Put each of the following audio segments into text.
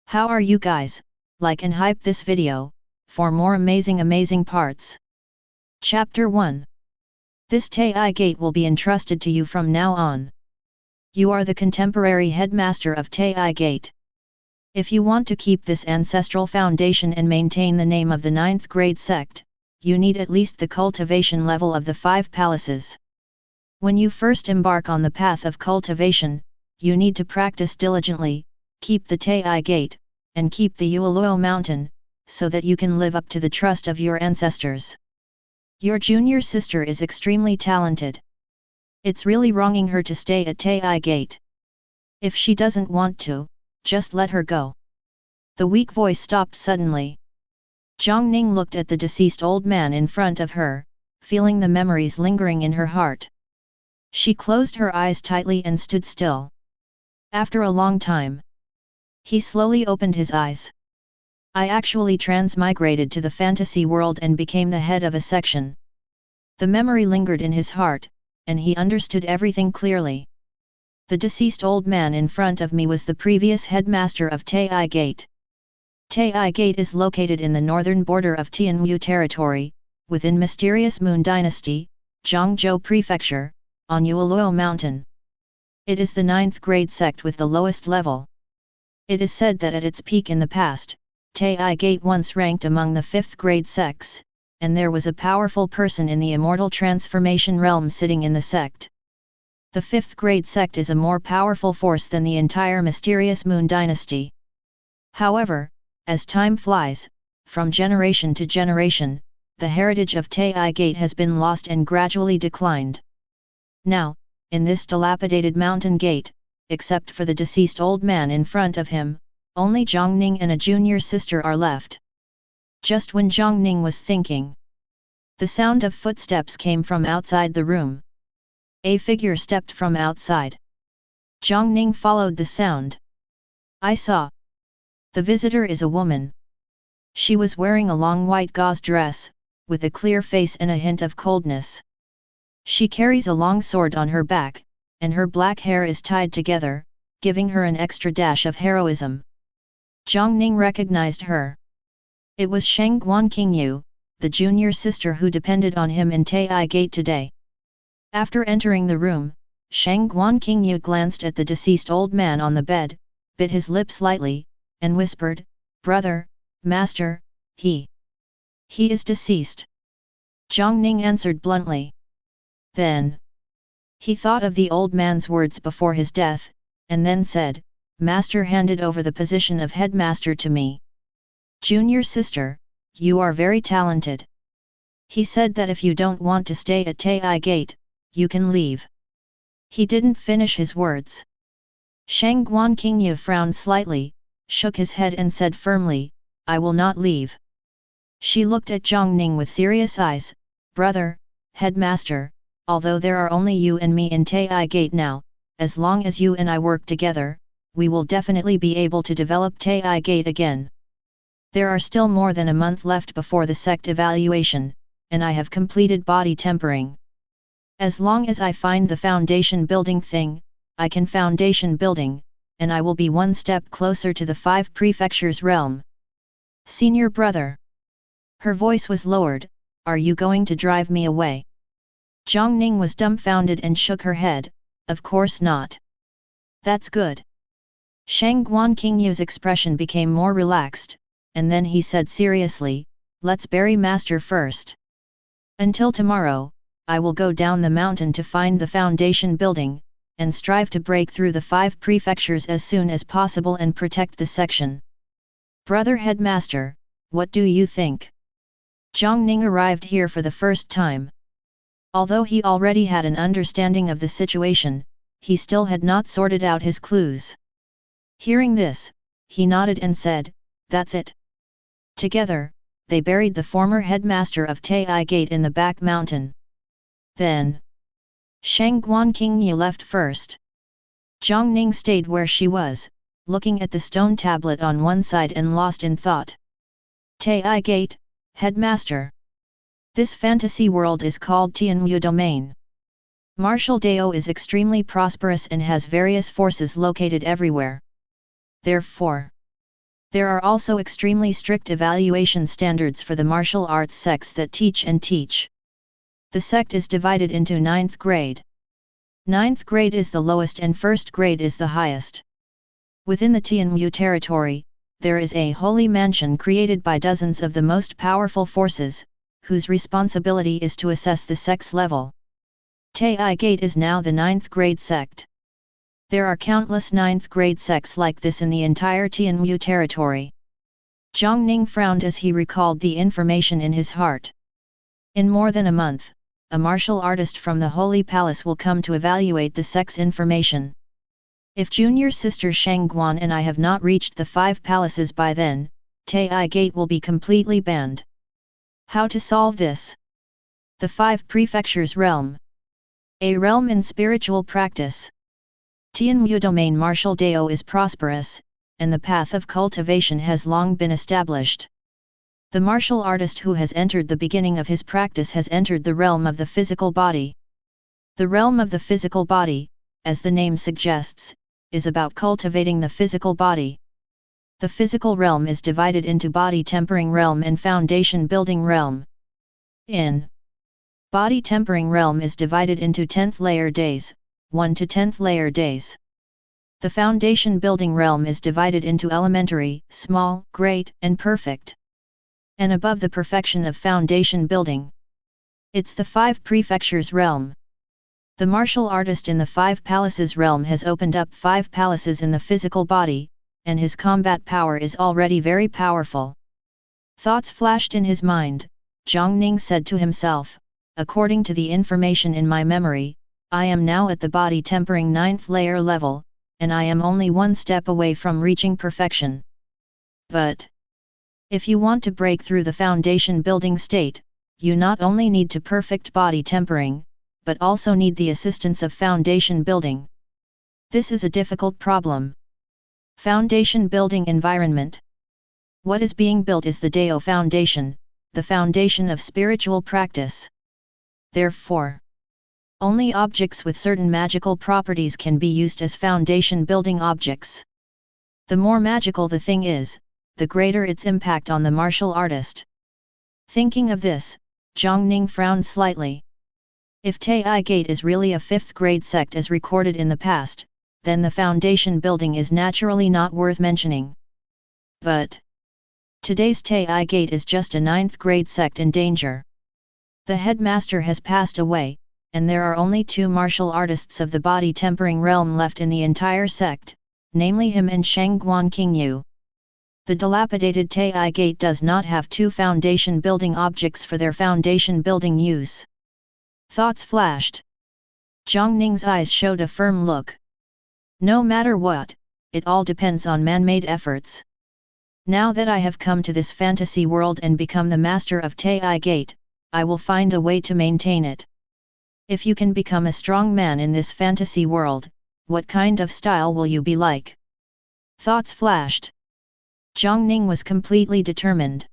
How are you guys? Like and hype this video, for more amazing parts. Chapter 1. This Taiyi Gate will be entrusted to you from now on. You are the contemporary headmaster of Taiyi Gate. If you want to keep this ancestral foundation and maintain the name of the 9th grade sect, you need at least the cultivation level of the 5 palaces. When you first embark on the path of cultivation, you need to practice diligently, keep the Taiyi Gate, and keep the Yueluo mountain, so that you can live up to the trust of your ancestors. Your junior sister is extremely talented. It's really wronging her to stay at Taiyi Gate. If she doesn't want to, just let her go. The weak voice stopped suddenly. Jiang Ning looked at the deceased old man in front of her, feeling the memories lingering in her heart. She closed her eyes tightly and stood still. After a long time, he slowly opened his eyes. I actually transmigrated to the fantasy world and became the head of a section. The memory lingered in his heart, and he understood everything clearly. The deceased old man in front of me was the previous headmaster of Taiyi Gate. Taiyi Gate is located in the northern border of Tianwu territory, within mysterious Moon Dynasty, Zhangzhou Prefecture, on Yueluo Mountain. It is the 9th grade sect with the lowest level. It is said that at its peak in the past, Taiyi Gate once ranked among the 5th grade sects, and there was a powerful person in the immortal transformation realm sitting in the sect. The 5th grade sect is a more powerful force than the entire mysterious Moon Dynasty. However, as time flies, from generation to generation, the heritage of Taiyi Gate has been lost and gradually declined. Now, in this dilapidated mountain gate, except for the deceased old man in front of him, only Jiang Ning and a junior sister are left. Just when Jiang Ning was thinking, the sound of footsteps came from outside the room. A figure stepped from outside. Jiang Ning followed the sound. I saw. The visitor is a woman. She was wearing a long white gauze dress, with a clear face and a hint of coldness. She carries a long sword on her back, and her black hair is tied together, giving her an extra dash of heroism. Jiang Ning recognized her. It was Sheng Guanqingyu, the junior sister who depended on him in Taiyi Gate today. After entering the room, Sheng Guanqingyu glanced at the deceased old man on the bed, bit his lips lightly, and whispered, "Brother, master, he is deceased." Jiang Ning answered bluntly. Then, he thought of the old man's words before his death, and then said, "Master handed over the position of headmaster to me. Junior sister, you are very talented. He said that if you don't want to stay at Taiyi Gate, you can leave." He didn't finish his words. Sheng Guanqingyu frowned slightly, shook his head and said firmly, "I will not leave." She looked at Jiang Ning with serious eyes. "Brother, headmaster, although there are only you and me in Taiyi Gate now, as long as you and I work together, we will definitely be able to develop Taiyi Gate again. There are still more than a month left before the sect evaluation, and I have completed body tempering. As long as I find the foundation building thing, I can foundation building, and I will be one step closer to the 5 prefectures realm. Senior brother." Her voice was lowered, "Are you going to drive me away?" Jiang Ning was dumbfounded and shook her head, "Of course not." "That's good." Sheng Guanqingyu's expression became more relaxed, and then he said seriously, "Let's bury master first. Until tomorrow, I will go down the mountain to find the foundation building, and strive to break through the 5 prefectures as soon as possible and protect the section. Brother headmaster, what do you think?" Jiang Ning arrived here for the first time. Although he already had an understanding of the situation, he still had not sorted out his clues. Hearing this, he nodded and said, "That's it." Together, they buried the former headmaster of Taiyi Gate in the back mountain. Then, Sheng Guanqingyu left first. Jiang Ning stayed where she was, looking at the stone tablet on one side and lost in thought. Taiyi Gate, headmaster. This fantasy world is called Tianwu Domain. Martial Dao is extremely prosperous and has various forces located everywhere. Therefore, There are also extremely strict evaluation standards for the martial arts sects that teach and teach. The sect is divided into 9th grade. 9th grade is the lowest and 1st grade is the highest. Within the Tianmu territory, there is a holy mansion created by dozens of the most powerful forces, whose responsibility is to assess the sect's level. Taiyi Gate is now the 9th grade sect. There are countless 9th grade sects like this in the entire Tianmu territory. Jiang Ning frowned as he recalled the information in his heart. In more than a month, a martial artist from the Holy Palace will come to evaluate the sect's information. If junior sister Shangguan and I have not reached the 5 palaces by then, Taiyi Gate will be completely banned. How to solve this? The 5 prefectures realm. A realm in spiritual practice. Tianmu domain martial Dao is prosperous, and the path of cultivation has long been established. The martial artist who has entered the beginning of his practice has entered the realm of the physical body. The realm of the physical body, as the name suggests, is about cultivating the physical body. The physical realm is divided into body tempering realm and foundation building realm. In body tempering realm is divided into 10th layer days, 1 to 10th layer days. The foundation building realm is divided into elementary, small, great, and perfect. And above the perfection of foundation building, it's the 5 prefectures realm. The martial artist in the 5 palaces realm has opened up 5 palaces in the physical body, and his combat power is already very powerful. Thoughts flashed in his mind. Jiang Ning said to himself, according to the information in my memory, I am now at the body tempering 9th layer level, and I am only 1 step away from reaching perfection. But if you want to break through the foundation building state, you not only need to perfect body tempering, but also need the assistance of foundation building. This is a difficult problem. Foundation building environment. What is being built is the Dao foundation, the foundation of spiritual practice. Therefore, only objects with certain magical properties can be used as foundation building objects. The more magical the thing is, the greater its impact on the martial artist. Thinking of this, Jiang Ning frowned slightly. If Taiyi Gate is really a 5th grade sect as recorded in the past, then the foundation building is naturally not worth mentioning. But today's Taiyi Gate is just a 9th grade sect in danger. The headmaster has passed away, and there are only 2 martial artists of the body tempering realm left in the entire sect, namely him and Shangguan Qingyu. The dilapidated Taiyi Gate does not have 2 foundation building objects for their foundation building use. Thoughts flashed. Jiang Ning's eyes showed a firm look. No matter what, it all depends on man-made efforts. Now that I have come to this fantasy world and become the master of Taiyi Gate, I will find a way to maintain it. If you can become a strong man in this fantasy world, what kind of style will you be like? Thoughts flashed. Jiang Ning was completely determined.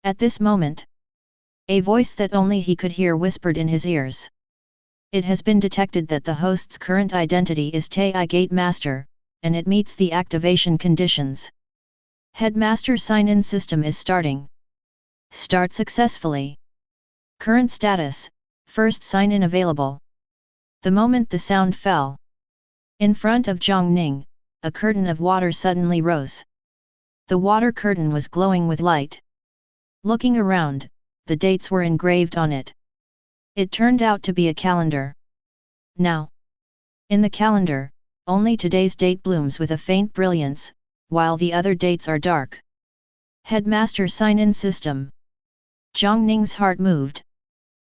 At this moment, a voice that only he could hear whispered in his ears. It has been detected that the host's current identity is Taiyi Gate Master, and it meets the activation conditions. Headmaster sign-in system is starting. Start successfully. Current status, first sign-in available. The moment the sound fell, in front of Jiang Ning, a curtain of water suddenly rose. The water curtain was glowing with light. Looking around, the dates were engraved on it. It turned out to be a calendar. Now, in the calendar, only today's date blooms with a faint brilliance, while the other dates are dark. Headmaster sign-in system. Jiang Ning's heart moved.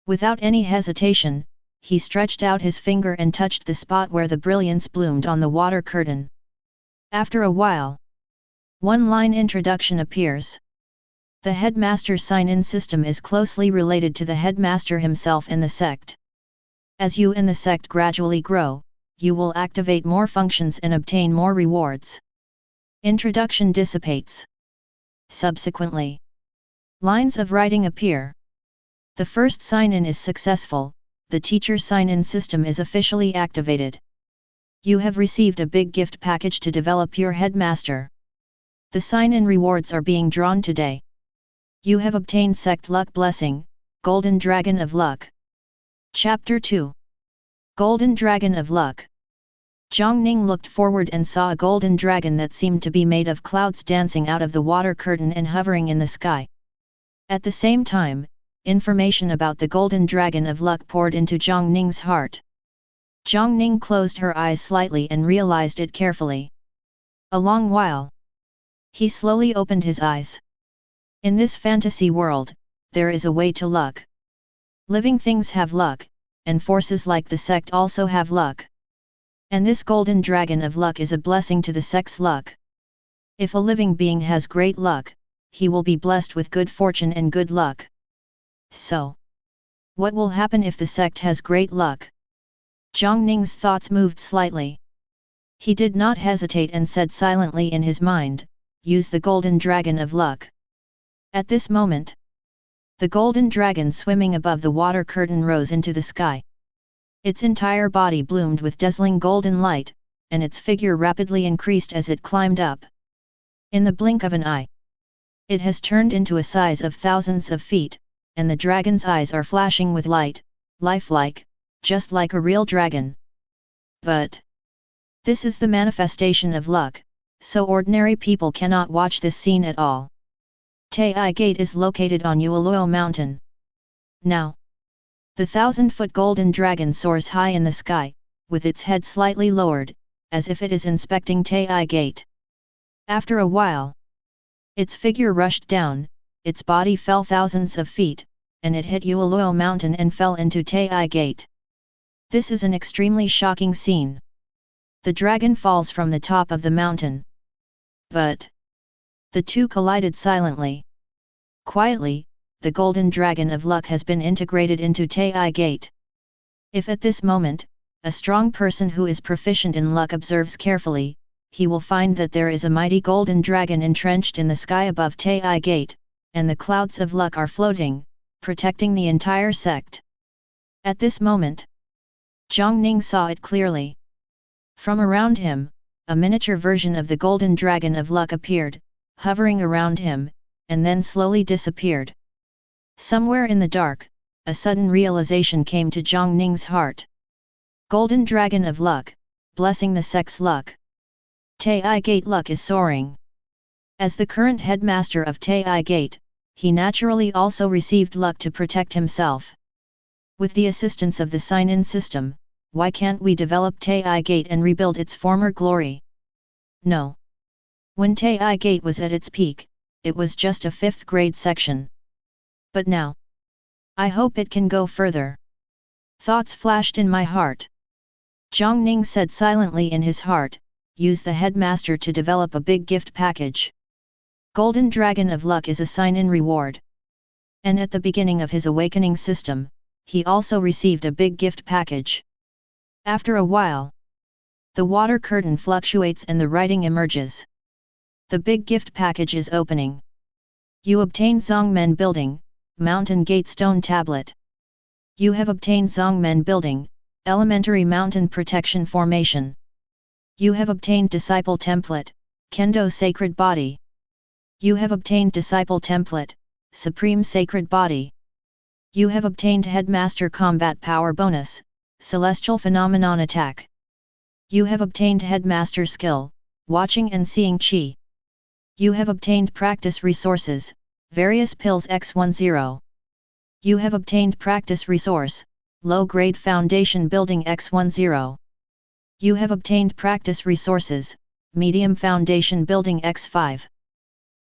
Without any hesitation, he stretched out his finger and touched the spot where the brilliance bloomed on the water curtain. After a while, one line introduction appears. The headmaster sign-in system is closely related to the headmaster himself and the sect. As you and the sect gradually grow, you will activate more functions and obtain more rewards. Introduction dissipates. Subsequently, lines of writing appear. The first sign-in is successful, the teacher sign-in system is officially activated. You have received a big gift package to develop your headmaster. The sign and rewards are being drawn today. You have obtained Sect Luck Blessing, Golden Dragon of Luck. Chapter 2. Golden Dragon of Luck. Jiang Ning looked forward and saw a golden dragon that seemed to be made of clouds dancing out of the water curtain and hovering in the sky. At the same time, information about the golden dragon of luck poured into Jiang Ning's heart. Jiang Ning closed her eyes slightly and realized it carefully. A long while. He slowly opened his eyes. In this fantasy world, there is a way to luck. Living things have luck, and forces like the sect also have luck. And this golden dragon of luck is a blessing to the sect's luck. If a living being has great luck, he will be blessed with good fortune and good luck. So, what will happen if the sect has great luck? Jiang Ning's thoughts moved slightly. He did not hesitate and said silently in his mind, use the golden dragon of luck. At this moment, the golden dragon swimming above the water curtain rose into the sky. Its entire body bloomed with dazzling golden light, and its figure rapidly increased as it climbed up. In the blink of an eye, it has turned into a size of thousands of feet, and the dragon's eyes are flashing with light, lifelike, just like a real dragon. But this is the manifestation of luck, so ordinary people cannot watch this scene at all. Taiyi Gate is located on Yueluo Mountain. Now, the 1,000-foot golden dragon soars high in the sky, with its head slightly lowered, as if it is inspecting Taiyi Gate. After a while, its figure rushed down, its body fell thousands of feet, and it hit Yueluo Mountain and fell into Taiyi Gate. This is an extremely shocking scene. The dragon falls from the top of the mountain. But the two collided silently. Quietly, the golden dragon of luck has been integrated into Taiyi Gate. If at this moment, a strong person who is proficient in luck observes carefully, he will find that there is a mighty golden dragon entrenched in the sky above Taiyi Gate, and the clouds of luck are floating, protecting the entire sect. At this moment, Jiang Ning saw it clearly. From around him, a miniature version of the golden dragon of luck appeared, hovering around him, and then slowly disappeared. Somewhere in the dark, a sudden realization came to Jiang Ning's heart. Golden dragon of luck, blessing the sect's luck. Taiyi Gate luck is soaring. As the current headmaster of Taiyi Gate, he naturally also received luck to protect himself. With the assistance of the sign-in system, why can't we develop Taiyi Gate and rebuild its former glory? No. When Taiyi Gate was at its peak, it was just a 5th grade section. But now, I hope it can go further. Thoughts flashed in my heart. Jiang Ning said silently in his heart, use the headmaster to develop a big gift package. Golden Dragon of Luck is a sign-in reward. And at the beginning of his awakening system, he also received a big gift package. After a while, the water curtain fluctuates and the writing emerges. The big gift package is opening. You obtain Zongmen Building, Mountain Gate Stone Tablet. You have obtained Zongmen Building, Elementary Mountain Protection Formation. You have obtained Disciple Template, Kendo Sacred Body. You have obtained Disciple Template, Supreme Sacred Body. You have obtained Headmaster Combat Power Bonus, Celestial Phenomenon Attack. You have obtained Headmaster Skill, Watching and Seeing Chi. You have obtained Practice Resources, Various Pills X10. You have obtained Practice Resource, Low Grade Foundation Building X10. You have obtained Practice Resources, Medium Foundation Building X5.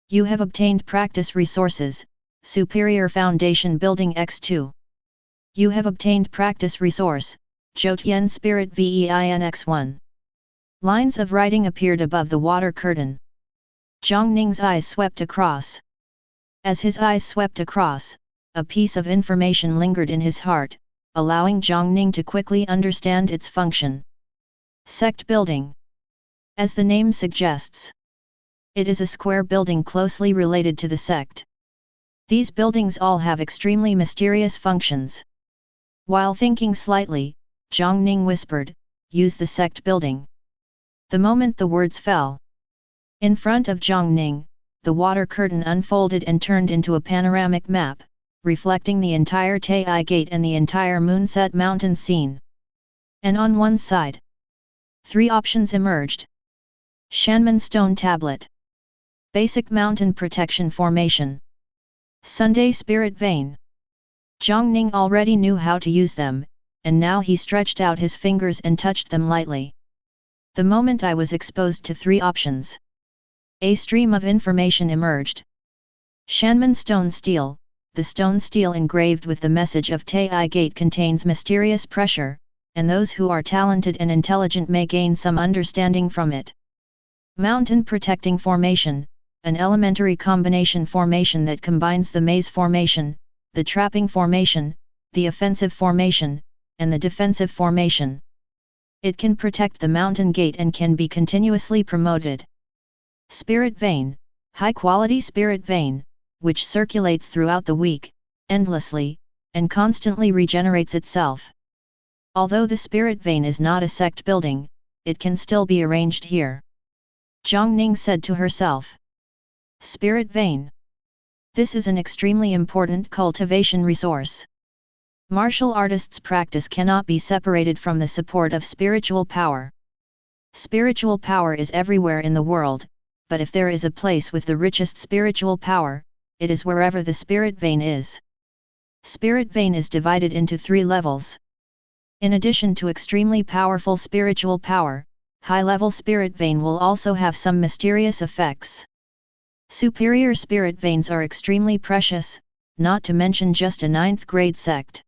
You have obtained Practice Resources, Superior Foundation Building X2. You have obtained Practice Resource, Jotian Spirit Vein X1. Lines of writing appeared above the water curtain. Jiang Ning's eyes swept across. As his eyes swept across, a piece of information lingered in his heart, allowing Jiang Ning to quickly understand its function. Sect building. As the name suggests, it is a square building closely related to the sect. These buildings all have extremely mysterious functions. While thinking slightly, Jiang Ning whispered, use the sect building. The moment the words fell, In front of Jiang Ning, the water curtain unfolded and turned into a panoramic map, reflecting the entire Taiyi Gate and the entire moonset mountain scene. And on one side, 3 options emerged. Shanman Stone Tablet. Basic Mountain Protection Formation. Sunday Spirit Vein. Jiang Ning already knew how to use them, and now he stretched out his fingers and touched them lightly. The moment I was exposed to 3 options, a stream of information emerged. Shanman Stone Steel. The stone steel engraved with the message of Taiyi Gate contains mysterious pressure, and those who are talented and intelligent may gain some understanding from it. Mountain Protecting Formation. An elementary combination formation that combines the maze formation, the trapping formation, the offensive formation, and the defensive formation. It can protect the mountain gate and can be continuously promoted. Spirit Vein. High-quality spirit vein, which circulates throughout the week, endlessly, and constantly regenerates itself. Although the spirit vein is not a sect building, it can still be arranged here. Jiang Ning said to herself. Spirit vein. This is an extremely important cultivation resource. Martial artists' practice cannot be separated from the support of spiritual power. Spiritual power is everywhere in the world, but if there is a place with the richest spiritual power, it is wherever the spirit vein is. Spirit vein is divided into 3 levels. In addition to extremely powerful spiritual power, high-level spirit vein will also have some mysterious effects. Superior spirit veins are extremely precious, not to mention just a 9th-grade sect.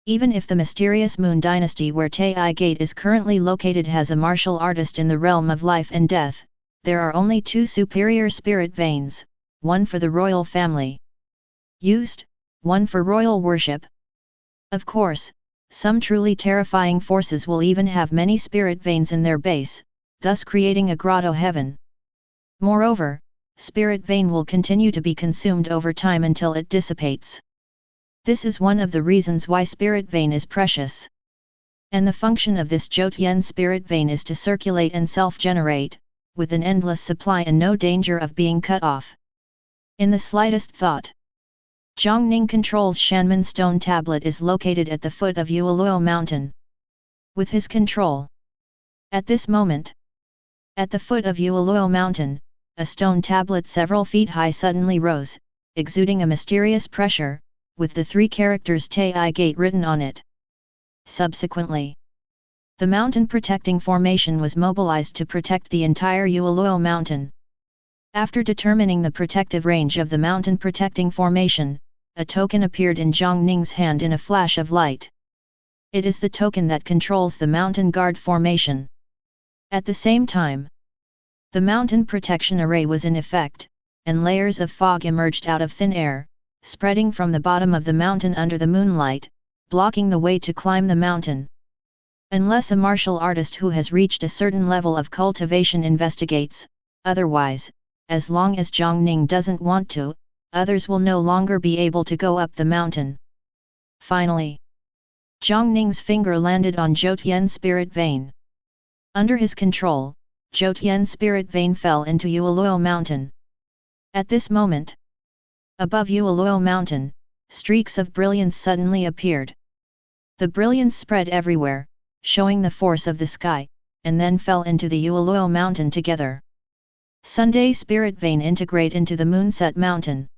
Even if the mysterious Moon Dynasty where Taiyi Gate is currently located has a martial artist in the realm of life and death, there are only 2 superior spirit veins, one for the royal family used, one for royal worship. Of course, some truly terrifying forces will even have many spirit veins in their base, thus creating a grotto heaven. Moreover, spirit vein will continue to be consumed over time until it dissipates. This is one of the reasons why spirit vein is precious. And the function of this Jyotian spirit vein is to circulate and self-generate, with an endless supply and no danger of being cut off. In the slightest thought, Jiang Ning controls Shanman Stone Tablet is located at the foot of Yueluo Mountain. With his control, at this moment, at the foot of Yueluo Mountain, a stone tablet several feet high suddenly rose, exuding a mysterious pressure, with the 3 characters Taiyi Gate written on it. Subsequently, the mountain protecting formation was mobilized to protect the entire Yueluo Mountain. After determining the protective range of the mountain protecting formation, a token appeared in Jiang Ning's hand in a flash of light. It is the token that controls the mountain guard formation. At the same time, the mountain protection array was in effect, and layers of fog emerged out of thin air, spreading from the bottom of the mountain under the moonlight, blocking the way to climb the mountain. Unless a martial artist who has reached a certain level of cultivation investigates, otherwise, as long as Jiang Ning doesn't want to, others will no longer be able to go up the mountain. Finally, Jiang Ning's finger landed on Jyotian spirit vein. Under his control, Jyotian spirit vein fell into Yueluo Mountain. At this moment, above Yueluo Mountain, streaks of brilliance suddenly appeared. The brilliance spread everywhere, showing the force of the sky, and then fell into the Yueluo Mountain together. Sunday spirit vein integrate into the Moonset Mountain.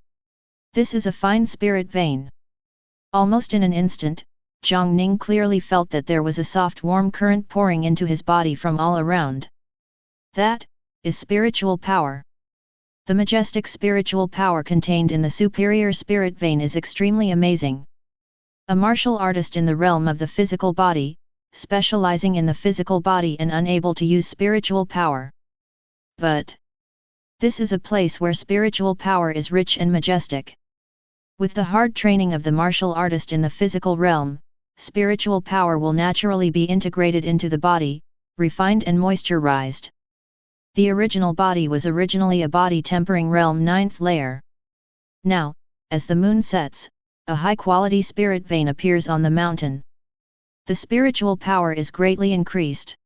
This is a fine spirit vein. Almost in an instant, Jiang Ning clearly felt that there was a soft warm current pouring into his body from all around. That is spiritual power. The majestic spiritual power contained in the superior spirit vein is extremely amazing. A martial artist in the realm of the physical body, specializing in the physical body and unable to use spiritual power. But this is a place where spiritual power is rich and majestic. With the hard training of the martial artist in the physical realm, spiritual power will naturally be integrated into the body, refined and moisturized. The original body was originally a body tempering realm 9th layer. Now, as the moon sets, a high-quality spirit vein appears on the mountain. The spiritual power is greatly increased.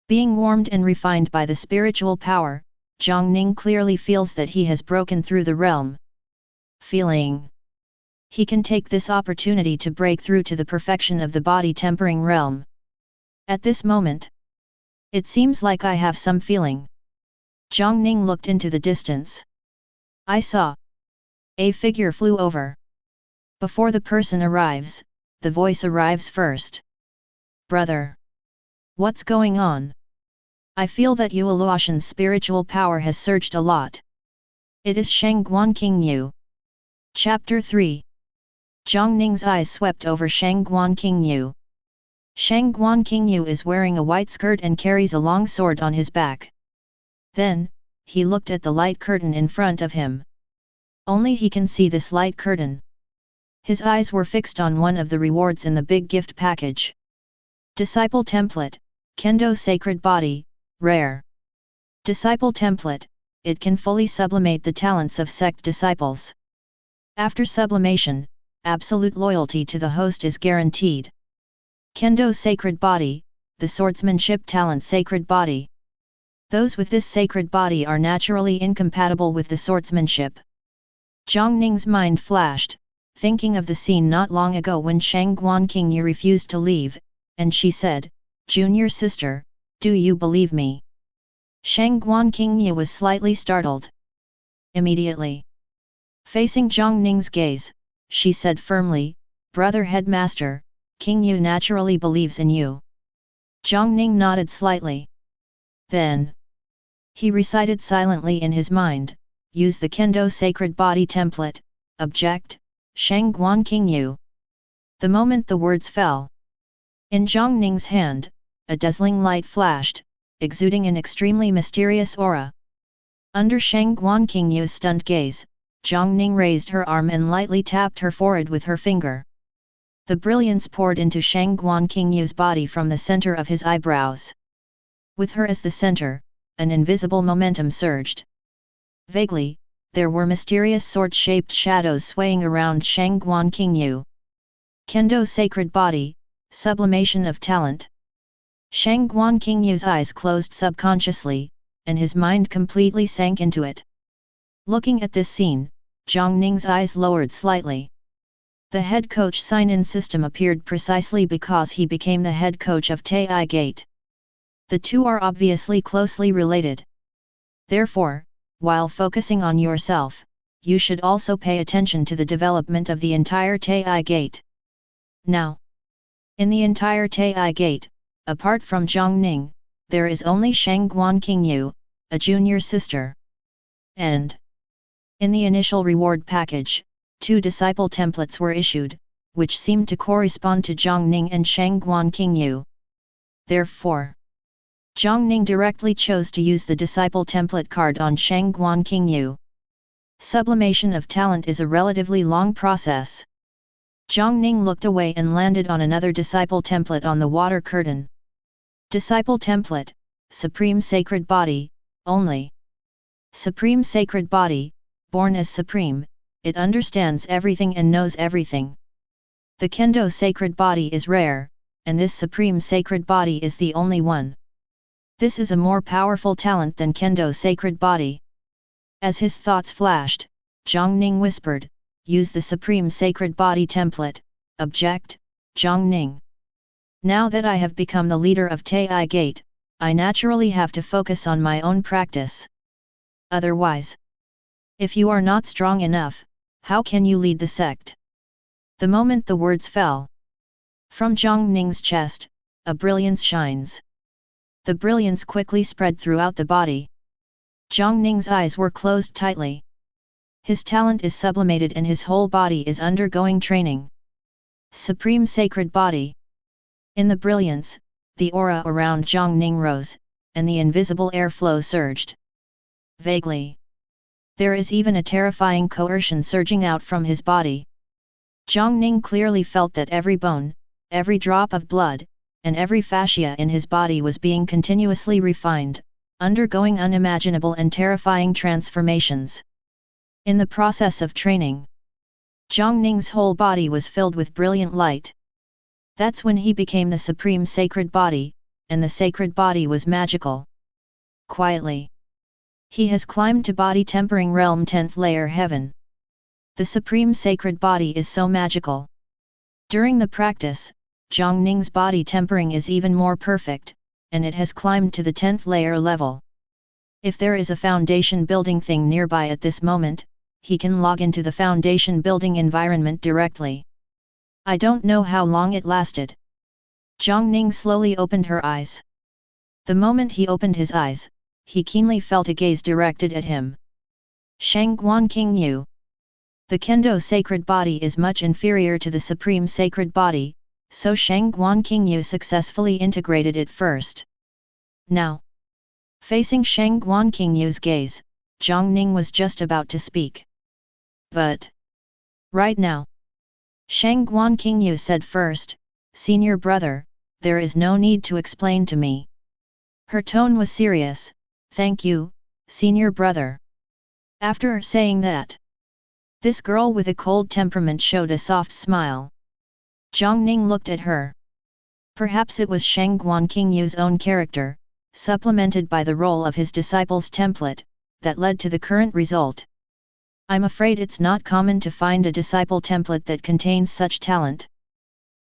Being warmed and refined by the spiritual power, Jiang Ning clearly feels that he has broken through the realm. Feeling he can take this opportunity to break through to the perfection of the body tempering realm. At this moment, it seems like I have some feeling. Jiang Ning looked into the distance. I saw a figure flew over. Before the person arrives, the voice arrives first. Brother, what's going on? I feel that Yueluoshan's spiritual power has surged a lot. It is Shangguan Qingyu. Chapter 3. Jiang Ning's eyes swept over Shangguan Qingyu. Shangguan Qingyu is wearing a white skirt and carries a long sword on his back. Then, he looked at the light curtain in front of him. Only he can see this light curtain. His eyes were fixed on one of the rewards in the big gift package. Disciple Template, Kendo Sacred Body, Rare. Disciple Template, it can fully sublimate the talents of sect disciples. After sublimation, absolute loyalty to the host is guaranteed. Kendo Sacred Body, the swordsmanship talent Sacred Body. Those with this sacred body are naturally incompatible with the swordsmanship. Jiang Ning's mind flashed, thinking of the scene not long ago when Shangguan Qingyu refused to leave, and she said, "Junior sister, do you believe me?" Shangguan Qingyu was slightly startled. Immediately, facing Jiang Ning's gaze, she said firmly, "Brother headmaster, Qingyu naturally believes in you." Jiang Ning nodded slightly. Then, he recited silently in his mind, "Use the Kendo Sacred Body Template, object, Shangguan Qingyu." The moment the words fell, in Jiang Ning's hand, a dazzling light flashed, exuding an extremely mysterious aura. Under Shangguan Qingyu's stunned gaze, Jiang Ning raised her arm and lightly tapped her forehead with her finger. The brilliance poured into Shangguan Qingyu's body from the center of his eyebrows. With her as the center, an invisible momentum surged. Vaguely, there were mysterious sword-shaped shadows swaying around Shangguan Qingyu. Kendo Sacred Body, Sublimation of Talent. Shangguan Qingyu's eyes closed subconsciously, and his mind completely sank into it. Looking at this scene, Jiang Ning's eyes lowered slightly. The head coach sign-in system appeared precisely because he became the head coach of Taiyi Gate. The two are obviously closely related. Therefore, while focusing on yourself, you should also pay attention to the development of the entire Taiyi Gate. Now, in the entire Taiyi Gate, apart from Jiang Ning, there is only Shangguan Qingyu, a junior sister. And in the initial reward package, 2 disciple templates were issued, which seemed to correspond to Jiang Ning and Shangguan Qingyu. Therefore, Jiang Ning directly chose to use the disciple template card on Shangguan Qingyu. Sublimation of talent is a relatively long process. Jiang Ning looked away and landed on another disciple template on the water curtain. Disciple template, Supreme Sacred Body, only. Supreme Sacred Body, born as Supreme, it understands everything and knows everything. The Kendo Sacred Body is rare, and this Supreme Sacred Body is the only one. This is a more powerful talent than Kendo Sacred Body. As his thoughts flashed, Jiang Ning whispered, "Use the Supreme Sacred Body template, object, Jiang Ning. Now that I have become the leader of Taiyi Gate, I naturally have to focus on my own practice. Otherwise, if you are not strong enough, how can you lead the sect?" The moment the words fell, from Jiang Ning's chest, a brilliance shines. The brilliance quickly spread throughout the body. Jiang Ning's eyes were closed tightly. His talent is sublimated and his whole body is undergoing training. Supreme Sacred Body. In the brilliance, the aura around Jiang Ning rose, and the invisible airflow surged. Vaguely, there is even a terrifying coercion surging out from his body. Jiang Ning clearly felt that every bone, every drop of blood, and every fascia in his body was being continuously refined, undergoing unimaginable and terrifying transformations. In the process of training, Jiang Ning's whole body was filled with brilliant light. That's when he became the Supreme Sacred Body, and the Sacred Body was magical. Quietly, He has climbed to body tempering realm 10th layer heaven. The supreme sacred body is so magical. During the practice, Jiang Ning's body tempering is even more perfect, and it has climbed to the 10th layer level. If there is a foundation building thing nearby at this moment, he can log into the foundation building environment directly. I don't know how long it lasted. Jiang Ning slowly opened her eyes. The moment he opened his eyes, he keenly felt a gaze directed at him. Shangguan Qingyu. The Kendo sacred body is much inferior to the supreme sacred body, so Shangguan Qingyu successfully integrated it first. Now, facing Shangguan Qingyu's gaze, Jiang Ning was just about to speak. But right now, Shangguan Qingyu said first, "Senior brother, there is no need to explain to me." Her tone was serious. "Thank you, senior brother." After saying that, this girl with a cold temperament showed a soft smile. Jiang Ning looked at her. Perhaps it was Shangguan Qingyu's own character, supplemented by the role of his disciple's template, that led to the current result. I'm afraid it's not common to find a disciple template that contains such talent.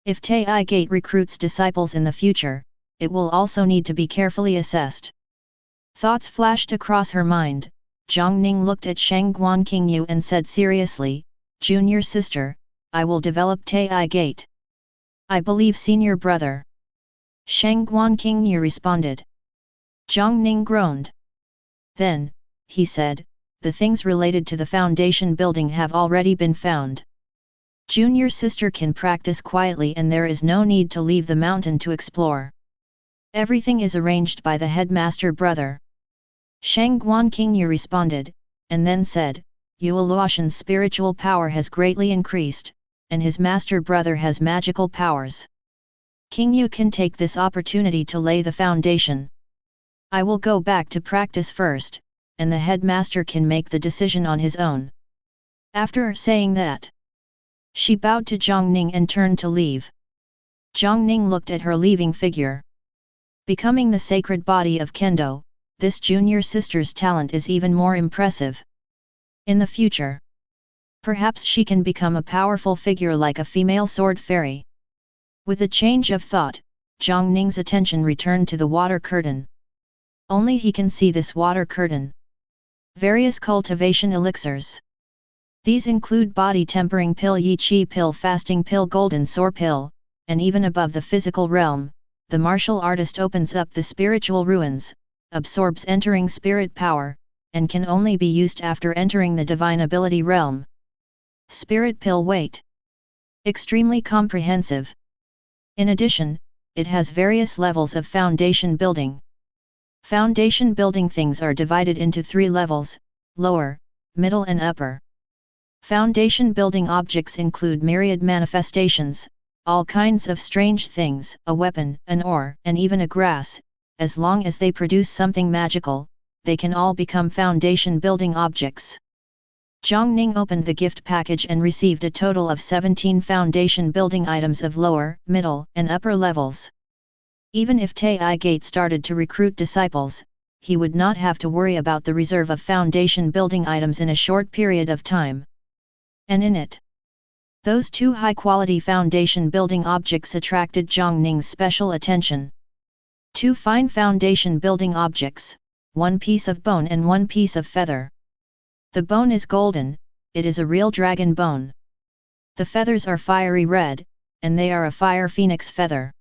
If Taiyi Gate recruits disciples in the future, it will also need to be carefully assessed. Thoughts flashed across her mind. Jiang Ning looked at Shangguan Qingyu and said seriously, "Junior sister, I will develop Taiyi Gate." "I believe senior brother." Shangguan Qingyu responded. Jiang Ning groaned. Then, he said, "The things related to the foundation building have already been found. Junior sister can practice quietly and there is no need to leave the mountain to explore. Everything is arranged by the headmaster brother." Shangguan Qingyu responded, and then said, "Yue Luoshan's spiritual power has greatly increased, and his master brother has magical powers. Qingyu can take this opportunity to lay the foundation. I will go back to practice first, and the headmaster can make the decision on his own." After saying that, she bowed to Jiang Ning and turned to leave. Jiang Ning looked at her leaving figure. Becoming the sacred body of Kendo, this junior sister's talent is even more impressive. In the future, perhaps she can become a powerful figure like a female sword fairy. With a change of thought, Jiang Ning's attention returned to the water curtain. Only he can see this water curtain. Various cultivation elixirs. These include body tempering pill, Yi Qi pill, fasting pill, golden soar pill, and even above the physical realm, the martial artist opens up the spiritual ruins, absorbs entering spirit power, and can only be used after entering the divine ability realm. Spirit pill weight. Extremely comprehensive. In addition, it has various levels of foundation building. Foundation building things are divided into 3 levels, lower, middle and upper. Foundation building objects include myriad manifestations, all kinds of strange things, a weapon, an ore, and even a grass. As long as they produce something magical, they can all become foundation building objects. Jiang Ning opened the gift package and received a total of 17 foundation building items of lower, middle, and upper levels. Even if Taiyi Gate started to recruit disciples, he would not have to worry about the reserve of foundation building items in a short period of time. And in it, those 2 high-quality foundation building objects attracted Jiang Ning's special attention. 2 fine foundation building objects, 1 piece of bone and 1 piece of feather. The bone is golden, it is a real dragon bone. The feathers are fiery red, and they are a fire phoenix feather.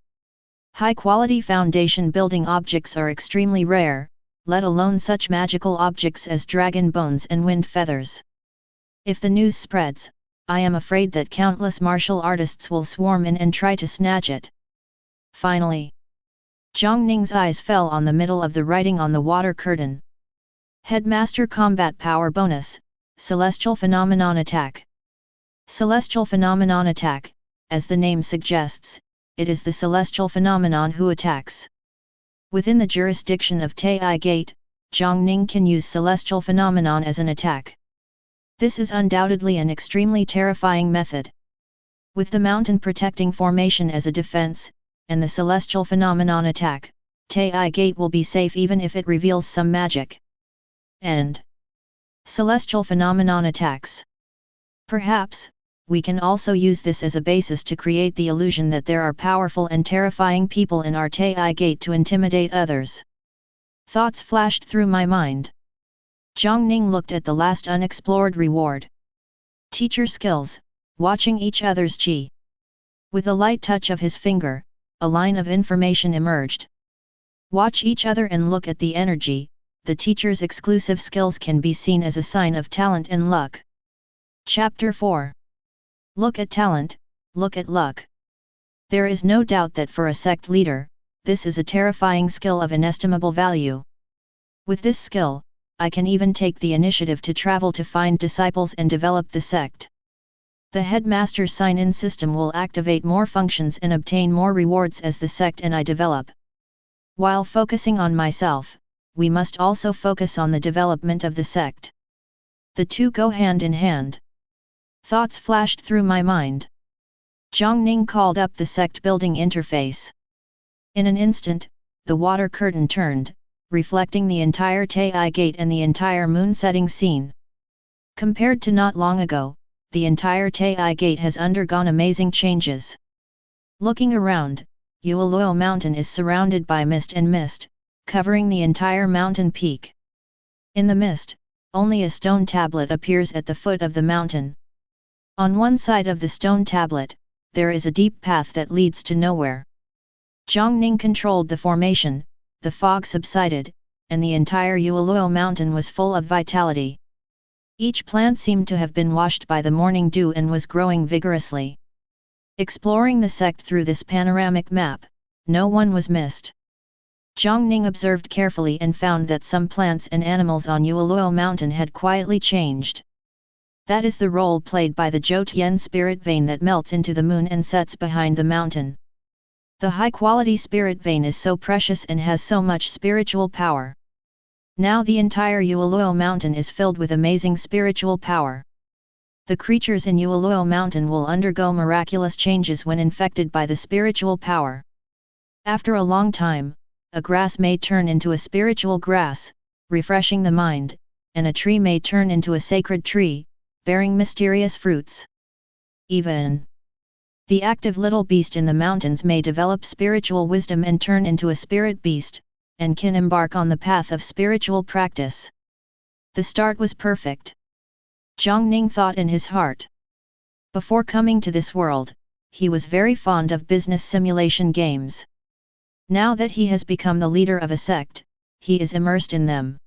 High-quality foundation building objects are extremely rare, let alone such magical objects as dragon bones and wind feathers. If the news spreads, I am afraid that countless martial artists will swarm in and try to snatch it. Finally, Jiang Ning's eyes fell on the middle of the writing on the water curtain. Headmaster Combat Power Bonus, Celestial Phenomenon Attack. Celestial Phenomenon Attack, as the name suggests, it is the celestial phenomenon who attacks. Within the jurisdiction of Taiyi Gate, Jiang Ning can use celestial phenomenon as an attack. This is undoubtedly an extremely terrifying method. With the mountain protecting formation as a defense, and the celestial phenomenon attack, Taiyi Gate will be safe even if it reveals some magic. and celestial phenomenon attacks. Perhaps, we can also use this as a basis to create the illusion that there are powerful and terrifying people in our Taiyi Gate to intimidate others. Thoughts flashed through my mind. Jiang Ning looked at the last unexplored reward. Teacher skills, watching each other's qi. With a light touch of his finger, a line of information emerged. Watch each other and look at the energy. The teacher's exclusive skills can be seen as a sign of talent and luck. Chapter 4. Look at talent, look at luck. There is no doubt that for a sect leader, this is a terrifying skill of inestimable value. With this skill, I can even take the initiative to travel to find disciples and develop the sect. The headmaster sign-in system will activate more functions and obtain more rewards as the sect and I develop. While focusing on myself, we must also focus on the development of the sect. The two go hand in hand. Thoughts flashed through my mind. Jiang Ning called up the sect building interface. In an instant, the water curtain turned, reflecting the entire Taiyi Gate and the entire moon setting scene. Compared to not long ago, the entire Taiyi Gate has undergone amazing changes. Looking around, Yueluo Mountain is surrounded by mist, covering the entire mountain peak. In the mist, only a stone tablet appears at the foot of the mountain. On one side of the stone tablet, there is a deep path that leads to nowhere. Jiang Ning controlled the formation, the fog subsided, and the entire Yueluo Mountain was full of vitality. Each plant seemed to have been washed by the morning dew and was growing vigorously. Exploring the sect through this panoramic map, no one was missed. Jiang Ning observed carefully and found that some plants and animals on Yueluo Mountain had quietly changed. That is the role played by the Zhou spirit vein that melts into the moon and sets behind the mountain. The high-quality spirit vein is so precious and has so much spiritual power. Now the entire Yueluo Mountain is filled with amazing spiritual power. The creatures in Yueluo Mountain will undergo miraculous changes when infected by the spiritual power. After a long time, a grass may turn into a spiritual grass, refreshing the mind, and a tree may turn into a sacred tree, bearing mysterious fruits. Even the active little beast in the mountains may develop spiritual wisdom and turn into a spirit beast, and can embark on the path of spiritual practice. The start was perfect. Jiang Ning thought in his heart. Before coming to this world, he was very fond of business simulation games. Now that he has become the leader of a sect, he is immersed in them.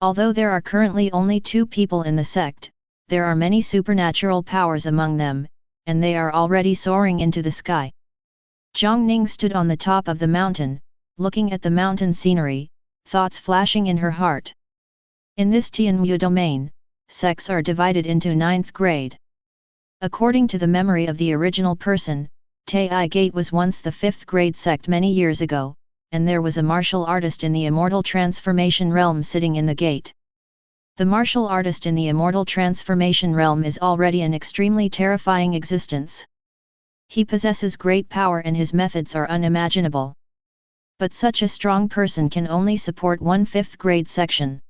Although there are currently only 2 people in the sect, there are many supernatural powers among them, and they are already soaring into the sky. Jiang Ning stood on the top of the mountain, looking at the mountain scenery, thoughts flashing in her heart. In this Tianwu domain, sects are divided into 9th grade. According to the memory of the original person, Taiyi Gate was once the 5th grade sect many years ago, and there was a martial artist in the immortal transformation realm sitting in the gate. The martial artist in the immortal transformation realm is already an extremely terrifying existence. He possesses great power and his methods are unimaginable. But such a strong person can only support one 5th grade section.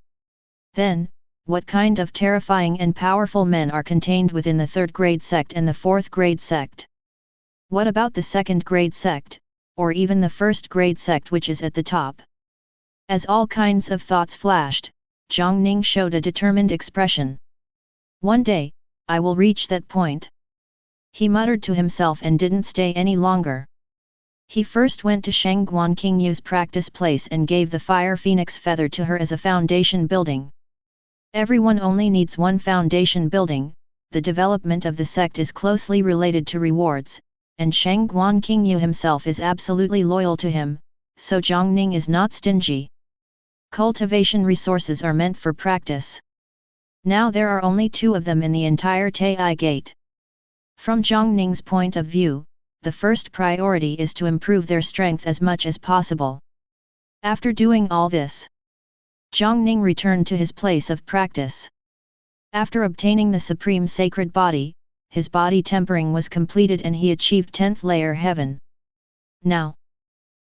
Then, what kind of terrifying and powerful men are contained within the 3rd grade sect and the 4th grade sect? What about the 2nd grade sect, or even the 1st grade sect which is at the top? As all kinds of thoughts flashed, Jiang Ning showed a determined expression. One day, I will reach that point. He muttered to himself and didn't stay any longer. He first went to Shangguan Qingyu's practice place and gave the fire phoenix feather to her as a foundation building. Everyone only needs one foundation building. The development of the sect is closely related to rewards, and Shangguan Qingyu himself is absolutely loyal to him, so Jiang Ning is not stingy. Cultivation resources are meant for practice. Now there are only 2 of them in the entire Taiyi Gate. From Jiang Ning's point of view, the first priority is to improve their strength as much as possible. After doing all this, Jiang Ning returned to his place of practice. After obtaining the supreme sacred body, his body tempering was completed and he achieved 10th layer heaven. Now,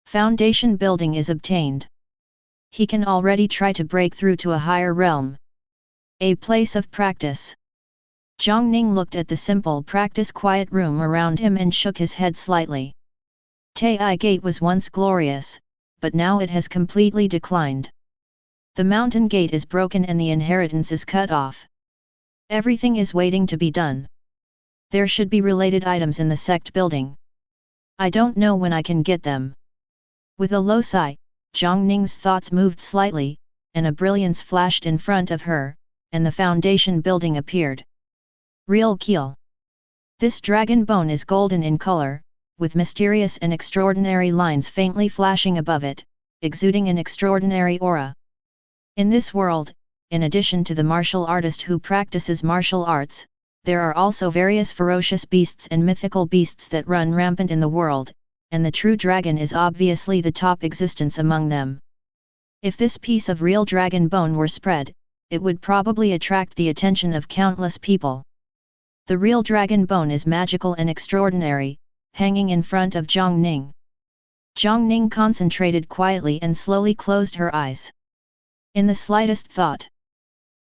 foundation building is obtained. He can already try to break through to a higher realm. A place of practice. Jiang Ning looked at the simple practice quiet room around him and shook his head slightly. Taiyi Gate was once glorious, but now it has completely declined. The mountain gate is broken and the inheritance is cut off. Everything is waiting to be done. There should be related items in the sect building. I don't know when I can get them. With a low sigh, Jiang Ning's thoughts moved slightly, and a brilliance flashed in front of her, and the foundation building appeared. Real keel. This dragon bone is golden in color, with mysterious and extraordinary lines faintly flashing above it, exuding an extraordinary aura. In this world, in addition to the martial artist who practices martial arts, there are also various ferocious beasts and mythical beasts that run rampant in the world, and the true dragon is obviously the top existence among them. If this piece of real dragon bone were spread, it would probably attract the attention of countless people. The real dragon bone is magical and extraordinary, hanging in front of Jiang Ning. Jiang Ning concentrated quietly and slowly closed her eyes. In the slightest thought,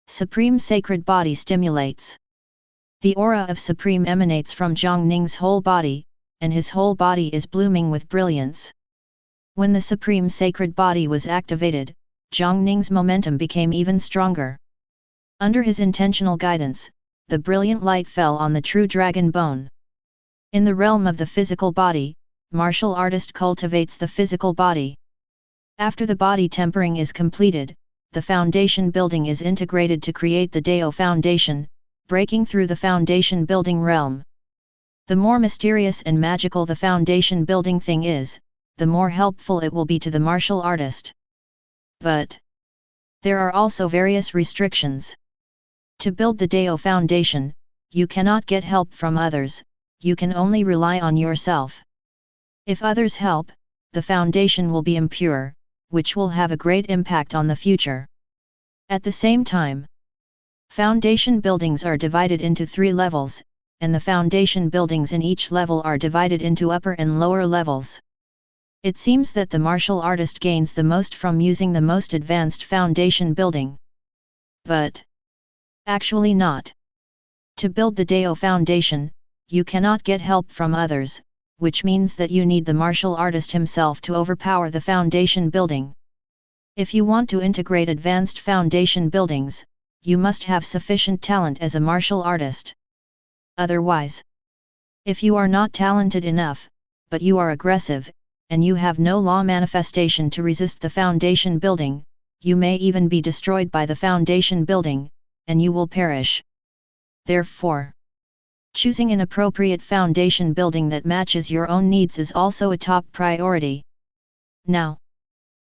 Supreme Sacred Body stimulates. The aura of Supreme emanates from Jiang Ning's whole body, and his whole body is blooming with brilliance. When the Supreme Sacred Body was activated, Jiang Ning's momentum became even stronger. Under his intentional guidance, the brilliant light fell on the true dragon bone. In the realm of the physical body, martial artist cultivates the physical body. After the body tempering is completed, the foundation building is integrated to create the Dao foundation, breaking through the foundation building realm. The more mysterious and magical the foundation building thing is, the more helpful it will be to the martial artist. But there are also various restrictions. To build the Dao foundation, you cannot get help from others, you can only rely on yourself. If others help, the foundation will be impure, which will have a great impact on the future. At the same time, foundation buildings are divided into 3 levels, and the foundation buildings in each level are divided into upper and lower levels. It seems that the martial artist gains the most from using the most advanced foundation building. But actually not. To build the Dao foundation, you cannot get help from others, which means that you need the martial artist himself to overpower the foundation building. If you want to integrate advanced foundation buildings, you must have sufficient talent as a martial artist. Otherwise, if you are not talented enough, but you are aggressive, and you have no law manifestation to resist the foundation building, you may even be destroyed by the foundation building, and you will perish. Therefore, choosing an appropriate foundation building that matches your own needs is also a top priority. Now,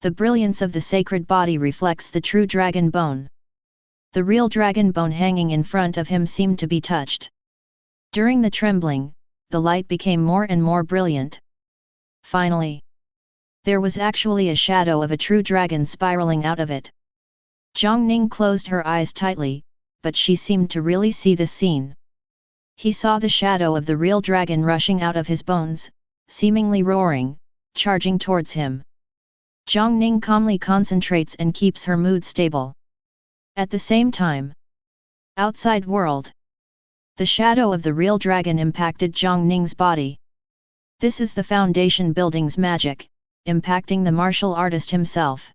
the brilliance of the sacred body reflects the true dragon bone. The real dragon bone hanging in front of him seemed to be touched. During the trembling, the light became more and more brilliant. Finally, there was actually a shadow of a true dragon spiraling out of it. Jiang Ning closed her eyes tightly, but she seemed to really see the scene. He saw the shadow of the real dragon rushing out of his bones, seemingly roaring, charging towards him. Jiang Ning calmly concentrates and keeps her mood stable. At the same time, outside world, the shadow of the real dragon impacted Jiang Ning's body. This is the foundation building's magic, impacting the martial artist himself.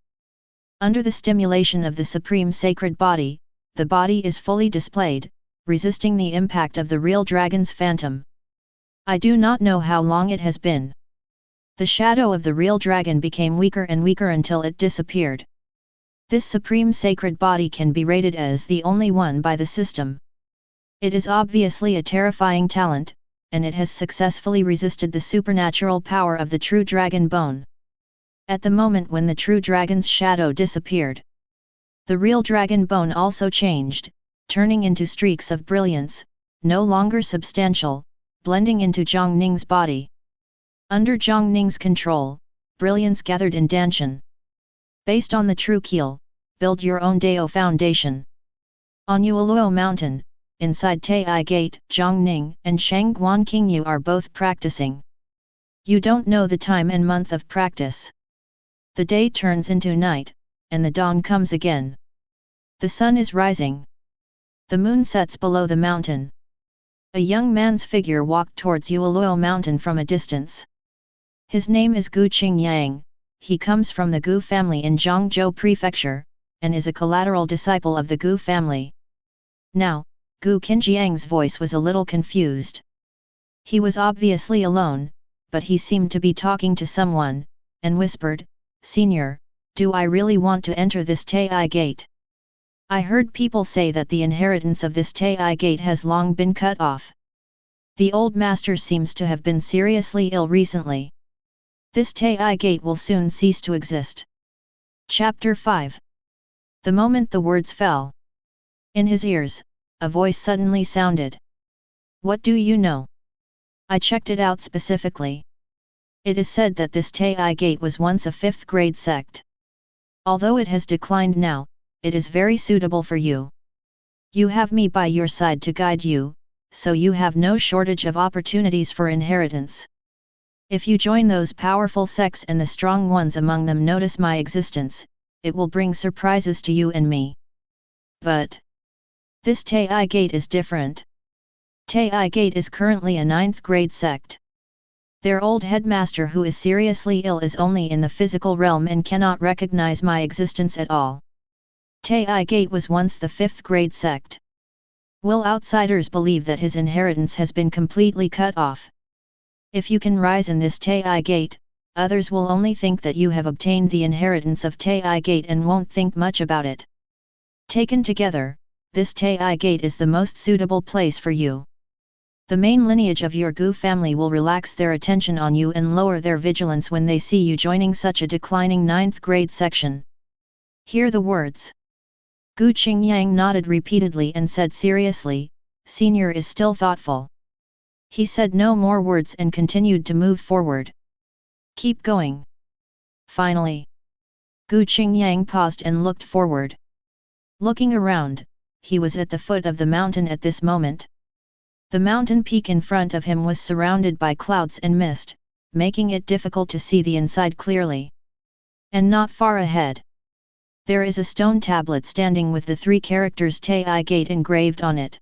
Under the stimulation of the supreme sacred body, the body is fully displayed, resisting the impact of the real dragon's phantom. I do not know how long it has been. The shadow of the real dragon became weaker and weaker until it disappeared. This supreme sacred body can be rated as the only one by the system. It is obviously a terrifying talent, and it has successfully resisted the supernatural power of the true dragon bone. At the moment when the true dragon's shadow disappeared, the real dragon bone also changed, turning into streaks of brilliance, no longer substantial, blending into Jiang Ning's body. Under Jiang Ning's control, brilliance gathered in Danshan. Based on the true keel, build your own Dao foundation. On Yueluo Mountain, inside Taiyi Gate, Jiang Ning and Shangguan Qingyu are both practicing. You don't know the time and month of practice. The day turns into night, and the dawn comes again. The sun is rising. The moon sets below the mountain. A young man's figure walked towards Yueluo mountain from a distance. His name is Gu Qingyang, he comes from the Gu family in Zhangzhou Prefecture, and is a collateral disciple of the Gu family. Now, Gu Qingyang's voice was a little confused. He was obviously alone, but he seemed to be talking to someone, and whispered, "Senior, do I really want to enter this Taiyi Gate? I heard people say that the inheritance of this Taiyi Gate has long been cut off. The old master seems to have been seriously ill recently. This Taiyi Gate will soon cease to exist." Chapter 5. The moment the words fell in his ears, a voice suddenly sounded. "What do you know? I checked it out specifically. It is said that this Taiyi Gate was once a 5th grade sect. Although it has declined now, it is very suitable for you. You have me by your side to guide you, so you have no shortage of opportunities for inheritance. If you join those powerful sects and the strong ones among them notice my existence, it will bring surprises to you and me. But this Taiyi Gate is different. Taiyi Gate is currently a 9th grade sect. Their old headmaster who is seriously ill is only in the physical realm and cannot recognize my existence at all. Taiyi Gate was once the 5th grade sect. Will outsiders believe that his inheritance has been completely cut off? If you can rise in this Taiyi Gate, others will only think that you have obtained the inheritance of Taiyi Gate and won't think much about it. Taken together, this Taiyi Gate is the most suitable place for you. The main lineage of your Gu family will relax their attention on you and lower their vigilance when they see you joining such a declining 9th grade section." Hear the words. Gu Qingyang nodded repeatedly and said seriously, "Senior is still thoughtful." He said no more words and continued to move forward. "Keep going." Finally, Gu Qingyang paused and looked forward. Looking around, he was at the foot of the mountain at this moment. The mountain peak in front of him was surrounded by clouds and mist, making it difficult to see the inside clearly. And not far ahead, there is a stone tablet standing with the 3 characters Taiyi Gate engraved on it.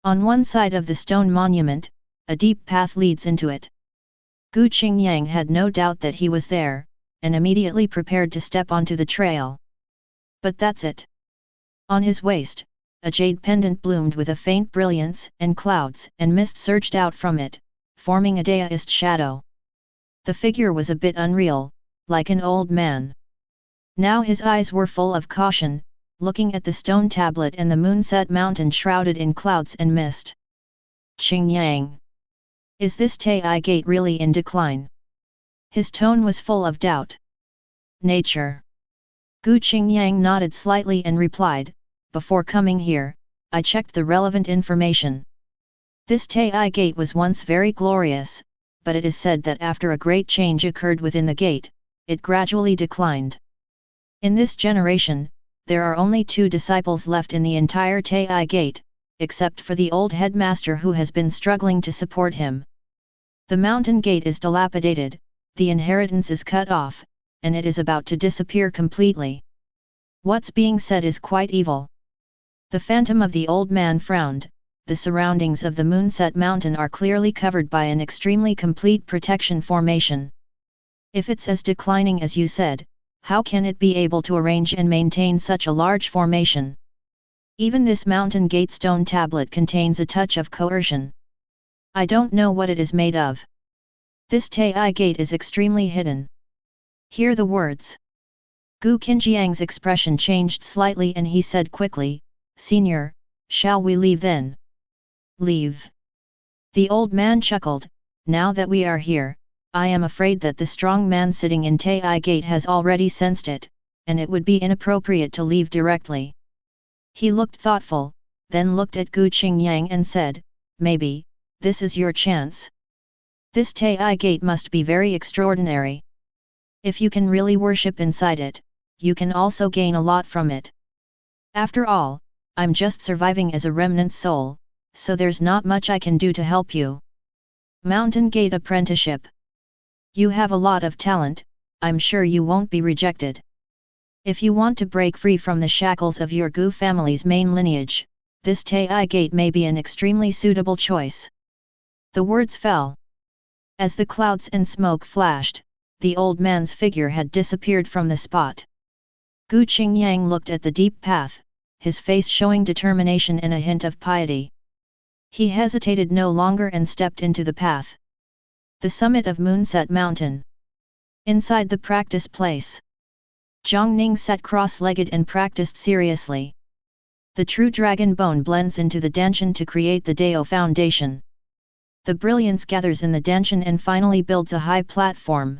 On one side of the stone monument, a deep path leads into it. Gu Qingyang had no doubt that he was there, and immediately prepared to step onto the trail. But that's it. On his waist, a jade pendant bloomed with a faint brilliance, and clouds and mist surged out from it, forming a Daoist shadow. The figure was a bit unreal, like an old man. Now his eyes were full of caution, looking at the stone tablet and the moonset mountain shrouded in clouds and mist. "Qingyang, is this Taiyi Gate really in decline?" His tone was full of doubt. "Nature." Gu Qingyang nodded slightly and replied, "Before coming here, I checked the relevant information. This Taiyi Gate was once very glorious, but it is said that after a great change occurred within the gate, it gradually declined. In this generation, there are only 2 disciples left in the entire Taiyi Gate, except for the old headmaster who has been struggling to support him. The mountain gate is dilapidated, the inheritance is cut off, and it is about to disappear completely. What's being said is quite evil." The phantom of the old man frowned. The surroundings of the moonset mountain are clearly covered by an extremely complete protection formation. If it's as declining as you said, how can it be able to arrange and maintain such a large formation? Even this mountain gate stone tablet contains a touch of coercion. I don't know what it is made of. This Taiyi Gate is extremely hidden." Hear the words. Gu Qingyang's expression changed slightly and he said quickly, "Senior, shall we leave then?" "Leave?" The old man chuckled, "Now that we are here, I am afraid that the strong man sitting in Taiyi Gate has already sensed it, and it would be inappropriate to leave directly." He looked thoughtful, then looked at Gu Qingyang and said, "Maybe, this is your chance. This Taiyi Gate must be very extraordinary. If you can really worship inside it, you can also gain a lot from it. After all, I'm just surviving as a remnant soul, so there's not much I can do to help you." Mountain Gate Apprenticeship. You have a lot of talent, I'm sure you won't be rejected. If you want to break free from the shackles of your Gu family's main lineage, this Taiyi Gate may be an extremely suitable choice. The words fell. As the clouds and smoke flashed, the old man's figure had disappeared from the spot. Gu Qingyang looked at the deep path, his face showing determination and a hint of piety. He hesitated no longer and stepped into the path. The summit of Moonset Mountain. Inside the practice place, Jiang Ning sat cross-legged and practiced seriously. The true dragon bone blends into the Danshan to create the Dao foundation. The brilliance gathers in the Danshan and finally builds a high platform.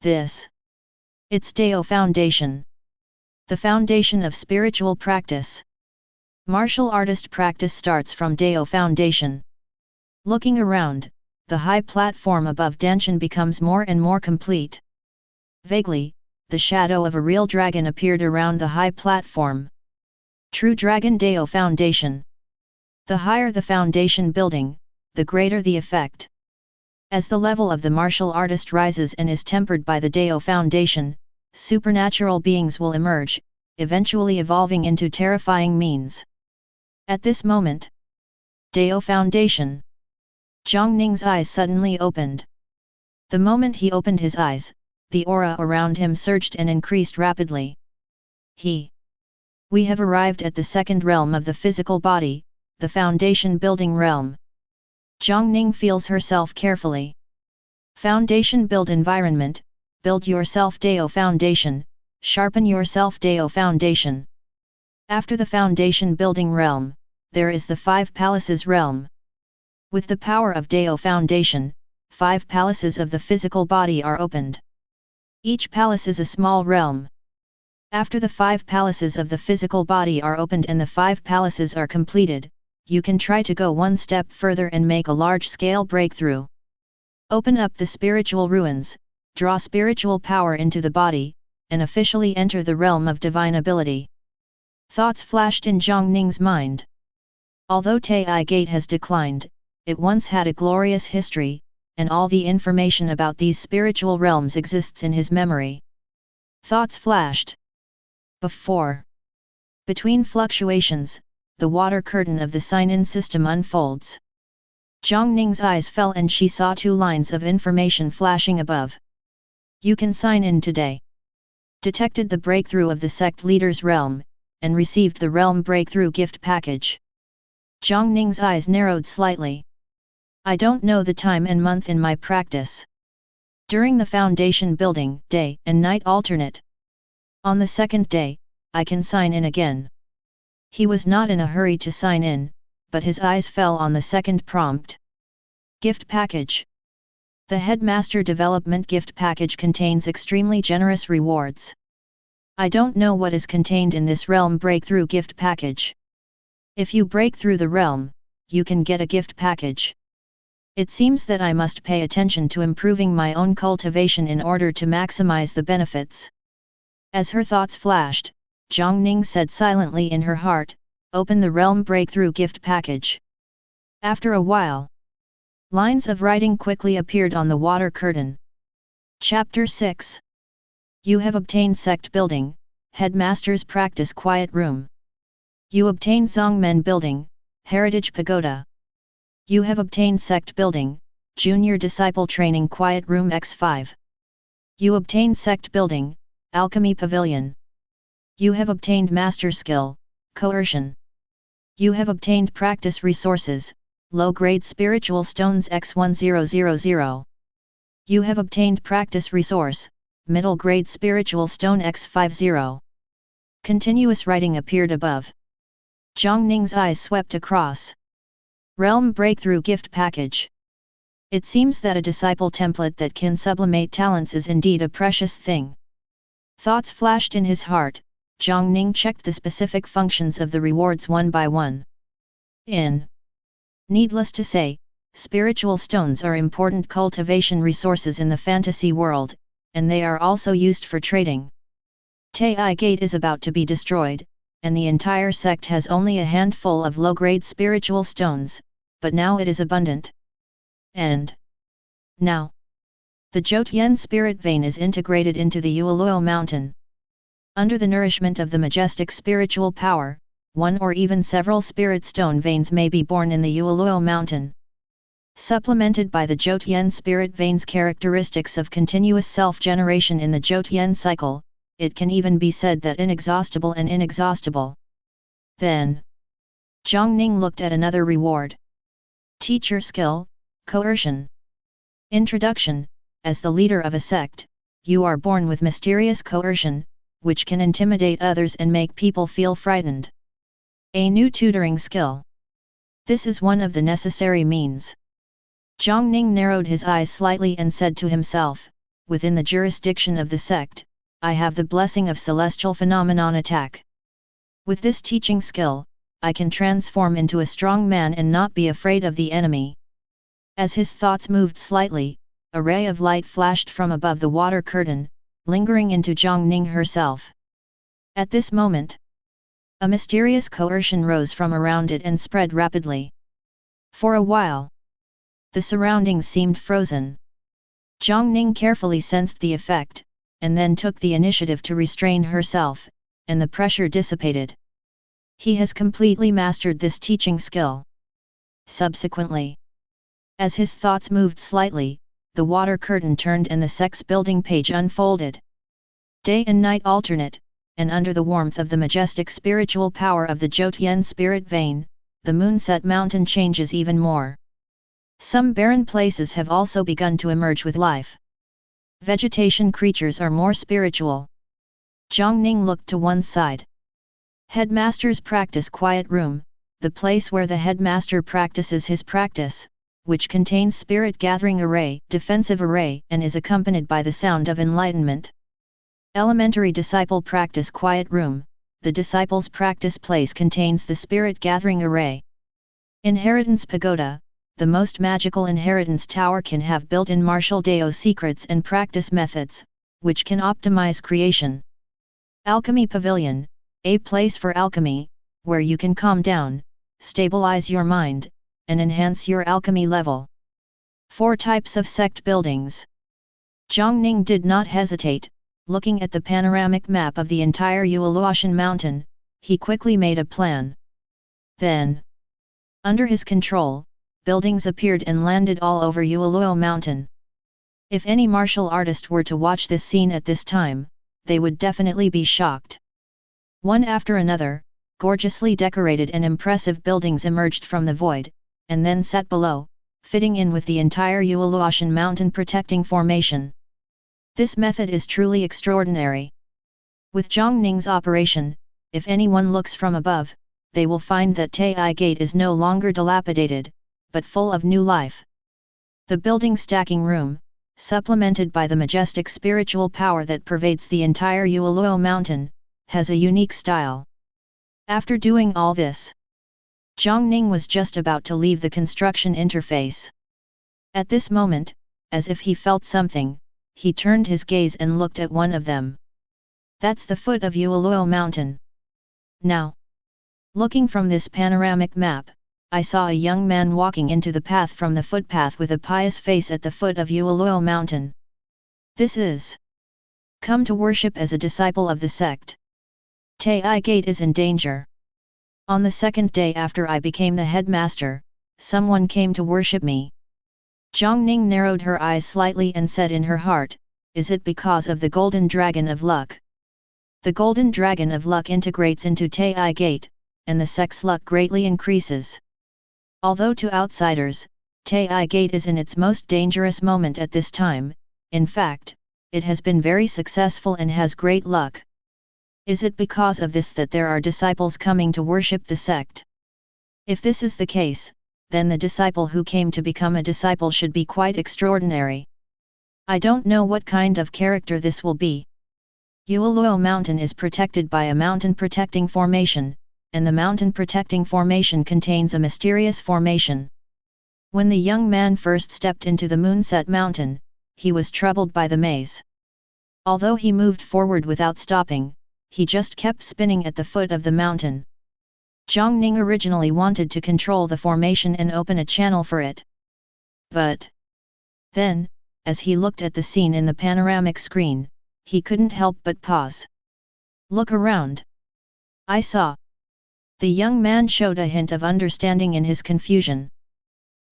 It's Dao foundation. The foundation of spiritual practice. Martial artist practice starts from Dao foundation. Looking around, the high platform above Danshan becomes more and more complete. Vaguely, the shadow of a real dragon appeared around the high platform. True Dragon Dao Foundation. The higher the foundation building, the greater the effect. As the level of the martial artist rises and is tempered by the Dao Foundation, supernatural beings will emerge, eventually evolving into terrifying means. At this moment, Dao Foundation. Jiang Ning's eyes suddenly opened. The moment he opened his eyes, the aura around him surged and increased rapidly. We have arrived at the second realm of the physical body, the foundation building realm. Jiang Ning feels herself carefully. Foundation build environment, build yourself Dao foundation, sharpen yourself Dao foundation. After the foundation building realm, there is the 5 palaces realm. With the power of Dao foundation, 5 palaces of the physical body are opened. Each palace is a small realm. After the 5 palaces of the physical body are opened and the 5 palaces are completed, you can try to go one step further and make a large-scale breakthrough. Open up the spiritual ruins, draw spiritual power into the body, and officially enter the realm of divine ability. Thoughts flashed in Jiang Ning's mind. Although Taiyi Gate has declined, it once had a glorious history, and all the information about these spiritual realms exists in his memory. Thoughts flashed. Between fluctuations, the water curtain of the sign-in system unfolds. Jiang Ning's eyes fell and she saw 2 lines of information flashing above. You can sign in today. Detected the breakthrough of the sect leader's realm, and received the realm breakthrough gift package. Jiang Ning's eyes narrowed slightly. I don't know the time and month in my practice. During the foundation building, day and night alternate. On the 2nd day, I can sign in again. He was not in a hurry to sign in, but his eyes fell on the 2nd prompt. Gift package. The headmaster development gift package contains extremely generous rewards. I don't know what is contained in this realm breakthrough gift package. If you break through the realm, you can get a gift package. It seems that I must pay attention to improving my own cultivation in order to maximize the benefits. As her thoughts flashed, Jiang Ning said silently in her heart, open the realm breakthrough gift package. After a while, lines of writing quickly appeared on the water curtain. Chapter 6. You have obtained sect building, headmaster's practice quiet room. You obtained Zongmen building, heritage pagoda. You have obtained sect building, junior disciple training quiet room X5. You obtained sect building, alchemy pavilion. You have obtained master skill, coercion. You have obtained practice resources, low-grade spiritual stones X1000. You have obtained practice resource, middle-grade spiritual stone X50. Continuous writing appeared above. Jiang Ning's eyes swept across. Realm breakthrough gift package. It seems that a disciple template that can sublimate talents is indeed a precious thing. Thoughts flashed in his heart. Jiang Ning checked the specific functions of the rewards one by one. Needless to say, spiritual stones are important cultivation resources in the fantasy world, and they are also used for trading. Taiyi Gate is about to be destroyed, and the entire sect has only a handful of low-grade spiritual stones, but now it is abundant. And now, the Jiutian spirit vein is integrated into the Yueluo mountain. Under the nourishment of the majestic spiritual power, one or even several spirit stone veins may be born in the Yueluo mountain. Supplemented by the Zhoutian spirit veins characteristics of continuous self-generation in the Zhoutian cycle, it can even be said that inexhaustible and inexhaustible. Then, Jiang Ning looked at another reward. Teacher skill, coercion. Introduction: as the leader of a sect, you are born with mysterious coercion, which can intimidate others and make people feel frightened. A new tutoring skill. This is one of the necessary means. Jiang Ning narrowed his eyes slightly and said to himself, within the jurisdiction of the sect, I have the blessing of celestial phenomenon attack. With this teaching skill, I can transform into a strong man and not be afraid of the enemy. As his thoughts moved slightly, a ray of light flashed from above the water curtain, lingering into Jiang Ning herself. At this moment, a mysterious coercion rose from around it and spread rapidly. For a while, the surroundings seemed frozen. Jiang Ning carefully sensed the effect, and then took the initiative to restrain herself, and the pressure dissipated. He has completely mastered this teaching skill. Subsequently, as his thoughts moved slightly, the water curtain turned and the sect's building page unfolded. Day and night alternate, and under the warmth of the majestic spiritual power of the Zhoutian spirit vein, the moonset mountain changes even more. Some barren places have also begun to emerge with life. Vegetation creatures are more spiritual. Jiang Ning looked to one side. Headmaster's practice quiet room, the place where the headmaster practices his practice, which contains spirit gathering array, defensive array, and is accompanied by the sound of enlightenment. Elementary disciple practice quiet room, the disciple's practice place contains the spirit gathering array. Inheritance pagoda, the most magical inheritance tower can have built-in martial Dao secrets and practice methods, which can optimize creation. Alchemy pavilion, a place for alchemy, where you can calm down, stabilize your mind, and enhance your alchemy level. 4 types of sect buildings. Jiang Ning did not hesitate. Looking at the panoramic map of the entire Yueluoshan mountain, he quickly made a plan. Then, under his control, buildings appeared and landed all over Yueluo mountain. If any martial artist were to watch this scene at this time, they would definitely be shocked. One after another, gorgeously decorated and impressive buildings emerged from the void, and then sat below, fitting in with the entire Yueluoshan mountain protecting formation. This method is truly extraordinary. With Jiang Ning's operation, if anyone looks from above, they will find that Taiyi Gate is no longer dilapidated, but full of new life. The building stacking room, supplemented by the majestic spiritual power that pervades the entire Yueluo mountain, has a unique style. After doing all this, Jiang Ning was just about to leave the construction interface. At this moment, as if he felt something, he turned his gaze and looked at one of them. That's the foot of Yueluo mountain. Now, looking from this panoramic map, I saw a young man walking into the path from the footpath with a pious face at the foot of Yueluo mountain. This is come to worship as a disciple of the sect. Taiyi Gate is in danger. On the second day after I became the headmaster, someone came to worship me. Jiang Ning narrowed her eyes slightly and said in her heart, is it because of the Golden Dragon of Luck? The Golden Dragon of Luck integrates into Taiyi Gate, and the sect's luck greatly increases. Although to outsiders, Taiyi Gate is in its most dangerous moment at this time, in fact, it has been very successful and has great luck. Is it because of this that there are disciples coming to worship the sect? If this is the case, then the disciple who came to become a disciple should be quite extraordinary. I don't know what kind of character this will be. Yueluo mountain is protected by a mountain protecting formation, and the mountain protecting formation contains a mysterious formation. When the young man first stepped into the moonset mountain, he was troubled by the maze. Although he moved forward without stopping, he just kept spinning at the foot of the mountain. Jiang Ning originally wanted to control the formation and open a channel for it. But then, as he looked at the scene in the panoramic screen, he couldn't help but pause. Look around. I saw. The young man showed a hint of understanding in his confusion.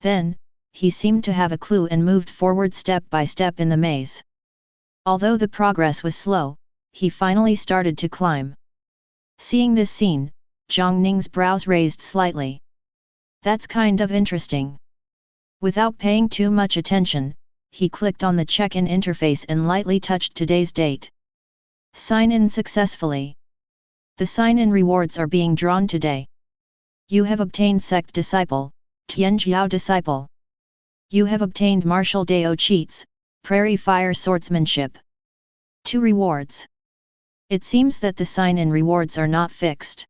Then, he seemed to have a clue and moved forward step by step in the maze. Although the progress was slow, he finally started to climb. Seeing this scene, Jiang Ning's brows raised slightly. That's kind of interesting. Without paying too much attention, he clicked on the check-in interface and lightly touched today's date. Sign in successfully. The sign-in rewards are being drawn today. You have obtained Sect Disciple, Tianjiao Disciple. You have obtained Martial Dao Cheats, Prairie Fire Swordsmanship. 2 rewards. It seems that the sign-in rewards are not fixed.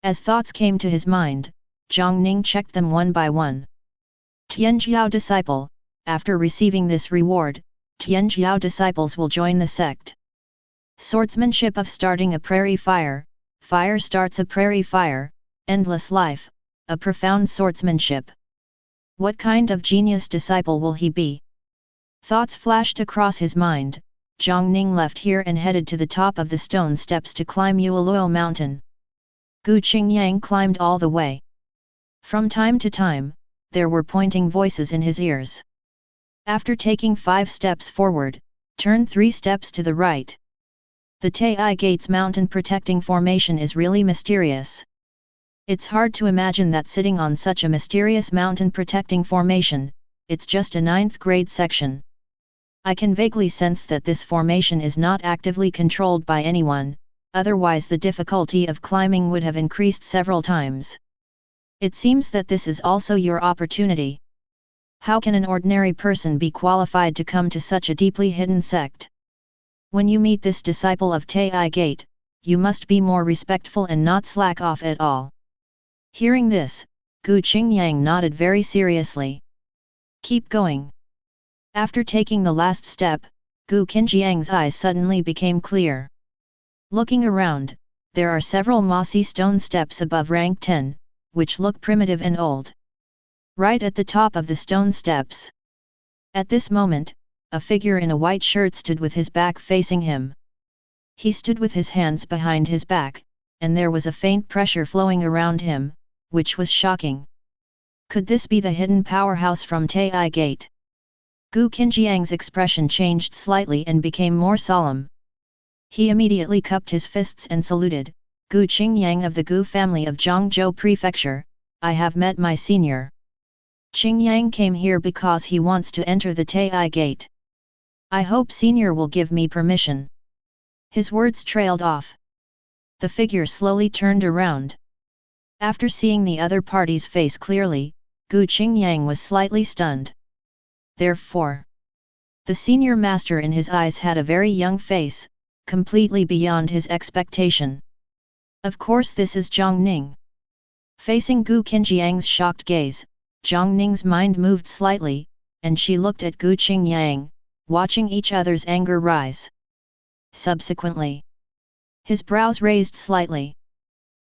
As thoughts came to his mind, Jiang Ning checked them one by one. Tianjiao Disciple, after receiving this reward, Tianjiao Disciples will join the sect. Swordsmanship of starting a prairie fire, fire starts a prairie fire, endless life, a profound swordsmanship. What kind of genius disciple will he be? Thoughts flashed across his mind. Jiang Ning left here and headed to the top of the stone steps to climb Yueluo Mountain. Gu Qingyang climbed all the way. From time to time, there were pointing voices in his ears. After taking 5 steps forward, turn 3 steps to the right. The Taiyi Gate's mountain protecting formation is really mysterious. It's hard to imagine that sitting on such a mysterious mountain protecting formation, it's just a 9th grade section. I can vaguely sense that this formation is not actively controlled by anyone, otherwise the difficulty of climbing would have increased several times. It seems that this is also your opportunity. How can an ordinary person be qualified to come to such a deeply hidden sect? When you meet this disciple of Taiyi Gate, you must be more respectful and not slack off at all. Hearing this, Gu Qingyang nodded very seriously. Keep going. After taking the last step, Gu Qingyang's eyes suddenly became clear. Looking around, there are several mossy stone steps above rank 10, which look primitive and old. Right at the top of the stone steps. At this moment, a figure in a white shirt stood with his back facing him. He stood with his hands behind his back, and there was a faint pressure flowing around him, which was shocking. Could this be the hidden powerhouse from Taiyi Gate? Gu Qingyang's expression changed slightly and became more solemn. He immediately cupped his fists and saluted. Gu Qingyang of the Gu family of Zhangzhou Prefecture, I have met my senior. Qingyang came here because he wants to enter the Taiyi Gate. I hope senior will give me permission. His words trailed off. The figure slowly turned around. After seeing the other party's face clearly, Gu Qingyang was slightly stunned. Therefore, the senior master in his eyes had a very young face, completely beyond his expectation. Of course this is Jiang Ning. Facing Gu Qingyang's shocked gaze, Jiang Ning's mind moved slightly, and she looked at Gu Qingyang, watching each other's anger rise. Subsequently, his brows raised slightly.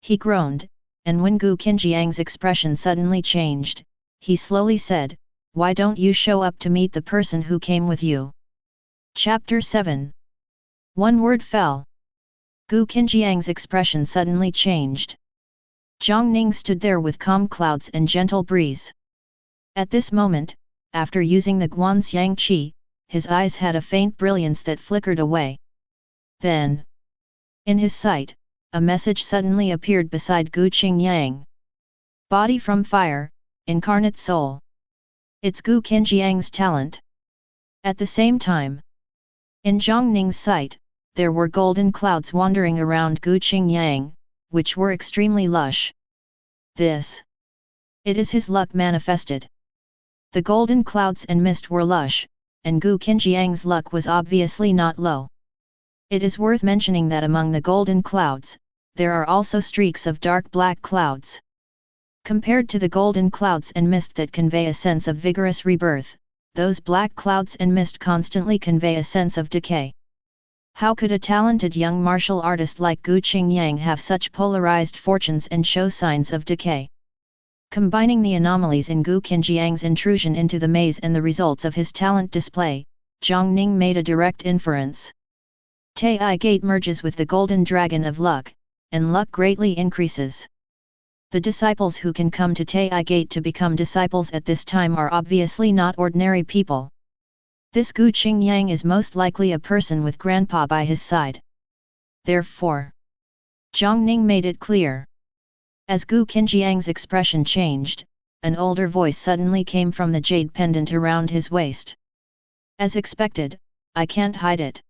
He groaned, and when Gu Qingyang's expression suddenly changed, he slowly said, Why don't you show up to meet the person who came with you? Chapter 7. One word fell. Gu Qingyang's expression suddenly changed. Jiang Ning stood there with calm clouds and gentle breeze. At this moment, after using the Guanxiang Qi, his eyes had a faint brilliance that flickered away. Then, in his sight, a message suddenly appeared beside Gu Qingyang. Body from fire, incarnate soul. It's Gu Qingyang's talent. At the same time, in Jiang Ning's sight, there were golden clouds wandering around Gu Qingyang, which were extremely lush. It is his luck manifested. The golden clouds and mist were lush, and Gu Qingyang's luck was obviously not low. It is worth mentioning that among the golden clouds, there are also streaks of dark black clouds. Compared to the golden clouds and mist that convey a sense of vigorous rebirth, those black clouds and mist constantly convey a sense of decay. How could a talented young martial artist like Gu Qingyang have such polarized fortunes and show signs of decay? Combining the anomalies in Gu Qingyang's intrusion into the maze and the results of his talent display, Jiang Ning made a direct inference. Taiyi Gate merges with the golden dragon of luck, and luck greatly increases. The disciples who can come to Taiyi Gate to become disciples at this time are obviously not ordinary people. This Gu Qingyang is most likely a person with grandpa by his side. Therefore, Jiang Ning made it clear. As Gu Qinjiang's expression changed, an older voice suddenly came from the jade pendant around his waist. As expected, I can't hide it.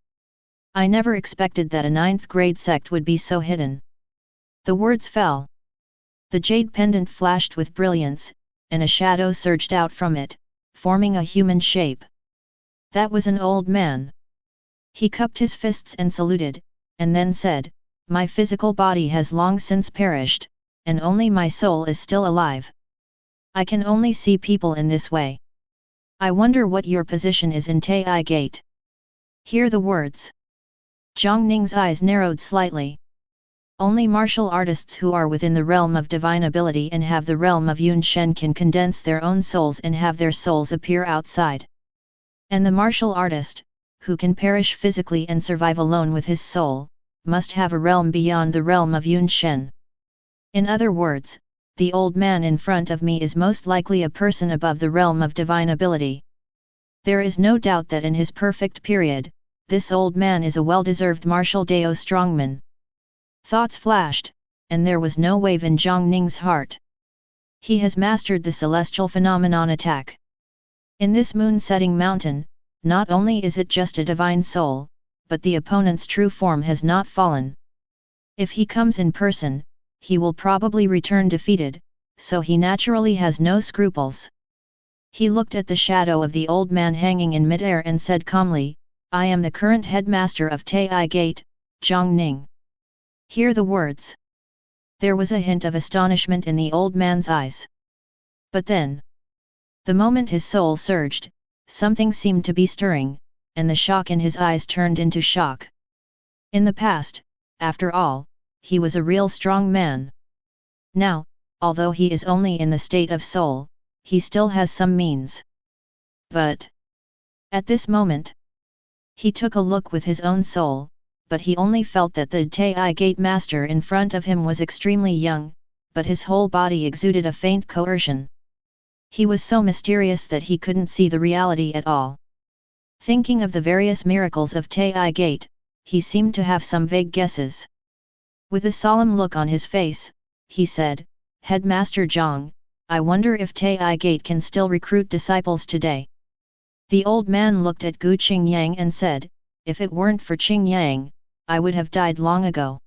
I never expected that a 9th grade sect would be so hidden. The words fell. The jade pendant flashed with brilliance, and a shadow surged out from it, forming a human shape. That was an old man. He cupped his fists and saluted, and then said, "My physical body has long since perished, and only my soul is still alive. I can only see people in this way. I wonder what your position is in Taiyi Gate." Hear the words. Jiang Ning's eyes narrowed slightly. Only martial artists who are within the realm of divine ability and have the realm of Yun Shen can condense their own souls and have their souls appear outside. And the martial artist, who can perish physically and survive alone with his soul, must have a realm beyond the realm of Yun Shen. In other words, the old man in front of me is most likely a person above the realm of divine ability. There is no doubt that in his perfect period, this old man is a well-deserved martial Dao strongman. Thoughts flashed, and there was no wave in Jiang Ning's heart. He has mastered the celestial phenomenon attack. In this moon-setting mountain, not only is it just a divine soul, but the opponent's true form has not fallen. If he comes in person, he will probably return defeated, so he naturally has no scruples. He looked at the shadow of the old man hanging in midair and said calmly, "I am the current headmaster of Taiyi Gate, Jiang Ning." Hear the words. There was a hint of astonishment in the old man's eyes. But then, the moment his soul surged, something seemed to be stirring, and the shock in his eyes turned into shock. In the past, after all, he was a real strong man. Now, although he is only in the state of soul, he still has some means. But at this moment, he took a look with his own soul, but he only felt that the Taiyi Gate master in front of him was extremely young, but his whole body exuded a faint coercion. He was so mysterious that he couldn't see the reality at all. Thinking of the various miracles of Taiyi Gate, he seemed to have some vague guesses. With a solemn look on his face, he said, "Headmaster Jiang, I wonder if Taiyi Gate can still recruit disciples today." The old man looked at Gu Qingyang and said, "If it weren't for Qingyang, I would have died long ago.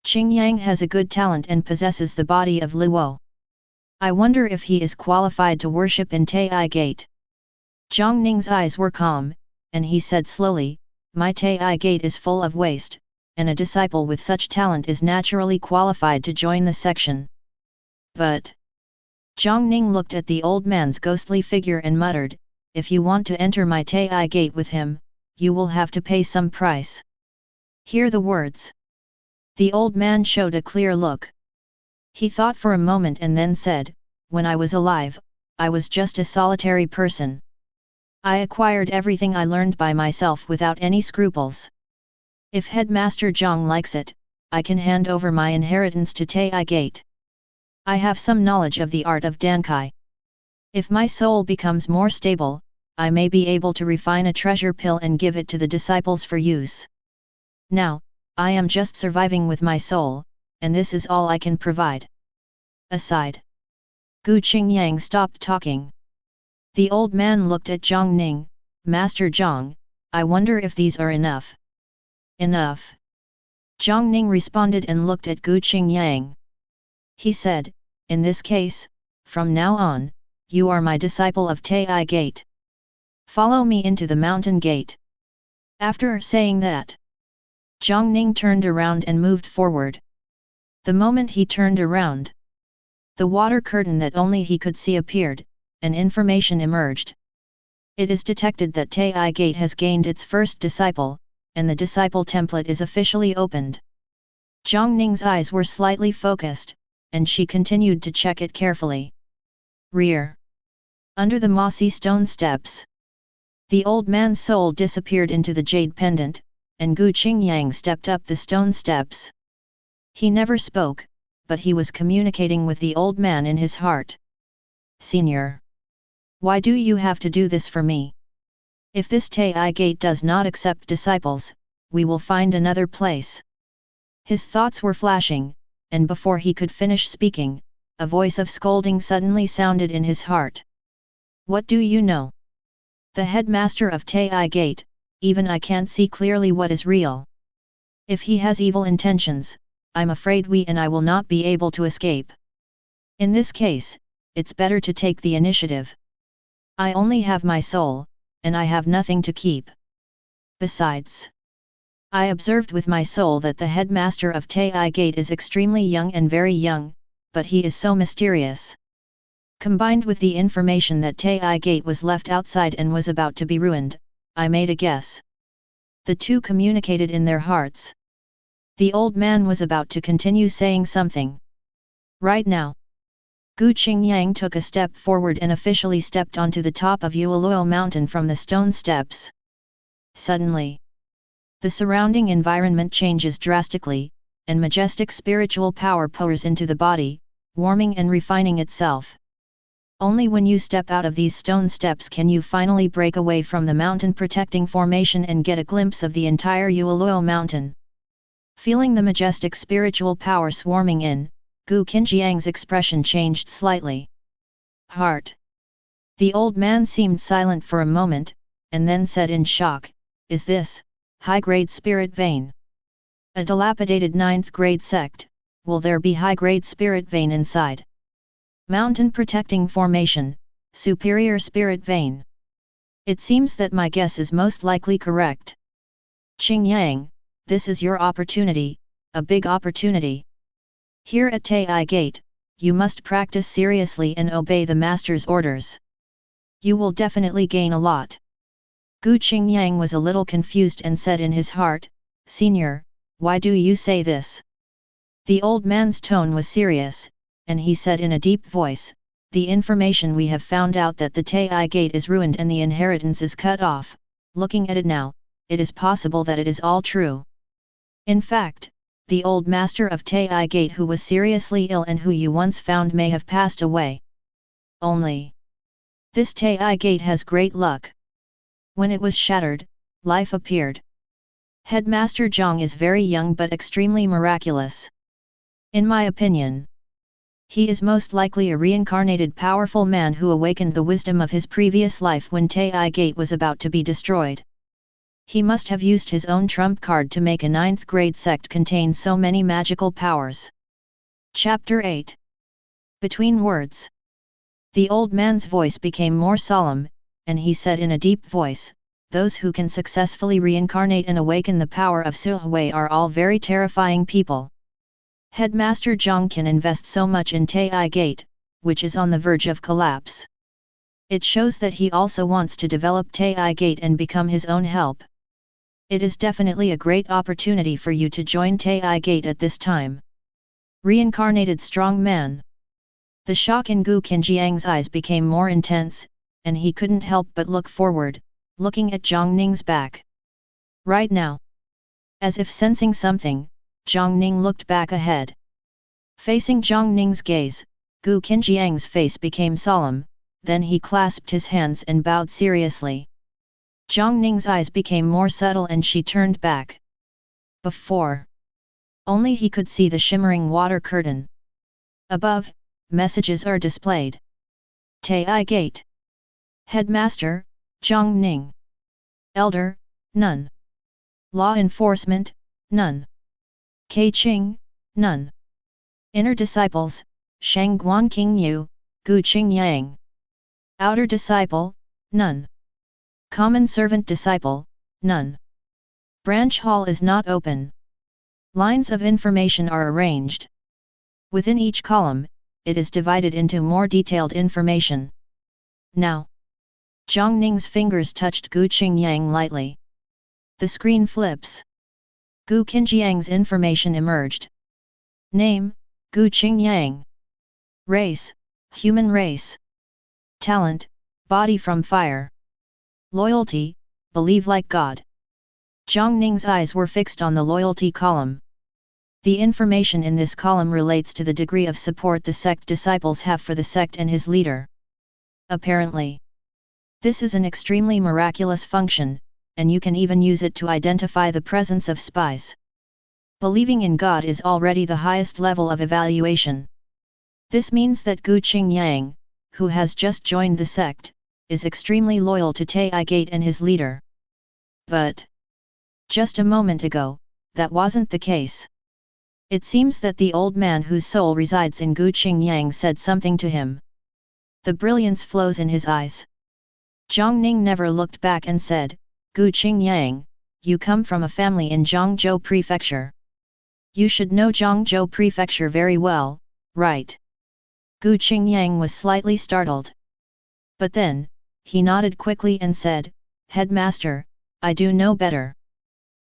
Qingyang has a good talent and possesses the body of Luo. I wonder if he is qualified to worship in Taiyi Gate." Jiang Ning's eyes were calm, and he said slowly, "My Taiyi Gate is full of waste, and a disciple with such talent is naturally qualified to join the section. But..." Jiang Ning looked at the old man's ghostly figure and muttered, "If you want to enter my Taiyi Gate with him, you will have to pay some price." Hear the words. The old man showed a clear look. He thought for a moment and then said, "When I was alive, I was just a solitary person. I acquired everything I learned by myself without any scruples. If Headmaster Jiang likes it, I can hand over my inheritance to Taiyi Gate. I have some knowledge of the art of Dankai. If my soul becomes more stable, I may be able to refine a treasure pill and give it to the disciples for use. Now, I am just surviving with my soul, and this is all I can provide." Aside. Gu Qingyang stopped talking. The old man looked at Jiang Ning, "Master Jiang, I wonder if these are enough." "Enough?" Jiang Ning responded and looked at Gu Qingyang. He said, "In this case, from now on, you are my disciple of Taiyi Gate. Follow me into the mountain gate." After saying that, Jiang Ning turned around and moved forward. The moment he turned around, the water curtain that only he could see appeared, and information emerged. It is detected that Taiyi Gate has gained its first disciple, and the disciple template is officially opened. Jiang Ning's eyes were slightly focused, and she continued to check it carefully. Rear. Under the mossy stone steps. The old man's soul disappeared into the jade pendant, and Gu Qingyang stepped up the stone steps. He never spoke, but he was communicating with the old man in his heart. Senior, why do you have to do this for me? If this Taiyi Gate does not accept disciples, we will find another place. His thoughts were flashing, and before he could finish speaking, a voice of scolding suddenly sounded in his heart. What do you know? The headmaster of Taiyi Gate, even I can't see clearly what is real. If he has evil intentions, I'm afraid we and I will not be able to escape. In this case, it's better to take the initiative. I only have my soul, and I have nothing to keep. Besides, I observed with my soul that the headmaster of Taiyi Gate is extremely young and very young, but he is so mysterious. Combined with the information that Taiyi Gate was left outside and was about to be ruined, I made a guess. The two communicated in their hearts. The old man was about to continue saying something. Right now, Gu Qingyang took a step forward and officially stepped onto the top of Yueluo mountain from the stone steps. Suddenly, the surrounding environment changes drastically, and majestic spiritual power pours into the body, warming and refining itself. Only when you step out of these stone steps can you finally break away from the mountain protecting formation and get a glimpse of the entire Yueluo mountain. Feeling the majestic spiritual power swarming in, Gu Qinjiang's expression changed slightly. Heart. The old man seemed silent for a moment, and then said in shock, "Is this high-grade spirit vein? A dilapidated 9th grade sect, will there be high-grade spirit vein inside? Mountain protecting formation, superior spirit vein. It seems that my guess is most likely correct. Qingyang, this is your opportunity, a big opportunity. Here at Taiyi Gate, you must practice seriously and obey the master's orders. You will definitely gain a lot." Gu Qingyang was a little confused and said in his heart, "Senior, why do you say this?" The old man's tone was serious, and he said in a deep voice, "The information we have found out that the Taiyi Gate is ruined and the inheritance is cut off, looking at it now, it is possible that it is all true. In fact, the old master of Taiyi Gate who was seriously ill and who you once found may have passed away. Only this Taiyi Gate has great luck. When it was shattered, life appeared. Headmaster Jiang is very young but extremely miraculous. In my opinion, he is most likely a reincarnated powerful man who awakened the wisdom of his previous life when Taiyi Gate was about to be destroyed. He must have used his own trump card to make a 9th grade sect contain so many magical powers." Chapter 8. Between words. The old man's voice became more solemn, and he said in a deep voice, "Those who can successfully reincarnate and awaken the power of Suhui are all very terrifying people. Headmaster Jiang can invest so much in Taiyi Gate, which is on the verge of collapse. It shows that he also wants to develop Taiyi Gate and become his own help. It is definitely a great opportunity for you to join Taiyi Gate at this time. Reincarnated strong man." The shock in Gu Qinjiang's eyes became more intense, and he couldn't help but look forward, looking at Jiang Ning's back. Right now, as if sensing something, Jiang Ning looked back ahead. Facing Jiang Ning's gaze, Gu Qinjiang's face became solemn, then he clasped his hands and bowed seriously. Jiang Ning's eyes became more subtle and she turned back. Before, only he could see the shimmering water curtain. Above, messages are displayed. Taiyi Gate. Headmaster, Jiang Ning. Elder, none. Law enforcement, none. Qing, none. Inner disciples, Shang Guan Qingyu, Gu Qingyang. Outer disciple, none. Common servant disciple, none. Branch hall is not open. Lines of information are arranged. Within each column, it is divided into more detailed information. Now, Jiang Ning's fingers touched Gu Qingyang lightly. The screen flips. Gu Qinjiang's information emerged. Name, Gu Qingyang. Race, human race. Talent, body from fire. Loyalty, believe like God. Jiang Ning's eyes were fixed on the loyalty column. The information in this column relates to the degree of support the sect disciples have for the sect and his leader. Apparently, this is an extremely miraculous function, and you can even use it to identify the presence of spies. Believing in God is already the highest level of evaluation. This means that Gu Qingyang, who has just joined the sect, is extremely loyal to Taiyi Gate and his leader. But just a moment ago, that wasn't the case. It seems that the old man whose soul resides in Gu Qingyang said something to him. The brilliance flows in his eyes. Jiang Ning never looked back and said, "Gu Qingyang, you come from a family in Jiangzhou Prefecture. You should know Jiangzhou Prefecture very well, right?" Gu Qingyang was slightly startled. But then, he nodded quickly and said, "Headmaster, I do know better.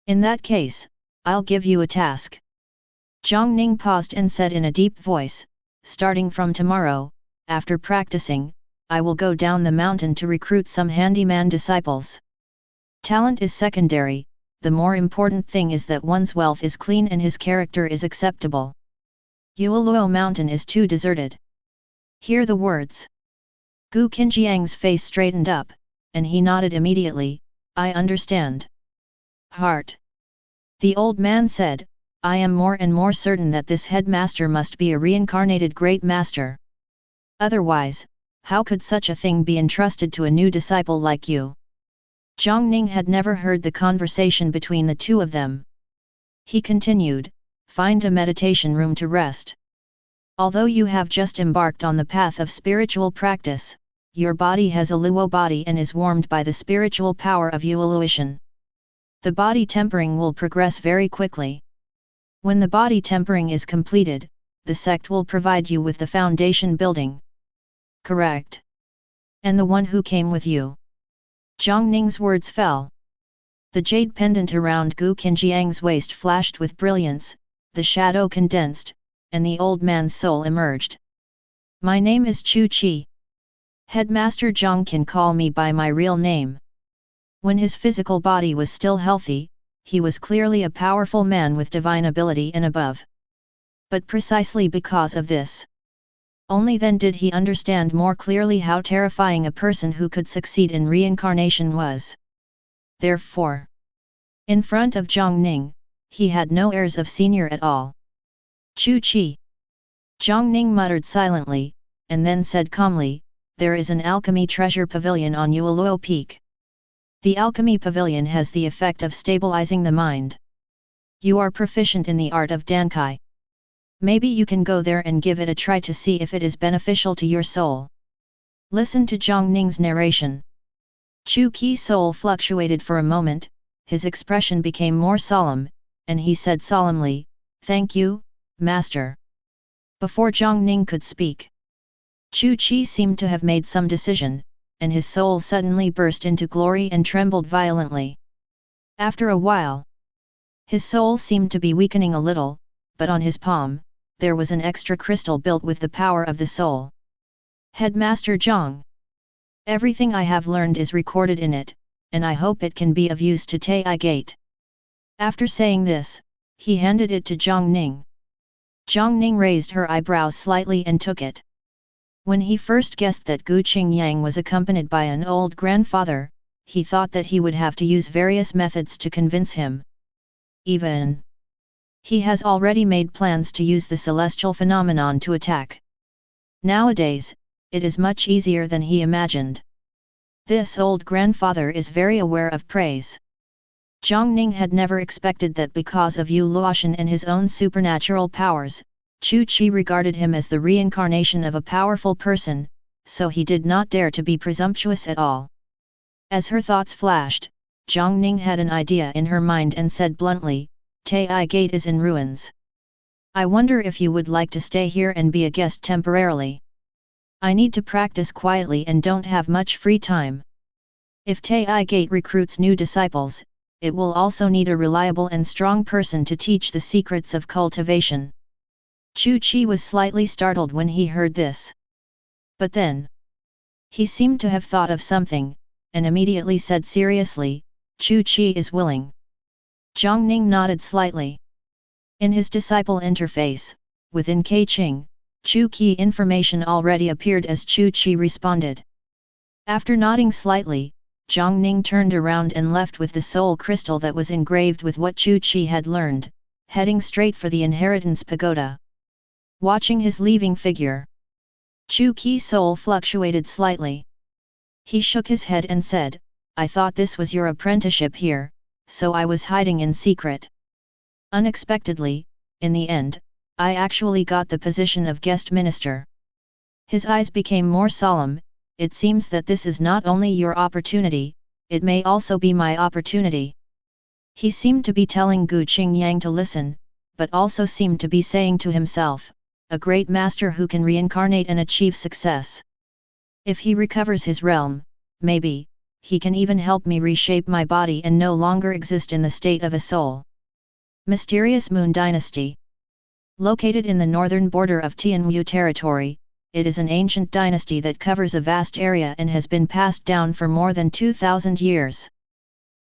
In that case, I'll give you a task." Jiang Ning paused and said in a deep voice, "Starting from tomorrow, after practicing, I will go down the mountain to recruit some handyman disciples. Talent is secondary, the more important thing is that one's wealth is clean and his character is acceptable. Yueluo Mountain is too deserted." Hear the words. Gu Qinjiang's face straightened up, and he nodded immediately, "I understand." Heart. The old man said, "I am more and more certain that this headmaster must be a reincarnated great master. Otherwise, how could such a thing be entrusted to a new disciple like you?" Jiang Ning had never heard the conversation between the two of them. He continued, "Find a meditation room to rest. Although you have just embarked on the path of spiritual practice, your body has a Luo body and is warmed by the spiritual power of Yueluotion. The body tempering will progress very quickly. When the body tempering is completed, the sect will provide you with the foundation building." "Correct. And the one who came with you?" Jiang Ning's words fell. The jade pendant around Gu Qinjiang's waist flashed with brilliance, the shadow condensed, and the old man's soul emerged. "My name is Chu Qi. Headmaster Jiang can call me by my real name." When his physical body was still healthy, he was clearly a powerful man with divine ability and above. But precisely because of this, only then did he understand more clearly how terrifying a person who could succeed in reincarnation was. Therefore, in front of Jiang Ning, he had no airs of senior at all. "Chu Qi." Jiang Ning muttered silently, and then said calmly, "There is an alchemy treasure pavilion on Yueluo Peak. The alchemy pavilion has the effect of stabilizing the mind. You are proficient in the art of Dankai. Maybe you can go there and give it a try to see if it is beneficial to your soul." Listen to Jiang Ning's narration. Chu Qi's soul fluctuated for a moment, his expression became more solemn, and he said solemnly, "Thank you, Master." Before Jiang Ning could speak, Chu Qi seemed to have made some decision, and his soul suddenly burst into glory and trembled violently. After a while, his soul seemed to be weakening a little, but on his palm, there was an extra crystal built with the power of the soul. "Headmaster Jiang. Everything I have learned is recorded in it, and I hope it can be of use to Taiyi Gate." After saying this, he handed it to Jiang Ning. Jiang Ning raised her eyebrows slightly and took it. When he first guessed that Gu Qingyang was accompanied by an old grandfather, he thought that he would have to use various methods to convince him. Even he has already made plans to use the celestial phenomenon to attack. Nowadays, it is much easier than he imagined. This old grandfather is very aware of praise. Jiang Ning had never expected that because of Yu Luoshan and his own supernatural powers, Chu Qi regarded him as the reincarnation of a powerful person, so he did not dare to be presumptuous at all. As her thoughts flashed, Jiang Ning had an idea in her mind and said bluntly, "Taiyi Gate is in ruins. I wonder if you would like to stay here and be a guest temporarily. I need to practice quietly and don't have much free time. If Taiyi Gate recruits new disciples, it will also need a reliable and strong person to teach the secrets of cultivation." Chu Qi was slightly startled when he heard this. But then, he seemed to have thought of something, and immediately said seriously, "Chu Qi is willing. Jiang Ning nodded slightly. In his disciple interface, within Keiqing, Chu Qi information already appeared as Chu Qi responded. After nodding slightly, Jiang Ning turned around and left with the soul crystal that was engraved with what Chu Qi had learned, heading straight for the inheritance pagoda. Watching his leaving figure, Chu Qi's soul fluctuated slightly. He shook his head and said, "I thought this was your apprenticeship here, so I was hiding in secret. Unexpectedly, in the end, I actually got the position of guest minister." His eyes became more solemn. "It seems that this is not only your opportunity, it may also be my opportunity." He seemed to be telling Gu Qingyang to listen, but also seemed to be saying to himself, "A great master who can reincarnate and achieve success. If he recovers his realm, maybe, he can even help me reshape my body and no longer exist in the state of a soul." Mysterious Moon Dynasty. Located in the northern border of Tianwu territory, it is an ancient dynasty that covers a vast area and has been passed down for more than 2,000 years.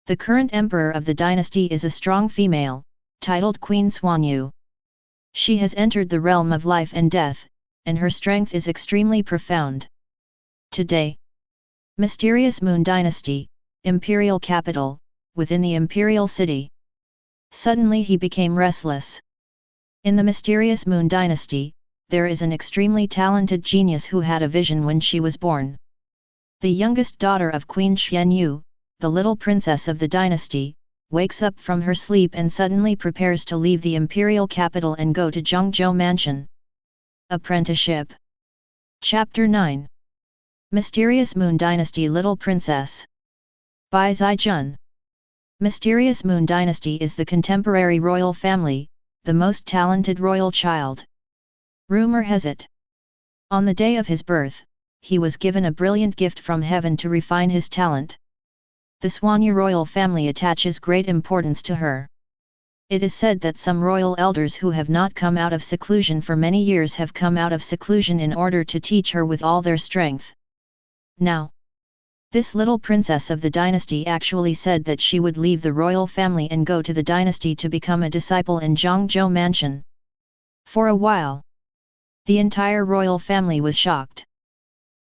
The current emperor of the dynasty is a strong female, titled Queen Xuanyu. She has entered the realm of life and death, and her strength is extremely profound. Today, Mysterious Moon Dynasty, Imperial Capital, within the Imperial City. Suddenly he became restless. In the Mysterious Moon Dynasty, there is an extremely talented genius who had a vision when she was born. The youngest daughter of Queen Xianyu, the little princess of the dynasty, wakes up from her sleep and suddenly prepares to leave the imperial capital and go to Zhengzhou Mansion. Apprenticeship. Chapter 9. Mysterious Moon Dynasty Little Princess. By Zai. Mysterious Moon Dynasty is the contemporary royal family, the most talented royal child. Rumor has it. On the day of his birth, he was given a brilliant gift from heaven to refine his talent. The Xuanyu royal family attaches great importance to her. It is said that some royal elders who have not come out of seclusion for many years have come out of seclusion in order to teach her with all their strength. Now, this little princess of the dynasty actually said that she would leave the royal family and go to the dynasty to become a disciple in Zhengzhou Mansion. For a while, the entire royal family was shocked.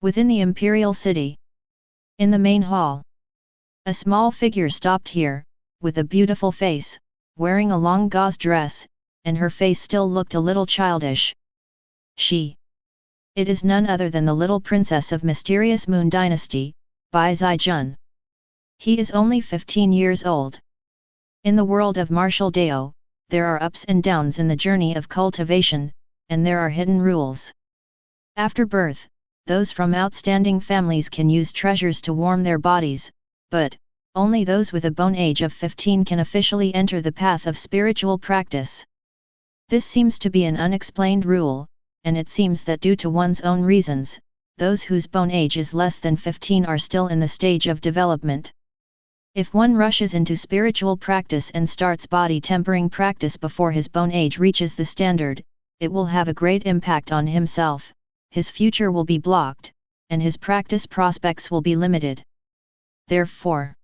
Within the imperial city, in the main hall, a small figure stopped here, with a beautiful face, wearing a long gauze dress, and her face still looked a little childish. It is none other than the little princess of Mysterious Moon Dynasty, Bai Zai. He is only 15 years old. In the world of martial Dao, there are ups and downs in the journey of cultivation, and there are hidden rules. After birth, those from outstanding families can use treasures to warm their bodies, but only those with a bone age of 15 can officially enter the path of spiritual practice. This seems to be an unexplained rule, and it seems that due to one's own reasons, those whose bone age is less than 15 are still in the stage of development. If one rushes into spiritual practice and starts body tempering practice before his bone age reaches the standard, it will have a great impact on himself, his future will be blocked, and his practice prospects will be limited. Therefore,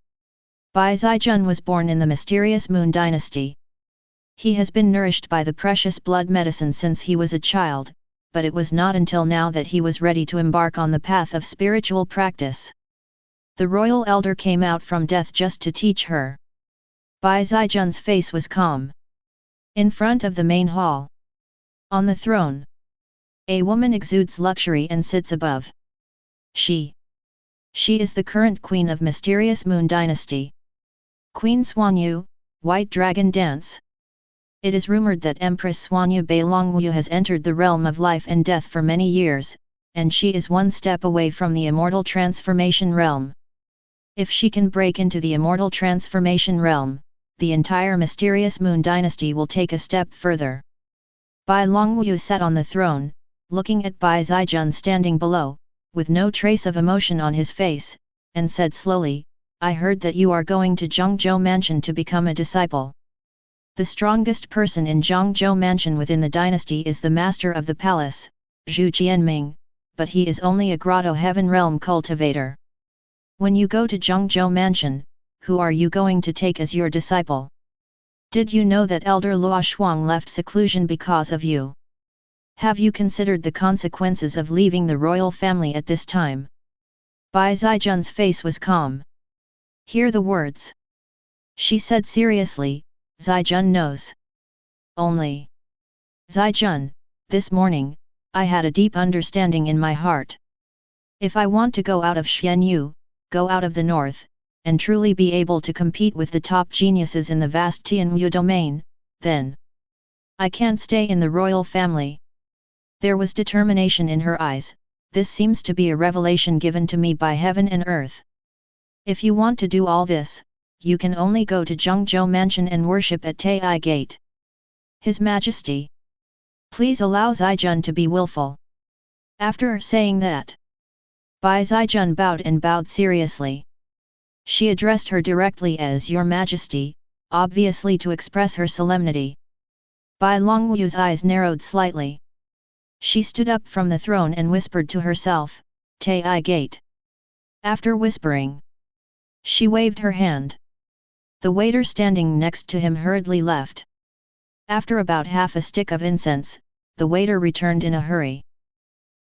Bai Zai was born in the Mysterious Moon Dynasty. He has been nourished by the precious blood medicine since he was a child, but it was not until now that he was ready to embark on the path of spiritual practice. The royal elder came out from death just to teach her. Bai Zai's face was calm. In front of the main hall, on the throne, a woman exudes luxury and sits above. She is the current queen of Mysterious Moon Dynasty. Queen Xuanyu, White Dragon Dance. It is rumored that Empress Xuanyu Beilongwu has entered the realm of life and death for many years, and she is one step away from the immortal transformation realm. If she can break into the immortal transformation realm, the entire Mysterious Moon Dynasty will take a step further. Bai Longwu sat on the throne, looking at Bai Zai standing below, with no trace of emotion on his face, and said slowly, "I heard that you are going to Zhengzhou Mansion to become a disciple." The strongest person in Zhengzhou Mansion within the dynasty is the master of the palace, Zhu Jianming, but he is only a grotto heaven realm cultivator. When you go to Zhengzhou Mansion, who are you going to take as your disciple? Did you know that Elder Luo Shuang left seclusion because of you? Have you considered the consequences of leaving the royal family at this time? Bai Zijun's face was calm. Hear the words. She said seriously, Zijun knows. Only. Zijun, this morning, I had a deep understanding in my heart. If I want to go out of Xianyu, go out of the north, and truly be able to compete with the top geniuses in the vast Tianyu domain, then I can't stay in the royal family. There was determination in her eyes. This seems to be a revelation given to me by heaven and earth. If you want to do all this, you can only go to Zhengzhou Mansion and worship at Taiyi Gate. His Majesty, please allow Zijun to be willful. After saying that, Bai Zijun bowed and bowed seriously. She addressed her directly as Your Majesty, obviously to express her solemnity. Bai Longwu's eyes narrowed slightly. She stood up from the throne and whispered to herself, Taiyi Gate. After whispering, she waved her hand. The waiter standing next to him hurriedly left. After about half a stick of incense, the waiter returned in a hurry.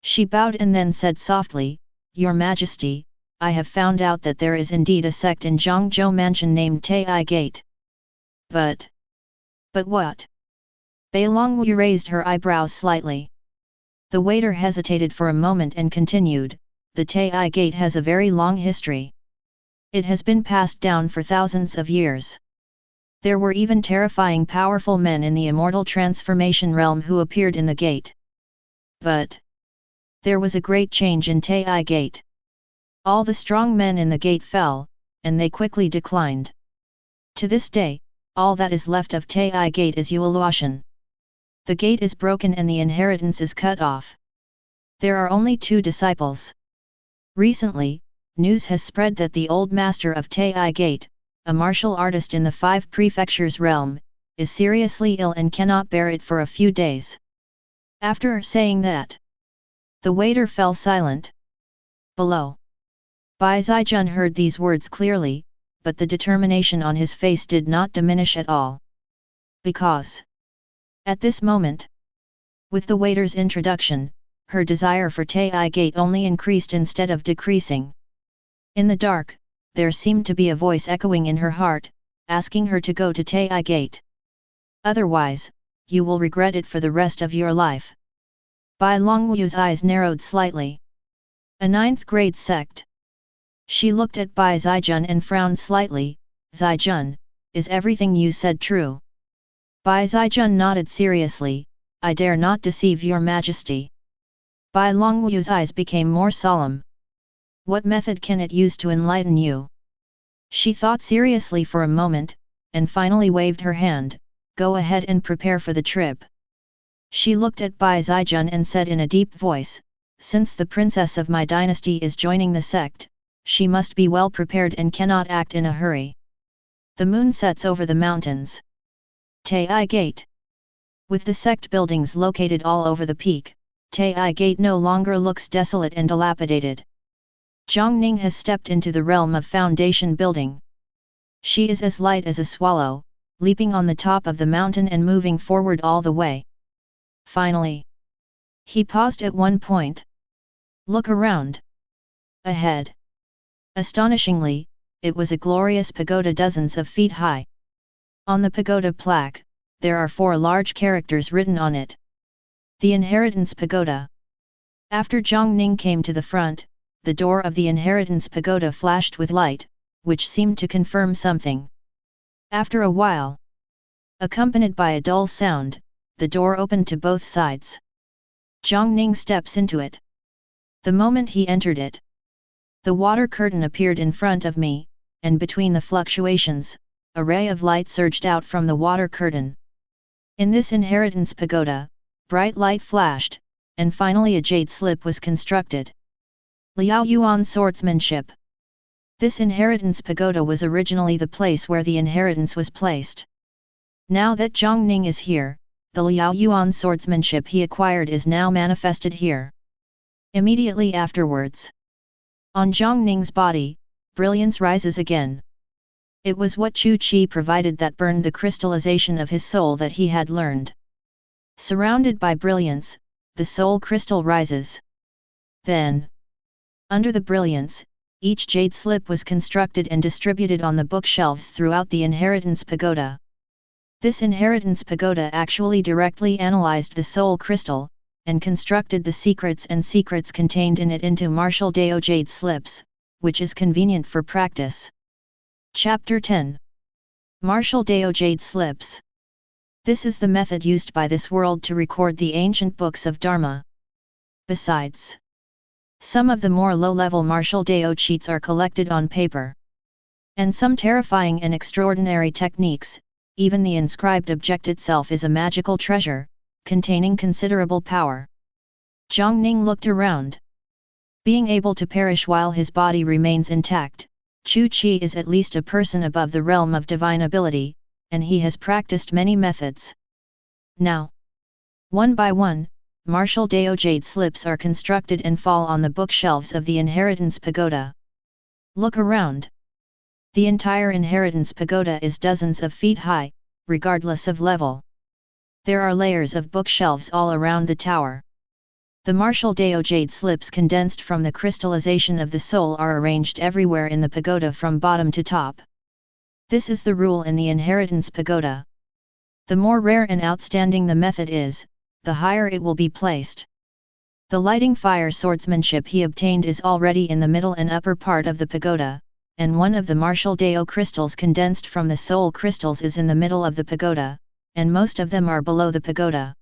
She bowed and then said softly, Your Majesty, I have found out that there is indeed a sect in Zhengzhou Mansion named Taiyi Gate. But what? Bai Longwu raised her eyebrows slightly. The waiter hesitated for a moment and continued, The Taiyi Gate has a very long history. It has been passed down for thousands of years. There were even terrifying powerful men in the immortal transformation realm who appeared in the gate. But there was a great change in Taiyi Gate. All the strong men in the gate fell, and they quickly declined. To this day, all that is left of Taiyi Gate is Yueluoshan. The gate is broken and the inheritance is cut off. There are only 2 disciples. Recently, news has spread that the old master of Taiyi Gate, a martial artist in the 5 prefectures realm, is seriously ill and cannot bear it for a few days. After saying that, the waiter fell silent. Below, Bai Zijun heard these words clearly, but the determination on his face did not diminish at all. Because at this moment, with the waiter's introduction, her desire for Taiyi Gate only increased instead of decreasing. In the dark, there seemed to be a voice echoing in her heart, asking her to go to Taiyi Gate. Otherwise, you will regret it for the rest of your life. Bai Longwu's eyes narrowed slightly. A 9th grade sect. She looked at Bai Zijun and frowned slightly. Zijun, is everything you said true? Bai Zijun nodded seriously, I dare not deceive your majesty. Bai Longwu's eyes became more solemn. What method can it use to enlighten you? She thought seriously for a moment, and finally waved her hand, go ahead and prepare for the trip. She looked at Bai Zijun and said in a deep voice, since the princess of my dynasty is joining the sect, she must be well prepared and cannot act in a hurry. The moon sets over the mountains. Taiyi Gate. With the sect buildings located all over the peak, Taiyi Gate no longer looks desolate and dilapidated. Jiang Ning has stepped into the realm of foundation building. She is as light as a swallow, leaping on the top of the mountain and moving forward all the way. Finally, he paused at one point. Look around. Ahead. Astonishingly, it was a glorious pagoda dozens of feet high. On the pagoda plaque, there are 4 large characters written on it. The Inheritance Pagoda. After Jiang Ning came to the front, the door of the Inheritance Pagoda flashed with light, which seemed to confirm something. After a while, accompanied by a dull sound, the door opened to both sides. Jiang Ning steps into it. The moment he entered it, the water curtain appeared in front of me, and between the fluctuations, a ray of light surged out from the water curtain. In this Inheritance Pagoda, bright light flashed, and finally a jade slip was constructed. Liao Yuan Swordsmanship. This Inheritance Pagoda was originally the place where the inheritance was placed. Now that Jiang Ning is here, the Liao Yuan Swordsmanship he acquired is now manifested here. Immediately afterwards, on Jiang Ning's body, brilliance rises again. It was what Chu Qi provided that burned the crystallization of his soul that he had learned. Surrounded by brilliance, the soul crystal rises. Then, under the brilliance, each jade slip was constructed and distributed on the bookshelves throughout the inheritance pagoda. This inheritance pagoda actually directly analyzed the soul crystal, and constructed the secrets contained in it into martial Dao jade slips, which is convenient for practice. Chapter 10. Martial Dao Jade Slips. This is the method used by this world to record the ancient books of Dharma. Besides, some of the more low-level martial Dao cheats are collected on paper. And some terrifying and extraordinary techniques, even the inscribed object itself is a magical treasure, containing considerable power. Jiang Ning looked around. Being able to perish while his body remains intact, Chu Qi is at least a person above the realm of divine ability, and he has practiced many methods. Now, one by one, martial Dao jade slips are constructed and fall on the bookshelves of the inheritance pagoda. Look around. The entire inheritance pagoda is dozens of feet high, regardless of level. There are layers of bookshelves all around the tower. The martial Dao jade slips condensed from the crystallization of the soul are arranged everywhere in the pagoda from bottom to top. This is the rule in the inheritance pagoda. The more rare and outstanding the method is, the higher it will be placed. The lighting fire swordsmanship he obtained is already in the middle and upper part of the pagoda, and one of the martial Dao crystals condensed from the soul crystals is in the middle of the pagoda, and most of them are below the pagoda.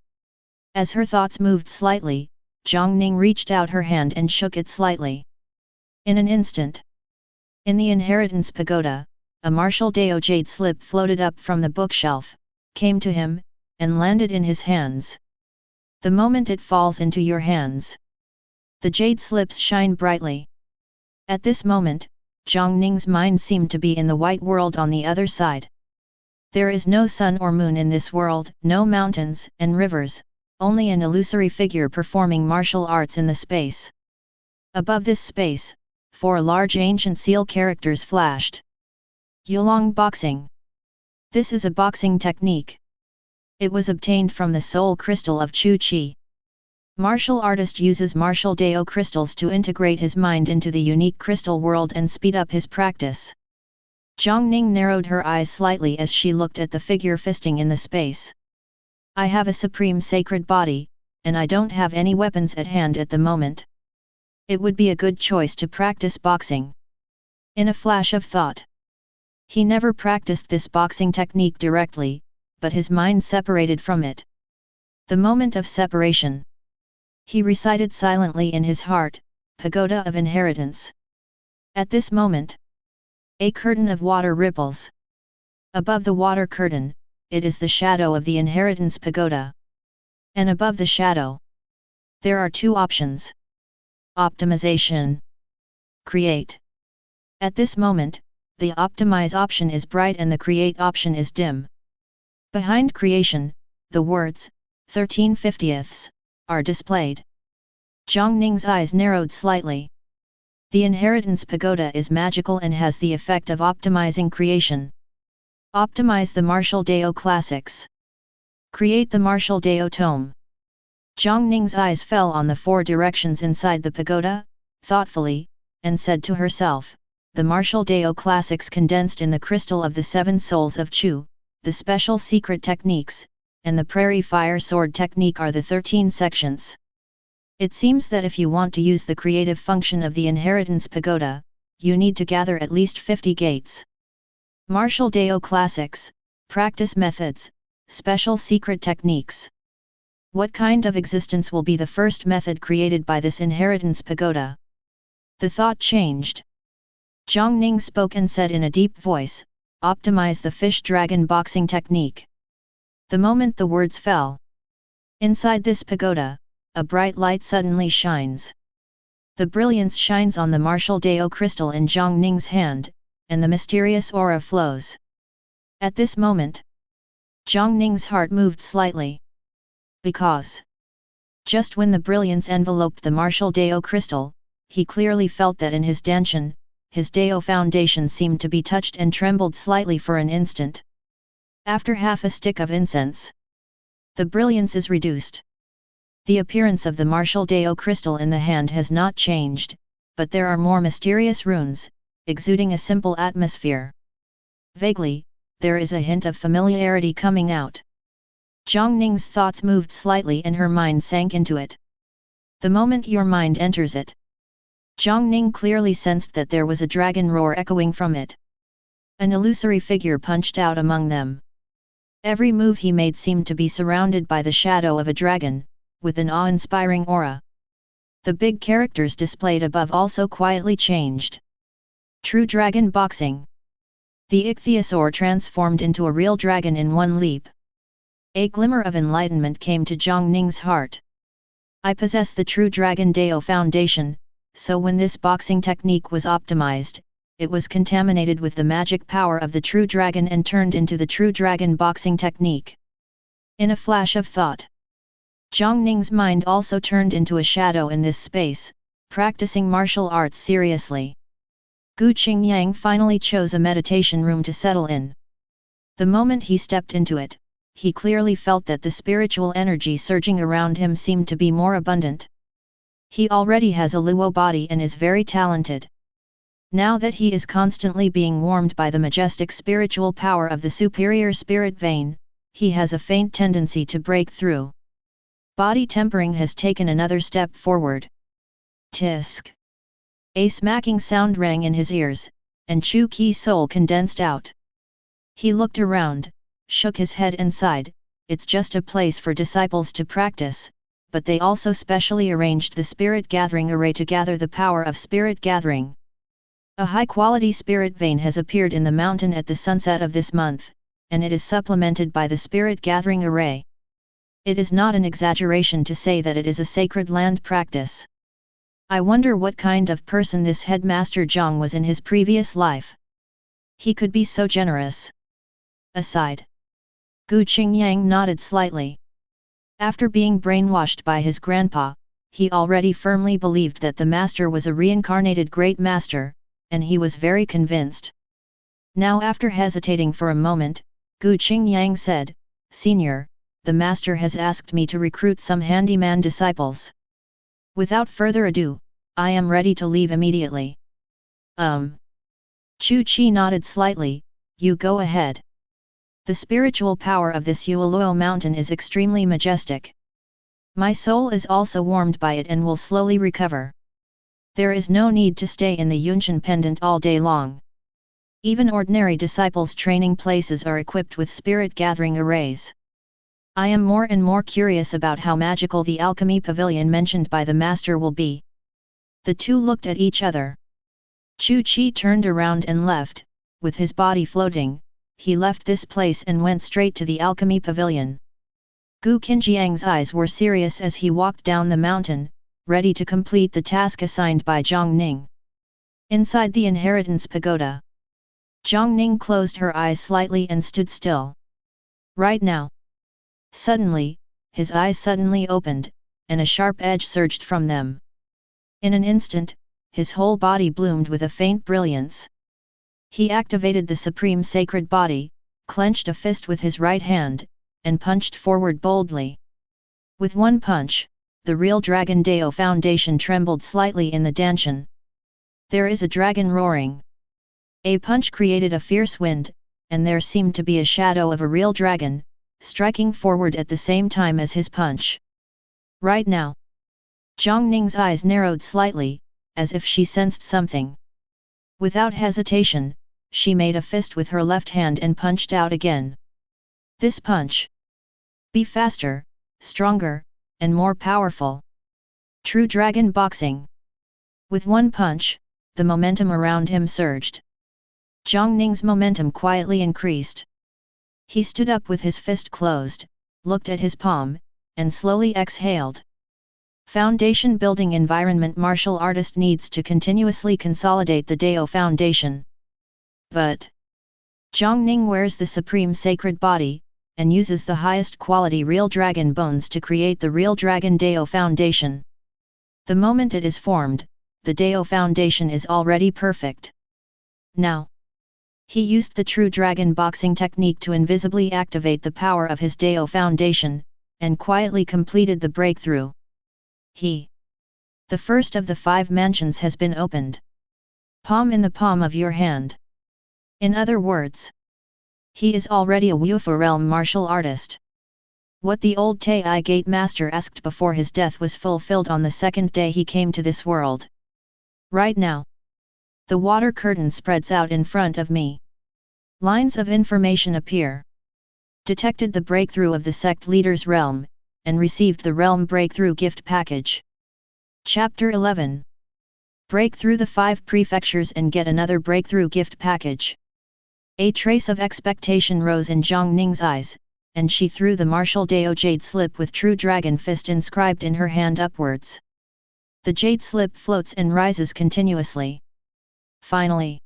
As her thoughts moved slightly, Jiang Ning reached out her hand and shook it slightly. In an instant, in the inheritance pagoda, a martial Dao jade slip floated up from the bookshelf, came to him, and landed in his hands. The moment it falls into your hands, the jade slips shine brightly. At this moment, Jiang Ning's mind seemed to be in the white world on the other side. There is no sun or moon in this world, no mountains and rivers, only an illusory figure performing martial arts in the space. Above this space, 4 large ancient seal characters flashed. Yulong Boxing. This is a boxing technique. It was obtained from the soul crystal of Chu Qi. Martial artist uses martial Dao crystals to integrate his mind into the unique crystal world and speed up his practice. Jiang Ning narrowed her eyes slightly as she looked at the figure fisting in the space. I have a supreme sacred body, and I don't have any weapons at hand at the moment. It would be a good choice to practice boxing. In a flash of thought, he never practiced this boxing technique directly, but his mind separated from it. The moment of separation. He recited silently in his heart, Pagoda of Inheritance. At this moment, a curtain of water ripples. Above the water curtain, it is the shadow of the inheritance pagoda. And above the shadow, there are 2 options. Optimization. Create. At this moment, the optimize option is bright and the create option is dim. Behind creation, the words, 13/50ths, are displayed. Jiang Ning's eyes narrowed slightly. The inheritance pagoda is magical and has the effect of optimizing creation. Optimize the martial Dao classics. Create the martial Dao tome. Jiang Ning's eyes fell on the 4 directions inside the pagoda, thoughtfully, and said to herself, the martial Dao classics condensed in the crystal of the 7 souls of Chu, the special secret techniques, and the prairie fire sword technique are the 13 sections. It seems that if you want to use the creative function of the inheritance pagoda, you need to gather at least 50 gates. Martial Dao classics, practice methods, special secret techniques. What kind of existence will be the first method created by this inheritance pagoda? The thought changed. Jiang Ning spoke and said in a deep voice, optimize the fish-dragon boxing technique. The moment the words fell, inside this pagoda, a bright light suddenly shines. The brilliance shines on the martial Dao crystal in Jiang Ning's hand, and the mysterious aura flows. At this moment, Jiang Ning's heart moved slightly. Because, just when the brilliance enveloped the martial Dao crystal, he clearly felt that in his danshan, his Dao foundation seemed to be touched and trembled slightly for an instant. After half a stick of incense, the brilliance is reduced. The appearance of the martial Dao crystal in the hand has not changed, but there are more mysterious runes, exuding a simple atmosphere. Vaguely, there is a hint of familiarity coming out. Jiang Ning's thoughts moved slightly and her mind sank into it. The moment your mind enters it, Jiang Ning clearly sensed that there was a dragon roar echoing from it. An illusory figure punched out among them. Every move he made seemed to be surrounded by the shadow of a dragon, with an awe-inspiring aura. The big characters displayed above also quietly changed. True dragon boxing. The ichthyosaur transformed into a real dragon in one leap. A glimmer of enlightenment came to Jiang Ning's heart. I possess the true dragon Dao foundation, so when this boxing technique was optimized, it was contaminated with the magic power of the true dragon and turned into the true dragon boxing technique. In a flash of thought, Jiang Ning's mind also turned into a shadow in this space, practicing martial arts seriously. Gu Qingyang finally chose a meditation room to settle in. The moment he stepped into it, he clearly felt that the spiritual energy surging around him seemed to be more abundant. He already has a Luo body and is very talented. Now that he is constantly being warmed by the majestic spiritual power of the superior spirit vein, he has a faint tendency to break through. Body tempering has taken another step forward. Tisk! A smacking sound rang in his ears, and ChuQi's soul condensed out. He looked around, shook his head and sighed. It's just a place for disciples to practice, but they also specially arranged the spirit gathering array to gather the power of spirit gathering. A high-quality spirit vein has appeared in the mountain at the sunset of this month, and it is supplemented by the spirit gathering array. It is not an exaggeration to say that it is a sacred land practice. I wonder what kind of person this headmaster Jiang was in his previous life. He could be so generous. Aside. Gu Qingyang nodded slightly. After being brainwashed by his grandpa, he already firmly believed that the master was a reincarnated great master, and he was very convinced. Now after hesitating for a moment, Gu Qingyang said, "Senior, the master has asked me to recruit some handyman disciples. Without further ado, I am ready to leave immediately." Chu Qi nodded slightly, "You go ahead. The spiritual power of this Yueluo mountain is extremely majestic. My soul is also warmed by it and will slowly recover. There is no need to stay in the Yunqian pendant all day long. Even ordinary disciples' training places are equipped with spirit gathering arrays. I am more and more curious about how magical the alchemy pavilion mentioned by the master will be." The two looked at each other. Chu Qi turned around and left, with his body floating. He left this place and went straight to the alchemy pavilion. Gu Qinjiang's eyes were serious as he walked down the mountain, ready to complete the task assigned by Jiang Ning. Inside the inheritance pagoda, Jiang Ning closed her eyes slightly and stood still. Right now. Suddenly, his eyes suddenly opened, and a sharp edge surged from them. In an instant, his whole body bloomed with a faint brilliance. He activated the supreme sacred body, clenched a fist with his right hand, and punched forward boldly. With one punch, the real Dragon Dao foundation trembled slightly in the Danshan. There is a dragon roaring. A punch created a fierce wind, and there seemed to be a shadow of a real dragon, striking forward at the same time as his punch. Right now. Jiang Ning's eyes narrowed slightly, as if she sensed something. Without hesitation, she made a fist with her left hand and punched out again. This punch. Be faster, stronger, and more powerful. True dragon boxing. With one punch, the momentum around him surged. Jiang Ning's momentum quietly increased. He stood up with his fist closed, looked at his palm, and slowly exhaled. Foundation building environment. Martial artist needs to continuously consolidate the Dao foundation. But Jiang Ning wears the supreme sacred body, and uses the highest quality real dragon bones to create the real Dragon Dao foundation. The moment it is formed, the Dao foundation is already perfect. Now, he used the true dragon boxing technique to invisibly activate the power of his Dao foundation, and quietly completed the breakthrough. The first of the 5 mansions has been opened. Palm in the palm of your hand. In other words, he is already a Wufa realm martial artist. What the old Taiyi Gate master asked before his death was fulfilled on the second day he came to this world. Right now, the water curtain spreads out in front of me. Lines of information appear. Detected the breakthrough of the sect leader's realm, and received the realm breakthrough gift package. Chapter 11. Break through the 5 prefectures and get another breakthrough gift package. A trace of expectation rose in Jiang Ning's eyes, and she threw the martial Dao jade slip with true dragon fist inscribed in her hand upwards. The jade slip floats and rises continuously. Finally,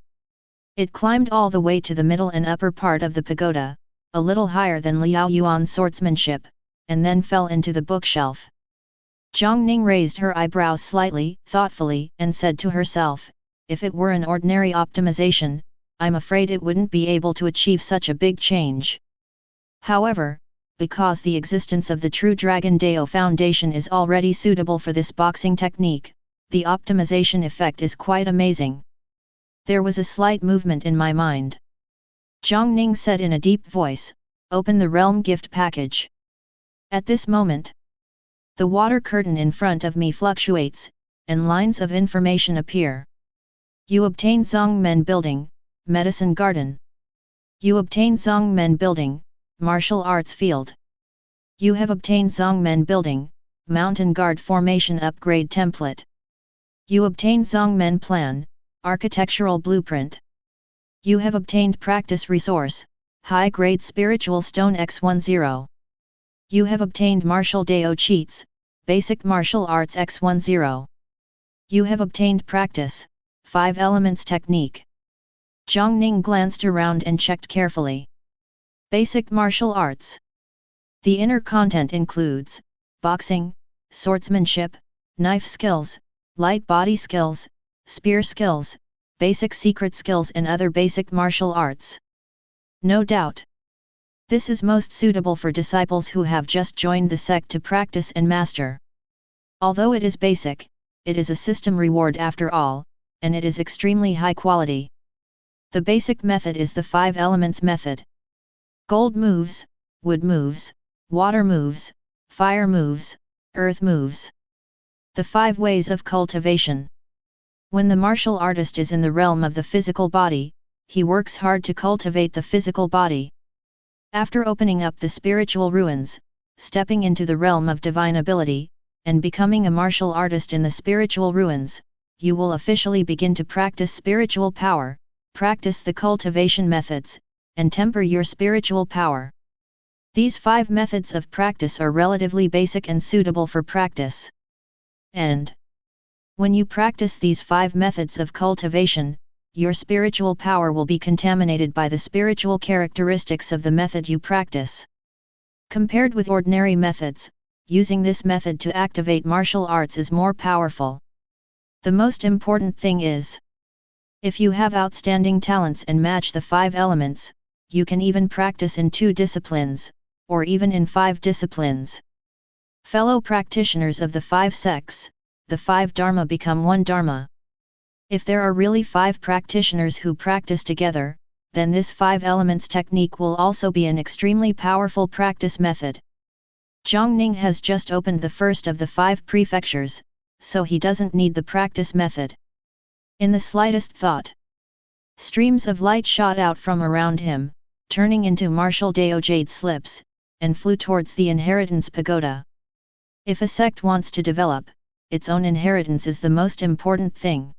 it climbed all the way to the middle and upper part of the pagoda, a little higher than Liao Yuan's swordsmanship, and then fell into the bookshelf. Jiang Ning raised her eyebrows slightly, thoughtfully, and said to herself, if it were an ordinary optimization, I'm afraid it wouldn't be able to achieve such a big change. However, because the existence of the true Dragon Dao Foundation is already suitable for this boxing technique, the optimization effect is quite amazing. There was a slight movement in my mind. Jiang Ning said in a deep voice, open the realm gift package. At this moment, the water curtain in front of me fluctuates, and lines of information appear. You obtain Zongmen Building, Medicine Garden. You obtain Zongmen Building, Martial Arts Field. You have obtained Zongmen Building, Mountain Guard Formation Upgrade Template. You obtain Zongmen Plan, Architectural Blueprint. You have obtained Practice Resource, High Grade Spiritual Stone X10. You have obtained Martial Dao Cheats, Basic Martial Arts X10. You have obtained Practice, 5 Elements Technique. Jiang Ning glanced around and checked carefully. Basic Martial Arts. The inner content includes boxing, swordsmanship, knife skills, light body skills, spear skills, basic secret skills and other basic martial arts. No doubt, this is most suitable for disciples who have just joined the sect to practice and master. Although it is basic, it is a system reward after all, and it is extremely high quality. The basic method is the 5 elements method. Gold moves, wood moves, water moves, fire moves, earth moves. The 5 ways of cultivation. When the martial artist is in the realm of the physical body, he works hard to cultivate the physical body. After opening up the spiritual ruins, stepping into the realm of divine ability, and becoming a martial artist in the spiritual ruins, you will officially begin to practice spiritual power, practice the cultivation methods, and temper your spiritual power. These 5 methods of practice are relatively basic and suitable for practice. And when you practice these 5 methods of cultivation, your spiritual power will be contaminated by the spiritual characteristics of the method you practice. Compared with ordinary methods, using this method to activate martial arts is more powerful. The most important thing is, if you have outstanding talents and match the 5 elements, you can even practice in 2 disciplines, or even in 5 disciplines. Fellow practitioners of the 5 sects, the 5 dharma become 1 dharma. If there are really 5 practitioners who practice together, then this 5 elements technique will also be an extremely powerful practice method. Jiang Ning has just opened the first of the 5 prefectures, so he doesn't need the practice method. In the slightest thought, streams of light shot out from around him, turning into martial Dao jade slips, and flew towards the inheritance pagoda. If a sect wants to develop, its own inheritance is the most important thing.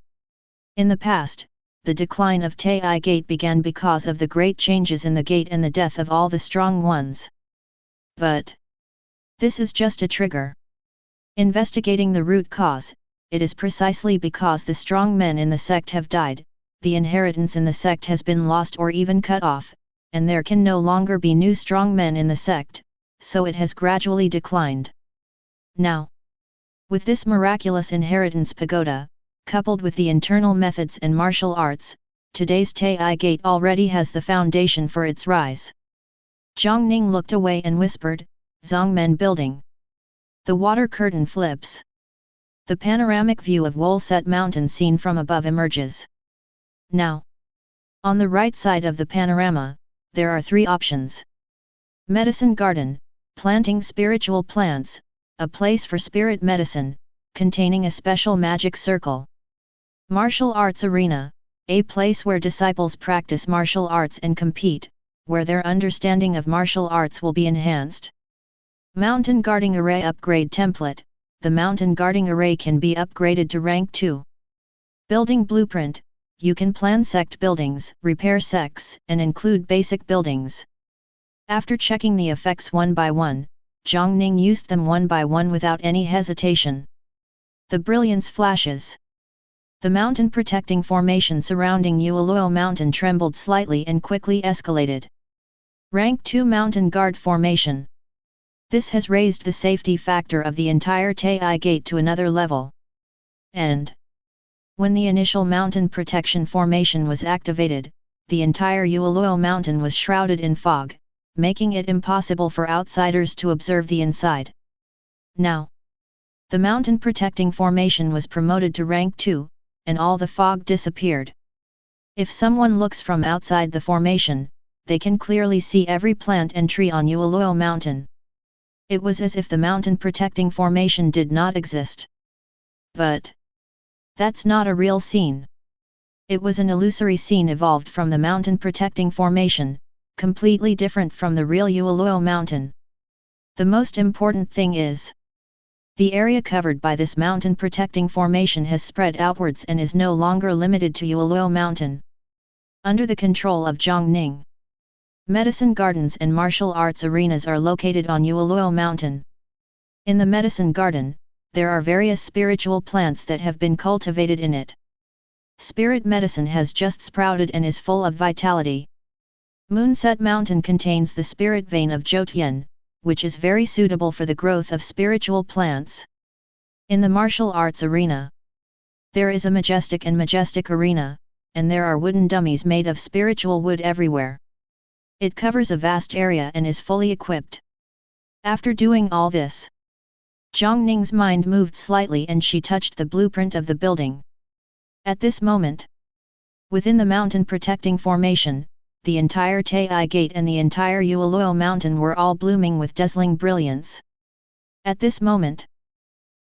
In the past, the decline of Taiyi Gate began because of the great changes in the gate and the death of all the strong ones. But this is just a trigger. Investigating the root cause, it is precisely because the strong men in the sect have died, the inheritance in the sect has been lost or even cut off, and there can no longer be new strong men in the sect, so it has gradually declined. Now, with this miraculous inheritance pagoda, coupled with the internal methods and martial arts, today's Taiyi Gate already has the foundation for its rise. Jiang Ning looked away and whispered, Zongmen Building. The water curtain flips. The panoramic view of Wolset Mountain seen from above emerges. Now, on the right side of the panorama, there are 3 options. Medicine Garden, planting spiritual plants, a place for spirit medicine, containing a special magic circle. Martial Arts Arena, a place where disciples practice martial arts and compete, where their understanding of martial arts will be enhanced. Mountain Guarding Array Upgrade Template, the Mountain Guarding Array can be upgraded to rank 2. Building Blueprint, you can plan sect buildings, repair sects, and include basic buildings. After checking the effects one by one, Jiang Ning used them one by one without any hesitation. The brilliance flashes. The mountain protecting formation surrounding Yueluo Mountain trembled slightly and quickly escalated. Rank 2 Mountain Guard Formation. This has raised the safety factor of the entire Taiyi Gate to another level. And when the initial mountain protection formation was activated, the entire Yueluo Mountain was shrouded in fog, making it impossible for outsiders to observe the inside. Now, the mountain protecting formation was promoted to rank 2, and all the fog disappeared. If someone looks from outside the formation, they can clearly see every plant and tree on Yueluo Mountain. It was as if the mountain protecting formation did not exist. But that's not a real scene. It was an illusory scene evolved from the mountain protecting formation, completely different from the real Yueluo Mountain. The most important thing is, the area covered by this mountain protecting formation has spread outwards and is no longer limited to Yueluo Mountain. Under the control of Jiang Ning, medicine gardens and martial arts arenas are located on Yueluo Mountain. In the medicine garden, there are various spiritual plants that have been cultivated in it. Spirit medicine has just sprouted and is full of vitality. Moonset Mountain contains the spirit vein of Jotian, which is very suitable for the growth of spiritual plants. In the martial arts arena, there is a majestic arena, and there are wooden dummies made of spiritual wood everywhere. It covers a vast area and is fully equipped. After doing all this, Jiang Ning's mind moved slightly and she touched the blueprint of the building. At this moment, within the mountain protecting formation, the entire Taiyi Gate and the entire Yueluo Mountain were all blooming with dazzling brilliance. At this moment,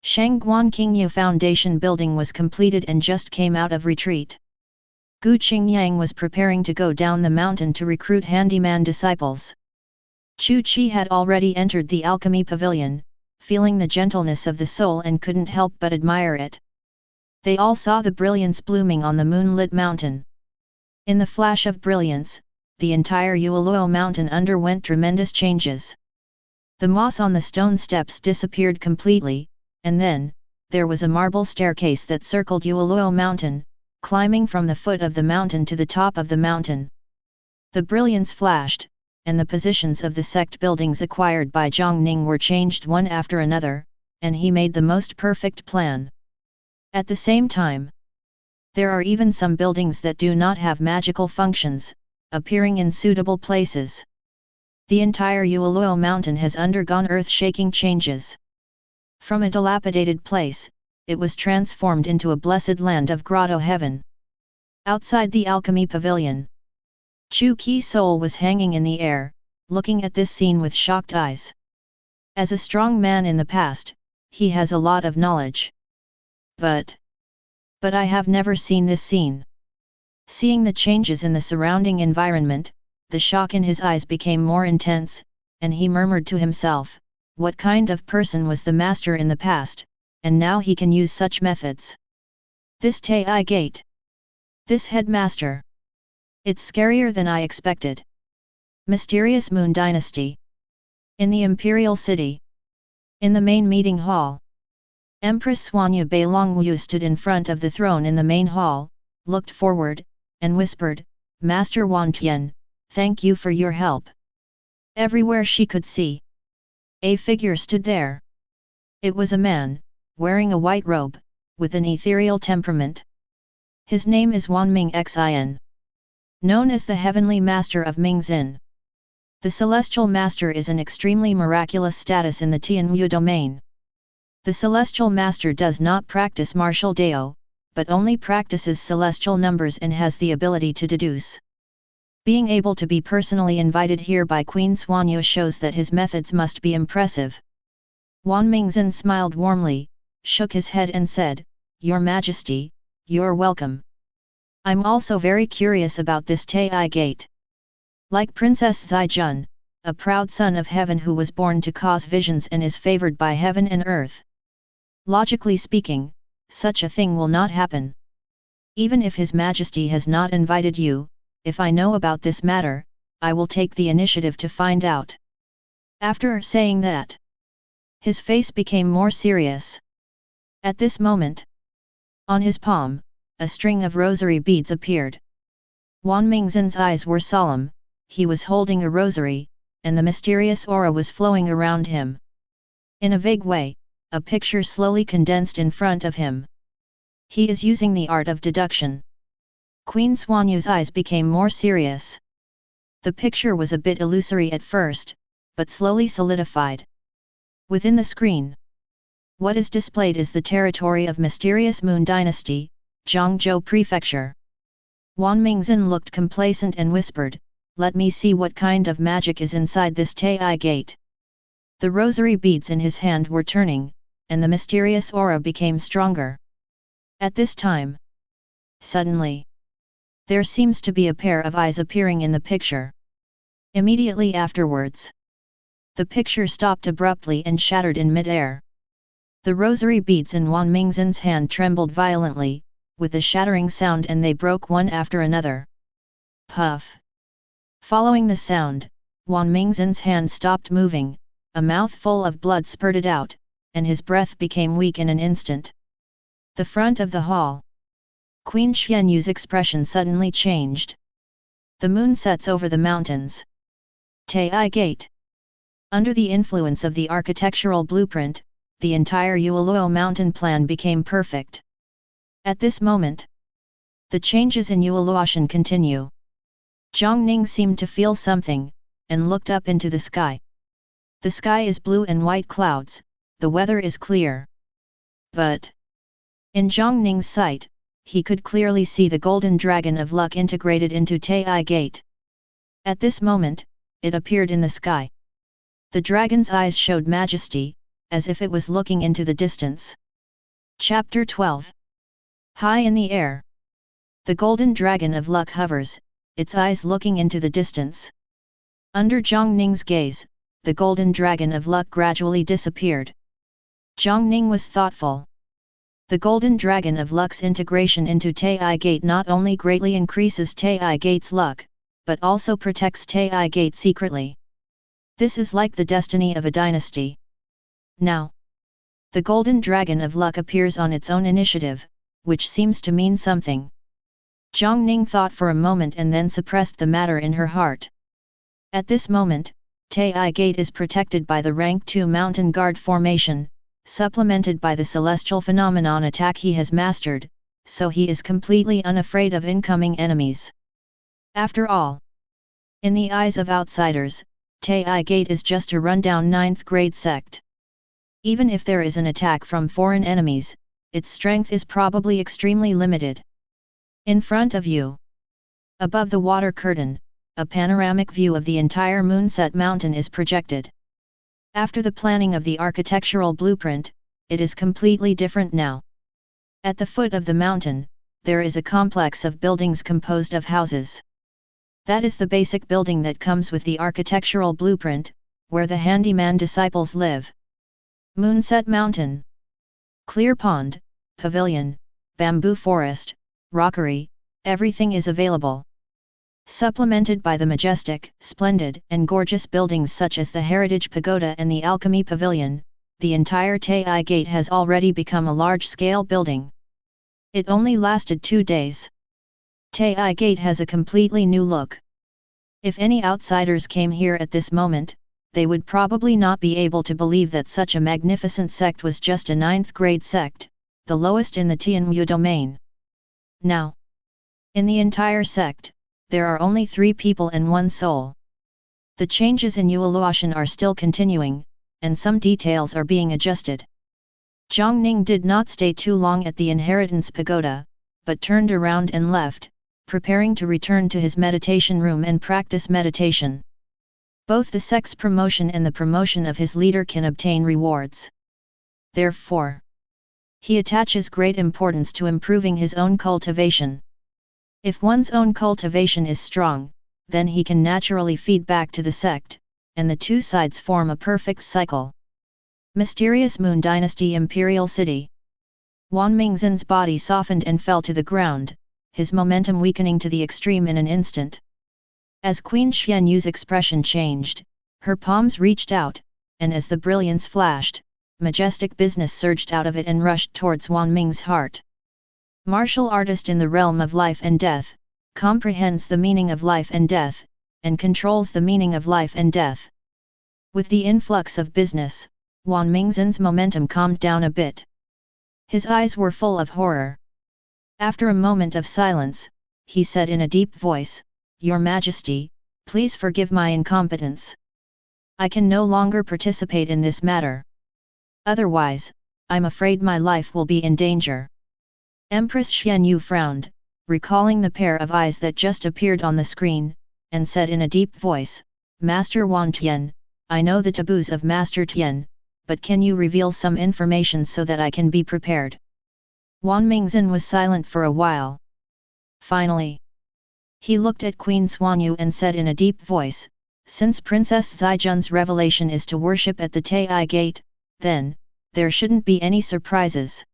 Shangguan Qingyu Foundation building was completed and just came out of retreat. Gu Qingyang was preparing to go down the mountain to recruit handyman disciples. Chu Qi had already entered the alchemy pavilion, feeling the gentleness of the soul and couldn't help but admire it. They all saw the brilliance blooming on the moonlit mountain. In the flash of brilliance, the entire Yueluo Mountain underwent tremendous changes. The moss on the stone steps disappeared completely, and then, there was a marble staircase that circled Yueluo Mountain, climbing from the foot of the mountain to the top of the mountain. The brilliance flashed, and the positions of the sect buildings acquired by Jiang Ning were changed one after another, and he made the most perfect plan. At the same time, there are even some buildings that do not have magical functions, appearing in suitable places. The entire Yueluo Mountain has undergone earth-shaking changes. From a dilapidated place, it was transformed into a blessed land of grotto heaven. Outside the alchemy pavilion, Chu Qi's soul was hanging in the air, looking at this scene with shocked eyes. As a strong man in the past, he has a lot of knowledge. But I have never seen this scene. Seeing the changes in the surrounding environment, the shock in his eyes became more intense, and he murmured to himself, what kind of person was the master in the past, and now he can use such methods. This Taiyi Gate. This headmaster. It's scarier than I expected. Mysterious Moon Dynasty. In the Imperial City. In the main meeting hall. Empress Suanya Beilongwu stood in front of the throne in the main hall, looked forward, and whispered, Master Wantian, thank you for your help. Everywhere she could see, a figure stood there. It was a man, wearing a white robe, with an ethereal temperament. His name is Wanming Xin. Known as the Heavenly Master of Mingxin. The Celestial Master is an extremely miraculous status in the Tianwu domain. The Celestial Master does not practice martial dao, but only practices celestial numbers and has the ability to deduce. Being able to be personally invited here by Queen Xuanyu shows that his methods must be impressive. Wan Mingxin smiled warmly, shook his head and said, "Your Majesty, you're welcome. I'm also very curious about this Taiyi Gate. Like Princess Zhaijun, a proud son of heaven who was born to cause visions and is favored by heaven and earth. Logically speaking, such a thing will not happen. Even if His Majesty has not invited you, if I know about this matter, I will take the initiative to find out." After saying that, his face became more serious. At this moment, on his palm, a string of rosary beads appeared. Wan Mingxin's eyes were solemn, he was holding a rosary, and the mysterious aura was flowing around him. In a vague way, a picture slowly condensed in front of him. He is using the art of deduction. Queen Xuanyu's eyes became more serious. The picture was a bit illusory at first, but slowly solidified. Within the screen, what is displayed is the territory of mysterious Moon Dynasty, Zhangzhou Prefecture. Wan Mingxin looked complacent and whispered, "Let me see what kind of magic is inside this Taiyi Gate." The rosary beads in his hand were turning, and the mysterious aura became stronger. At this time, suddenly, there seems to be a pair of eyes appearing in the picture. Immediately afterwards, the picture stopped abruptly and shattered in mid-air. The rosary beads in Wan Mingxin's hand trembled violently, with a shattering sound, and they broke one after another. Puff! Following the sound, Wan Mingxin's hand stopped moving, a mouthful of blood spurted out, and his breath became weak in an instant. The front of the hall. Queen Xianyu's expression suddenly changed. The moon sets over the mountains. Taiyi Gate. Under the influence of the architectural blueprint, the entire Yueluo mountain plan became perfect. At this moment, the changes in Yueluoshan continue. Jiang Ning seemed to feel something, and looked up into the sky. The sky is blue and white clouds, the weather is clear. But, in Jiang Ning's sight, he could clearly see the golden dragon of luck integrated into Taiyi Gate. At this moment, it appeared in the sky. The dragon's eyes showed majesty, as if it was looking into the distance. Chapter 12. High in the air, the golden dragon of luck hovers, its eyes looking into the distance. Under Jiang Ning's gaze, the golden dragon of luck gradually disappeared. Jiang Ning was thoughtful. The golden dragon of luck's integration into Taiyi Gate not only greatly increases Taiyi Gate's luck, but also protects Taiyi Gate secretly. This is like the destiny of a dynasty. Now, the golden dragon of luck appears on its own initiative, which seems to mean something. Jiang Ning thought for a moment and then suppressed the matter in her heart. At this moment, Taiyi Gate is protected by the rank 2 mountain guard formation, supplemented by the celestial phenomenon attack he has mastered, so he is completely unafraid of incoming enemies. After all, in the eyes of outsiders, Taiyi Gate is just a rundown 9th grade sect. Even if there is an attack from foreign enemies, its strength is probably extremely limited. In front of you, above the water curtain, a panoramic view of the entire Moonset Mountain is projected. After the planning of the architectural blueprint, it is completely different now. At the foot of the mountain, there is a complex of buildings composed of houses. That is the basic building that comes with the architectural blueprint, where the handyman disciples live. Moonset Mountain. Clear pond, pavilion, bamboo forest, rockery, everything is available. Supplemented by the majestic, splendid, and gorgeous buildings such as the Heritage Pagoda and the Alchemy Pavilion, the entire Taiyi Gate has already become a large-scale building. It only lasted 2 days. Taiyi Gate has a completely new look. If any outsiders came here at this moment, they would probably not be able to believe that such a magnificent sect was just a 9th grade sect, the lowest in the Tianwu domain. Now, in the entire sect, there are only 3 people and 1 soul. The changes in evaluation are still continuing, and some details are being adjusted. Jiang Ning did not stay too long at the inheritance pagoda, but turned around and left, preparing to return to his meditation room and practice meditation. Both the sect's promotion and the promotion of his leader can obtain rewards. Therefore, he attaches great importance to improving his own cultivation. If one's own cultivation is strong, then he can naturally feed back to the sect, and the 2 sides form a perfect cycle. Mysterious Moon Dynasty Imperial City. Wan Mingzhen's body softened and fell to the ground, his momentum weakening to the extreme in an instant. As Queen Xianyu's expression changed, her palms reached out, and as the brilliance flashed, majestic business surged out of it and rushed towards Wan Ming's heart. Martial artist in the realm of life and death, comprehends the meaning of life and death, and controls the meaning of life and death. With the influx of business, Wan Mingzhen's momentum calmed down a bit. His eyes were full of horror. After a moment of silence, he said in a deep voice, "Your Majesty, please forgive my incompetence. I can no longer participate in this matter. Otherwise, I'm afraid my life will be in danger." Empress Xianyu frowned, recalling the pair of eyes that just appeared on the screen, and said in a deep voice, "Master Wan Tian, I know the taboos of Master Tian, but can you reveal some information so that I can be prepared?" Wan Mingzhen was silent for a while. Finally, he looked at Queen Xuanyu and said in a deep voice, "Since Princess Zijun's revelation is to worship at the Taiyi Gate, then, there shouldn't be any surprises.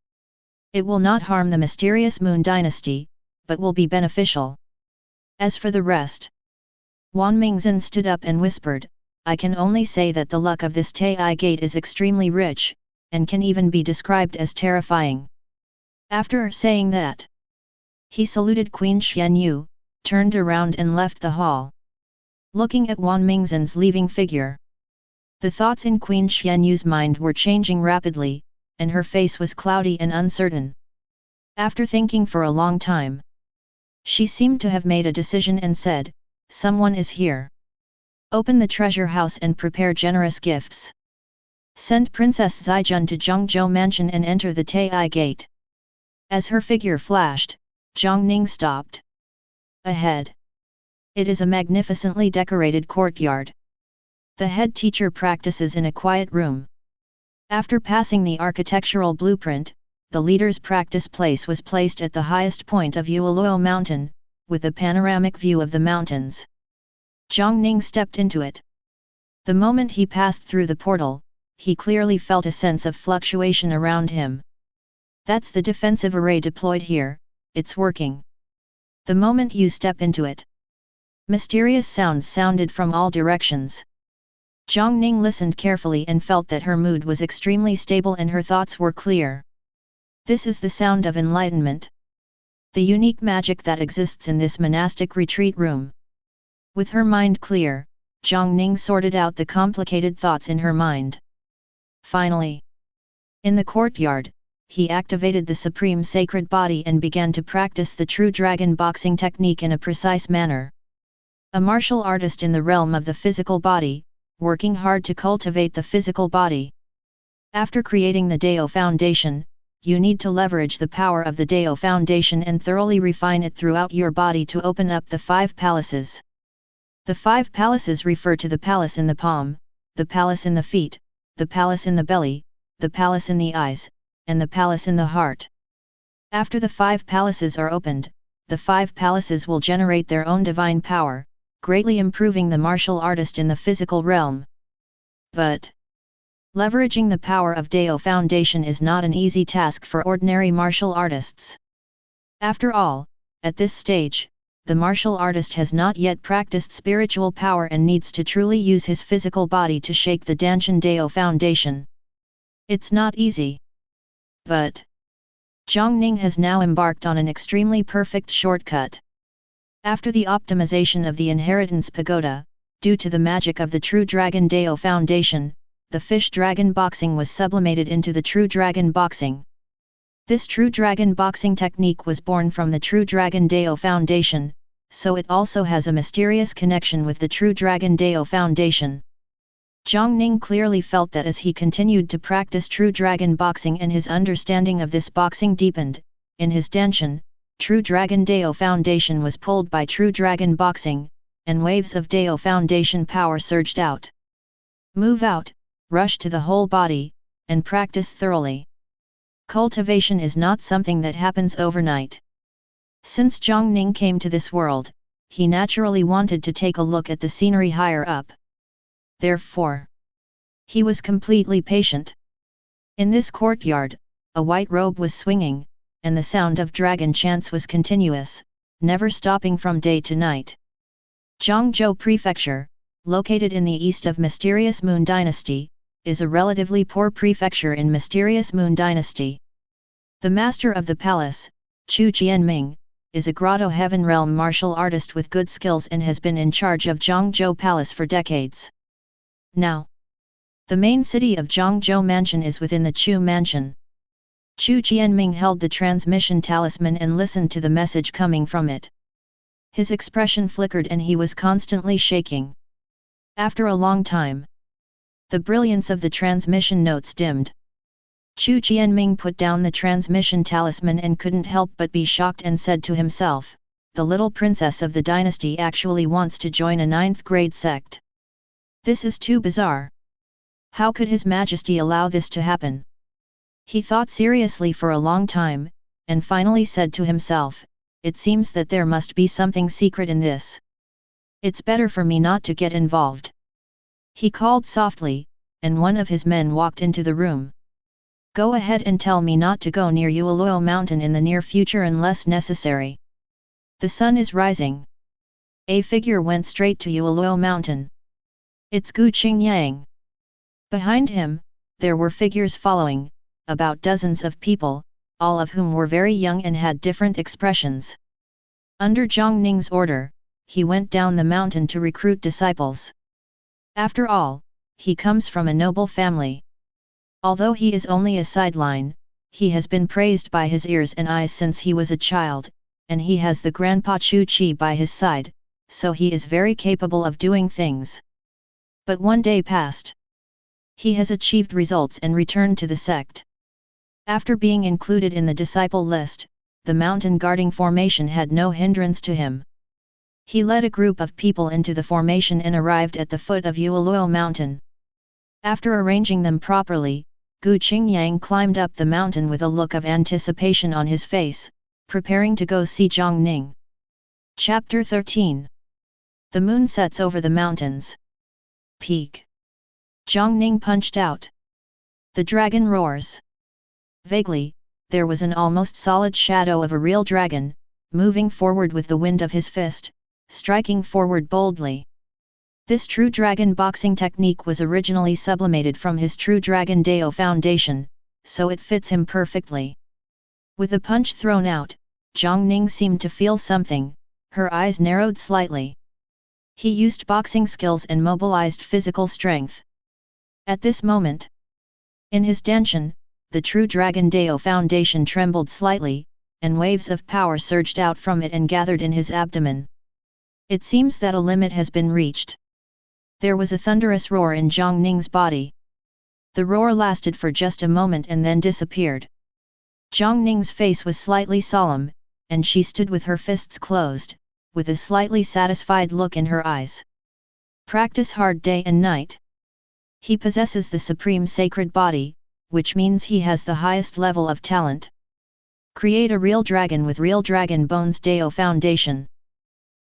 It will not harm the mysterious Moon Dynasty, but will be beneficial. As for the rest..." Wan Mingzhen stood up and whispered, "I can only say that the luck of this Taiyi Gate is extremely rich, and can even be described as terrifying." After saying that, he saluted Queen Xianyu, turned around and left the hall. Looking at Wan Mingzhen's leaving figure, the thoughts in Queen Xianyu's mind were changing rapidly, and her face was cloudy and uncertain. After thinking for a long time, she seemed to have made a decision and said, "Someone is here. Open the treasure house and prepare generous gifts. Send Princess Zijun to Zhongzhou Mansion and enter the Taiyi Gate." As her figure flashed, Jiang Ning stopped. Ahead, it is a magnificently decorated courtyard. The head teacher practices in a quiet room. After passing the architectural blueprint, the leader's practice place was placed at the highest point of Yueluo Mountain, with a panoramic view of the mountains. Jiang Ning stepped into it. The moment he passed through the portal, he clearly felt a sense of fluctuation around him. "That's the defensive array deployed here, it's working. The moment you step into it..." Mysterious sounds sounded from all directions. Jiang Ning listened carefully and felt that her mood was extremely stable and her thoughts were clear. This is the sound of enlightenment. The unique magic that exists in this monastic retreat room. With her mind clear, Jiang Ning sorted out the complicated thoughts in her mind. Finally, in the courtyard, he activated the supreme sacred body and began to practice the true dragon boxing technique in a precise manner. A martial artist in the realm of the physical body, working hard to cultivate the physical body. After creating the Dao Foundation, you need to leverage the power of the Dao Foundation and thoroughly refine it throughout your body to open up the 5 palaces. The 5 palaces refer to the palace in the palm, the palace in the feet, the palace in the belly, the palace in the eyes, and the palace in the heart. After the 5 palaces are opened, the 5 palaces will generate their own divine power, greatly improving the martial artist in the physical realm. But leveraging the power of Dao Foundation is not an easy task for ordinary martial artists. After all, at this stage, the martial artist has not yet practiced spiritual power and needs to truly use his physical body to shake the Danshan Dao Foundation. It's not easy. But Jiang Ning has now embarked on an extremely perfect shortcut. After the optimization of the Inheritance Pagoda, due to the magic of the True Dragon Dao Foundation, the Fish Dragon Boxing was sublimated into the True Dragon Boxing. This True Dragon Boxing technique was born from the True Dragon Dao Foundation, so it also has a mysterious connection with the true Dragon Dao foundation. Jiang Ning clearly felt that as he continued to practice true dragon boxing and his understanding of this boxing deepened, in his danshan, true Dragon Dao foundation was pulled by true dragon boxing, and waves of Dao foundation power surged out. Move out, rush to the whole body, and practice thoroughly. Cultivation is not something that happens overnight. Since Jiang Ning came to this world, he naturally wanted to take a look at the scenery higher up. Therefore, he was completely patient. In this courtyard, a white robe was swinging, and the sound of dragon chants was continuous, never stopping from day to night. Zhangzhou Prefecture, located in the east of Mysterious Moon Dynasty, is a relatively poor prefecture in Mysterious Moon Dynasty. The master of the palace, Chu Jianming, is a Grotto Heaven Realm martial artist with good skills and has been in charge of Zhangzhou Palace for decades. Now, the main city of Zhangzhou Mansion is within the Chu Mansion. Chu Jianming held the transmission talisman and listened to the message coming from it. His expression flickered and he was constantly shaking. After a long time, the brilliance of the transmission notes dimmed. Chu Jianming put down the transmission talisman and couldn't help but be shocked and said to himself, "The little princess of the dynasty actually wants to join a 9th grade sect. This is too bizarre. How could His Majesty allow this to happen?" He thought seriously for a long time, and finally said to himself, "It seems that there must be something secret in this. It's better for me not to get involved." He called softly, and one of his men walked into the room. "Go ahead and tell me not to go near Yueluo Mountain in the near future unless necessary. The sun is rising." A figure went straight to Yueluo Mountain. "It's Gu Qingyang." Behind him, there were figures following, about dozens of people, all of whom were very young and had different expressions. Under Jiang Ning's order, he went down the mountain to recruit disciples. After all, he comes from a noble family. Although he is only a sideline, he has been praised by his ears and eyes since he was a child, and he has the Grandpa Chu Chi by his side, so he is very capable of doing things. But one day passed. He has achieved results and returned to the sect. After being included in the disciple list, the mountain guarding formation had no hindrance to him. He led a group of people into the formation and arrived at the foot of Yueluo Mountain. After arranging them properly, Gu Qingyang climbed up the mountain with a look of anticipation on his face, preparing to go see Jiang Ning. Chapter 13. The moon sets over the mountains. Peak. Jiang Ning punched out. The dragon roars. Vaguely, there was an almost solid shadow of a real dragon, moving forward with the wind of his fist, striking forward boldly. This true dragon boxing technique was originally sublimated from his true Dragon Dao foundation, so it fits him perfectly. With the punch thrown out, Jiang Ning seemed to feel something, her eyes narrowed slightly. He used boxing skills and mobilized physical strength. At this moment, in his danshan, the true Dragon Dao foundation trembled slightly, and waves of power surged out from it and gathered in his abdomen. It seems that a limit has been reached. There was a thunderous roar in Jiang Ning's body. The roar lasted for just a moment and then disappeared. Jiang Ning's face was slightly solemn, and she stood with her fists closed, with a slightly satisfied look in her eyes. Practice hard day and night. He possesses the supreme sacred body, which means he has the highest level of talent. Create a real dragon with real dragon bones Dao foundation.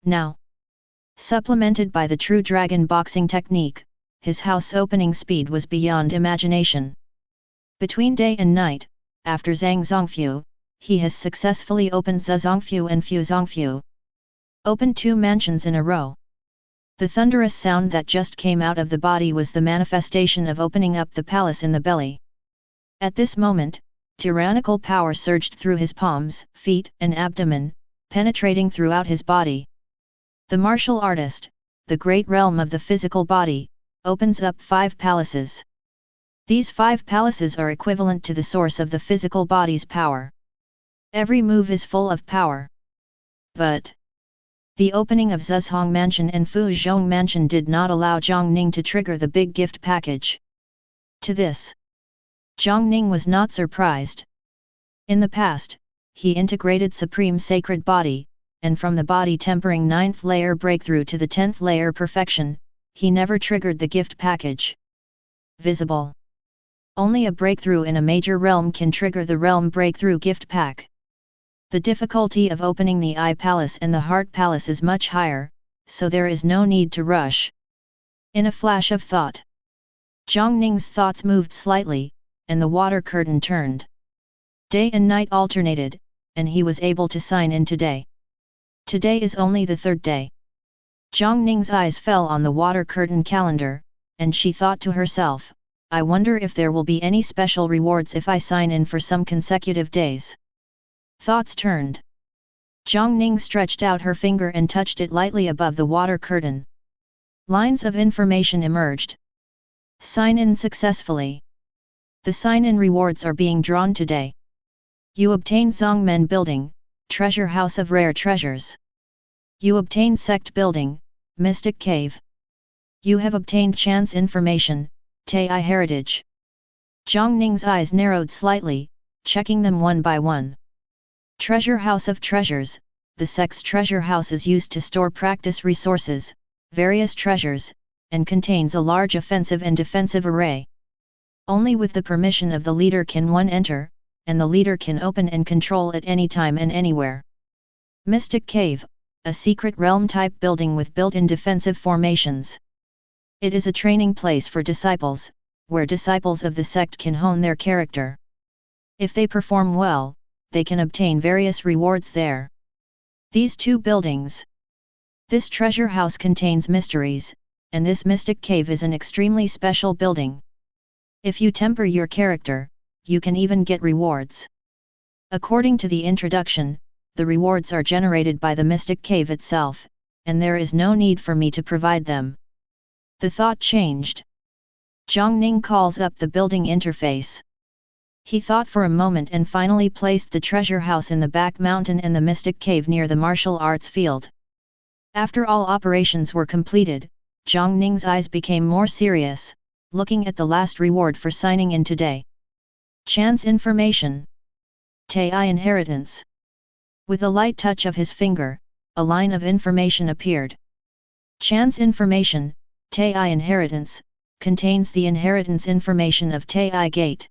Now, supplemented by the true dragon boxing technique, his house opening speed was beyond imagination. Between day and night, after Zhang Zongfu, he has successfully opened Zongfu and Fu Zongfu. Opened 2 mansions in a row. The thunderous sound that just came out of the body was the manifestation of opening up the palace in the belly. At this moment, tyrannical power surged through his palms, feet, and abdomen, penetrating throughout his body. The martial artist, the great realm of the physical body, opens up 5 palaces. These 5 palaces are equivalent to the source of the physical body's power. Every move is full of power. But The opening of Zhezhong Mansion and Fuzhong Mansion did not allow Jiang Ning to trigger the big gift package. To this, Jiang Ning was not surprised. In the past, he integrated Supreme Sacred Body, and from the body tempering 9th layer breakthrough to the 10th layer perfection, he never triggered the gift package. Visible. Only a breakthrough in a major realm can trigger the realm breakthrough gift pack. The difficulty of opening the Eye Palace and the Heart Palace is much higher, so there is no need to rush. In a flash of thought, Jiang Ning's thoughts moved slightly, and the water curtain turned. Day and night alternated, and he was able to sign in today. Today is only the 3rd day. Jiang Ning's eyes fell on the water curtain calendar, and she thought to herself, I wonder if there will be any special rewards if I sign in for some consecutive days. Thoughts turned. Jiang Ning stretched out her finger and touched it lightly above the water curtain. Lines of information emerged. Sign in successfully. The sign-in rewards are being drawn today. You obtain Zongmen Building, Treasure House of Rare Treasures. You obtain Sect Building, Mystic Cave. You have obtained Chance Information, Taiyi Heritage. Jiang Ning's eyes narrowed slightly, checking them one by one. Treasure House of Treasures. The Sect's treasure house is used to store practice resources, various treasures, and contains a large offensive and defensive array. Only with the permission of the leader can one enter, and the leader can open and control at any time and anywhere. Mystic Cave, a secret realm type building with built-in defensive formations. It is a training place for disciples, where disciples of the sect can hone their character. If they perform well, they can obtain various rewards there. These 2 buildings. This treasure house contains mysteries, and this mystic cave is an extremely special building. If you temper your character, you can even get rewards. According to the introduction, the rewards are generated by the mystic cave itself, and there is no need for me to provide them. The thought changed. Jiang Ning calls up the building interface. He thought for a moment and finally placed the treasure house in the back mountain and the mystic cave near the martial arts field. After all operations were completed, Jiang Ning's eyes became more serious, looking at the last reward for signing in today. Chance Information. Taiyi Inheritance. With a light touch of his finger, a line of information appeared. Chance Information, Taiyi Inheritance, contains the inheritance information of Taiyi Gate.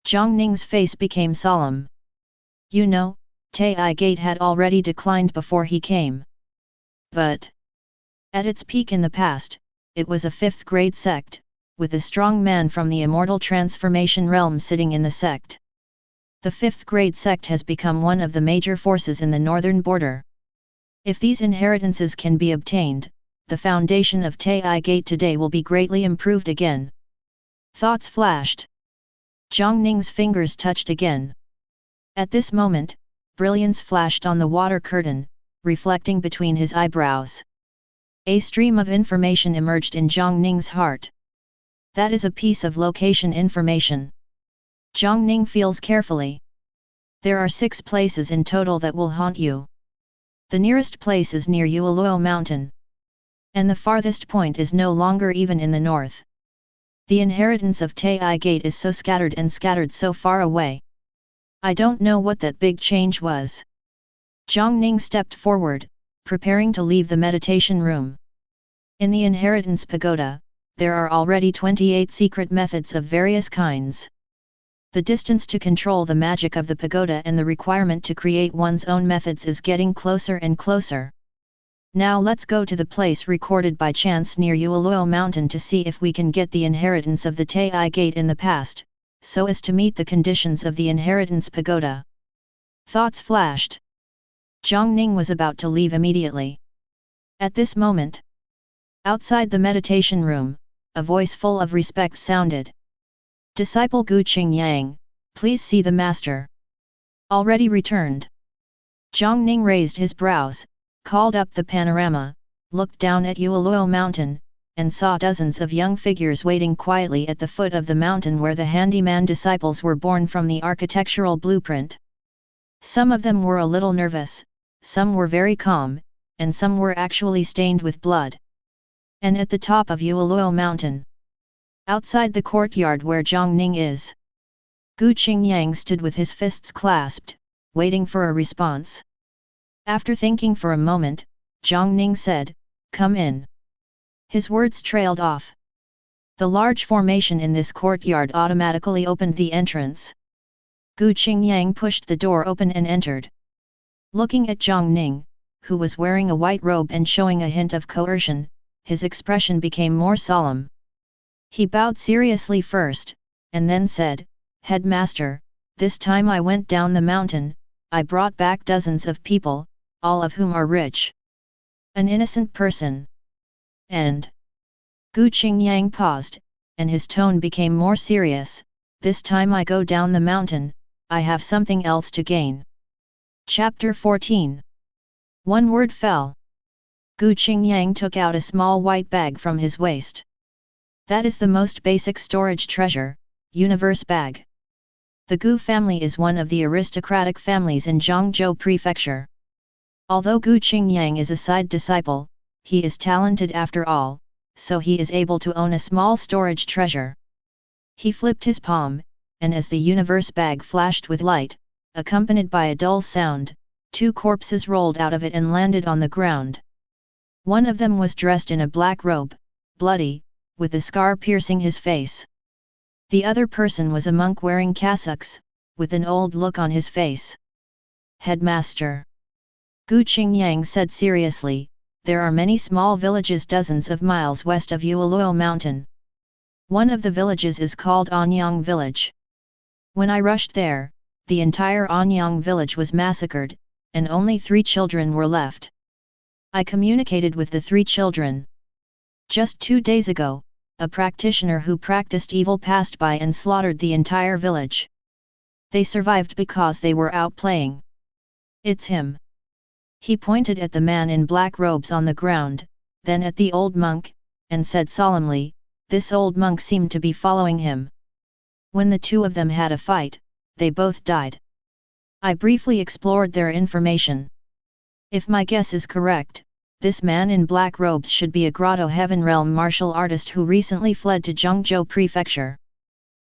Jiang Ning's face became solemn. You know, Taiyi Gate had already declined before he came. But at its peak in the past, it was a 5th grade sect, with a strong man from the immortal transformation realm sitting in the sect. The 5th grade sect has become one of the major forces in the northern border. If these inheritances can be obtained, the foundation of Taiyi Gate today will be greatly improved again. Thoughts flashed. Jiang Ning's fingers touched again. At this moment, brilliance flashed on the water curtain, reflecting between his eyebrows. A stream of information emerged in Jiang Ning's heart. That is a piece of location information. Jiang Ning feels carefully. There are 6 places in total that will haunt you. The nearest place is near Yueluo Mountain. And the farthest point is no longer even in the north. The inheritance of Taiyi Gate is so scattered so far away. I don't know what that big change was. Jiang Ning stepped forward, preparing to leave the meditation room. In the inheritance pagoda, there are already 28 secret methods of various kinds. The distance to control the magic of the pagoda and the requirement to create one's own methods is getting closer and closer. Now let's go to the place recorded by chance near Yueluo Mountain to see if we can get the inheritance of the Taiyi Gate in the past, so as to meet the conditions of the inheritance pagoda. Thoughts flashed. Jiang Ning was about to leave immediately. At this moment, outside the meditation room, a voice full of respect sounded. Disciple Gu Qingyang, please see the master. Already returned. Jiang Ning raised his brows, called up the panorama, looked down at Yueluo Mountain, and saw dozens of young figures waiting quietly at the foot of the mountain where the handyman disciples were born from the architectural blueprint. Some of them were a little nervous, some were very calm, and some were actually stained with blood. And at the top of Yueluo Mountain, outside the courtyard where Jiang Ning is, Gu Qingyang stood with his fists clasped, waiting for a response. After thinking for a moment, Jiang Ning said, "Come in." His words trailed off. The large formation in this courtyard automatically opened the entrance. Gu Qingyang pushed the door open and entered. Looking at Jiang Ning, who was wearing a white robe and showing a hint of coercion, his expression became more solemn. He bowed seriously first, and then said, "Headmaster, this time I went down the mountain, I brought back dozens of people, all of whom are rich. An innocent person. And..." Gu Qingyang paused, and his tone became more serious. "This time I go down the mountain, I have something else to gain." Chapter 14. One word fell. Gu Qingyang took out a small white bag from his waist. That is the most basic storage treasure, universe bag. The Gu family is one of the aristocratic families in Jiangzhou Prefecture. Although Gu Qingyang is a side disciple, he is talented after all, so he is able to own a small storage treasure. He flipped his palm, and as the universe bag flashed with light, accompanied by a dull sound, two corpses rolled out of it and landed on the ground. One of them was dressed in a black robe, bloody, with a scar piercing his face. The other person was a monk wearing cassocks, with an old look on his face. "Headmaster," Gu Qingyang said seriously, "there are many small villages dozens of miles west of Yueluo Mountain. One of the villages is called Anyang Village. When I rushed there, the entire Anyang village was massacred, and only 3 children were left. I communicated with the 3 children. Just 2 days ago, a practitioner who practiced evil passed by and slaughtered the entire village. They survived because they were out playing. It's him." He pointed at the man in black robes on the ground, then at the old monk, and said solemnly, "This old monk seemed to be following him. When the 2 of them had a fight, they both died. I briefly explored their information. If my guess is correct, this man in black robes should be a Grotto Heaven Realm martial artist who recently fled to Jiangzhou Prefecture.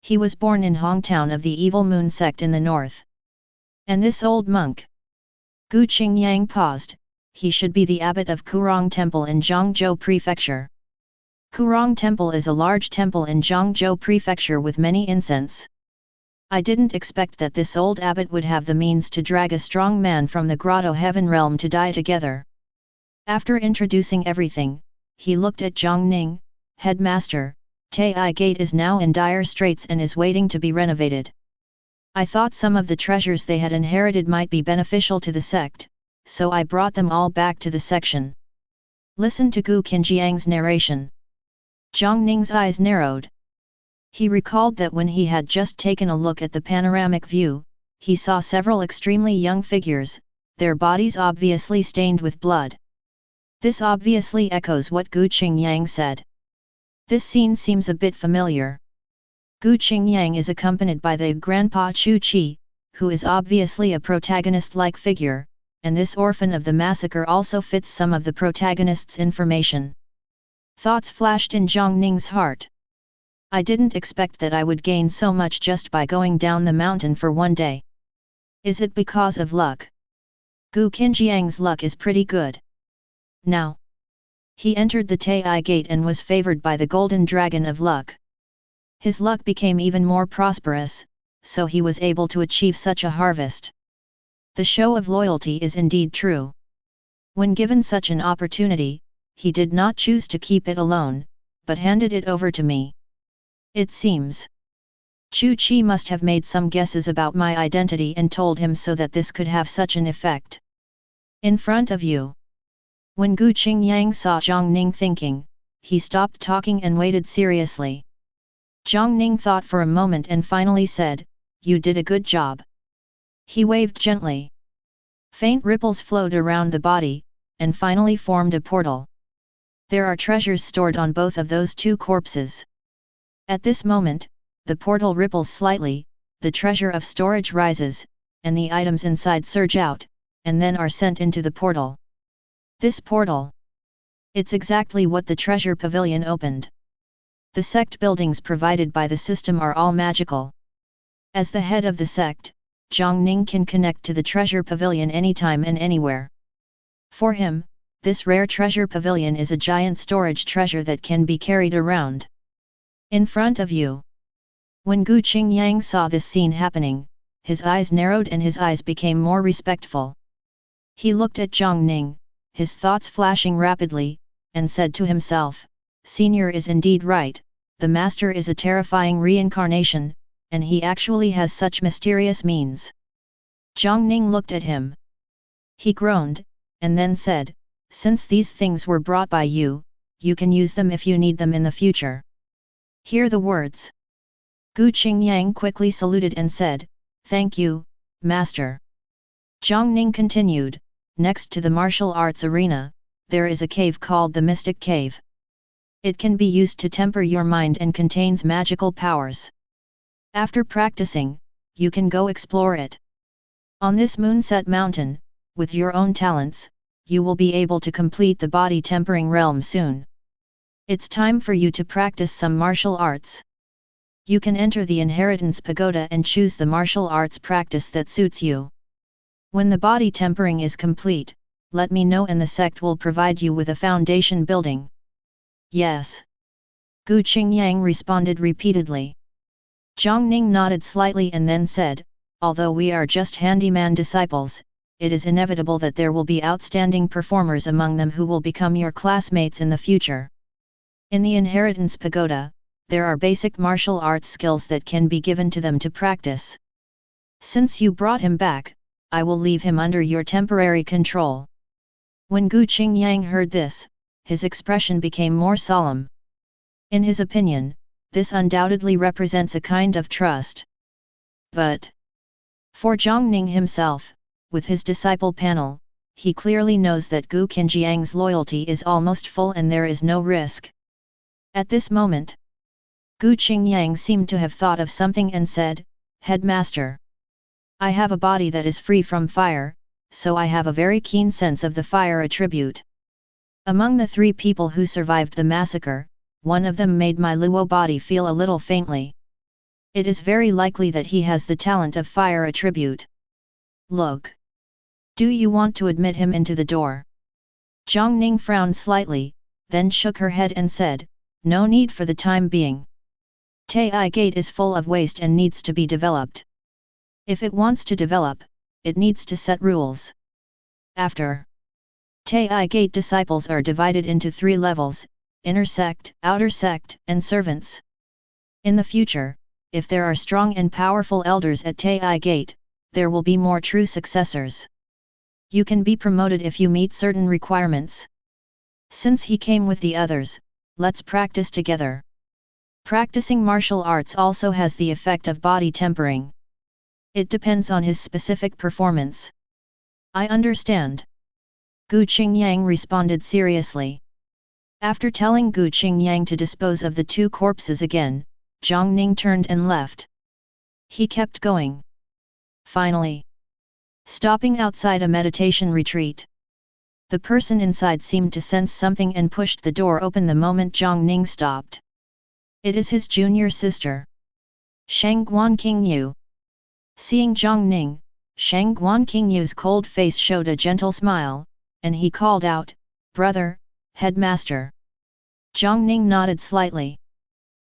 He was born in Hongtown of the Evil Moon Sect in the north. And this old monk..." Gu Qingyang paused, "He should be the abbot of Kurong Temple in Jiangzhou Prefecture. Kurong Temple is a large temple in Jiangzhou Prefecture with many incense. I didn't expect that this old abbot would have the means to drag a strong man from the Grotto Heaven Realm to die together." After introducing everything, he looked at Jiang Ning, "Headmaster, Taiyi Gate is now in dire straits and is waiting to be renovated. I thought some of the treasures they had inherited might be beneficial to the sect, so I brought them all back to the section." Listen to Gu Qingyang's narration. Jiang Ning's eyes narrowed. He recalled that when he had just taken a look at the panoramic view, he saw several extremely young figures, their bodies obviously stained with blood. This obviously echoes what Gu Qingyang said. This scene seems a bit familiar. Gu Qingyang is accompanied by the Grandpa Chu Qi, who is obviously a protagonist-like figure, and this orphan of the massacre also fits some of the protagonist's information. Thoughts flashed in Jiang Ning's heart. I didn't expect that I would gain so much just by going down the mountain for one day. Is it because of luck? Gu Qingyang's luck is pretty good. Now, he entered the Taiyi Gate and was favored by the Golden Dragon of Luck. His luck became even more prosperous, so he was able to achieve such a harvest. The show of loyalty is indeed true. When given such an opportunity, he did not choose to keep it alone, but handed it over to me. It seems Chu Qi must have made some guesses about my identity and told him so that this could have such an effect. In front of you. When Gu Qingyang saw Jiang Ning thinking, he stopped talking and waited seriously. Jiang Ning thought for a moment and finally said, "You did a good job." He waved gently. Faint ripples flowed around the body, and finally formed a portal. There are treasures stored on both of those 2 corpses. At this moment, the portal ripples slightly, the treasure of storage rises, and the items inside surge out, and then are sent into the portal. This portal. It's exactly what the treasure pavilion opened. The sect buildings provided by the system are all magical. As the head of the sect, Jiang Ning can connect to the treasure pavilion anytime and anywhere. For him, this rare treasure pavilion is a giant storage treasure that can be carried around. In front of you. When Gu Qingyang saw this scene happening, his eyes narrowed and his eyes became more respectful. He looked at Jiang Ning, his thoughts flashing rapidly, and said to himself, "Senior is indeed right, the master is a terrifying reincarnation, and he actually has such mysterious means." Jiang Ning looked at him. He groaned, and then said, "Since these things were brought by you, you can use them if you need them in the future." Hear the words. Gu Qingyang quickly saluted and said, "Thank you, master." Jiang Ning continued, "Next to the martial arts arena, there is a cave called the Mystic Cave. It can be used to temper your mind and contains magical powers. After practicing, you can go explore it. On this moonset mountain, with your own talents, you will be able to complete the body tempering realm soon. It's time for you to practice some martial arts. You can enter the inheritance pagoda and choose the martial arts practice that suits you. When the body tempering is complete, let me know and the sect will provide you with a foundation building." "Yes." Gu Qingyang responded repeatedly. Jiang Ning nodded slightly and then said, "Although we are just handyman disciples, it is inevitable that there will be outstanding performers among them who will become your classmates in the future. In the inheritance pagoda, there are basic martial arts skills that can be given to them to practice. Since you brought him back, I will leave him under your temporary control." When Gu Qingyang heard this, his expression became more solemn. In his opinion, this undoubtedly represents a kind of trust. But for Jiang Ning himself, with his disciple panel, he clearly knows that Gu Qingyang's loyalty is almost full and there is no risk. At this moment, Gu Qingyang seemed to have thought of something and said, "Headmaster, I have a body that is free from fire, so I have a very keen sense of the fire attribute. Among the 3 people who survived the massacre, one of them made my Luo body feel a little faintly. It is very likely that he has the talent of fire attribute. Look. Do you want to admit him into the door?" Jiang Ning frowned slightly, then shook her head and said, "No need for the time being. Taiyi Gate is full of waste and needs to be developed. If it wants to develop, it needs to set rules. After Taiyi Gate disciples are divided into 3 levels, inner sect, outer sect, and servants. In the future, if there are strong and powerful elders at Taiyi Gate, there will be more true successors. You can be promoted if you meet certain requirements. Since he came with the others, let's practice together. Practicing martial arts also has the effect of body tempering. It depends on his specific performance." "I understand." Gu Qingyang responded seriously. After telling Gu Qingyang to dispose of the 2 corpses again, Jiang Ning turned and left. He kept going. Finally, stopping outside a meditation retreat. The person inside seemed to sense something and pushed the door open the moment Jiang Ning stopped. It is his junior sister, Shangguan Qingyu. Seeing Jiang Ning, Shangguan Qingyu's cold face showed a gentle smile, and he called out, "Brother, headmaster." Jiang Ning nodded slightly.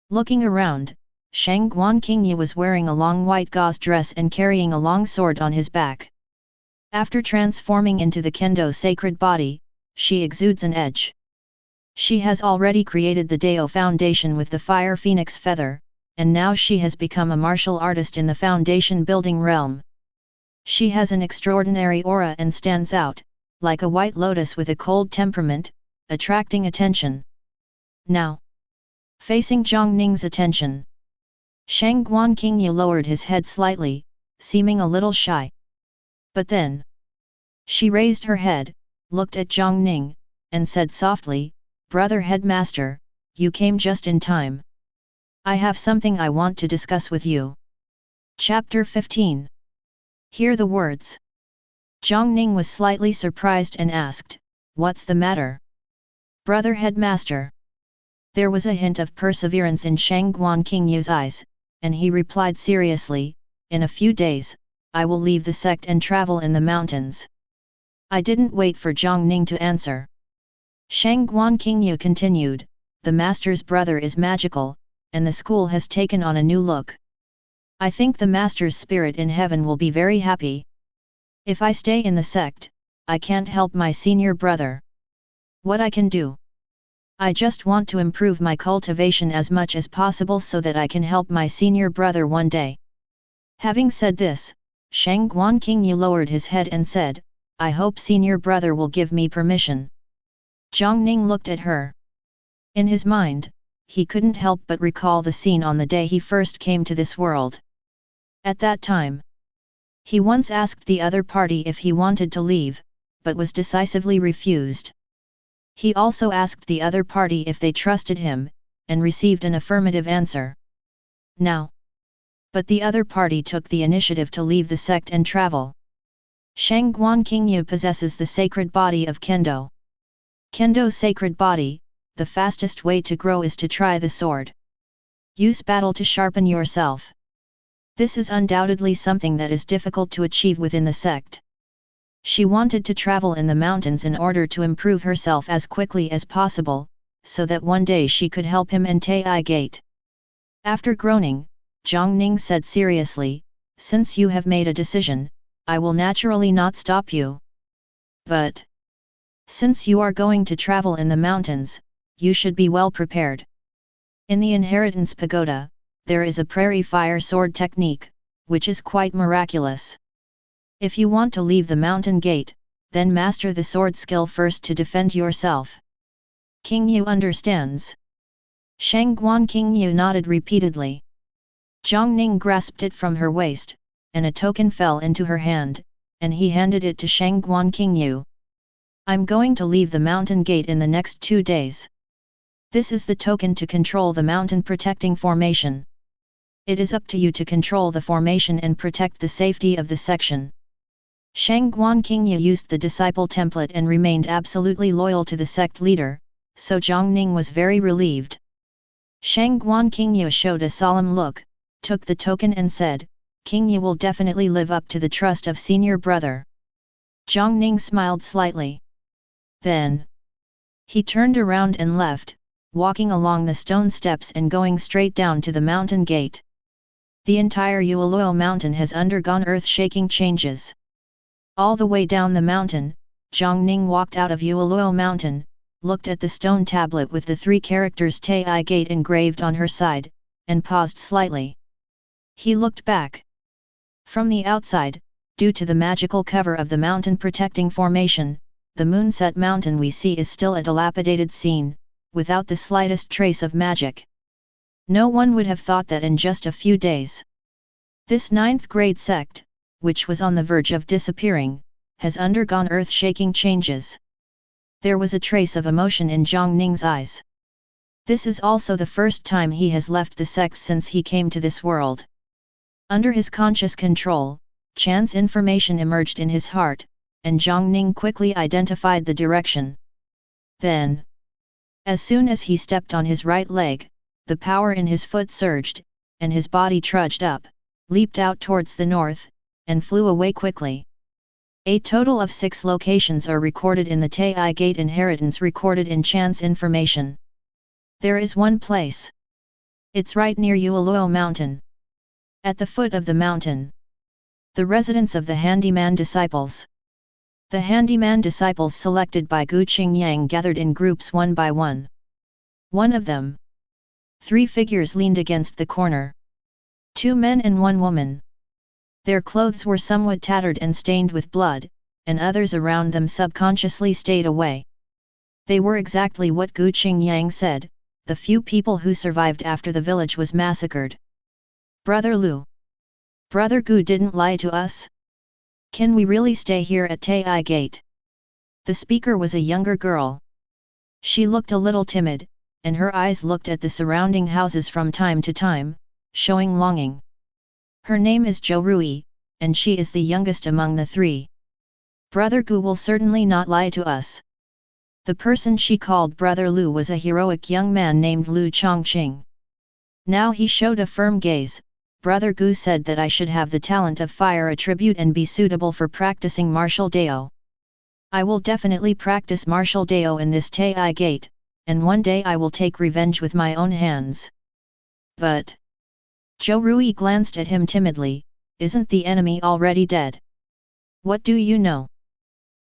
Looking around, Shangguan Qingyu was wearing a long white gauze dress and carrying a long sword on his back. After transforming into the Kendo sacred body, she exudes an edge. She has already created the Dao foundation with the fire phoenix feather, and now she has become a martial artist in the foundation building realm. She has an extraordinary aura and stands out, like a white lotus with a cold temperament, attracting attention. Now, facing Jiang Ning's attention, Shangguan Qingyu lowered his head slightly, seeming a little shy. But then, she raised her head, looked at Jiang Ning, and said softly, "Brother headmaster, you came just in time. I have something I want to discuss with you." Chapter 15. Hear the words. Jiang Ning was slightly surprised and asked, what's the matter? Brother headmaster. There was a hint of perseverance in Shang Qingyu's eyes, and he replied seriously, in a few days, I will leave the sect and travel in the mountains. I didn't wait for Jiang Ning to answer. Shang Qingyu continued, the master's brother is magical, and the school has taken on a new look. I think the master's spirit in heaven will be very happy. If I stay in the sect, I can't help my senior brother. What I can do? I just want to improve my cultivation as much as possible so that I can help my senior brother one day. Having said this, Shang Qingyu lowered his head and said, I hope senior brother will give me permission. Jiang Ning looked at her. In his mind, he couldn't help but recall the scene on the day he first came to this world. At that time, he once asked the other party if he wanted to leave, but was decisively refused. He also asked the other party if they trusted him, and received an affirmative answer. Now, but the other party took the initiative to leave the sect and travel. Shang Qingyu possesses the sacred body of Kendo. Kendo sacred body, the fastest way to grow is to try the sword. Use battle to sharpen yourself. This is undoubtedly something that is difficult to achieve within the sect. She wanted to travel in the mountains in order to improve herself as quickly as possible, so that one day she could help him in Taiyi Gate. After groaning, Jiang Ning said seriously, since you have made a decision, I will naturally not stop you. But since you are going to travel in the mountains, you should be well prepared. In the Inheritance Pagoda, there is a prairie fire sword technique, which is quite miraculous. If you want to leave the mountain gate, then master the sword skill first to defend yourself. Qingyu understands. Shang Qingyu nodded repeatedly. Jiang Ning grasped it from her waist, and a token fell into her hand, and he handed it to Shang Qingyu. I'm going to leave the mountain gate in the next 2 days. This is the token to control the mountain protecting formation. It is up to you to control the formation and protect the safety of the section. Shang Qingyu used the disciple template and remained absolutely loyal to the sect leader, so Jiang Ning was very relieved. Shang Qingyu showed a solemn look, took the token and said, Qingyu will definitely live up to the trust of senior brother. Jiang Ning smiled slightly. Then he turned around and left, walking along the stone steps and going straight down to the mountain gate. The entire Yueluo mountain has undergone earth-shaking changes. All the way down the mountain, Jiang Ning walked out of Yueluo mountain, looked at the stone tablet with the 3 characters Taiyi Gate engraved on her side, and paused slightly. He looked back. From the outside, due to the magical cover of the mountain protecting formation, the moonset mountain we see is still a dilapidated scene, without the slightest trace of magic. No one would have thought that in just a few days. This 9th grade sect, which was on the verge of disappearing, has undergone earth-shaking changes. There was a trace of emotion in Jiang Ning's eyes. This is also the first time he has left the sect since he came to this world. Under his conscious control, chance information emerged in his heart, and Jiang Ning quickly identified the direction. Then, as soon as he stepped on his right leg, the power in his foot surged, and his body trudged up, leaped out towards the north, and flew away quickly. A total of 6 locations are recorded in the Taiyi Gate inheritance recorded in chance information. There is one place. It's right near Yueluo mountain. At the foot of the mountain, the residence of the handyman disciples. The handyman disciples selected by Gu Qingyang gathered in groups one by one. One of them. 3 figures leaned against the corner. 2 men and 1 woman. Their clothes were somewhat tattered and stained with blood, and others around them subconsciously stayed away. They were exactly what Gu Qingyang said, the few people who survived after the village was massacred. Brother Lu. Brother Gu didn't lie to us? Can we really stay here at Taiyi Gate? The speaker was a younger girl. She looked a little timid, and her eyes looked at the surrounding houses from time to time, showing longing. Her name is Zhou Rui, and she is the youngest among the 3. Brother Gu will certainly not lie to us. The person she called Brother Lu was a heroic young man named Lu Chongqing. Now he showed a firm gaze. Brother Gu said that I should have the talent of fire attribute and be suitable for practicing martial Dao. I will definitely practice martial Dao in this Taiyi Gate, and one day I will take revenge with my own hands. But Zhou Rui glanced at him timidly. Isn't the enemy already dead? What do you know?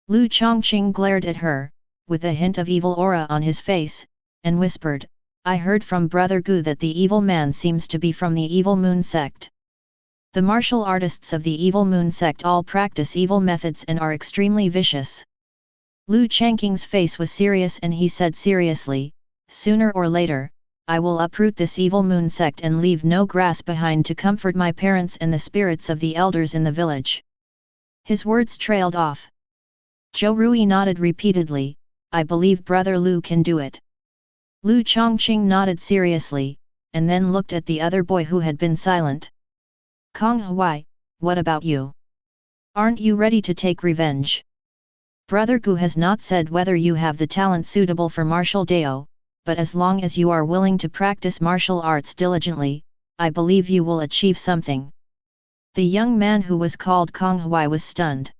Lu Chongqing glared at her, with a hint of evil aura on his face, and whispered, I heard from Brother Gu that the evil man seems to be from the Evil Moon Sect. The martial artists of the Evil Moon Sect all practice evil methods and are extremely vicious. Lu Changqing's face was serious and he said seriously, sooner or later, I will uproot this Evil Moon Sect and leave no grass behind to comfort my parents and the spirits of the elders in the village. His words trailed off. Zhou Rui nodded repeatedly, I believe Brother Lu can do it. Lu Chongqing nodded seriously, and then looked at the other boy who had been silent. Kong Huai, what about you? Aren't you ready to take revenge? Brother Gu has not said whether you have the talent suitable for martial Dao, but as long as you are willing to practice martial arts diligently, I believe you will achieve something. The young man who was called Kong Huai was stunned.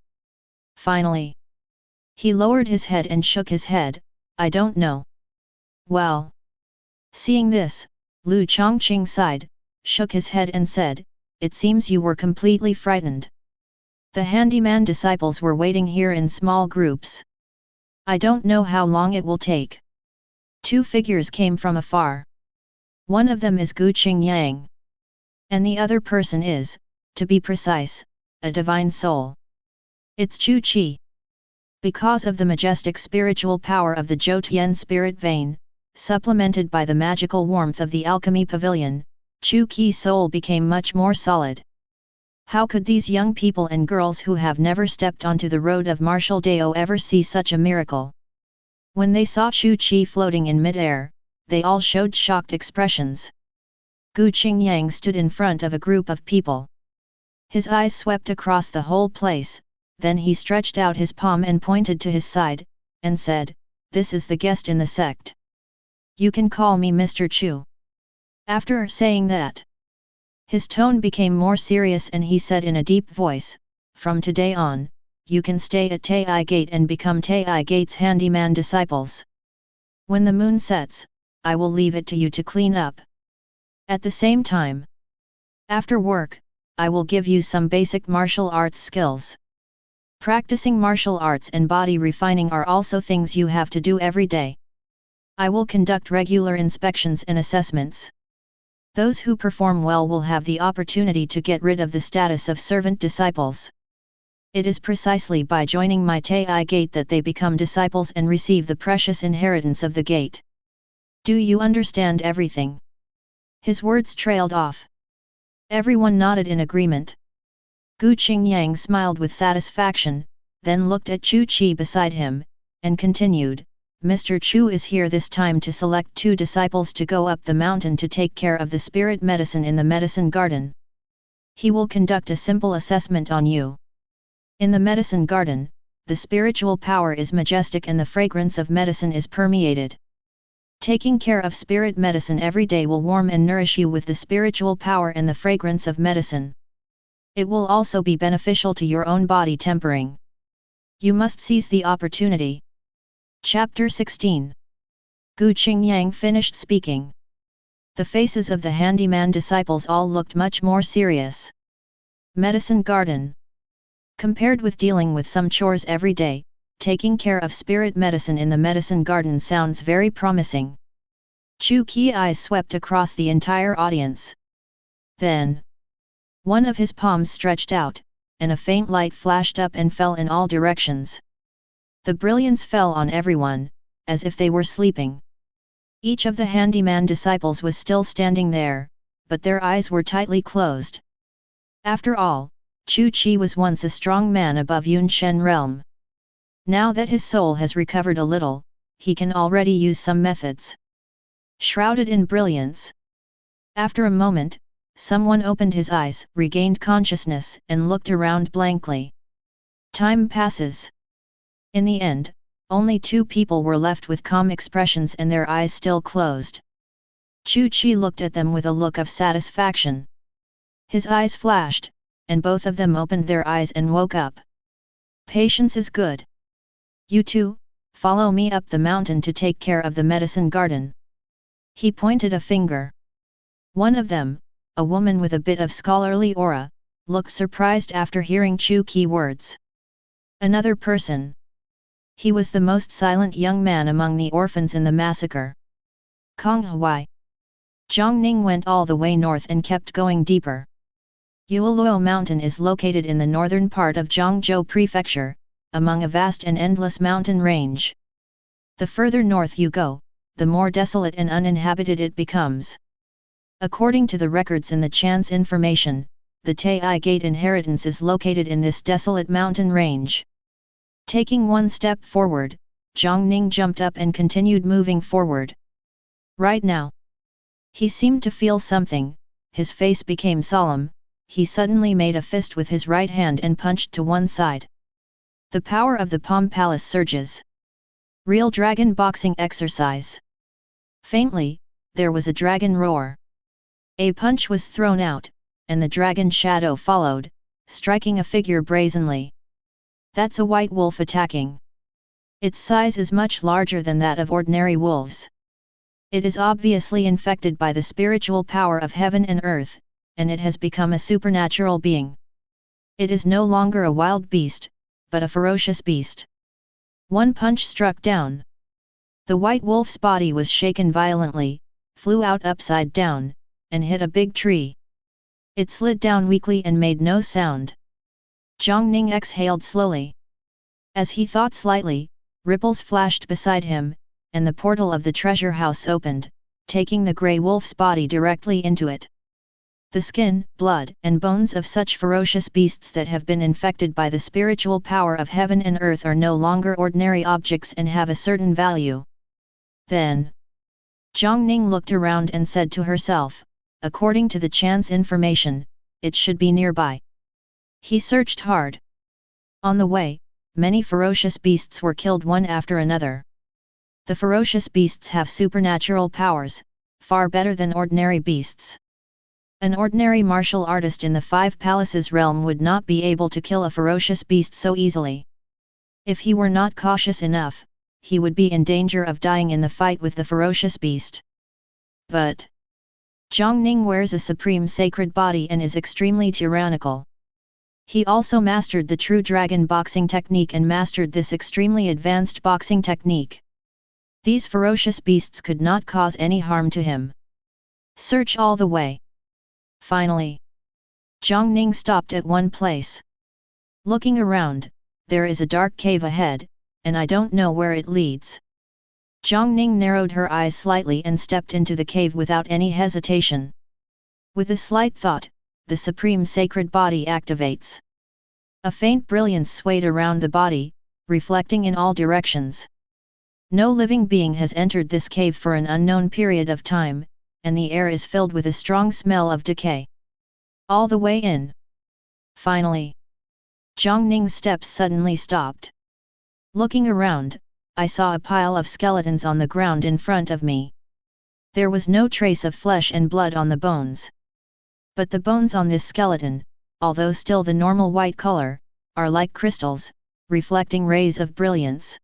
Finally, he lowered his head and shook his head, I don't know. Well. Seeing this, Lu Chongqing sighed, shook his head and said, it seems you were completely frightened. The handyman disciples were waiting here in small groups. I don't know how long it will take. Two figures came from afar. One of them is Gu Qingyang. And the other person is, to be precise, a divine soul. It's Chu Qi. Because of the majestic spiritual power of the Zhou spirit vein, supplemented by the magical warmth of the alchemy pavilion, Chu Qi's soul became much more solid. How could these young people and girls who have never stepped onto the road of martial Dao ever see such a miracle? When they saw Chu Qi floating in mid-air, they all showed shocked expressions. Gu Qingyang stood in front of a group of people. His eyes swept across the whole place, then he stretched out his palm and pointed to his side, and said, this is the guest in the sect. You can call me Mr. Chu. After saying that, his tone became more serious and he said in a deep voice, from today on, you can stay at Taiyi Gate and become Taiyi Gate's handyman disciples. When the moon sets, I will leave it to you to clean up. At the same time, after work, I will give you some basic martial arts skills. Practicing martial arts and body refining are also things you have to do every day. I will conduct regular inspections and assessments. Those who perform well will have the opportunity to get rid of the status of servant disciples. It is precisely by joining my Taiyi Gate that they become disciples and receive the precious inheritance of the gate. Do you understand everything? His words trailed off. Everyone nodded in agreement. Gu Qingyang smiled with satisfaction, then looked at Chu Qi beside him, and continued, Mr. Chu is here this time to select 2 disciples to go up the mountain to take care of the spirit medicine in the medicine garden. He will conduct a simple assessment on you. In the medicine garden, the spiritual power is majestic and the fragrance of medicine is permeated. Taking care of spirit medicine every day will warm and nourish you with the spiritual power and the fragrance of medicine. It will also be beneficial to your own body tempering. You must seize the opportunity. Chapter 16. Gu Qingyang finished speaking. The faces of the handyman disciples all looked much more serious. Medicine garden. Compared with dealing with some chores every day, taking care of spirit medicine in the medicine garden sounds very promising. Chu Qi's eyes swept across the entire audience. Then, one of his palms stretched out, and a faint light flashed up and fell in all directions. The brilliance fell on everyone, as if they were sleeping. Each of the handyman disciples was still standing there, but their eyes were tightly closed. After all, Chu Qi was once a strong man above Yun Shen realm. Now that his soul has recovered a little, he can already use some methods. Shrouded in brilliance. After a moment, someone opened his eyes, regained consciousness, and looked around blankly. Time passes. In the end, Only 2 people were left with calm expressions and their eyes still closed. Chu Chi looked at them with a look of satisfaction. His eyes flashed, and both of them opened their eyes and woke up. Patience is good. You two, follow me up the mountain to take care of the medicine garden. He pointed a finger. One of them, a woman with a bit of scholarly aura, looked surprised after hearing Chu Qi words. Another person. He was the most silent young man among the orphans in the massacre. Kong Huai. Jiang Ning went all the way north and kept going deeper. Yueluo Mountain is located in the northern part of Jiangzhou Prefecture, among a vast and endless mountain range. The further north you go, the more desolate and uninhabited it becomes. According to the records in the Chan's information, the Taiyi Gate inheritance is located in this desolate mountain range. Taking one step forward, Jiang Ning jumped up and continued moving forward. Right now, he seemed to feel something, his face became solemn, he suddenly made a fist with his right hand and punched to one side. The power of the Palm Palace surges. Real dragon boxing exercise. Faintly, there was a dragon roar. A punch was thrown out, and the dragon shadow followed, striking a figure brazenly. That's a white wolf attacking. Its size is much larger than that of ordinary wolves. It is obviously infected by the spiritual power of heaven and earth, and it has become a supernatural being. It is no longer a wild beast, but a ferocious beast. One punch struck down. The white wolf's body was shaken violently, flew out upside down, and hit a big tree. It slid down weakly and made no sound. Jiang Ning exhaled slowly. As he thought slightly, ripples flashed beside him, and the portal of the treasure house opened, taking the grey wolf's body directly into it. The skin, blood, and bones of such ferocious beasts that have been infected by the spiritual power of heaven and earth are no longer ordinary objects and have a certain value. Then, Jiang Ning looked around and said to herself, according to the Chan's information, it should be nearby. He searched hard. On the way, many ferocious beasts were killed one after another. The ferocious beasts have supernatural powers, far better than ordinary beasts. An ordinary martial artist in the 5 palaces realm would not be able to kill a ferocious beast so easily. If he were not cautious enough, he would be in danger of dying in the fight with the ferocious beast. But Jiang Ning wears a supreme sacred body and is extremely tyrannical. He also mastered the true dragon boxing technique and mastered this extremely advanced boxing technique. These ferocious beasts could not cause any harm to him. Search all the way. Finally, Jiang Ning stopped at one place. Looking around, there is a dark cave ahead, and I don't know where it leads. Jiang Ning narrowed her eyes slightly and stepped into the cave without any hesitation. With a slight thought, the supreme sacred body activates. A faint brilliance swayed around the body, reflecting in all directions. No living being has entered this cave for an unknown period of time, and the air is filled with a strong smell of decay. All the way in. Finally, Jiang Ning's steps suddenly stopped. Looking around, I saw a pile of skeletons on the ground in front of me. There was no trace of flesh and blood on the bones. But the bones on this skeleton, although still the normal white color, are like crystals, reflecting rays of brilliance.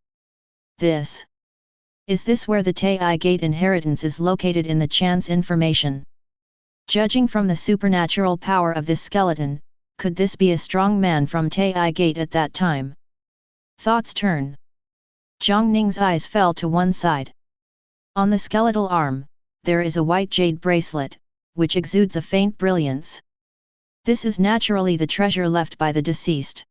Is this where the Taiyi Gate inheritance is located in the Chan's information? Judging from the supernatural power of this skeleton, could this be a strong man from Taiyi Gate at that time? Thoughts turn. Jiang Ning's eyes fell to one side. On the skeletal arm, there is a white jade bracelet, which exudes a faint brilliance. This is naturally the treasure left by the deceased.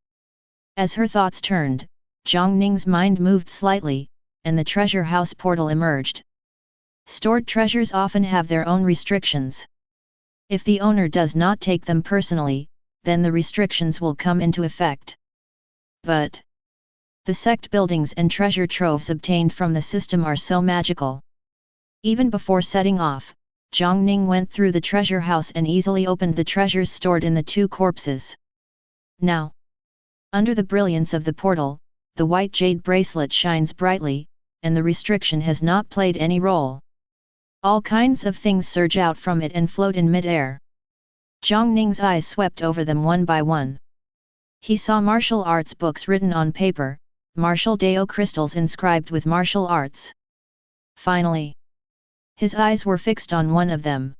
As her thoughts turned, Jiang Ning's mind moved slightly, and the treasure house portal emerged. Stored treasures often have their own restrictions. If the owner does not take them personally, then the restrictions will come into effect. But the sect buildings and treasure troves obtained from the system are so magical. Even before setting off, Jiang Ning went through the treasure house and easily opened the treasures stored in the 2 corpses. Now, under the brilliance of the portal, the white jade bracelet shines brightly, and the restriction has not played any role. All kinds of things surge out from it and float in mid-air. Jiang Ning's eyes swept over them one by one. He saw martial arts books written on paper, martial Dao crystals inscribed with martial arts. Finally, his eyes were fixed on one of them.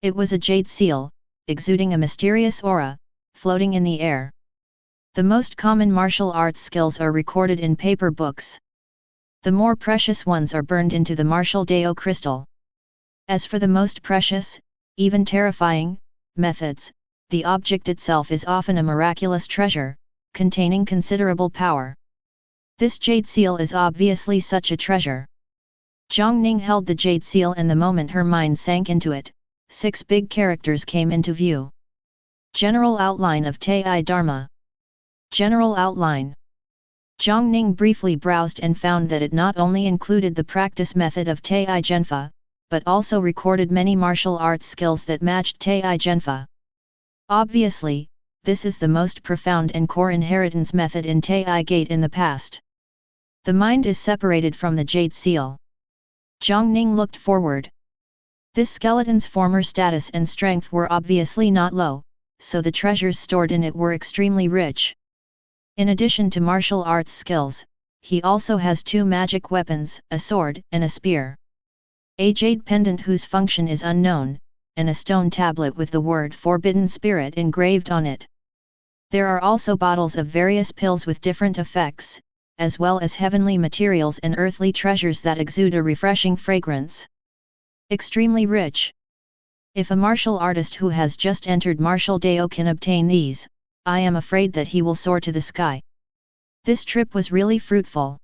It was a jade seal, exuding a mysterious aura, floating in the air. The most common martial arts skills are recorded in paper books. The more precious ones are burned into the martial Dao crystal. As for the most precious, even terrifying, methods, the object itself is often a miraculous treasure, containing considerable power. This jade seal is obviously such a treasure. Jiang Ning held the jade seal, and the moment her mind sank into it, 6 big characters came into view. General outline of Taiyi Dharma. General outline. Jiang Ning briefly browsed and found that it not only included the practice method of Taiyi Genfa, but also recorded many martial arts skills that matched Taiyi Genfa. Obviously, this is the most profound and core inheritance method in Taiyi Gate in the past. The mind is separated from the jade seal. Jiang Ning looked forward. This skeleton's former status and strength were obviously not low, so the treasures stored in it were extremely rich. In addition to martial arts skills, he also has 2 magic weapons, a sword and a spear. A jade pendant whose function is unknown, and a stone tablet with the word Forbidden Spirit engraved on it. There are also bottles of various pills with different effects, as well as heavenly materials and earthly treasures that exude a refreshing fragrance. Extremely rich. If a martial artist who has just entered martial Dao can obtain these, I am afraid that he will soar to the sky. This trip was really fruitful.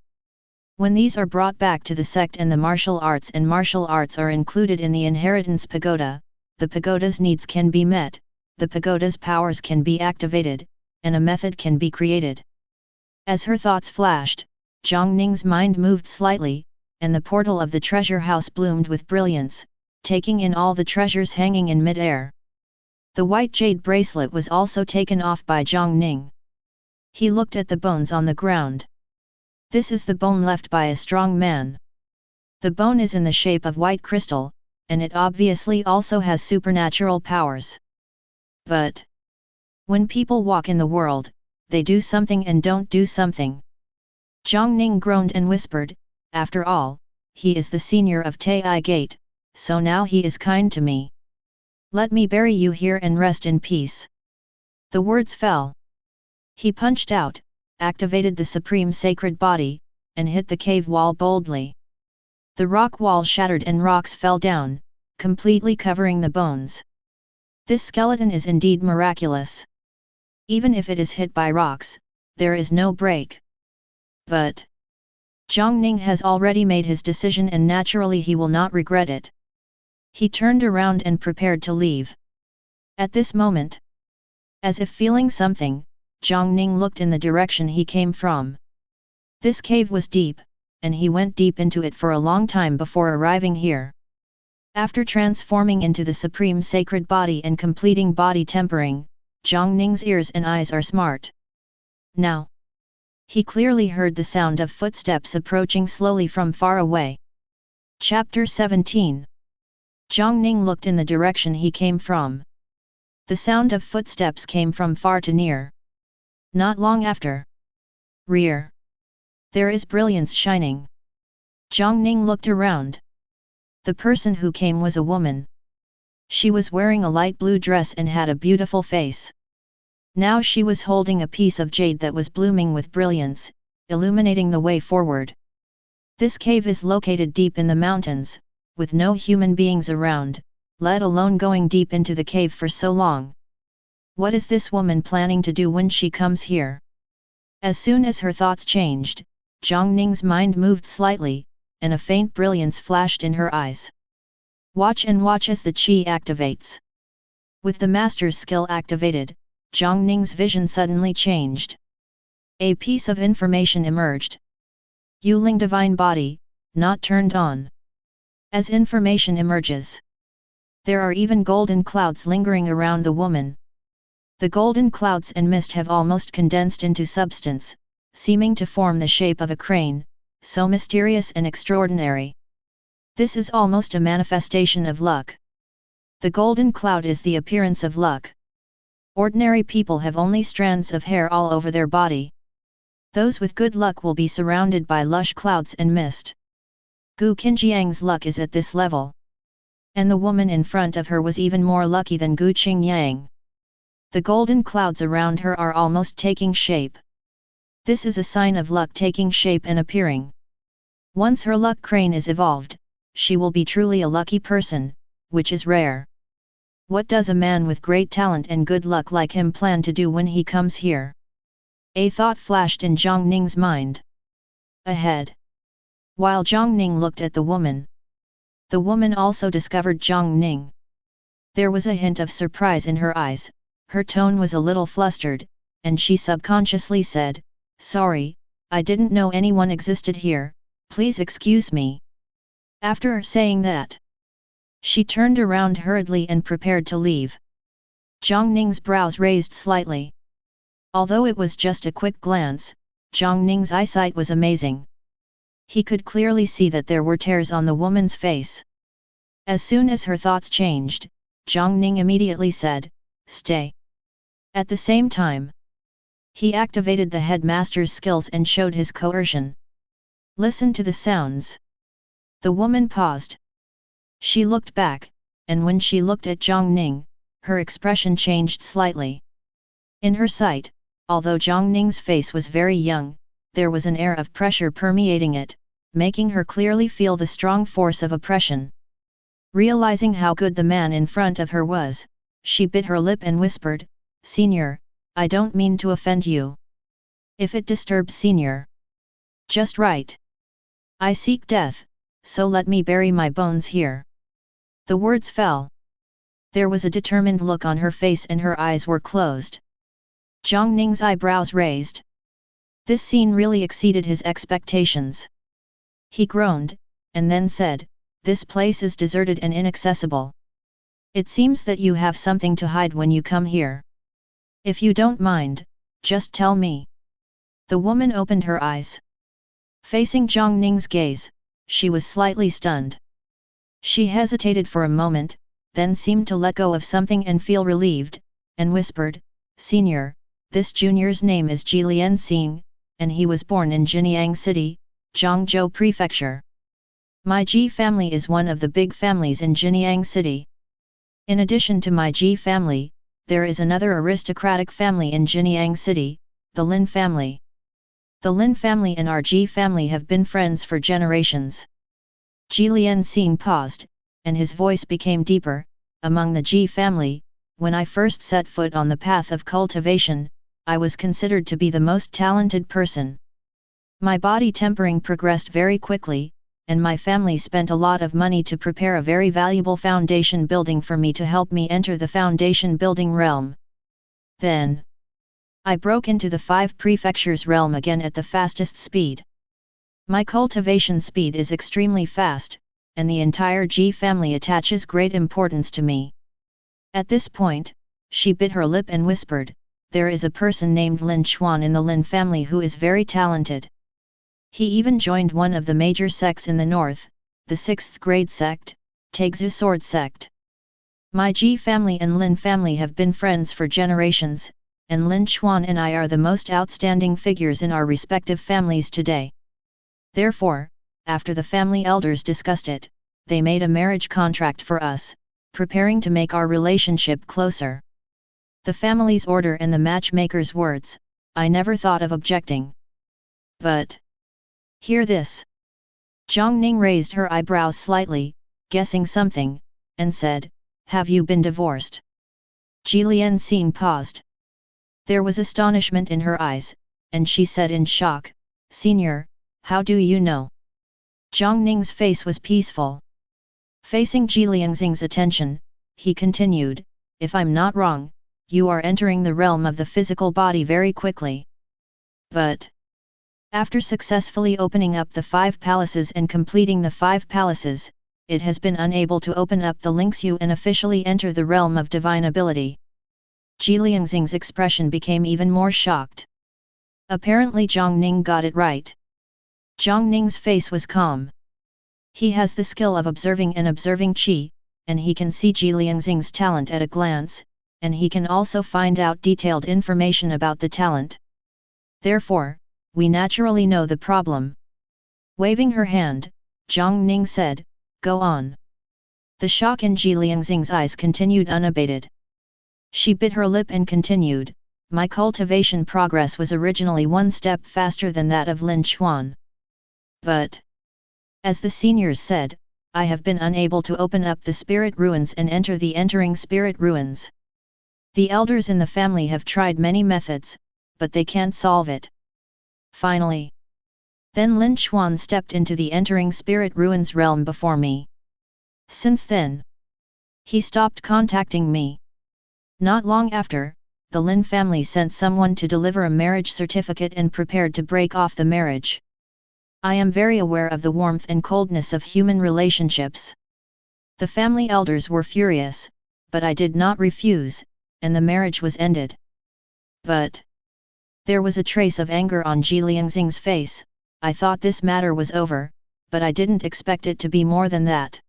When these are brought back to the sect and the martial arts are included in the inheritance pagoda, the pagoda's needs can be met, the pagoda's powers can be activated, and a method can be created. As her thoughts flashed, Jiang Ning's mind moved slightly, and the portal of the treasure house bloomed with brilliance, taking in all the treasures hanging in mid-air. The white jade bracelet was also taken off by Jiang Ning. He looked at the bones on the ground. This is the bone left by a strong man. The bone is in the shape of white crystal, and it obviously also has supernatural powers. But when people walk in the world, they do something and don't do something. Jiang Ning groaned and whispered, after all, he is the senior of Taiyi Gate, so now he is kind to me. Let me bury you here and rest in peace. The words fell. He punched out, activated the supreme sacred body, and hit the cave wall boldly. The rock wall shattered and rocks fell down, completely covering the bones. This skeleton is indeed miraculous. Even if it is hit by rocks, there is no break. But Jiang Ning has already made his decision and naturally he will not regret it. He turned around and prepared to leave. At this moment, as if feeling something, Jiang Ning looked in the direction he came from. This cave was deep, and he went deep into it for a long time before arriving here. After transforming into the supreme sacred body and completing body tempering, Jiang Ning's ears and eyes are smart. Now, he clearly heard the sound of footsteps approaching slowly from far away. Chapter 17. Jiang Ning looked in the direction he came from. The sound of footsteps came from far to near. Not long after. Rear. There is brilliance shining. Jiang Ning looked around. The person who came was a woman. She was wearing a light blue dress and had a beautiful face. Now she was holding a piece of jade that was blooming with brilliance, illuminating the way forward. This cave is located deep in the mountains, with no human beings around, let alone going deep into the cave for so long. What is this woman planning to do when she comes here? As soon as her thoughts changed, Jiang Ning's mind moved slightly, and a faint brilliance flashed in her eyes. Watch and watch as the qi activates. With the master's skill activated, Jiang Ning's vision suddenly changed. A piece of information emerged. Yuling divine body, not turned on. As information emerges, there are even golden clouds lingering around the woman. The golden clouds and mist have almost condensed into substance, seeming to form the shape of a crane, so mysterious and extraordinary. This is almost a manifestation of luck. The golden cloud is the appearance of luck. Ordinary people have only strands of hair all over their body. Those with good luck will be surrounded by lush clouds and mist. Gu Qinjiang's luck is at this level. And the woman in front of her was even more lucky than Gu Qingyang. The golden clouds around her are almost taking shape. This is a sign of luck taking shape and appearing. Once her luck crane is evolved, she will be truly a lucky person, which is rare. What does a man with great talent and good luck like him plan to do when he comes here? A thought flashed in Jiang Ning's mind. Ahead. While Jiang Ning looked at the woman also discovered Jiang Ning. There was a hint of surprise in her eyes, her tone was a little flustered, and she subconsciously said, "Sorry, I didn't know anyone existed here, please excuse me." After saying that, she turned around hurriedly and prepared to leave. Jiang Ning's brows raised slightly. Although it was just a quick glance, Jiang Ning's eyesight was amazing. He could clearly see that there were tears on the woman's face. As soon as her thoughts changed, Jiang Ning immediately said, "Stay." At the same time, he activated the headmaster's skills and showed his coercion. Listen to the sounds. The woman paused. She looked back, and when she looked at Jiang Ning, her expression changed slightly. In her sight, although Jiang Ning's face was very young, there was an air of pressure permeating it, making her clearly feel the strong force of oppression. Realizing how good the man in front of her was, she bit her lip and whispered, "Senior, I don't mean to offend you. If it disturbs Senior, just right. I seek death, so let me bury my bones here." The words fell. There was a determined look on her face and her eyes were closed. Jiang Ning's eyebrows raised. This scene really exceeded his expectations. He groaned, and then said, "This place is deserted and inaccessible. It seems that you have something to hide when you come here. If you don't mind, just tell me." The woman opened her eyes. Facing Jiang Ning's gaze, she was slightly stunned. She hesitated for a moment, then seemed to let go of something and feel relieved, and whispered, "Senior, this junior's name is Jiang Ning, and he was born in Jinyang City, Zhangzhou Prefecture. My Ji family is one of the big families in Jinyang City. In addition to my Ji family, there is another aristocratic family in Jinyang City, the Lin family. The Lin family and our Ji family have been friends for generations." Jiang Ning paused, and his voice became deeper. "Among the Ji family, when I first set foot on the path of cultivation, I was considered to be the most talented person. My body tempering progressed very quickly, and my family spent a lot of money to prepare a very valuable foundation building for me to help me enter the foundation building realm. Then, I broke into the 5 prefectures realm again at the fastest speed. My cultivation speed is extremely fast, and the entire Ji family attaches great importance to me." At this point, she bit her lip and whispered, "There is a person named Lin Chuan in the Lin family who is very talented. He even joined one of the major sects in the north, the 6th grade sect, Taixu Sword Sect. My Ji family and Lin family have been friends for generations, and Lin Chuan and I are the most outstanding figures in our respective families today. Therefore, after the family elders discussed it, they made a marriage contract for us, preparing to make our relationship closer. The family's order and the matchmaker's words, I never thought of objecting. But hear this." Jiang Ning raised her eyebrows slightly, guessing something, and said, "Have you been divorced?" Jiang Ning paused. There was astonishment in her eyes, and she said in shock, "Senior, how do you know?" Jiang Ning's face was peaceful. Facing Jiang Ning's attention, he continued, "If I'm not wrong, you are entering the realm of the physical body very quickly. But after successfully opening up the 5 palaces and completing the 5 palaces, it has been unable to open up the links you and officially enter the realm of divine ability." Jiang Ning's expression became even more shocked. Apparently Jiang Ning got it right. Jiang Ning's face was calm. He has the skill of observing and observing qi, and he can see Ji Liangxing's talent at a glance, and he can also find out detailed information about the talent. Therefore, we naturally know the problem. Waving her hand, Jiang Ning said, "Go on." The shock in Ji Liangxing's eyes continued unabated. She bit her lip and continued, "My cultivation progress was originally one step faster than that of Lin Chuan. But, as the seniors said, I have been unable to open up the spirit ruins and enter the entering spirit ruins. The elders in the family have tried many methods, but they can't solve it. Finally, then Lin Chuan stepped into the entering spirit ruins realm before me. Since then, he stopped contacting me. Not long after, the Lin family sent someone to deliver a marriage certificate and prepared to break off the marriage. I am very aware of the warmth and coldness of human relationships. The family elders were furious, but I did not refuse, and the marriage was ended. But there was a trace of anger on Ji Liangxing's face. I thought this matter was over, but I didn't expect it to be more than that.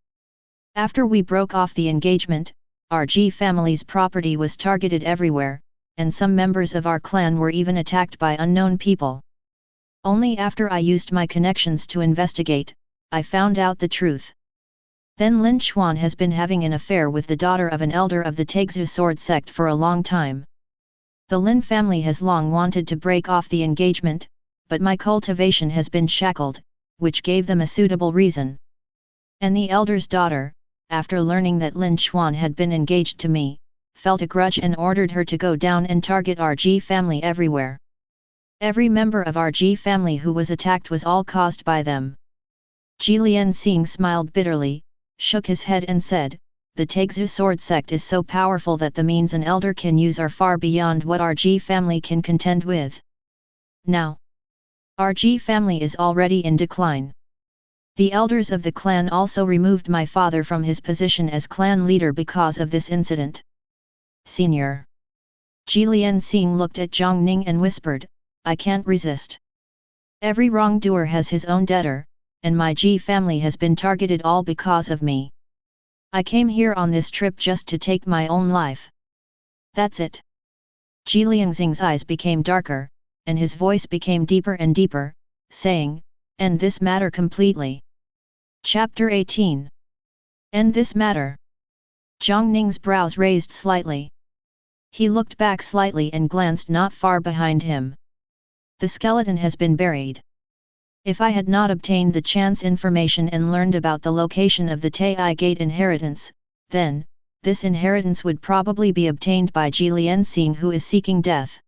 After we broke off the engagement, our Ji family's property was targeted everywhere, and some members of our clan were even attacked by unknown people. Only after I used my connections to investigate, I found out the truth. Then Lin Chuan has been having an affair with the daughter of an elder of the Taixu sword sect for a long time. The Lin family has long wanted to break off the engagement, but my cultivation has been shackled, which gave them a suitable reason. And the elder's daughter, after learning that Lin Chuan had been engaged to me, felt a grudge and ordered her to go down and target our Ji family everywhere. Every member of our Ji family who was attacked was all caused by them. Ji Liangxing smiled bitterly, shook his head and said, "The Taixu sword sect is so powerful that the means an elder can use are far beyond what our Ji family can contend with. Now, our Ji family is already in decline. The elders of the clan also removed my father from his position as clan leader because of this incident." Senior. Ji Liangxing looked at Jiang Ning and whispered, "I can't resist. Every wrongdoer has his own debtor, and my Ji family has been targeted all because of me. I came here on this trip just to take my own life. That's it." Ji Liangxing's eyes became darker, and his voice became deeper and deeper, saying, "End this matter completely." Chapter 18. End this matter. Jiang Ning's brows raised slightly. He looked back slightly and glanced not far behind him. The skeleton has been buried. If I had not obtained the chance information and learned about the location of the Taiyi Gate inheritance, then, this inheritance would probably be obtained by Ji Liangxing, who is seeking death.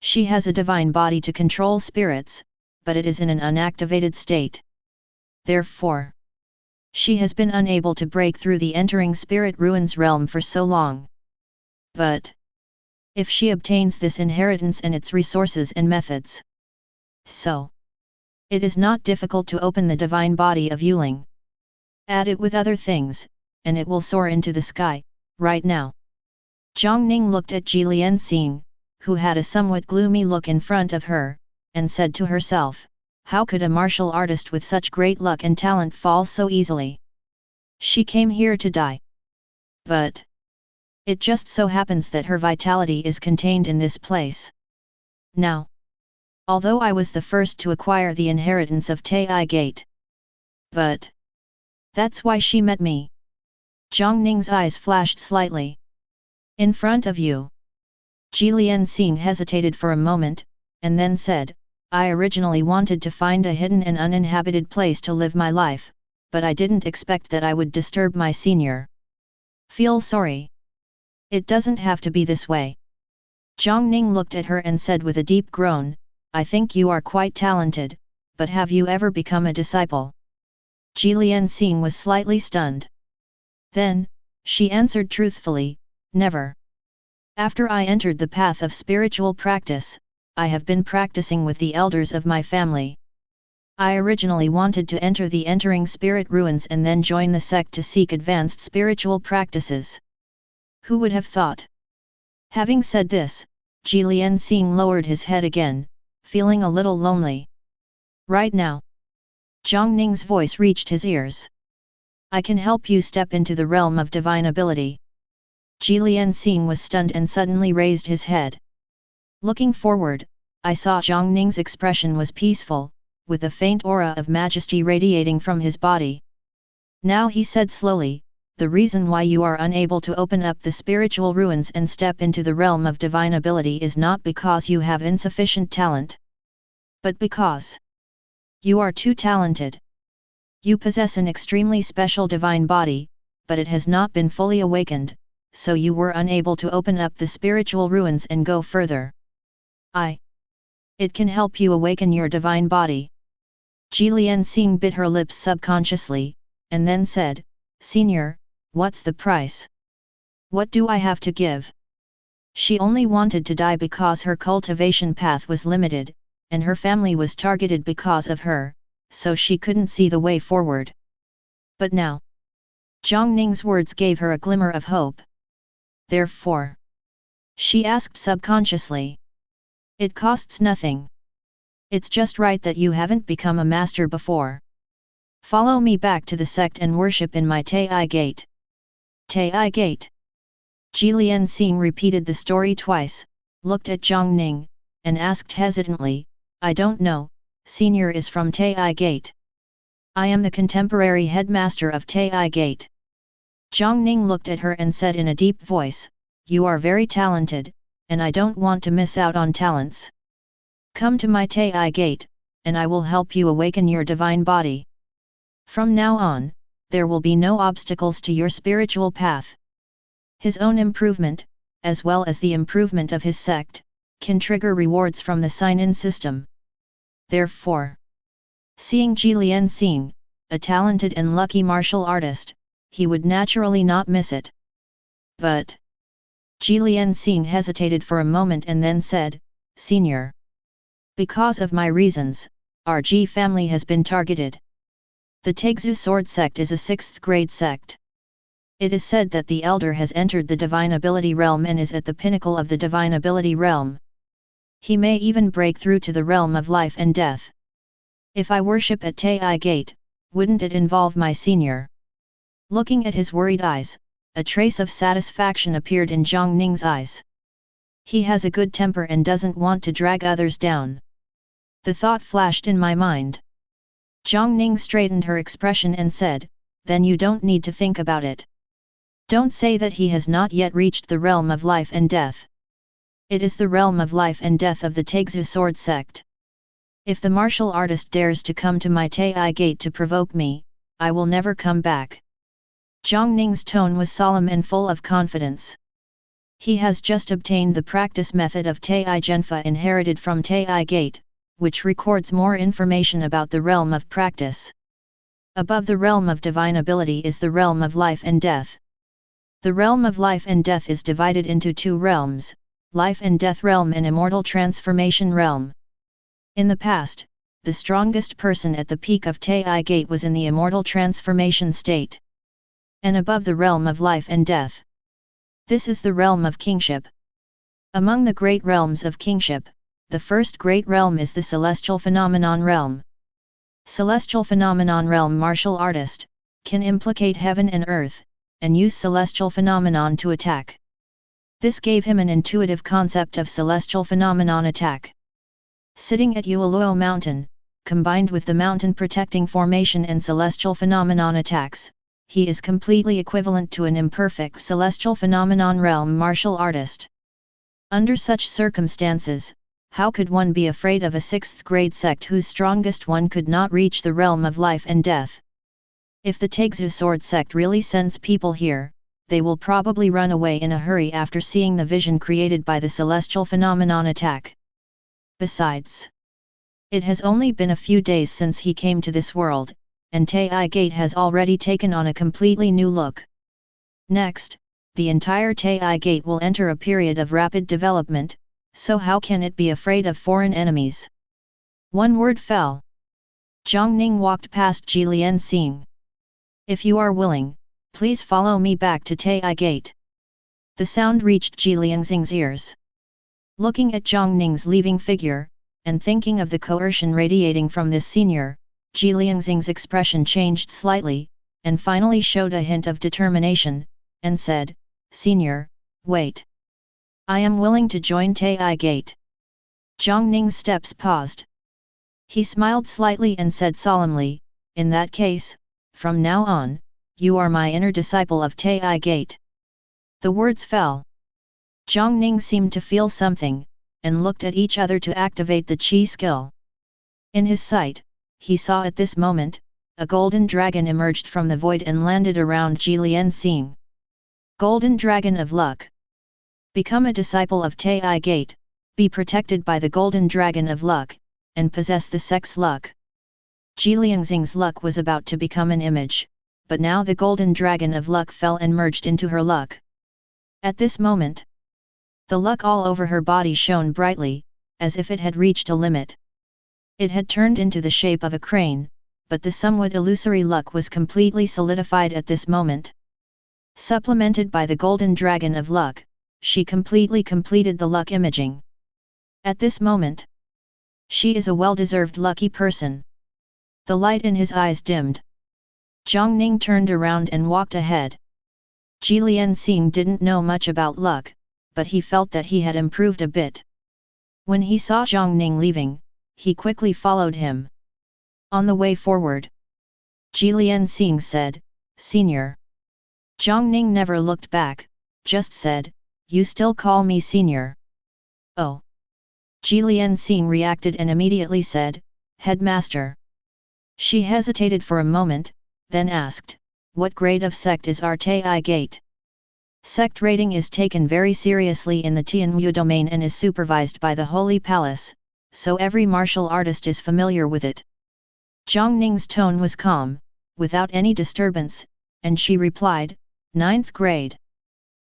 She has a divine body to control spirits, but it is in an unactivated state. Therefore, she has been unable to break through the entering spirit ruins realm for so long. But if she obtains this inheritance and its resources and methods, so it is not difficult to open the divine body of Yuling. Add it with other things, and it will soar into the sky, right now. Jiang Ning looked at Ji Liangxing, who had a somewhat gloomy look in front of her, and said to herself, "How could a martial artist with such great luck and talent fall so easily? She came here to die. But it just so happens that her vitality is contained in this place. Now, although I was the first to acquire the inheritance of Taiyi Gate, but that's why she met me." Jiang Ning's eyes flashed slightly. "In front of you?" Ji Liangxing hesitated for a moment, and then said, "I originally wanted to find a hidden and uninhabited place to live my life, but I didn't expect that I would disturb my senior. Feel sorry. It doesn't have to be this way." Jiang Ning looked at her and said with a deep groan, "I think you are quite talented, but have you ever become a disciple?" Ji Liangxing was slightly stunned. Then, she answered truthfully, "Never. After I entered the path of spiritual practice, I have been practicing with the elders of my family. I originally wanted to enter the entering spirit ruins and then join the sect to seek advanced spiritual practices. Who would have thought?" Having said this, Ji Liangxing lowered his head again, feeling a little lonely. Right now. Jiang Ning's voice reached his ears. I can help you step into the realm of divine ability. Jiang was stunned and suddenly raised his head. Looking forward, I saw Jiang Ning's expression was peaceful, with a faint aura of majesty radiating from his body. Now he said slowly, the reason why you are unable to open up the spiritual ruins and step into the realm of divine ability is not because you have insufficient talent, but because you are too talented. You possess an extremely special divine body, but it has not been fully awakened, so you were unable to open up the spiritual ruins and go further. It can help you awaken your divine body. Jiang bit her lips subconsciously, and then said, Senior, what's the price? What do I have to give? She only wanted to die because her cultivation path was limited, and her family was targeted because of her, so she couldn't see the way forward. But now, Jiang Ning's words gave her a glimmer of hope. Therefore, she asked subconsciously. It costs nothing. It's just right that you haven't become a master before. Follow me back to the sect and worship in my Taiyi Gate. Taiyi Gate. Jiang repeated the story twice, looked at Jiang Ning, and asked hesitantly, I don't know, Senior is from Taiyi Gate. I am the contemporary headmaster of Taiyi Gate. Jiang Ning looked at her and said in a deep voice, You are very talented, and I don't want to miss out on talents. Come to my Taiyi Gate, and I will help you awaken your divine body. From now on, there will be no obstacles to your spiritual path. His own improvement, as well as the improvement of his sect, can trigger rewards from the sign-in system. Therefore, seeing Jiang, a talented and lucky martial artist, he would naturally not miss it. But Jiang hesitated for a moment and then said, Senior, because of my reasons, our Ji family has been targeted. The Taiyi Sword Sect is a 6th grade sect. It is said that the elder has entered the divine ability realm and is at the pinnacle of the divine ability realm. He may even break through to the realm of life and death. If I worship at Taiyi Gate, wouldn't it involve my senior? Looking at his worried eyes, a trace of satisfaction appeared in Jiang Ning's eyes. He has a good temper and doesn't want to drag others down. The thought flashed in my mind. Jiang Ning straightened her expression and said, Then you don't need to think about it. Don't say that he has not yet reached the realm of life and death. It is the realm of life and death of the Taiyi Sword Sect. If the martial artist dares to come to my Taiyi Gate to provoke me, I will never come back. Jiang Ning's tone was solemn and full of confidence. He has just obtained the practice method of Taiyi Genfa inherited from Taiyi Gate, which records more information about the realm of practice. Above the realm of divine ability is the realm of life and death. The realm of life and death is divided into 2 realms, life and death realm and immortal transformation realm. In the past, the strongest person at the peak of Taiyi Gate was in the immortal transformation state. And above the realm of life and death, this is the realm of kingship. Among the great realms of kingship, the first great realm is the celestial phenomenon realm. Celestial phenomenon realm martial artist can implicate heaven and earth, and use celestial phenomenon to attack. This gave him an intuitive concept of celestial phenomenon attack. Sitting at Uoluo Mountain, combined with the mountain protecting formation and celestial phenomenon attacks, he is completely equivalent to an imperfect celestial phenomenon realm martial artist. Under such circumstances, how could one be afraid of a 6th grade sect whose strongest one could not reach the realm of life and death? If the Taiyi Sword Sect really sends people here, they will probably run away in a hurry after seeing the vision created by the celestial phenomenon attack. Besides, it has only been a few days since he came to this world, and Taiyi Gate has already taken on a completely new look. Next, the entire Taiyi Gate will enter a period of rapid development, so how can it be afraid of foreign enemies? One word fell. Jiang Ning walked past Jiang. If you are willing, please follow me back to Taiyi Gate. The sound reached Jiang's ears. Looking at Jiang Ning's leaving figure, and thinking of the coercion radiating from this senior, Jiang expression changed slightly, and finally showed a hint of determination, and said, "Senior, wait. I am willing to join Taiyi Gate." Jiang Ning's steps paused. He smiled slightly and said solemnly, "In that case, from now on, you are my inner disciple of Taiyi Gate." The words fell. Jiang Ning seemed to feel something, and looked at each other to activate the qi skill. In his sight, he saw at this moment, a golden dragon emerged from the void and landed around Jiang. Golden Dragon of Luck. Become a disciple of Taiyi Gate, be protected by the Golden Dragon of Luck, and possess the sect's luck. Jiang's luck was about to become an image, but now the Golden Dragon of Luck fell and merged into her luck. At this moment, the luck all over her body shone brightly, as if it had reached a limit. It had turned into the shape of a crane, but the somewhat illusory luck was completely solidified at this moment. Supplemented by the Golden Dragon of Luck, she completely completed the luck imaging. At this moment, she is a well-deserved lucky person. The light in his eyes dimmed. Jiang Ning turned around and walked ahead. Jiang didn't know much about luck, but he felt that he had improved a bit. When he saw Jiang Ning leaving, he quickly followed him. On the way forward, Jiang said, "Senior." Jiang Ning never looked back, just said, "You still call me senior?" "Oh." Jiang reacted and immediately said, "Headmaster." She hesitated for a moment, then asked, "What grade of sect is our Taiyi Gate?" Sect rating is taken very seriously in the Tianwu domain and is supervised by the Holy Palace, so every martial artist is familiar with it. Jiang Ning's tone was calm, without any disturbance, and she replied, "9th grade."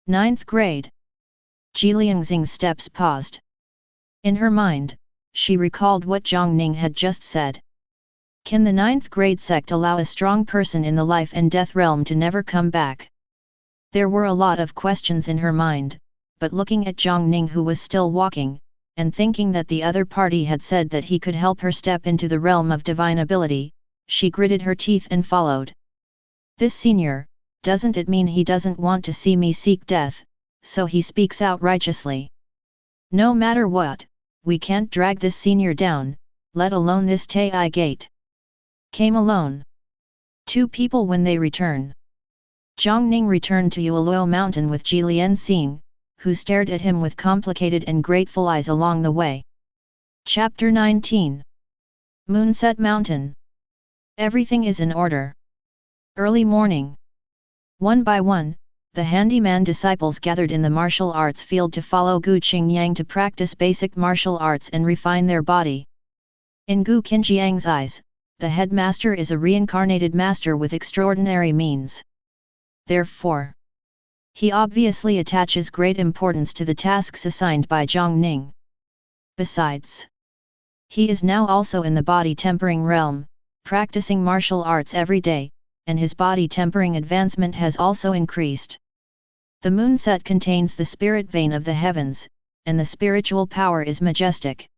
9th grade. Jiang's steps paused. In her mind, she recalled what Jiang Ning had just said. Can the 9th grade sect allow a strong person in the life and death realm to never come back? There were a lot of questions in her mind, but looking at Jiang Ning who was still walking, and thinking that the other party had said that he could help her step into the realm of divine ability, she gritted her teeth and followed. "This senior, doesn't it mean he doesn't want to see me seek death, so he speaks out righteously? No matter what, we can't drag this senior down, let alone this Taiyi Gate." Came alone. 2 people when they return. Jiang Ning returned to Yueluo Mountain with Jiang, who stared at him with complicated and grateful eyes along the way. Chapter 19. Moonset Mountain. Everything is in order. Early morning. One by one, the handyman disciples gathered in the martial arts field to follow Gu Qingyang to practice basic martial arts and refine their body. In Gu Qingyang's eyes, the headmaster is a reincarnated master with extraordinary means. Therefore, he obviously attaches great importance to the tasks assigned by Jiang Ning. Besides, he is now also in the body tempering realm, practicing martial arts every day, and his body tempering advancement has also increased. The moonset contains the spirit vein of the heavens, and the spiritual power is majestic.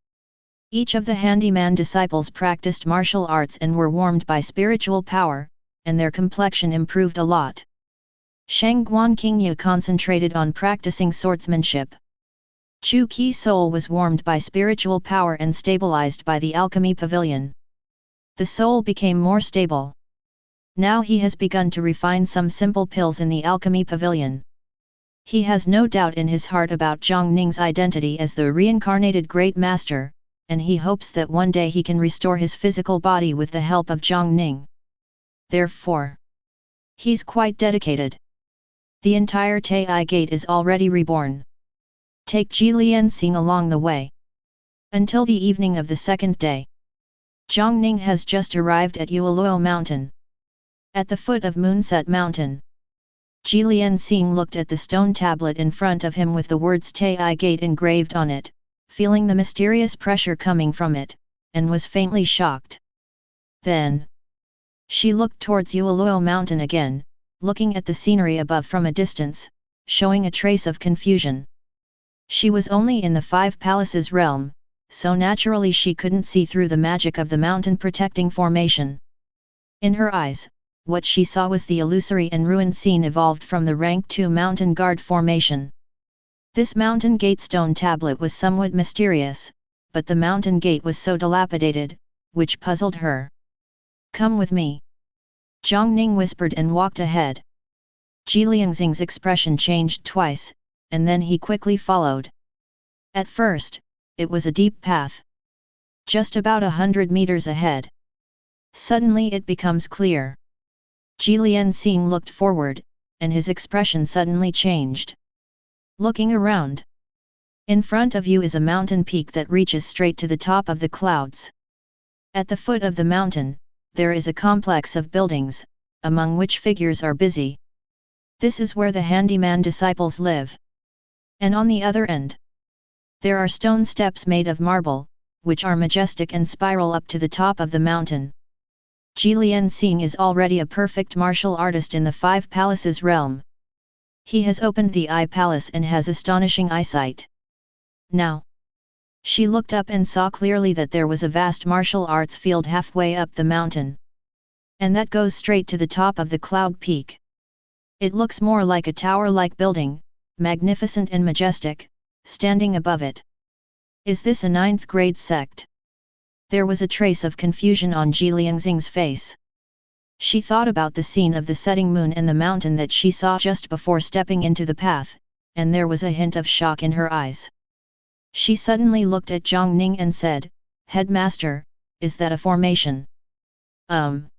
Each of the handyman disciples practiced martial arts and were warmed by spiritual power, and their complexion improved a lot. Shang Guan Qingyu concentrated on practicing swordsmanship. Chu Qi soul was warmed by spiritual power and stabilized by the alchemy pavilion. The soul became more stable. Now he has begun to refine some simple pills in the alchemy pavilion. He has no doubt in his heart about Jiang Ning's identity as the reincarnated great master, and he hopes that one day he can restore his physical body with the help of Jiang Ning. Therefore, he's quite dedicated. The entire Taiyi Gate is already reborn. Take Jiang along the way. Until the evening of the 2nd day. Jiang Ning has just arrived at Yueluo Mountain. At the foot of Moonset Mountain, Jiang looked at the stone tablet in front of him with the words Taiyi Gate engraved on it, feeling the mysterious pressure coming from it, and was faintly shocked. Then, she looked towards Yueluo Mountain again, looking at the scenery above from a distance, showing a trace of confusion. She was only in the 5 palaces realm, so naturally she couldn't see through the magic of the mountain protecting formation. In her eyes, what she saw was the illusory and ruined scene evolved from the rank 2 mountain guard formation. This mountain gate stone tablet was somewhat mysterious, but the mountain gate was so dilapidated, which puzzled her. "Come with me," Jiang Ning whispered and walked ahead. Jiliangxing's expression changed twice, and then he quickly followed. At first, it was a deep path. Just about 100 meters ahead. Suddenly it becomes clear. Jiliangxing looked forward, and his expression suddenly changed. Looking around. In front of you is a mountain peak that reaches straight to the top of the clouds. At the foot of the mountain, there is a complex of buildings, among which figures are busy. This is where the handyman disciples live. And on the other end, there are stone steps made of marble, which are majestic and spiral up to the top of the mountain. Jiliangxing is already a perfect martial artist in the 5 palaces realm. He has opened the Eye Palace and has astonishing eyesight. Now, she looked up and saw clearly that there was a vast martial arts field halfway up the mountain. And that goes straight to the top of the cloud peak. It looks more like a tower-like building, magnificent and majestic, standing above it. Is this a 9th grade sect? There was a trace of confusion on Jiliangxing's face. She thought about the scene of the setting moon and the mountain that she saw just before stepping into the path, and there was a hint of shock in her eyes. She suddenly looked at Jiang Ning and said, "Headmaster, is that a formation?" Jiang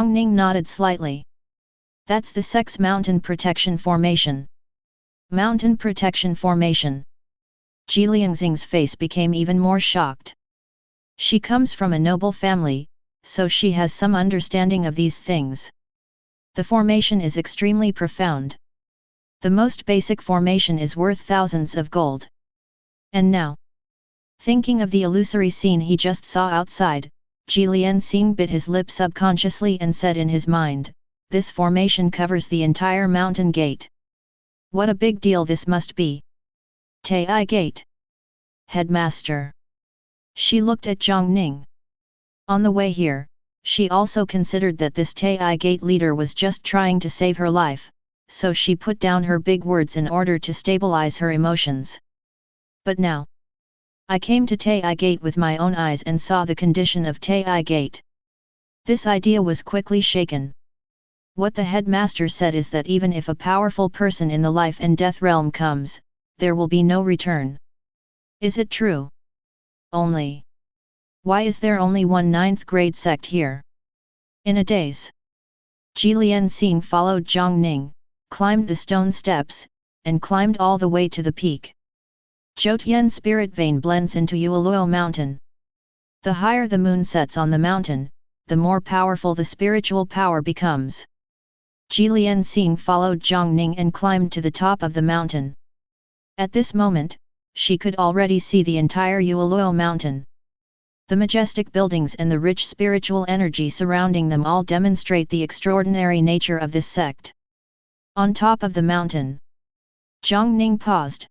Ning nodded slightly. "That's the sect's mountain protection formation." Mountain protection formation. Jiliangxing's face became even more shocked. She comes from a noble family, so she has some understanding of these things. The formation is extremely profound. The most basic formation is worth thousands of gold. And now, thinking of the illusory scene he just saw outside, Jiliangxing bit his lip subconsciously and said in his mind, "This formation covers the entire mountain gate. What a big deal this must be. Taiyi Gate. Headmaster." She looked at Jiang Ning. On the way here, she also considered that this Taiyi Gate leader was just trying to save her life, so she put down her big words in order to stabilize her emotions. But now, I came to Taiyi Gate with my own eyes and saw the condition of Taiyi Gate. This idea was quickly shaken. What the headmaster said is that even if a powerful person in the life and death realm comes, there will be no return. Is it true? Only. Why is there only one 9th grade sect here? In a daze. Jiliangxing followed Jiang Ning, climbed the stone steps, and climbed all the way to the peak. Jotian spirit vein blends into Yueluo mountain. The higher the moon sets on the mountain, the more powerful the spiritual power becomes. Jiliangxing followed Jiang Ning and climbed to the top of the mountain. At this moment, she could already see the entire Yueluo mountain. The majestic buildings and the rich spiritual energy surrounding them all demonstrate the extraordinary nature of this sect. On top of the mountain, Jiang Ning paused.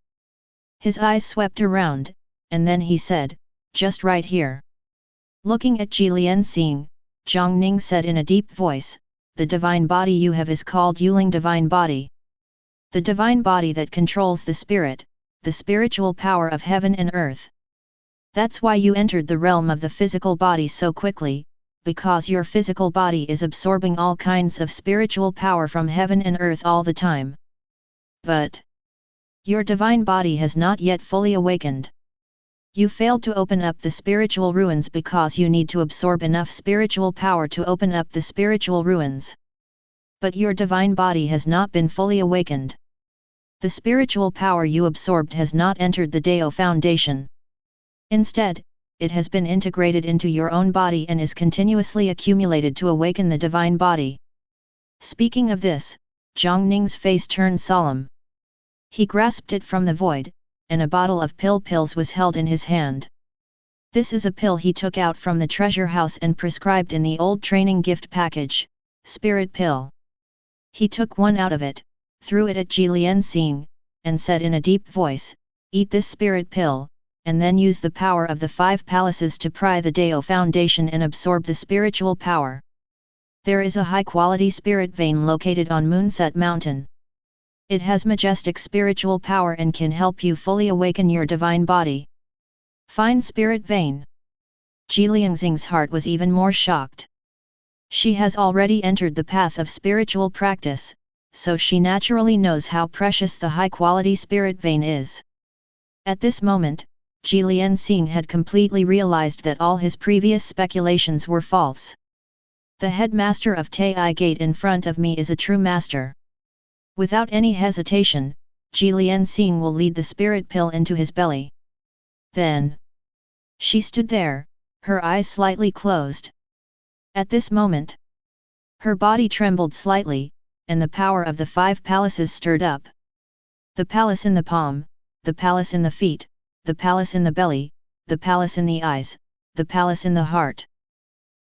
His eyes swept around, and then he said, "Just right here." Looking at Jiliangxing, Jiang Ning said in a deep voice, "The divine body you have is called Yuling divine body. The divine body that controls the spirit, the spiritual power of heaven and earth. That's why you entered the realm of the physical body so quickly, because your physical body is absorbing all kinds of spiritual power from heaven and earth all the time. But your divine body has not yet fully awakened. You failed to open up the spiritual ruins because you need to absorb enough spiritual power to open up the spiritual ruins. But your divine body has not been fully awakened. The spiritual power you absorbed has not entered the Dao foundation. Instead, it has been integrated into your own body and is continuously accumulated to awaken the divine body." Speaking of this, Jiang Ning's face turned solemn. He grasped it from the void, and a bottle of pills was held in his hand. This is a pill he took out from the treasure house and prescribed in the old training gift package, spirit pill. He took one out of it, threw it at Jiliangxing, and said in a deep voice, "Eat this spirit pill, and then use the power of the 5 palaces to pry the Dao foundation and absorb the spiritual power. There is a high-quality spirit vein located on Moonset Mountain. It has majestic spiritual power and can help you fully awaken your divine body. Fine spirit vein. Ji Liangxing's heart was even more shocked. She has already entered the path of spiritual practice, so she naturally knows how precious the high-quality spirit vein is. At this moment, Ji Liangxing had completely realized that all his previous speculations were false. The headmaster of Taiyi Gate in front of me is a true master. Without any hesitation, Ji Liangxing will lead the spirit pill into his belly. Then, she stood there, her eyes slightly closed. At this moment, her body trembled slightly, and the power of the 5 palaces stirred up. The palace in the palm, the palace in the feet, the palace in the belly, the palace in the eyes, the palace in the heart.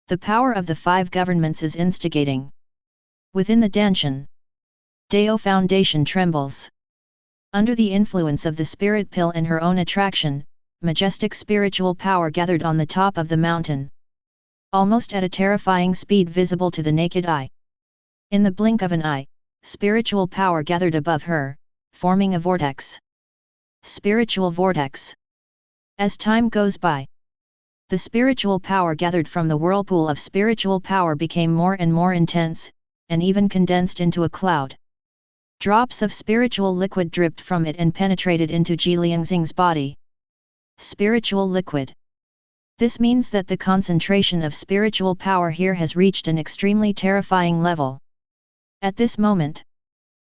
The power of the 5 governments is instigating. Within the Danshan, Dao foundation trembles. Under the influence of the spirit pill and her own attraction, majestic spiritual power gathered on the top of the mountain. Almost at a terrifying speed visible to the naked eye. In the blink of an eye, spiritual power gathered above her, forming a vortex. Spiritual vortex. As time goes by, the spiritual power gathered from the whirlpool of spiritual power became more and more intense, and even condensed into a cloud. Drops of spiritual liquid dripped from it and penetrated into Ji Liangxing's body. Spiritual liquid. This means that the concentration of spiritual power here has reached an extremely terrifying level. At this moment,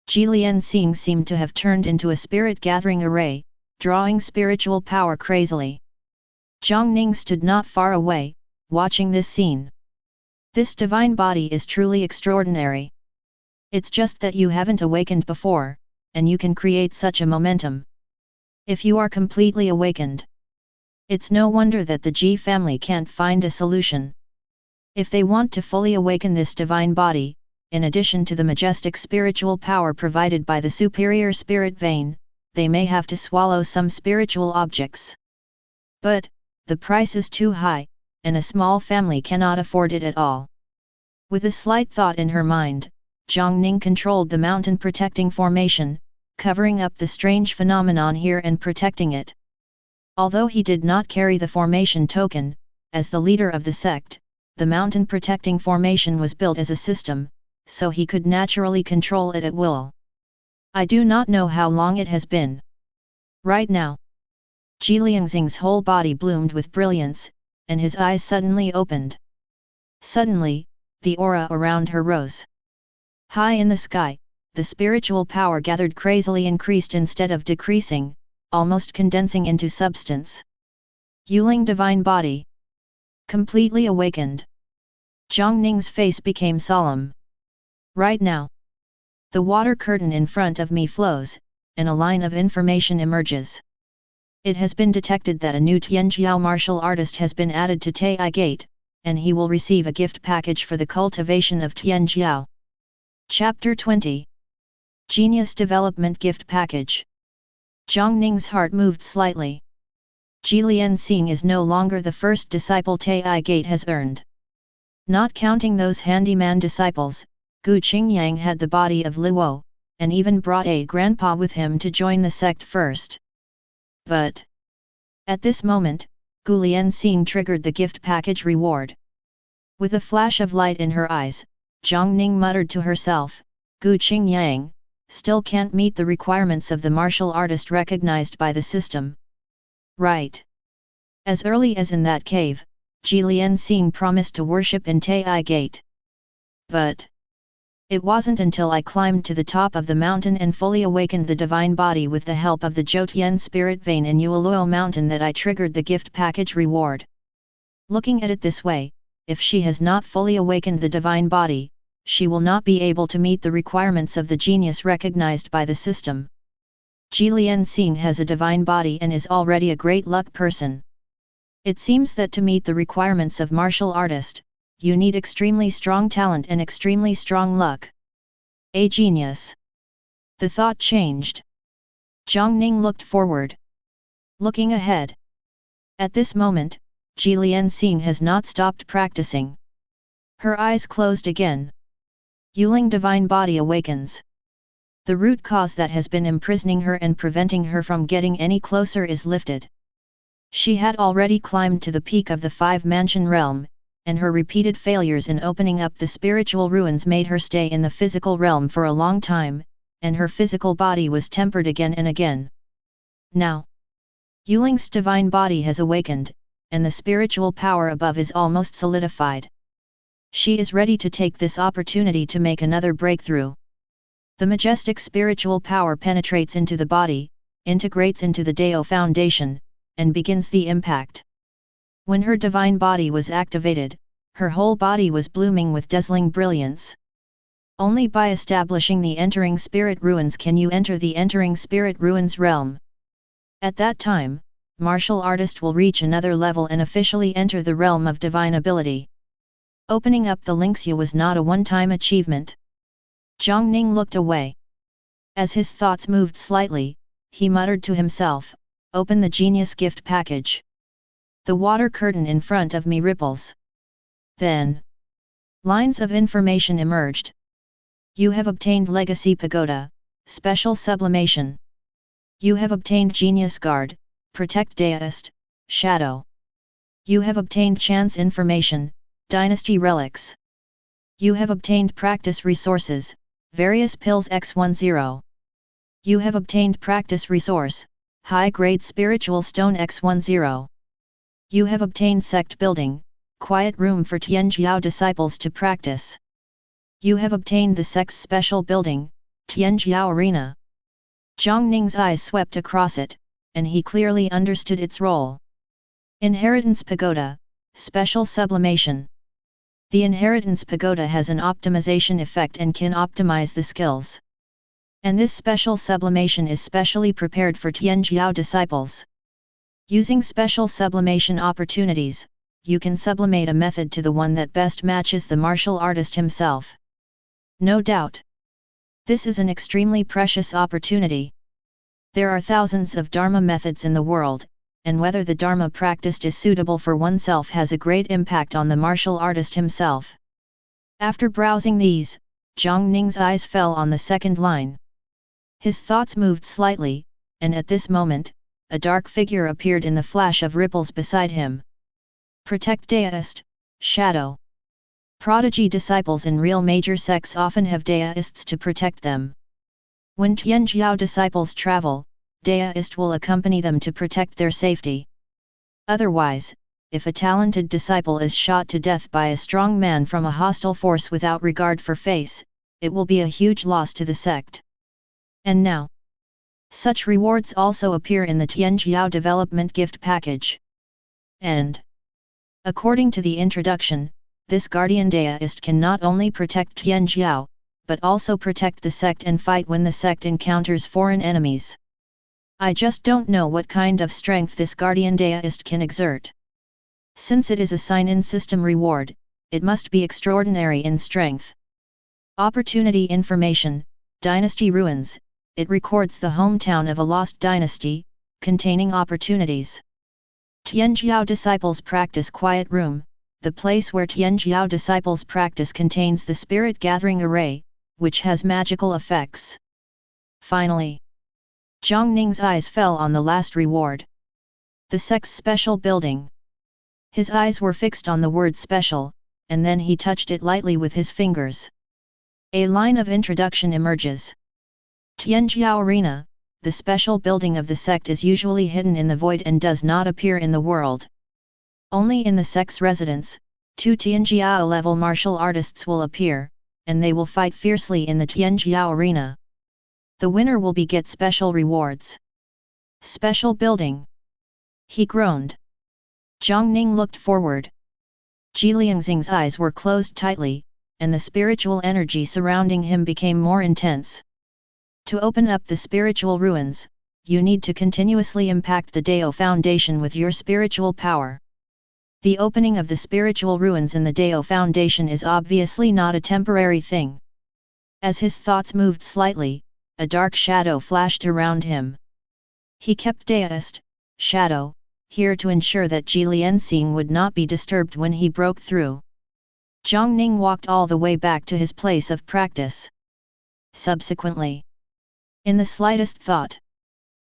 Ji Liangxing seemed to have turned into a spirit-gathering array, drawing spiritual power crazily. Jiang Ning stood not far away, watching this scene. This divine body is truly extraordinary. It's just that you haven't awakened before, and you can create such a momentum. If you are completely awakened, it's no wonder that the Ji family can't find a solution. If they want to fully awaken this divine body, in addition to the majestic spiritual power provided by the superior spirit vein, they may have to swallow some spiritual objects. But, the price is too high, and a small family cannot afford it at all. With a slight thought in her mind, Jiang Ning controlled the mountain protecting formation, covering up the strange phenomenon here and protecting it. Although he did not carry the formation token, as the leader of the sect, the mountain protecting formation was built as a system, so he could naturally control it at will. I do not know how long it has been. Right now, Ji Liangxing's whole body bloomed with brilliance, and his eyes suddenly opened. Suddenly, the aura around her rose. High in the sky, the spiritual power gathered crazily increased instead of decreasing, almost condensing into substance. Yuling divine body. Completely awakened. Jiang Ning's face became solemn. Right now, the water curtain in front of me flows, and a line of information emerges. It has been detected that a new Tianjiao martial artist has been added to Taiyi Gate, and he will receive a gift package for the cultivation of Tianjiao. Chapter 20. Genius Development Gift Package. Jiang Ning's heart moved slightly. Ji Liangxing is no longer the first disciple Taiyi Gate has earned. Not counting those handyman disciples, Gu Qingyang had the body of Luo, and even brought a grandpa with him to join the sect first. But, at this moment, Gu Liangxing triggered the gift package reward. With a flash of light in her eyes, Jiang Ning muttered to herself, Gu Qingyang, still can't meet the requirements of the martial artist recognized by the system. Right. As early as in that cave, Ji Liangxing promised to worship in Taiyi Gate. But it wasn't until I climbed to the top of the mountain and fully awakened the divine body with the help of the Zhoutian spirit vein in Yueluo mountain that I triggered the gift package reward. Looking at it this way, if she has not fully awakened the divine body, she will not be able to meet the requirements of the genius recognized by the system. Ji Liangxing has a divine body and is already a great luck person. It seems that to meet the requirements of martial artist, you need extremely strong talent and extremely strong luck. A genius. The thought changed. Jiang Ning looked forward. Looking ahead, At this moment, Ji Lianxing has not stopped practicing. Her eyes closed again. Yuling divine body awakens. The root cause that has been imprisoning her and preventing her from getting any closer is lifted. She had already climbed to the peak of the five-mansion realm, and her repeated failures in opening up the spiritual ruins made her stay in the physical realm for a long time, and her physical body was tempered again and again. Now, Yuling's divine body has awakened, and the spiritual power above is almost solidified. She is ready to take this opportunity to make another breakthrough. The majestic spiritual power penetrates into the body, integrates into the Dao foundation, and begins the impact. When her divine body was activated, her whole body was blooming with dazzling brilliance. Only by establishing the entering spirit ruins can you enter the entering spirit ruins realm. At that time, martial artist will reach another level and officially enter the realm of divine ability. Opening up the Linxia was not a one-time achievement. Jiang Ning looked away. As his thoughts moved slightly, he muttered to himself, "Open the genius gift package." The water curtain in front of me ripples. Then, lines of information emerged. You have obtained Legacy Pagoda, Special Sublimation. You have obtained Genius Guard, Protect Deist, Shadow. You have obtained Chance Information, Dynasty Relics. You have obtained Practice Resources, Various Pills X10. You have obtained Practice Resource, High Grade Spiritual Stone X10. You have obtained Sect Building, Quiet Room for Tianjiao Disciples to practice. You have obtained the Sect's Special Building, Tianjiao Arena. Jiang Ning's eyes swept across it, and he clearly understood its role. Inheritance Pagoda, Special Sublimation. The Inheritance Pagoda has an optimization effect and can optimize the skills. And this special sublimation is specially prepared for Tianjiao disciples. Using special sublimation opportunities, you can sublimate a method to the one that best matches the martial artist himself. No doubt. This is an extremely precious opportunity. There are thousands of Dharma methods in the world, and whether the Dharma practiced is suitable for oneself has a great impact on the martial artist himself. After browsing these, Jiang Ning's eyes fell on the second line. His thoughts moved slightly, and at this moment, a dark figure appeared in the flash of ripples beside him. Protect Deist, Shadow. Prodigy disciples in real major sects often have Deists to protect them. When Tianjiao disciples travel, Deist will accompany them to protect their safety. Otherwise, if a talented disciple is shot to death by a strong man from a hostile force without regard for face, it will be a huge loss to the sect. And now, such rewards also appear in the Tianjiao Development Gift Package. And, according to the introduction, this Guardian Deist can not only protect Tianjiao, but also protect the sect and fight when the sect encounters foreign enemies. I just don't know what kind of strength this Guardian Deist can exert. Since it is a sign-in system reward, it must be extraordinary in strength. Opportunity Information, Dynasty Ruins. It records the hometown of a lost dynasty, containing opportunities. Tianjiao Disciples Practice Quiet Room. The place where Tianjiao Disciples practice contains the Spirit Gathering Array, which has magical effects. Finally, Jiang Ning's eyes fell on the last reward. The sect's special building. His eyes were fixed on the word special, and then he touched it lightly with his fingers. A line of introduction emerges. Tianjiao Arena, the special building of the sect, is usually hidden in the void and does not appear in the world. Only in the sect's residence, 2 Tianjiao level martial artists will appear, and they will fight fiercely in the Tianjiao Arena. The winner will get special rewards. Special building. He groaned. Jiang Ning looked forward. Ji Lianxing's eyes were closed tightly, and the spiritual energy surrounding him became more intense. To open up the spiritual ruins, you need to continuously impact the Dao foundation with your spiritual power. The opening of the spiritual ruins in the Dao foundation is obviously not a temporary thing. As his thoughts moved slightly, a dark shadow flashed around him. He kept Deist, Shadow, here to ensure that Jiang would not be disturbed when he broke through. Jiang Ning walked all the way back to his place of practice. Subsequently, in the slightest thought,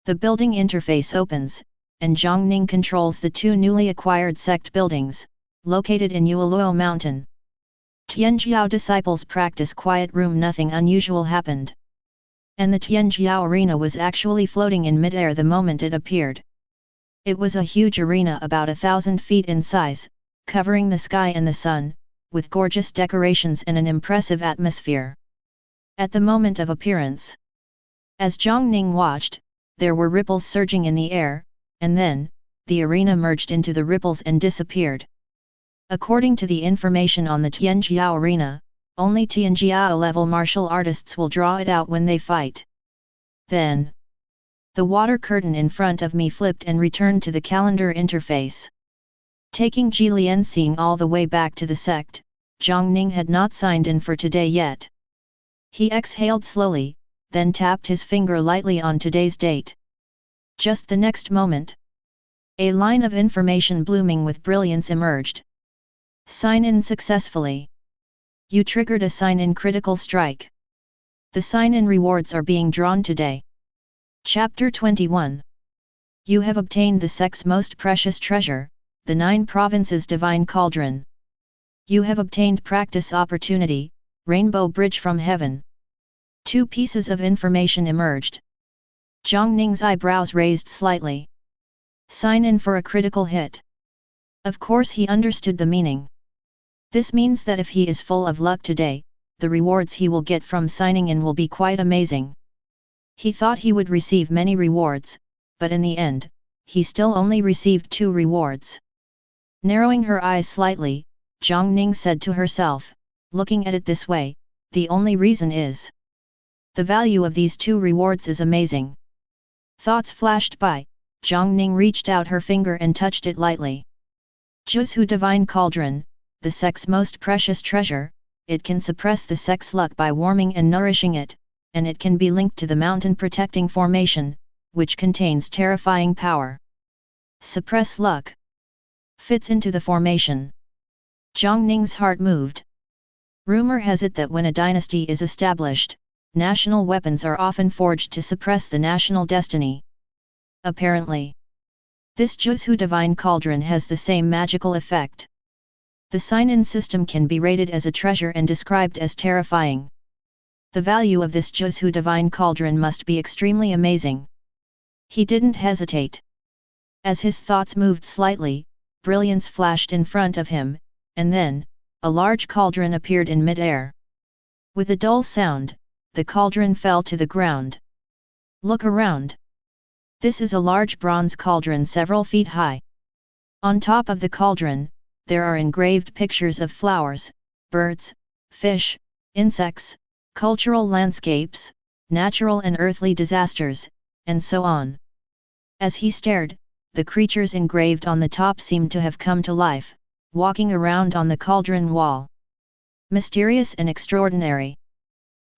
the building interface opens, and Jiang Ning controls the two newly acquired sect buildings, located in Yueluo Mountain. Tianjiao disciples practice quiet room. Nothing unusual happened. And the Tianjiao arena was actually floating in mid-air the moment it appeared. It was a huge arena about 1,000 feet in size, covering the sky and the sun, with gorgeous decorations and an impressive atmosphere. At the moment of appearance, as Jiang Ning watched, there were ripples surging in the air, and then, the arena merged into the ripples and disappeared. According to the information on the Tianjiao arena, only Tianjiao level martial artists will draw it out when they fight. Then, the water curtain in front of me flipped and returned to the calendar interface. Taking Jiang all the way back to the sect, Jiang Ning had not signed in for today yet. He exhaled slowly, then tapped his finger lightly on today's date. Just the next moment, a line of information blooming with brilliance emerged. Sign in successfully. You triggered a sign-in critical strike. The sign-in rewards are being drawn today. Chapter 21. You have obtained the sect's most precious treasure, the 9 provinces divine cauldron. You have obtained practice opportunity, rainbow bridge from heaven. 2 pieces of information emerged. Jiang Ning's eyebrows raised slightly. Sign in for a critical hit. Of course he understood the meaning. This means that if he is full of luck today, the rewards he will get from signing in will be quite amazing. He thought he would receive many rewards, but in the end, he still only received 2 rewards. Narrowing her eyes slightly, Jiang Ning said to herself, looking at it this way, the only reason is the value of these 2 rewards is amazing. Thoughts flashed by, Jiang Ning reached out her finger and touched it lightly. Juzhu Divine Cauldron, the sect's most precious treasure, it can suppress the sect's luck by warming and nourishing it, and it can be linked to the mountain protecting formation, which contains terrifying power. Suppress luck. Fits into the formation. Jiang Ning's heart moved. Rumor has it that when a dynasty is established, national weapons are often forged to suppress the national destiny. Apparently, this Juzhu Divine Cauldron has the same magical effect. The sign-in system can be rated as a treasure and described as terrifying. The value of this Juzhu Divine Cauldron must be extremely amazing. He didn't hesitate. As his thoughts moved slightly, brilliance flashed in front of him, and then, a large cauldron appeared in mid-air. With a dull sound, the cauldron fell to the ground. Look around. This is a large bronze cauldron several feet high. On top of the cauldron, there are engraved pictures of flowers, birds, fish, insects, cultural landscapes, natural and earthly disasters, and so on. As he stared, the creatures engraved on the top seemed to have come to life, walking around on the cauldron wall. Mysterious and extraordinary.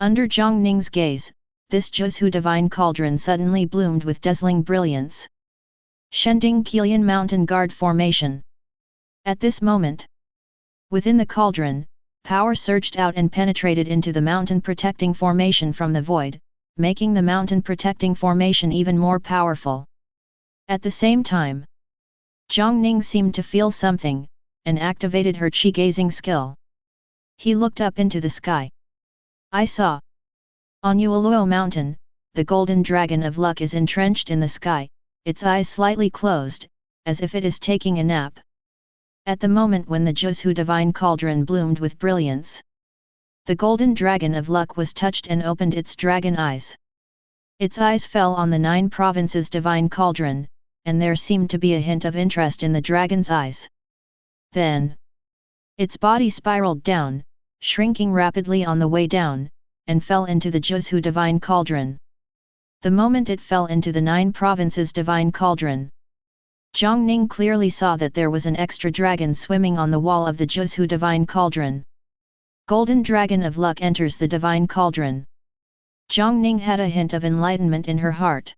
Under Jiang Ning's gaze, this Juzhu Divine Cauldron suddenly bloomed with dazzling brilliance. Shending Kilian Mountain Guard Formation. At this moment, within the cauldron, power surged out and penetrated into the mountain protecting formation from the void, making the mountain protecting formation even more powerful. At the same time, Jiang Ning seemed to feel something, and activated her qi-gazing skill. He looked up into the sky. I saw. On Yueluo Mountain, the golden dragon of luck is entrenched in the sky, its eyes slightly closed, as if it is taking a nap. At the moment when the Juzhu Divine Cauldron bloomed with brilliance, the golden dragon of luck was touched and opened its dragon eyes. Its eyes fell on the 9 provinces Divine Cauldron, and there seemed to be a hint of interest in the dragon's eyes. Then, its body spiraled down, shrinking rapidly on the way down, and fell into the Juzhu Divine Cauldron. The moment it fell into the 9 provinces Divine Cauldron, Jiang Ning clearly saw that there was an extra dragon swimming on the wall of the Juzhu Divine Cauldron. Golden Dragon of Luck enters the Divine Cauldron. Jiang Ning had a hint of enlightenment in her heart.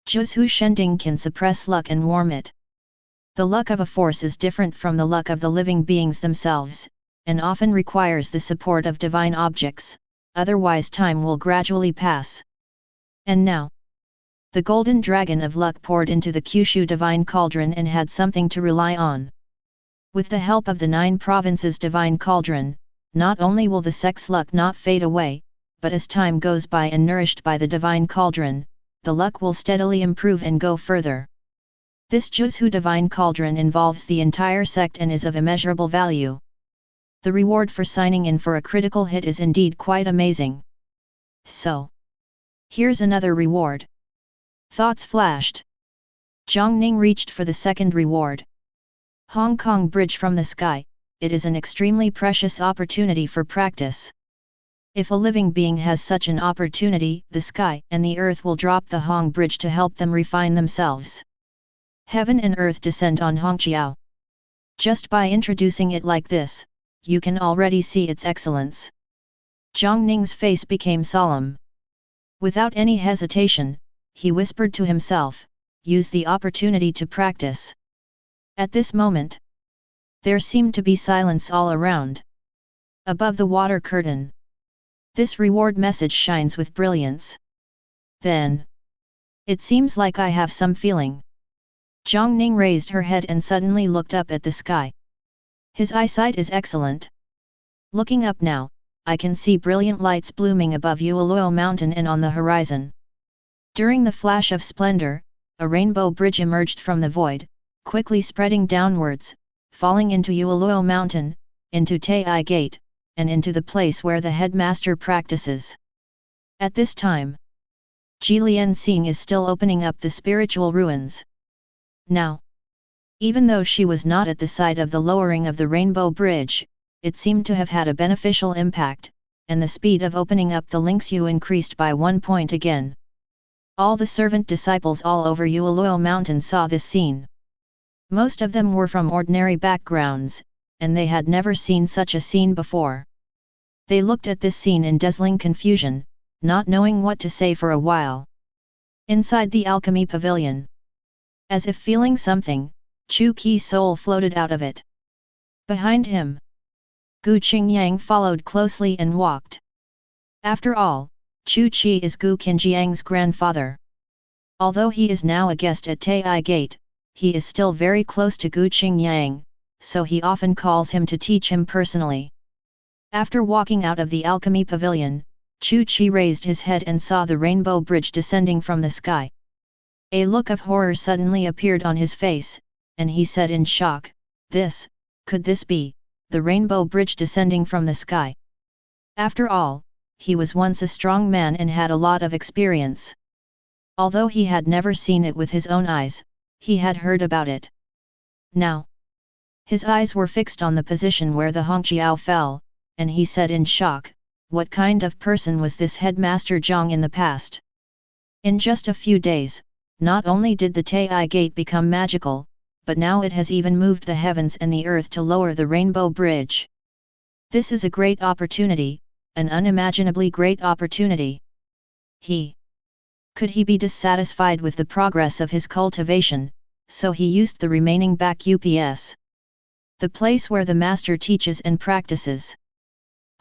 Juzhu Shending can suppress luck and warm it, The luck of a force is different from the luck of the living beings themselves, and often requires the support of divine objects, otherwise time will gradually pass. And now, the golden dragon of luck poured into the Kyushu divine cauldron and had something to rely on. With the help of the 9 provinces divine cauldron, not only will the sect's luck not fade away, but as time goes by and nourished by the divine cauldron, the luck will steadily improve and go further. This Jushu divine cauldron involves the entire sect and is of immeasurable value. The reward for signing in for a critical hit is indeed quite amazing. So, here's another reward. Thoughts flashed. Jiang Ning reached for the second reward. Hong Kong Bridge from the sky, it is an extremely precious opportunity for practice. If a living being has such an opportunity, the sky and the earth will drop the Hong Bridge to help them refine themselves. Heaven and earth descend on Hongqiao. Just by introducing it like this, you can already see its excellence. Jiang Ning's face became solemn. Without any hesitation, he whispered to himself, use the opportunity to practice. At this moment, there seemed to be silence all around. Above the water curtain, this reward message shines with brilliance. Then, it seems like I have some feeling. Jiang Ning raised her head and suddenly looked up at the sky. His eyesight is excellent. Looking up now, I can see brilliant lights blooming above Yueluo Mountain and on the horizon. During the flash of splendor, a rainbow bridge emerged from the void, quickly spreading downwards, falling into Yueluo Mountain, into Taiyi Gate, and into the place where the headmaster practices. At this time, Jilian Xing is still opening up the spiritual ruins. Now, even though she was not at the site of the lowering of the rainbow bridge, it seemed to have had a beneficial impact, and the speed of opening up the Lingxiu increased by 1 point again. All the servant disciples all over Yueluo Mountain saw this scene. Most of them were from ordinary backgrounds, and they had never seen such a scene before. They looked at this scene in dazzling confusion, not knowing what to say for a while. Inside the alchemy pavilion, as if feeling something, Chu Qi's soul floated out of it. Behind him, Gu Qingyang followed closely and walked. After all, Chu Qi is Gu Qinjiang's grandfather. Although he is now a guest at Taiyi Gate, he is still very close to Gu Qingyang, so he often calls him to teach him personally. After walking out of the alchemy pavilion, Chu Qi raised his head and saw the rainbow bridge descending from the sky. A look of horror suddenly appeared on his face, and he said in shock, could this be, the rainbow bridge descending from the sky? After all, he was once a strong man and had a lot of experience. Although he had never seen it with his own eyes, he had heard about it. Now, his eyes were fixed on the position where the Hongqiao fell, and he said in shock, what kind of person was this headmaster Jiang in the past? In just a few days, not only did the Taiyi Gate become magical, but now it has even moved the heavens and the earth to lower the rainbow bridge. This is a great opportunity, an unimaginably great opportunity. Could he be dissatisfied with the progress of his cultivation, so he used the remaining back UPS. The place where the master teaches and practices.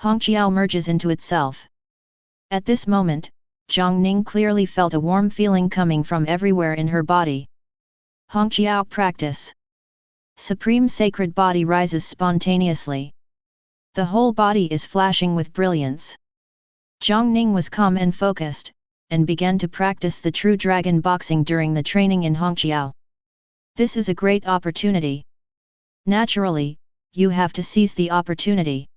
Hongqiao merges into itself. At this moment, Jiang Ning clearly felt a warm feeling coming from everywhere in her body. Hongqiao practice. Supreme sacred body rises spontaneously. The whole body is flashing with brilliance. Jiang Ning was calm and focused, and began to practice the true dragon boxing during the training in Hongqiao. This is a great opportunity. Naturally, you have to seize the opportunity.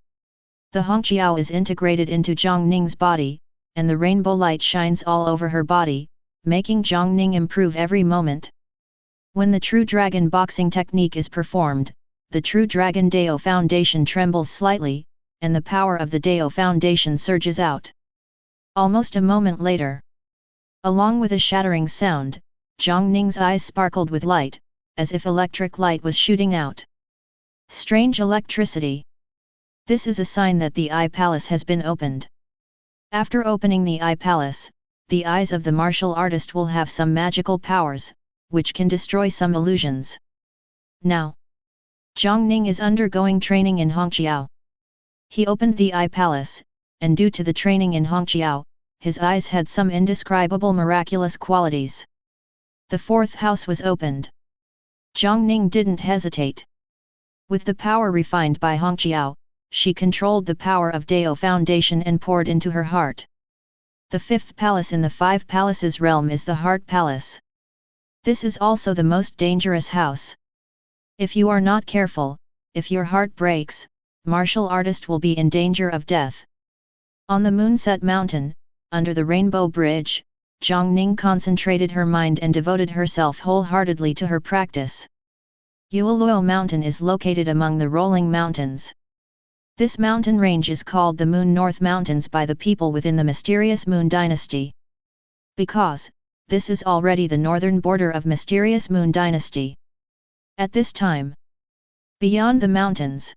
The Hongqiao is integrated into Jiang Ning's body, and the rainbow light shines all over her body, making Jiang Ning improve every moment. When the true dragon boxing technique is performed, the true dragon Dao foundation trembles slightly, and the power of the Dao foundation surges out. Almost a moment later, along with a shattering sound, Jiang Ning's eyes sparkled with light, as if electric light was shooting out. Strange electricity. This is a sign that the Eye Palace has been opened. After opening the Eye Palace, the eyes of the martial artist will have some magical powers, which can destroy some illusions. Now, Jiang Ning is undergoing training in Hongqiao. He opened the eye palace, and due to the training in Hongqiao, his eyes had some indescribable miraculous qualities. The fourth house was opened. Jiang Ning didn't hesitate. With the power refined by Hongqiao, she controlled the power of Dao Foundation and poured into her heart. The fifth palace in the five palaces realm is the Heart Palace. This is also the most dangerous house. If you are not careful, if your heart breaks, martial artist will be in danger of death. On the Moonset Mountain, under the Rainbow Bridge, Jiang Ning concentrated her mind and devoted herself wholeheartedly to her practice. Yueluo Mountain is located among the rolling mountains. This mountain range is called the Moon North Mountains by the people within the mysterious Moon Dynasty. Because, this is already the northern border of mysterious Moon Dynasty. At this time, beyond the mountains,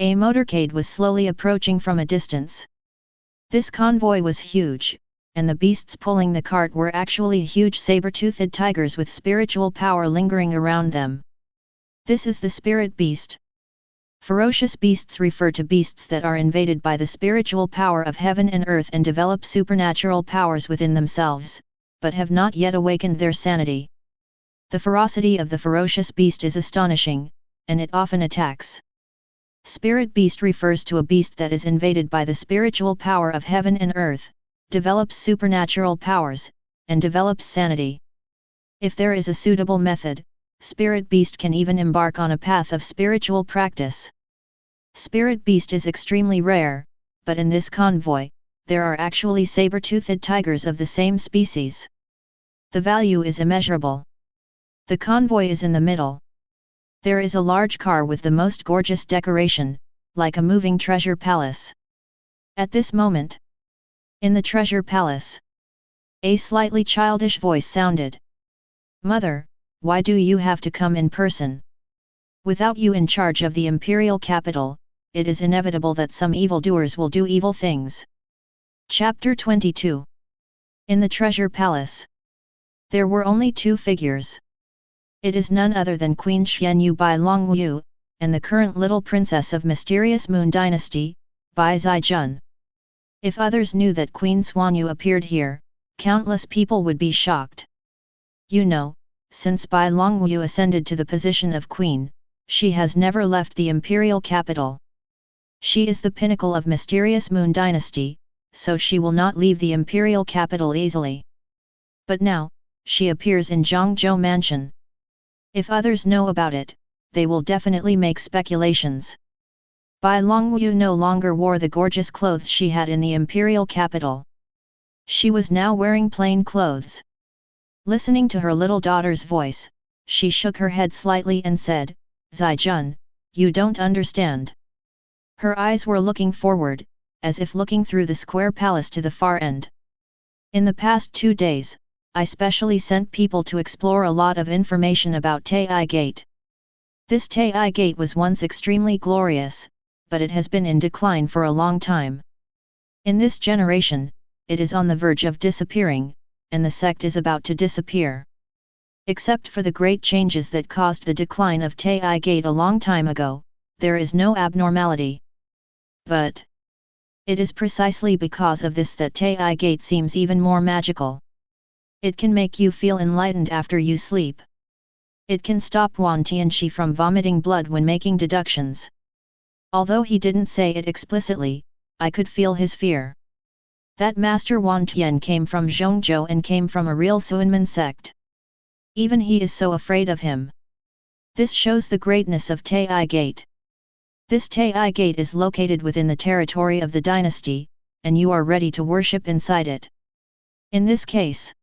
a motorcade was slowly approaching from a distance. This convoy was huge, and the beasts pulling the cart were actually huge saber-toothed tigers with spiritual power lingering around them. This is the spirit beast. Ferocious beasts refer to beasts that are invaded by the spiritual power of heaven and earth and develop supernatural powers within themselves, but have not yet awakened their sanity. The ferocity of the ferocious beast is astonishing, and it often attacks. Spirit beast refers to a beast that is invaded by the spiritual power of heaven and earth, develops supernatural powers, and develops sanity. If there is a suitable method, Spirit beast can even embark on a path of spiritual practice. Spirit beast is extremely rare, but in this convoy, there are actually saber-toothed tigers of the same species. The value is immeasurable. The convoy is in the middle. There is a large car with the most gorgeous decoration, like a moving treasure palace. At this moment, in the treasure palace, a slightly childish voice sounded. "Mother, why do you have to come in person? Without you in charge of the imperial capital, it is inevitable that some evildoers will do evil things." Chapter 22. In the treasure palace, there were only two figures. It is none other than Queen Xianyu Bai Longwu, and the current little princess of mysterious Moon Dynasty, Bai Zijun. If others knew that Queen Xuanyu appeared here, countless people would be shocked. You know, since Bai Longwu ascended to the position of queen, she has never left the imperial capital. She is the pinnacle of mysterious Moon Dynasty, so she will not leave the imperial capital easily. But now, she appears in Zhangzhou Mansion. If others know about it, they will definitely make speculations. Bai Longwu no longer wore the gorgeous clothes she had in the imperial capital. She was now wearing plain clothes. Listening to her little daughter's voice, she shook her head slightly and said, "Zijun, you don't understand." Her eyes were looking forward, as if looking through the square palace to the far end. In the past 2 days, I specially sent people to explore a lot of information about Taiyi Gate. This Taiyi Gate was once extremely glorious, but it has been in decline for a long time. In this generation, it is on the verge of disappearing, and the sect is about to disappear. Except for the great changes that caused the decline of Taiyi Gate a long time ago, there is no abnormality. But it is precisely because of this that Taiyi Gate seems even more magical. It can make you feel enlightened after you sleep. It can stop Wan Tianxi from vomiting blood when making deductions. Although he didn't say it explicitly, I could feel his fear. That Master Wan Tian came from Zhongzhou and came from a real Suanmen sect. Even he is so afraid of him. This shows the greatness of Taiyi Gate. This Taiyi Gate is located within the territory of the dynasty, and you are ready to worship inside it. In this case,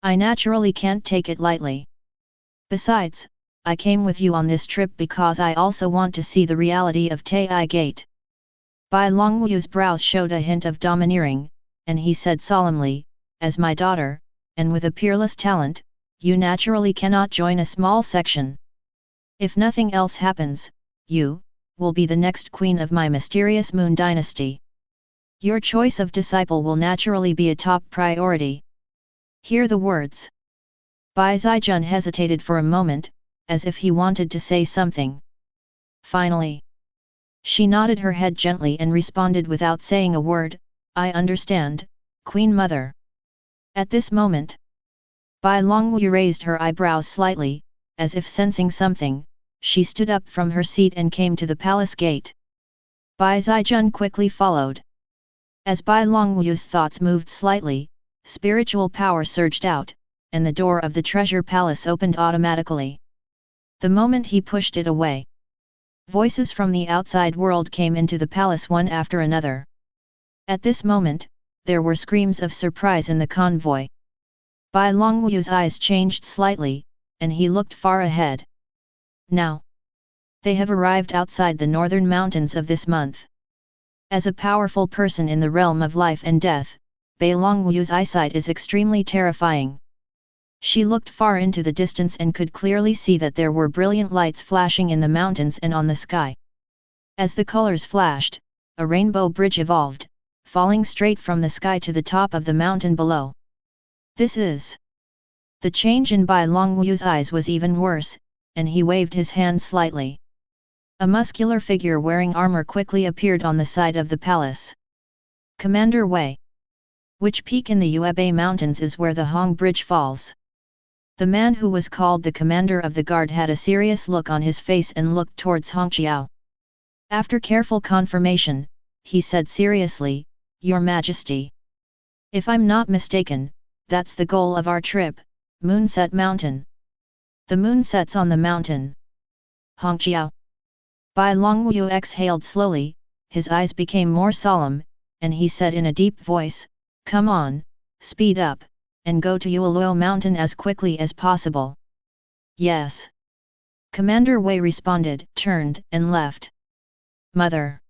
I naturally can't take it lightly. Besides, I came with you on this trip because I also want to see the reality of Taiyi Gate. Bai Longwu's brows showed a hint of domineering, and he said solemnly, "As my daughter, and with a peerless talent, you naturally cannot join a small section. If nothing else happens, you will be the next queen of my mysterious Moon Dynasty. Your choice of disciple will naturally be a top priority." Hear the words. Bai Zijun hesitated for a moment, as if he wanted to say something. Finally, she nodded her head gently and responded without saying a word, "I understand, Queen Mother." At this moment, Bai Longwu raised her eyebrows slightly, as if sensing something. She stood up from her seat and came to the palace gate. Bai Zijun quickly followed. As Bai Longwu's thoughts moved slightly, spiritual power surged out, and the door of the treasure palace opened automatically. The moment he pushed it away, voices from the outside world came into the palace one after another. At this moment, there were screams of surprise in the convoy. Bai Longwu's eyes changed slightly, and he looked far ahead. Now, they have arrived outside the northern mountains of this month. As a powerful person in the realm of life and death, Bai Longwu's eyesight is extremely terrifying. She looked far into the distance and could clearly see that there were brilliant lights flashing in the mountains and on the sky. As the colors flashed, a rainbow bridge evolved, falling straight from the sky to the top of the mountain below. This is... The change in Bai Longwu's eyes was even worse, and he waved his hand slightly. A muscular figure wearing armor quickly appeared on the side of the palace. Commander Wei. Which peak in the Yuebei Mountains is where the Hong Bridge falls? The man who was called the commander of the guard had a serious look on his face and looked towards Hongqiao. After careful confirmation, he said seriously, "Your Majesty. If I'm not mistaken, that's the goal of our trip, Moonset Mountain. The moon sets on the mountain." Hongqiao. Bai Longwu exhaled slowly, his eyes became more solemn, and he said in a deep voice, "Come on, speed up, and go to Yueluo Mountain as quickly as possible." "Yes." Commander Wei responded, turned, and left. "Mother."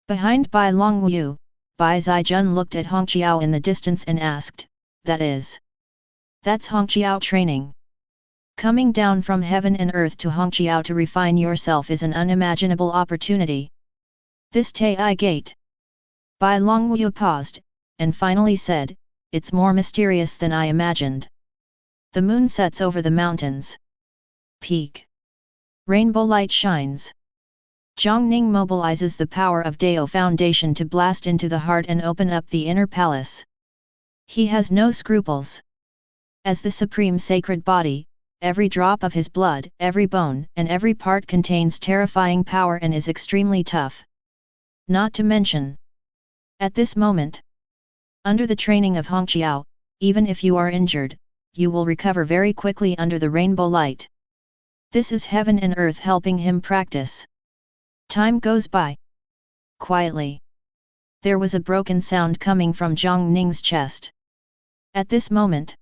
Behind Bai Longwu, Bai Zijun looked at Hongqiao in the distance and asked, "That is? That's Hongqiao training? Coming down from heaven and earth to Hongqiao to refine yourself is an unimaginable opportunity. This Taiyi Gate." Bai Longwu paused, and finally said, "It's more mysterious than I imagined. The moon sets over the mountains. Peak. Rainbow light shines. Jiang Ning mobilizes the power of Dao Foundation to blast into the heart and open up the inner palace. He has no scruples. As the supreme sacred body, every drop of his blood, every bone, and every part contains terrifying power and is extremely tough. Not to mention, at this moment, under the training of Hongqiao, even if you are injured, you will recover very quickly under the rainbow light. This is heaven and earth helping him practice." Time goes by. Quietly. There was a broken sound coming from Jiang Ning's chest. At this moment,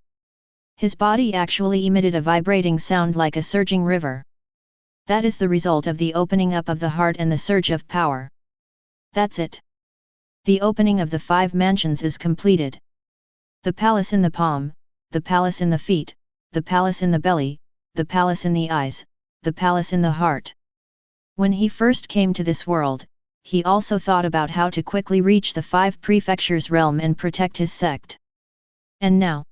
his body actually emitted a vibrating sound like a surging river. That is the result of the opening up of the heart and the surge of power. That's it. The opening of the 5 mansions is completed. The palace in the palm, the palace in the feet, the palace in the belly, the palace in the eyes, the palace in the heart. When he first came to this world, he also thought about how to quickly reach the 5 prefectures realm and protect his sect. And now,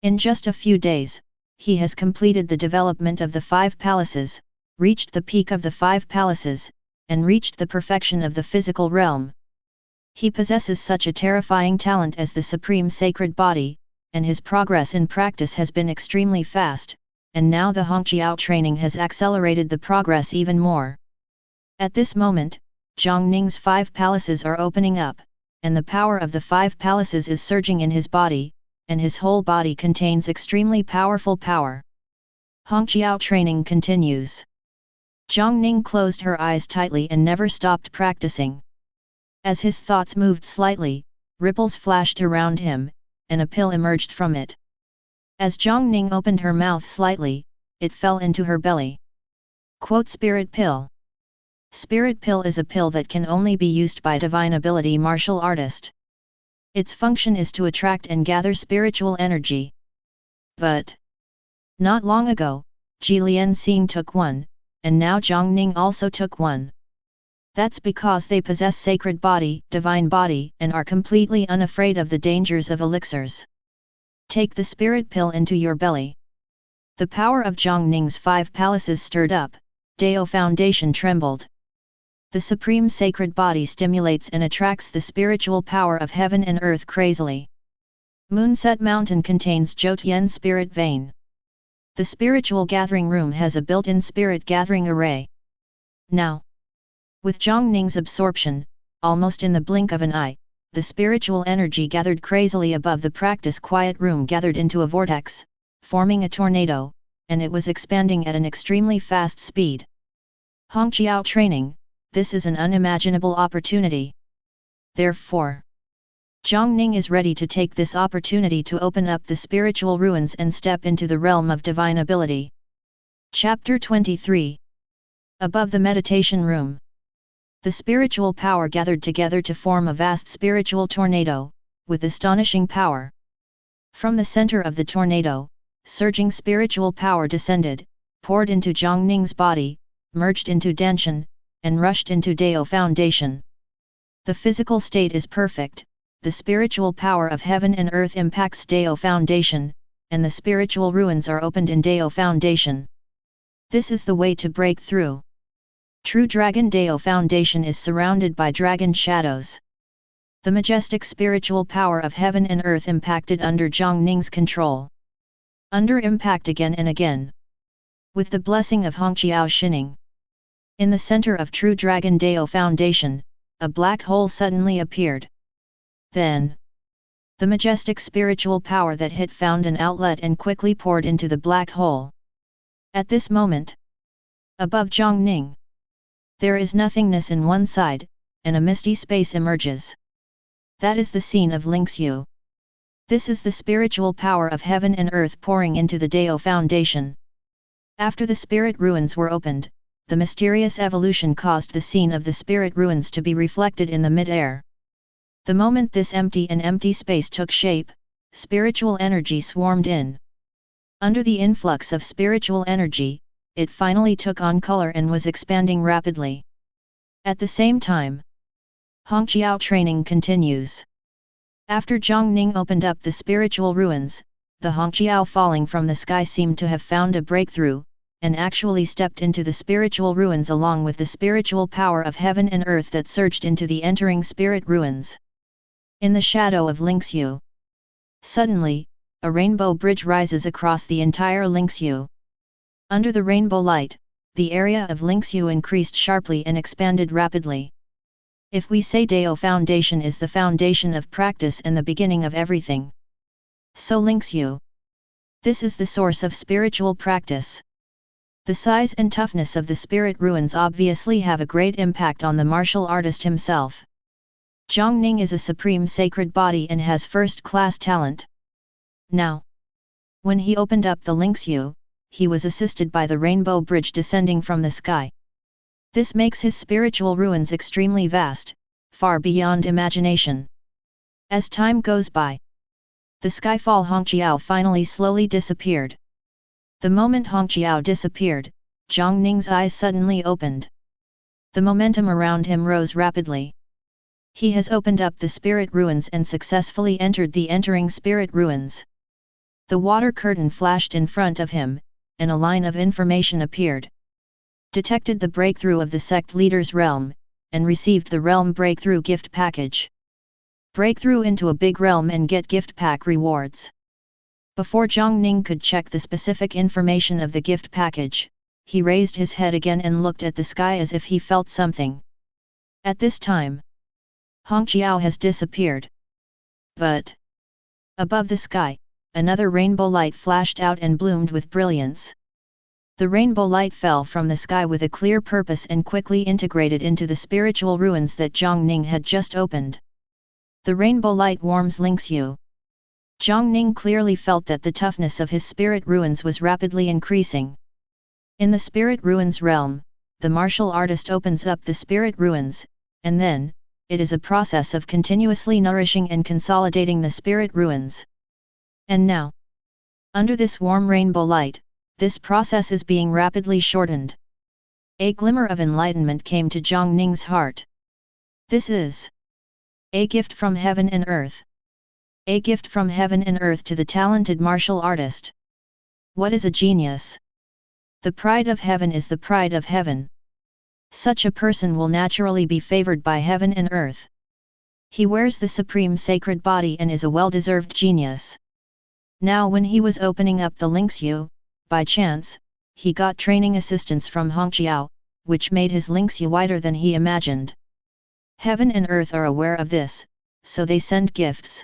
in just a few days, he has completed the development of the 5 palaces, reached the peak of the 5 palaces, and reached the perfection of the physical realm. He possesses such a terrifying talent as the supreme sacred body, and his progress in practice has been extremely fast, and now the Hongqiao training has accelerated the progress even more. At this moment, Jiang Ning's 5 palaces are opening up, and the power of the 5 palaces is surging in his body, and his whole body contains extremely powerful power. Hongqiao training continues. Jiang Ning closed her eyes tightly and never stopped practicing. As his thoughts moved slightly, ripples flashed around him, and a pill emerged from it. As Jiang Ning opened her mouth slightly, it fell into her belly. Quote Spirit Pill. Spirit Pill is a pill that can only be used by divine ability martial artist. Its function is to attract and gather spiritual energy. But not long ago, Ji Lianxing took one, and now Jiang Ning also took one. That's because they possess sacred body, divine body, and are completely unafraid of the dangers of elixirs. Take the spirit pill into your belly. The power of Jiang Ning's 5 palaces stirred up, Dao foundation trembled. The supreme sacred body stimulates and attracts the spiritual power of heaven and earth crazily. Moonset Mountain contains Jyotian spirit vein. The spiritual gathering room has a built-in spirit gathering array. Now, with Jiang Ning's absorption, almost in the blink of an eye, the spiritual energy gathered crazily above the practice quiet room gathered into a vortex, forming a tornado, and it was expanding at an extremely fast speed. Hongqiao training, this is an unimaginable opportunity. Therefore, Jiang Ning is ready to take this opportunity to open up the spiritual ruins and step into the realm of divine ability. Chapter 23. Above the meditation room. The spiritual power gathered together to form a vast spiritual tornado, with astonishing power. From the center of the tornado, surging spiritual power descended, poured into Jiang Ning's body, merged into Danshan, and rushed into Dao foundation. The physical state is perfect, the spiritual power of heaven and earth impacts Dao foundation, and the spiritual ruins are opened in Dao foundation. This is the way to break through. True Dragon Dao foundation is surrounded by dragon shadows. The majestic spiritual power of heaven and earth impacted under Jiang Ning's control. Under impact again and again. With the blessing of Hongqiao Shining. In the center of True Dragon Dao foundation, a black hole suddenly appeared. Then, the majestic spiritual power that hit found an outlet and quickly poured into the black hole. At this moment, above Jiang Ning, there is nothingness in one side, and a misty space emerges. That is the scene of Lingxiu. This is the spiritual power of heaven and earth pouring into the Dao foundation. After the spirit ruins were opened, the mysterious evolution caused the scene of the spirit ruins to be reflected in the mid-air. The moment this empty space took shape, spiritual energy swarmed in. Under the influx of spiritual energy, it finally took on color and was expanding rapidly. At the same time, Hongqiao training continues. After Jiang Ning opened up the spiritual ruins, the Hongqiao falling from the sky seemed to have found a breakthrough, and actually stepped into the spiritual ruins along with the spiritual power of heaven and earth that surged into the entering spirit ruins. In the shadow of Lingxiu, suddenly, a rainbow bridge rises across the entire Lingxiu. Under the rainbow light, the area of Lingxiu increased sharply and expanded rapidly. If we say Dao foundation is the foundation of practice and the beginning of everything, so Lingxiu, this is the source of spiritual practice. The size and toughness of the spirit ruins obviously have a great impact on the martial artist himself. Jiang Ning is a supreme sacred body and has first-class talent. Now, when he opened up the Lingxiu, he was assisted by the rainbow bridge descending from the sky. This makes his spiritual ruins extremely vast, far beyond imagination. As time goes by, the skyfall Hongqiao finally slowly disappeared. The moment Hongqiao disappeared, Jiang Ning's eyes suddenly opened. The momentum around him rose rapidly. He has opened up the spirit ruins and successfully entered the entering spirit ruins. The water curtain flashed in front of him, and a line of information appeared. Detected the breakthrough of the sect leader's realm, and received the realm breakthrough gift package. Breakthrough into a big realm and get gift pack rewards. Before Jiang Ning could check the specific information of the gift package, he raised his head again and looked at the sky as if he felt something. At this time, Hongqiao has disappeared. But, above the sky, another rainbow light flashed out and bloomed with brilliance. The rainbow light fell from the sky with a clear purpose and quickly integrated into the spiritual ruins that Jiang Ning had just opened. The rainbow light warms Lingxiu. Jiang Ning clearly felt that the toughness of his spirit ruins was rapidly increasing. In the spirit ruins realm, the martial artist opens up the spirit ruins, and then, it is a process of continuously nourishing and consolidating the spirit ruins. And now, under this warm rainbow light, this process is being rapidly shortened. A glimmer of enlightenment came to Jiang Ning's heart. This is a gift from heaven and earth. A gift from heaven and earth to the talented martial artist. What is a genius? The pride of heaven is the pride of heaven. Such a person will naturally be favored by heaven and earth. He wears the supreme sacred body and is a well-deserved genius. Now when he was opening up the Lingxiu, by chance, he got training assistance from Hongqiao, which made his Lingxiu wider than he imagined. Heaven and earth are aware of this, so they send gifts.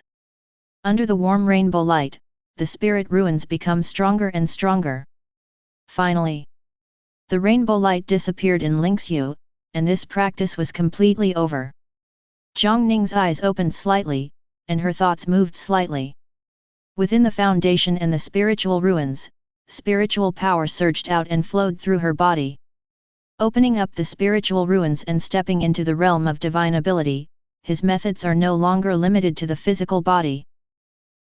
Under the warm rainbow light, the spirit ruins become stronger and stronger. Finally, the rainbow light disappeared in Lingxiu, and this practice was completely over. Jiang Ning's eyes opened slightly, and her thoughts moved slightly. Within the foundation and the spiritual ruins, spiritual power surged out and flowed through her body. Opening up the spiritual ruins and stepping into the realm of divine ability, his methods are no longer limited to the physical body.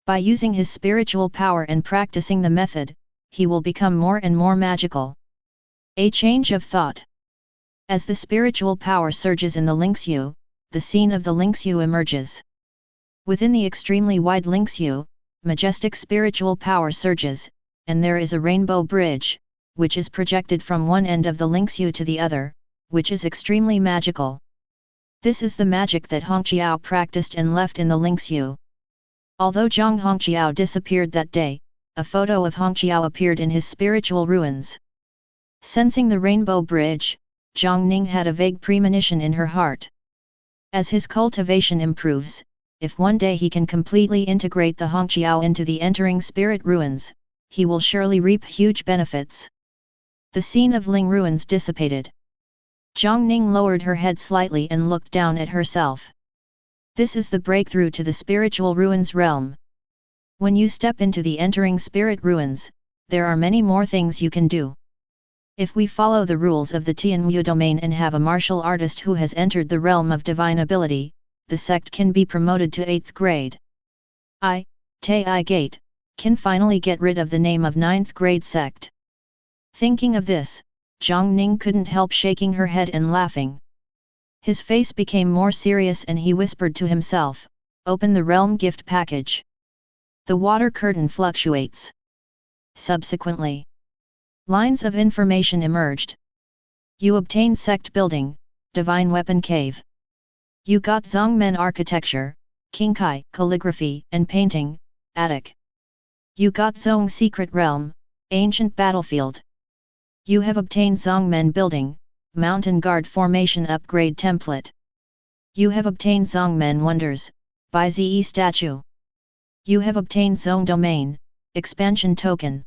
By using his spiritual power and practicing the method, he will become more and more magical. A change of thought. As the spiritual power surges in the Lingxiu, the scene of the Lingxiu emerges. Within the extremely wide Lingxiu, majestic spiritual power surges, and there is a rainbow bridge, which is projected from one end of the Lingxiu to the other, which is extremely magical. This is the magic that Hongqiao practiced and left in the Lingxiu. Although Zhang Hongqiao disappeared that day, a photo of Hongqiao appeared in his spiritual ruins. Sensing the rainbow bridge, Jiang Ning had a vague premonition in her heart. As his cultivation improves, if one day he can completely integrate the Hongqiao into the entering spirit ruins, he will surely reap huge benefits. The scene of Ling ruins dissipated. Jiang Ning lowered her head slightly and looked down at herself. This is the breakthrough to the spiritual ruins realm. When you step into the entering spirit ruins, there are many more things you can do. If we follow the rules of the Tianwu domain and have a martial artist who has entered the realm of divine ability, the sect can be promoted to 8th grade. Taiyi Gate can finally get rid of the name of 9th grade sect. Thinking of this, Jiang Ning couldn't help shaking her head and laughing. His face became more serious and he whispered to himself, "Open the realm gift package." The water curtain fluctuates. Subsequently, lines of information emerged. You obtained sect building, divine weapon cave. You got Zongmen architecture, Qingkai calligraphy and painting, attic. You got Zong secret realm, ancient battlefield. You have obtained Zongmen building, mountain guard formation upgrade template. You have obtained Zongmen wonders, Baizi statue. You have obtained Zong domain, expansion token.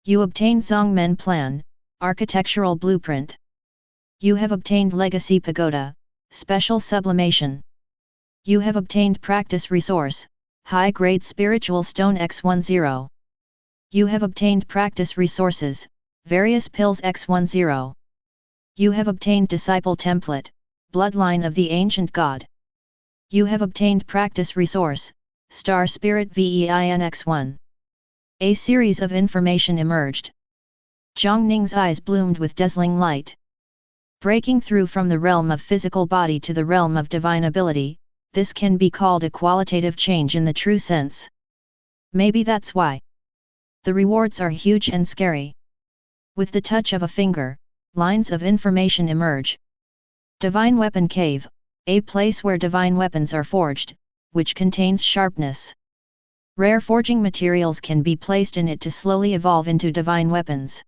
You obtained Zongmen plan, architectural blueprint. You have obtained legacy pagoda, special sublimation. You have obtained practice resource, high-grade spiritual stone X10. You have obtained practice resources, various pills X10. You have obtained disciple template, bloodline of the ancient god. You have obtained practice resource, star spirit Vein X1. A series of information emerged. Jiang Ning's eyes bloomed with dazzling light. Breaking through from the realm of physical body to the realm of divine ability, this can be called a qualitative change in the true sense. Maybe that's why. The rewards are huge and scary. With the touch of a finger, lines of information emerge. Divine Weapon Cave, a place where divine weapons are forged, which contains sharpness. Rare forging materials can be placed in it to slowly evolve into divine weapons.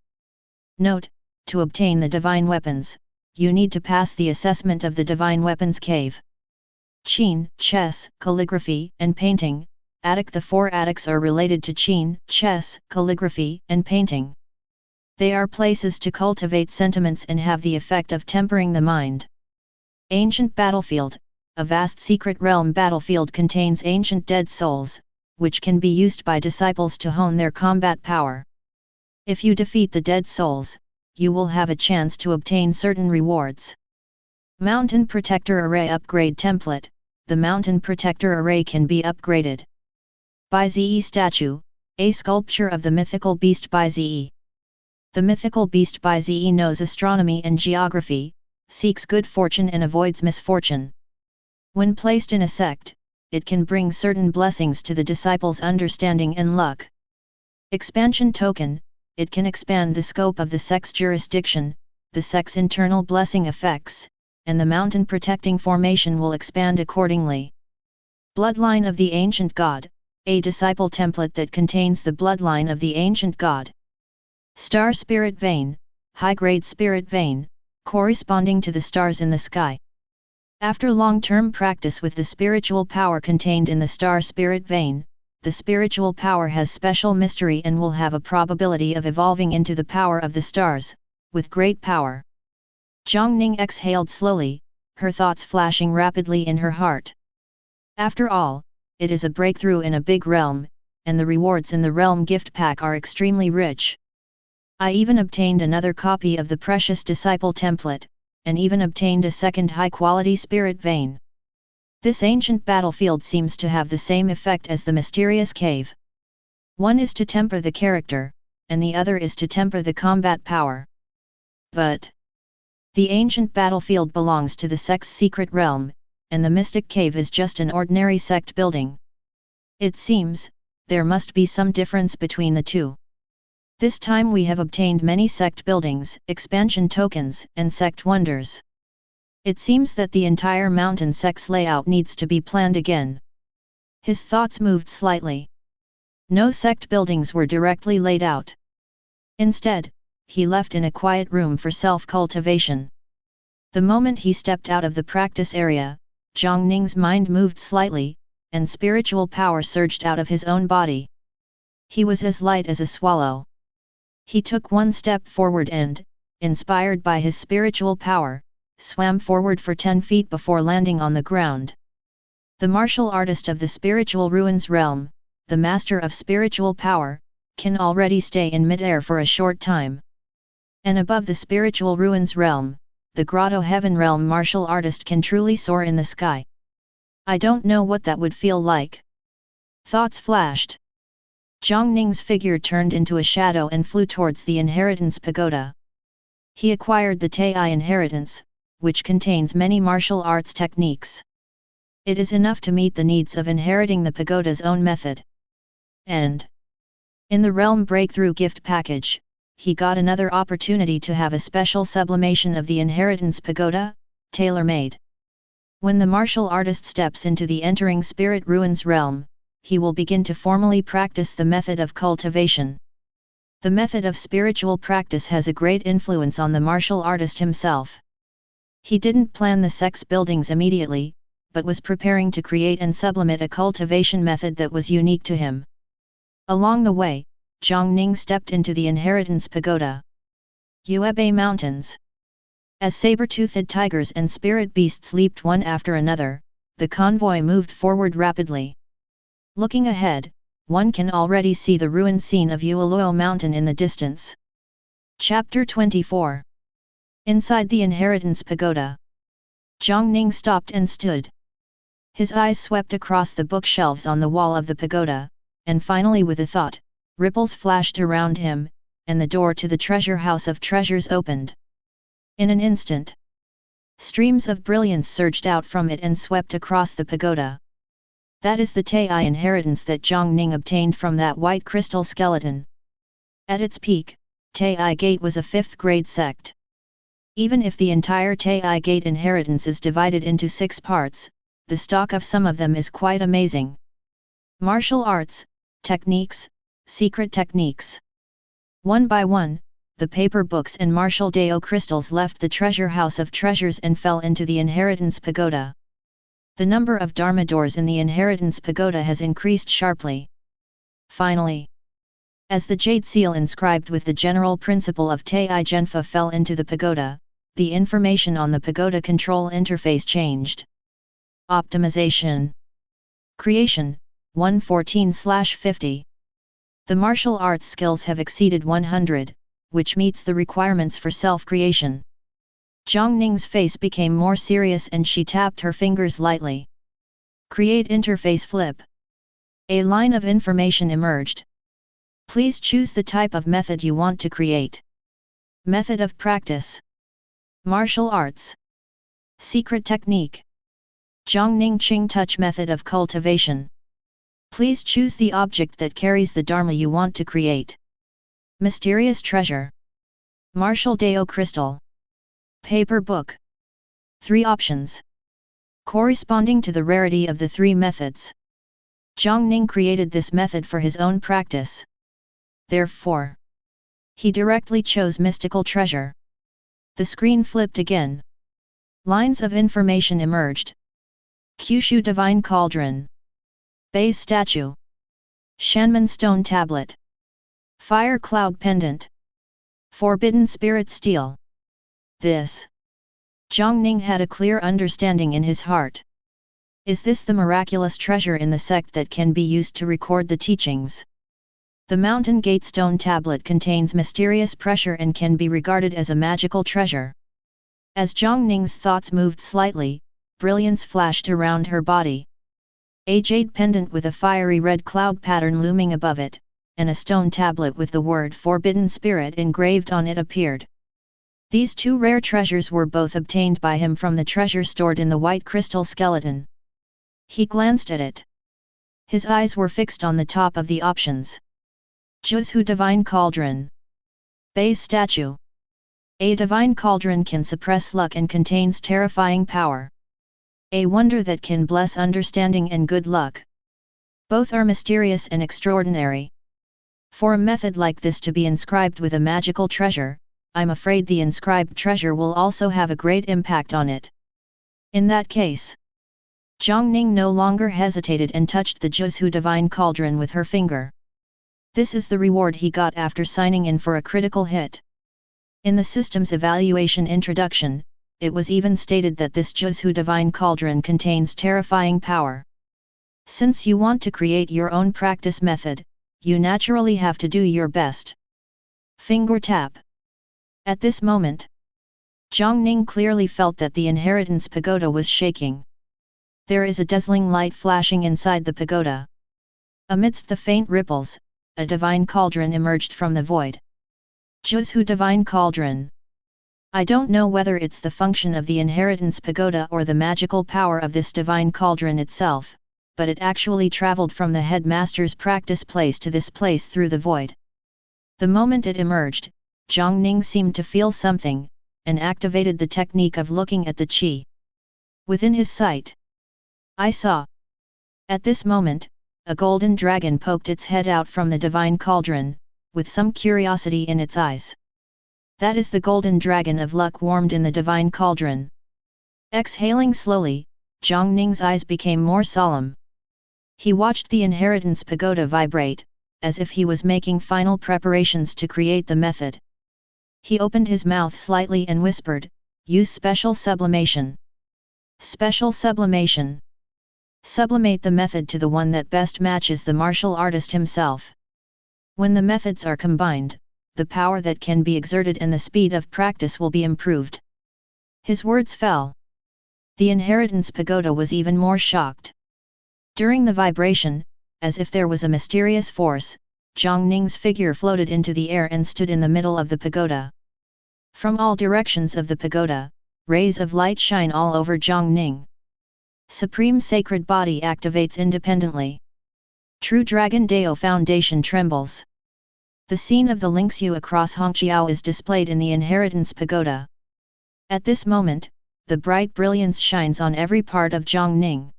Note: to obtain the divine weapons, you need to pass the assessment of the Divine Weapons Cave. Qin, chess, calligraphy, and painting, attic. The 4 attics are related to Qin, chess, calligraphy, and painting. They are places to cultivate sentiments and have the effect of tempering the mind. Ancient battlefield, a vast secret realm battlefield contains ancient dead souls, which can be used by disciples to hone their combat power. If you defeat the dead souls, you will have a chance to obtain certain rewards. Mountain Protector Array Upgrade Template. The Mountain Protector Array can be upgraded. Baizi Statue, a sculpture of the mythical beast Baizi. The mythical beast Baizi knows astronomy and geography, seeks good fortune and avoids misfortune. When placed in a sect, it can bring certain blessings to the disciples' understanding and luck. Expansion Token, it can expand the scope of the sect's jurisdiction, the sect's internal blessing effects, and the mountain protecting formation will expand accordingly. Bloodline of the Ancient God, a disciple template that contains the bloodline of the Ancient God. Star Spirit Vein, high-grade spirit vein, corresponding to the stars in the sky. After long-term practice with the spiritual power contained in the star spirit vein, the spiritual power has special mystery and will have a probability of evolving into the power of the stars, with great power. Jiang Ning exhaled slowly, her thoughts flashing rapidly in her heart. After all, it is a breakthrough in a big realm, and the rewards in the realm gift pack are extremely rich. I even obtained another copy of the precious disciple template, and even obtained a second high-quality spirit vein. This ancient battlefield seems to have the same effect as the mysterious cave. One is to temper the character, and the other is to temper the combat power. But the ancient battlefield belongs to the sect's secret realm, and the mystic cave is just an ordinary sect building. It seems, there must be some difference between the two. This time we have obtained many sect buildings, expansion tokens, and sect wonders. It seems that the entire mountain sect's layout needs to be planned again. His thoughts moved slightly. No sect buildings were directly laid out. Instead, he left in a quiet room for self-cultivation. The moment he stepped out of the practice area, Jiang Ning's mind moved slightly, and spiritual power surged out of his own body. He was as light as a swallow. He took one step forward and, inspired by his spiritual power, swam forward for 10 feet before landing on the ground. The martial artist of the spiritual ruins realm, the master of spiritual power, can already stay in midair for a short time. And above the spiritual ruins realm, the grotto heaven realm martial artist can truly soar in the sky. I don't know what that would feel like. Thoughts flashed. Jiang Ning's figure turned into a shadow and flew towards the inheritance pagoda. He acquired the Taiyi inheritance, which contains many martial arts techniques. It is enough to meet the needs of inheriting the pagoda's own method. And in the realm breakthrough gift package, he got another opportunity to have a special sublimation of the inheritance pagoda, tailor-made. When the martial artist steps into the entering spirit ruins realm, he will begin to formally practice the method of cultivation. The method of spiritual practice has a great influence on the martial artist himself. He didn't plan the sect's buildings immediately, but was preparing to create and sublimate a cultivation method that was unique to him. Along the way, Jiang Ning stepped into the inheritance pagoda. Yuebei Mountains. As saber-toothed tigers and spirit beasts leaped one after another, the convoy moved forward rapidly. Looking ahead, one can already see the ruined scene of Yueluo Mountain in the distance. Chapter 24. Inside the inheritance pagoda. Jiang Ning stopped and stood. His eyes swept across the bookshelves on the wall of the pagoda, and finally with a thought, ripples flashed around him, and the door to the treasure house of treasures opened. In an instant, streams of brilliance surged out from it and swept across the pagoda. That is the Taiyi inheritance that Jiang Ning obtained from that white crystal skeleton. At its peak, Taiyi Gate was a 5th grade sect. Even if the entire Taiyi Gate inheritance is divided into 6 parts, the stock of some of them is quite amazing. Martial arts, techniques, secret techniques. One by one, the paper books and martial Dao crystals left the treasure house of treasures and fell into the inheritance pagoda. The number of Dharma doors in the inheritance pagoda has increased sharply. Finally, as the jade seal inscribed with the general principle of Taiyi Genfa fell into the pagoda, the information on the pagoda control interface changed. Optimization. Creation, 114/50. The martial arts skills have exceeded 100, which meets the requirements for self-creation. Jiang Ning's face became more serious and she tapped her fingers lightly. Create interface flip. A line of information emerged. Please choose the type of method you want to create. Method of practice. Martial arts. Secret technique. Jiang Ning Qing touch method of cultivation. Please choose the object that carries the Dharma you want to create. Mysterious treasure. Martial Dao crystal. Paper book. 3 options. Corresponding to the rarity of the 3 methods. Jiang Ning created this method for his own practice. Therefore, he directly chose mystical treasure. The screen flipped again. Lines of information emerged. Kyushu Divine Cauldron. Baize Statue. Shanman Stone Tablet. Fire Cloud Pendant. Forbidden Spirit Steel. This. Jiang Ning had a clear understanding in his heart. Is this the miraculous treasure in the sect that can be used to record the teachings? The Mountain Gate Stone Tablet contains mysterious pressure and can be regarded as a magical treasure. As Jiang Ning's thoughts moved slightly, brilliance flashed around her body. A jade pendant with a fiery red cloud pattern looming above it, and a stone tablet with the word Forbidden Spirit engraved on it appeared. These 2 rare treasures were both obtained by him from the treasure stored in the white crystal skeleton. He glanced at it. His eyes were fixed on the top of the options. Juzhu Divine Cauldron. Baize Statue. A divine cauldron can suppress luck and contains terrifying power. A wonder that can bless understanding and good luck. Both are mysterious and extraordinary. For a method like this to be inscribed with a magical treasure, I'm afraid the inscribed treasure will also have a great impact on it. In that case, Jiang Ning no longer hesitated and touched the Juzhu Divine Cauldron with her finger. This is the reward he got after signing in for a critical hit. In the system's evaluation introduction, it was even stated that this Juzhu Divine Cauldron contains terrifying power. Since you want to create your own practice method, you naturally have to do your best. Finger tap. At this moment, Jiang Ning clearly felt that the inheritance pagoda was shaking. There is a dazzling light flashing inside the pagoda. Amidst the faint ripples, a divine cauldron emerged from the void. Juzhu Divine Cauldron. I don't know whether it's the function of the inheritance pagoda or the magical power of this divine cauldron itself, but it actually traveled from the headmaster's practice place to this place through the void. The moment it emerged, Jiang Ning seemed to feel something, and activated the technique of looking at the qi. Within his sight, I saw. At this moment, a golden dragon poked its head out from the divine cauldron, with some curiosity in its eyes. That is the golden dragon of luck warmed in the divine cauldron. Exhaling slowly, Jiang Ning's eyes became more solemn. He watched the inheritance pagoda vibrate, as if he was making final preparations to create the method. He opened his mouth slightly and whispered, "Use special sublimation." Special sublimation. Sublimate the method to the one that best matches the martial artist himself. When the methods are combined, the power that can be exerted and the speed of practice will be improved. His words fell. The inheritance pagoda was even more shocked. During the vibration, as if there was a mysterious force, Jiang Ning's figure floated into the air and stood in the middle of the pagoda. From all directions of the pagoda, rays of light shine all over Jiang Ning. Supreme Sacred Body activates independently. True Dragon Dao Foundation trembles. The scene of the Lingxiu across Hongqiao is displayed in the inheritance pagoda. At this moment, the bright brilliance shines on every part of Jiang Ning.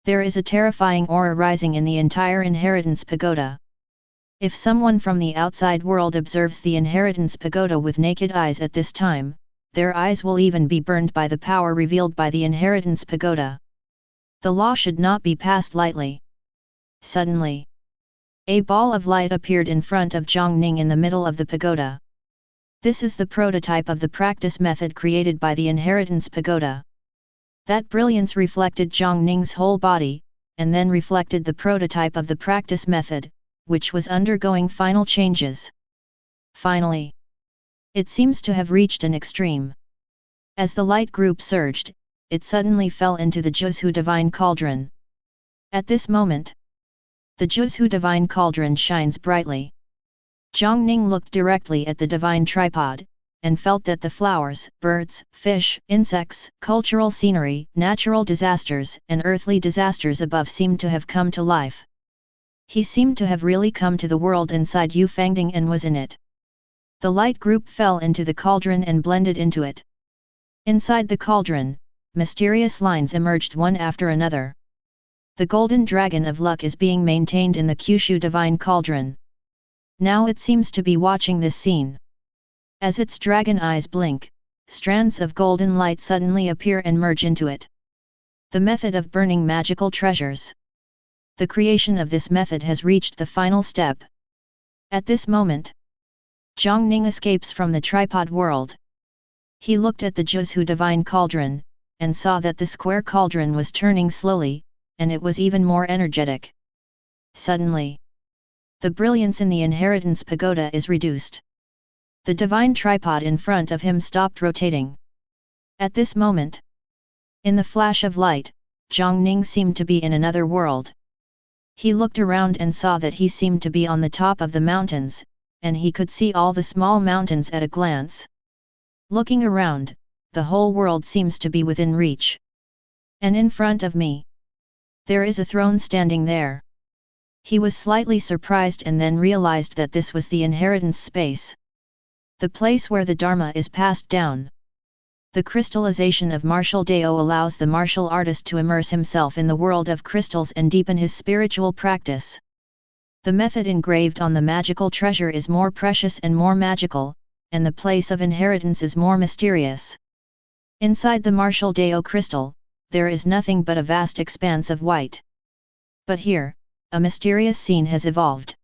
There is a terrifying aura rising in the entire inheritance pagoda. If someone from the outside world observes the inheritance pagoda with naked eyes at this time, their eyes will even be burned by the power revealed by the inheritance pagoda. The law should not be passed lightly. Suddenly, a ball of light appeared in front of Jiang Ning in the middle of the pagoda. This is the prototype of the practice method created by the inheritance pagoda. That brilliance reflected Jiang Ning's whole body, and then reflected the prototype of the practice method, which was undergoing final changes. Finally, it seems to have reached an extreme. As the light group surged, it suddenly fell into the Juzhu Divine Cauldron. At this moment, the Juzhu Divine Cauldron shines brightly. Jiang Ning looked directly at the divine tripod, and felt that the flowers, birds, fish, insects, cultural scenery, natural disasters, and earthly disasters above seemed to have come to life. He seemed to have really come to the world inside Yu Fangding and was in it. The light group fell into the cauldron and blended into it. Inside the cauldron, mysterious lines emerged one after another. The golden dragon of luck is being maintained in the Kyushu divine cauldron. Now it seems to be watching this scene. As its dragon eyes blink, strands of golden light suddenly appear and merge into it. The method of burning magical treasures. The creation of this method has reached the final step. At this moment, Jiang Ning escapes from the tripod world. He looked at the Jiuzhu divine cauldron, and saw that the square cauldron was turning slowly, and it was even more energetic. Suddenly, the brilliance in the inheritance pagoda is reduced. The divine tripod in front of him stopped rotating. At this moment, in the flash of light, Jiang Ning seemed to be in another world. He looked around and saw that he seemed to be on the top of the mountains, and he could see all the small mountains at a glance. Looking around, the whole world seems to be within reach. And in front of me, there is a throne standing there. He was slightly surprised and then realized that this was the inheritance space. The place where the Dharma is passed down. The crystallization of martial Dao allows the martial artist to immerse himself in the world of crystals and deepen his spiritual practice. The method engraved on the magical treasure is more precious and more magical, and the place of inheritance is more mysterious. Inside the martial Dao crystal, there is nothing but a vast expanse of white. But here, a mysterious scene has evolved.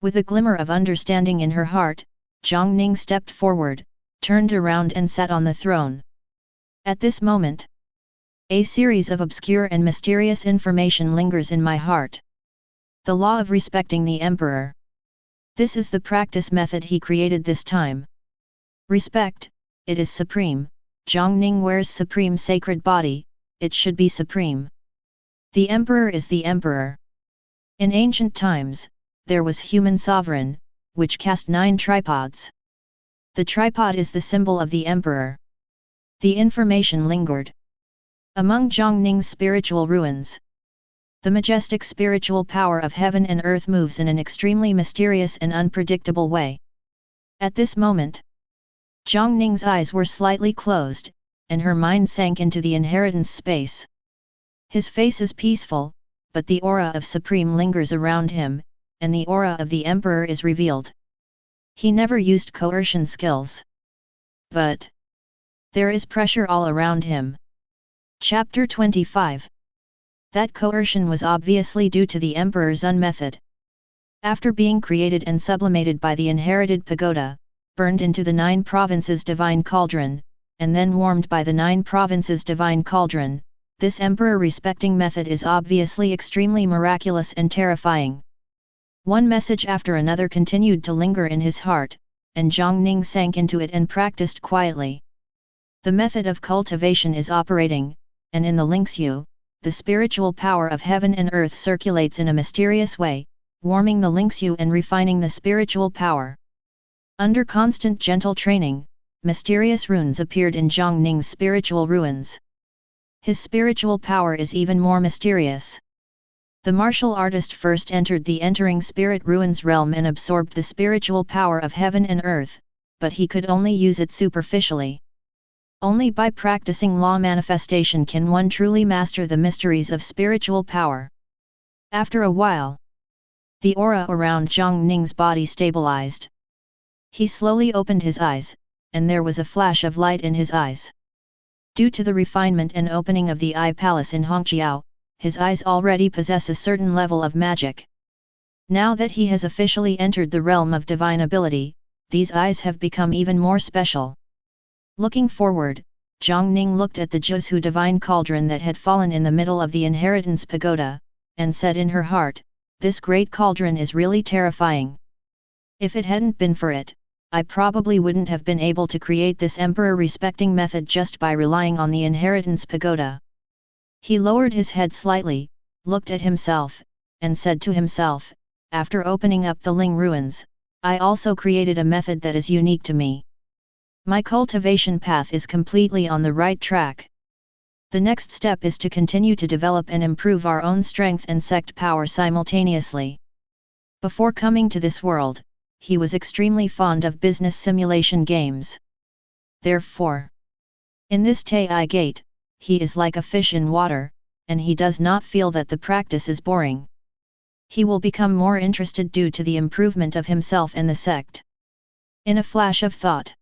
With a glimmer of understanding in her heart, Jiang Ning stepped forward, turned around and sat on the throne. At this moment, a series of obscure and mysterious information lingers in my heart. The law of respecting the emperor. This is the practice method he created this time. Respect, it is supreme. Jiang Ning wears supreme sacred body, it should be supreme. The emperor is the emperor. In ancient times, there was human sovereign, which cast 9 tripods. The tripod is the symbol of the emperor. The information lingered among Jiang Ning's spiritual ruins. The majestic spiritual power of heaven and earth moves in an extremely mysterious and unpredictable way. At this moment, Jiang Ning's eyes were slightly closed, and her mind sank into the inheritance space. His face is peaceful, but the aura of supreme lingers around him, and the aura of the emperor is revealed. He never used coercion skills. But there is pressure all around him. Chapter 25. That coercion was obviously due to the emperor's method. After being created and sublimated by the inherited pagoda, burned into the 9 provinces divine cauldron, and then warmed by the 9 provinces divine cauldron, this emperor respecting method is obviously extremely miraculous and terrifying. One message after another continued to linger in his heart, and Jiang Ning sank into it and practiced quietly. The method of cultivation is operating, and in the Linkshu, the spiritual power of heaven and earth circulates in a mysterious way, warming the Linkshu and refining the spiritual power. Under constant gentle training, mysterious runes appeared in Jiang Ning's spiritual ruins. His spiritual power is even more mysterious. The martial artist first entered the entering spirit ruins realm and absorbed the spiritual power of heaven and earth, but he could only use it superficially. Only by practicing law manifestation can one truly master the mysteries of spiritual power. After a while, the aura around Jiang Ning's body stabilized. He slowly opened his eyes, and there was a flash of light in his eyes. Due to the refinement and opening of the Eye Palace in Hongqiao, his eyes already possess a certain level of magic. Now that he has officially entered the realm of divine ability, these eyes have become even more special. Looking forward, Jiang Ning looked at the Jiuzhu divine cauldron that had fallen in the middle of the inheritance pagoda, and said in her heart, "This great cauldron is really terrifying. If it hadn't been for it, I probably wouldn't have been able to create this emperor-respecting method just by relying on the inheritance pagoda." He lowered his head slightly, looked at himself, and said to himself, "After opening up the Ling ruins, I also created a method that is unique to me. My cultivation path is completely on the right track. The next step is to continue to develop and improve our own strength and sect power simultaneously. Before coming to this world, he was extremely fond of business simulation games. Therefore, in this Taiyi Gate, he is like a fish in water, and he does not feel that the practice is boring. He will become more interested due to the improvement of himself and the sect. In a flash of thought,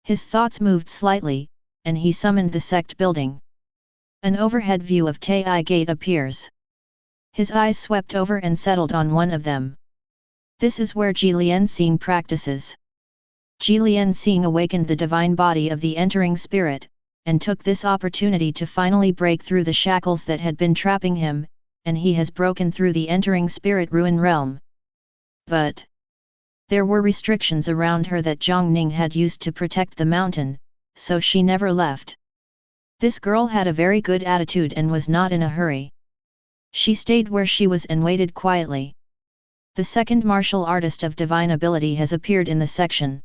his thoughts moved slightly, and he summoned the sect building. An overhead view of Taiyi Gate appears. His eyes swept over and settled on one of them. This is where Jiang practices. Jiang awakened the divine body of the entering spirit, and took this opportunity to finally break through the shackles that had been trapping him, and he has broken through the entering spirit ruin realm. But there were restrictions around her that Jiang Ning had used to protect the mountain, so she never left. This girl had a very good attitude and was not in a hurry. She stayed where she was and waited quietly. The second martial artist of divine ability has appeared in the section.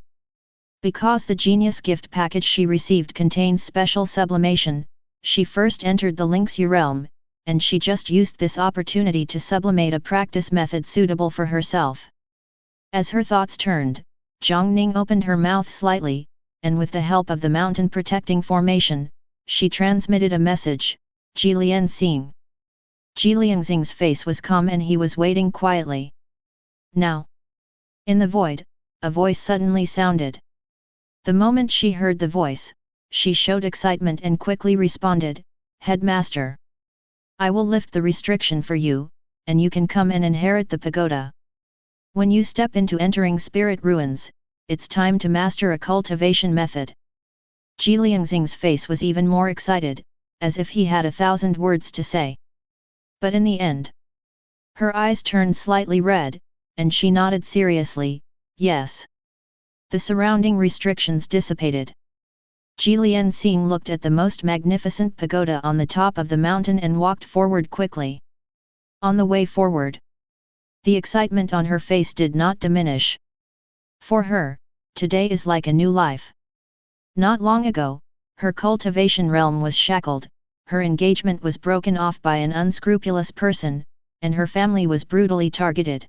Because the genius gift package she received contains special sublimation, she first entered the Lingxi realm, and she just used this opportunity to sublimate a practice method suitable for herself. As her thoughts turned, Jiang Ning opened her mouth slightly, and with the help of the mountain protecting formation, she transmitted a message, Jiang. Jiang's face was calm and he was waiting quietly. Now, in the void, a voice suddenly sounded. The moment she heard the voice, she showed excitement and quickly responded, "Headmaster, I will lift the restriction for you, and you can come and inherit the pagoda. When you step into entering spirit ruins, it's time to master a cultivation method." Jiang's face was even more excited, as if he had 1,000 words to say. But in the end, her eyes turned slightly red, and she nodded seriously, "Yes." The surrounding restrictions dissipated. Jiang looked at the most magnificent pagoda on the top of the mountain and walked forward quickly. On the way forward, the excitement on her face did not diminish. For her, today is like a new life. Not long ago, her cultivation realm was shackled, her engagement was broken off by an unscrupulous person, and her family was brutally targeted.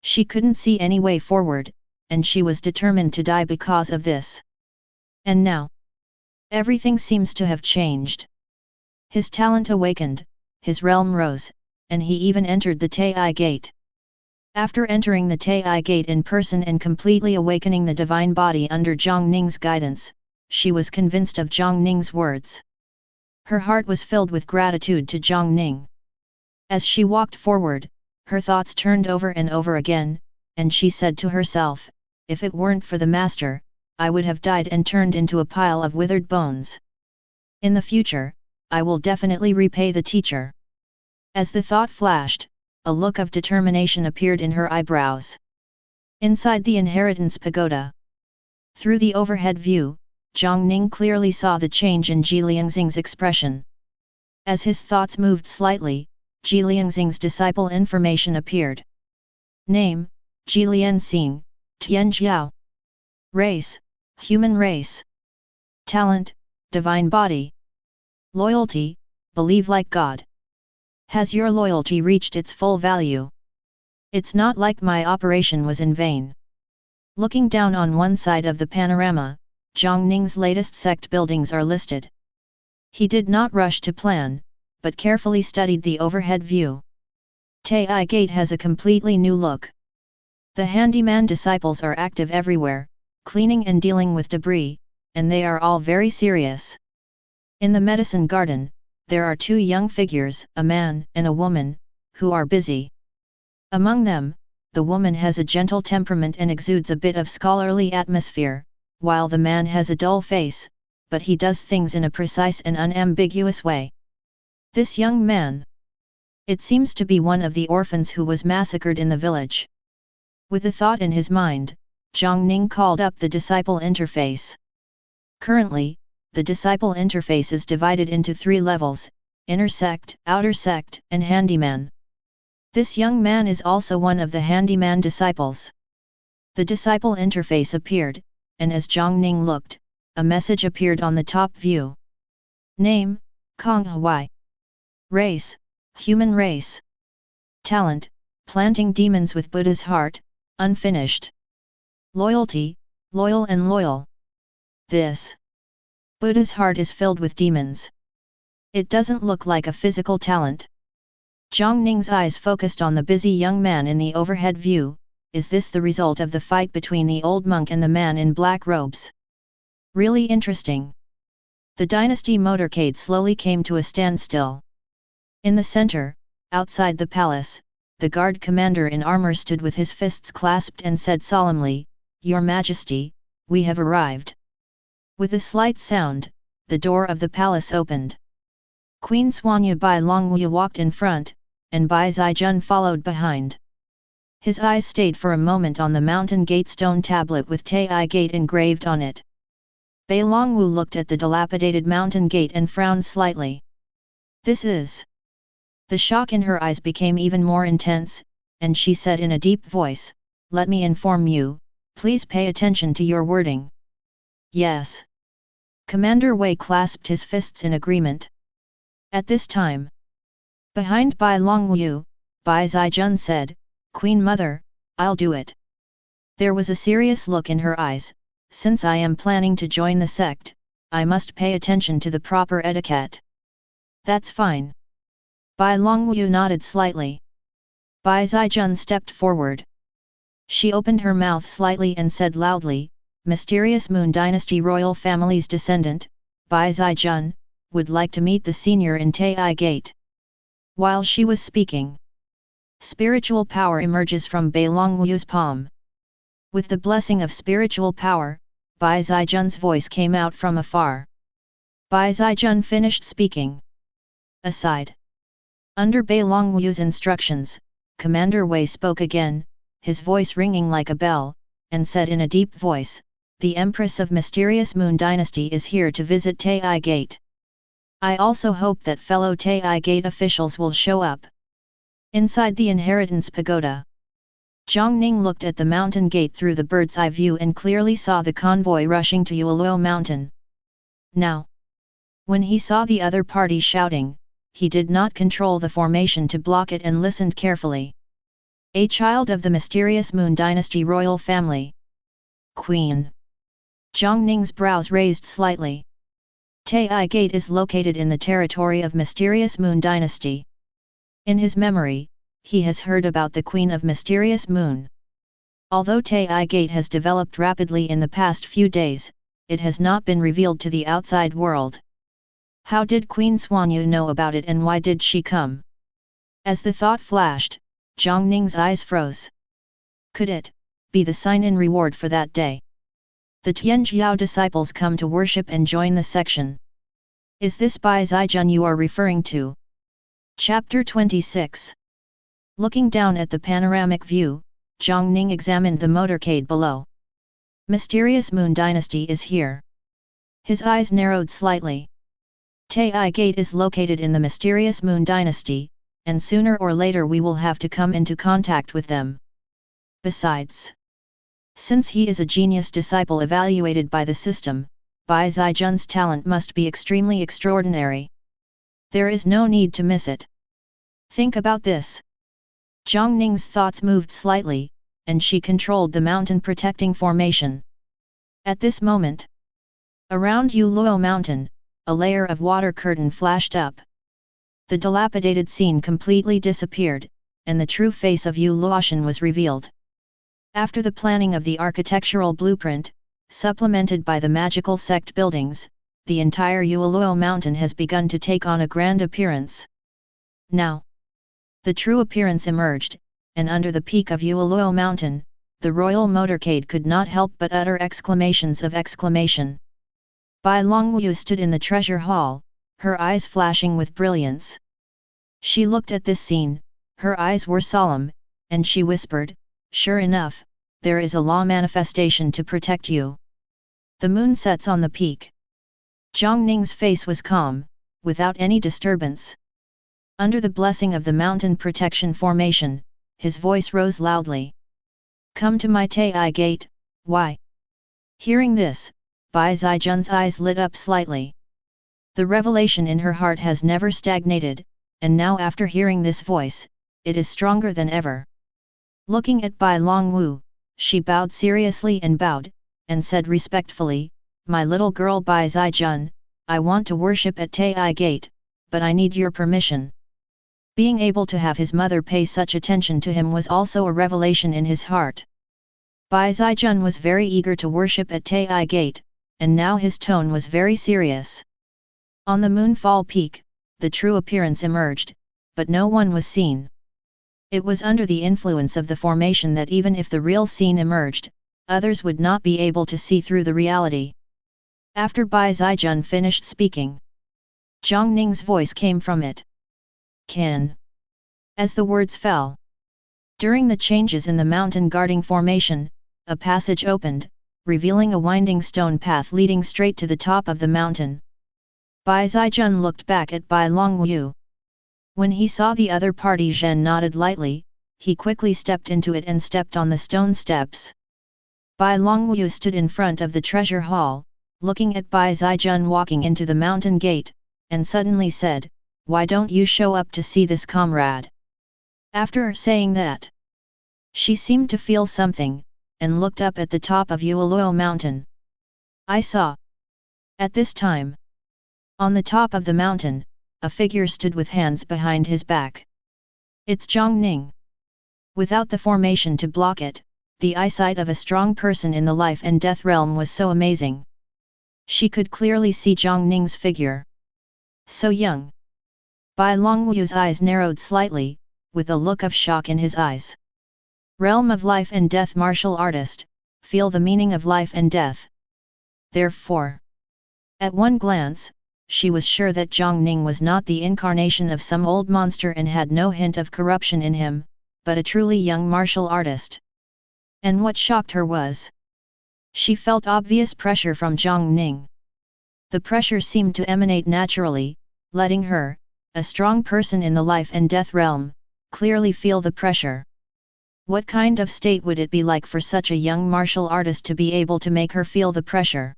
She couldn't see any way forward, and she was determined to die because of this. And now, everything seems to have changed. His talent awakened, his realm rose, and he even entered the Taiyi Gate. After entering the Taiyi Gate in person and completely awakening the divine body under Jiang Ning's guidance, she was convinced of Jiang Ning's words. Her heart was filled with gratitude to Jiang Ning. As she walked forward, her thoughts turned over and over again, and she said to herself, "If it weren't for the master, I would have died and turned into a pile of withered bones. In the future, I will definitely repay the teacher." As the thought flashed, a look of determination appeared in her eyebrows. Inside the inheritance pagoda, through the overhead view, Jiang Ning clearly saw the change in Jiang's expression. As his thoughts moved slightly, Jiang's disciple information appeared. Name, Jiang, Tianjiao. Race, human race. Talent, divine body. Loyalty, believe like God. Has your loyalty reached its full value? It's not like my operation was in vain. Looking down on one side of the panorama, Jiang Ning's latest sect buildings are listed. He did not rush to plan, but carefully studied the overhead view. Taiyi Gate has a completely new look. The handyman disciples are active everywhere, cleaning and dealing with debris, and they are all very serious. In the medicine garden, there are two young figures, a man and a woman, who are busy. Among them, the woman has a gentle temperament and exudes a bit of scholarly atmosphere, while the man has a dull face, but he does things in a precise and unambiguous way. This young man, it seems to be one of the orphans who was massacred in the village. With a thought in his mind, Jiang Ning called up the disciple interface. Currently, the disciple interface is divided into 3 levels: inner sect, outer sect, and handyman. This young man is also one of the handyman disciples. The disciple interface appeared, and as Jiang Ning looked, a message appeared on the top view. Name, Kong Huai. Race, human race. Talent, planting demons with Buddha's heart, unfinished. Loyalty, loyal and loyal. This Buddha's heart is filled with demons. It doesn't look like a physical talent. Jiang Ning's eyes focused on the busy young man in the overhead view. Is this the result of the fight between the old monk and the man in black robes? Really interesting. The Dynasty motorcade slowly came to a standstill. In the center, outside the palace, the guard commander in armor stood with his fists clasped and said solemnly, "Your Majesty, we have arrived." With a slight sound, the door of the palace opened. Queen Xuanyu Bai Longwu walked in front, and Bai Zijun followed behind. His eyes stayed for a moment on the mountain gate stone tablet with Taiyi Gate engraved on it. Bai Longwu looked at the dilapidated mountain gate and frowned slightly. This is... The shock in her eyes became even more intense, and she said in a deep voice, "Let me inform you, please pay attention to your wording." Yes. Commander Wei clasped his fists in agreement. At this time, behind Bai Longwu, Bai Zijun said, "Queen Mother, I'll do it." There was a serious look in her eyes. "Since I am planning to join the sect, I must pay attention to the proper etiquette." "That's fine." Bai Longwu nodded slightly. Bai Zijun stepped forward. She opened her mouth slightly and said loudly, "Mysterious Moon Dynasty royal family's descendant, Bai Zijun, would like to meet the senior in Taiyi Gate." While she was speaking, spiritual power emerges from Bai Longwu's palm. With the blessing of spiritual power, Bai Zijun's voice came out from afar. Bai Zijun finished speaking. Aside. Under Bai Longwu's instructions, Commander Wei spoke again, his voice ringing like a bell, and said in a deep voice, "The Empress of Mysterious Moon Dynasty is here to visit Taiyi Gate. I also hope that fellow Taiyi Gate officials will show up." Inside the Inheritance Pagoda, Jiang Ning looked at the mountain gate through the bird's eye view and clearly saw the convoy rushing to Yueluo Mountain. Now, when he saw the other party shouting, he did not control the formation to block it and listened carefully. A child of the Mysterious Moon Dynasty royal family. Queen. Jiang Ning's brows raised slightly. Taiyi Gate is located in the territory of Mysterious Moon Dynasty. In his memory, he has heard about the Queen of Mysterious Moon. Although Taiyi Gate has developed rapidly in the past few days, it has not been revealed to the outside world. How did Queen Xuanyu know about it and why did she come? As the thought flashed, Jiang Ning's eyes froze. Could it be the sign-in reward for that day? The Tianjiao disciples come to worship and join the section. Is this Bai Zijun you are referring to? Chapter 26. Looking down at the panoramic view, Jiang Ning examined the motorcade below. Mysterious Moon Dynasty is here. His eyes narrowed slightly. Taiyi Gate is located in the Mysterious Moon Dynasty, and sooner or later we will have to come into contact with them. Besides, since he is a genius disciple evaluated by the system, Bai Zijun's talent must be extremely extraordinary. There is no need to miss it. Think about this. Jiang Ning's thoughts moved slightly, and she controlled the mountain protecting formation. At this moment, around Yueluo Mountain, a layer of water curtain flashed up. The dilapidated scene completely disappeared, and the true face of Yueluoshan was revealed. After the planning of the architectural blueprint, supplemented by the magical sect buildings, the entire Yueluo Mountain has begun to take on a grand appearance. Now, the true appearance emerged, and under the peak of Yueluo Mountain, the royal motorcade could not help but utter exclamations of exclamation. Bai Longwu stood in the treasure hall, her eyes flashing with brilliance. She looked at this scene, her eyes were solemn, and she whispered, "Sure enough, there is a law manifestation to protect you." The moon sets on the peak. Jiang Ning's face was calm, without any disturbance. Under the blessing of the mountain protection formation, his voice rose loudly. "Come to my Taiyi Gate, why?" Hearing this, Bai Zijun's eyes lit up slightly. The revelation in her heart has never stagnated, and now after hearing this voice, it is stronger than ever. Looking at Bai Longwu, she bowed seriously and said respectfully, "My little girl Bai Zijun, I want to worship at Taiyi Gate, but I need your permission." Being able to have his mother pay such attention to him was also a revelation in his heart. Bai Zijun was very eager to worship at Taiyi Gate, and now his tone was very serious. On the Moonfall Peak, the true appearance emerged, but no one was seen. It was under the influence of the formation that even if the real scene emerged, others would not be able to see through the reality. After Bai Zijun finished speaking, Jiang Ning's voice came from it. "Can." As the words fell. During the changes in the mountain guarding formation, a passage opened, revealing a winding stone path leading straight to the top of the mountain. Bai Zijun looked back at Bai Longwu. When he saw the other party, Zhen nodded lightly. He quickly stepped into it and stepped on the stone steps. Bai Longwu stood in front of the treasure hall, looking at Bai Zijun walking into the mountain gate, and suddenly said, "Why don't you show up to see this comrade?" After saying that, she seemed to feel something, and looked up at the top of Yueluo mountain. "I saw." At this time, on the top of the mountain, a figure stood with hands behind his back. It's Jiang Ning. Without the formation to block it, the eyesight of a strong person in the life and death realm was so amazing. She could clearly see Jiang Ning's figure. So young. Bai Longwu's eyes narrowed slightly, with a look of shock in his eyes. Realm of life and death martial artist, feel the meaning of life and death. Therefore, at one glance, she was sure that Jiang Ning was not the incarnation of some old monster and had no hint of corruption in him, but a truly young martial artist. And what shocked her was, she felt obvious pressure from Jiang Ning. The pressure seemed to emanate naturally, letting her, a strong person in the life and death realm, clearly feel the pressure. What kind of state would it be like for such a young martial artist to be able to make her feel the pressure?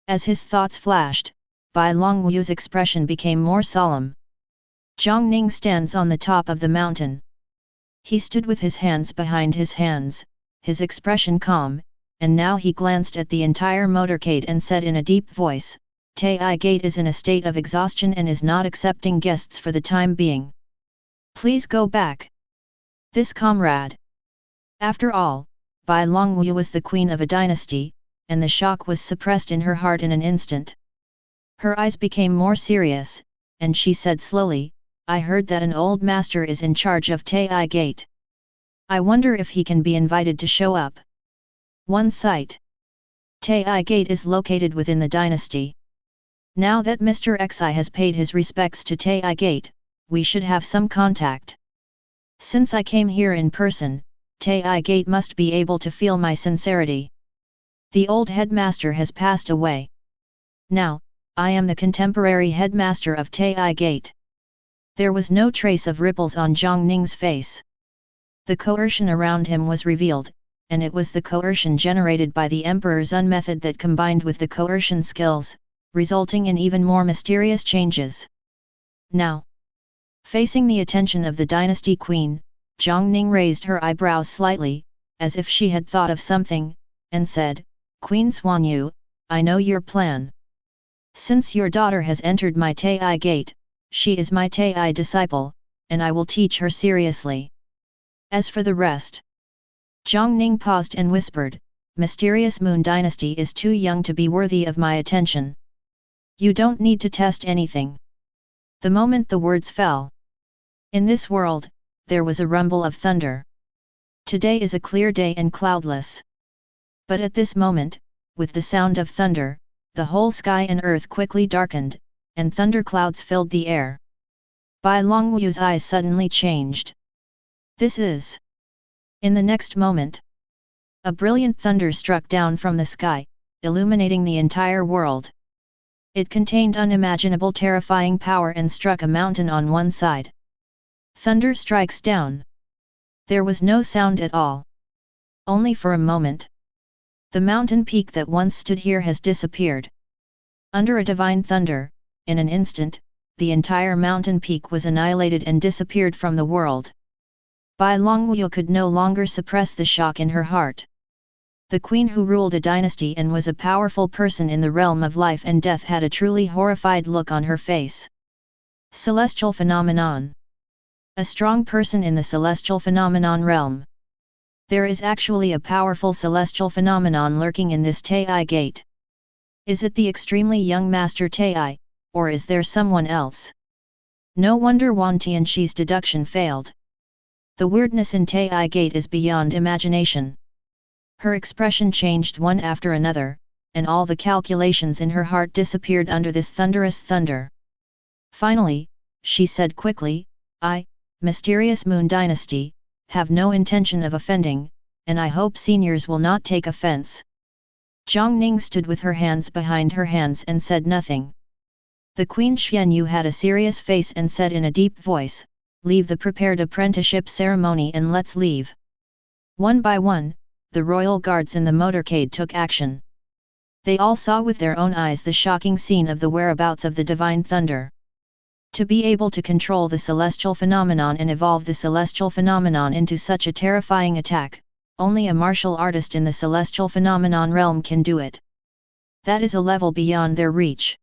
As his thoughts flashed, Bai Longwu's expression became more solemn. Jiang Ning stands on the top of the mountain. He stood with his hands behind his hands, his expression calm, and now he glanced at the entire motorcade and said in a deep voice, "Taiyi Gate is in a state of exhaustion and is not accepting guests for the time being. Please go back. This comrade." After all, Bai Longwu was the queen of a dynasty, and the shock was suppressed in her heart in an instant. Her eyes became more serious, and she said slowly, "I heard that an old master is in charge of Taiyi Gate. I wonder if he can be invited to show up." One sight. Taiyi Gate is located within the dynasty. Now that Mr. Xi has paid his respects to Taiyi Gate, we should have some contact. Since I came here in person, Taiyi Gate must be able to feel my sincerity. The old headmaster has passed away. Now, I am the contemporary headmaster of Taiyi Gate. There was no trace of ripples on Jiang Ning's face. The coercion around him was revealed, and it was the coercion generated by the Emperor's Zun method that combined with the coercion skills, resulting in even more mysterious changes. Now, facing the attention of the dynasty queen, Jiang Ning raised her eyebrows slightly, as if she had thought of something, and said, "Queen Xuanyu, I know your plan. Since your daughter has entered my Taiyi Gate, she is my Taiyi disciple, and I will teach her seriously. As for the rest..." Jiang Ning paused and whispered, "Mysterious Moon Dynasty is too young to be worthy of my attention. You don't need to test anything." The moment the words fell, in this world, there was a rumble of thunder. Today is a clear day and cloudless. But at this moment, with the sound of thunder, the whole sky and earth quickly darkened, and thunderclouds filled the air. Bai Longwu's eyes suddenly changed. This is... In the next moment, a brilliant thunder struck down from the sky, illuminating the entire world. It contained unimaginable terrifying power and struck a mountain on one side. Thunder strikes down. There was no sound at all. Only for a moment. The mountain peak that once stood here has disappeared. Under a divine thunder, in an instant, the entire mountain peak was annihilated and disappeared from the world. Bai Longwu could no longer suppress the shock in her heart. The queen who ruled a dynasty and was a powerful person in the realm of life and death had a truly horrified look on her face. Celestial phenomenon. A strong person in the celestial phenomenon realm. There is actually a powerful celestial phenomenon lurking in this Taiyi Gate. Is it the extremely young Master Taiyi, or is there someone else? No wonder Wan Tianxi's deduction failed. The weirdness in Taiyi Gate is beyond imagination. Her expression changed one after another, and all the calculations in her heart disappeared under this thunderous thunder. Finally, she said quickly, I, Mysterious Moon Dynasty, have no intention of offending, and I hope seniors will not take offense. Jiang Ning stood with her hands behind her hands and said nothing. The Queen Xianyu had a serious face and said in a deep voice, leave the prepared apprenticeship ceremony and let's leave. One by one, the royal guards in the motorcade took action. They all saw with their own eyes the shocking scene of the whereabouts of the divine thunder. To be able to control the celestial phenomenon and evolve the celestial phenomenon into such a terrifying attack, only a martial artist in the celestial phenomenon realm can do it. That is a level beyond their reach.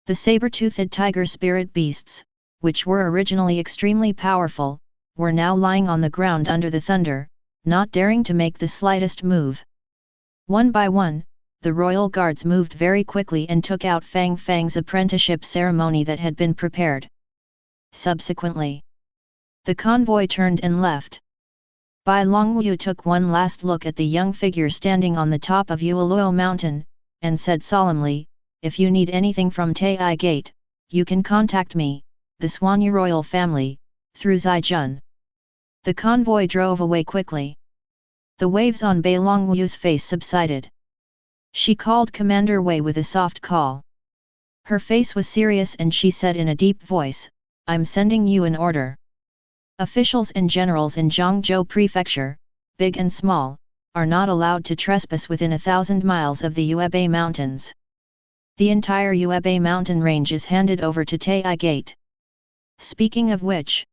The saber-toothed tiger spirit beasts, which were originally extremely powerful, were now lying on the ground under the thunder, not daring to make the slightest move. One by one, the royal guards moved very quickly and took out Fang Fang's apprenticeship ceremony that had been prepared. Subsequently, the convoy turned and left. Bai Longwu took one last look at the young figure standing on the top of Yueluo Mountain, and said solemnly, if you need anything from Taiyi Gate, you can contact me, the Xuanyu royal family, through Zhaijun. The convoy drove away quickly. The waves on Bai Longwu's face subsided. She called Commander Wei with a soft call. Her face was serious and she said in a deep voice, I'm sending you an order. Officials and generals in Zhangzhou Prefecture, big and small, are not allowed to trespass within 1,000 miles of the Yuebei Mountains. The entire Yuebei mountain range is handed over to Taiyi Gate. Speaking of which,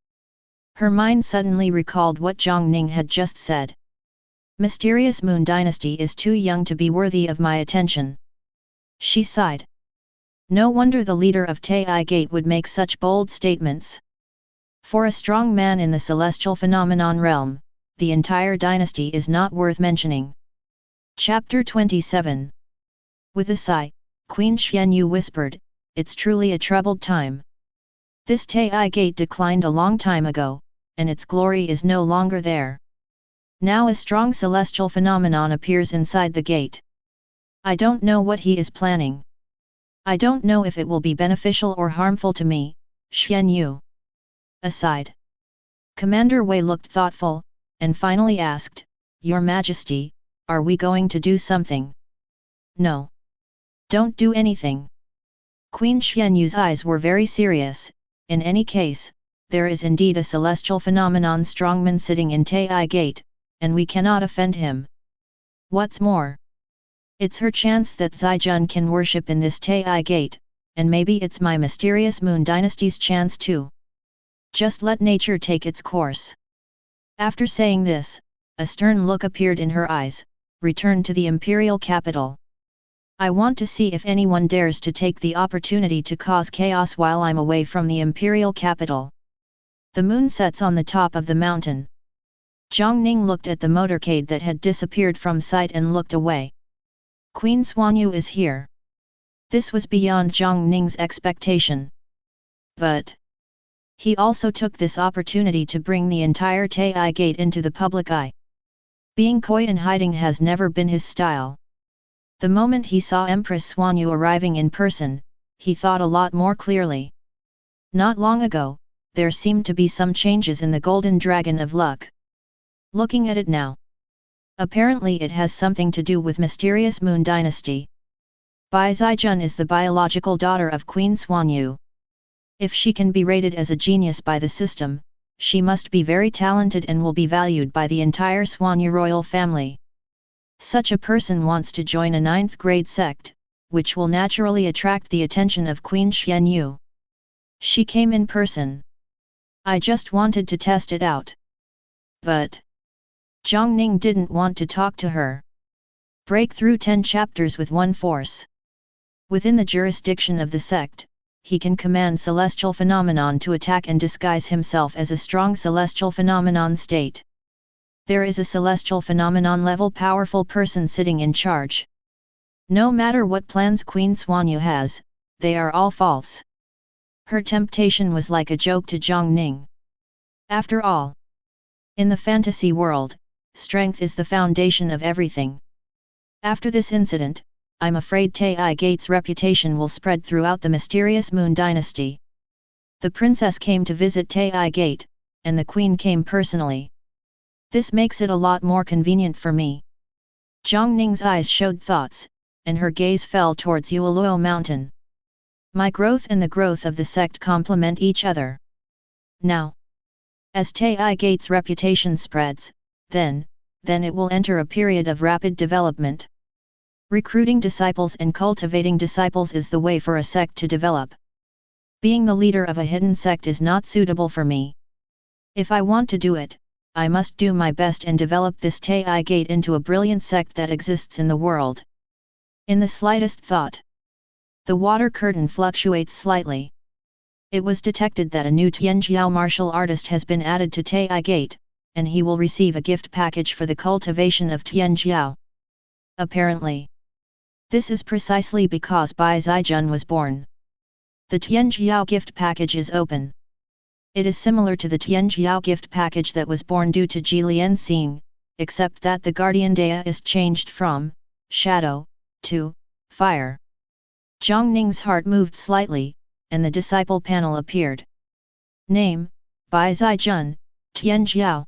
her mind suddenly recalled what Jiang Ning had just said. Mysterious Moon Dynasty is too young to be worthy of my attention. She sighed. No wonder the leader of Taiyi Gate would make such bold statements. For a strong man in the celestial phenomenon realm, the entire dynasty is not worth mentioning. Chapter 27. With a sigh, Queen Xianyu whispered, it's truly a troubled time. This Taiyi Gate declined a long time ago, and its glory is no longer there. Now a strong celestial phenomenon appears inside the gate. I don't know what he is planning. I don't know if it will be beneficial or harmful to me, Xianyu. Aside. Commander Wei looked thoughtful, and finally asked, Your Majesty, are we going to do something? No. Don't do anything. Queen Xianyu's eyes were very serious. In any case, there is indeed a celestial phenomenon strongman sitting in Taiyi Gate, and we cannot offend him. What's more, it's her chance that Zhaijun can worship in this Taiyi Gate, and maybe it's my mysterious Moon Dynasty's chance too. Just let nature take its course. After saying this, a stern look appeared in her eyes, returned to the imperial capital. I want to see if anyone dares to take the opportunity to cause chaos while I'm away from the imperial capital. The moon sets on the top of the mountain. Jiang Ning looked at the motorcade that had disappeared from sight and looked away. Queen Xuanyu is here. This was beyond Jiang Ning's expectation. But he also took this opportunity to bring the entire Taiyi Gate into the public eye. Being coy and hiding has never been his style. The moment he saw Empress Xuanyu arriving in person, he thought a lot more clearly. Not long ago, there seemed to be some changes in the Golden Dragon of Luck. Looking at it now, apparently it has something to do with Mysterious Moon Dynasty. Bai Zhaijun is the biological daughter of Queen Xuanyu. If she can be rated as a genius by the system, she must be very talented and will be valued by the entire Xuanyu royal family. Such a person wants to join a 9th grade sect, which will naturally attract the attention of Queen Xianyu. She came in person. I just wanted to test it out. but Jiang Ning didn't want to talk to her. Break through 10 chapters with one force. Within the jurisdiction of the sect, he can command celestial phenomenon to attack and disguise himself as a strong celestial phenomenon state. There is a celestial phenomenon level powerful person sitting in charge. No matter what plans Queen Xuanyu has, they are all false. Her temptation was like a joke to Jiang Ning. After all, in the fantasy world, strength is the foundation of everything. After this incident, I'm afraid Taiyi Gate's reputation will spread throughout the mysterious Moon Dynasty. The princess came to visit Taiyi Gate, and the queen came personally. This makes it a lot more convenient for me. Jiang Ning's eyes showed thoughts, and her gaze fell towards Yueluo Mountain. My growth and the growth of the sect complement each other. Now, as Taiyi Gate's reputation spreads, then it will enter a period of rapid development. Recruiting disciples and cultivating disciples is the way for a sect to develop. Being the leader of a hidden sect is not suitable for me. If I want to do it, I must do my best and develop this Taiyi Gate into a brilliant sect that exists in the world. In the slightest thought, the water curtain fluctuates slightly. It was detected that a new Tianjiao martial artist has been added to Taiyi Gate, and he will receive a gift package for the cultivation of Tianjiao. Apparently, this is precisely because Bai Zijun was born. The Tianjiao gift package is open. It is similar to the Tianjiao gift package that was born due to Ji Lianxing, except that the guardian Dea is changed from shadow to fire. Jiang Ning's heart moved slightly, and the disciple panel appeared. Name: Bai Zijun, Tianjiao.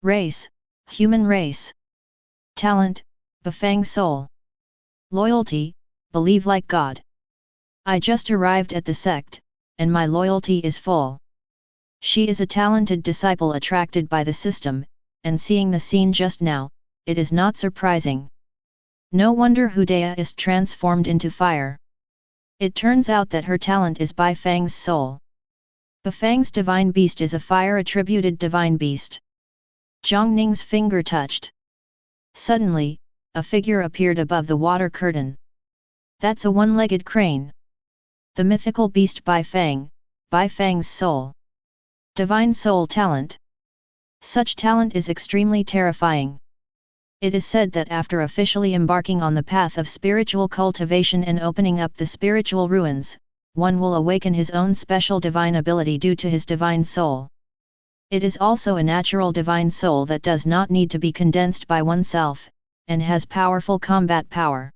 Race: human race. Talent: Bafang soul. Loyalty: believe like God. I just arrived at the sect, and my loyalty is full. She is a talented disciple attracted by the system, and seeing the scene just now, it is not surprising. No wonder Hudea is transformed into fire. It turns out that her talent is Bafang's soul. Bafang's divine beast is a fire-attributed divine beast. Jiang Ning's finger touched. Suddenly, a figure appeared above the water curtain. That's a one-legged crane. The mythical beast Bafang's soul. Divine soul talent. Such talent is extremely terrifying. It is said that after officially embarking on the path of spiritual cultivation and opening up the spiritual ruins, one will awaken his own special divine ability due to his divine soul. It is also a natural divine soul that does not need to be condensed by oneself, and has powerful combat power.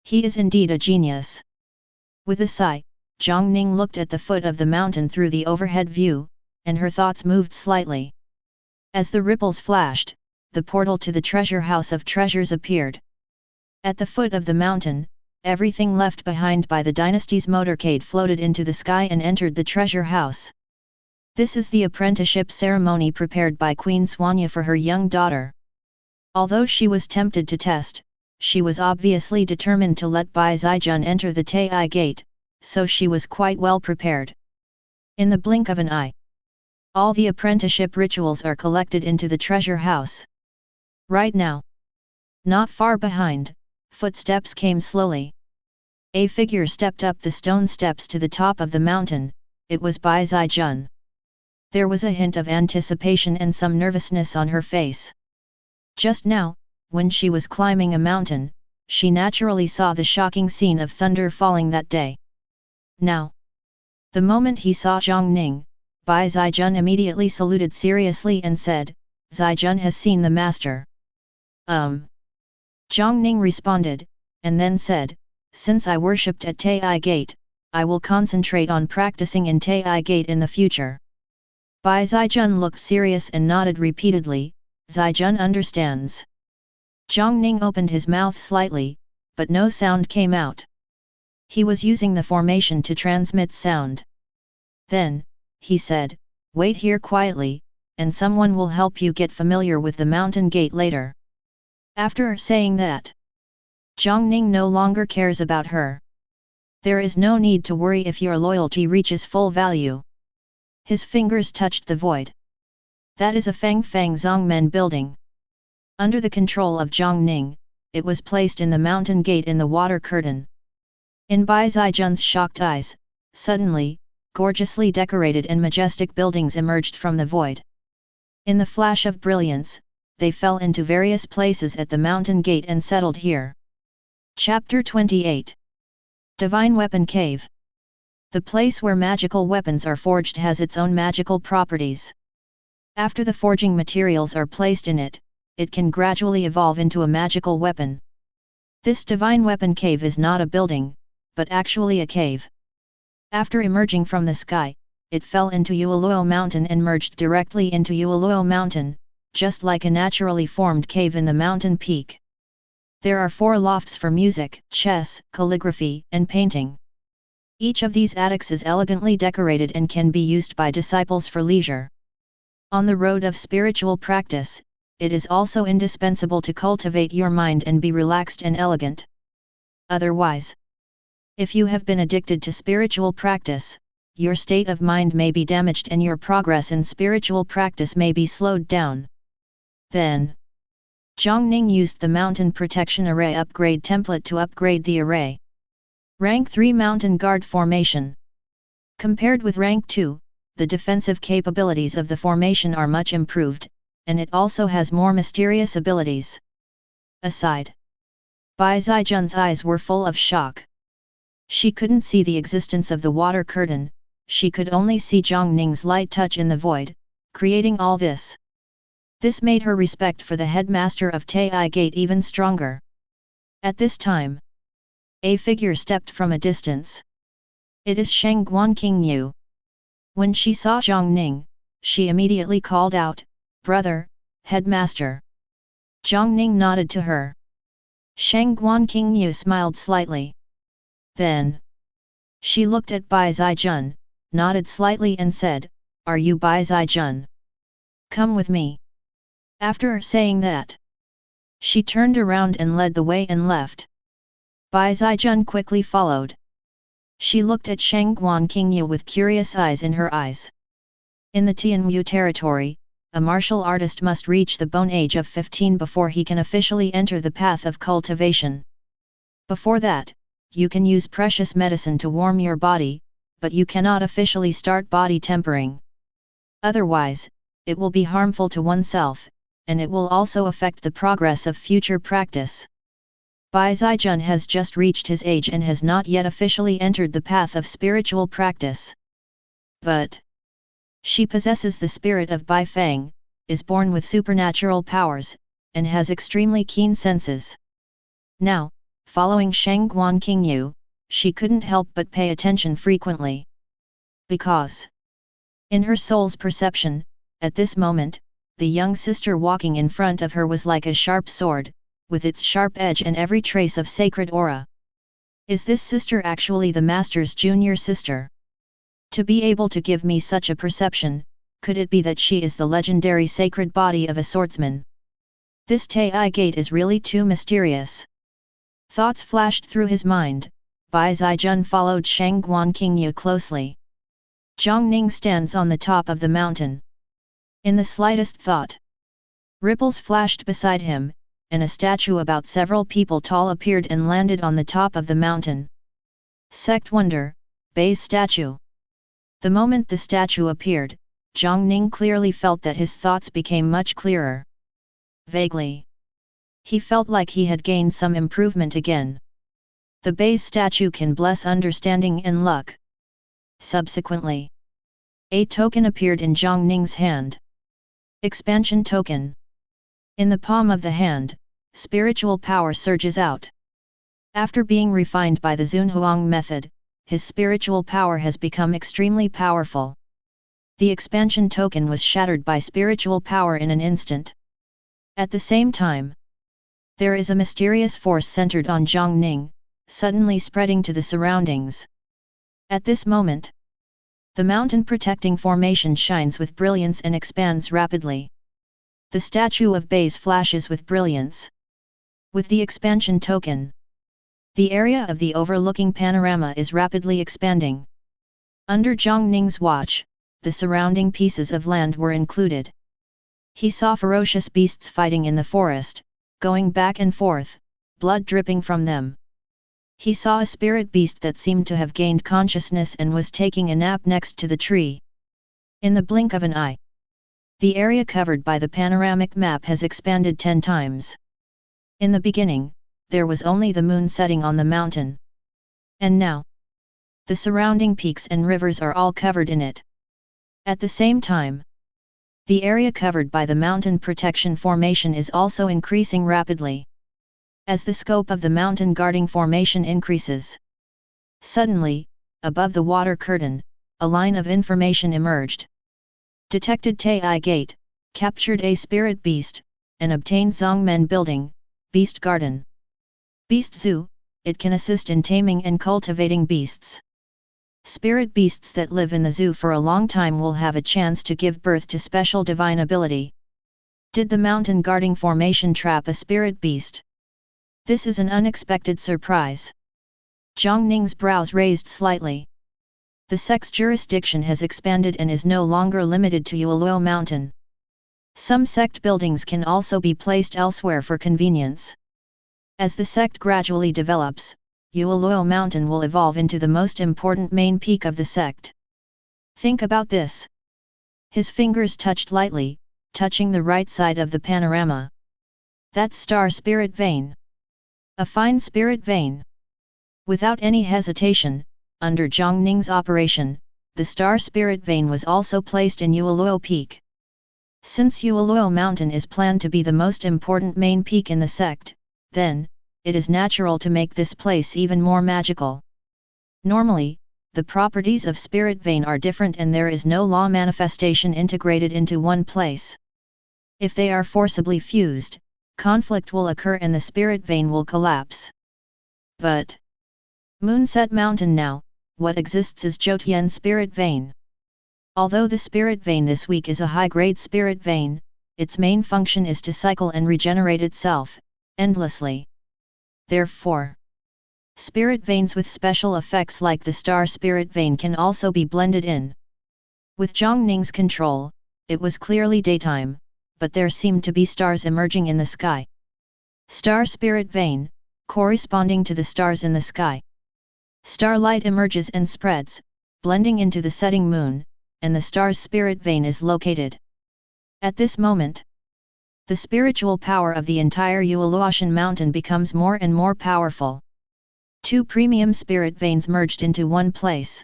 He is indeed a genius. With a sigh, Jiang Ning looked at the foot of the mountain through the overhead view, and her thoughts moved slightly. As the ripples flashed, the portal to the treasure house of treasures appeared. At the foot of the mountain, everything left behind by the dynasty's motorcade floated into the sky and entered the treasure house. This is the apprenticeship ceremony prepared by Queen Xuanyu for her young daughter. Although she was tempted to test, she was obviously determined to let Bai Zijun enter the Taiyi Gate, so she was quite well prepared. In the blink of an eye, all the apprenticeship rituals are collected into the treasure house. Right now, not far behind, footsteps came slowly. A figure stepped up the stone steps to the top of the mountain. It was Bai Zijun. There was a hint of anticipation and some nervousness on her face. Just now, when she was climbing a mountain, she naturally saw the shocking scene of thunder falling that day. Now, the moment he saw Jiang Ning, Bai Zijun immediately saluted seriously and said, "Zijun has seen the master." Jiang Ning responded, and then said, "Since I worshipped at Taiyi Gate, I will concentrate on practicing in Taiyi Gate in the future." Bai Zijun looked serious and nodded repeatedly. "Zijun understands." Jiang Ning opened his mouth slightly, but no sound came out. He was using the formation to transmit sound. Then, he said, "Wait here quietly, and someone will help you get familiar with the mountain gate later." After saying that, Jiang Ning no longer cares about her. There is no need to worry if your loyalty reaches full value. His fingers touched the void. That is a Fang Zongmen building. Under the control of Jiang Ning, it was placed in the mountain gate in the water curtain. In Bai Zijun's shocked eyes, suddenly, gorgeously decorated and majestic buildings emerged from the void. In the flash of brilliance, they fell into various places at the mountain gate and settled here. Chapter 28. Divine Weapon Cave. The place where magical weapons are forged has its own magical properties. After the forging materials are placed in it, it can gradually evolve into a magical weapon. This divine weapon cave is not a building, but actually a cave. After emerging from the sky, it fell into Yueluo Mountain and merged directly into Yueluo Mountain, just like a naturally formed cave in the mountain peak. There are 4 lofts for music, chess, calligraphy, and painting. Each of these attics is elegantly decorated and can be used by disciples for leisure. On the road of spiritual practice, it is also indispensable to cultivate your mind and be relaxed and elegant. Otherwise, if you have been addicted to spiritual practice, your state of mind may be damaged and your progress in spiritual practice may be slowed down. Then, Jiang Ning used the Mountain Protection Array upgrade template to upgrade the array. Rank 3 Mountain Guard Formation. Compared with Rank 2, the defensive capabilities of the formation are much improved, and it also has more mysterious abilities. Aside. Bai Zijun's eyes were full of shock. She couldn't see the existence of the water curtain, she could only see Jiang Ning's light touch in the void, creating all this. This made her respect for the headmaster of Taiyi Gate even stronger. At this time, a figure stepped from a distance. It is Sheng Guanqingyu. When she saw Jiang Ning, she immediately called out, "Brother, headmaster." Jiang Ning nodded to her. Sheng Guanqingyu smiled slightly. Then, she looked at Bai Zijun, nodded slightly and said, "Are you Bai Zijun? Come with me." After saying that, she turned around and led the way and left. Bai Zijun quickly followed. She looked at Sheng Guanqingyu with curious eyes in her eyes. In the Tianmu territory, a martial artist must reach the bone age of 15 before he can officially enter the path of cultivation. Before that, you can use precious medicine to warm your body, but you cannot officially start body tempering. Otherwise, it will be harmful to oneself, and it will also affect the progress of future practice. Bai Zijun has just reached his age and has not yet officially entered the path of spiritual practice. But she possesses the spirit of Bai Feng, is born with supernatural powers, and has extremely keen senses. Now, following Sheng Guanqingyu, she couldn't help but pay attention frequently. Because, in her soul's perception, at this moment, the young sister walking in front of her was like a sharp sword, with its sharp edge and every trace of sacred aura. Is this sister actually the master's junior sister? To be able to give me such a perception, could it be that she is the legendary sacred body of a swordsman? This Taiyi Gate is really too mysterious. Thoughts flashed through his mind. Bai Zijun followed Sheng Guanqingyu closely. Jiang Ning stands on the top of the mountain. In the slightest thought, ripples flashed beside him, and a statue about several people tall appeared and landed on the top of the mountain. Sect Wonder, Bai's statue. The moment the statue appeared, Jiang Ning clearly felt that his thoughts became much clearer. Vaguely, he felt like he had gained some improvement again. The Bai's statue can bless understanding and luck. Subsequently, a token appeared in Jiang Ning's hand. Expansion token. In the palm of the hand, spiritual power surges out. After being refined by the Zunhuang method, his spiritual power has become extremely powerful. The expansion token was shattered by spiritual power in an instant. At the same time, there is a mysterious force centered on Jiang Ning, suddenly spreading to the surroundings. At this moment, the mountain protecting formation shines with brilliance and expands rapidly. The statue of Bai's flashes with brilliance. With the expansion token, the area of the overlooking panorama is rapidly expanding. Under Jiang Ning's watch, the surrounding pieces of land were included. He saw ferocious beasts fighting in the forest, going back and forth, blood dripping from them. He saw a spirit beast that seemed to have gained consciousness and was taking a nap next to the tree. In the blink of an eye, the area covered by the panoramic map has expanded 10 times. In the beginning, there was only the moon setting on the mountain. And now, the surrounding peaks and rivers are all covered in it. At the same time, the area covered by the mountain protection formation is also increasing rapidly. As the scope of the mountain guarding formation increases, suddenly, above the water curtain, a line of information emerged. Detected Taiyi Gate, captured a spirit beast, and obtained Zongmen Building, Beast Garden. Beast Zoo, it can assist in taming and cultivating beasts. Spirit beasts that live in the zoo for a long time will have a chance to give birth to special divine ability. Did the mountain guarding formation trap a spirit beast? This is an unexpected surprise. Jiang Ning's brows raised slightly. The sect's jurisdiction has expanded and is no longer limited to Yueluo Mountain. Some sect buildings can also be placed elsewhere for convenience. As the sect gradually develops, Yueluo Mountain will evolve into the most important main peak of the sect. Think about this. His fingers touched lightly, touching the right side of the panorama. That's Star Spirit Vein. A fine spirit vein. Without any hesitation, under Jiang Ning's operation, the Star Spirit Vein was also placed in Yueluo Peak. Since Yueluo Mountain is planned to be the most important main peak in the sect, then, it is natural to make this place even more magical. Normally, the properties of Spirit Vein are different and there is no law manifestation integrated into one place. If they are forcibly fused, conflict will occur and the Spirit Vein will collapse. But Moonset Mountain now, what exists is Jotian Spirit Vein. Although the Spirit Vein this week is a high-grade Spirit Vein, its main function is to cycle and regenerate itself, endlessly. Therefore, Spirit Veins with special effects like the Star Spirit Vein can also be blended in. With Jiang Ning's control, it was clearly daytime, but there seemed to be stars emerging in the sky. Star Spirit Vein, corresponding to the stars in the sky. Starlight emerges and spreads, blending into the setting moon, and the star's Spirit Vein is located. At this moment, the spiritual power of the entire Yueluoshan mountain becomes more and more powerful. 2 premium spirit veins merged into one place.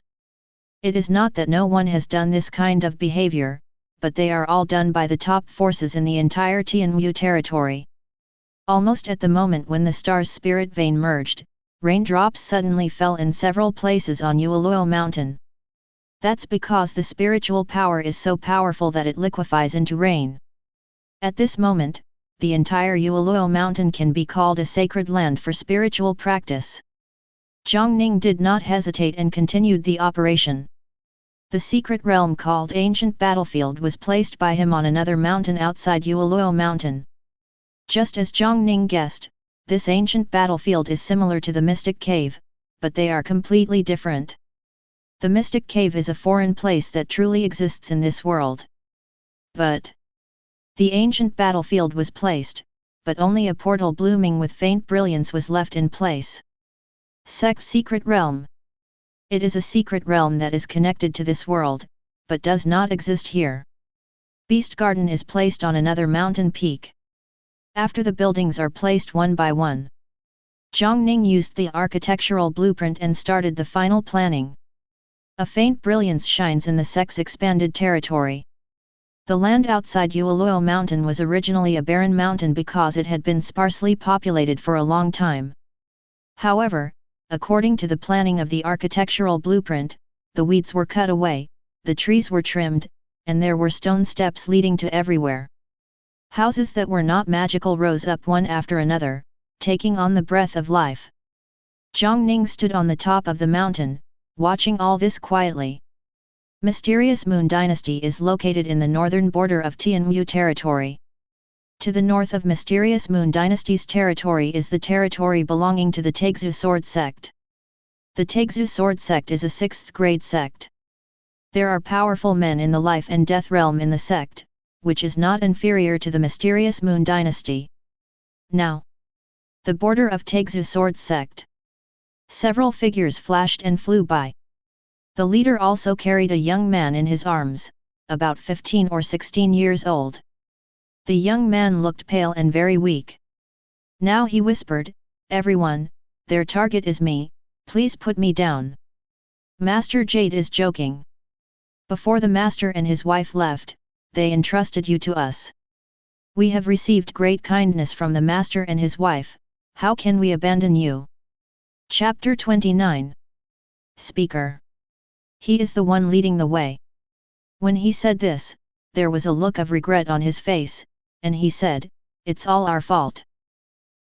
It is not that no one has done this kind of behavior, but they are all done by the top forces in the entire Tianwu territory. Almost at the moment when the star's spirit vein merged, raindrops suddenly fell in several places on Yueluo Mountain. That's because the spiritual power is so powerful that it liquefies into rain. At this moment, the entire Yueluo Mountain can be called a sacred land for spiritual practice. Jiang Ning did not hesitate and continued the operation. The secret realm called Ancient Battlefield was placed by him on another mountain outside Yueluo Mountain. Just as Jiang Ning guessed, this ancient battlefield is similar to the Mystic Cave, but they are completely different. The Mystic Cave is a foreign place that truly exists in this world. But the ancient battlefield was placed, but only a portal blooming with faint brilliance was left in place. Sect Secret Realm. It is a secret realm that is connected to this world, but does not exist here. Beast Garden is placed on another mountain peak. After the buildings are placed one by one, Jiang Ning used the architectural blueprint and started the final planning. A faint brilliance shines in the sect's expanded territory. The land outside Yueluo Mountain was originally a barren mountain because it had been sparsely populated for a long time. However, according to the planning of the architectural blueprint, the weeds were cut away, the trees were trimmed, and there were stone steps leading to everywhere. Houses that were not magical rose up one after another, taking on the breath of life. Jiang Ning stood on the top of the mountain, watching all this quietly. Mysterious Moon Dynasty is located in the northern border of Tianwu territory. To the north of Mysterious Moon Dynasty's territory is the territory belonging to the Taixu Sword Sect. The Taixu Sword Sect is a 6th grade sect. There are powerful men in the life and death realm in the sect, which is not inferior to the mysterious Moon Dynasty. Now, the border of Taixu Sword Sect. Several figures flashed and flew by. The leader also carried a young man in his arms, about 15 or 16 years old. The young man looked pale and very weak. Now he whispered, "Everyone, their target is me, please put me down. Master Jade is joking. Before the master and his wife left, they entrusted you to us. We have received great kindness from the master and his wife, how can we abandon you?" Chapter 29. Speaker. He is the one leading the way. When he said this, there was a look of regret on his face, and he said, "It's all our fault.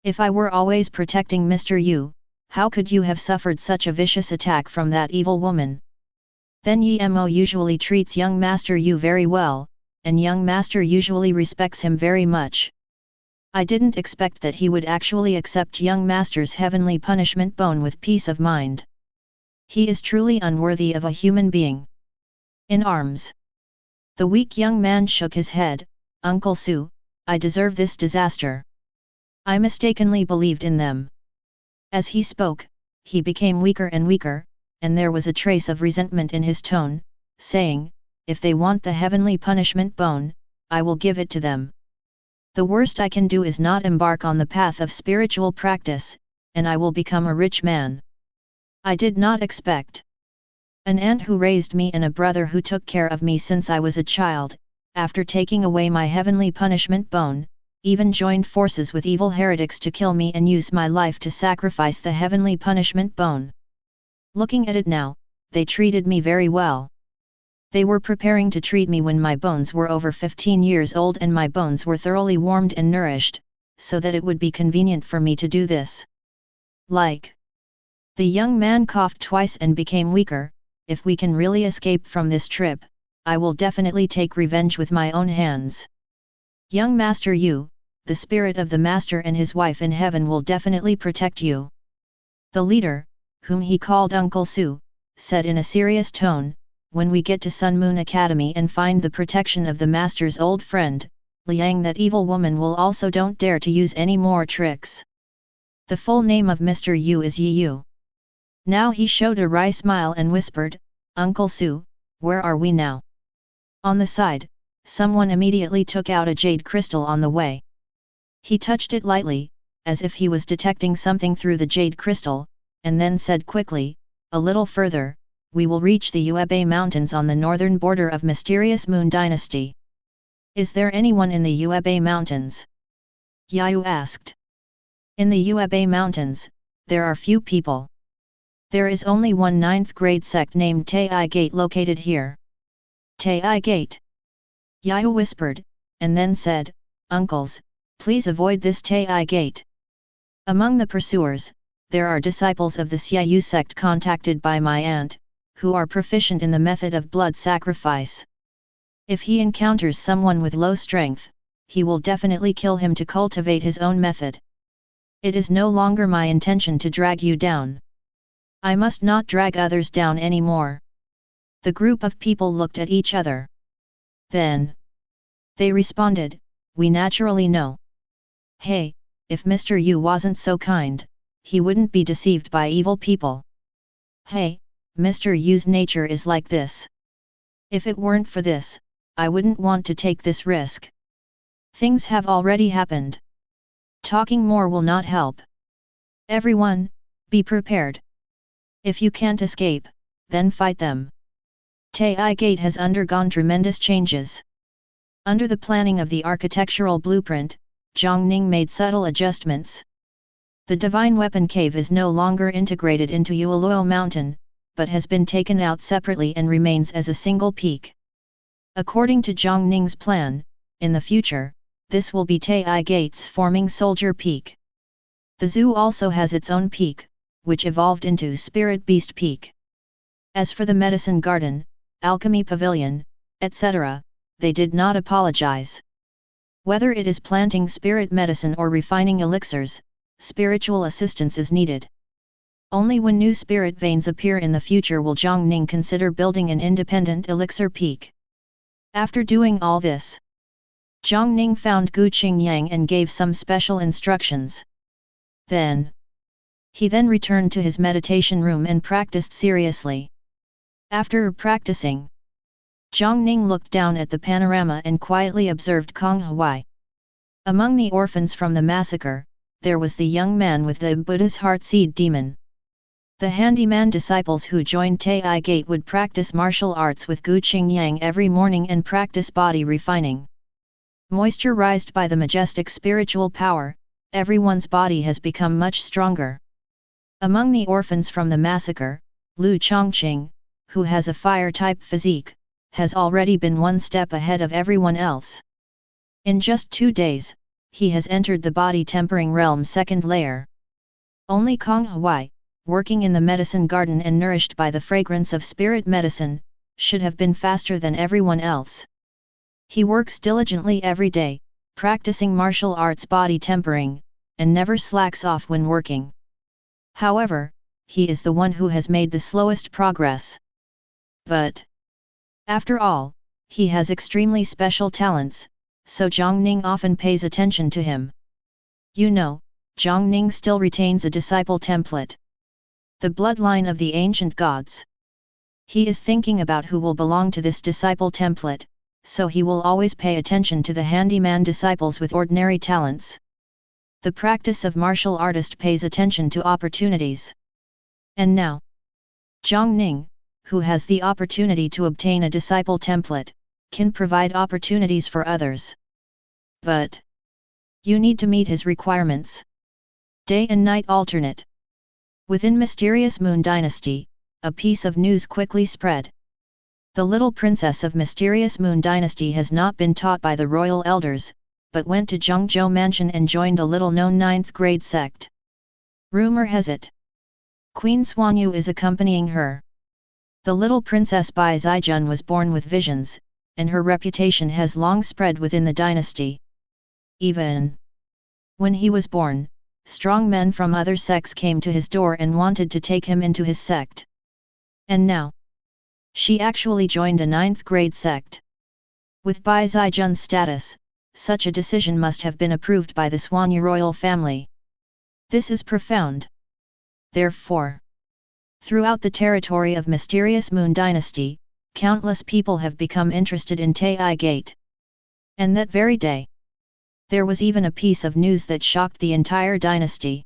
If I were always protecting Mr. Yu, how could you have suffered such a vicious attack from that evil woman?" Then Yemo usually treats young Master Yu very well, and young Master usually respects him very much. I didn't expect that he would actually accept young Master's heavenly punishment bone with peace of mind. He is truly unworthy of a human being. In arms. The weak young man shook his head, "Uncle Su, I deserve this disaster. I mistakenly believed in them." As he spoke, he became weaker and weaker, and there was a trace of resentment in his tone, saying, "If they want the heavenly punishment bone, I will give it to them. The worst I can do is not embark on the path of spiritual practice, and I will become a rich man. I did not expect. An aunt who raised me and a brother who took care of me since I was a child, after taking away my heavenly punishment bone, even joined forces with evil heretics to kill me and use my life to sacrifice the heavenly punishment bone. Looking at it now, they treated me very well. They were preparing to treat me when my bones were over 15 years old and my bones were thoroughly warmed and nourished, so that it would be convenient for me to do this. Like." The young man coughed twice and became weaker. "If we can really escape from this trip, I will definitely take revenge with my own hands. Young Master Yu, the spirit of the master and his wife in heaven will definitely protect you." The leader, whom he called Uncle Su, said in a serious tone, "When we get to Sun Moon Academy and find the protection of the master's old friend, Liang, that evil woman will also don't dare to use any more tricks. The full name of Mr. Yu is Yi Yu." Now he showed a wry smile and whispered, "Uncle Su, where are we now?" On the side, someone immediately took out a jade crystal on the way. He touched it lightly, as if he was detecting something through the jade crystal, and then said quickly, "A little further, we will reach the Yuebei Mountains on the northern border of mysterious Moon Dynasty. Is there anyone in the Yuebei Mountains?" Yayu asked. "In the Yuebei Mountains, there are few people. There is only one 9th grade sect named Taiyi Gate located here." "Taiyi Gate?" Yayu whispered, and then said, "Uncles, please avoid this Taiyi Gate. Among the pursuers, there are disciples of the Xiaoyu sect contacted by my aunt, who are proficient in the method of blood sacrifice. If he encounters someone with low strength, he will definitely kill him to cultivate his own method. It is no longer my intention to drag you down. I must not drag others down anymore." The group of people looked at each other. Then they responded, "We naturally know. Hey, if Mr. Yu wasn't so kind, he wouldn't be deceived by evil people. Hey, Mr. Yu's nature is like this. If it weren't for this, I wouldn't want to take this risk. Things have already happened. Talking more will not help. Everyone, be prepared. If you can't escape, then fight them." Taiyi Gate has undergone tremendous changes. Under the planning of the architectural blueprint, Jiang Ning made subtle adjustments. The Divine Weapon Cave is no longer integrated into Yueluo Mountain, but has been taken out separately and remains as a single peak. According to Jiang Ning's plan, in the future, this will be Taiyi Gate's forming Soldier Peak. The zoo also has its own peak, which evolved into Spirit Beast Peak. As for the Medicine Garden, Alchemy Pavilion, etc., they did not apologize. Whether it is planting spirit medicine or refining elixirs, spiritual assistance is needed. Only when new spirit veins appear in the future will Jiang Ning consider building an independent elixir peak. After doing all this, Jiang Ning found Gu Qingyang and gave some special instructions. He then returned to his meditation room and practiced seriously. After practicing, Jiang Ning looked down at the panorama and quietly observed Kong Huai. Among the orphans from the massacre, there was the young man with the Buddha's heartseed demon. The handyman disciples who joined Taiyi Gate would practice martial arts with Gu Qingyang every morning and practice body refining. Moisturized by the majestic spiritual power, everyone's body has become much stronger. Among the orphans from the massacre, Lu Chongqing, who has a fire-type physique, has already been one step ahead of everyone else. In just 2 days, he has entered the body-tempering realm second layer. Only Kong Huai, working in the medicine garden and nourished by the fragrance of spirit medicine, should have been faster than everyone else. He works diligently every day, practicing martial arts body tempering, and never slacks off when working. However, he is the one who has made the slowest progress. But, after all, he has extremely special talents, so Jiang Ning often pays attention to him. You know, Jiang Ning still retains a disciple template. The bloodline of the ancient gods. He is thinking about who will belong to this disciple template, so he will always pay attention to the handyman disciples with ordinary talents. The practice of martial artist pays attention to opportunities. And now, Jiang Ning, who has the opportunity to obtain a disciple template, can provide opportunities for others. But you need to meet his requirements. Day and night alternate. Within Mysterious Moon Dynasty, a piece of news quickly spread. The little princess of Mysterious Moon Dynasty has not been taught by the royal elders, but went to Zhengzhou Mansion and joined a little-known 9th grade sect. Rumor has it, Queen Xuanyu is accompanying her. The little princess Bai Zijun was born with visions, and her reputation has long spread within the dynasty. Even when he was born, strong men from other sects came to his door and wanted to take him into his sect. And now, she actually joined a 9th grade sect. With Bai Zijun's status, such a decision must have been approved by the Xuanyu royal family. This is profound. Therefore, throughout the territory of Mysterious Moon Dynasty, countless people have become interested in Taiyi Gate. And that very day, there was even a piece of news that shocked the entire dynasty.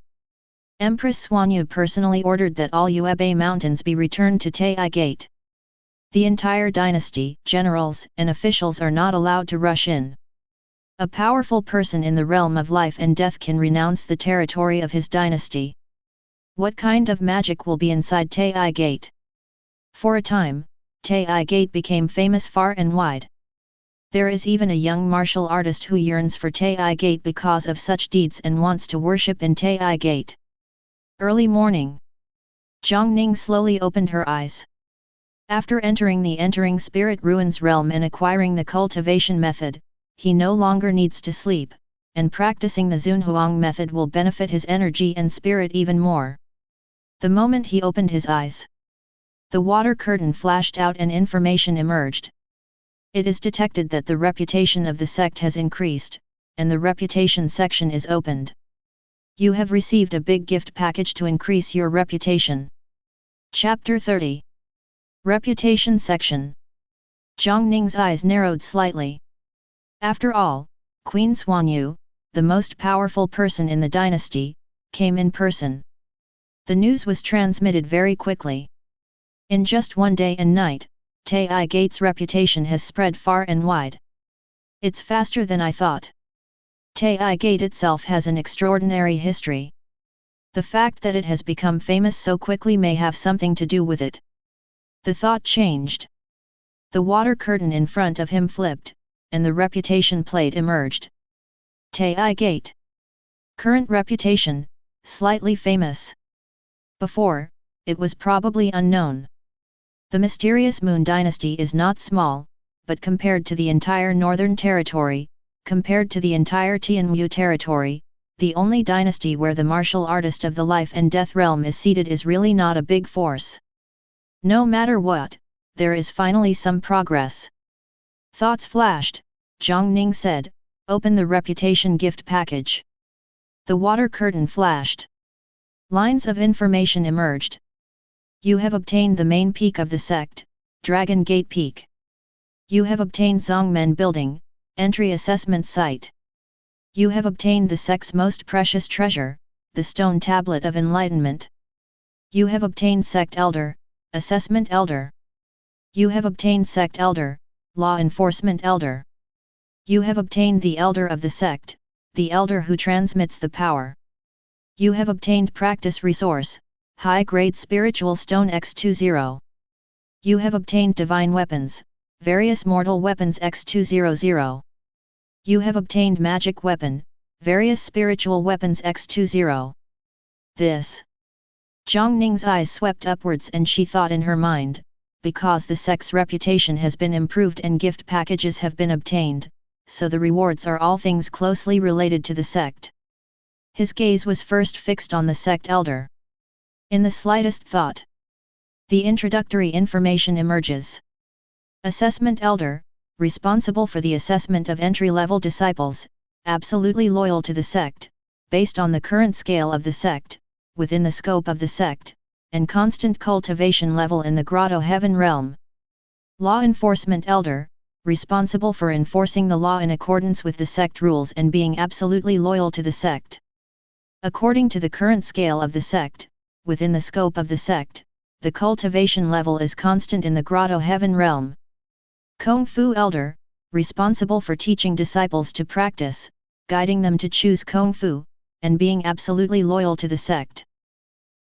Empress Xuanyu personally ordered that all Yuebei mountains be returned to Taiyi Gate. The entire dynasty, generals and officials are not allowed to rush in. A powerful person in the realm of life and death can renounce the territory of his dynasty. What kind of magic will be inside Taiyi Gate? For a time, Taiyi Gate became famous far and wide. There is even a young martial artist who yearns for Taiyi Gate because of such deeds and wants to worship in Taiyi Gate. Early morning. Jiang Ning slowly opened her eyes. After entering the entering spirit ruins realm and acquiring the cultivation method, he no longer needs to sleep, and practicing the Zunhuang method will benefit his energy and spirit even more. The moment he opened his eyes, the water curtain flashed out and information emerged. It is detected that the reputation of the sect has increased, and the reputation section is opened. You have received a big gift package to increase your reputation. Chapter 30. Reputation section. Jiang Ning's eyes narrowed slightly. After all, Queen Xuanyu, the most powerful person in the dynasty, came in person. The news was transmitted very quickly. In just one day and night, Taiyi Gate's reputation has spread far and wide. It's faster than I thought. Taiyi Gate itself has an extraordinary history. The fact that it has become famous so quickly may have something to do with it. The thought changed. The water curtain in front of him flipped, and the reputation plate emerged. Taiyi Gate. Current reputation, slightly famous. Before, it was probably unknown. The Mysterious Moon Dynasty is not small, but compared to the entire Northern Territory, compared to the entire Tianwu Territory, the only dynasty where the martial artist of the life and death realm is seated is really not a big force. No matter what, there is finally some progress. Thoughts flashed, Jiang Ning said, Open the reputation gift package. The water curtain flashed. Lines of information emerged. You have obtained the main peak of the sect, Dragon Gate Peak. You have obtained Zongmen Building, entry assessment site. You have obtained the sect's most precious treasure, the Stone Tablet of Enlightenment. You have obtained Sect Elder, Assessment Elder. You have obtained Sect Elder, Law Enforcement Elder. You have obtained the Elder of the Sect, the Elder who transmits the power. You have obtained Practice Resource, High-Grade Spiritual Stone X20. You have obtained Divine Weapons, Various Mortal Weapons X200. You have obtained Magic Weapon, Various Spiritual Weapons X20. This. Jiang Ning's eyes swept upwards and she thought in her mind, because the sect's reputation has been improved and gift packages have been obtained, so the rewards are all things closely related to the sect. His gaze was first fixed on the sect elder. In the slightest thought, the introductory information emerges. Assessment Elder, responsible for the assessment of entry-level disciples, absolutely loyal to the sect, based on the current scale of the sect, within the scope of the sect, and constant cultivation level in the Grotto Heaven realm. Law Enforcement Elder, responsible for enforcing the law in accordance with the sect rules and being absolutely loyal to the sect. According to the current scale of the sect, within the scope of the sect, the cultivation level is constant in the Grotto Heaven realm. Kung Fu Elder, responsible for teaching disciples to practice, guiding them to choose Kung Fu, and being absolutely loyal to the sect.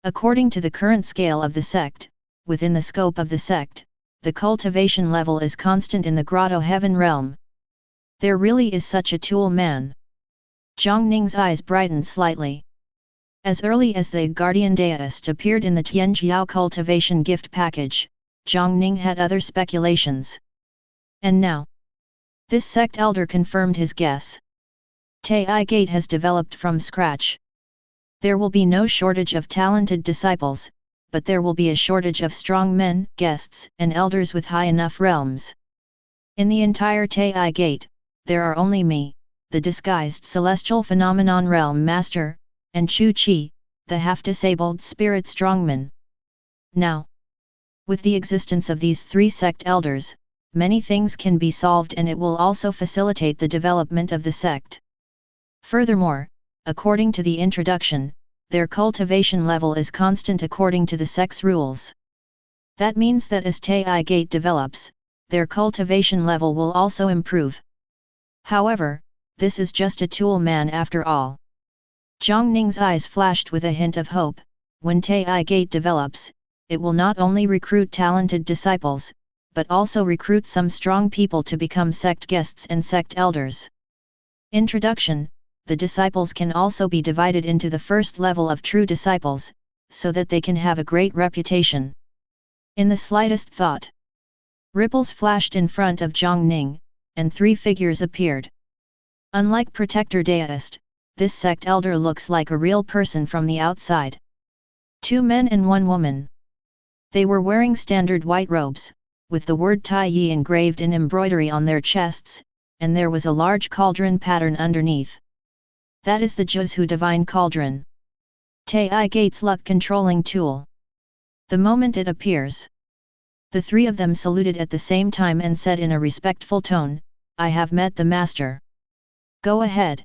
According to the current scale of the sect, within the scope of the sect, the cultivation level is constant in the Grotto Heaven realm. There really is such a tool man. Jiang Ning's eyes brightened slightly. As early as the Guardian Deist appeared in the Tianjiao cultivation gift package, Jiang Ning had other speculations. And now, this sect elder confirmed his guess. Taiyi Gate has developed from scratch. There will be no shortage of talented disciples, but there will be a shortage of strong men, guests, and elders with high enough realms. In the entire Taiyi Gate, there are only me, the disguised celestial phenomenon realm master, and Chu Qi, the half-disabled spirit strongman. Now, with the existence of these three sect elders, many things can be solved and it will also facilitate the development of the sect. Furthermore, according to the introduction, their cultivation level is constant according to the sect's rules. That means that as Taiyi Gate develops, their cultivation level will also improve. However, this is just a tool man after all. Jiang Ning's eyes flashed with a hint of hope. When Taiyi Gate develops, it will not only recruit talented disciples, but also recruit some strong people to become sect guests and sect elders. Introduction: the disciples can also be divided into the first level of true disciples, so that they can have a great reputation. In the slightest thought, ripples flashed in front of Jiang Ning, and three figures appeared. Unlike Protector Deist, this sect elder looks like a real person from the outside. 2 men and 1 woman. They were wearing standard white robes, with the word Taiyi engraved in embroidery on their chests, and there was a large cauldron pattern underneath. That is the Zhu Divine Cauldron. Taiyi Gate's luck-controlling tool. The moment it appears, the three of them saluted at the same time and said in a respectful tone, "I have met the master. Go ahead."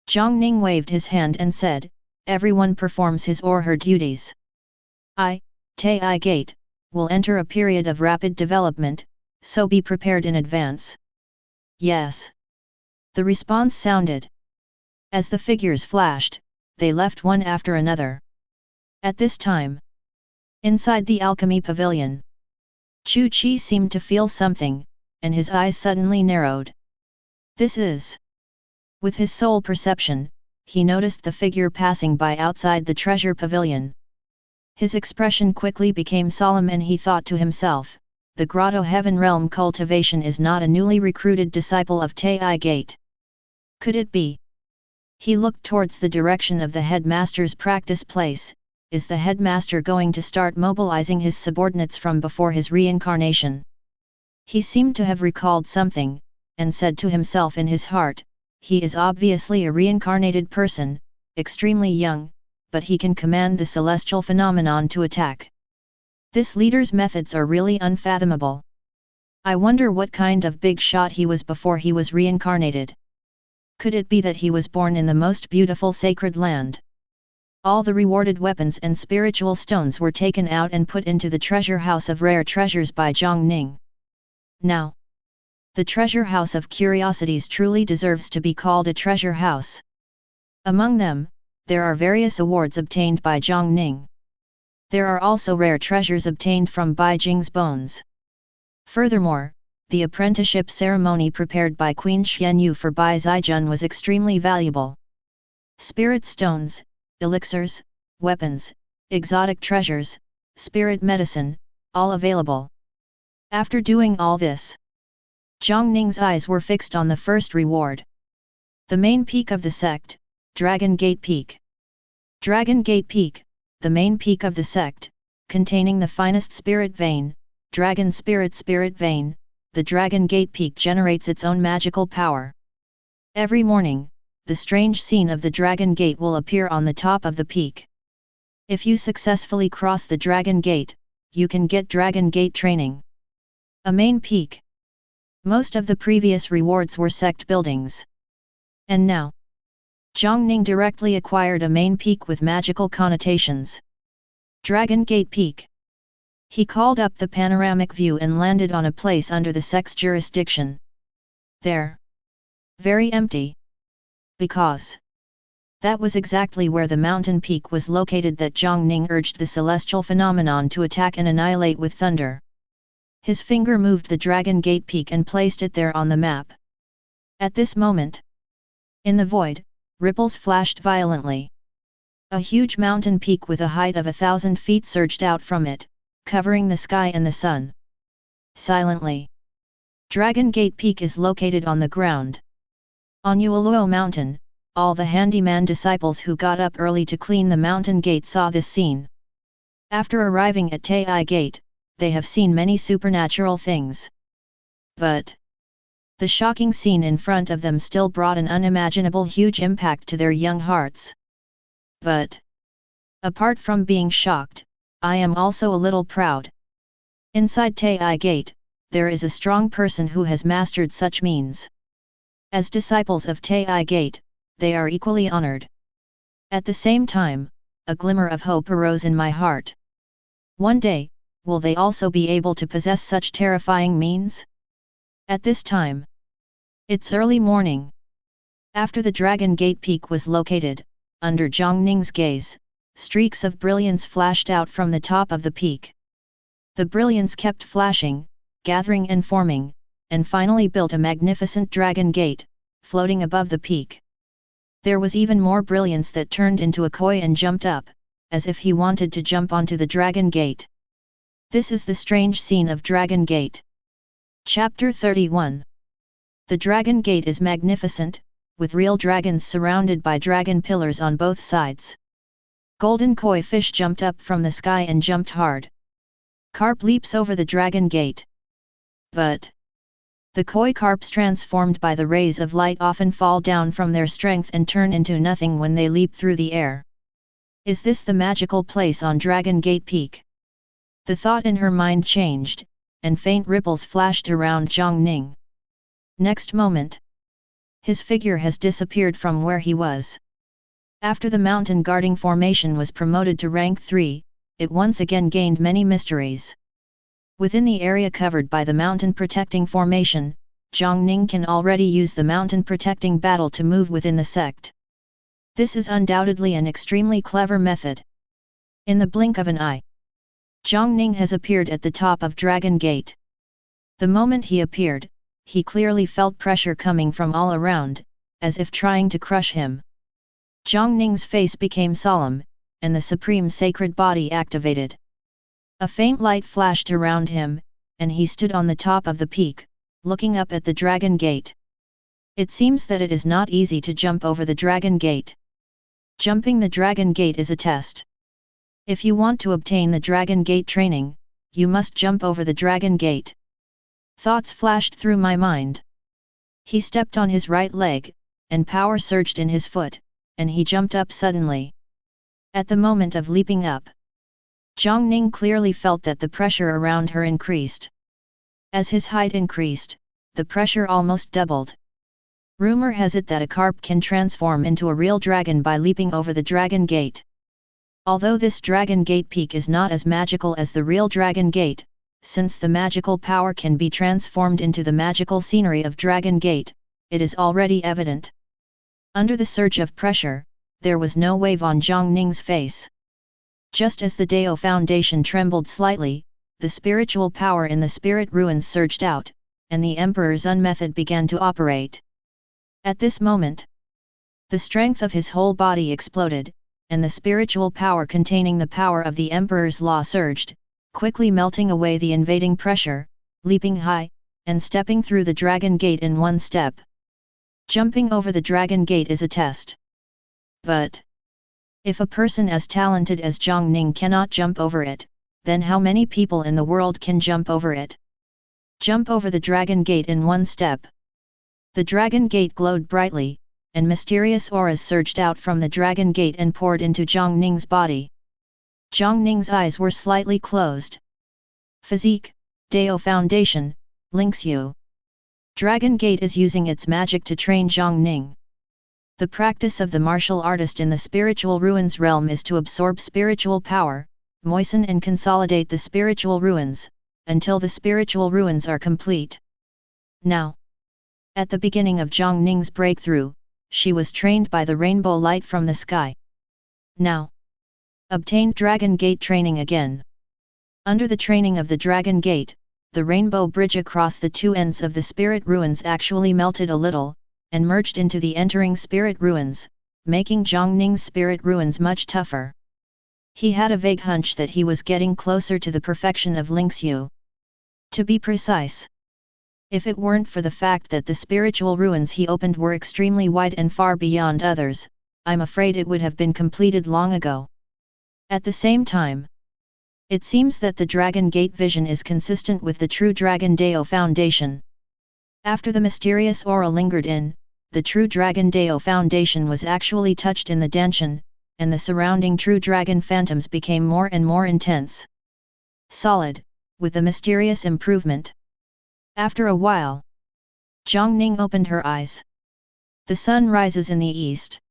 Jiang Ning waved his hand and said, "Everyone performs his or her duties. I, Taiyi Gate, will enter a period of rapid development, so be prepared in advance." "Yes." The response sounded. As the figures flashed, they left one after another. At this time, inside the alchemy pavilion, Chu Qi seemed to feel something, and his eyes suddenly narrowed. This is... With his sole perception, he noticed the figure passing by outside the treasure pavilion. His expression quickly became solemn and he thought to himself, the Grotto Heaven realm cultivation is not a newly recruited disciple of Taiyi Gate. Could it be? He looked towards the direction of the headmaster's practice place. Is the headmaster going to start mobilizing his subordinates from before his reincarnation? He seemed to have recalled something, and said to himself in his heart, he is obviously a reincarnated person, extremely young, but he can command the celestial phenomenon to attack. This leader's methods are really unfathomable. I wonder what kind of big shot he was before he was reincarnated. Could it be that he was born in the most beautiful sacred land? All the rewarded weapons and spiritual stones were taken out and put into the treasure house of rare treasures by Jiang Ning. Now, the treasure house of curiosities truly deserves to be called a treasure house. Among them, there are various awards obtained by Jiang Ning. There are also rare treasures obtained from Bai Jing's bones. Furthermore, the apprenticeship ceremony prepared by Queen Xianyu for Bai Zijun was extremely valuable. Spirit stones, elixirs, weapons, exotic treasures, spirit medicine, all available. After doing all this, Jiang Ning's eyes were fixed on the first reward. The main peak of the sect, Dragon Gate Peak. Dragon Gate Peak, the main peak of the sect, containing the finest spirit vein, Dragon Spirit Vein, the Dragon Gate Peak generates its own magical power. Every morning, the strange scene of the Dragon Gate will appear on the top of the peak. If you successfully cross the Dragon Gate, you can get Dragon Gate training. A main peak. Most of the previous rewards were sect buildings. And now, Jiang Ning directly acquired a main peak with magical connotations. Dragon Gate Peak. He called up the panoramic view and landed on a place under the sect's jurisdiction. There. Very empty. Because that was exactly where the mountain peak was located that Jiang Ning urged the celestial phenomenon to attack and annihilate with thunder. His finger moved the Dragon Gate Peak and placed it there on the map. At this moment, in the void, ripples flashed violently. A huge mountain peak with a height of 1,000 feet surged out from it, covering the sky and the sun. Silently. Dragon Gate Peak is located on the ground. On Yueluo Mountain, all the handyman disciples who got up early to clean the mountain gate saw this scene. After arriving at Taiyi Gate, they have seen many supernatural things. But the shocking scene in front of them still brought an unimaginable huge impact to their young hearts. But apart from being shocked, I am also a little proud. Inside Taiyi Gate, there is a strong person who has mastered such means. As disciples of Taiyi Gate, they are equally honored. At the same time, a glimmer of hope arose in my heart. One day, will they also be able to possess such terrifying means? At this time, it's early morning. After the Dragon Gate Peak was located, under Jiang Ning's gaze, streaks of brilliance flashed out from the top of the peak. The brilliance kept flashing, gathering and forming, and finally built a magnificent Dragon Gate, floating above the peak. There was even more brilliance that turned into a koi and jumped up, as if he wanted to jump onto the Dragon Gate. This is the strange scene of Dragon Gate. Chapter 31. The Dragon Gate is magnificent, with real dragons surrounded by dragon pillars on both sides. Golden koi fish jumped up from the sky and jumped hard. Carp leaps over the Dragon Gate. But the koi carps transformed by the rays of light often fall down from their strength and turn into nothing when they leap through the air. Is this the magical place on Dragon Gate Peak? The thought in her mind changed, and faint ripples flashed around Jiang Ning. Next moment, his figure has disappeared from where he was. After the mountain guarding formation was promoted to rank 3, it once again gained many mysteries. Within the area covered by the mountain protecting formation, Jiang Ning can already use the mountain protecting battle to move within the sect. This is undoubtedly an extremely clever method. In the blink of an eye, Jiang Ning has appeared at the top of Dragon Gate. The moment he appeared, he clearly felt pressure coming from all around, as if trying to crush him. Jiang Ning's face became solemn, and the supreme sacred body activated. A faint light flashed around him, and he stood on the top of the peak, looking up at the Dragon Gate. It seems that it is not easy to jump over the Dragon Gate. Jumping the Dragon Gate is a test. If you want to obtain the Dragon Gate training, you must jump over the Dragon Gate. Thoughts flashed through my mind. He stepped on his right leg, and power surged in his foot, and he jumped up suddenly. At the moment of leaping up, Jiang Ning clearly felt that the pressure around her increased. As his height increased, the pressure almost doubled. Rumor has it that a carp can transform into a real dragon by leaping over the Dragon Gate. Although this Dragon Gate peak is not as magical as the real Dragon Gate, since the magical power can be transformed into the magical scenery of Dragon Gate, it is already evident. Under the surge of pressure, there was no wave on Jiang Ning's face. Just as the Dao Foundation trembled slightly, the spiritual power in the spirit ruins surged out, and the Emperor's Sun method began to operate. At this moment, the strength of his whole body exploded, and the spiritual power containing the power of the Emperor's law surged, quickly melting away the invading pressure, leaping high, and stepping through the Dragon Gate in one step. Jumping over the Dragon Gate is a test. But if a person as talented as Jiang Ning cannot jump over it, then how many people in the world can jump over it? Jump over the Dragon Gate in one step. The Dragon Gate glowed brightly, and mysterious auras surged out from the Dragon Gate and poured into Jiang Ning's body. Jiang Ning's eyes were slightly closed. Physique, Dao Foundation, Lingxiu. Dragon Gate is using its magic to train Jiang Ning. The practice of the martial artist in the spiritual ruins realm is to absorb spiritual power, moisten and consolidate the spiritual ruins, until the spiritual ruins are complete. Now, at the beginning of Jiang Ning's breakthrough, she was trained by the rainbow light from the sky. Now, obtained Dragon Gate training again. Under the training of the Dragon Gate, the rainbow bridge across the two ends of the spirit ruins actually melted a little, and merged into the entering spirit ruins, making Jiang Ning's spirit ruins much tougher. He had a vague hunch that he was getting closer to the perfection of Lingxiu. To be precise, if it weren't for the fact that the spiritual ruins he opened were extremely wide and far beyond others, I'm afraid it would have been completed long ago. At the same time, it seems that the Dragon Gate vision is consistent with the true Dragon Dao Foundation. After the mysterious aura lingered in, the true Dragon Dao Foundation was actually touched in the Danshan, and the surrounding true dragon phantoms became more and more intense. Solid, with a mysterious improvement. After a while, Jiang Ning opened her eyes. The sun rises in the east.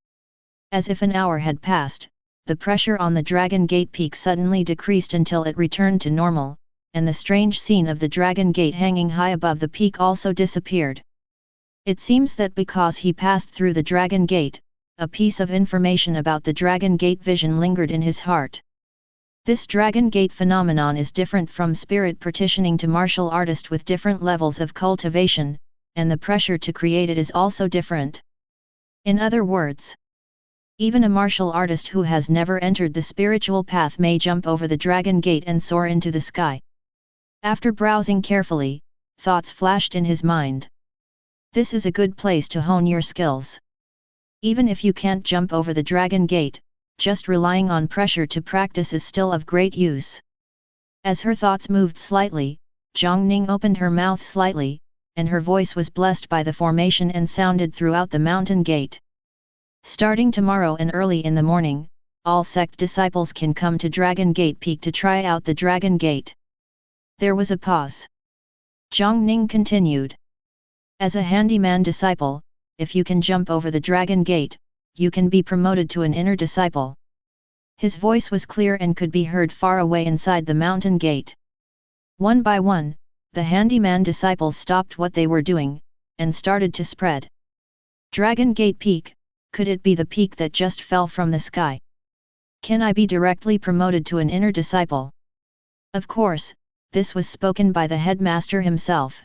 As if an hour had passed, the pressure on the Dragon Gate peak suddenly decreased until it returned to normal, and the strange scene of the Dragon Gate hanging high above the peak also disappeared. It seems that because he passed through the Dragon Gate, a piece of information about the Dragon Gate vision lingered in his heart. This Dragon Gate phenomenon is different from spirit partitioning to martial artist with different levels of cultivation, and the pressure to create it is also different. In other words, even a martial artist who has never entered the spiritual path may jump over the Dragon Gate and soar into the sky. After browsing carefully, thoughts flashed in his mind. This is a good place to hone your skills. Even if you can't jump over the Dragon Gate, just relying on pressure to practice is still of great use. As her thoughts moved slightly, Jiang Ning opened her mouth slightly, and her voice was blessed by the formation and sounded throughout the mountain gate. Starting tomorrow and early in the morning, all sect disciples can come to Dragon Gate Peak to try out the Dragon Gate. There was a pause. Jiang Ning continued. As a handyman disciple, if you can jump over the Dragon Gate, you can be promoted to an inner disciple. His voice was clear and could be heard far away inside the mountain gate. One by one, the handyman disciples stopped what they were doing, and started to spread. Dragon Gate Peak, could it be the peak that just fell from the sky? Can I be directly promoted to an inner disciple? Of course, this was spoken by the headmaster himself.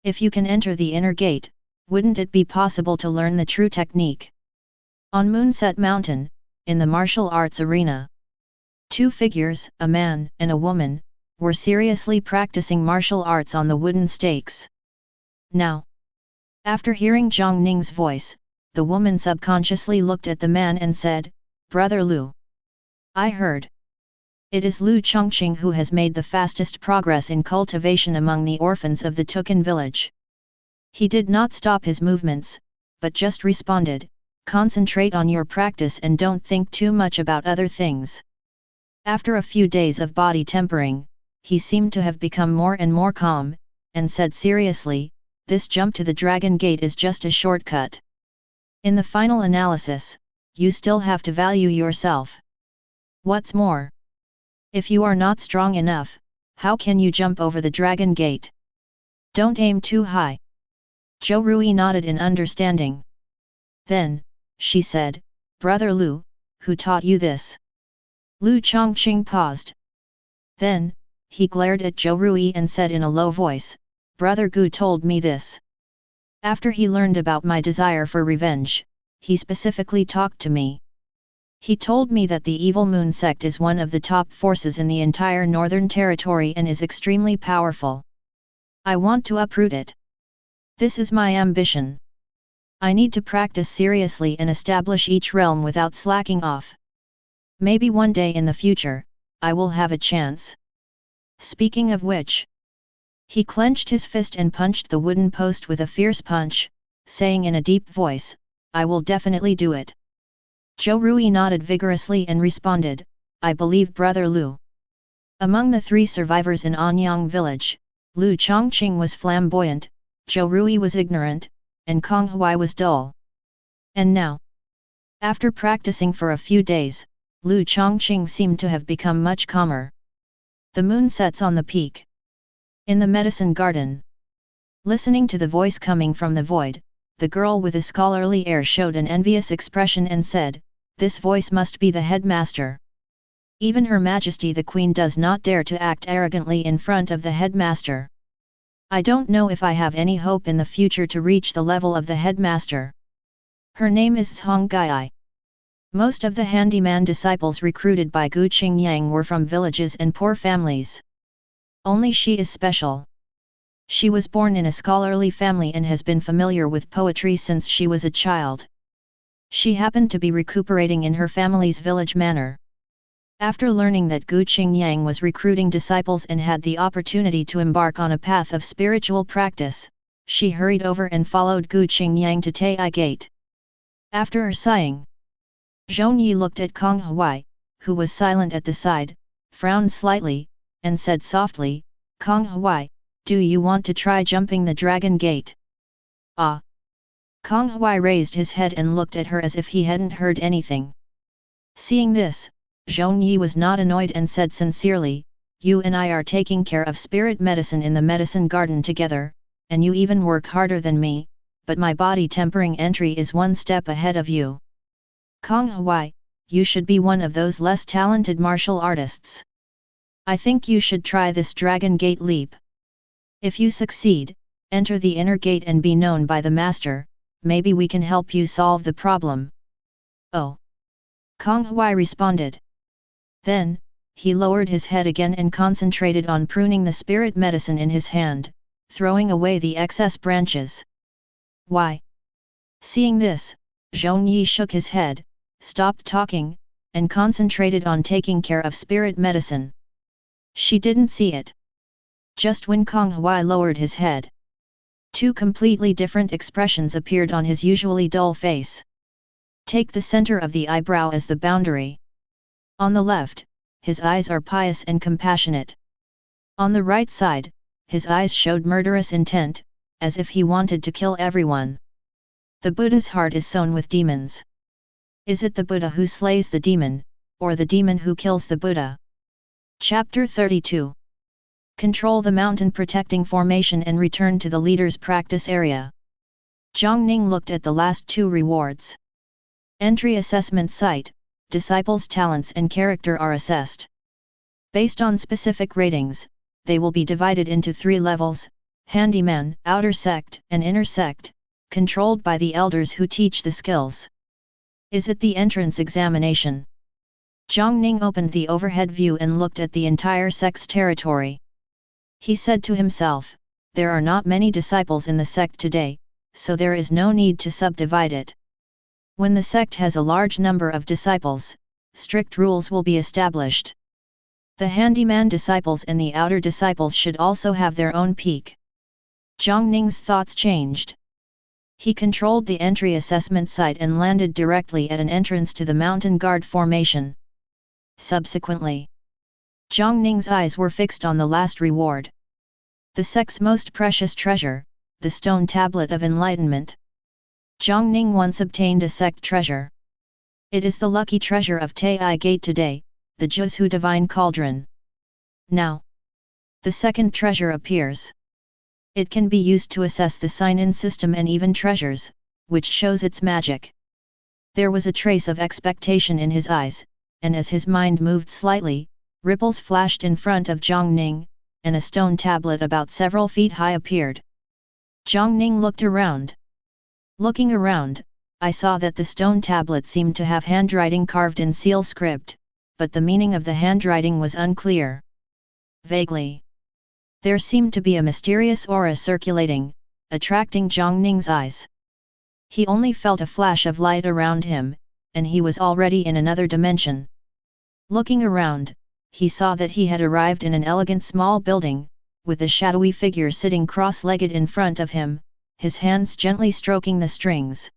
If you can enter the inner gate, wouldn't it be possible to learn the true technique? On Moonset Mountain, in the martial arts arena, two figures, a man and a woman, were seriously practicing martial arts on the wooden stakes. Now, after hearing Jiang Ning's voice, the woman subconsciously looked at the man and said, "Brother Lu. I heard. It is Lu Chongqing who has made the fastest progress in cultivation among the orphans of the Tukan village." He did not stop his movements, but just responded, "Concentrate on your practice and don't think too much about other things." After a few days of body tempering, he seemed to have become more and more calm, and said seriously, "This jump to the Dragon Gate is just a shortcut. In the final analysis, you still have to value yourself. What's more, if you are not strong enough, how can you jump over the Dragon Gate? Don't aim too high." Zhou Rui nodded in understanding. "Then," she said, "Brother Lu, who taught you this?" Lu Chongqing paused. Then, he glared at Zhou Rui and said in a low voice, "Brother Gu told me this. After he learned about my desire for revenge, he specifically talked to me. He told me that the Evil Moon Sect is one of the top forces in the entire Northern Territory and is extremely powerful. I want to uproot it. This is my ambition. I need to practice seriously and establish each realm without slacking off. Maybe one day in the future, I will have a chance. Speaking of which..." He clenched his fist and punched the wooden post with a fierce punch, saying in a deep voice, "I will definitely do it." Zhou Rui nodded vigorously and responded, "I believe Brother Lu." Among the 3 survivors in Anyang village, Lu Chongqing was flamboyant, Zhou Rui was ignorant, and Kong Huai was dull. And now, after practicing for a few days, Lu Chongqing seemed to have become much calmer. The moon sets on the peak. In the medicine garden. Listening to the voice coming from the void, the girl with a scholarly air showed an envious expression and said, "This voice must be the headmaster. Even Her Majesty the Queen does not dare to act arrogantly in front of the headmaster. I don't know if I have any hope in the future to reach the level of the headmaster. Her name is Zhong Gai. Most of the handyman disciples recruited by Gu Qingyang were from villages and poor families. Only she is special. She was born in a scholarly family and has been familiar with poetry since she was a child. She happened to be recuperating in her family's village manor. After learning that Gu Qingyang was recruiting disciples and had the opportunity to embark on a path of spiritual practice, she hurried over and followed Gu Qingyang to Taiyi Gate." After sighing, Zhong Yi looked at Kong Huai, who was silent at the side, frowned slightly, and said softly, "Kong Huai, do you want to try jumping the Dragon Gate?" "Ah!" Kong Huai raised his head and looked at her as if he hadn't heard anything. Seeing this, Zhong Yi was not annoyed and said sincerely, "You and I are taking care of spirit medicine in the medicine garden together, and you even work harder than me, but my body tempering entry is one step ahead of you. Kong Huai, you should be one of those less talented martial artists. I think you should try this Dragon Gate leap. If you succeed, enter the inner gate and be known by the master, maybe we can help you solve the problem." "Oh!" Kong Huai responded. Then, he lowered his head again and concentrated on pruning the spirit medicine in his hand, throwing away the excess branches. "Why?" Seeing this, Zhong Yi shook his head, stopped talking, and concentrated on taking care of spirit medicine. She didn't see it. Just when Kong Huai lowered his head, 2 completely different expressions appeared on his usually dull face. Take the center of the eyebrow as the boundary. On the left, his eyes are pious and compassionate. On the right side, his eyes showed murderous intent, as if he wanted to kill everyone. The Buddha's heart is sown with demons. Is it the Buddha who slays the demon, or the demon who kills the Buddha? Chapter 32. Control the mountain protecting formation and return to the leader's practice area. Jiang Ning looked at the last 2 rewards. Entry assessment site, disciples' talents and character are assessed. Based on specific ratings, they will be divided into 3 levels: handyman, outer sect, and inner sect, controlled by the elders who teach the skills. Is it the entrance examination? Jiang Ning opened the overhead view and looked at the entire sect's territory. He said to himself, there are not many disciples in the sect today, so there is no need to subdivide it. When the sect has a large number of disciples, strict rules will be established. The handyman disciples and the outer disciples should also have their own peak. Jiang Ning's thoughts changed. He controlled the entry assessment site and landed directly at an entrance to the mountain guard formation. Subsequently, Jiang Ning's eyes were fixed on the last reward. The sect's most precious treasure, the stone tablet of enlightenment. Jiang Ning once obtained a sect treasure. It is the lucky treasure of Taiyi Gate today, the Juzhu divine cauldron. Now, the second treasure appears. It can be used to assess the sign-in system and even treasures, which shows its magic. There was a trace of expectation in his eyes, and as his mind moved slightly, ripples flashed in front of Jiang Ning, and a stone tablet about several feet high appeared. Jiang Ning looked around. Looking around, I saw that the stone tablet seemed to have handwriting carved in seal script, but the meaning of the handwriting was unclear. Vaguely, there seemed to be a mysterious aura circulating, attracting Jiang Ning's eyes. He only felt a flash of light around him, and he was already in another dimension. Looking around, he saw that he had arrived in an elegant small building, with a shadowy figure sitting cross-legged in front of him, his hands gently stroking the strings.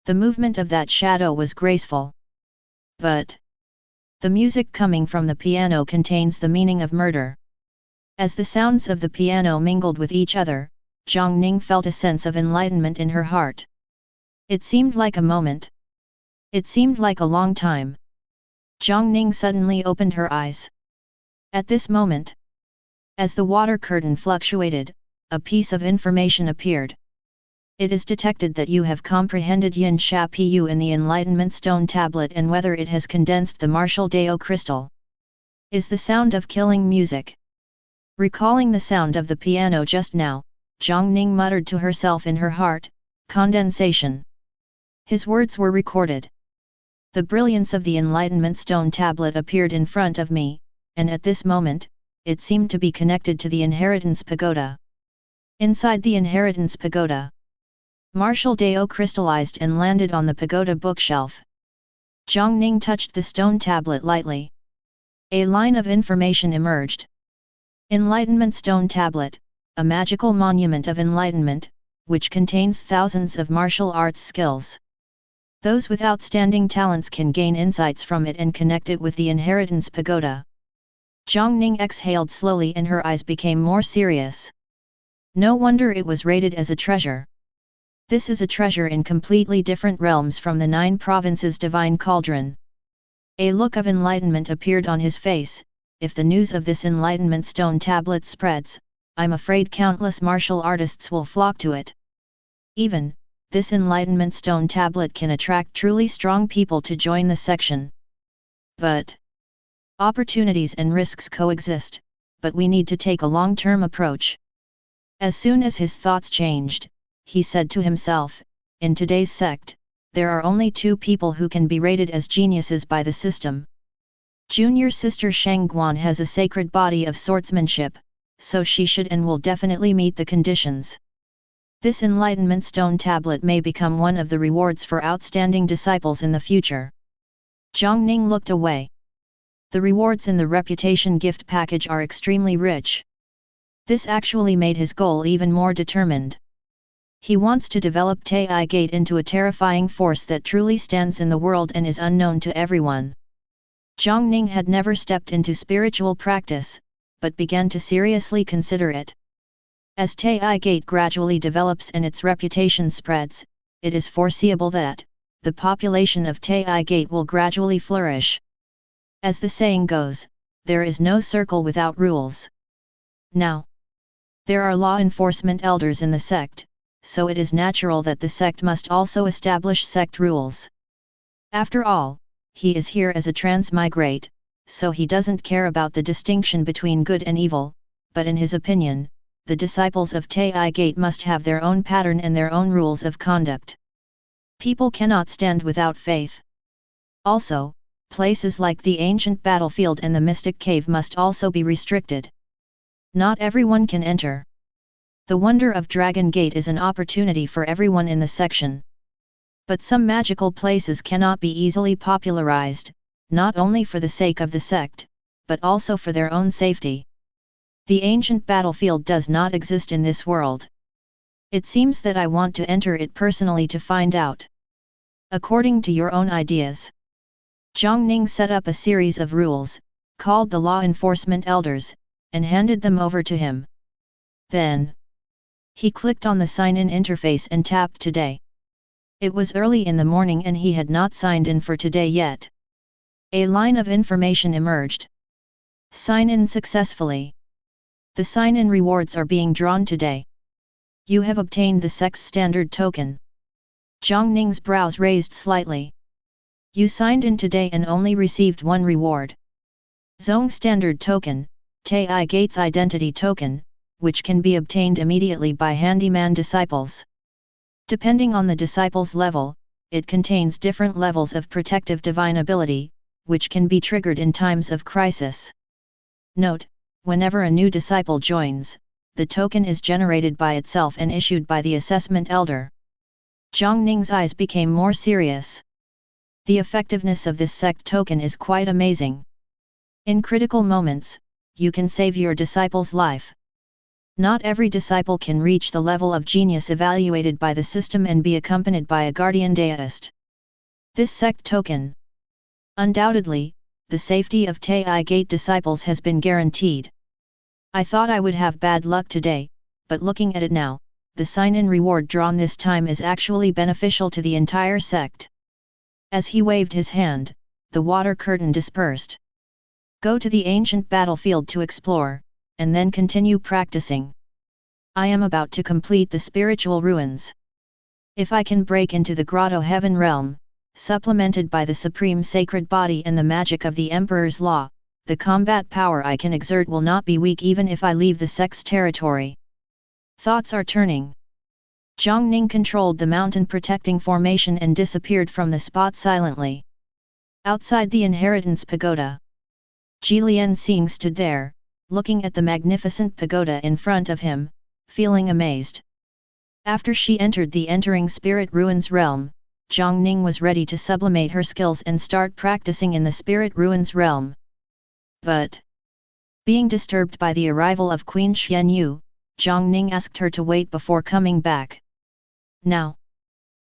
The movement of that shadow was graceful. But the music coming from the piano contains the meaning of murder. As the sounds of the piano mingled with each other, Jiang Ning felt a sense of enlightenment in her heart. It seemed like a moment. It seemed like a long time. Jiang Ning suddenly opened her eyes. At this moment, as the water curtain fluctuated, a piece of information appeared. It is detected that you have comprehended Yin Sha Pu in the Enlightenment Stone Tablet and whether it has condensed the martial Dao crystal. Is the sound of killing music. Recalling the sound of the piano just now, Jiang Ning muttered to herself in her heart, condensation. His words were recorded. The brilliance of the Enlightenment Stone Tablet appeared in front of me, and at this moment, it seemed to be connected to the Inheritance Pagoda. Inside the Inheritance Pagoda, martial Dao crystallized and landed on the pagoda bookshelf. Jiang Ning touched the stone tablet lightly. A line of information emerged. Enlightenment Stone Tablet, a magical monument of enlightenment, which contains thousands of martial arts skills. Those with outstanding talents can gain insights from it and connect it with the Inheritance Pagoda. Jiang Ning exhaled slowly and her eyes became more serious. No wonder it was rated as a treasure. This is a treasure in completely different realms from the 9 provinces divine cauldron. A look of enlightenment appeared on his face. If the news of this Enlightenment Stone Tablet spreads, I'm afraid countless martial artists will flock to it. Even, this Enlightenment Stone Tablet can attract truly strong people to join the section. But opportunities and risks coexist, but we need to take a long-term approach. As soon as his thoughts changed, he said to himself, in today's sect, there are only 2 people who can be rated as geniuses by the system. Junior sister Shang Guan has a sacred body of swordsmanship, so she should and will definitely meet the conditions. This Enlightenment Stone Tablet may become one of the rewards for outstanding disciples in the future. Jiang Ning looked away. The rewards in the reputation gift package are extremely rich. This actually made his goal even more determined. He wants to develop Taiyi Gate into a terrifying force that truly stands in the world and is unknown to everyone. Jiang Ning had never stepped into spiritual practice, but began to seriously consider it. As Taiyi Gate gradually develops and its reputation spreads, it is foreseeable that the population of Taiyi Gate will gradually flourish. As the saying goes, there is no circle without rules. Now, there are law enforcement elders in the sect, so it is natural that the sect must also establish sect rules. After all, he is here as a transmigrate, so he doesn't care about the distinction between good and evil, but in his opinion, the disciples of Taiyi Gate must have their own pattern and their own rules of conduct. People cannot stand without faith. Also, places like the ancient battlefield and the mystic cave must also be restricted. Not everyone can enter. The wonder of Dragon Gate is an opportunity for everyone in the section. But some magical places cannot be easily popularized, not only for the sake of the sect, but also for their own safety. The ancient battlefield does not exist in this world. It seems that I want to enter it personally to find out. According to your own ideas. Jiang Ning set up a series of rules, called the law enforcement elders, and handed them over to him. Then, he clicked on the sign-in interface and tapped today. It was early in the morning and he had not signed in for today yet. A line of information emerged. Sign in successfully. The sign-in rewards are being drawn today. You have obtained the Sect's standard token. Jiang Ning's brows raised slightly. You signed in today and only received one reward. Zong standard token, Taiyi Gate's identity token, which can be obtained immediately by handyman disciples. Depending on the disciple's level, it contains different levels of protective divine ability, which can be triggered in times of crisis. Note, whenever a new disciple joins, the token is generated by itself and issued by the assessment elder. Jiang Ning's eyes became more serious. The effectiveness of this sect token is quite amazing. In critical moments, you can save your disciple's life. Not every disciple can reach the level of genius evaluated by the system and be accompanied by a guardian deist. This sect token. Undoubtedly, the safety of Taiyi Gate disciples has been guaranteed. I thought I would have bad luck today, but looking at it now, the sign-in reward drawn this time is actually beneficial to the entire sect. As he waved his hand, the water curtain dispersed. Go to the ancient battlefield to explore, and then continue practicing. I am about to complete the spiritual ruins. If I can break into the grotto heaven realm, supplemented by the supreme sacred body and the magic of the Emperor's law, the combat power I can exert will not be weak even if I leave the sect's territory. Thoughts are turning. Jiang Ning controlled the mountain protecting formation and disappeared from the spot silently. Outside the inheritance pagoda, Jilian Xing stood there, looking at the magnificent pagoda in front of him, feeling amazed. After she entered the entering spirit ruins realm, Jiang Ning was ready to sublimate her skills and start practicing in the spirit ruins realm. But, being disturbed by the arrival of Queen Xianyu, Jiang Ning asked her to wait before coming back. Now,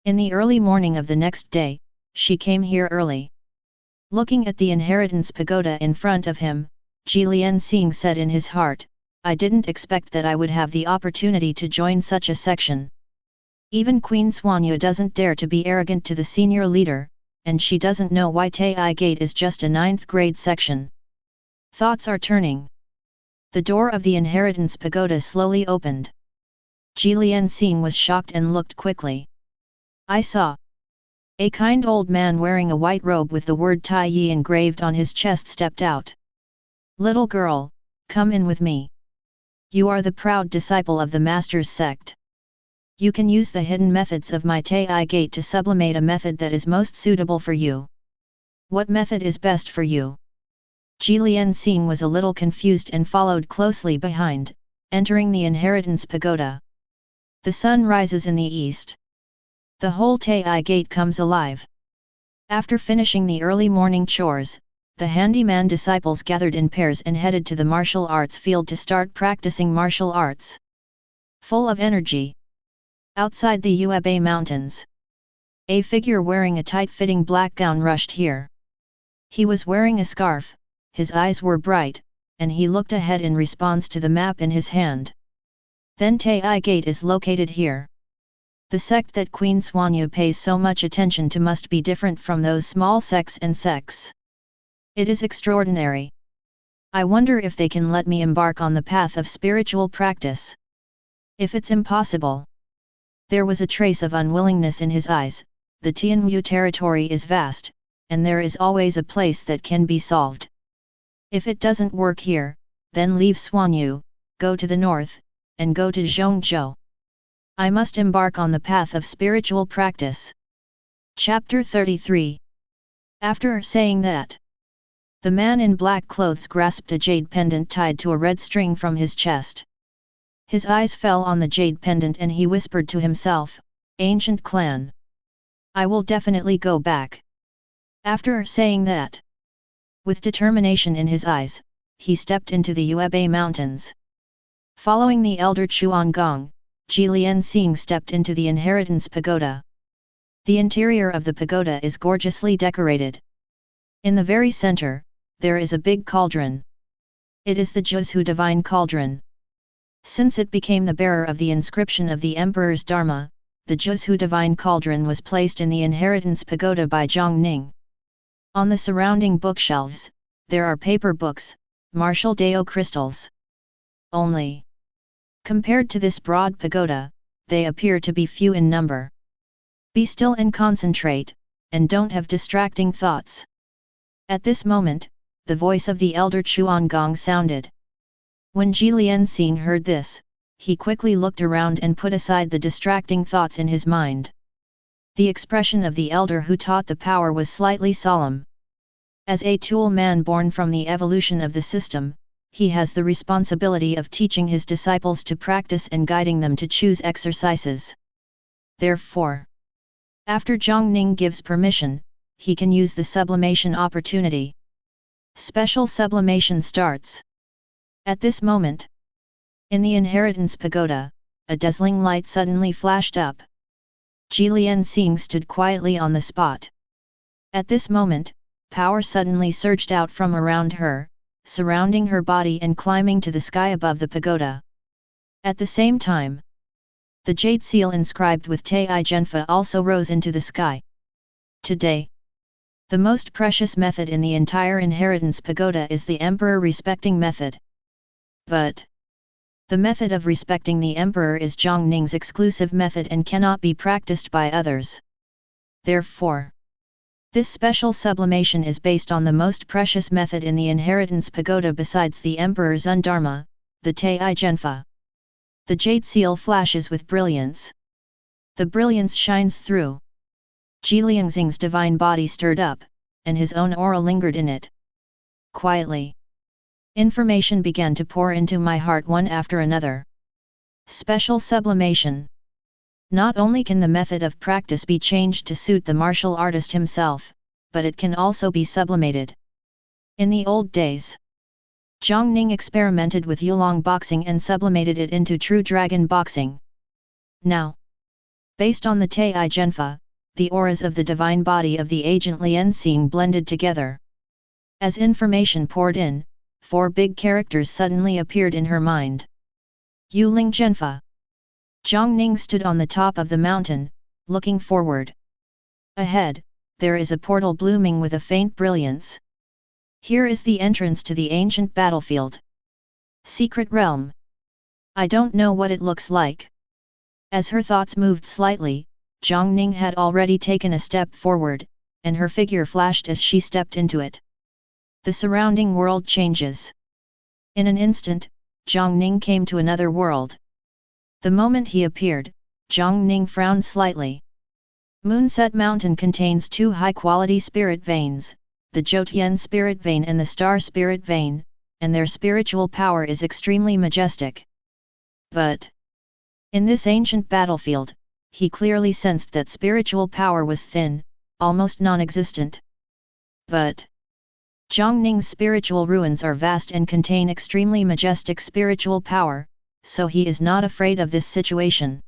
in the early morning of the next day, she came here early. Looking at the inheritance pagoda in front of him, Jilian Xing said in his heart, I didn't expect that I would have the opportunity to join such a section. Even Queen Xuanyu doesn't dare to be arrogant to the senior leader, and she doesn't know why Taiyi Gate is just a 9th grade section. Thoughts are turning. The door of the inheritance pagoda slowly opened. Jilian Xing was shocked and looked quickly. I saw. A kind old man wearing a white robe with the word Taiyi engraved on his chest stepped out. Little girl, come in with me. You are the proud disciple of the Master's sect. You can use the hidden methods of my Taiyi Gate to sublimate a method that is most suitable for you. What method is best for you? Jilian Xing was a little confused and followed closely behind, entering the inheritance pagoda. The sun rises in the east. The whole Taiyi Gate comes alive. After finishing the early morning chores, the handyman disciples gathered in pairs and headed to the martial arts field to start practicing martial arts. Full of energy. Outside the Yuebei Mountains, a figure wearing a tight-fitting black gown rushed here. He was wearing a scarf, his eyes were bright, and he looked ahead in response to the map in his hand. Then Taiyi Gate is located here. The sect that Queen Xuanyu pays so much attention to must be different from those small sects and sects. It is extraordinary. I wonder if they can let me embark on the path of spiritual practice. If it's impossible. There was a trace of unwillingness in his eyes. The Tianwu territory is vast, and there is always a place that can be solved. If it doesn't work here, then leave Xuanyu, go to the north, and go to Zhongzhou. I must embark on the path of spiritual practice. Chapter 33. After saying that, the man in black clothes grasped a jade pendant tied to a red string from his chest. His eyes fell on the jade pendant and he whispered to himself, Ancient clan. I will definitely go back. After saying that, with determination in his eyes, he stepped into the Yuebei Mountains. Following the elder Chuan Gong, Jiang stepped into the inheritance pagoda. The interior of the pagoda is gorgeously decorated. In the very center, there is a big cauldron. It is the Zhu divine cauldron. Since it became the bearer of the inscription of the emperor's dharma, the Zhu divine cauldron was placed in the inheritance pagoda by Jiang Ning. On the surrounding bookshelves, there are paper books, martial Dao crystals. Only. Compared to this broad pagoda, they appear to be few in number. Be still and concentrate, and don't have distracting thoughts. At this moment, the voice of the elder Chuangong sounded. When Jiang heard this, he quickly looked around and put aside the distracting thoughts in his mind. The expression of the elder who taught the power was slightly solemn. As a tool man born from the evolution of the system, he has the responsibility of teaching his disciples to practice and guiding them to choose exercises. Therefore, after Jiang Ning gives permission, he can use the sublimation opportunity. Special sublimation starts. At this moment, in the inheritance pagoda, a dazzling light suddenly flashed up. Jiang stood quietly on the spot. At this moment, power suddenly surged out from around her, surrounding her body and climbing to the sky above the pagoda. At the same time, the jade seal inscribed with Taiyi Gate also rose into the sky. Today, the most precious method in the entire inheritance pagoda is the emperor respecting method. But the method of respecting the emperor is Jiang Ning's exclusive method and cannot be practiced by others. Therefore, this special sublimation is based on the most precious method in the inheritance pagoda besides the emperor's own dharma, the Taiyi Gate. The jade seal flashes with brilliance. The brilliance shines through. Jiang's divine body stirred up, and his own aura lingered in it. Quietly, information began to pour into my heart one after another. Special sublimation. Not only can the method of practice be changed to suit the martial artist himself, but it can also be sublimated. In the old days, Jiang Ning experimented with Yulong boxing and sublimated it into true dragon boxing. Now, based on the Taiyi Gate, the auras of the divine body of the agent Lianxing blended together. As information poured in, 4 big characters suddenly appeared in her mind. Yuling Zhenfa. Jiang Ning stood on the top of the mountain, looking forward. Ahead, there is a portal blooming with a faint brilliance. Here is the entrance to the ancient battlefield. Secret realm. I don't know what it looks like. As her thoughts moved slightly, Jiang Ning had already taken a step forward, and her figure flashed as she stepped into it. The surrounding world changes. In an instant, Jiang Ning came to another world. The moment he appeared, Jiang Ning frowned slightly. Moonset Mountain contains 2 high-quality spirit veins, the Jotian spirit vein and the star spirit vein, and their spiritual power is extremely majestic. But in this ancient battlefield, he clearly sensed that spiritual power was thin, almost non-existent. But Jiang Ning's spiritual ruins are vast and contain extremely majestic spiritual power, so he is not afraid of this situation.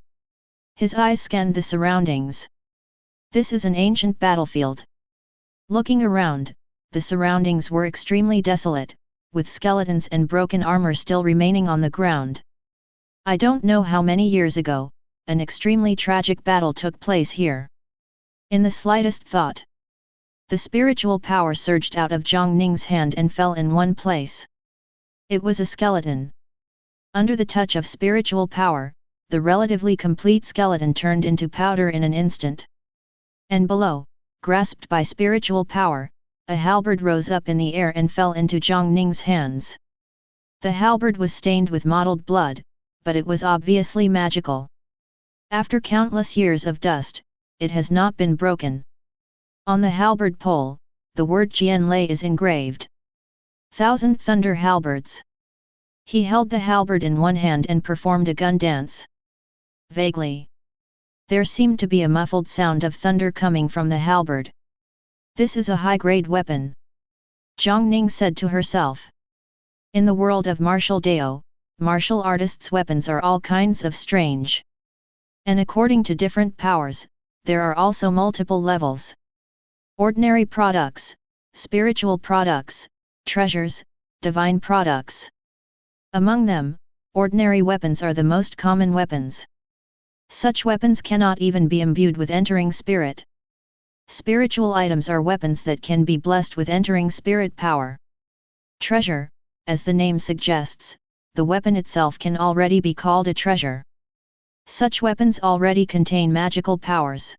His eyes scanned the surroundings. This is an ancient battlefield. Looking around, the surroundings were extremely desolate, with skeletons and broken armor still remaining on the ground. I don't know how many years ago, an extremely tragic battle took place here. In the slightest thought, the spiritual power surged out of Jiang Ning's hand and fell in one place. It was a skeleton. Under the touch of spiritual power, the relatively complete skeleton turned into powder in an instant. And below, grasped by spiritual power, a halberd rose up in the air and fell into Jiang Ning's hands. The halberd was stained with mottled blood, but it was obviously magical. After countless years of dust, it has not been broken. On the halberd pole, the word Jianlei is engraved. 1,000 thunder halberds. He held the halberd in one hand and performed a gun dance. Vaguely, there seemed to be a muffled sound of thunder coming from the halberd. This is a high-grade weapon, Jiang Ning said to herself. In the world of martial Dao, martial artists' weapons are all kinds of strange. And according to different powers, there are also multiple levels. Ordinary products, spiritual products, treasures, divine products. Among them, ordinary weapons are the most common weapons. Such weapons cannot even be imbued with entering spirit. Spiritual items are weapons that can be blessed with entering spirit power. Treasure, as the name suggests, the weapon itself can already be called a treasure. Such weapons already contain magical powers.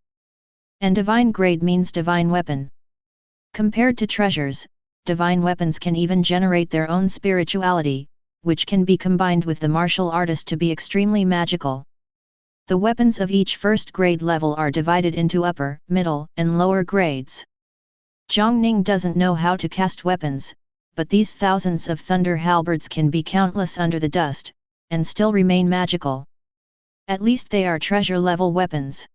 And divine grade means divine weapon. Compared to treasures, divine weapons can even generate their own spirituality, which can be combined with the martial artist to be extremely magical. The weapons of each first grade level are divided into upper, middle, and lower grades. Jiang Ning doesn't know how to cast weapons, but these thousands of thunder halberds can be countless under the dust, and still remain magical. At least they are treasure-level weapons.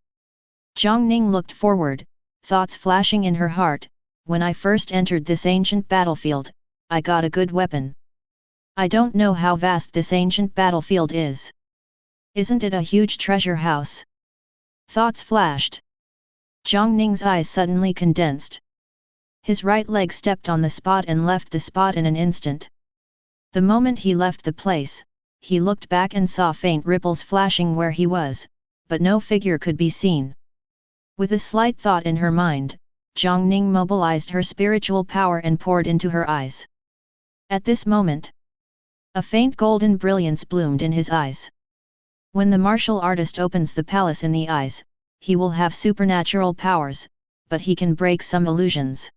Jiang Ning looked forward, thoughts flashing in her heart. When I first entered this ancient battlefield, I got a good weapon. I don't know how vast this ancient battlefield is. Isn't it a huge treasure house? Thoughts flashed. Jiang Ning's eyes suddenly condensed. His right leg stepped on the spot and left the spot in an instant. The moment he left the place, he looked back and saw faint ripples flashing where he was, but no figure could be seen. With a slight thought in her mind, Jiang Ning mobilized her spiritual power and poured into her eyes. At this moment, a faint golden brilliance bloomed in his eyes. When the martial artist opens the palace in the eyes, he will have supernatural powers, but he can break some illusions.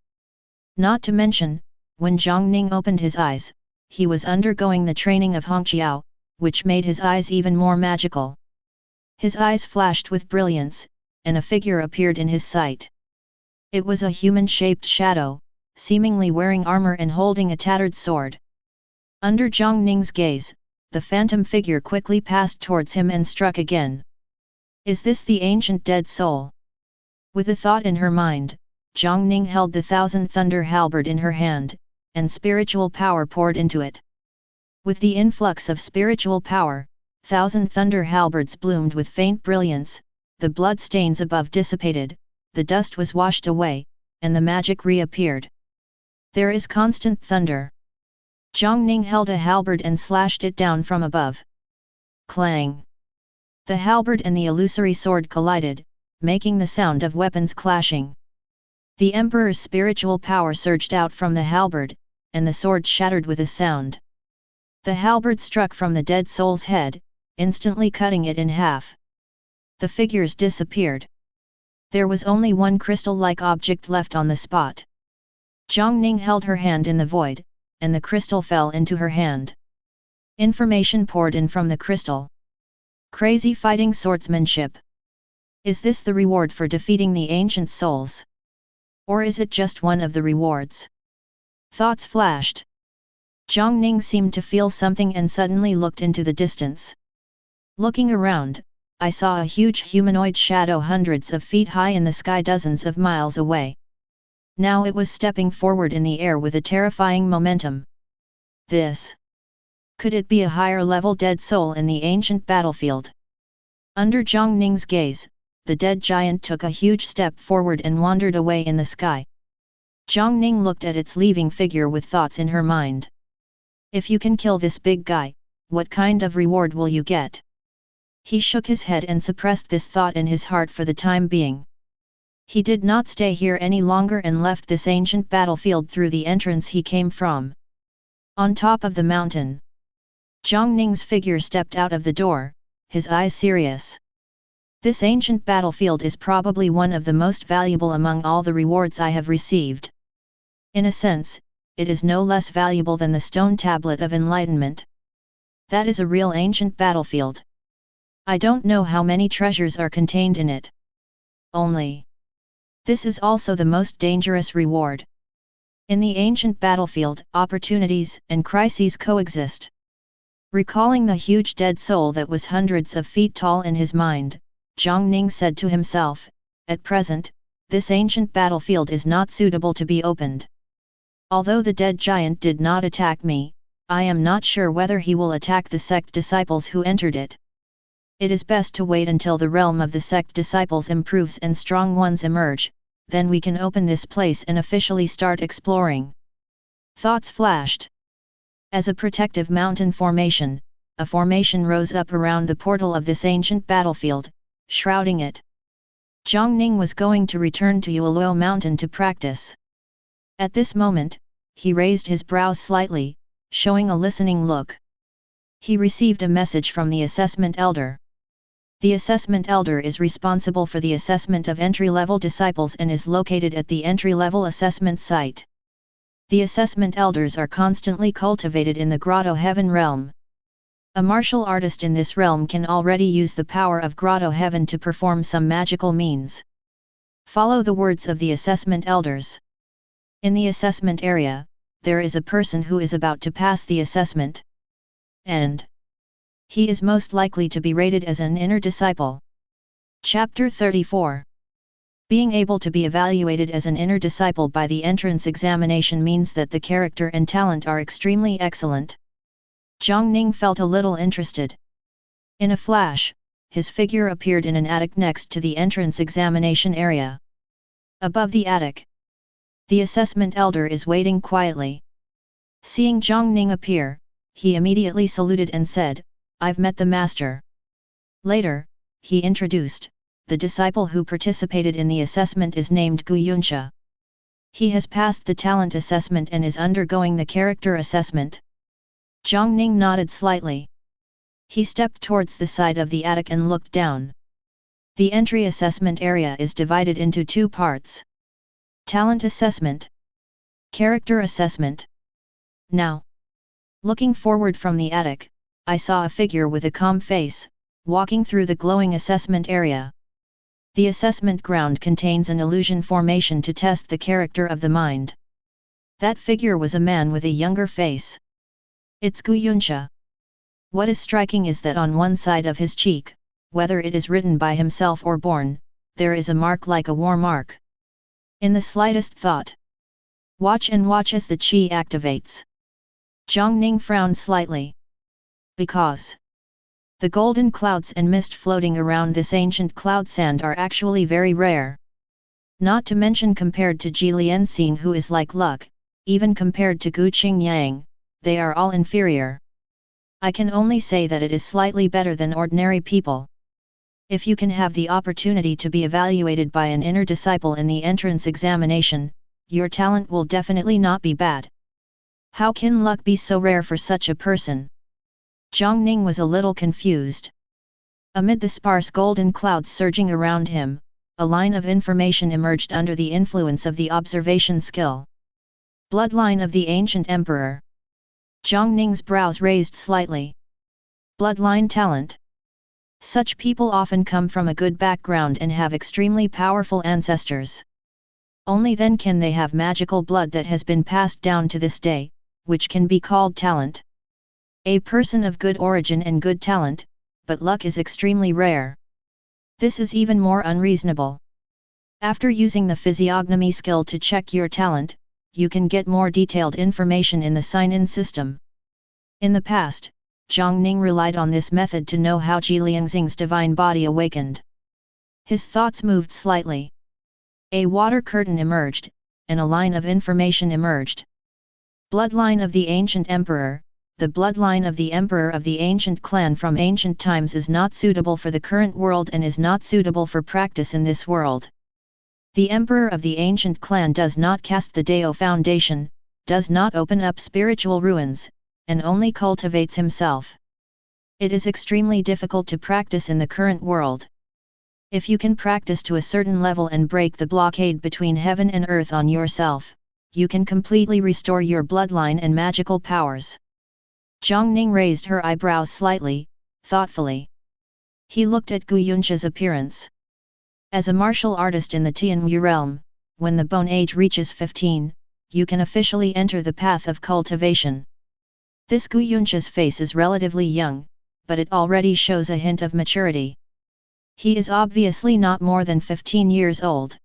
Not to mention, when Jiang Ning opened his eyes, he was undergoing the training of Hongqiao, which made his eyes even more magical. His eyes flashed with brilliance, and a figure appeared in his sight. It was a human-shaped shadow, seemingly wearing armor and holding a tattered sword. Under Jiang Ning's gaze, the phantom figure quickly passed towards him and struck again. Is this the ancient dead soul? With a thought in her mind, Jiang Ning held the thousand thunder halberd in her hand, and spiritual power poured into it. With the influx of spiritual power, thousand thunder halberds bloomed with faint brilliance, the blood stains above dissipated, the dust was washed away, and the magic reappeared. There is constant thunder. Jiang Ning held a halberd and slashed it down from above. Clang! The halberd and the illusory sword collided, making the sound of weapons clashing. The emperor's spiritual power surged out from the halberd, and the sword shattered with a sound. The halberd struck from the dead soul's head, instantly cutting it in half. The figures disappeared. There was only one crystal-like object left on the spot. Jiang Ning held her hand in the void, and the crystal fell into her hand. Information poured in from the crystal. Crazy fighting swordsmanship. Is this the reward for defeating the ancient souls? Or is it just one of the rewards? Thoughts flashed. Jiang Ning seemed to feel something and suddenly looked into the distance. Looking around, I saw a huge humanoid shadow hundreds of feet high in the sky dozens of miles away. Now it was stepping forward in the air with a terrifying momentum. This. Could it be a higher-level dead soul in the ancient battlefield? Under Jiang Ning's gaze, the dead giant took a huge step forward and wandered away in the sky. Jiang Ning looked at its leaving figure with thoughts in her mind. If you can kill this big guy, what kind of reward will you get? He shook his head and suppressed this thought in his heart for the time being. He did not stay here any longer and left this ancient battlefield through the entrance he came from. On top of the mountain, Jiang Ning's figure stepped out of the door, his eyes serious. This ancient battlefield is probably one of the most valuable among all the rewards I have received. In a sense, it is no less valuable than the stone tablet of enlightenment. That is a real ancient battlefield. I don't know how many treasures are contained in it. Only. This is also the most dangerous reward. In the ancient battlefield, opportunities and crises coexist. Recalling the huge dead soul that was hundreds of feet tall in his mind, Jiang Ning said to himself, at present, this ancient battlefield is not suitable to be opened. Although the dead giant did not attack me, I am not sure whether he will attack the sect disciples who entered it. It is best to wait until the realm of the sect disciples improves and strong ones emerge, then we can open this place and officially start exploring. Thoughts flashed. As a protective mountain formation, a formation rose up around the portal of this ancient battlefield, shrouding it. Jiang Ning was going to return to Yueluo Mountain to practice. At this moment, he raised his brows slightly, showing a listening look. He received a message from the assessment elder. The assessment elder is responsible for the assessment of entry-level disciples and is located at the entry-level assessment site. The assessment elders are constantly cultivated in the Grotto Heaven realm. A martial artist in this realm can already use the power of Grotto Heaven to perform some magical means. Follow the words of the assessment elders. In the assessment area, there is a person who is about to pass the assessment. And he is most likely to be rated as an inner disciple. Chapter 34. Being able to be evaluated as an inner disciple by the entrance examination means that the character and talent are extremely excellent. Jiang Ning felt a little interested. In a flash, his figure appeared in an attic next to the entrance examination area. Above the attic, the assessment elder is waiting quietly. Seeing Jiang Ning appear, he immediately saluted and said, "I've met the master." Later, he introduced, the disciple who participated in the assessment is named Gu Yunsha. He has passed the talent assessment and is undergoing the character assessment. Jiang Ning nodded slightly. He stepped towards the side of the attic and looked down. The entry assessment area is divided into two parts. Talent assessment. Character assessment. Now, looking forward from the attic, I saw a figure with a calm face, walking through the glowing assessment area. The assessment ground contains an illusion formation to test the character of the mind. That figure was a man with a younger face. It's Gu Yunsha. What is striking is that on one side of his cheek, whether it is written by himself or born, there is a mark like a war mark. In the slightest thought. Watch and watch as the chi activates. Jiang Ning frowned slightly. Because the golden clouds and mist floating around this ancient cloud sand are actually very rare. Not to mention compared to Ji Lianxing, who is like luck, even compared to Gu Qingyang, they are all inferior. I can only say that it is slightly better than ordinary people. If you can have the opportunity to be evaluated by an inner disciple in the entrance examination, your talent will definitely not be bad. How can luck be so rare for such a person? Jiang Ning was a little confused. Amid the sparse golden clouds surging around him, a line of information emerged under the influence of the observation skill. Bloodline of the ancient emperor. Jiang Ning's brows raised slightly. Bloodline talent. Such people often come from a good background and have extremely powerful ancestors. Only then can they have magical blood that has been passed down to this day, which can be called talent. A person of good origin and good talent, but luck is extremely rare. This is even more unreasonable. After using the physiognomy skill to check your talent, you can get more detailed information in the sign-in system. In the past, Jiang Ning relied on this method to know how Ji Lianxing's divine body awakened. His thoughts moved slightly. A water curtain emerged, and a line of information emerged. Bloodline of the ancient emperor. The bloodline of the emperor of the ancient clan from ancient times is not suitable for the current world and is not suitable for practice in this world. The emperor of the ancient clan does not cast the Dao foundation, does not open up spiritual ruins, and only cultivates himself. It is extremely difficult to practice in the current world. If you can practice to a certain level and break the blockade between heaven and earth on yourself, you can completely restore your bloodline and magical powers. Jiang Ning raised her eyebrows slightly, thoughtfully. He looked at Gu Yunsha's appearance. As a martial artist in the Tianwu realm, when the bone age reaches 15, you can officially enter the path of cultivation. This Gu Yunsha's face is relatively young, but it already shows a hint of maturity. He is obviously not more than 15 years old.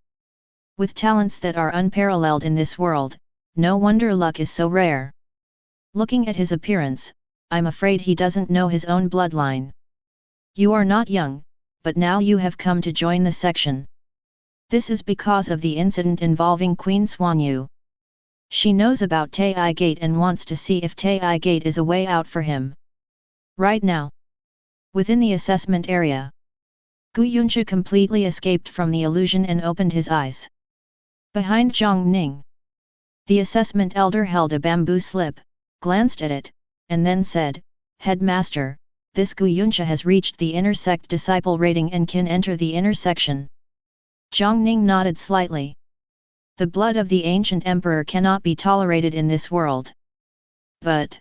With talents that are unparalleled in this world, no wonder luck is so rare. Looking at his appearance, I'm afraid he doesn't know his own bloodline. You are not young, but now you have come to join the section. This is because of the incident involving Queen Xuanyu. She knows about Taiyi Gate and wants to see if Taiyi Gate is a way out for him. Right now, within the assessment area, Gu Yuncha completely escaped from the illusion and opened his eyes. Behind Jiang Ning, the assessment elder held a bamboo slip, glanced at it, and then said, "Headmaster, this Gu Yuncha has reached the inner sect disciple rating and can enter the inner section." Jiang Ning nodded slightly. The blood of the ancient emperor cannot be tolerated in this world. But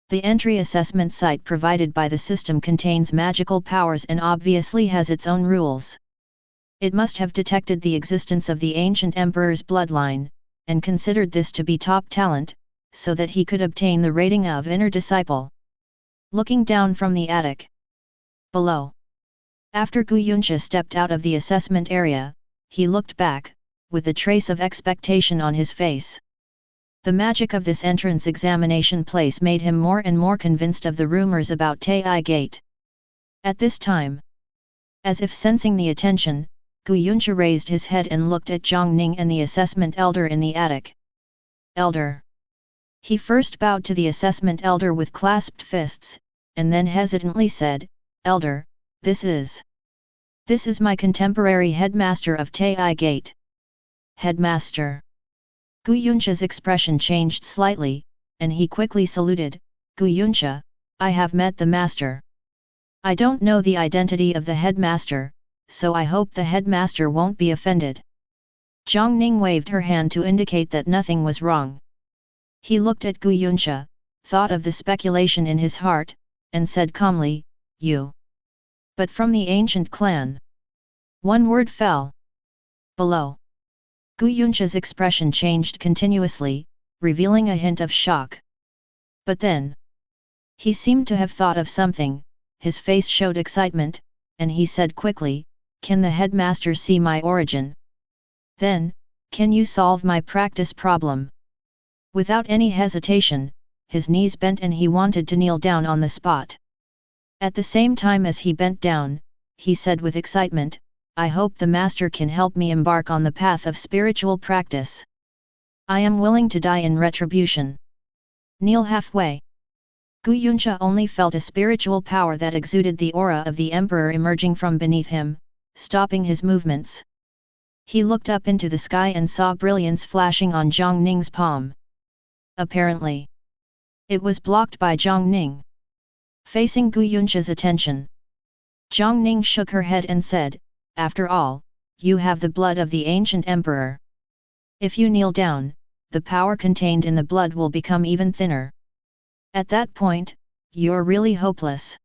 the entry assessment site provided by the system contains magical powers and obviously has its own rules. It must have detected the existence of the ancient emperor's bloodline, and considered this to be top talent, so that he could obtain the rating of inner disciple. Looking down from the attic below, after Gu Yuncha stepped out of the assessment area, he looked back, with a trace of expectation on his face. The magic of this entrance examination place made him more and more convinced of the rumors about Taiyi Gate. At this time, as if sensing the attention, Gu Yuncha raised his head and looked at Jiang Ning and the assessment elder in the attic. "Elder." He first bowed to the assessment elder with clasped fists, and then hesitantly said, "Elder, this is my contemporary headmaster of Taiyi Gate." "Headmaster." Gu Yuncha's expression changed slightly, and he quickly saluted, "Gu Yuncha, I have met the master. I don't know the identity of the headmaster, so I hope the headmaster won't be offended." Jiang Ning waved her hand to indicate that nothing was wrong. He looked at Gu Yuncha, thought of the speculation in his heart, and said calmly, "You. But from the ancient clan." One word fell below. Gu Yuncha's expression changed continuously, revealing a hint of shock. But then, he seemed to have thought of something, his face showed excitement, and he said quickly, "Can the headmaster see my origin? Then, can you solve my practice problem?" Without any hesitation, his knees bent and he wanted to kneel down on the spot. At the same time as he bent down, he said with excitement, "I hope the master can help me embark on the path of spiritual practice. I am willing to die in retribution." Kneel halfway. Gu Yuncha only felt a spiritual power that exuded the aura of the emperor emerging from beneath him, stopping his movements. He looked up into the sky and saw brilliance flashing on Jiang Ning's palm. Apparently, it was blocked by Jiang Ning. Facing Gu Yuncha's attention, Jiang Ning shook her head and said, "After all, you have the blood of the ancient emperor. If you kneel down, the power contained in the blood will become even thinner. At that point, you're really hopeless."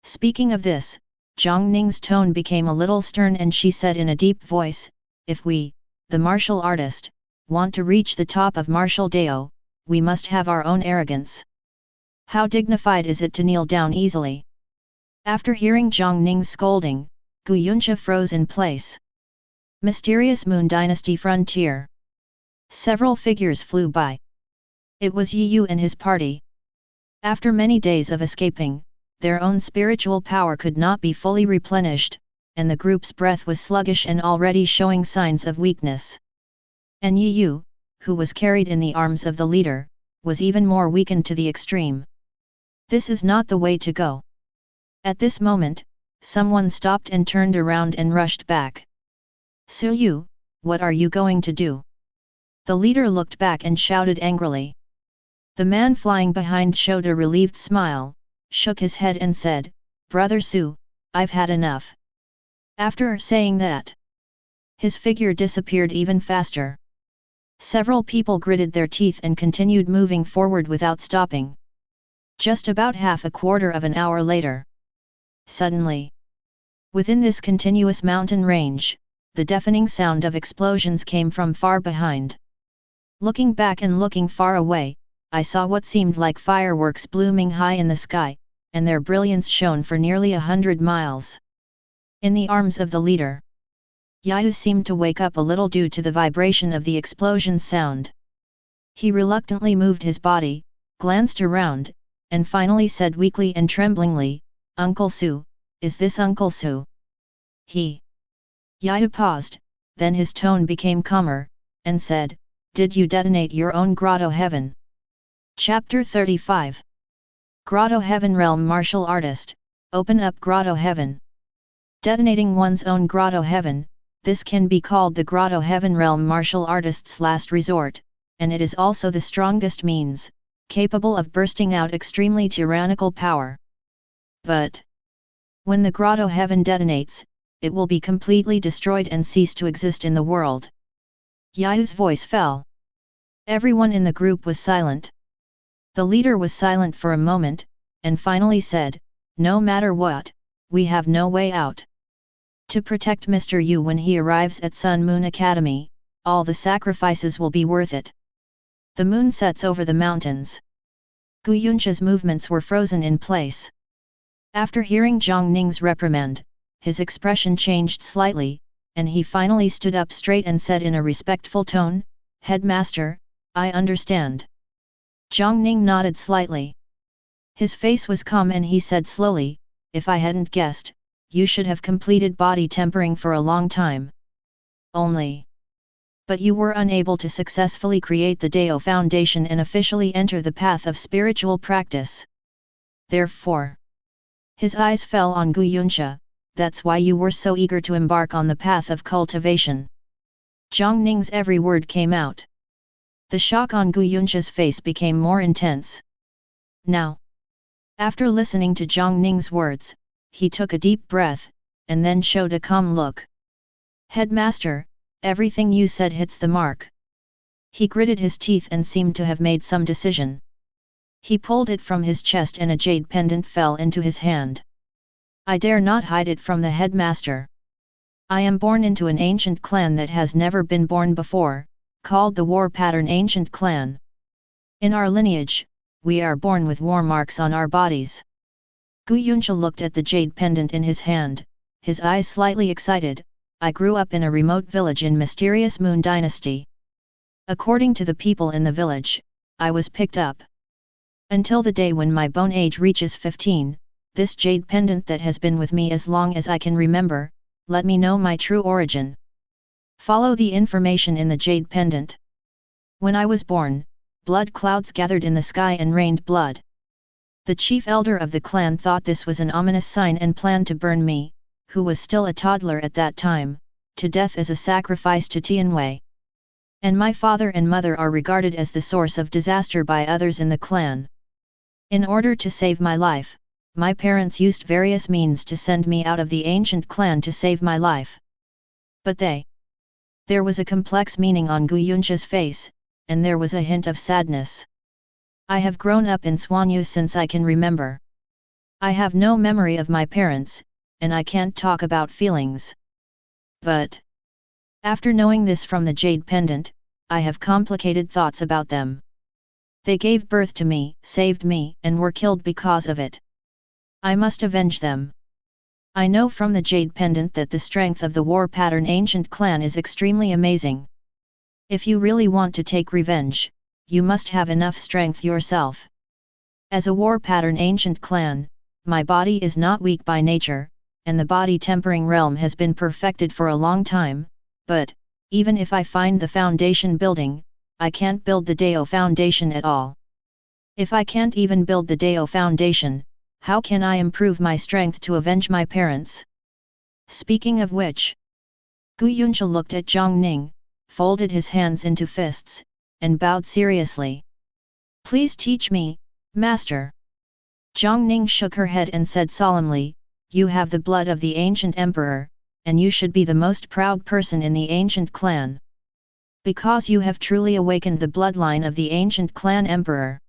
Speaking of this, Jiang Ning's tone became a little stern and she said in a deep voice, "If we, the martial artist, want to reach the top of martial Dao, we must have our own arrogance. How dignified is it to kneel down easily?" After hearing Jiang Ning's scolding, Gu Yuncha froze in place. Mysterious Moon Dynasty Frontier. Several figures flew by. It was Yi Yu and his party. After many days of escaping, their own spiritual power could not be fully replenished, and the group's breath was sluggish and already showing signs of weakness. And Yi Yu, who was carried in the arms of the leader, was even more weakened to the extreme. This is not the way to go. At this moment, someone stopped and turned around and rushed back. "Su Yu, what are you going to do?" The leader looked back and shouted angrily. The man flying behind showed a relieved smile, shook his head and said, "Brother Su, I've had enough." After saying that, his figure disappeared even faster. Several people gritted their teeth and continued moving forward without stopping. Just about half a quarter of an hour later, suddenly, within this continuous mountain range, the deafening sound of explosions came from far behind. Looking back and looking far away, I saw what seemed like fireworks blooming high in the sky, and their brilliance shone for nearly 100 miles. In the arms of the leader, Yayu seemed to wake up a little due to the vibration of the explosion sound. He reluctantly moved his body, glanced around, and finally said weakly and tremblingly, "Uncle Su, is this Uncle Su?" He. Yaya paused, then his tone became calmer, and said, "Did you detonate your own grotto heaven?" Chapter 35. Grotto Heaven Realm Martial Artist, open up Grotto Heaven. Detonating one's own Grotto Heaven, this can be called the Grotto Heaven Realm Martial Artist's last resort, and it is also the strongest means, capable of bursting out extremely tyrannical power. But when the Grotto Heaven detonates, it will be completely destroyed and cease to exist in the world. Yayu's voice fell. Everyone in the group was silent. The leader was silent for a moment, and finally said, "No matter what, we have no way out. To protect Mr. Yu when he arrives at Sun Moon Academy, all the sacrifices will be worth it." The moon sets over the mountains. Gu Yuncha's movements were frozen in place. After hearing Jiang Ning's reprimand, his expression changed slightly, and he finally stood up straight and said in a respectful tone, "Headmaster, I understand." Jiang Ning nodded slightly. His face was calm and he said slowly, "If I hadn't guessed, you should have completed body tempering for a long time. But you were unable to successfully create the Dao Foundation and officially enter the path of spiritual practice. Therefore," his eyes fell on Gu Yuncha, "that's why you were so eager to embark on the path of cultivation." Jiang Ning's every word came out. The shock on Gu Yuncha's face became more intense. Now, after listening to Jiang Ning's words, he took a deep breath, and then showed a calm look. "Headmaster, everything you said hits the mark." He gritted his teeth and seemed to have made some decision. He pulled it from his chest and a jade pendant fell into his hand. "I dare not hide it from the headmaster. I am born into an ancient clan that has never been born before, called the War Pattern Ancient Clan. In our lineage, we are born with war marks on our bodies." Gu Yuncha looked at the jade pendant in his hand, his eyes slightly excited. "I grew up in a remote village in mysterious Moon Dynasty. According to the people in the village, I was picked up. Until the day when my bone age reaches 15, this jade pendant that has been with me as long as I can remember, let me know my true origin. Follow the information in the jade pendant. When I was born, blood clouds gathered in the sky and rained blood. The chief elder of the clan thought this was an ominous sign and planned to burn me, who was still a toddler at that time, to death as a sacrifice to Tianwei. And my father and mother are regarded as the source of disaster by others in the clan. In order to save my life, my parents used various means to send me out of the ancient clan to save my life. But There was a complex meaning on Gu Yuncha's face, and there was a hint of sadness. "I have grown up in Swanyu since I can remember. I have no memory of my parents, and I can't talk about feelings. But after knowing this from the jade pendant, I have complicated thoughts about them. They gave birth to me, saved me, and were killed because of it. I must avenge them. I know from the jade pendant that the strength of the War Pattern Ancient Clan is extremely amazing. If you really want to take revenge, you must have enough strength yourself. As a War Pattern Ancient Clan, my body is not weak by nature, and the body tempering realm has been perfected for a long time, but, even if I find the foundation building, I can't build the Dao Foundation at all. If I can't even build the Dao Foundation, how can I improve my strength to avenge my parents? Speaking of which," Gu Yuncha looked at Jiang Ning, folded his hands into fists, and bowed seriously. "Please teach me, Master." Jiang Ning shook her head and said solemnly, "You have the blood of the ancient emperor, and you should be the most proud person in the ancient clan. Because you have truly awakened the bloodline of the ancient clan emperor.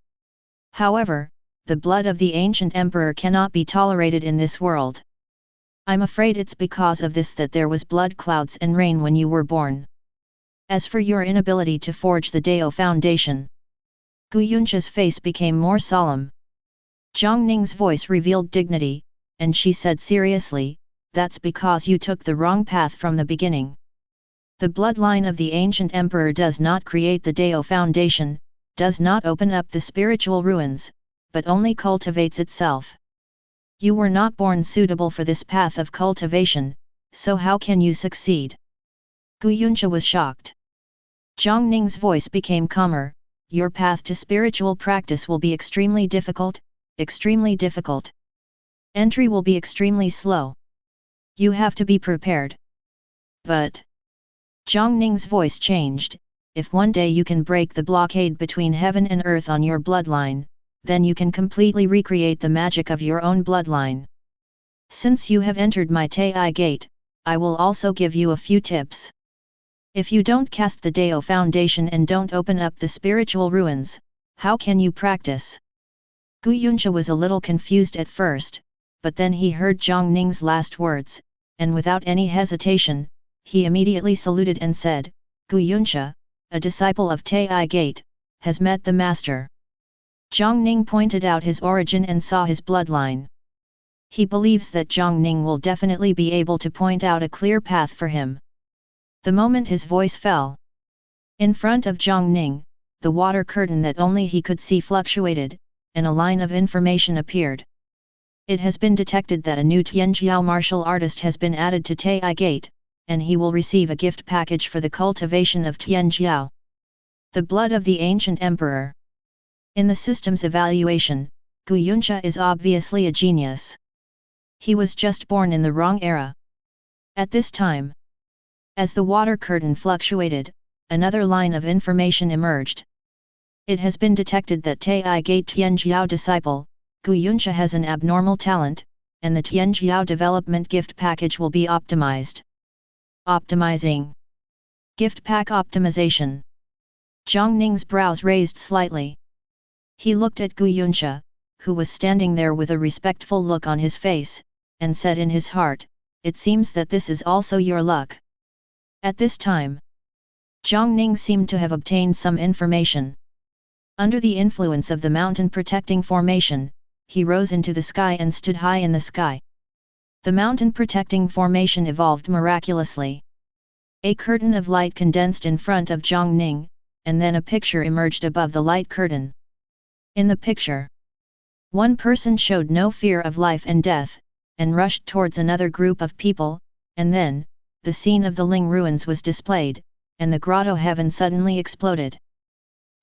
However, the blood of the ancient emperor cannot be tolerated in this world. I'm afraid it's because of this that there was blood clouds and rain when you were born. As for your inability to forge the Dao Foundation..." Gu Yuncha's face became more solemn. Jiang Ning's voice revealed dignity, and she said seriously, "That's because you took the wrong path from the beginning. The bloodline of the ancient emperor does not create the Dao Foundation, does not open up the spiritual ruins, but only cultivates itself. You were not born suitable for this path of cultivation, so how can you succeed? Gu Yunxia was shocked. Jiang Ning's voice became calmer. Your path to spiritual practice will be extremely difficult, extremely difficult. Entry will be extremely slow. You have to be prepared. But Jiang Ning's voice changed. If one day you can break the blockade between heaven and earth on your bloodline, then you can completely recreate the magic of your own bloodline. Since you have entered my Taiyi Gate, I will also give you a few tips. If you don't cast the Dao foundation and don't open up the spiritual ruins, how can you practice? Gu Yunxia was a little confused at first, but then he heard Jiang Ning's last words, and without any hesitation, he immediately saluted and said, Gu Yunxia, a disciple of Taiyi Gate, has met the master. Jiang Ning pointed out his origin and saw his bloodline. He believes that Jiang Ning will definitely be able to point out a clear path for him. The moment his voice fell, in front of Jiang Ning, the water curtain that only he could see fluctuated, and a line of information appeared. It has been detected that a new Tianjiao martial artist has been added to Taiyi Gate, and he will receive a gift package for the cultivation of Tianjiao. The blood of the ancient emperor. In the system's evaluation, Gu Yunxia is obviously a genius. He was just born in the wrong era. At this time, as the water curtain fluctuated, another line of information emerged. It has been detected that Taiyi Gate Tianjiao disciple, Gu Yunxia has an abnormal talent, and the Tianjiao development gift package will be optimized. Optimizing. Gift pack optimization. Jiang Ning's brows raised slightly. He looked at Gu Yunxia, who was standing there with a respectful look on his face, and said in his heart, it seems that this is also your luck. At this time, Jiang Ning seemed to have obtained some information. Under the influence of the mountain protecting formation, he rose into the sky and stood high in the sky. The mountain protecting formation evolved miraculously. A curtain of light condensed in front of Jiang Ning, and then a picture emerged above the light curtain. In the picture, one person showed no fear of life and death, and rushed towards another group of people, and then, the scene of the Ling ruins was displayed, and the grotto heaven suddenly exploded.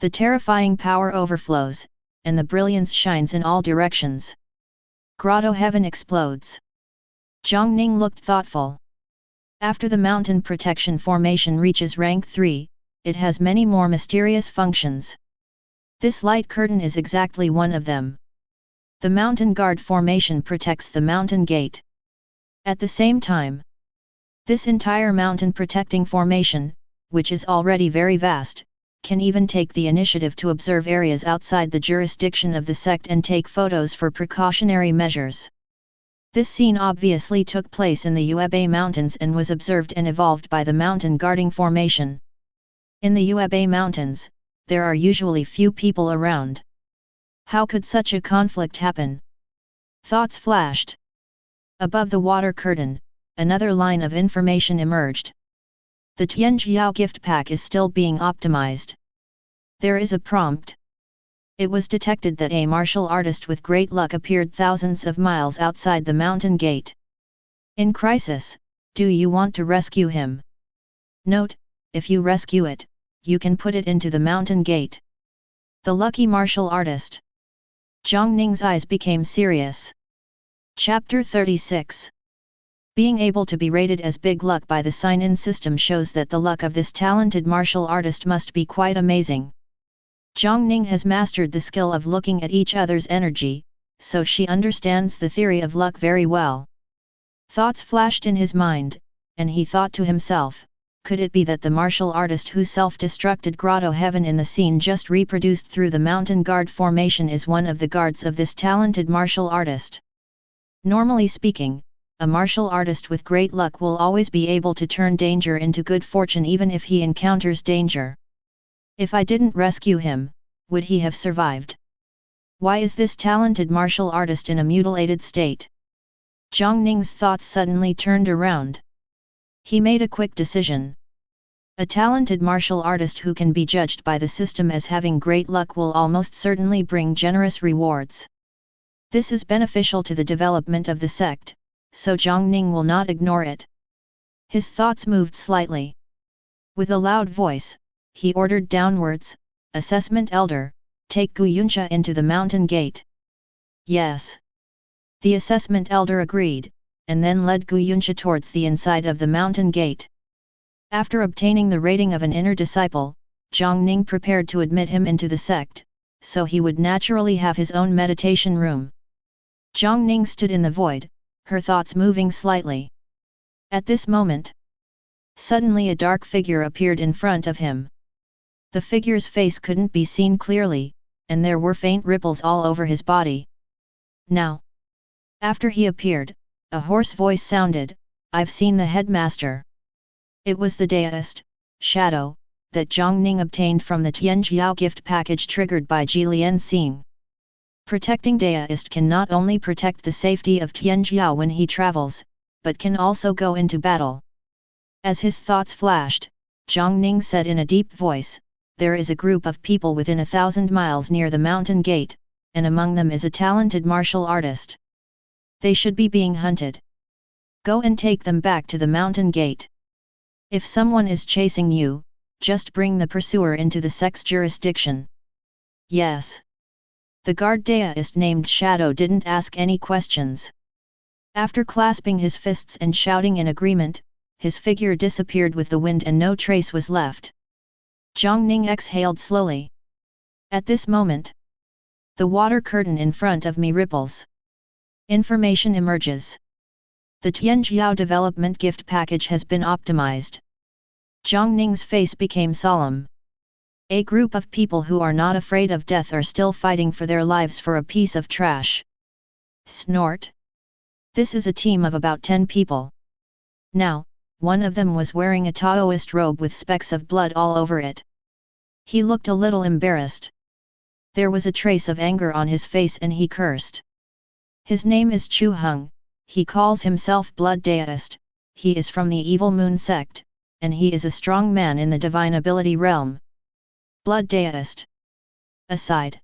The terrifying power overflows, and the brilliance shines in all directions. Grotto heaven explodes. Jiang Ning looked thoughtful. After the mountain protection formation reaches rank 3, it has many more mysterious functions. This light curtain is exactly one of them. The mountain guard formation protects the mountain gate. At the same time, this entire mountain protecting formation, which is already very vast, can even take the initiative to observe areas outside the jurisdiction of the sect and take photos for precautionary measures. This scene obviously took place in the Yuebei Mountains and was observed and evolved by the mountain guarding formation. In the Yuebei Mountains, there are usually few people around. How could such a conflict happen? Thoughts flashed. Above the water curtain, another line of information emerged. The Tianjiao gift pack is still being optimized. There is a prompt. It was detected that a martial artist with great luck appeared thousands of miles outside the mountain gate. In crisis, do you want to rescue him? Note, if you rescue it, you can put it into the mountain gate. The lucky martial artist. Jiang Ning's eyes became serious. Chapter 36. Being able to be rated as big luck by the sign-in system shows that the luck of this talented martial artist must be quite amazing. Jiang Ning has mastered the skill of looking at each other's energy, so she understands the theory of luck very well. Thoughts flashed in his mind, and he thought to himself, could it be that the martial artist who self-destructed Grotto Heaven in the scene just reproduced through the mountain guard formation is one of the guards of this talented martial artist? Normally speaking, a martial artist with great luck will always be able to turn danger into good fortune even if he encounters danger. If I didn't rescue him, would he have survived? Why is this talented martial artist in a mutilated state? Jiang Ning's thoughts suddenly turned around. He made a quick decision. A talented martial artist who can be judged by the system as having great luck will almost certainly bring generous rewards. This is beneficial to the development of the sect, so Jiang Ning will not ignore it. His thoughts moved slightly. With a loud voice, he ordered downwards, "Assessment Elder, take Gu Yunsha into the mountain gate." Yes. The assessment elder agreed, and then led Gu Yunsha towards the inside of the mountain gate. After obtaining the rating of an inner disciple, Jiang Ning prepared to admit him into the sect, so he would naturally have his own meditation room. Jiang Ning stood in the void, her thoughts moving slightly. At this moment, suddenly a dark figure appeared in front of him. The figure's face couldn't be seen clearly, and there were faint ripples all over his body. Now, after he appeared, a hoarse voice sounded, "I've seen the headmaster." It was the deist, Shadow, that Jiang Ning obtained from the Tianjiao gift package triggered by Jilian Xing. Protecting deist can not only protect the safety of Tianjiao when he travels, but can also go into battle. As his thoughts flashed, Jiang Ning said in a deep voice, "There is a group of people within 1,000 miles near the mountain gate, and among them is a talented martial artist. They should be being hunted. Go and take them back to the mountain gate. If someone is chasing you, just bring the pursuer into the sect's jurisdiction." Yes. The guard deist named Shadow didn't ask any questions. After clasping his fists and shouting in agreement, his figure disappeared with the wind and no trace was left. Jiang Ning exhaled slowly. At this moment, the water curtain in front of me ripples. Information emerges. The Tianjiao development gift package has been optimized. Jiang Ning's face became solemn. A group of people who are not afraid of death are still fighting for their lives for a piece of trash. Snort. This is a team of about 10 people. Now, one of them was wearing a Taoist robe with specks of blood all over it. He looked a little embarrassed. There was a trace of anger on his face and he cursed. His name is Chu Heng, he calls himself Blood Deist, he is from the Evil Moon Sect, and he is a strong man in the divine ability realm. Blood Deist. Aside.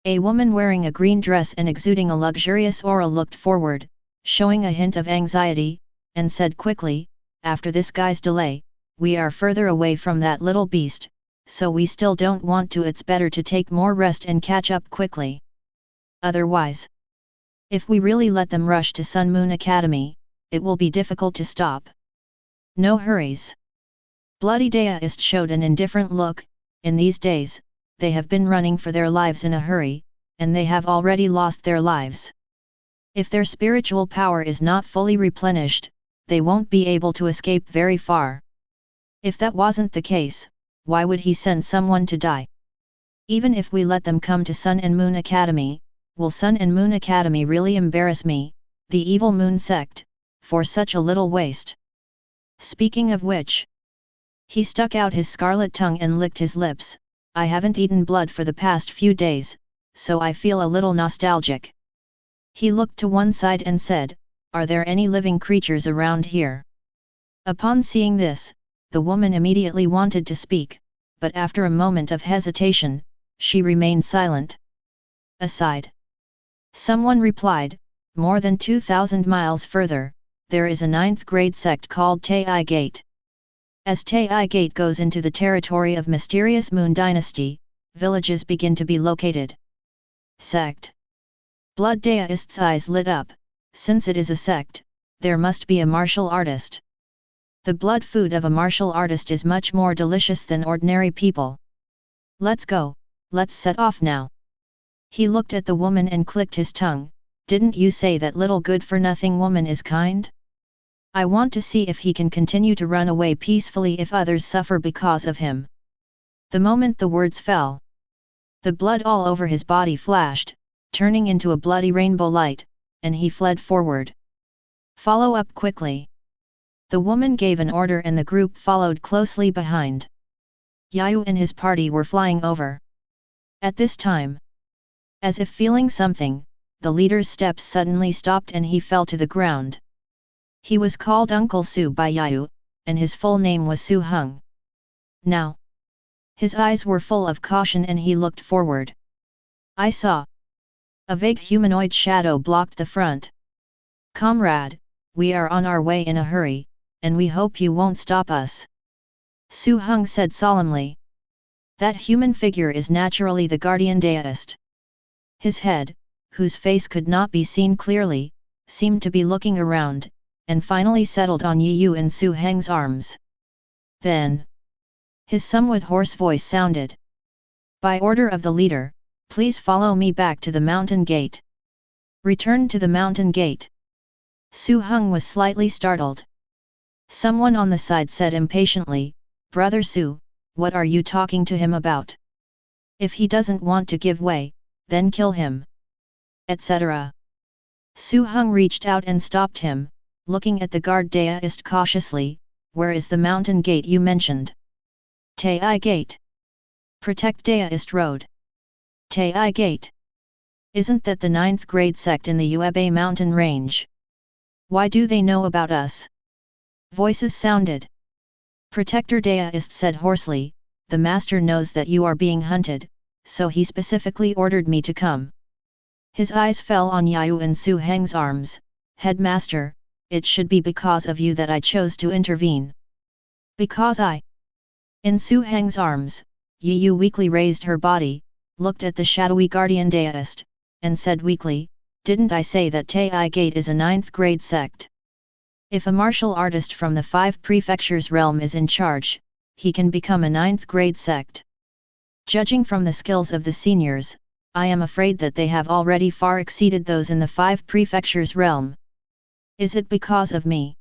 A woman wearing a green dress and exuding a luxurious aura looked forward, showing a hint of anxiety, and said quickly, "After this guy's delay, we are further away from that little beast, so we still don't want to. It's better to take more rest and catch up quickly. Otherwise, if we really let them rush to Sun Moon Academy, it will be difficult to stop. No hurries." Bloody Deist showed an indifferent look. In these days, they have been running for their lives in a hurry, and they have already lost their lives. If their spiritual power is not fully replenished, they won't be able to escape very far. If that wasn't the case, why would he send someone to die? Even if we let them come to Sun and Moon Academy, will Sun and Moon Academy really embarrass me, the Evil Moon Sect, for such a little waste? Speaking of which, he stuck out his scarlet tongue and licked his lips. "I haven't eaten blood for the past few days, so I feel a little nostalgic." He looked to one side and said, "Are there any living creatures around here?" Upon seeing this, the woman immediately wanted to speak, but after a moment of hesitation, she remained silent. Aside. Someone replied, "More than 2,000 miles further, there is a 9th grade sect called Taiyi Gate. As Taiyi Gate goes into the territory of mysterious Moon Dynasty, villages begin to be located." Sect. Blood Deist's eyes lit up. Since it is a sect, there must be a martial artist. The blood food of a martial artist is much more delicious than ordinary people. Let's go, let's set off now. He looked at the woman and clicked his tongue. "Didn't you say that little good-for-nothing woman is kind? I want to see if he can continue to run away peacefully if others suffer because of him." The moment the words fell, the blood all over his body flashed, turning into a bloody rainbow light, and he fled forward. "Follow up quickly." The woman gave an order and the group followed closely behind. Yayu and his party were flying over. At this time, as if feeling something, the leader's steps suddenly stopped and he fell to the ground. He was called Uncle Su by Yayu, and his full name was Su Heng. now. His eyes were full of caution and he looked forward. I saw. A vague humanoid shadow blocked the front. Comrade, we are on our way in a hurry, and we hope you won't stop us. Su Heng said solemnly. That human figure is naturally the guardian deist. His head, whose face could not be seen clearly, seemed to be looking around, and finally settled on Yi Yu in Su Heng's arms. Then, his somewhat hoarse voice sounded. By order of the leader, please follow me back to the mountain gate. Return to the mountain gate. Su Heng was slightly startled. Someone on the side said impatiently, Brother Su, what are you talking to him about? If he doesn't want to give way, then kill him. Etc. Su Heng reached out and stopped him, looking at the guard deist cautiously. Where is the mountain gate you mentioned? Taiyi Gate. Protect Deist Road. Taiyi Gate. Isn't that the 9th grade sect in the Yuebei mountain range? Why do they know about us? Voices sounded. Protector Deist said hoarsely, the master knows that you are being hunted, so he specifically ordered me to come. His eyes fell on Yu and Su Heng's arms. Headmaster, it should be because of you that I chose to intervene. Because I. In Su Heng's arms, Yu weakly raised her body, looked at the shadowy guardian deist, and said weakly, didn't I say that Taiyi Gate is a 9th grade sect? If a martial artist from the 5 prefectures realm is in charge, he can become a 9th grade sect. Judging from the skills of the seniors, I am afraid that they have already far exceeded those in the 5 prefectures realm. Is it because of me?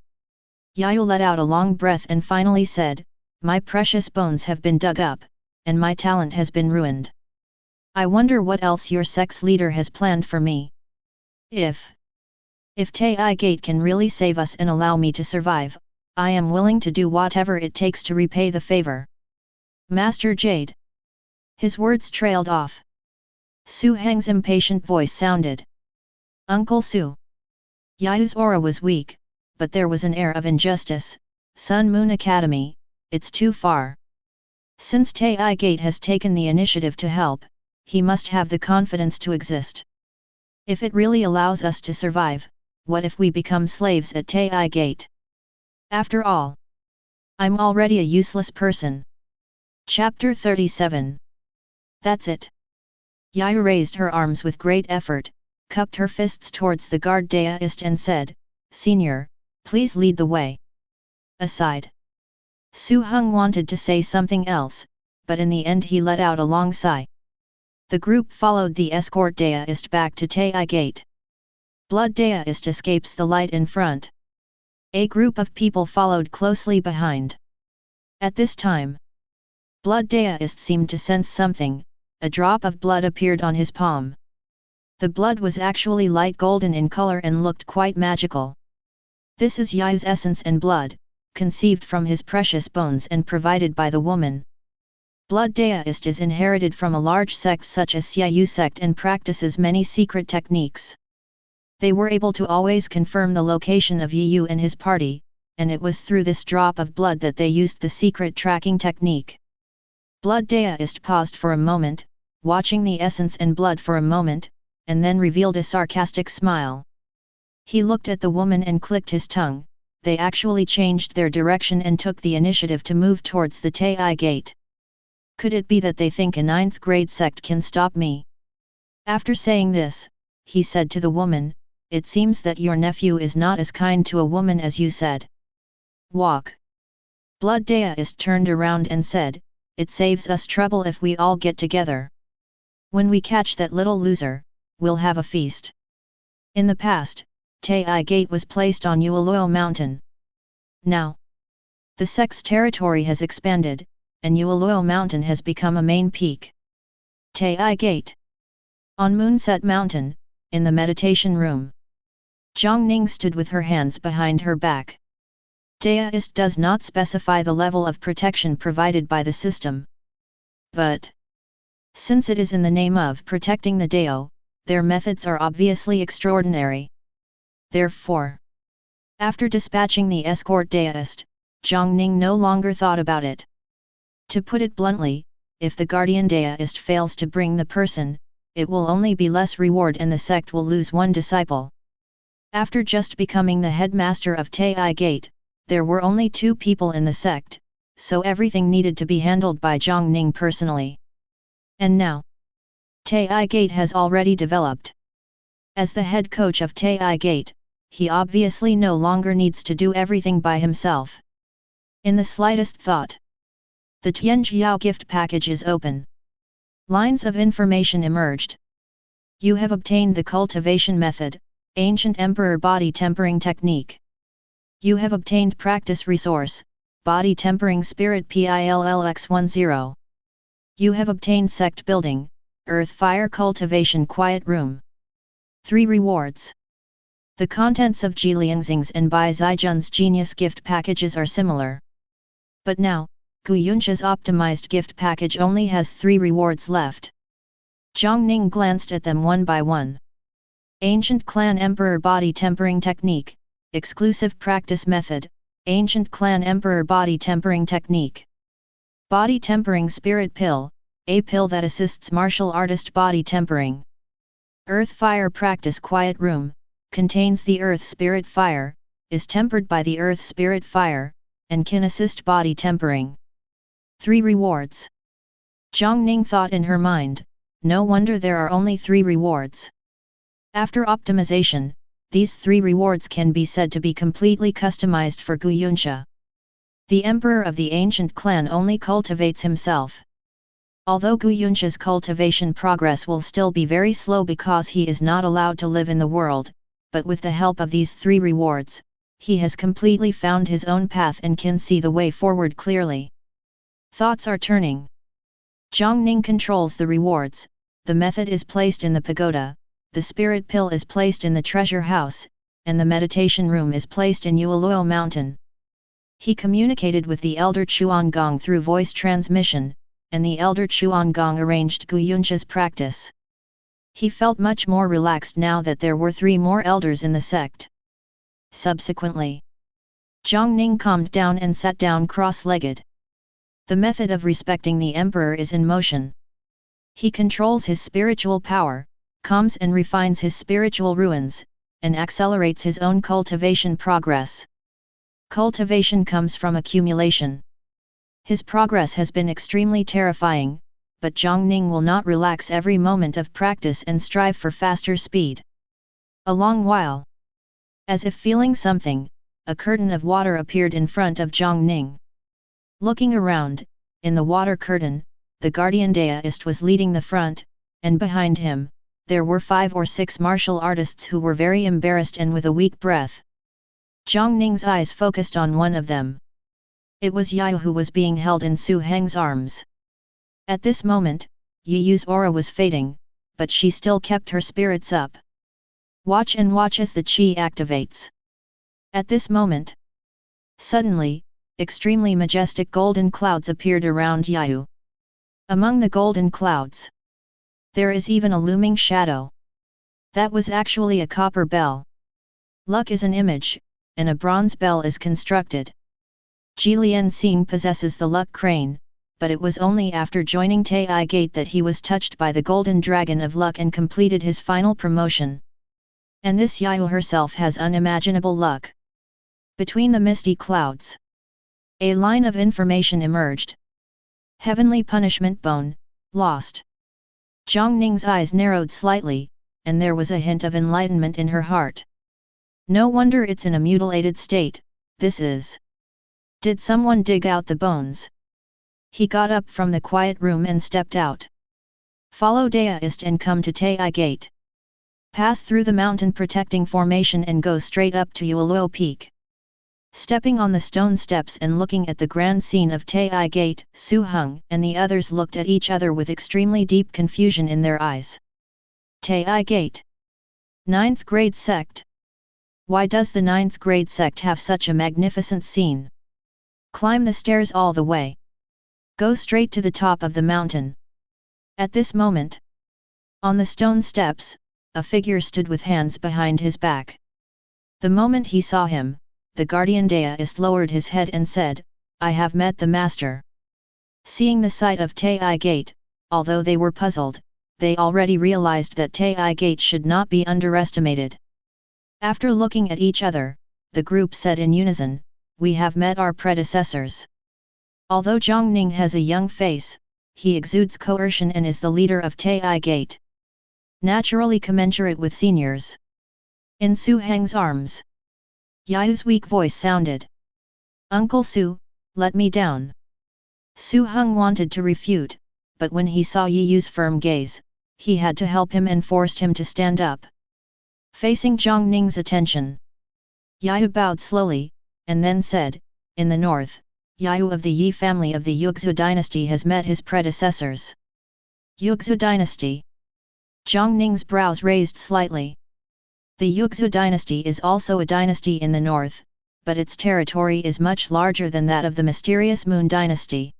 Yu let out a long breath and finally said, my precious bones have been dug up, and my talent has been ruined. I wonder what else your sect's leader has planned for me. If Taiyi Gate can really save us and allow me to survive, I am willing to do whatever it takes to repay the favor. Master Jade. His words trailed off. Su Heng's impatient voice sounded. Uncle Su. Yu's aura was weak, but there was an air of injustice. Sun Moon Academy, it's too far. Since Taiyi Gate has taken the initiative to help, he must have the confidence to exist. If it really allows us to survive, what if we become slaves at Taiyi Gate? After all, I'm already a useless person. Chapter 37. That's it. Yu raised her arms with great effort, cupped her fists towards the guard deist and said, Senior, please lead the way. Aside. Su Heng wanted to say something else, but in the end he let out a long sigh. The group followed the escort deist back to Taiyi Gate. Blood deist escapes the light in front. A group of people followed closely behind. At this time, Blood deist seemed to sense something. A drop of blood appeared on his palm. The blood was actually light golden in color and looked quite magical. This is Yu's essence and blood, conceived from his precious bones and provided by the woman. Blood deist is inherited from a large sect such as Yu sect and practices many secret techniques. They were able to always confirm the location of Yu and his party, and it was through this drop of blood that they used the secret tracking technique. Blood deist paused for a moment, watching the essence and blood for a moment, and then revealed a sarcastic smile. He looked at the woman and clicked his tongue. They actually changed their direction and took the initiative to move towards the Taiyi Gate. Could it be that they think a 9th grade sect can stop me? After saying this, he said to the woman, it seems that your nephew is not as kind to a woman as you said. Walk. Blood deist turned around and said, it saves us trouble if we all get together. When we catch that little loser, we'll have a feast. In the past, Taiyi Gate was placed on Yueluo Mountain. Now, the sect's territory has expanded, and Yueluo Mountain has become a main peak. Taiyi Gate. On Moonset Mountain, in the meditation room. Jiang Ning stood with her hands behind her back. Deist does not specify the level of protection provided by the system. But, since it is in the name of protecting the Dao, their methods are obviously extraordinary. Therefore, after dispatching the escort deist, Jiang Ning no longer thought about it. To put it bluntly, if the guardian deist fails to bring the person, it will only be less reward and the sect will lose one disciple. After just becoming the headmaster of Taiyi Gate, there were only 2 people in the sect, so everything needed to be handled by Jiang Ning personally. And now, Taiyi Gate has already developed. As the head coach of Taiyi Gate, he obviously no longer needs to do everything by himself. In the slightest thought, the Tianjiao gift package is open. Lines of information emerged. You have obtained the cultivation method, ancient emperor body tempering technique. You have obtained practice resource, body tempering spirit PILLX10. You have obtained sect building, earth fire cultivation quiet room. 3 rewards. The contents of Ji Liangxing's and Bai Zijun's genius gift packages are similar. But now, Gu Yunsha's optimized gift package only has 3 rewards left. Jiang Ning glanced at them one by one. Ancient Clan Emperor Body Tempering Technique, Exclusive Practice Method, Ancient Clan Emperor Body Tempering Technique. Body Tempering Spirit Pill, a pill that assists martial artist body tempering. Earth Fire Practice Quiet Room, contains the Earth Spirit Fire, is tempered by the Earth Spirit Fire, and can assist body tempering. 3 rewards. Jiang Ning thought in her mind, no wonder there are only 3 rewards. After optimization, these 3 rewards can be said to be completely customized for Gu Yunsha. The emperor of the ancient clan only cultivates himself. Although Gu Yunsha's cultivation progress will still be very slow because he is not allowed to live in the world, but with the help of these 3 rewards, he has completely found his own path and can see the way forward clearly. Thoughts are turning. Jiang Ning controls the rewards, the method is placed in the pagoda, the spirit pill is placed in the treasure house, and the meditation room is placed in Yueluo Mountain. He communicated with the elder Chuangong through voice transmission, and the elder Chuangong arranged Gu Yunsha's practice. He felt much more relaxed now that there were 3 more elders in the sect. Subsequently, Jiang Ning calmed down and sat down cross-legged. The method of respecting the emperor is in motion. He controls his spiritual power, calms and refines his spiritual ruins, and accelerates his own cultivation progress. Cultivation comes from accumulation. His progress has been extremely terrifying, but Jiang Ning will not relax every moment of practice and strive for faster speed. A long while. As if feeling something, a curtain of water appeared in front of Jiang Ning. Looking around, in the water curtain, the guardian deist was leading the front, and behind him, there were 5 or 6 martial artists who were very embarrassed and with a weak breath. Jiang Ning's eyes focused on one of them. It was Yiyu who was being held in Su Heng's arms. At this moment, Yiyu's aura was fading, but she still kept her spirits up. Watch and watch as the qi activates. At this moment, suddenly, extremely majestic golden clouds appeared around Yiyu. Among the golden clouds, there is even a looming shadow. That was actually a copper bell. Luck is an image, and a bronze bell is constructed. Ji Lianxing possesses the luck crane, but it was only after joining Taiyi Gate that he was touched by the golden dragon of luck and completed his final promotion. And this Yiyu herself has unimaginable luck. Between the misty clouds, a line of information emerged. Heavenly punishment bone, lost. Jiang Ning's eyes narrowed slightly, and there was a hint of enlightenment in her heart. No wonder it's in a mutilated state, this is. Did someone dig out the bones? He got up from the quiet room and stepped out. Follow Deist and come to Taiyi Gate. Pass through the mountain protecting formation and go straight up to Yueluo Peak. Stepping on the stone steps and looking at the grand scene of Taiyi Gate, Su Heng and the others looked at each other with extremely deep confusion in their eyes. Taiyi Gate. 9th grade sect. Why does the 9th grade sect have such a magnificent scene? Climb the stairs all the way. Go straight to the top of the mountain. At this moment, on the stone steps, a figure stood with hands behind his back. The moment he saw him, the guardian deist lowered his head and said, "I have met the master." Seeing the sight of Taiyi Gate, although they were puzzled, they already realized that Taiyi Gate should not be underestimated. After looking at each other, the group said in unison, "We have met our predecessors." Although Jiang Ning has a young face, he exudes coercion and is the leader of Taiyi Gate. Naturally commensurate with seniors. In Su Heng's arms, Yao's weak voice sounded. "Uncle Su, let me down." Su Heng wanted to refute, but when he saw Yao's firm gaze, he had to help him and forced him to stand up. Facing Jiang Ning's attention, Yao bowed slowly, and then said, "In the north, Yao of the Yi family of the Yugzu dynasty has met his predecessors." Yugzu dynasty. Jiang Ning's brows raised slightly. The Yugzu dynasty is also a dynasty in the north, but its territory is much larger than that of the mysterious Moon dynasty.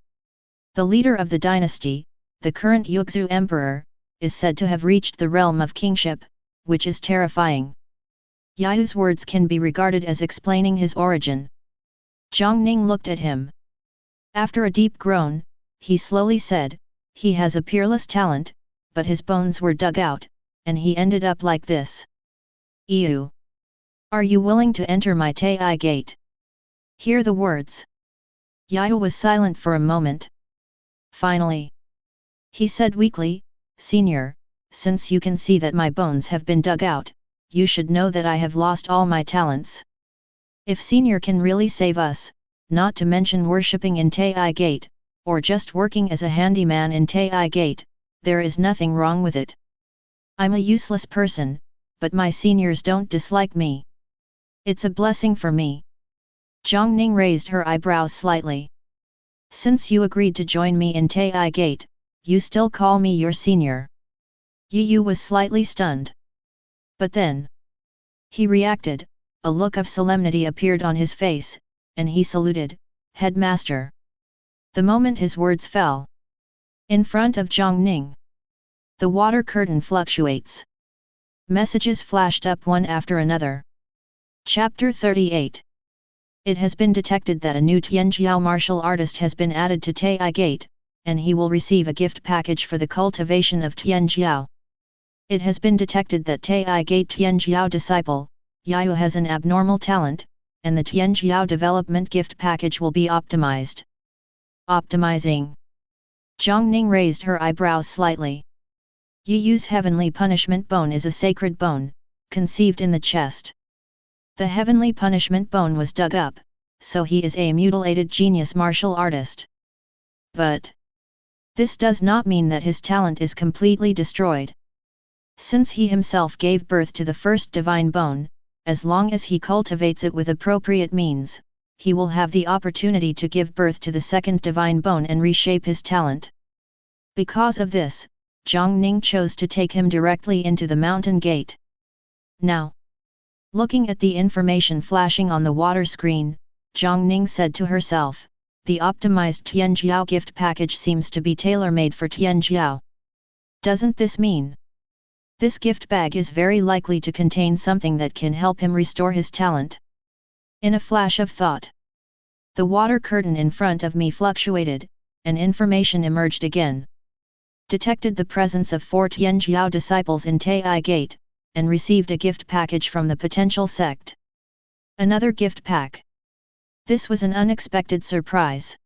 The leader of the dynasty, the current Yugzu emperor, is said to have reached the realm of kingship, which is terrifying. Yao's words can be regarded as explaining his origin. Jiang Ning looked at him. After a deep groan, he slowly said, "He has a peerless talent, but his bones were dug out, and he ended up like this." "Ew! Are you willing to enter my Taiyi Gate?" Hear the words. Yao was silent for a moment. Finally, he said weakly, "Senior, since you can see that my bones have been dug out, you should know that I have lost all my talents. If Senior can really save us, not to mention worshipping in Taiyi Gate, or just working as a handyman in Taiyi Gate, there is nothing wrong with it. I'm a useless person, but my seniors don't dislike me. It's a blessing for me." Jiang Ning raised her eyebrows slightly. "Since you agreed to join me in Taiyi Gate, you still call me your senior?" Yu was slightly stunned. But then, he reacted, a look of solemnity appeared on his face, and he saluted, "Headmaster." The moment his words fell, in front of Jiang Ning, the water curtain fluctuates. Messages flashed up one after another. Chapter 38. It has been detected that a new Tianjiao martial artist has been added to Taiyi Gate, and he will receive a gift package for the cultivation of Tianjiao. It has been detected that Taiyi Gate Tianjiao disciple, Yao has an abnormal talent, and the Tianjiao development gift package will be optimized. Optimizing. Jiang Ning raised her eyebrows slightly. Yu's heavenly punishment bone is a sacred bone, conceived in the chest. The heavenly punishment bone was dug up, so he is a mutilated genius martial artist. But this does not mean that his talent is completely destroyed. Since he himself gave birth to the first divine bone, as long as he cultivates it with appropriate means, he will have the opportunity to give birth to the second divine bone and reshape his talent. Because of this, Jiang Ning chose to take him directly into the mountain gate. Now, looking at the information flashing on the water screen, Jiang Ning said to herself, "The optimized Tianjiao gift package seems to be tailor-made for Tianjiao. Doesn't this mean this gift bag is very likely to contain something that can help him restore his talent?" In a flash of thought, the water curtain in front of me fluctuated, and information emerged again. Detected the presence of 4 Tianjiao disciples in Taiyi Gate, and received a gift package from the potential sect. Another gift pack. This was an unexpected surprise.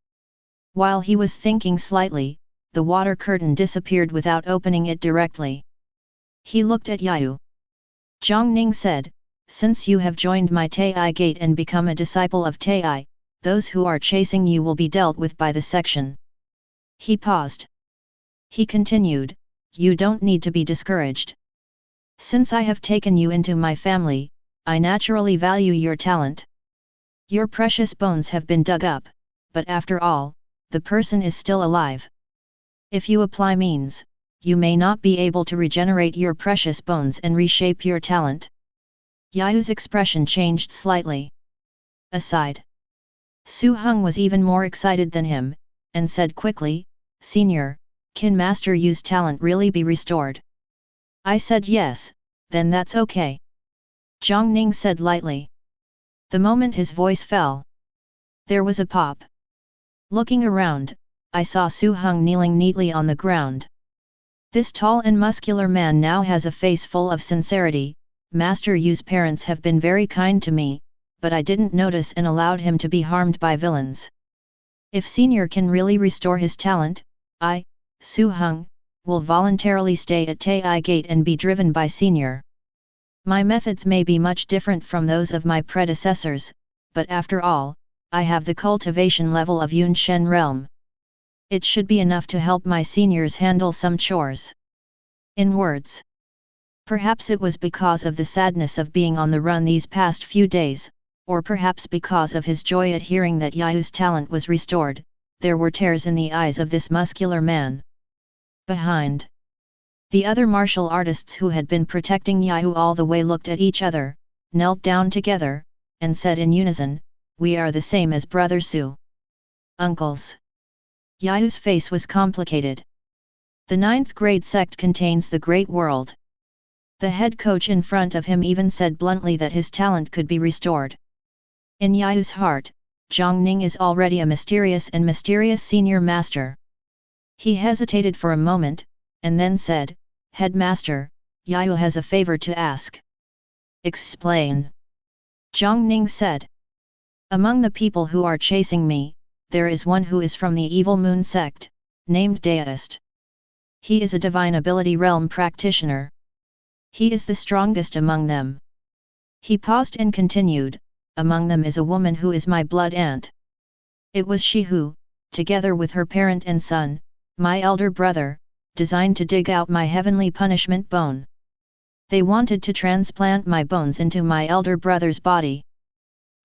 While he was thinking slightly, the water curtain disappeared without opening it directly. He looked at Yao. Jiang Ning said, "Since you have joined my Taiyi Gate and become a disciple of Taiyi, those who are chasing you will be dealt with by the section." He paused. He continued, "You don't need to be discouraged. Since I have taken you into my family, I naturally value your talent. Your precious bones have been dug up, but after all, the person is still alive. If you apply means, you may not be able to regenerate your precious bones and reshape your talent." Yao's expression changed slightly. Aside, Su Heng was even more excited than him, and said quickly, "Senior, can Master Yu's talent really be restored?" I said yes, "Then that's okay." Jiang Ning said lightly. The moment his voice fell, there was a pop. Looking around, I saw Su Heng kneeling neatly on the ground. This tall and muscular man now has a face full of sincerity. Master Yu's parents have been very kind to me, but I didn't notice and allowed him to be harmed by villains. If Senior can really restore his talent, I, Su Heng, will voluntarily stay at Taiyi Gate and be driven by Senior. My methods may be much different from those of my predecessors, but after all, I have the cultivation level of Yunshen realm. It should be enough to help my seniors handle some chores. In words. Perhaps it was because of the sadness of being on the run these past few days, or perhaps because of his joy at hearing that Yahu's talent was restored, there were tears in the eyes of this muscular man. Behind. The other martial artists who had been protecting Yahu all the way looked at each other, knelt down together, and said in unison, "We are the same as Brother Su. Uncles." Yahu's face was complicated. The 9th grade sect contains the great world. The head coach in front of him even said bluntly that his talent could be restored. In Yahu's heart, Jiang Ning is already a mysterious senior master. He hesitated for a moment, and then said, "Headmaster, Yahu has a favor to ask." "Explain." Jiang Ning said. "Among the people who are chasing me, there is one who is from the Evil Moon sect, named Deist. He is a divine ability realm practitioner. He is the strongest among them." He paused and continued, "Among them is a woman who is my blood aunt. It was she who, together with her parent and son, my elder brother, designed to dig out my heavenly punishment bone. They wanted to transplant my bones into my elder brother's body.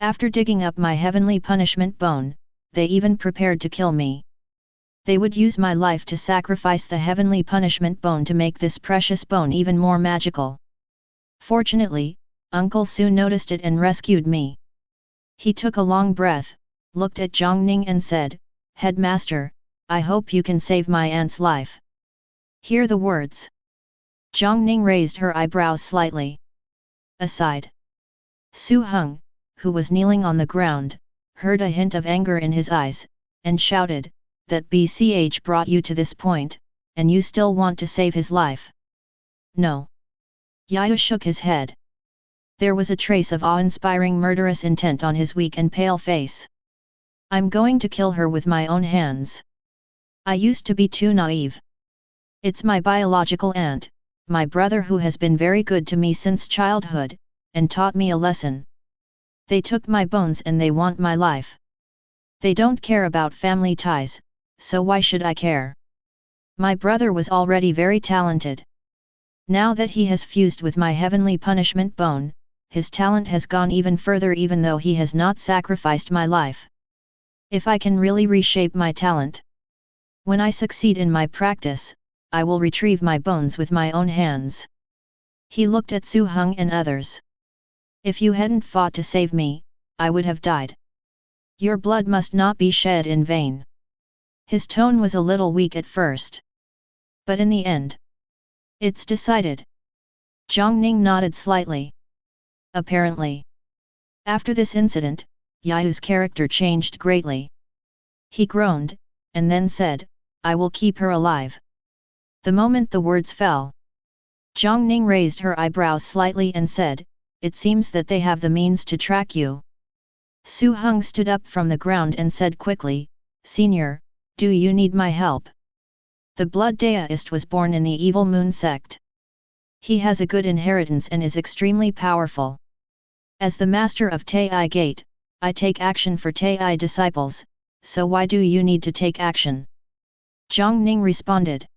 After digging up my heavenly punishment bone, they even prepared to kill me. They would use my life to sacrifice the heavenly punishment bone to make this precious bone even more magical. Fortunately, Uncle Su noticed it and rescued me." He took a long breath, looked at Jiang Ning and said, "Headmaster, I hope you can save my aunt's life." Hear the words. Jiang Ning raised her eyebrows slightly. Aside. Su Heng, who was kneeling on the ground, heard a hint of anger in his eyes, and shouted, "That BCH brought you to this point, and you still want to save his life?" "No." Yahu shook his head. There was a trace of awe-inspiring murderous intent on his weak and pale face. "I'm going to kill her with my own hands. I used to be too naive. It's my biological aunt, my brother who has been very good to me since childhood, and taught me a lesson. They took my bones and they want my life. They don't care about family ties, so why should I care? My brother was already very talented. Now that he has fused with my heavenly punishment bone, his talent has gone even further even though he has not sacrificed my life. If I can really reshape my talent, when I succeed in my practice, I will retrieve my bones with my own hands." He looked at Su Heng and others. "If you hadn't fought to save me, I would have died. Your blood must not be shed in vain." His tone was a little weak at first. "But in the end, it's decided." Jiang Ning nodded slightly. Apparently. After this incident, Yahu's character changed greatly. He groaned, and then said, "I will keep her alive." The moment the words fell, Jiang Ning raised her eyebrows slightly and said, "It seems that they have the means to track you." Su Heng stood up from the ground and said quickly, "Senior, do you need my help?" The blood deist was born in the Evil Moon sect. He has a good inheritance and is extremely powerful. As the master of Taiyi Gate, I take action for Taiyi disciples, so why do you need to take action?" Jiang Ning responded.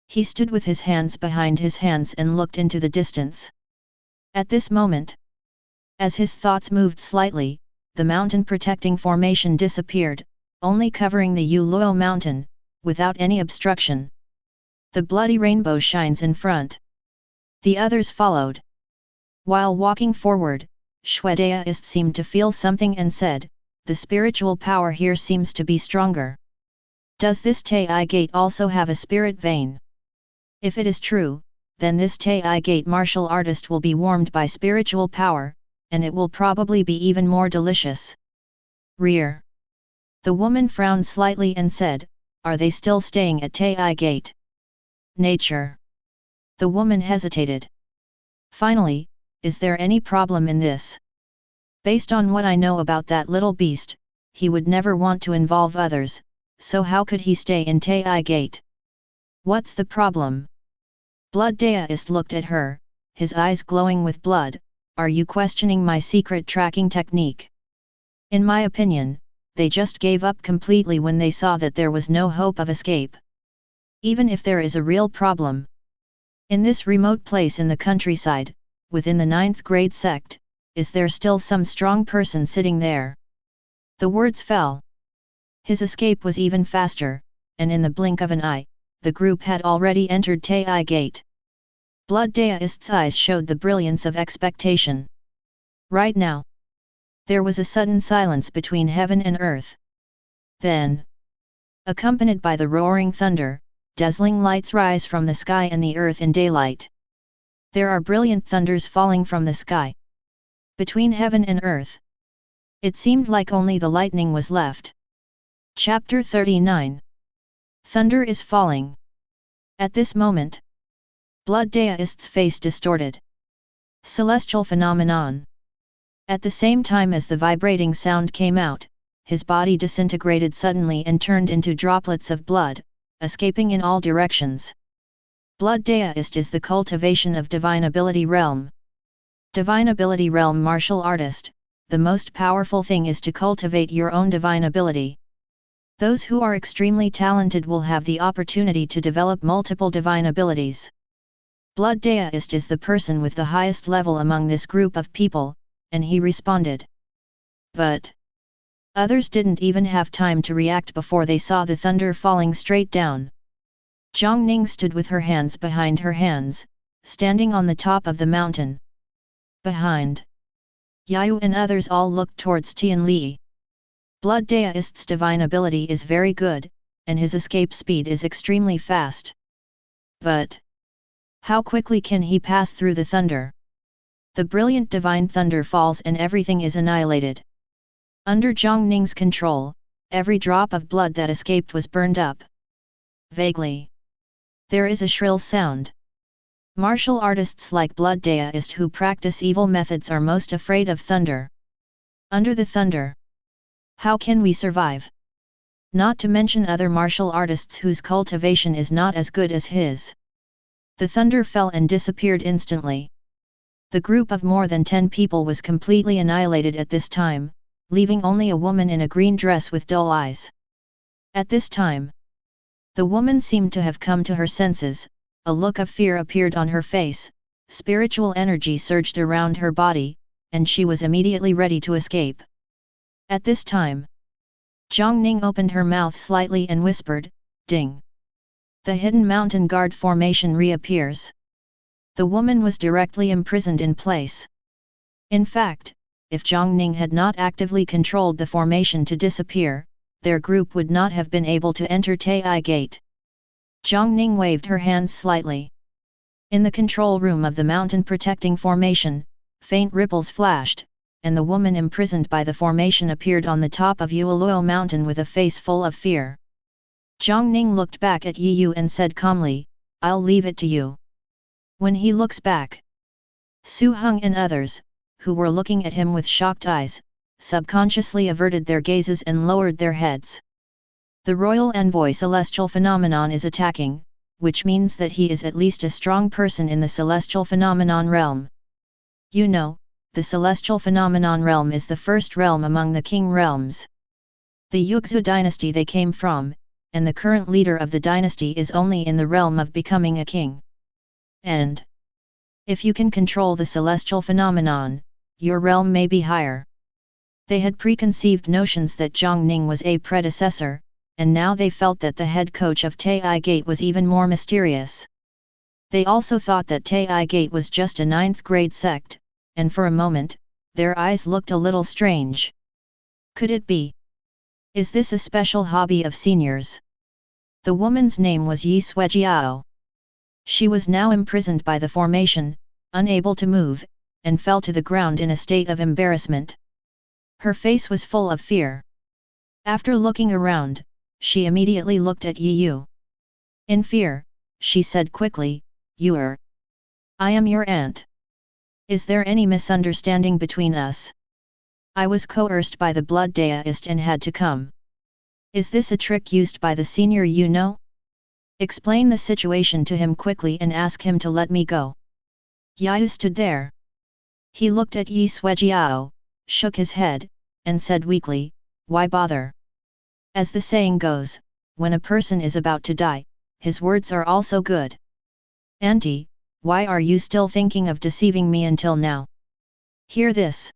He stood with his hands behind his hands and looked into the distance. At this moment, as his thoughts moved slightly, the mountain protecting formation disappeared, only covering the Yuluo mountain, without any obstruction. The bloody rainbow shines in front. The others followed. While walking forward, Shuedaist seemed to feel something and said, "The spiritual power here seems to be stronger. Does this Taiyi Gate also have a spirit vein? If it is true, then this Taiyi Gate martial artist will be warmed by spiritual power, and it will probably be even more delicious." Rear. The woman frowned slightly and said, are they still staying at Taiyi Gate? Nature. The woman hesitated. Finally, is there any problem in this? Based on what I know about that little beast, he would never want to involve others, so how could he stay in Taiyi Gate? What's the problem? Blood Daoist looked at her, his eyes glowing with blood. Are you questioning my secret tracking technique? In my opinion, they just gave up completely when they saw that there was no hope of escape. Even if there is a real problem. In this remote place in the countryside, within the 9th grade sect, is there still some strong person sitting there? The words fell. His escape was even faster, and in the blink of an eye, the group had already entered Taiyi Gate. Blood Daoist's eyes showed the brilliance of expectation. Right now. There was a sudden silence between heaven and earth. Then, accompanied by the roaring thunder, dazzling lights rise from the sky and the earth in daylight. There are brilliant thunders falling from the sky. Between heaven and earth. It seemed like only the lightning was left. Chapter 39. Thunder is falling. At this moment, Blood Daoist's face distorted. Celestial phenomenon. At the same time as the vibrating sound came out, his body disintegrated suddenly and turned into droplets of blood, escaping in all directions. Blood Daoist is the cultivation of divine ability realm. Divine ability realm martial artist, the most powerful thing is to cultivate your own divine ability. Those who are extremely talented will have the opportunity to develop multiple divine abilities. Blood Daoist is the person with the highest level among this group of people, and he responded. But others didn't even have time to react before they saw the thunder falling straight down. Jiang Ning stood with her hands behind her hands, standing on the top of the mountain. Behind Yayu and others all looked towards Tianli. Blood Daoist's divine ability is very good, and his escape speed is extremely fast. But how quickly can he pass through the thunder? The brilliant divine thunder falls and everything is annihilated. Under Jiang Ning's control, every drop of blood that escaped was burned up. Vaguely, there is a shrill sound. Martial artists like Blood Daoist who practice evil methods are most afraid of thunder. Under the thunder, how can we survive? Not to mention other martial artists whose cultivation is not as good as his. The thunder fell and disappeared instantly. The group of more than 10 people was completely annihilated at this time, leaving only a woman in a green dress with dull eyes. At this time, the woman seemed to have come to her senses, a look of fear appeared on her face, spiritual energy surged around her body, and she was immediately ready to escape. At this time, Jiang Ning opened her mouth slightly and whispered, "Ding." The hidden mountain guard formation reappears. The woman was directly imprisoned in place. In fact, if Jiang Ning had not actively controlled the formation to disappear, their group would not have been able to enter Taiyi Gate. Jiang Ning waved her hands slightly. In the control room of the mountain protecting formation, faint ripples flashed, and the woman imprisoned by the formation appeared on the top of Yueluo mountain with a face full of fear. Jiang Ning looked back at Yi Yu and said calmly, "I'll leave it to you." When he looks back, Su Heng and others, who were looking at him with shocked eyes, subconsciously averted their gazes and lowered their heads. The royal envoy celestial phenomenon is attacking, which means that he is at least a strong person in the celestial phenomenon realm. You know, the celestial phenomenon realm is the first realm among the king realms. The Yuexu dynasty they came from, and the current leader of the dynasty is only in the realm of becoming a king. And if you can control the celestial phenomenon, your realm may be higher. They had preconceived notions that Jiang Ning was a predecessor, and now they felt that the head coach of Taiyi Gate was even more mysterious. They also thought that Taiyi Gate was just a 9th grade sect, and for a moment, their eyes looked a little strange. Could it be? Is this a special hobby of seniors? The woman's name was Yi Suejiao. She was now imprisoned by the formation, unable to move, and fell to the ground in a state of embarrassment. Her face was full of fear. After looking around, she immediately looked at Yi Yu. In fear, she said quickly, I am your aunt. Is there any misunderstanding between us? I was coerced by the blood deist and had to come. Is this a trick used by the senior you know? Explain the situation to him quickly and ask him to let me go. Yi stood there. He looked at Yi Suejiao, shook his head, and said weakly, why bother? As the saying goes, when a person is about to die, his words are also good. Auntie, why are you still thinking of deceiving me until now? Hear this.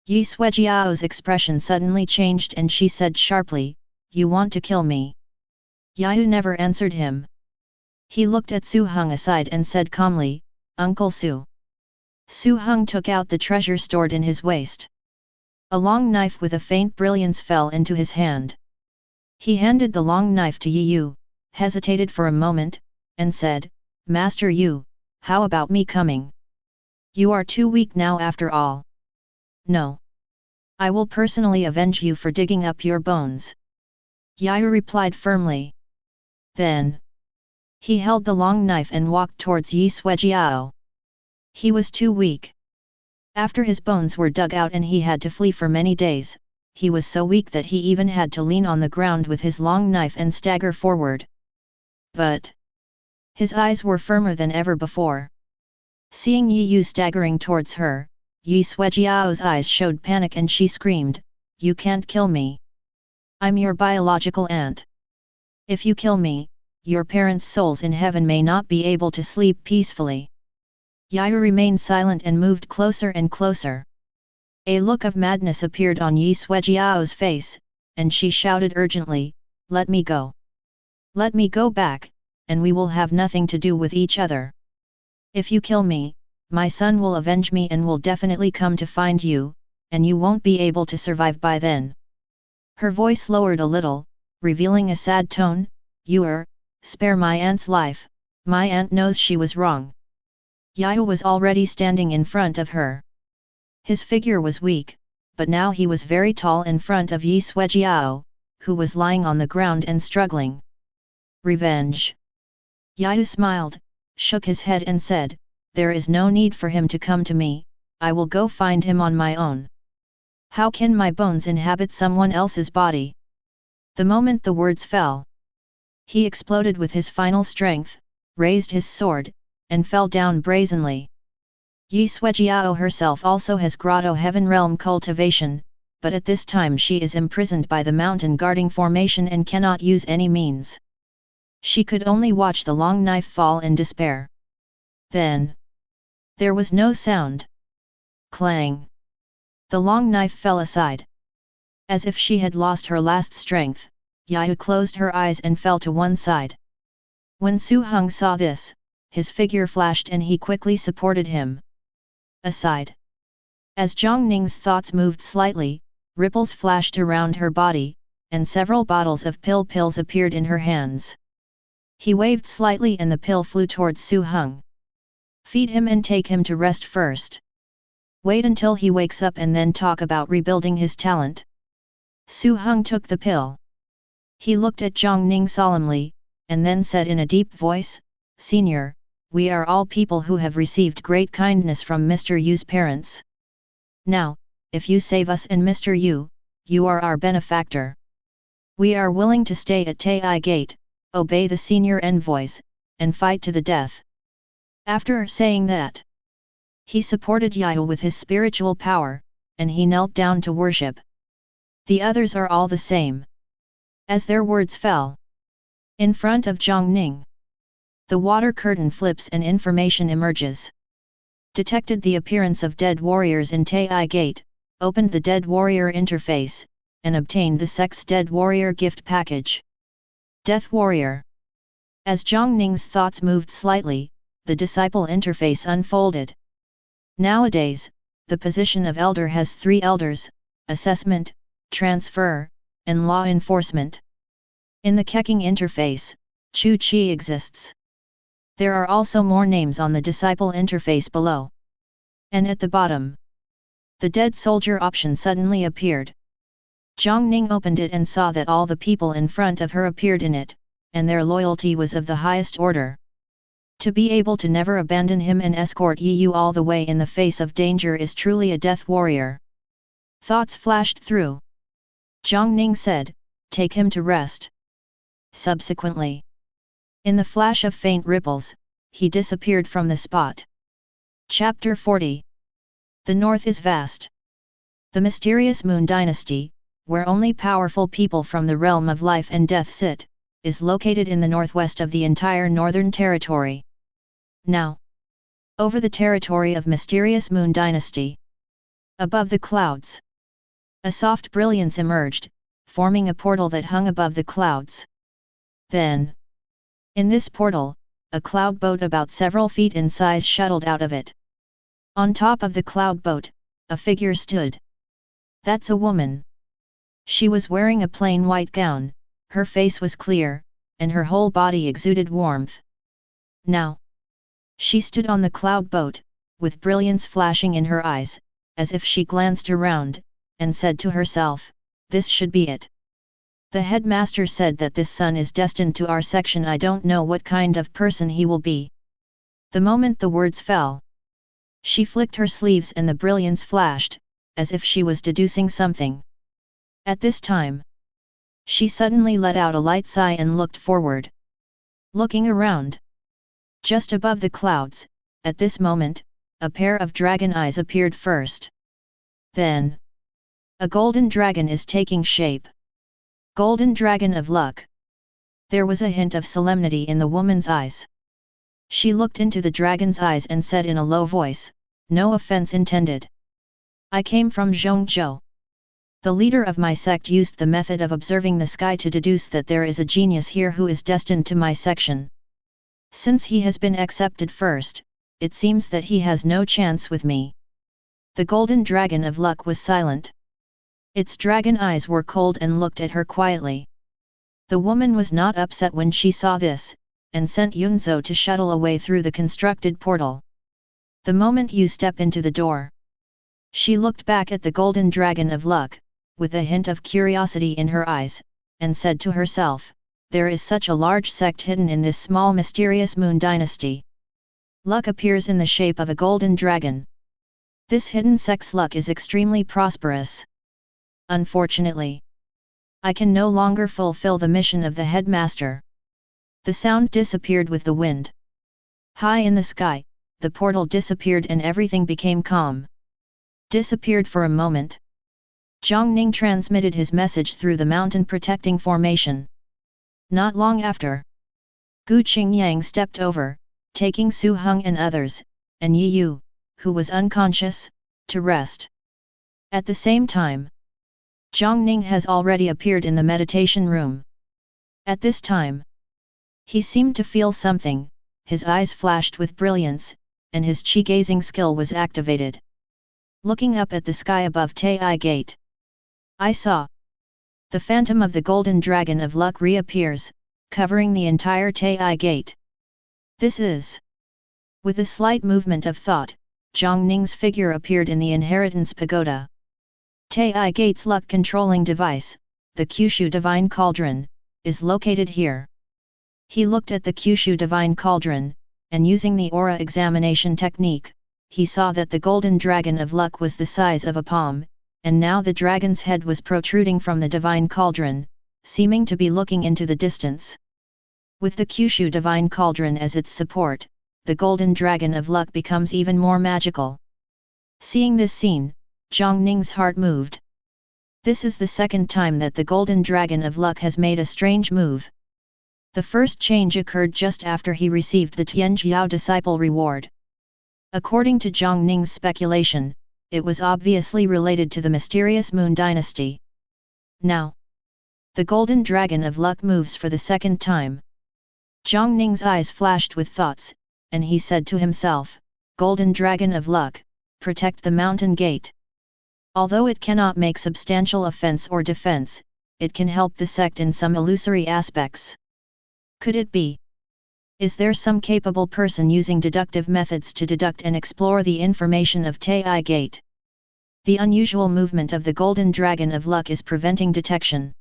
Yi Suejiao's expression suddenly changed and she said sharply, you want to kill me? Yi never answered him. He looked at Su Heng aside and said calmly, Uncle Su. Su Heng took out the treasure stored in his waist. A long knife with a faint brilliance fell into his hand. He handed the long knife to Yi Yu, hesitated for a moment, and said, Master Yu, how about me coming? You are too weak now after all. No. I will personally avenge you for digging up your bones. Yi replied firmly. Then he held the long knife and walked towards Yi Suejiao. He was too weak. After his bones were dug out and he had to flee for many days, he was so weak that he even had to lean on the ground with his long knife and stagger forward. But his eyes were firmer than ever before. Seeing Yi Yu staggering towards her, Yi Suejiao's eyes showed panic and she screamed, You can't kill me. I'm your biological aunt. If you kill me, your parents' souls in heaven may not be able to sleep peacefully. Yi remained silent and moved closer and closer. A look of madness appeared on Yi Suejiao's face, and she shouted urgently, Let me go. Let me go back, and we will have nothing to do with each other. If you kill me, my son will avenge me and will definitely come to find you, and you won't be able to survive by then. Her voice lowered a little, revealing a sad tone, spare my aunt's life, my aunt knows she was wrong. Yi was already standing in front of her. His figure was weak, but now he was very tall in front of Yi Suejiao, who was lying on the ground and struggling. Revenge. Yi smiled, shook his head and said, There is no need for him to come to me, I will go find him on my own. How can my bones inhabit someone else's body? The moment the words fell, he exploded with his final strength, raised his sword, and fell down brazenly. Yi Suejiao herself also has Grotto Heaven Realm cultivation, but at this time she is imprisoned by the mountain guarding formation and cannot use any means. She could only watch the long knife fall in despair. Then there was no sound. Clang! The long knife fell aside. As if she had lost her last strength, Yi closed her eyes and fell to one side. When Su Heng saw this, his figure flashed and he quickly supported him. Aside. As Jiang Ning's thoughts moved slightly, ripples flashed around her body, and several bottles of pills appeared in her hands. He waved slightly and the pill flew towards Su Heng. Feed him and take him to rest first. Wait until he wakes up and then talk about rebuilding his talent. Su Heng took the pill. He looked at Jiang Ning solemnly, and then said in a deep voice, Senior, we are all people who have received great kindness from Mr. Yu's parents. Now, if you save us and Mr. Yu, you are our benefactor. We are willing to stay at Taiyi Gate, obey the senior envoys, and fight to the death. After saying that, he supported Yi with his spiritual power, and he knelt down to worship. The others are all the same. As their words fell, in front of Jiang Ning, the water curtain flips and information emerges. Detected the appearance of dead warriors in Taiyi Gate, opened the dead warrior interface, and obtained the Sect's dead warrior gift package. Death warrior. As Jiang Ning's thoughts moved slightly, the disciple interface unfolded. Nowadays, the position of elder has 3 elders: assessment, transfer, and law enforcement. In the Keking interface, Chu Chi exists. There are also more names on the disciple interface below. And at the bottom, the dead soldier option suddenly appeared. Jiang Ning opened it and saw that all the people in front of her appeared in it, and their loyalty was of the highest order. To be able to never abandon him and escort you all the way in the face of danger is truly a death warrior. Thoughts flashed through. Jiang Ning said, "Take him to rest." Subsequently, in the flash of faint ripples, he disappeared from the spot. Chapter 40. The North is vast. The mysterious Moon Dynasty, where only powerful people from the realm of life and death sit, is located in the northwest of the entire Northern Territory. Now, over the territory of mysterious Moon Dynasty, above the clouds, a soft brilliance emerged, forming a portal that hung above the clouds. Then, in this portal, a cloud boat about several feet in size shuttled out of it. On top of the cloud boat, a figure stood. That's a woman. She was wearing a plain white gown, her face was clear, and her whole body exuded warmth. Now, she stood on the cloud boat, with brilliance flashing in her eyes, as if she glanced around, and said to herself, "This should be it. The headmaster said that this son is destined to our section. I don't know what kind of person he will be." The moment the words fell, she flicked her sleeves and the brilliance flashed, as if she was deducing something. At this time, she suddenly let out a light sigh and looked forward. Looking around, just above the clouds, at this moment, a pair of dragon eyes appeared first. Then, a golden dragon is taking shape. Golden dragon of luck. There was a hint of solemnity in the woman's eyes. She looked into the dragon's eyes and said in a low voice, "No offense intended. I came from Zhongzhou. The leader of my sect used the method of observing the sky to deduce that there is a genius here who is destined to my section. Since he has been accepted first, it seems that he has no chance with me." The golden dragon of luck was silent. Its dragon eyes were cold and looked at her quietly. The woman was not upset when she saw this, and sent Yunzhou to shuttle away through the constructed portal. "The moment you step into the door." She looked back at the golden dragon of luck, with a hint of curiosity in her eyes, and said to herself, "There is such a large sect hidden in this small mysterious Moon Dynasty. Luck appears in the shape of a golden dragon. This hidden sect's luck is extremely prosperous. Unfortunately, I can no longer fulfill the mission of the headmaster." The sound disappeared with the wind. High in the sky, the portal disappeared and everything became calm. Disappeared for a moment. Jiang Ning transmitted his message through the mountain protecting formation. Not long after, Gu Qingyang stepped over, taking Su Heng and others, and Yi Yu, who was unconscious, to rest. At the same time, Jiang Ning has already appeared in the meditation room. At this time, he seemed to feel something, his eyes flashed with brilliance, and his qi-gazing skill was activated. Looking up at the sky above Taiyi Gate, I saw. The phantom of the golden dragon of luck reappears, covering the entire Taiyi Gate. This is. With a slight movement of thought, Jiang Ning's figure appeared in the inheritance pagoda. Taiyi Gate's luck-controlling device, the Kyushu Divine Cauldron, is located here. He looked at the Kyushu Divine Cauldron, and using the aura examination technique, he saw that the golden dragon of luck was the size of a palm, and now the dragon's head was protruding from the Divine Cauldron, seeming to be looking into the distance. With the Kyushu Divine Cauldron as its support, the golden dragon of luck becomes even more magical. Seeing this scene, Jiang Ning's heart moved. This is the second time that the golden dragon of luck has made a strange move. The first change occurred just after he received the Tianjiao disciple reward. According to Jiang Ning's speculation, it was obviously related to the mysterious Moon Dynasty. Now, the golden dragon of luck moves for the second time. Jiang Ning's eyes flashed with thoughts, and he said to himself, "Golden dragon of luck, protect the mountain gate." Although it cannot make substantial offense or defense, it can help the sect in some illusory aspects. Could it be? Is there some capable person using deductive methods to deduct and explore the information of Taiyi Gate? The unusual movement of the golden dragon of luck is preventing detection.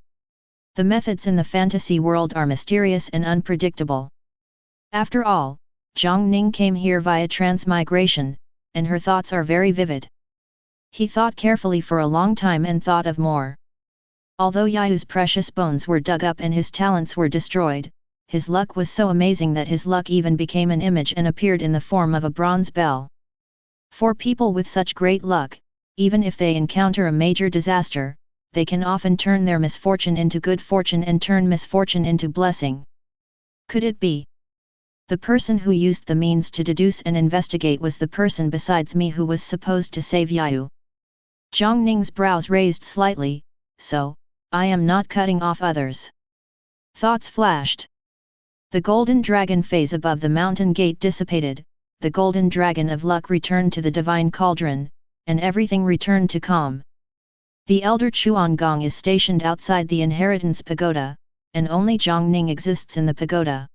The methods in the fantasy world are mysterious and unpredictable. After all, Jiang Ning came here via transmigration, and her thoughts are very vivid. He thought carefully for a long time and thought of more. Although Yayu's precious bones were dug up and his talents were destroyed, his luck was so amazing that his luck even became an image and appeared in the form of a bronze bell. For people with such great luck, even if they encounter a major disaster, they can often turn their misfortune into good fortune and turn misfortune into blessing. Could it be? The person who used the means to deduce and investigate was the person besides me who was supposed to save Yayu. Jiang Ning's brows raised slightly, so, I am not cutting off others. Thoughts flashed. The golden dragon phase above the mountain gate dissipated, the golden dragon of luck returned to the divine cauldron, and everything returned to calm. The elder Chuangong is stationed outside the inheritance pagoda, and only Jiang Ning exists in the pagoda.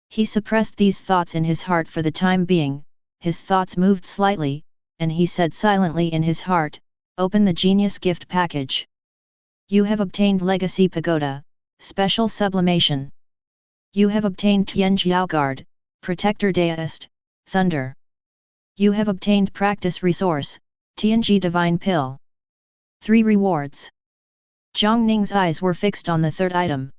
He suppressed these thoughts in his heart for the time being, his thoughts moved slightly, and he said silently in his heart, "Open the genius gift package. You have obtained Legacy Pagoda, Special Sublimation. You have obtained Tianjiao Guard, Protector Deist, Thunder. You have obtained Practice Resource, Tianji Divine Pill." 3 rewards. Jiang Ning's eyes were fixed on the third item.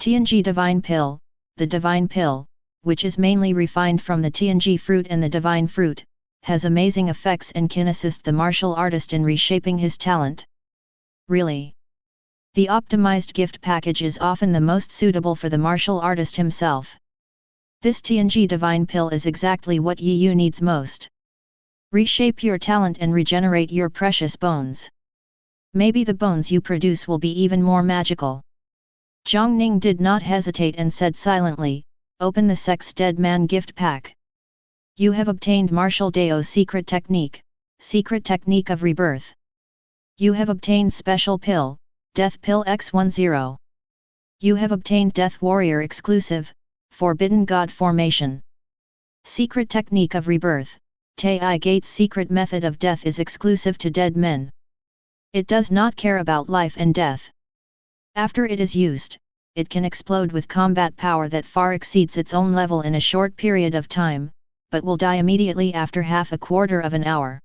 Tianji Divine Pill, the Divine Pill, which is mainly refined from the Tianji fruit and the Divine Fruit, has amazing effects and can assist the martial artist in reshaping his talent. Really? The optimized gift package is often the most suitable for the martial artist himself. This Tianji Divine Pill is exactly what Yu needs most. Reshape your talent and regenerate your precious bones. Maybe the bones you produce will be even more magical. Jiang Ning did not hesitate and said silently, "Open the Sect's Dead Man gift pack. You have obtained Martial Dao Secret Technique of Rebirth. You have obtained Special Pill, Death Pill X10. You have obtained Death Warrior Exclusive, Forbidden God Formation. Secret Technique of Rebirth, Taiyi Gate's secret method of death is exclusive to dead men. It does not care about life and death. After it is used, it can explode with combat power that far exceeds its own level in a short period of time, but will die immediately after half a quarter of an hour.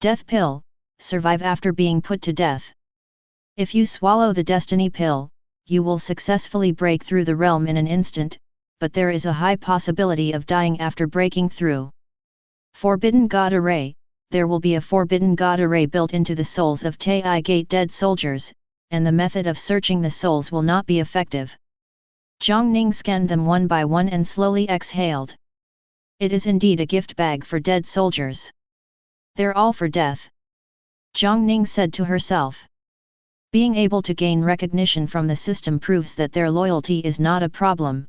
Death Pill, survive after being put to death. If you swallow the Destiny Pill, you will successfully break through the realm in an instant, but there is a high possibility of dying after breaking through. Forbidden God Array, there will be a Forbidden God Array built into the souls of Taiyi Gate dead soldiers, and the method of searching the souls will not be effective. Jiang Ning scanned them one by one and slowly exhaled. It is indeed a gift bag for dead soldiers. They're all for death. Jiang Ning said to herself. Being able to gain recognition from the system proves that their loyalty is not a problem.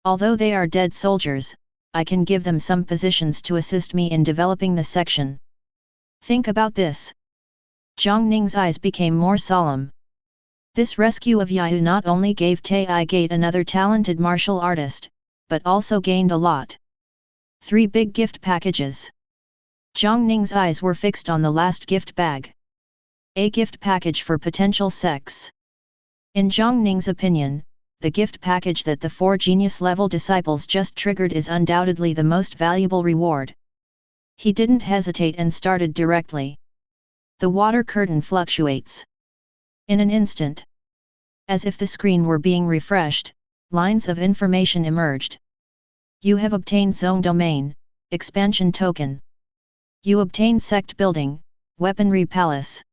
Although they are dead soldiers, I can give them some positions to assist me in developing the section. Think about this. Jiang Ning's eyes became more solemn. This rescue of Yayu not only gave Taiyi Gate another talented martial artist, but also gained a lot. 3 big gift packages. Jiang Ning's eyes were fixed on the last gift bag. A gift package for potential sects. In Jiang Ning's opinion, the gift package that the 4 genius level disciples just triggered is undoubtedly the most valuable reward. He didn't hesitate and started directly. The water curtain fluctuates. In an instant, as if the screen were being refreshed, lines of information emerged. You have obtained Zone Domain, Expansion Token. You obtained Sect Building, Weaponry Palace.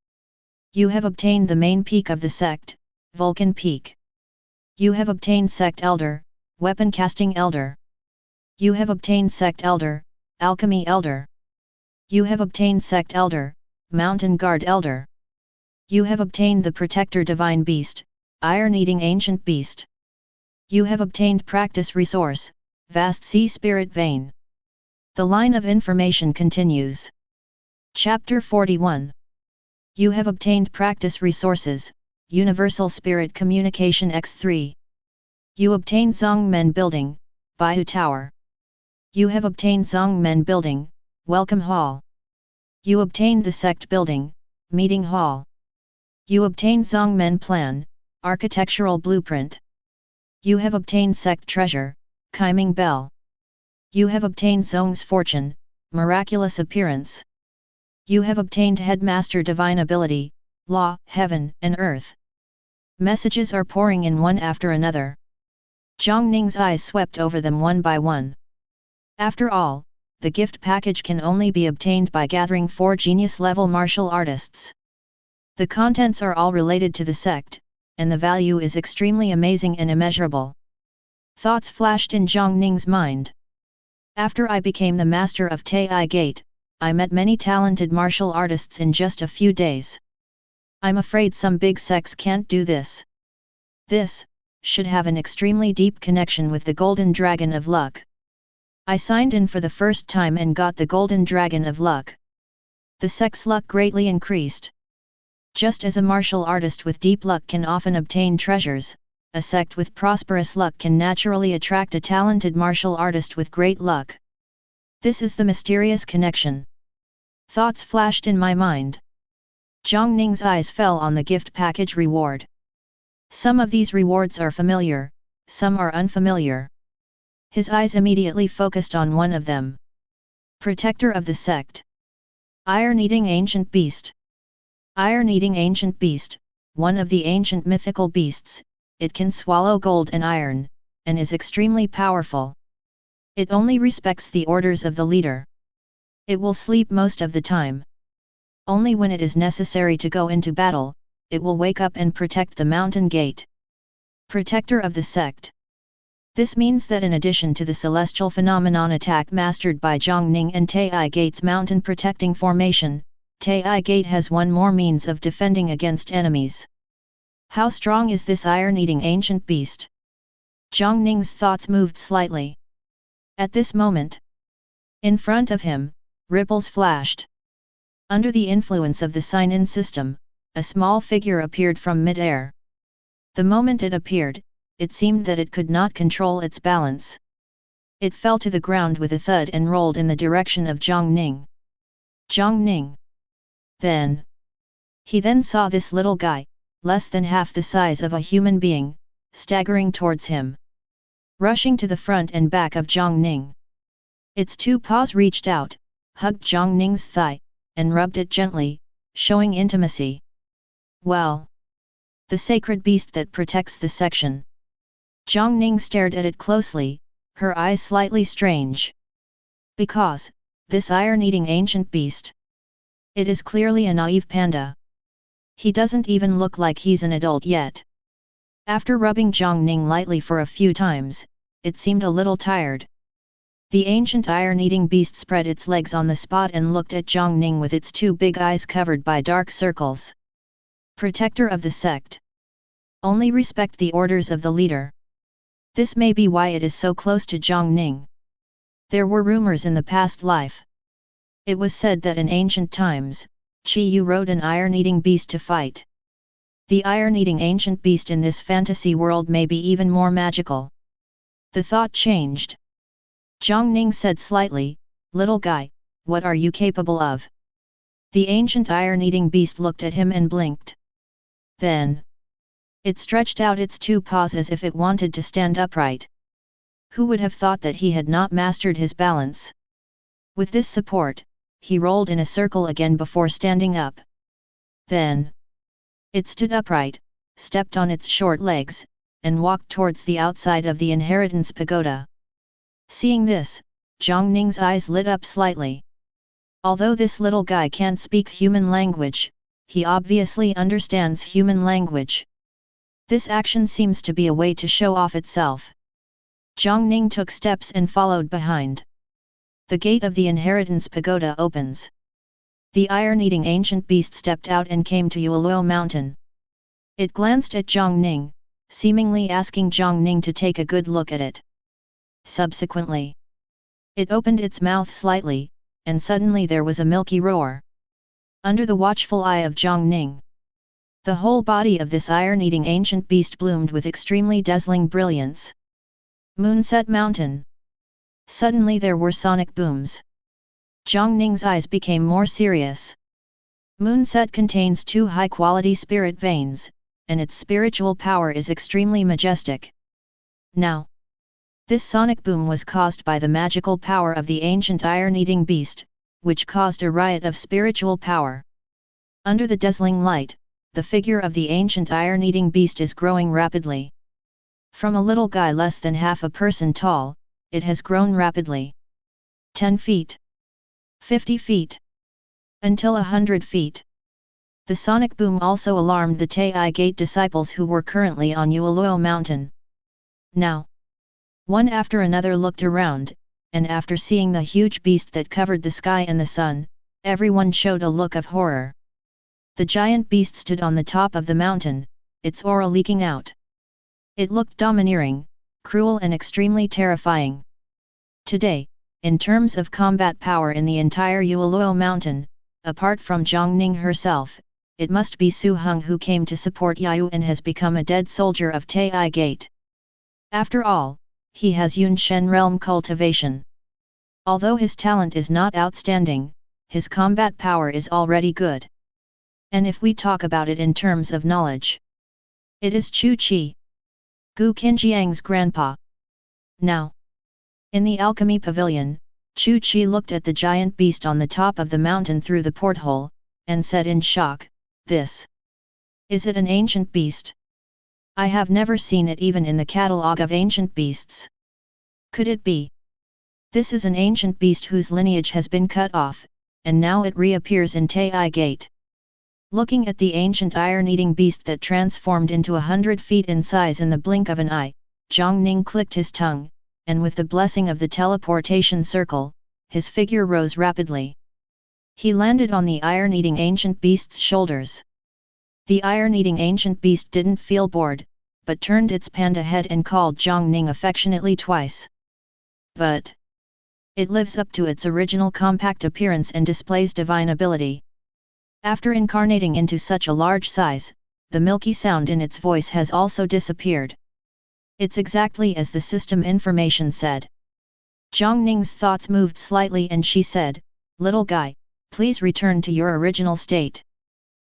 You have obtained the main peak of the Sect, Vulcan Peak. You have obtained Sect Elder, Weapon Casting Elder. You have obtained Sect Elder, Alchemy Elder. You have obtained Sect Elder, Mountain Guard Elder. You have obtained the Protector Divine Beast, Iron-Eating Ancient Beast. You have obtained Practice Resource, Vast Sea Spirit Vein. The line of information continues. Chapter 41. You have obtained Practice Resources, Universal Spirit Communication X3. You obtained Zongmen Building, Baihu Tower. You have obtained Zongmen Building, Welcome Hall. You obtained the sect building, meeting hall. You obtained Zongmen plan, architectural blueprint. You have obtained sect treasure, Kaiming bell. You have obtained Zong's fortune, miraculous appearance. You have obtained headmaster divine ability, law, heaven and earth. Messages are pouring in one after another. Jiang Ning's eyes swept over them one by one. After all, the gift package can only be obtained by gathering 4 genius-level martial artists. The contents are all related to the sect, and the value is extremely amazing and immeasurable. Thoughts flashed in Jiang Ning's mind. After I became the master of Taiyi Gate, I met many talented martial artists in just a few days. I'm afraid some big sects can't do this. This should have an extremely deep connection with the Golden Dragon of Luck. I signed in for the first time and got the Golden Dragon of Luck. The sect's luck greatly increased. Just as a martial artist with deep luck can often obtain treasures, a sect with prosperous luck can naturally attract a talented martial artist with great luck. This is the mysterious connection. Thoughts flashed in my mind. Jiang Ning's eyes fell on the gift package reward. Some of these rewards are familiar, some are unfamiliar. His eyes immediately focused on one of them. Protector of the sect. Iron-eating ancient beast. Iron-eating ancient beast, one of the ancient mythical beasts, it can swallow gold and iron, and is extremely powerful. It only respects the orders of the leader. It will sleep most of the time. Only when it is necessary to go into battle, it will wake up and protect the mountain gate. Protector of the sect. This means that in addition to the celestial phenomenon attack mastered by Jiang Ning and Taiyi Gate's mountain protecting formation, Taiyi Gate has one more means of defending against enemies. How strong is this iron-eating ancient beast? Jiang Ning's thoughts moved slightly. At this moment, in front of him, ripples flashed. Under the influence of the sign-in system, a small figure appeared from mid-air. The moment it appeared, it seemed that it could not control its balance. It fell to the ground with a thud and rolled in the direction of Jiang Ning. Jiang Ning. He then saw this little guy, less than half the size of a human being, staggering towards him. Rushing to the front and back of Jiang Ning. Its 2 paws reached out, hugged Jiang Ning's thigh, and rubbed it gently, showing intimacy. Well! The sacred beast that protects the section. Jiang Ning stared at it closely, her eyes slightly strange. Because, this iron-eating ancient beast. It is clearly a naive panda. He doesn't even look like he's an adult yet. After rubbing Jiang Ning lightly for a few times, it seemed a little tired. The ancient iron-eating beast spread its legs on the spot and looked at Jiang Ning with its 2 big eyes covered by dark circles. Protector of the sect. Only respect the orders of the leader. This may be why it is so close to Jiang Ning. There were rumors in the past life. It was said that in ancient times, Qi Yu rode an iron-eating beast to fight. The iron-eating ancient beast in this fantasy world may be even more magical. The thought changed. Jiang Ning said slightly, "Little guy, what are you capable of?" The ancient iron-eating beast looked at him and blinked. Then, it stretched out its 2 paws as if it wanted to stand upright. Who would have thought that he had not mastered his balance? With this support, he rolled in a circle again before standing up. Then, it stood upright, stepped on its short legs, and walked towards the outside of the inheritance pagoda. Seeing this, Jiang Ning's eyes lit up slightly. Although this little guy can't speak human language, he obviously understands human language. This action seems to be a way to show off itself. Jiang Ning took steps and followed behind. The gate of the inheritance pagoda opens. The iron-eating ancient beast stepped out and came to Yueluo Mountain. It glanced at Jiang Ning, seemingly asking Jiang Ning to take a good look at it. Subsequently, it opened its mouth slightly, and suddenly there was a milky roar. Under the watchful eye of Jiang Ning, the whole body of this iron-eating ancient beast bloomed with extremely dazzling brilliance. Moonset Mountain. Suddenly there were sonic booms. Jiang Ning's eyes became more serious. Moon set contains 2 high-quality spirit veins, and its spiritual power is extremely majestic. Now, this sonic boom was caused by the magical power of the ancient iron-eating beast, which caused a riot of spiritual power. Under the dazzling light, the figure of the ancient iron-eating beast is growing rapidly. From a little guy less than half a person tall, it has grown rapidly. 10 feet. 50 feet. Until 100 feet. The sonic boom also alarmed the Taiyi Gate disciples who were currently on Yueluo Mountain. Now, one after another looked around, and after seeing the huge beast that covered the sky and the sun, everyone showed a look of horror. The giant beast stood on the top of the mountain, its aura leaking out. It looked domineering, cruel and extremely terrifying. Today, in terms of combat power in the entire Yueluo Mountain, apart from Jiang Ning herself, it must be Su Heng who came to support Yayu and has become a dead soldier of Taiyi Gate. After all, he has Yun Shen realm cultivation. Although his talent is not outstanding, his combat power is already good. And if we talk about it in terms of knowledge, it is Chu Qi, Gu Qinjiang's grandpa. Now, in the alchemy pavilion, Chu Qi looked at the giant beast on the top of the mountain through the porthole, and said in shock, "This. Is it an ancient beast? I have never seen it even in the catalogue of ancient beasts. Could it be? This is an ancient beast whose lineage has been cut off, and now it reappears in Taiyi Gate." Looking at the ancient iron-eating beast that transformed into 100 feet in size in the blink of an eye, Jiang Ning clicked his tongue, and with the blessing of the teleportation circle, his figure rose rapidly. He landed on the iron-eating ancient beast's shoulders. The iron-eating ancient beast didn't feel bored, but turned its panda head and called Jiang Ning affectionately twice. But it lives up to its original compact appearance and displays divine ability. After incarnating into such a large size, the milky sound in its voice has also disappeared. It's exactly as the system information said. Jiang Ning's thoughts moved slightly and she said, "Little guy, please return to your original state."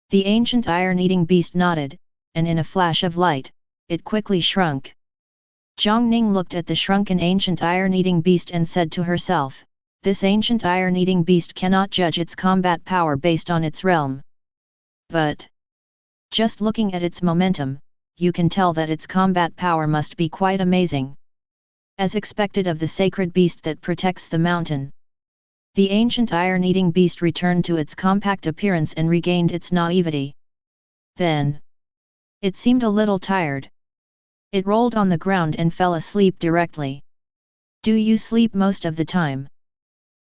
The ancient iron-eating beast nodded, and in a flash of light, it quickly shrunk. Jiang Ning looked at the shrunken ancient iron-eating beast and said to herself, "This ancient iron-eating beast cannot judge its combat power based on its realm. But just looking at its momentum, you can tell that its combat power must be quite amazing. As expected of the sacred beast that protects the mountain." The ancient iron-eating beast returned to its compact appearance and regained its naivety. Then, it seemed a little tired. It rolled on the ground and fell asleep directly. "Do you sleep most of the time?"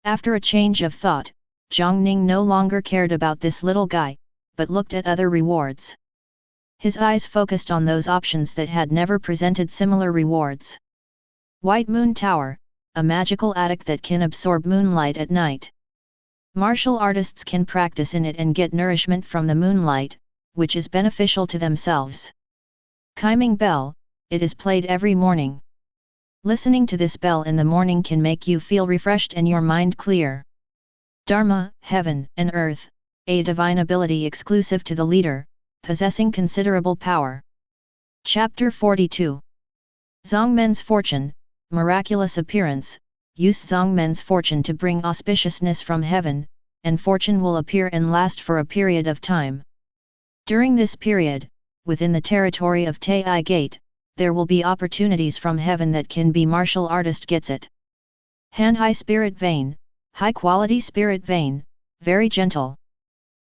After a change of thought, Jiang Ning no longer cared about this little guy, but looked at other rewards. His eyes focused on those options that had never presented similar rewards. White Moon Tower, a magical attic that can absorb moonlight at night. Martial artists can practice in it and get nourishment from the moonlight, which is beneficial to themselves. Chiming bell, it is played every morning. Listening to this bell in the morning can make you feel refreshed and your mind clear. Dharma, heaven and earth, a divine ability exclusive to the leader, possessing considerable power. Chapter 42. Zongmen's fortune, miraculous appearance. Use Zongmen's fortune to bring auspiciousness from heaven, and fortune will appear and last for a period of time. During this period, within the territory of Taiyi Gate, there will be opportunities from heaven that can be martial artist gets it. Hanhai Spirit Vein, high quality spirit vein, very gentle.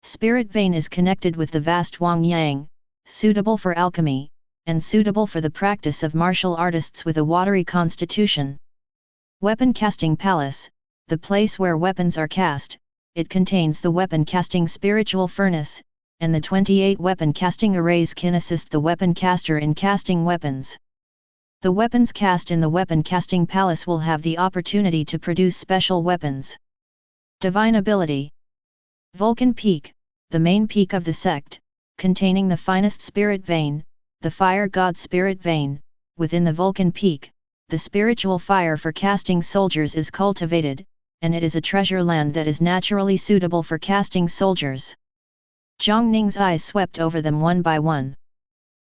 Spirit vein is connected with the vast Wang Yang, suitable for alchemy, and suitable for the practice of martial artists with a watery constitution. Weapon Casting Palace, the place where weapons are cast, it contains the weapon casting spiritual furnace, and the 28 weapon casting arrays can assist the weapon caster in casting weapons. The weapons cast in the weapon casting palace will have the opportunity to produce special weapons. Divine ability. Vulcan Peak, the main peak of the sect, containing the finest spirit vein, the fire god spirit vein. Within the Vulcan Peak, the spiritual fire for casting soldiers is cultivated, and it is a treasure land that is naturally suitable for casting soldiers. Jiang Ning's eyes swept over them one by one.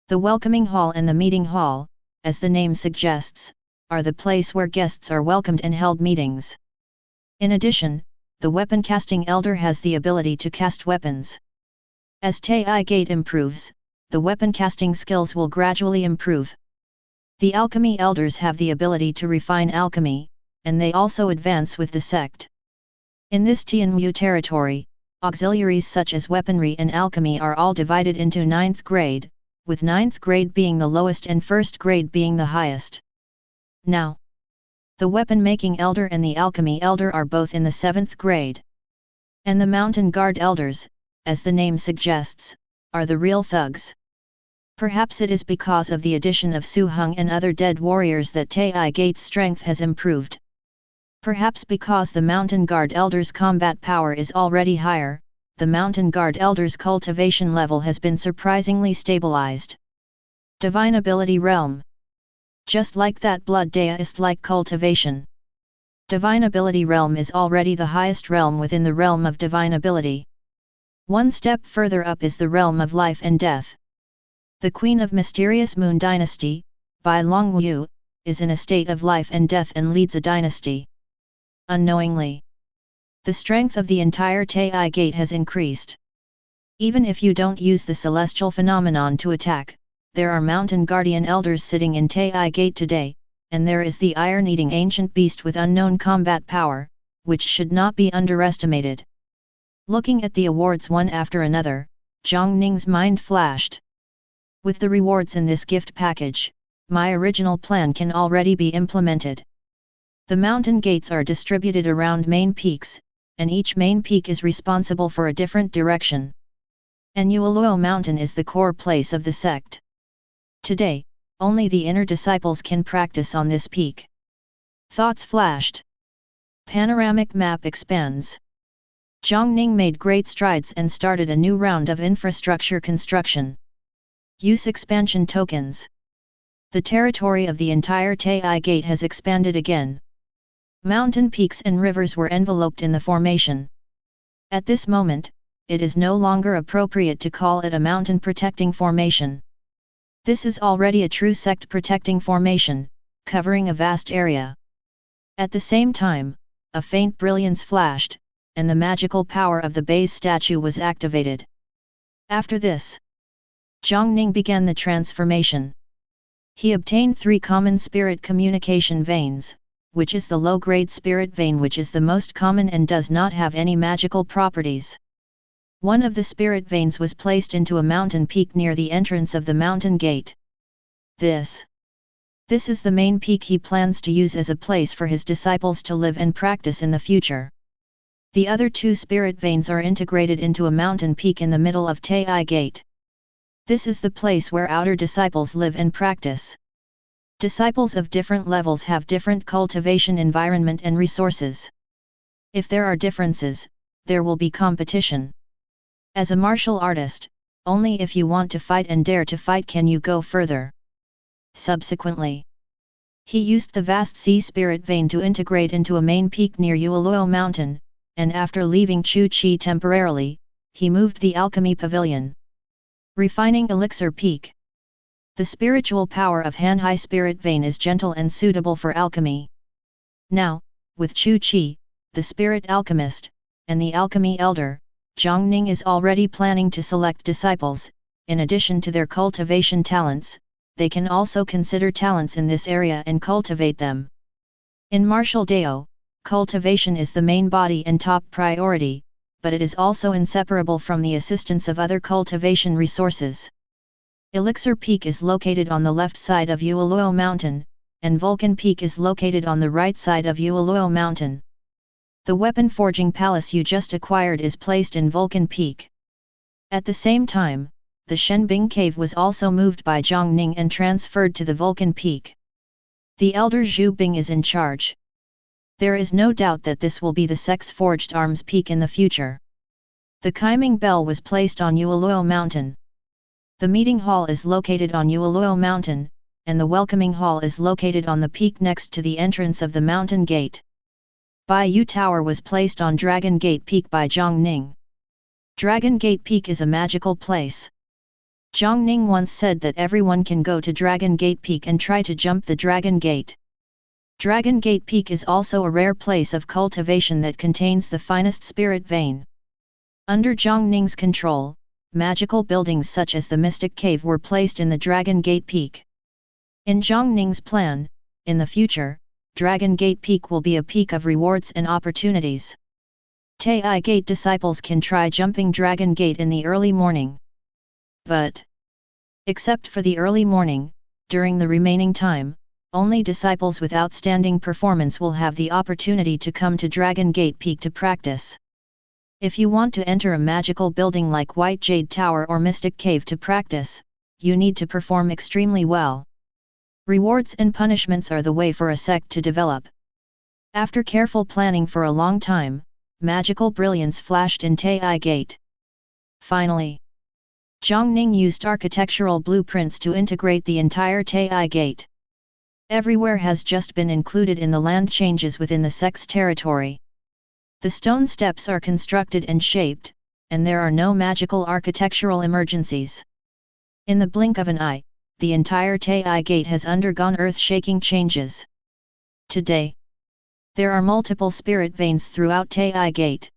The welcoming hall and the meeting hall, as the name suggests, are the place where guests are welcomed and held meetings. In addition, the weapon casting elder has the ability to cast weapons. As Taiyi Gate improves, the weapon casting skills will gradually improve. The alchemy elders have the ability to refine alchemy, and they also advance with the sect. In this Tianwu territory, auxiliaries such as weaponry and alchemy are all divided into 9th grade, with 9th grade being the lowest and 1st grade being the highest. Now, the weapon-making elder and the alchemy elder are both in the 7th grade. And the mountain guard elders, as the name suggests, are the real thugs. Perhaps it is because of the addition of Su Heng and other dead warriors that Taiyi Gate's strength has improved. Perhaps because the mountain guard elders' combat power is already higher, the mountain guard elders' cultivation level has been surprisingly stabilized. Divine ability realm. Just like that, blood deist like cultivation. Divine ability realm is already the highest realm within the realm of divine ability. One step further up is the realm of life and death. The Queen of Mysterious Moon Dynasty, Bai Longwu, is in a state of life and death and leads a dynasty. Unknowingly, the strength of the entire Taiyi Gate has increased. Even if you don't use the celestial phenomenon to attack, there are mountain guardian elders sitting in Taiyi Gate today, and there is the iron-eating ancient beast with unknown combat power, which should not be underestimated. Looking at the awards one after another, Jiang Ning's mind flashed. With the rewards in this gift package, my original plan can already be implemented. The mountain gates are distributed around main peaks, and each main peak is responsible for a different direction. And Yueluo Mountain is the core place of the sect. Today, only the inner disciples can practice on this peak. Thoughts flashed. Panoramic map expands. Jiang Ning made great strides and started a new round of infrastructure construction. Use expansion tokens. The territory of the entire Taiyi Gate has expanded again. Mountain peaks and rivers were enveloped in the formation. At this moment, it is no longer appropriate to call it a mountain protecting formation. This is already a true sect protecting formation, covering a vast area. At the same time, a faint brilliance flashed, and the magical power of the base statue was activated. After this, Jiang Ning began the transformation. He obtained 3 common spirit communication veins, which is the low-grade spirit vein, which is the most common and does not have any magical properties. One of the spirit veins was placed into a mountain peak near the entrance of the mountain gate. This is the main peak he plans to use as a place for his disciples to live and practice in the future. The other 2 spirit veins are integrated into a mountain peak in the middle of Taiyi Gate. This is the place where outer disciples live and practice. Disciples of different levels have different cultivation environment and resources. If there are differences, there will be competition. As a martial artist, only if you want to fight and dare to fight can you go further. Subsequently, he used the vast sea spirit vein to integrate into a main peak near Yueluo Mountain, and after leaving Chu Chi temporarily, he moved the alchemy pavilion. Refining elixir peak. The spiritual power of Hanhai spirit vein is gentle and suitable for alchemy. Now, with Chu Chi, the spirit alchemist, and the alchemy elder, Jiang Ning is already planning to select disciples. In addition to their cultivation talents, they can also consider talents in this area and cultivate them. In martial Dao, cultivation is the main body and top priority, but it is also inseparable from the assistance of other cultivation resources. Elixir Peak is located on the left side of Yueluo Mountain, and Vulcan Peak is located on the right side of Yueluo Mountain. The weapon forging palace you just acquired is placed in Vulcan Peak. At the same time, the Shenbing Cave was also moved by Jiang Ning and transferred to the Vulcan Peak. The elder Zhu Bing is in charge. There is no doubt that this will be the Sect's Forged Arms Peak in the future. The Kaiming Bell was placed on Yueluo Mountain. The meeting hall is located on Yueluo Mountain, and the welcoming hall is located on the peak next to the entrance of the mountain gate. Baiyu Tower was placed on Dragon Gate Peak by Jiang Ning. Dragon Gate Peak is a magical place. Jiang Ning once said that everyone can go to Dragon Gate Peak and try to jump the Dragon Gate. Dragon Gate Peak is also a rare place of cultivation that contains the finest spirit vein. Under Jiang Ning's control, magical buildings such as the Mystic Cave were placed in the Dragon Gate Peak. In Jiang Ning's plan, in the future, Dragon Gate Peak will be a peak of rewards and opportunities. Taiyi Gate disciples can try jumping Dragon Gate in the early morning. But, except for the early morning, during the remaining time, only disciples with outstanding performance will have the opportunity to come to Dragon Gate Peak to practice. If you want to enter a magical building like White Jade Tower or Mystic Cave to practice, you need to perform extremely well. Rewards and punishments are the way for a sect to develop. After careful planning for a long time, magical brilliance flashed in Taiyi Gate. Finally, Jiang Ning used architectural blueprints to integrate the entire Taiyi Gate. Everywhere has just been included in the land changes within the sect's territory. The stone steps are constructed and shaped, and there are no magical architectural emergencies. In the blink of an eye, the entire Taiyi Gate has undergone earth-shaking changes. Today, there are multiple spirit veins throughout Taiyi Gate.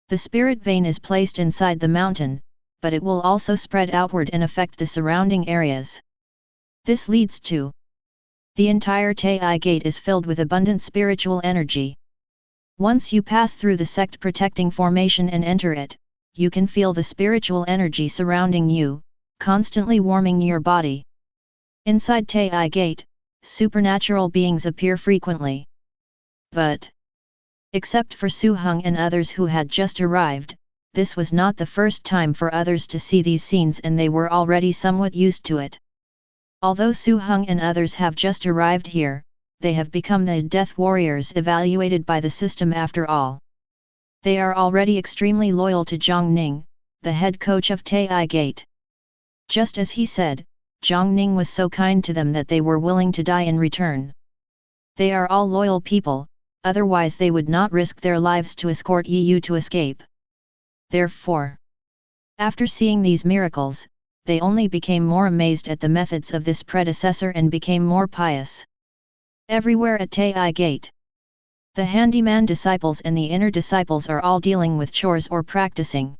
The spirit vein is placed inside the mountain, but it will also spread outward and affect the surrounding areas. This leads to the entire Taiyi Gate is filled with abundant spiritual energy. Once you pass through the sect protecting formation and enter it, you can feel the spiritual energy surrounding you, constantly warming your body. Inside Taiyi Gate, supernatural beings appear frequently. But, except for Su Heng and others who had just arrived, this was not the first time for others to see these scenes, and they were already somewhat used to it. Although Su Heng and others have just arrived here, they have become the death warriors evaluated by the system after all. They are already extremely loyal to Jiang Ning, the head coach of Taiyi Gate. Just as he said, Jiang Ning was so kind to them that they were willing to die in return. They are all loyal people, otherwise they would not risk their lives to escort you to escape. Therefore, after seeing these miracles, they only became more amazed at the methods of this predecessor and became more pious. Everywhere at Taiyi Gate, the handyman disciples and the inner disciples are all dealing with chores or practicing.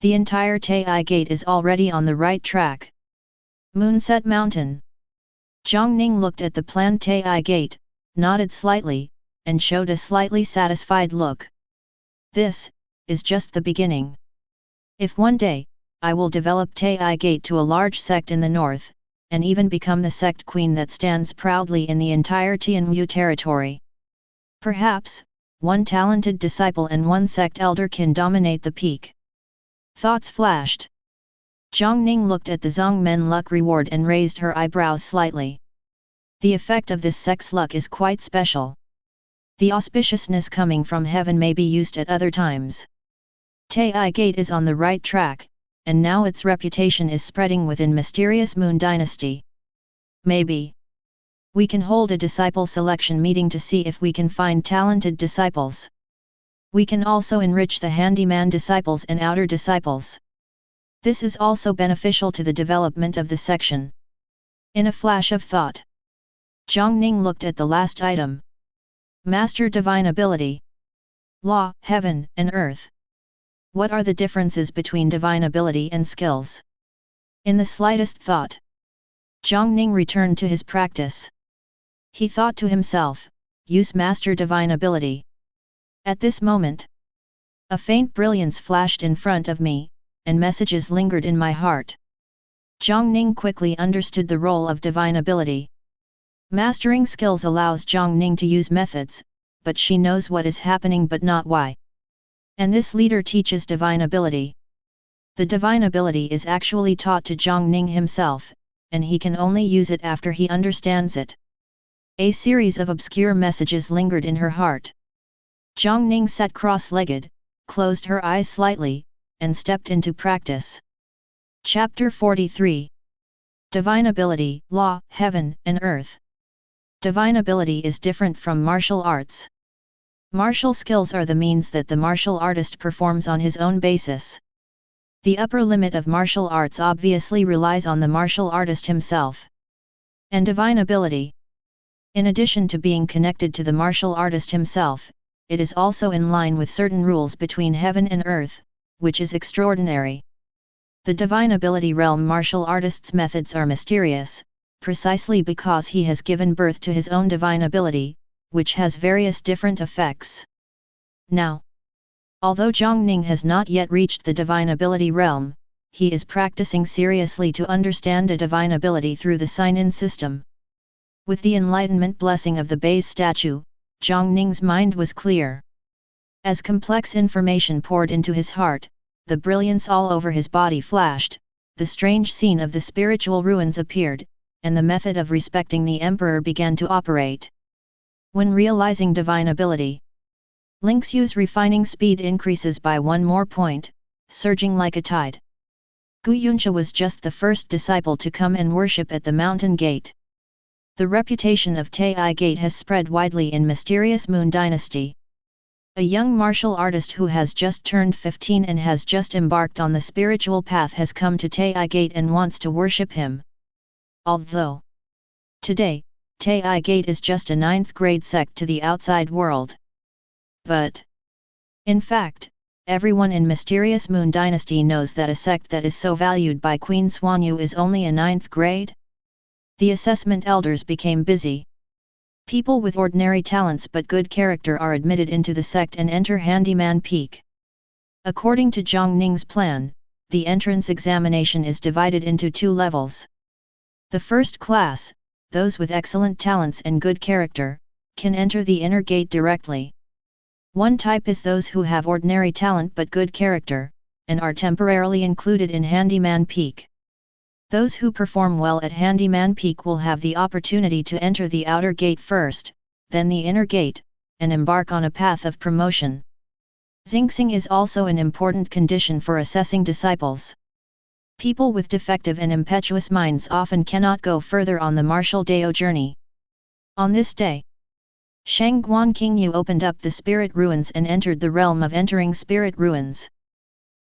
The entire Taiyi Gate is already on the right track. Moonset Mountain. Jiang Ning looked at the planned Taiyi Gate, nodded slightly, and showed a slightly satisfied look. This is just the beginning. If one day, I will develop Taiyi Gate to a large sect in the north, and even become the sect queen that stands proudly in the entire Tianwu territory. Perhaps, one talented disciple and one sect elder can dominate the peak. Thoughts flashed. Jiang Ning looked at the Zhongmen luck reward and raised her eyebrows slightly. The effect of this sect's luck is quite special. The auspiciousness coming from heaven may be used at other times. Taiyi Gate is on the right track, and now its reputation is spreading within mysterious Moon Dynasty. Maybe we can hold a disciple selection meeting to see if we can find talented disciples. We can also enrich the handyman disciples and outer disciples. This is also beneficial to the development of the section. In a flash of thought, Jiang Ning looked at the last item. Master Divine Ability. Law, Heaven and Earth. What are the differences between divine ability and skills? In the slightest thought, Jiang Ning returned to his practice. He thought to himself, use Master Divine Ability. At this moment, a faint brilliance flashed in front of me, and messages lingered in my heart. Jiang Ning quickly understood the role of divine ability. Mastering skills allows Jiang Ning to use methods, but she knows what is happening but not why. And this leader teaches divine ability. The divine ability is actually taught to Jiang Ning himself, and he can only use it after he understands it. A series of obscure messages lingered in her heart. Jiang Ning sat cross-legged, closed her eyes slightly, and stepped into practice. Chapter 43. Divine Ability, Law, Heaven and Earth. Divine ability is different from martial arts. Martial skills are the means that the martial artist performs on his own basis. The upper limit of martial arts obviously relies on the martial artist himself. And divine ability. In addition to being connected to the martial artist himself, it is also in line with certain rules between heaven and earth, which is extraordinary. The divine ability realm martial artist's methods are mysterious, precisely because he has given birth to his own divine ability, which has various different effects. Now, although Jiang Ning has not yet reached the divine ability realm, he is practicing seriously to understand a divine ability through the sign-in system. With the enlightenment blessing of the base statue, Jiang Ning's mind was clear. As complex information poured into his heart, the brilliance all over his body flashed, the strange scene of the spiritual ruins appeared, and the method of respecting the emperor began to operate. When realizing divine ability, Link's Yu's refining speed increases by 1 more point, surging like a tide. Gu Yuncha was just the first disciple to come and worship at the mountain gate. The reputation of Taiyi Gate has spread widely in mysterious Moon Dynasty. A young martial artist who has just turned 15 and has just embarked on the spiritual path has come to Taiyi Gate and wants to worship him. Although today, Taiyi Gate is just a 9th grade sect to the outside world. But in fact, everyone in mysterious Moon Dynasty knows that a sect that is so valued by Queen Xuanyu is only a 9th grade. The assessment elders became busy. People with ordinary talents but good character are admitted into the sect and enter Handyman Peak. According to Jiang Ning's plan, the entrance examination is divided into 2 levels. The first class, those with excellent talents and good character, can enter the inner gate directly. One type is those who have ordinary talent but good character, and are temporarily included in Handyman Peak. Those who perform well at Handyman Peak will have the opportunity to enter the outer gate first, then the inner gate, and embark on a path of promotion. Xingxing is also an important condition for assessing disciples. People with defective and impetuous minds often cannot go further on the martial Dao journey. On this day, Shangguan Qingyu opened up the spirit ruins and entered the realm of entering spirit ruins.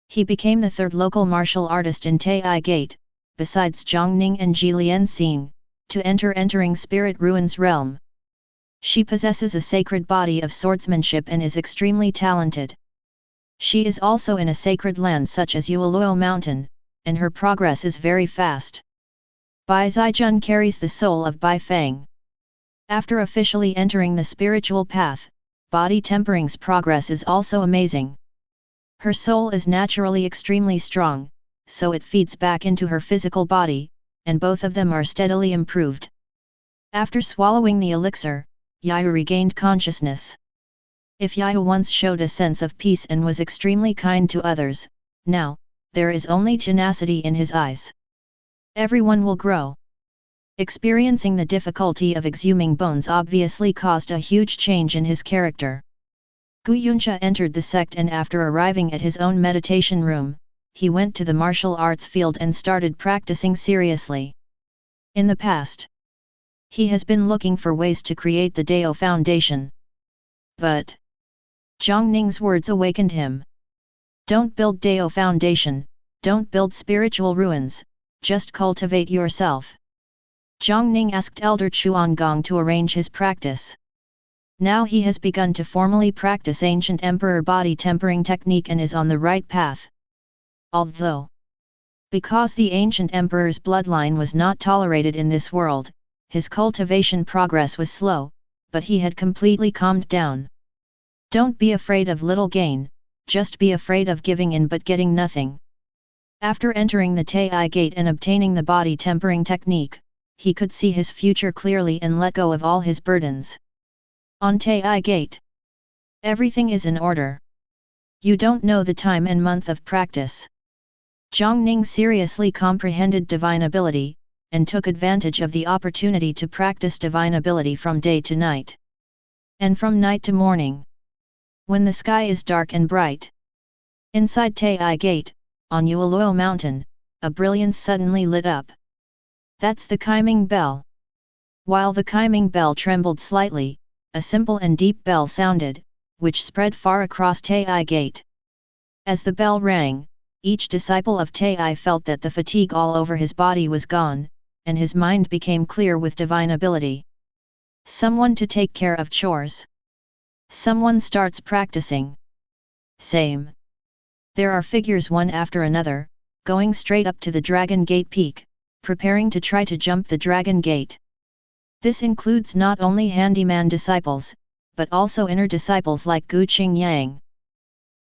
He became the 3rd local martial artist in Taiyi Gate, besides Jiang Ning and Jilian Xing, to entering spirit ruins realm. She possesses a sacred body of swordsmanship and is extremely talented. She is also in a sacred land such as Yueluo Mountain, and her progress is very fast. Bai Zijun carries the soul of Bai Feng. After officially entering the spiritual path, body tempering's progress is also amazing. Her soul is naturally extremely strong, so it feeds back into her physical body, and both of them are steadily improved. After swallowing the elixir, Yayu regained consciousness. If Yayu once showed a sense of peace and was extremely kind to others, now, there is only tenacity in his eyes. Everyone will grow. Experiencing the difficulty of exhuming bones obviously caused a huge change in his character. Gu Yuncha entered the sect and after arriving at his own meditation room, he went to the martial arts field and started practicing seriously. In the past, he has been looking for ways to create the Dao foundation. But Jiang Ning's words awakened him. Don't build Dao foundation, don't build spiritual ruins, just cultivate yourself. Jiang Ning asked Elder Chuangong to arrange his practice. Now he has begun to formally practice ancient emperor body tempering technique and is on the right path. Although, because the ancient emperor's bloodline was not tolerated in this world, his cultivation progress was slow, but he had completely calmed down. Don't be afraid of little gain, just be afraid of giving in but getting nothing. After entering the Taiyi Gate and obtaining the body tempering technique, he could see his future clearly and let go of all his burdens. On Taiyi Gate, everything is in order. You don't know the time and month of practice. Jiang Ning seriously comprehended divine ability, and took advantage of the opportunity to practice divine ability from day to night. And from night to morning. When the sky is dark and bright. Inside Taiyi Gate, on Yueluo Mountain, a brilliance suddenly lit up. That's the chiming bell. While the chiming bell trembled slightly, a simple and deep bell sounded, which spread far across Taiyi Gate. As the bell rang, each disciple of Taiyi felt that the fatigue all over his body was gone, and his mind became clear with divine ability. Someone to take care of chores. Someone starts practicing. Same. There are figures one after another, going straight up to the Dragon Gate peak, preparing to try to jump the Dragon Gate. This includes not only handyman disciples, but also inner disciples like Gu Qingyang.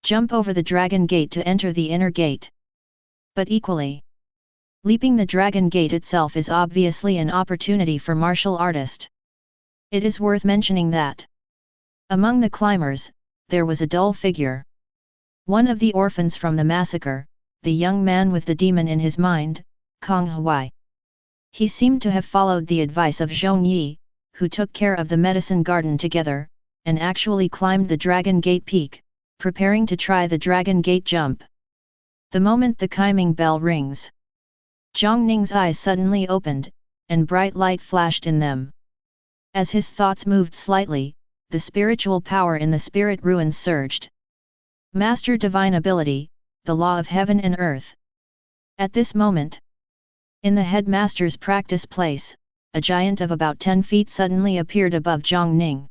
Jump over the Dragon Gate to enter the inner gate. But equally, leaping the Dragon Gate itself is obviously an opportunity for martial artist. It is worth mentioning that among the climbers, there was a dull figure. One of the orphans from the massacre, the young man with the demon in his mind, Kong Huai. He seemed to have followed the advice of Zhong Yi, who took care of the medicine garden together, and actually climbed the Dragon Gate peak, preparing to try the Dragon Gate jump. The moment the chiming bell rings, Jiang Ning's eyes suddenly opened, and bright light flashed in them. As his thoughts moved slightly, the spiritual power in the spirit ruins surged. Master divine ability, the law of heaven and earth. At this moment, in the headmaster's practice place, a giant of about 10 feet suddenly appeared above Jiang Ning.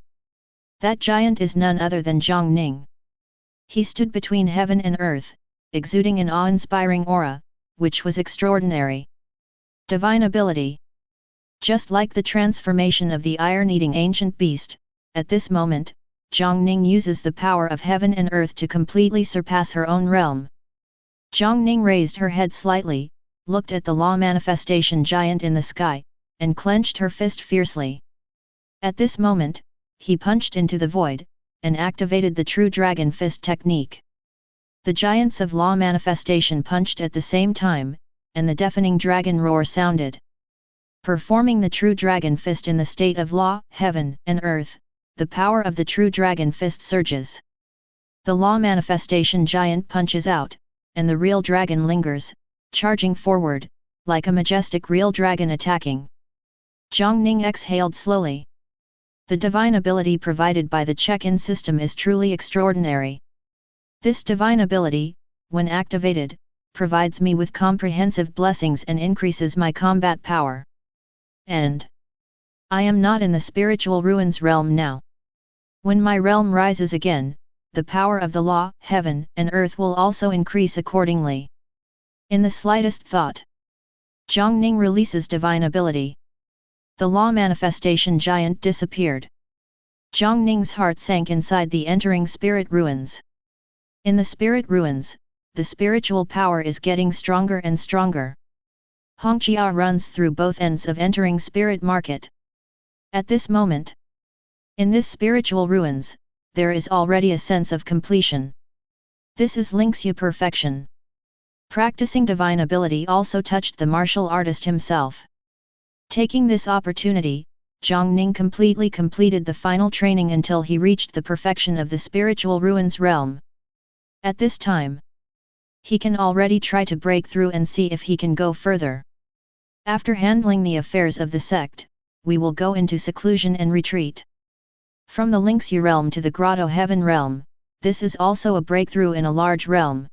That giant is none other than Jiang Ning. He stood between heaven and earth, exuding an awe-inspiring aura, which was extraordinary. Divine ability. Just like the transformation of the iron-eating ancient beast, at this moment, Jiang Ning uses the power of heaven and earth to completely surpass her own realm. Jiang Ning raised her head slightly, looked at the law manifestation giant in the sky, and clenched her fist fiercely. At this moment, he punched into the void, and activated the true dragon fist technique. The giants of law manifestation punched at the same time, and the deafening dragon roar sounded. Performing the true dragon fist in the state of law, heaven, and earth, the power of the true dragon fist surges. The law manifestation giant punches out, and the real dragon lingers, charging forward, like a majestic real dragon attacking. Jiang Ning exhaled slowly. The divine ability provided by the check-in system is truly extraordinary. This divine ability, when activated, provides me with comprehensive blessings and increases my combat power. And I am not in the spiritual ruins realm now. When my realm rises again, the power of the law, heaven, and earth will also increase accordingly. In the slightest thought, Jiang Ning releases divine ability. The law manifestation giant disappeared. Jiang Ning's heart sank inside the entering spirit ruins. In the spirit ruins, the spiritual power is getting stronger and stronger. Hongqia runs through both ends of entering spirit market. At this moment, in this spiritual ruins, there is already a sense of completion. This is Lingxu perfection. Practicing divine ability also touched the martial artist himself. Taking this opportunity, Jiang Ning completely completed the final training until he reached the perfection of the spiritual ruins realm. At this time, he can already try to break through and see if he can go further. After handling the affairs of the sect, we will go into seclusion and retreat. From the Lingxu realm to the Grotto Heaven realm, this is also a breakthrough in a large realm.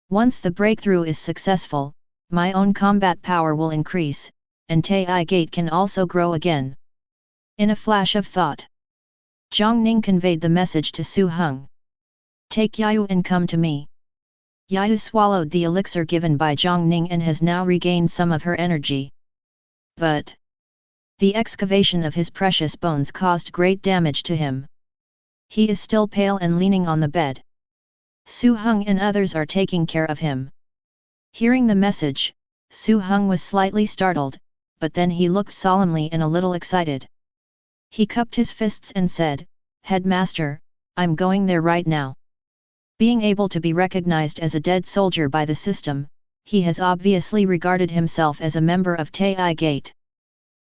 Once the breakthrough is successful, my own combat power will increase, and Taiyi Gate can also grow again. In a flash of thought, Jiang Ning conveyed the message to Su Heng. Take Yayu and come to me. Yayu swallowed the elixir given by Jiang Ning and has now regained some of her energy. But the excavation of his precious bones caused great damage to him. He is still pale and leaning on the bed. Su Heng and others are taking care of him. Hearing the message, Su Heng was slightly startled, but then he looked solemnly and a little excited. He cupped his fists and said, "Headmaster, I'm going there right now." Being able to be recognized as a dead soldier by the system, he has obviously regarded himself as a member of Taiyi Gate.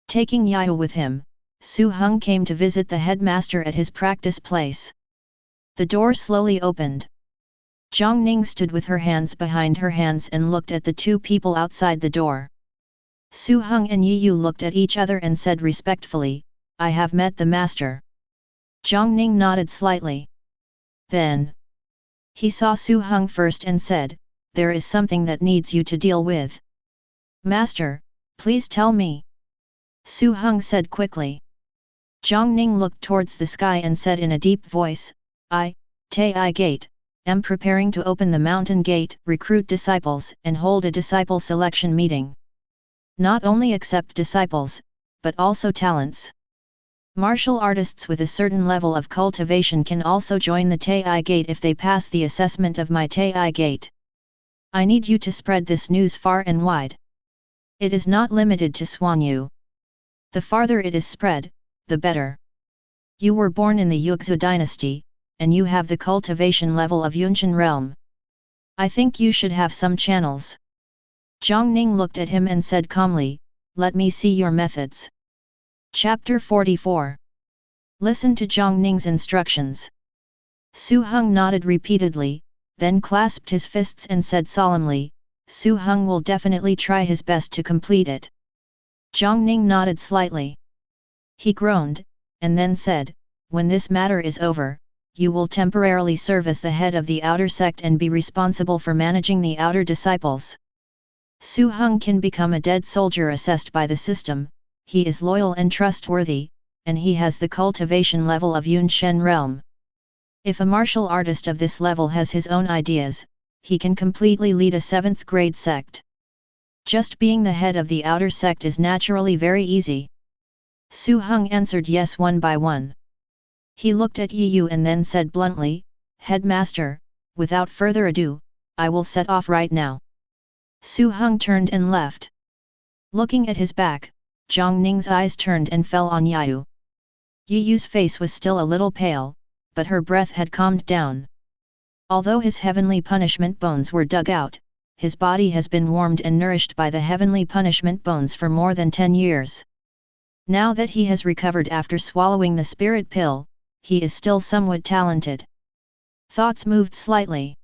Taking Yayu with him, Su Heng came to visit the headmaster at his practice place. The door slowly opened. Jiang Ning stood with her hands behind her hands and looked at the two people outside the door. Su Heng and Yiyu looked at each other and said respectfully, "I have met the master." Jiang Ning nodded slightly. Then he saw Su Heng first and said, "There is something that needs you to deal with." "Master, please tell me," Su Heng said quickly. Jiang Ning looked towards the sky and said in a deep voice, Taiyi Gate, am preparing to open the mountain gate, recruit disciples and hold a disciple selection meeting. Not only accept disciples, but also talents. Martial artists with a certain level of cultivation can also join the Taiyi Gate if they pass the assessment of my Taiyi Gate. I need you to spread this news far and wide. It is not limited to Xuanyu. The farther it is spread, the better. You were born in the Yuexu dynasty, and you have the cultivation level of Yunshan realm. I think you should have some channels. Jiang Ning looked at him and said calmly, "Let me see your methods." Chapter 44. Listen to Jiang Ning's instructions. Su Heng nodded repeatedly, then clasped his fists and said solemnly, "Su Heng will definitely try his best to complete it." Jiang Ning nodded slightly. He groaned, and then said, "When this matter is over, you will temporarily serve as the head of the outer sect and be responsible for managing the outer disciples." Su Heng can become a dead soldier assessed by the system. He is loyal and trustworthy, and he has the cultivation level of Yunshan realm. If a martial artist of this level has his own ideas, he can completely lead a 7th grade sect. Just being the head of the outer sect is naturally very easy. Su Heng answered yes one by one. He looked at Yu and then said bluntly, "Headmaster, without further ado, I will set off right now." Su Heng turned and left. Looking at his back, Jiang Ning's eyes turned and fell on Yu. Yu's face was still a little pale, but her breath had calmed down. Although his heavenly punishment bones were dug out, his body has been warmed and nourished by the heavenly punishment bones for more than 10 years. Now that he has recovered after swallowing the spirit pill, he is still somewhat talented. Thoughts moved slightly.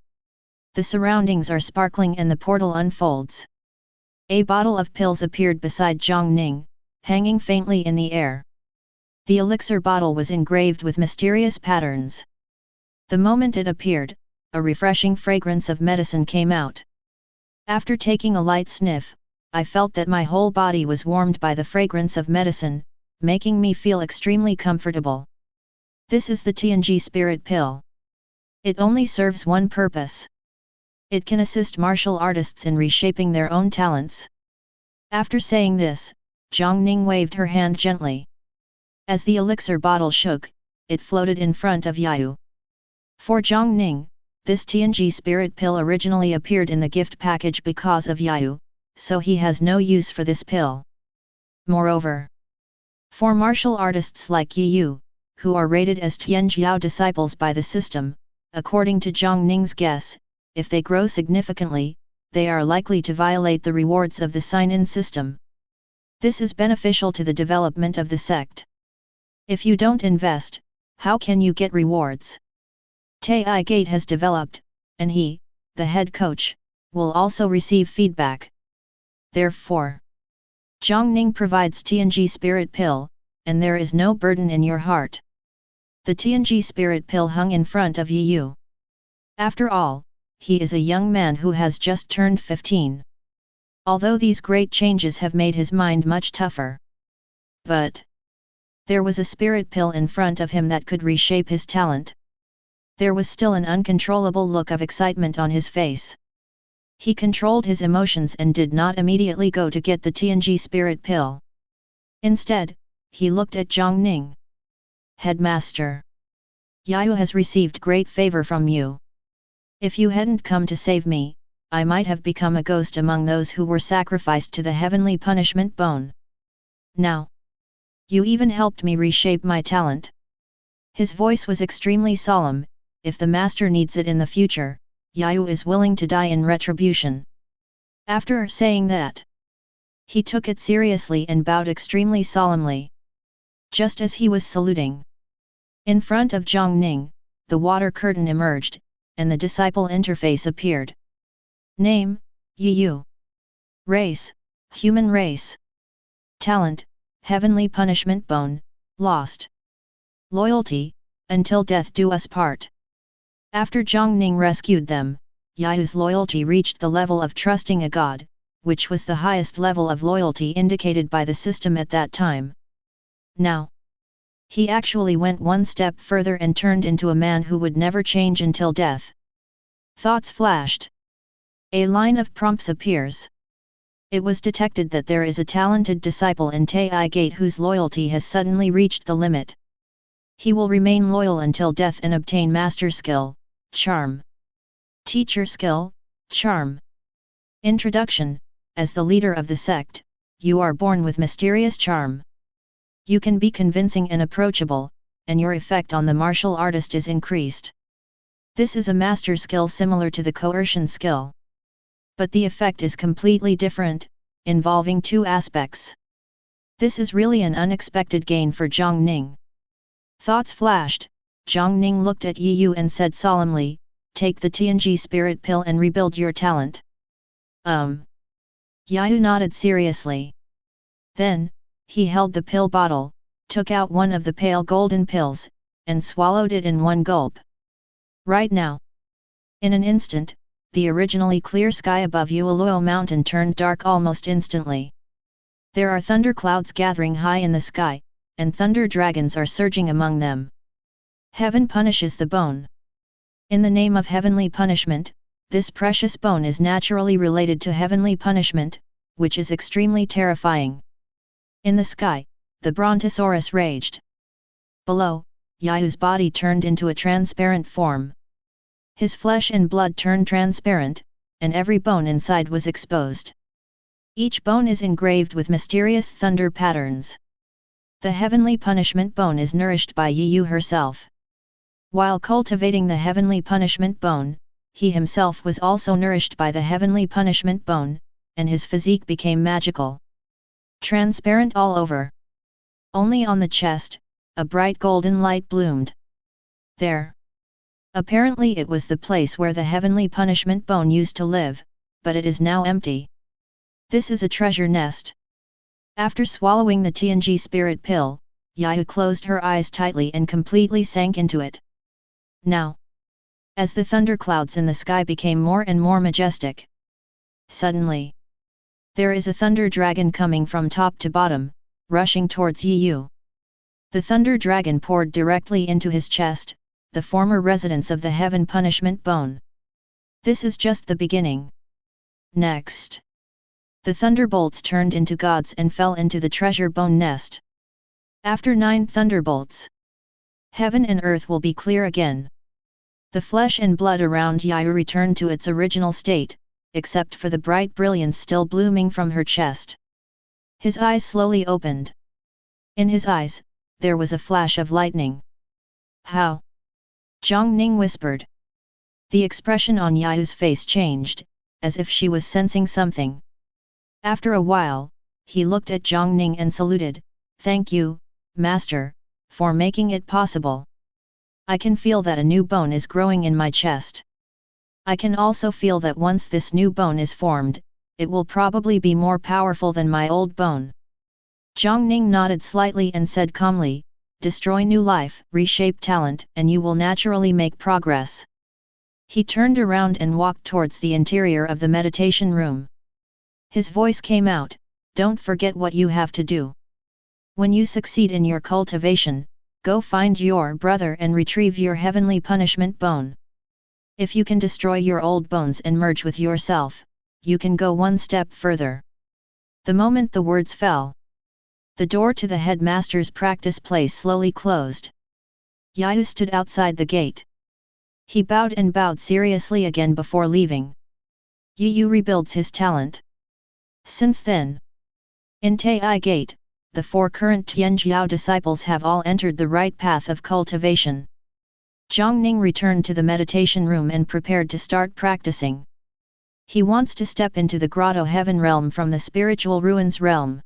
The surroundings are sparkling and the portal unfolds. A bottle of pills appeared beside Jiang Ning, hanging faintly in the air. The elixir bottle was engraved with mysterious patterns. The moment it appeared, a refreshing fragrance of medicine came out. After taking a light sniff, I felt that my whole body was warmed by the fragrance of medicine, making me feel extremely comfortable. This is the Tianji spirit pill. It only serves one purpose. It can assist martial artists in reshaping their own talents. After saying this, Jiang Ning waved her hand gently. As the elixir bottle shook, it floated in front of Yu. For Jiang Ning, this Tianji spirit pill originally appeared in the gift package because of Yu, so he has no use for this pill. Moreover, for martial artists like Yu, who are rated as Tianjiao disciples by the system, according to Jiang Ning's guess, if they grow significantly, they are likely to violate the rewards of the sign-in system. This is beneficial to the development of the sect. If you don't invest, how can you get rewards? Taiyi Gate has developed, and he, the head coach, will also receive feedback. Therefore, Jiang Ning provides Tianji spirit pill, and there is no burden in your heart. The Tianji spirit pill hung in front of Yu. After all, he is a young man who has just turned 15. Although these great changes have made his mind much tougher. But there was a spirit pill in front of him that could reshape his talent. There was still an uncontrollable look of excitement on his face. He controlled his emotions and did not immediately go to get the Tianji spirit pill. Instead, he looked at Jiang Ning. "Headmaster, Yu has received great favor from you. If you hadn't come to save me, I might have become a ghost among those who were sacrificed to the heavenly punishment bone. Now, you even helped me reshape my talent." His voice was extremely solemn. If the master needs it in the future, Yu is willing to die in retribution. After saying that, he took it seriously and bowed extremely solemnly. Just as he was saluting, in front of Jiang Ning, the water curtain emerged, and the disciple interface appeared. Name, Yu. Race, human race. Talent, heavenly punishment bone, lost. Loyalty, until death do us part. After Jiang Ning rescued them, Yahu's loyalty reached the level of trusting a god, which was the highest level of loyalty indicated by the system at that time. Now, he actually went one step further and turned into a man who would never change until death. Thoughts flashed. A line of prompts appears. It was detected that there is a talented disciple in Taiyi Gate whose loyalty has suddenly reached the limit. He will remain loyal until death and obtain master skill, charm. Teacher skill, charm. Introduction: as the leader of the sect, you are born with mysterious charm. You can be convincing and approachable, and your effect on the martial artist is increased. This is a master skill similar to the coercion skill. But the effect is completely different, involving two aspects. This is really an unexpected gain for Jiang Ning. Thoughts flashed. Jiang Ning looked at Yu and said solemnly, "Take the Tianji spirit pill and rebuild your talent." Yu nodded seriously. Then, he held the pill bottle, took out one of the pale golden pills, and swallowed it in one gulp. Right now. In an instant, the originally clear sky above Yueluo mountain turned dark almost instantly. There are thunderclouds gathering high in the sky, and thunder dragons are surging among them. Heaven punishes the bone. In the name of heavenly punishment, this precious bone is naturally related to heavenly punishment, which is extremely terrifying. In the sky, the Brontosaurus raged. Below, Yahu's body turned into a transparent form. His flesh and blood turned transparent, and every bone inside was exposed. Each bone is engraved with mysterious thunder patterns. The heavenly punishment bone is nourished by Yu herself. While cultivating the heavenly punishment bone, he himself was also nourished by the heavenly punishment bone, and his physique became magical. Transparent all over. Only on the chest, a bright golden light bloomed. There. Apparently it was the place where the heavenly punishment bone used to live, but it is now empty. This is a treasure nest. After swallowing the Tianji spirit pill, Yahu closed her eyes tightly and completely sank into it. Now, as the thunderclouds in the sky became more and more majestic, suddenly, there is a thunder dragon coming from top to bottom, rushing towards Yu. The thunder dragon poured directly into his chest, the former residence of the heaven punishment bone. This is just the beginning. Next, the thunderbolts turned into gods and fell into the treasure bone nest. After 9 thunderbolts, heaven and earth will be clear again. The flesh and blood around Yahu returned to its original state, except for the bright brilliance still blooming from her chest. His eyes slowly opened. In his eyes, there was a flash of lightning. How? Jiang Ning whispered. The expression on Yahu's face changed, as if she was sensing something. After a while, he looked at Jiang Ning and saluted, "Thank you, Master, for making it possible. I can feel that a new bone is growing in my chest. I can also feel that once this new bone is formed, it will probably be more powerful than my old bone." Jiang Ning nodded slightly and said calmly, "Destroy new life, reshape talent, and you will naturally make progress." He turned around and walked towards the interior of the meditation room. His voice came out, "Don't forget what you have to do. When you succeed in your cultivation, go find your brother and retrieve your heavenly punishment bone. If you can destroy your old bones and merge with yourself, you can go one step further." The moment the words fell, the door to the headmaster's practice place slowly closed. Yahu stood outside the gate. He bowed and bowed seriously again before leaving. Yu rebuilds his talent. Since then, in Taiyi Gate, the 4 current Tianjiao disciples have all entered the right path of cultivation. Jiang Ning returned to the meditation room and prepared to start practicing. He wants to step into the grotto heaven realm from the spiritual ruins realm.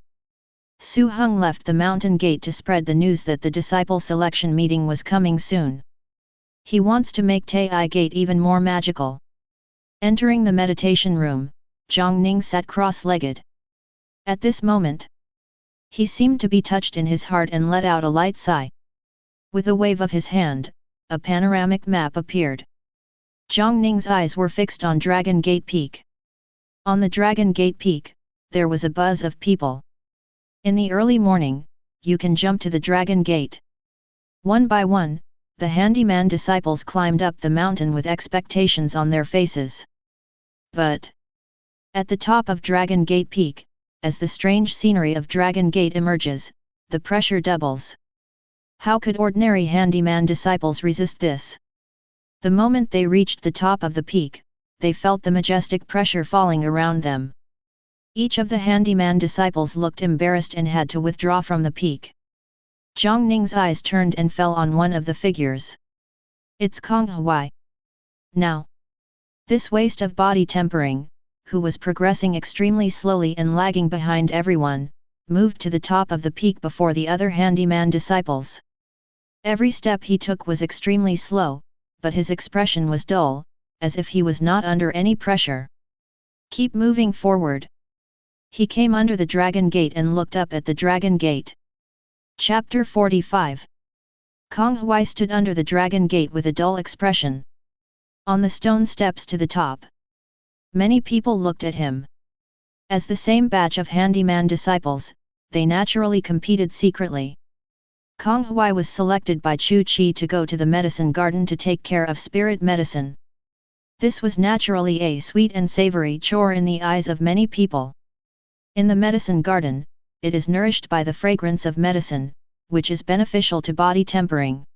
Su Heng left the mountain gate to spread the news that the disciple selection meeting was coming soon. He wants to make Taiyi Gate even more magical. Entering the meditation room, Jiang Ning sat cross-legged. At this moment, he seemed to be touched in his heart and let out a light sigh. With a wave of his hand, a panoramic map appeared. Jiang Ning's eyes were fixed on Dragon Gate Peak. On the Dragon Gate Peak, there was a buzz of people. In the early morning, you can jump to the Dragon Gate. One by one, the handyman disciples climbed up the mountain with expectations on their faces. But at the top of Dragon Gate Peak, as the strange scenery of Dragon Gate emerges, the pressure doubles. How could ordinary handyman disciples resist this? The moment they reached the top of the peak, they felt the majestic pressure falling around them. Each of the handyman disciples looked embarrassed and had to withdraw from the peak. Jiang Ning's eyes turned and fell on one of the figures. It's Kong Huai. Now, this waste of body tempering, who was progressing extremely slowly and lagging behind everyone, moved to the top of the peak before the other handyman disciples. Every step he took was extremely slow, but his expression was dull, as if he was not under any pressure. Keep moving forward. He came under the Dragon Gate and looked up at the Dragon Gate. Chapter 45. Kong Huai stood under the Dragon Gate with a dull expression. On the stone steps to the top, many people looked at him. As the same batch of handyman disciples, they naturally competed secretly. Kong Huai was selected by Chu Qi to go to the medicine garden to take care of spirit medicine. This was naturally a sweet and savory chore in the eyes of many people. In the medicine garden, it is nourished by the fragrance of medicine, which is beneficial to body tempering.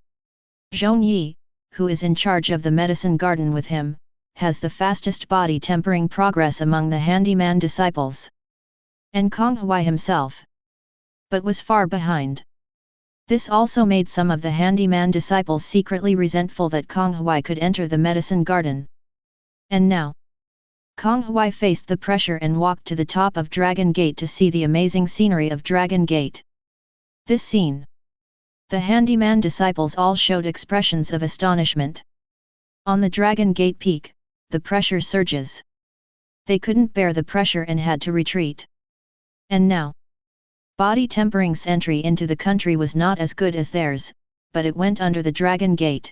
Zhong Yi, who is in charge of the medicine garden with him, has the fastest body tempering progress among the handyman disciples. And Kong Huai himself, but was far behind. This also made some of the handyman disciples secretly resentful that Kong Huai could enter the medicine garden. And now, Kong Huai faced the pressure and walked to the top of Dragon Gate to see the amazing scenery of Dragon Gate. This scene, the handyman disciples all showed expressions of astonishment. On the Dragon Gate peak, the pressure surges. They couldn't bear the pressure and had to retreat. And now, body tempering's entry into the country was not as good as theirs, but it went under the Dragon Gate.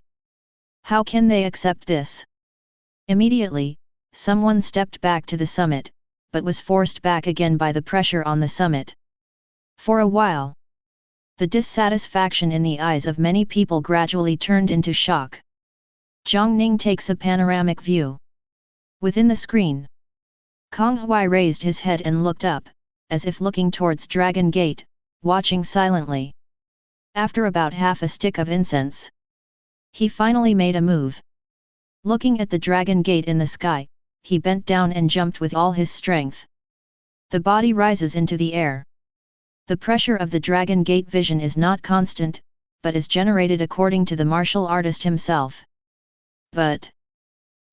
How can they accept this? Immediately, someone stepped back to the summit, but was forced back again by the pressure on the summit. For a while, the dissatisfaction in the eyes of many people gradually turned into shock. Jiang Ning takes a panoramic view. Within the screen, Kong Huai raised his head and looked up, as if looking towards Dragon Gate, watching silently. After about half a stick of incense, he finally made a move. Looking at the Dragon Gate in the sky, he bent down and jumped with all his strength. The body rises into the air. The pressure of the Dragon Gate vision is not constant, but is generated according to the martial artist himself. But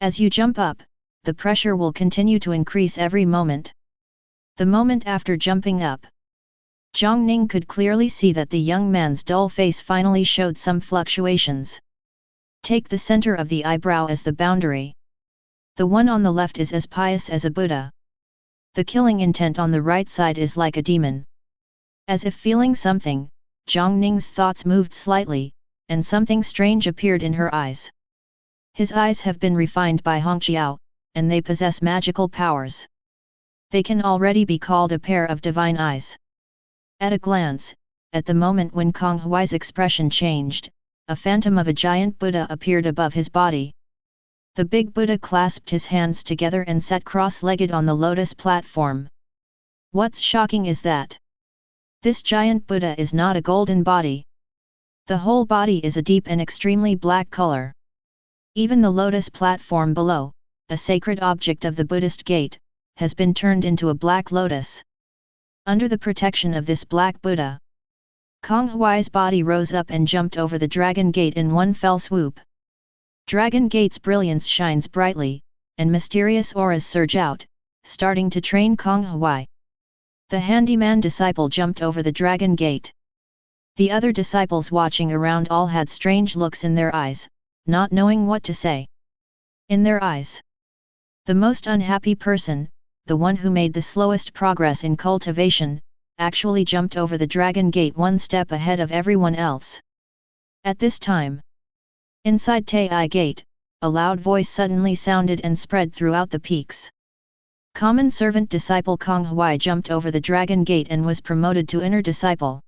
as you jump up, the pressure will continue to increase every moment. The moment after jumping up, Jiang Ning could clearly see that the young man's dull face finally showed some fluctuations. Take the center of the eyebrow as the boundary. The one on the left is as pious as a Buddha. The killing intent on the right side is like a demon. As if feeling something, Jiang Ning's thoughts moved slightly, and something strange appeared in her eyes. His eyes have been refined by Hongqiao, and they possess magical powers. They can already be called a pair of divine eyes. At a glance, at the moment when Kong Huai's expression changed, a phantom of a giant Buddha appeared above his body. The big Buddha clasped his hands together and sat cross-legged on the lotus platform. What's shocking is that this giant Buddha is not a golden body. The whole body is a deep and extremely black color. Even the lotus platform below, a sacred object of the Buddhist gate, has been turned into a black lotus. Under the protection of this black Buddha, Kong Huai's body rose up and jumped over the Dragon Gate in one fell swoop. Dragon Gate's brilliance shines brightly, and mysterious auras surge out, starting to train Kong Huai. The handyman disciple jumped over the Dragon Gate. The other disciples watching around all had strange looks in their eyes, not knowing what to say. In their eyes, the most unhappy person, the one who made the slowest progress in cultivation, actually jumped over the Dragon Gate one step ahead of everyone else. At this time, inside Taiyi Gate, a loud voice suddenly sounded and spread throughout the peaks. Common servant disciple Kong Huai jumped over the Dragon Gate and was promoted to inner disciple.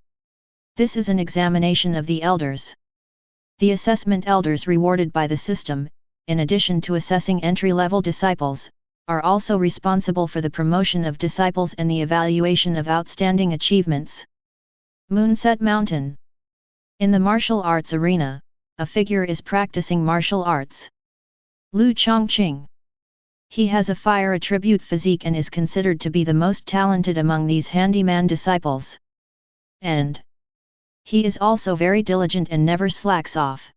This is an examination of the elders. The assessment elders rewarded by the system, in addition to assessing entry-level disciples, are also responsible for the promotion of disciples and the evaluation of outstanding achievements. Moonset Mountain. In the martial arts arena, a figure is practicing martial arts. Lu Chongqing. He has a fire attribute physique and is considered to be the most talented among these handyman disciples. And he is also very diligent and never slacks off.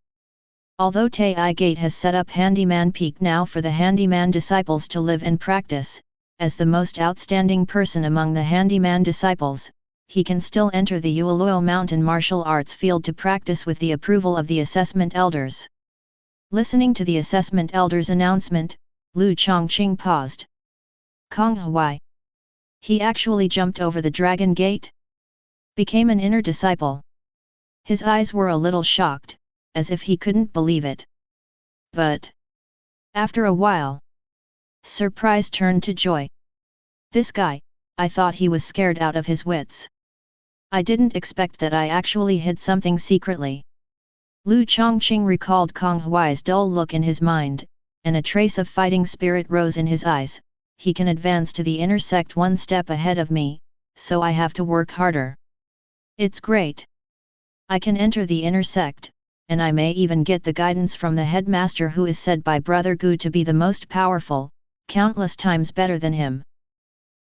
Although Taiyi Gate has set up Handyman Peak now for the handyman disciples to live and practice, as the most outstanding person among the handyman disciples, he can still enter the Yueluo Mountain martial arts field to practice with the approval of the assessment elders. Listening to the assessment elders' announcement, Lu Chongqing paused. Kong Huai. He actually jumped over the Dragon Gate? Became an inner disciple. His eyes were a little shocked, as if he couldn't believe it. But after a while, surprise turned to joy. This guy, I thought he was scared out of his wits. I didn't expect that I actually hid something secretly. Lu Chongqing recalled Kong Huai's dull look in his mind, and a trace of fighting spirit rose in his eyes. He can advance to the inner sect one step ahead of me, so I have to work harder. It's great. I can enter the inner sect, and I may even get the guidance from the headmaster who is said by Brother Gu to be the most powerful, countless times better than him.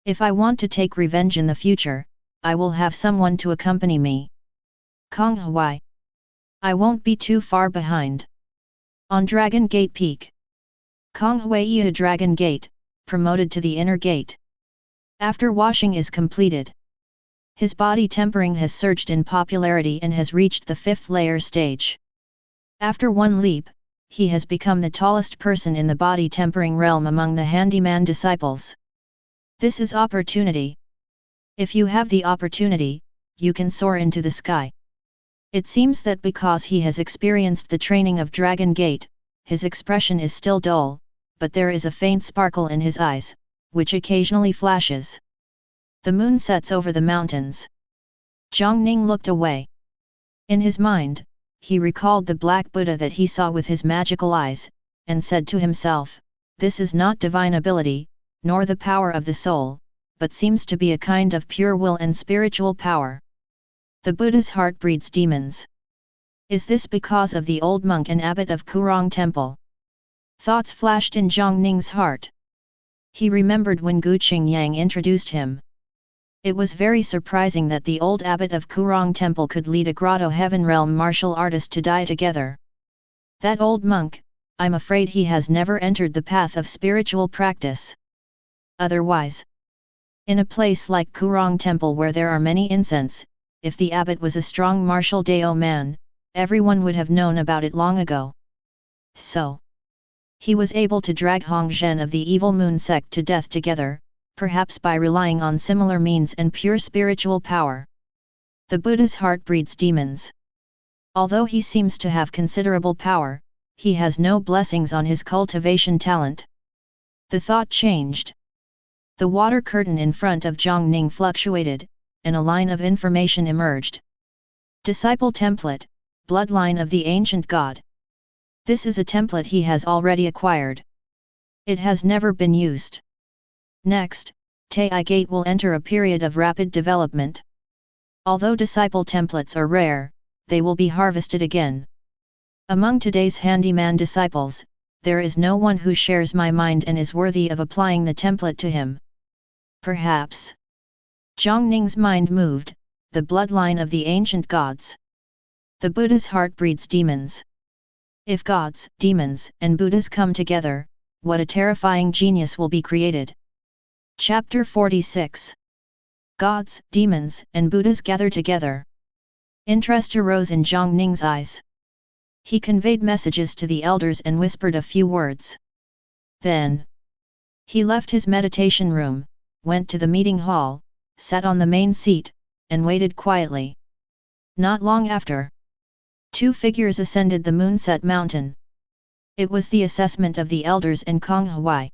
If I want to take revenge in the future, I will have someone to accompany me. Kong Huai. I won't be too far behind. On Dragon Gate Peak. Kong Huai Dragon Gate, promoted to the inner gate. After washing is completed, his body tempering has surged in popularity and has reached the 5th layer stage. After one leap, he has become the tallest person in the body tempering realm among the handyman disciples. This is opportunity. If you have the opportunity, you can soar into the sky. It seems that because he has experienced the training of Dragon Gate, his expression is still dull, but there is a faint sparkle in his eyes, which occasionally flashes. The moon sets over the mountains. Jiang Ning looked away. In his mind, he recalled the Black Buddha that he saw with his magical eyes, and said to himself, this is not divine ability, nor the power of the soul, but seems to be a kind of pure will and spiritual power. The Buddha's heart breeds demons. Is this because of the old monk and abbot of Kurong Temple? Thoughts flashed in Jiang Ning's heart. He remembered when Gu Qingyang introduced him. It was very surprising that the old abbot of Kurong Temple could lead a Grotto Heaven Realm martial artist to die together. That old monk, I'm afraid he has never entered the path of spiritual practice. Otherwise, in a place like Kurong Temple where there are many incense, if the abbot was a strong martial Dao man, everyone would have known about it long ago. So, he was able to drag Hong Zhen of the evil moon sect to death together, perhaps by relying on similar means and pure spiritual power. The Buddha's heart breeds demons. Although he seems to have considerable power, he has no blessings on his cultivation talent. The thought changed. The water curtain in front of Jiang Ning fluctuated, and a line of information emerged. Disciple template, bloodline of the ancient god. This is a template he has already acquired. It has never been used. Next, Taiyi Gate will enter a period of rapid development. Although disciple templates are rare, they will be harvested again. Among today's handyman disciples, there is no one who shares my mind and is worthy of applying the template to him. Perhaps. Jiang Ning's mind moved, the bloodline of the ancient gods. The Buddha's heart breeds demons. If gods, demons, and Buddhas come together, what a terrifying genius will be created. Chapter 46. Gods, demons, and Buddhas gather together. Interest arose in Jiang Ning's eyes. He conveyed messages to the elders and whispered a few words. Then, he left his meditation room, went to the meeting hall, sat on the main seat, and waited quietly. Not long after, two figures ascended the Moonset Mountain. It was the assessment of the elders in Kong Hwai.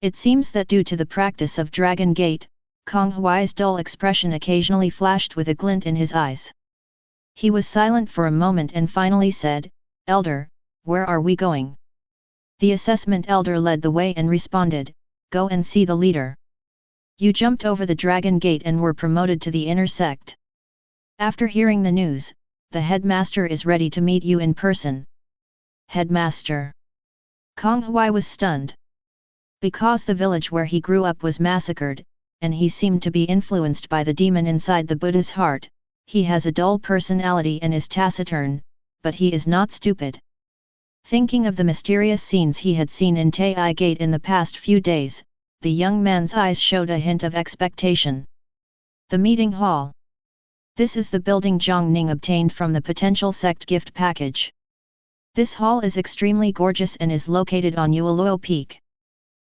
It seems that due to the practice of Dragon Gate, Kong Hwai's dull expression occasionally flashed with a glint in his eyes. He was silent for a moment and finally said, "Elder, where are we going?" The assessment elder led the way and responded, "Go and see the leader. You jumped over the Dragon Gate and were promoted to the inner sect. After hearing the news, the headmaster is ready to meet you in person." Headmaster? Kong Hwai was stunned. Because the village where he grew up was massacred, and he seemed to be influenced by the demon inside the Buddha's heart, he has a dull personality and is taciturn, but he is not stupid. Thinking of the mysterious scenes he had seen in Taiyi Gate in the past few days, the young man's eyes showed a hint of expectation. The meeting hall. This is the building Jiang Ning obtained from the potential sect gift package. This hall is extremely gorgeous and is located on Yueluo Peak.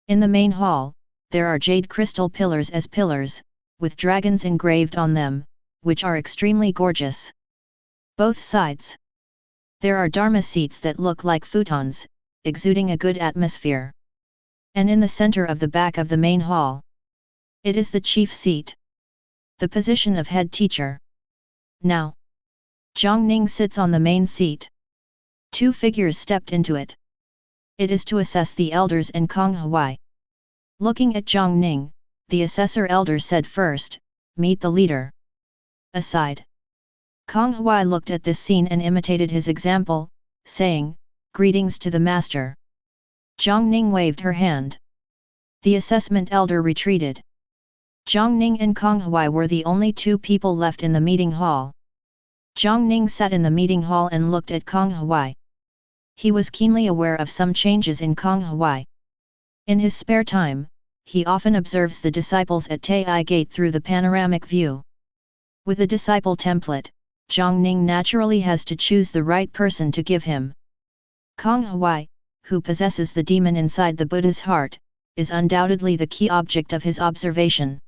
In the main hall, there are jade crystal pillars as pillars, with dragons engraved on them, which are extremely gorgeous. Both sides. There are dharma seats that look like futons, exuding a good atmosphere. And in the center of the back of the main hall, it is the chief seat. The position of head teacher. Now, Jiang Ning sits on the main seat. Two figures stepped into it. It is to assess the elders in Kong Hwai. Looking at Jiang Ning, the assessor elder said first, "Meet the leader." Aside. Kong Hwai looked at this scene and imitated his example, saying, "Greetings to the master." Jiang Ning waved her hand. The assessment elder retreated. Jiang Ning and Kong Hwai were the only two people left in the meeting hall. Jiang Ning sat in the meeting hall and looked at Kong Hwai. He was keenly aware of some changes in Kong Hwai. In his spare time, he often observes the disciples at Taiyi Gate through the panoramic view. With a disciple template, Jiang Ning naturally has to choose the right person to give him. Kong Hwai, who possesses the demon inside the Buddha's heart, is undoubtedly the key object of his observation.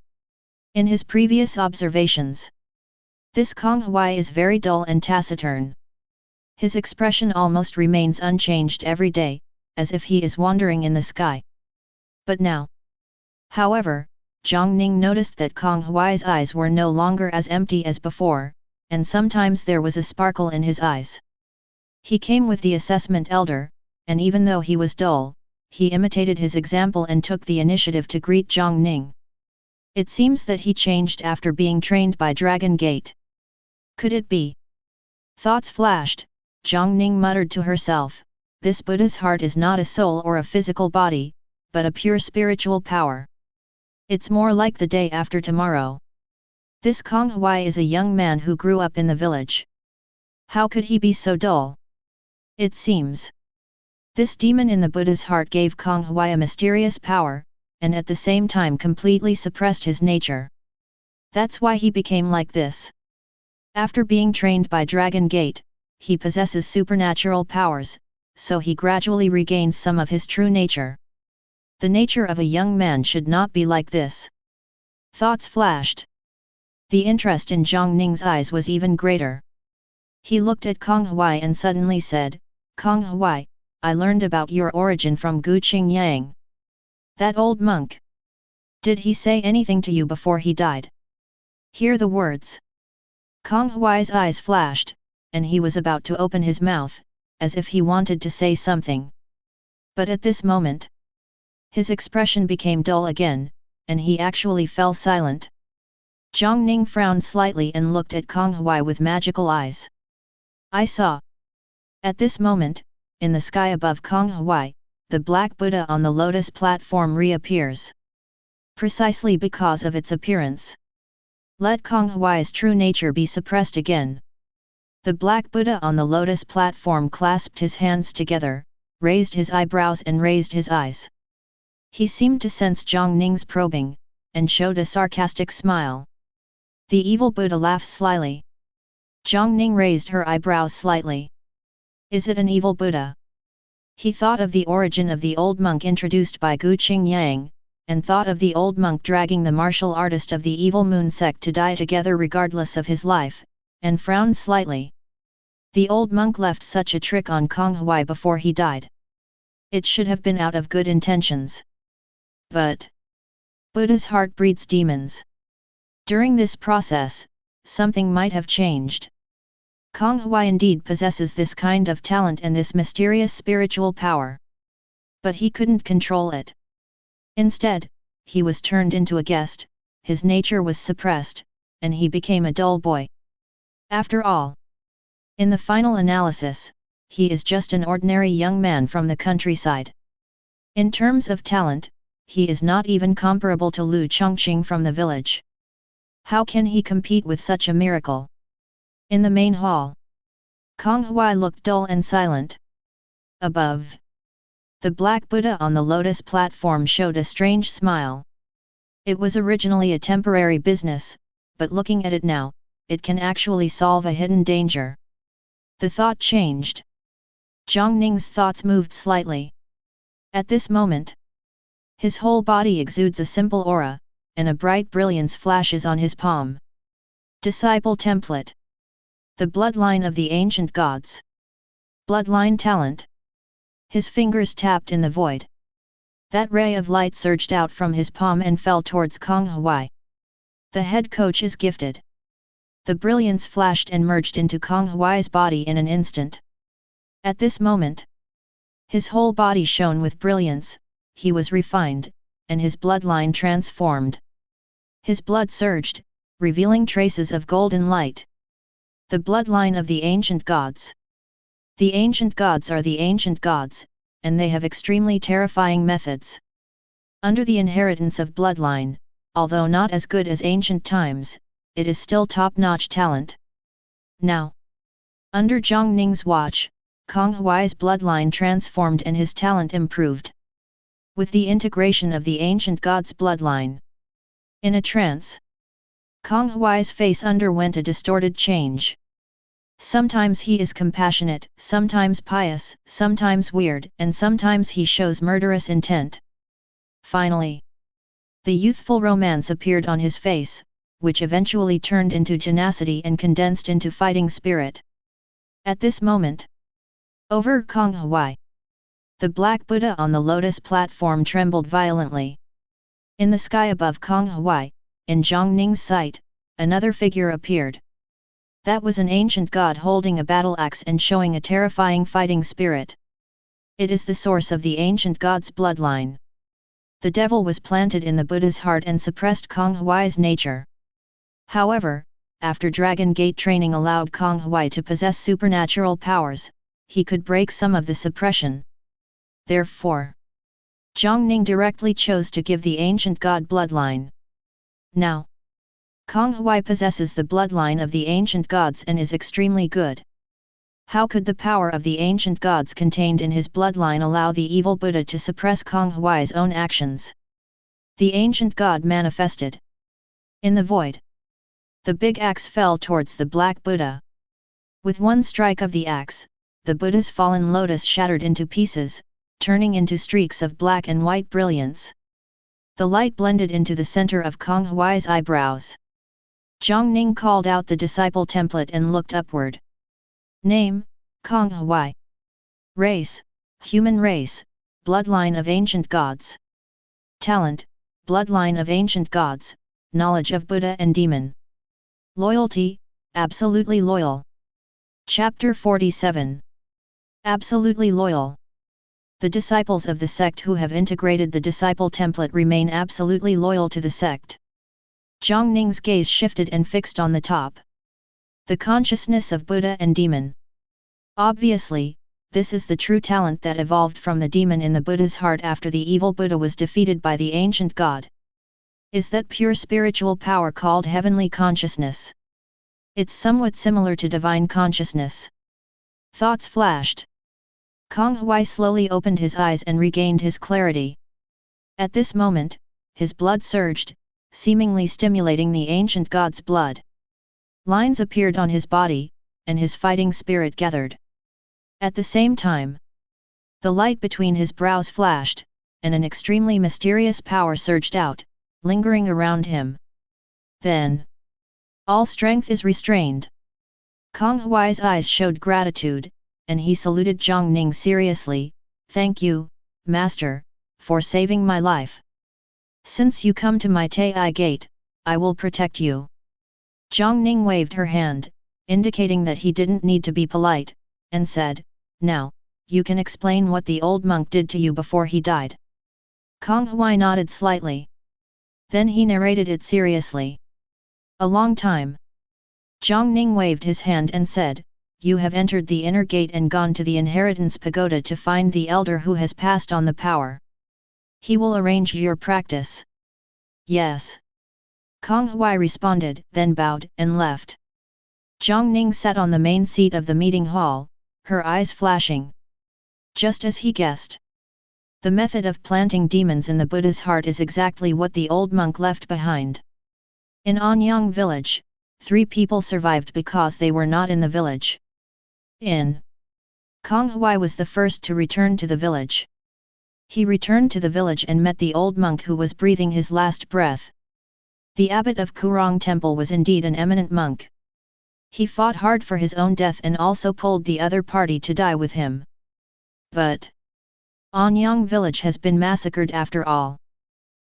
In his previous observations, this Kong Hwai is very dull and taciturn. His expression almost remains unchanged every day, as if he is wandering in the sky. But now, however, Jiang Ning noticed that Kong Hwai's eyes were no longer as empty as before, and sometimes there was a sparkle in his eyes. He came with the assessment elder, and even though he was dull, he imitated his example and took the initiative to greet Jiang Ning. It seems that he changed after being trained by Dragon Gate. Could it be? Thoughts flashed. Jiang Ning muttered to herself, "This Buddha's heart is not a soul or a physical body, but a pure spiritual power. It's more like the day after tomorrow." This Kong Hwai is a young man who grew up in the village. How could he be so dull? It seems this demon in the Buddha's heart gave Kong Hwai a mysterious power, and at the same time completely suppressed his nature. That's why he became like this. After being trained by Dragon Gate, he possesses supernatural powers, so he gradually regains some of his true nature. The nature of a young man should not be like this. Thoughts flashed. The interest in Jiang Ning's eyes was even greater. He looked at Kong Hwai and suddenly said, "Kong Hwai, I learned about your origin from Gu Qingyang. That old monk. Did he say anything to you before he died?" Hear the words. Kong Hwai's eyes flashed, and he was about to open his mouth, as if he wanted to say something. But at this moment, his expression became dull again, and he actually fell silent. Jiang Ning frowned slightly and looked at Kong Hwai with magical eyes. "I saw." At this moment, in the sky above Kong Hwai, the Black Buddha on the lotus platform reappears. Precisely because of its appearance. Let Kong Hwai's true nature be suppressed again. The Black Buddha on the lotus platform clasped his hands together, raised his eyebrows and raised his eyes. He seemed to sense Jiang Ning's probing, and showed a sarcastic smile. The evil Buddha laughed slyly. Jiang Ning raised her eyebrows slightly. Is it an evil Buddha? He thought of the origin of the old monk introduced by Gu Qingyang, and thought of the old monk dragging the martial artist of the evil moon sect to die together regardless of his life, and frowned slightly. The old monk left such a trick on Kong Hwai before he died. It should have been out of good intentions. But Buddha's heart breeds demons. During this process, something might have changed. Kong Hui indeed possesses this kind of talent and this mysterious spiritual power. But he couldn't control it. Instead, he was turned into a guest, his nature was suppressed, and he became a dull boy. After all, in the final analysis, he is just an ordinary young man from the countryside. In terms of talent, he is not even comparable to Lu Chongqing from the village. How can he compete with such a miracle? In the main hall, Kong Hui looked dull and silent. Above, the Black Buddha on the lotus platform showed a strange smile. It was originally a temporary business, but looking at it now, it can actually solve a hidden danger. The thought changed. Jiang Ning's thoughts moved slightly. At this moment, his whole body exudes a simple aura, and a bright brilliance flashes on his palm. Disciple template. The bloodline of the ancient gods. Bloodline talent. His fingers tapped in the void. That ray of light surged out from his palm and fell towards Kong Hui. The head coach is gifted. The brilliance flashed and merged into Kong Hui's body in an instant. At this moment, his whole body shone with brilliance, he was refined, and his bloodline transformed. His blood surged, revealing traces of golden light. The bloodline of the ancient gods. The ancient gods are the ancient gods, and they have extremely terrifying methods. Under the inheritance of bloodline, although not as good as ancient times, it is still top-notch talent. Now, under Jiang Ning's watch, Kong Hui's bloodline transformed and his talent improved. With the integration of the ancient god's bloodline. In a trance, Kong Hui's face underwent a distorted change. Sometimes he is compassionate, sometimes pious, sometimes weird, and sometimes he shows murderous intent. Finally, the youthful romance appeared on his face, which eventually turned into tenacity and condensed into fighting spirit. At this moment, over Kong Hui, the Black Buddha on the lotus platform trembled violently. In the sky above Kong Hui, in Jiang Ning's sight, another figure appeared. That was an ancient god holding a battle axe and showing a terrifying fighting spirit. It is the source of the ancient god's bloodline. The devil was planted in the Buddha's heart and suppressed Kong Hui's nature. However, after Dragon Gate training allowed Kong Hui to possess supernatural powers, he could break some of the suppression. Therefore, Jiang Ning directly chose to give the ancient god bloodline. Now, Kong Hui possesses the bloodline of the ancient gods and is extremely good. How could the power of the ancient gods contained in his bloodline allow the evil Buddha to suppress Kong Hui's own actions? The ancient god manifested. In the void, the big axe fell towards the Black Buddha. With one strike of the axe, the Buddha's fallen lotus shattered into pieces, turning into streaks of black and white brilliance. The light blended into the center of Kong Hui's eyebrows. Jiang Ning called out the disciple template and looked upward. Name, Kong Hui. Race, human race, bloodline of ancient gods. Talent, bloodline of ancient gods, knowledge of Buddha and demon. Loyalty, absolutely loyal. Chapter 47. Absolutely loyal. The disciples of the sect who have integrated the disciple template remain absolutely loyal to the sect. Jiang Ning's gaze shifted and fixed on the top. The consciousness of Buddha and demon. Obviously, this is the true talent that evolved from the demon in the Buddha's heart after the evil Buddha was defeated by the ancient god. Is that pure spiritual power called heavenly consciousness? It's somewhat similar to divine consciousness. Thoughts flashed. Kong Hui slowly opened his eyes and regained his clarity. At this moment, his blood surged, seemingly stimulating the ancient god's blood. Lines appeared on his body, and his fighting spirit gathered. At the same time, the light between his brows flashed, and an extremely mysterious power surged out, lingering around him. Then, all strength is restrained. Kong Hui's eyes showed gratitude, and he saluted Jiang Ning seriously. Thank you, Master, for saving my life. Since you come to my Taiyi Gate, I will protect you." Jiang Ning waved her hand, indicating that he didn't need to be polite, and said, "Now, you can explain what the old monk did to you before he died." Kong Hui nodded slightly. Then he narrated it seriously. "A long time." Jiang Ning waved his hand and said, "You have entered the inner gate and gone to the inheritance pagoda to find the elder who has passed on the power. He will arrange your practice." "Yes." Kong Hui responded, then bowed and left. Jiang Ning sat on the main seat of the meeting hall, her eyes flashing. Just as he guessed. The method of planting demons in the Buddha's heart is exactly what the old monk left behind. In Anyang village, 3 people survived because they were not in the village. Kong Hui was the first to return to the village. He returned to the village and met the old monk who was breathing his last breath. The abbot of Kurong Temple was indeed an eminent monk. He fought hard for his own death and also pulled the other party to die with him. But Anyang village has been massacred after all.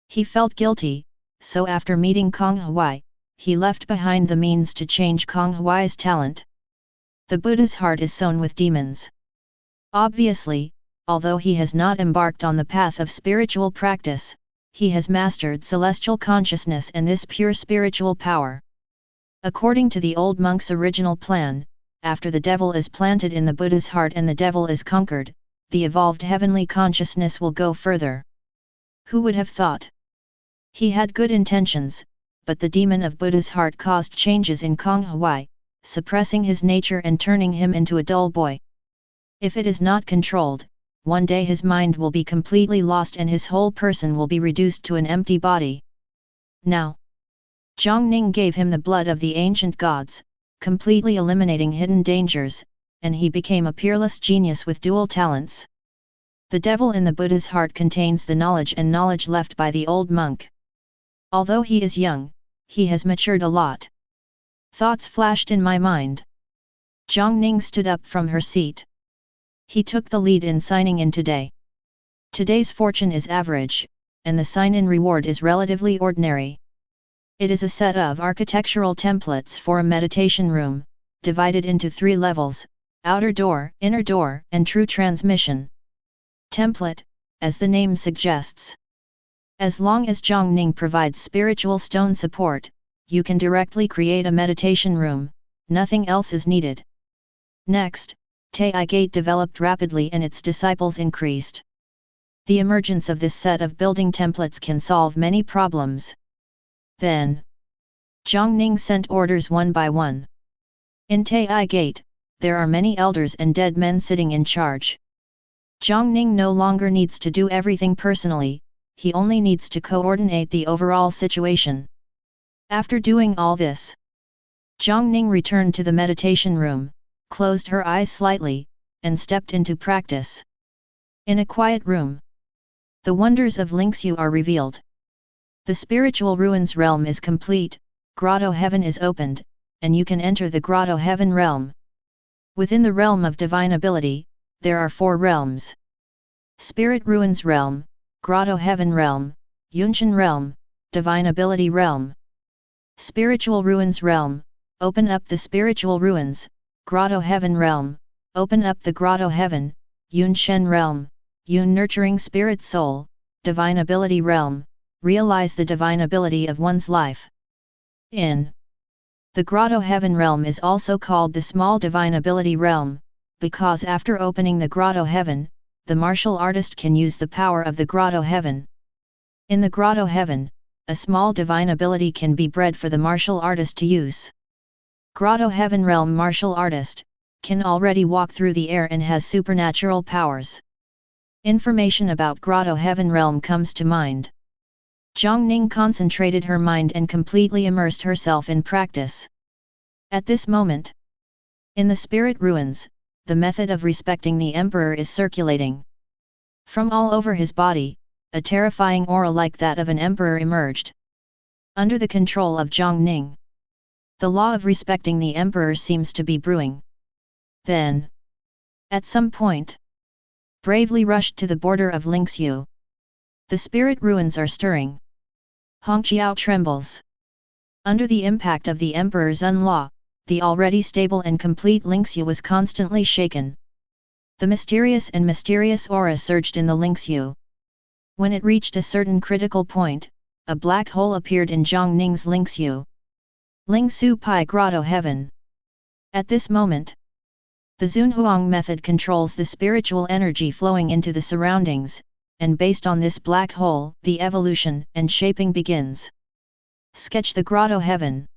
He felt guilty, so after meeting Kong Hui, he left behind the means to change Kong Hui's talent. The Buddha's heart is sown with demons. Obviously, although he has not embarked on the path of spiritual practice, he has mastered celestial consciousness and this pure spiritual power. According to the old monk's original plan, after the devil is planted in the Buddha's heart and the devil is conquered, the evolved heavenly consciousness will go further. Who would have thought? He had good intentions, but the demon of Buddha's heart caused changes in Kong Hui, suppressing his nature and turning him into a dull boy. If it is not controlled, one day his mind will be completely lost and his whole person will be reduced to an empty body. Now, Jiang Ning gave him the blood of the ancient gods, completely eliminating hidden dangers, and he became a peerless genius with dual talents. The devil in the Buddha's heart contains the knowledge and knowledge left by the old monk. Although he is young, he has matured a lot. Thoughts flashed in my mind. Jiang Ning stood up from her seat. He took the lead in signing in today. Today's fortune is average, and the sign-in reward is relatively ordinary. It is a set of architectural templates for a meditation room, divided into 3 levels: outer door, inner door, and true transmission. Template, as the name suggests. As long as Jiang Ning provides spiritual stone support, you can directly create a meditation room, nothing else is needed. Next, Taiyi Gate developed rapidly and its disciples increased. The emergence of this set of building templates can solve many problems. Then, Jiang Ning sent orders one by one. In Taiyi Gate, there are many elders and dead men sitting in charge. Jiang Ning no longer needs to do everything personally, he only needs to coordinate the overall situation. After doing all this, Jiang Ning returned to the meditation room, closed her eyes slightly, and stepped into practice. In a quiet room, the wonders of Lingxiu are revealed. The spiritual ruins realm is complete, grotto heaven is opened, and you can enter the grotto heaven realm. Within the realm of divine ability, there are 4 realms. Spirit ruins realm, grotto heaven realm, Yunshan realm, divine ability realm. Spiritual ruins realm, open up the spiritual ruins, grotto heaven realm, open up the grotto heaven, Yunshen realm, Yun nurturing spirit soul, divine ability realm, realize the divine ability of one's life. In the grotto heaven realm is also called the small divine ability realm, because after opening the grotto heaven, the martial artist can use the power of the grotto heaven. In the grotto heaven, a small divine ability can be bred for the martial artist to use. Grotto heaven realm martial artist can already walk through the air and has supernatural powers. Information about grotto heaven realm comes to mind. Jiang Ning concentrated her mind and completely immersed herself in practice. At this moment, in the spirit ruins, the method of respecting the emperor is circulating. From all over his body, a terrifying aura like that of an emperor emerged. Under the control of Jiang Ning, the law of respecting the emperor seems to be brewing. Then, at some point, bravely rushed to the border of Lingxiu. The spirit ruins are stirring. Hongqiao trembles. Under the impact of the Emperor's unlaw, the already stable and complete Lingxiu was constantly shaken. The mysterious aura surged in the Lingxiu. When it reached a certain critical point, a black hole appeared in Jiang Ning's Lingxiu. Lingxiu Pi Grotto Heaven. At this moment, the Zunhuang method controls the spiritual energy flowing into the surroundings, and based on this black hole, the evolution and shaping begins. Sketch the Grotto Heaven.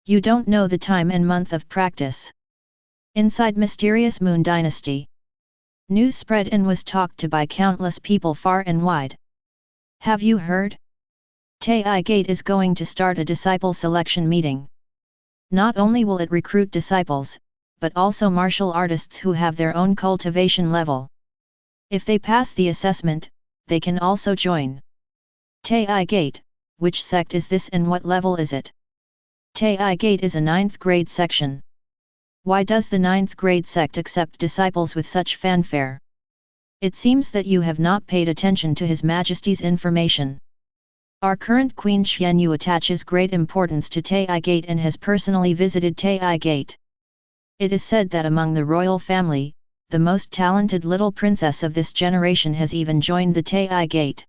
You don't know the time and month of practice. Inside Mysterious Moon Dynasty. News spread and was talked to by countless people far and wide. Have you heard? Taiyi Gate is going to start a disciple selection meeting. Not only will it recruit disciples, but also martial artists who have their own cultivation level. If they pass the assessment, they can also join. Taiyi Gate, which sect is this and what level is it? Taiyi Gate is a 9th grade section. Why does the 9th grade sect accept disciples with such fanfare? It seems that you have not paid attention to His Majesty's information. Our current Queen Xianyu attaches great importance to Taiyi Gate and has personally visited Taiyi Gate. It is said that among the royal family, the most talented little princess of this generation has even joined the Taiyi Gate.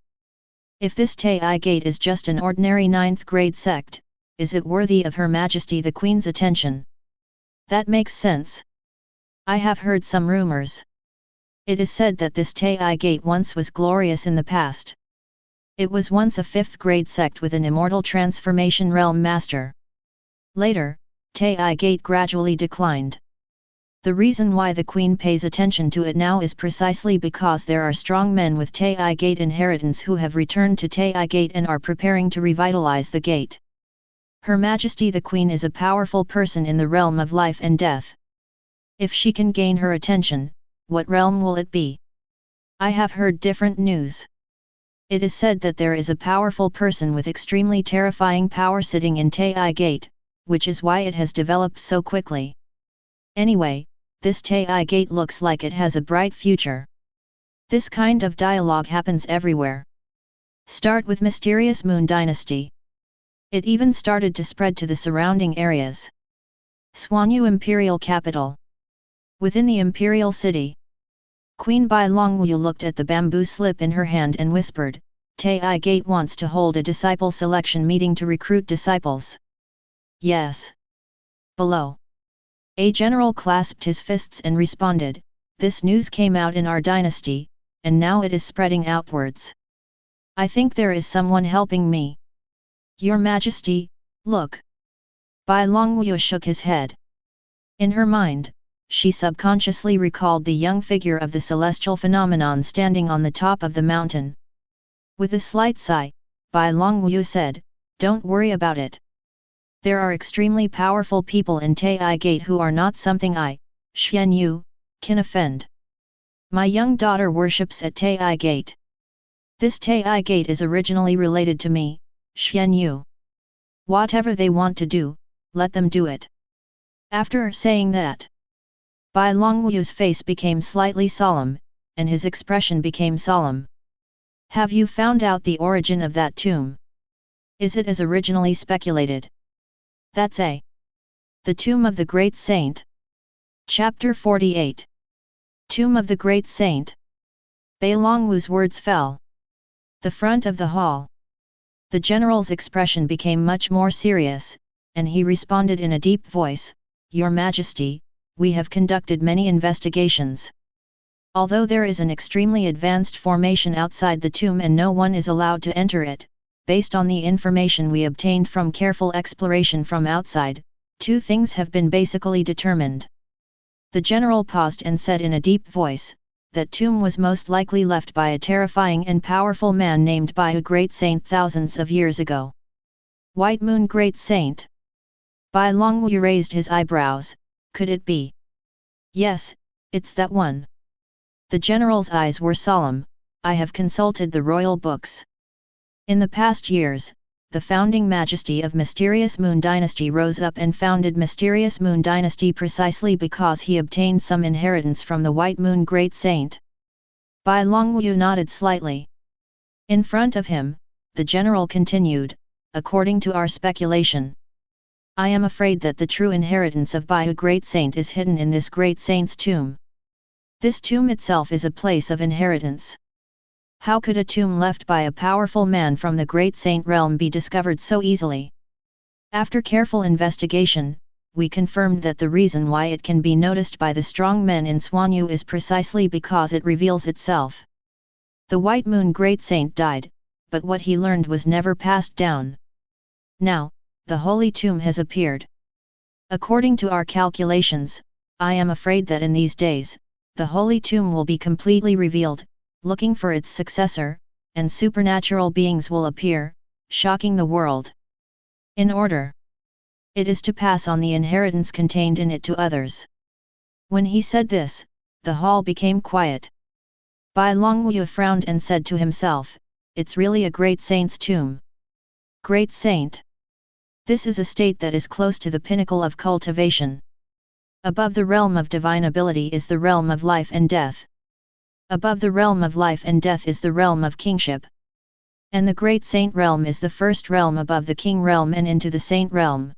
If this Taiyi Gate is just an ordinary 9th grade sect, is it worthy of Her Majesty the Queen's attention? That makes sense. I have heard some rumors. It is said that this Taiyi Gate once was glorious in the past. It was once a 5th grade sect with an immortal transformation realm master. Later, Taiyi Gate gradually declined. The reason why the Queen pays attention to it now is precisely because there are strong men with Taiyi Gate inheritance who have returned to Taiyi Gate and are preparing to revitalize the gate. Her Majesty the Queen is a powerful person in the realm of life and death. If she can gain her attention, what realm will it be? I have heard different news. It is said that there is a powerful person with extremely terrifying power sitting in Taiyi Gate, which is why it has developed so quickly. Anyway, this Taiyi Gate looks like it has a bright future. This kind of dialogue happens everywhere. Start with Mysterious Moon Dynasty. It even started to spread to the surrounding areas. Xuanyu Imperial Capital. Within the Imperial City, Queen Bai Longwu looked at the bamboo slip in her hand and whispered, Taiyi Gate wants to hold a disciple selection meeting to recruit disciples. Yes. Below. A general clasped his fists and responded, this news came out in our dynasty, and now it is spreading outwards. I think there is someone helping me. Your Majesty, look. Bai Longwu shook his head. In her mind, she subconsciously recalled the young figure of the celestial phenomenon standing on the top of the mountain. With a slight sigh, Bai Longwu said, don't worry about it. There are extremely powerful people in Taiyi Gate who are not something I, Xianyu, can offend. My young daughter worships at Taiyi Gate. This Taiyi Gate is originally related to me, Xianyu. Whatever they want to do, let them do it. After saying that, Bai Longwu's face became slightly solemn, and his expression became solemn. Have you found out the origin of that tomb? Is it as originally speculated? That's the tomb of the great saint. Chapter 48. Tomb of the Great Saint. Bai Longwu's words fell. The front of the hall. The general's expression became much more serious, and he responded in a deep voice, Your Majesty, we have conducted many investigations. Although there is an extremely advanced formation outside the tomb and no one is allowed to enter it, based on the information we obtained from careful exploration from outside, two things have been basically determined. The general paused and said in a deep voice, that tomb was most likely left by a terrifying and powerful man named by a great saint thousands of years ago. White Moon Great Saint. Bai Longwu raised his eyebrows, could it be? Yes, it's that one. The general's eyes were solemn, I have consulted the royal books. In the past years, the founding majesty of Mysterious Moon Dynasty rose up and founded Mysterious Moon Dynasty precisely because he obtained some inheritance from the White Moon Great Saint. Bai Longwu nodded slightly. In front of him, the general continued, according to our speculation. I am afraid that the true inheritance of Baihu Great Saint is hidden in this Great Saint's tomb. This tomb itself is a place of inheritance. How could a tomb left by a powerful man from the Great Saint realm be discovered so easily? After careful investigation, we confirmed that the reason why it can be noticed by the strong men in Xuanyu is precisely because it reveals itself. The White Moon Great Saint died, but what he learned was never passed down. Now, the Holy Tomb has appeared. According to our calculations, I am afraid that in these days, the Holy Tomb will be completely revealed, looking for its successor, and supernatural beings will appear, shocking the world. In order, it is to pass on the inheritance contained in it to others. When he said this, the hall became quiet. Bai Longwu frowned and said to himself, "It's really a great saint's tomb." Great saint. This is a state that is close to the pinnacle of cultivation. Above the realm of divine ability is the realm of life and death. Above the realm of life and death is the realm of kingship. And the great saint realm is the first realm above the king realm and into the saint realm.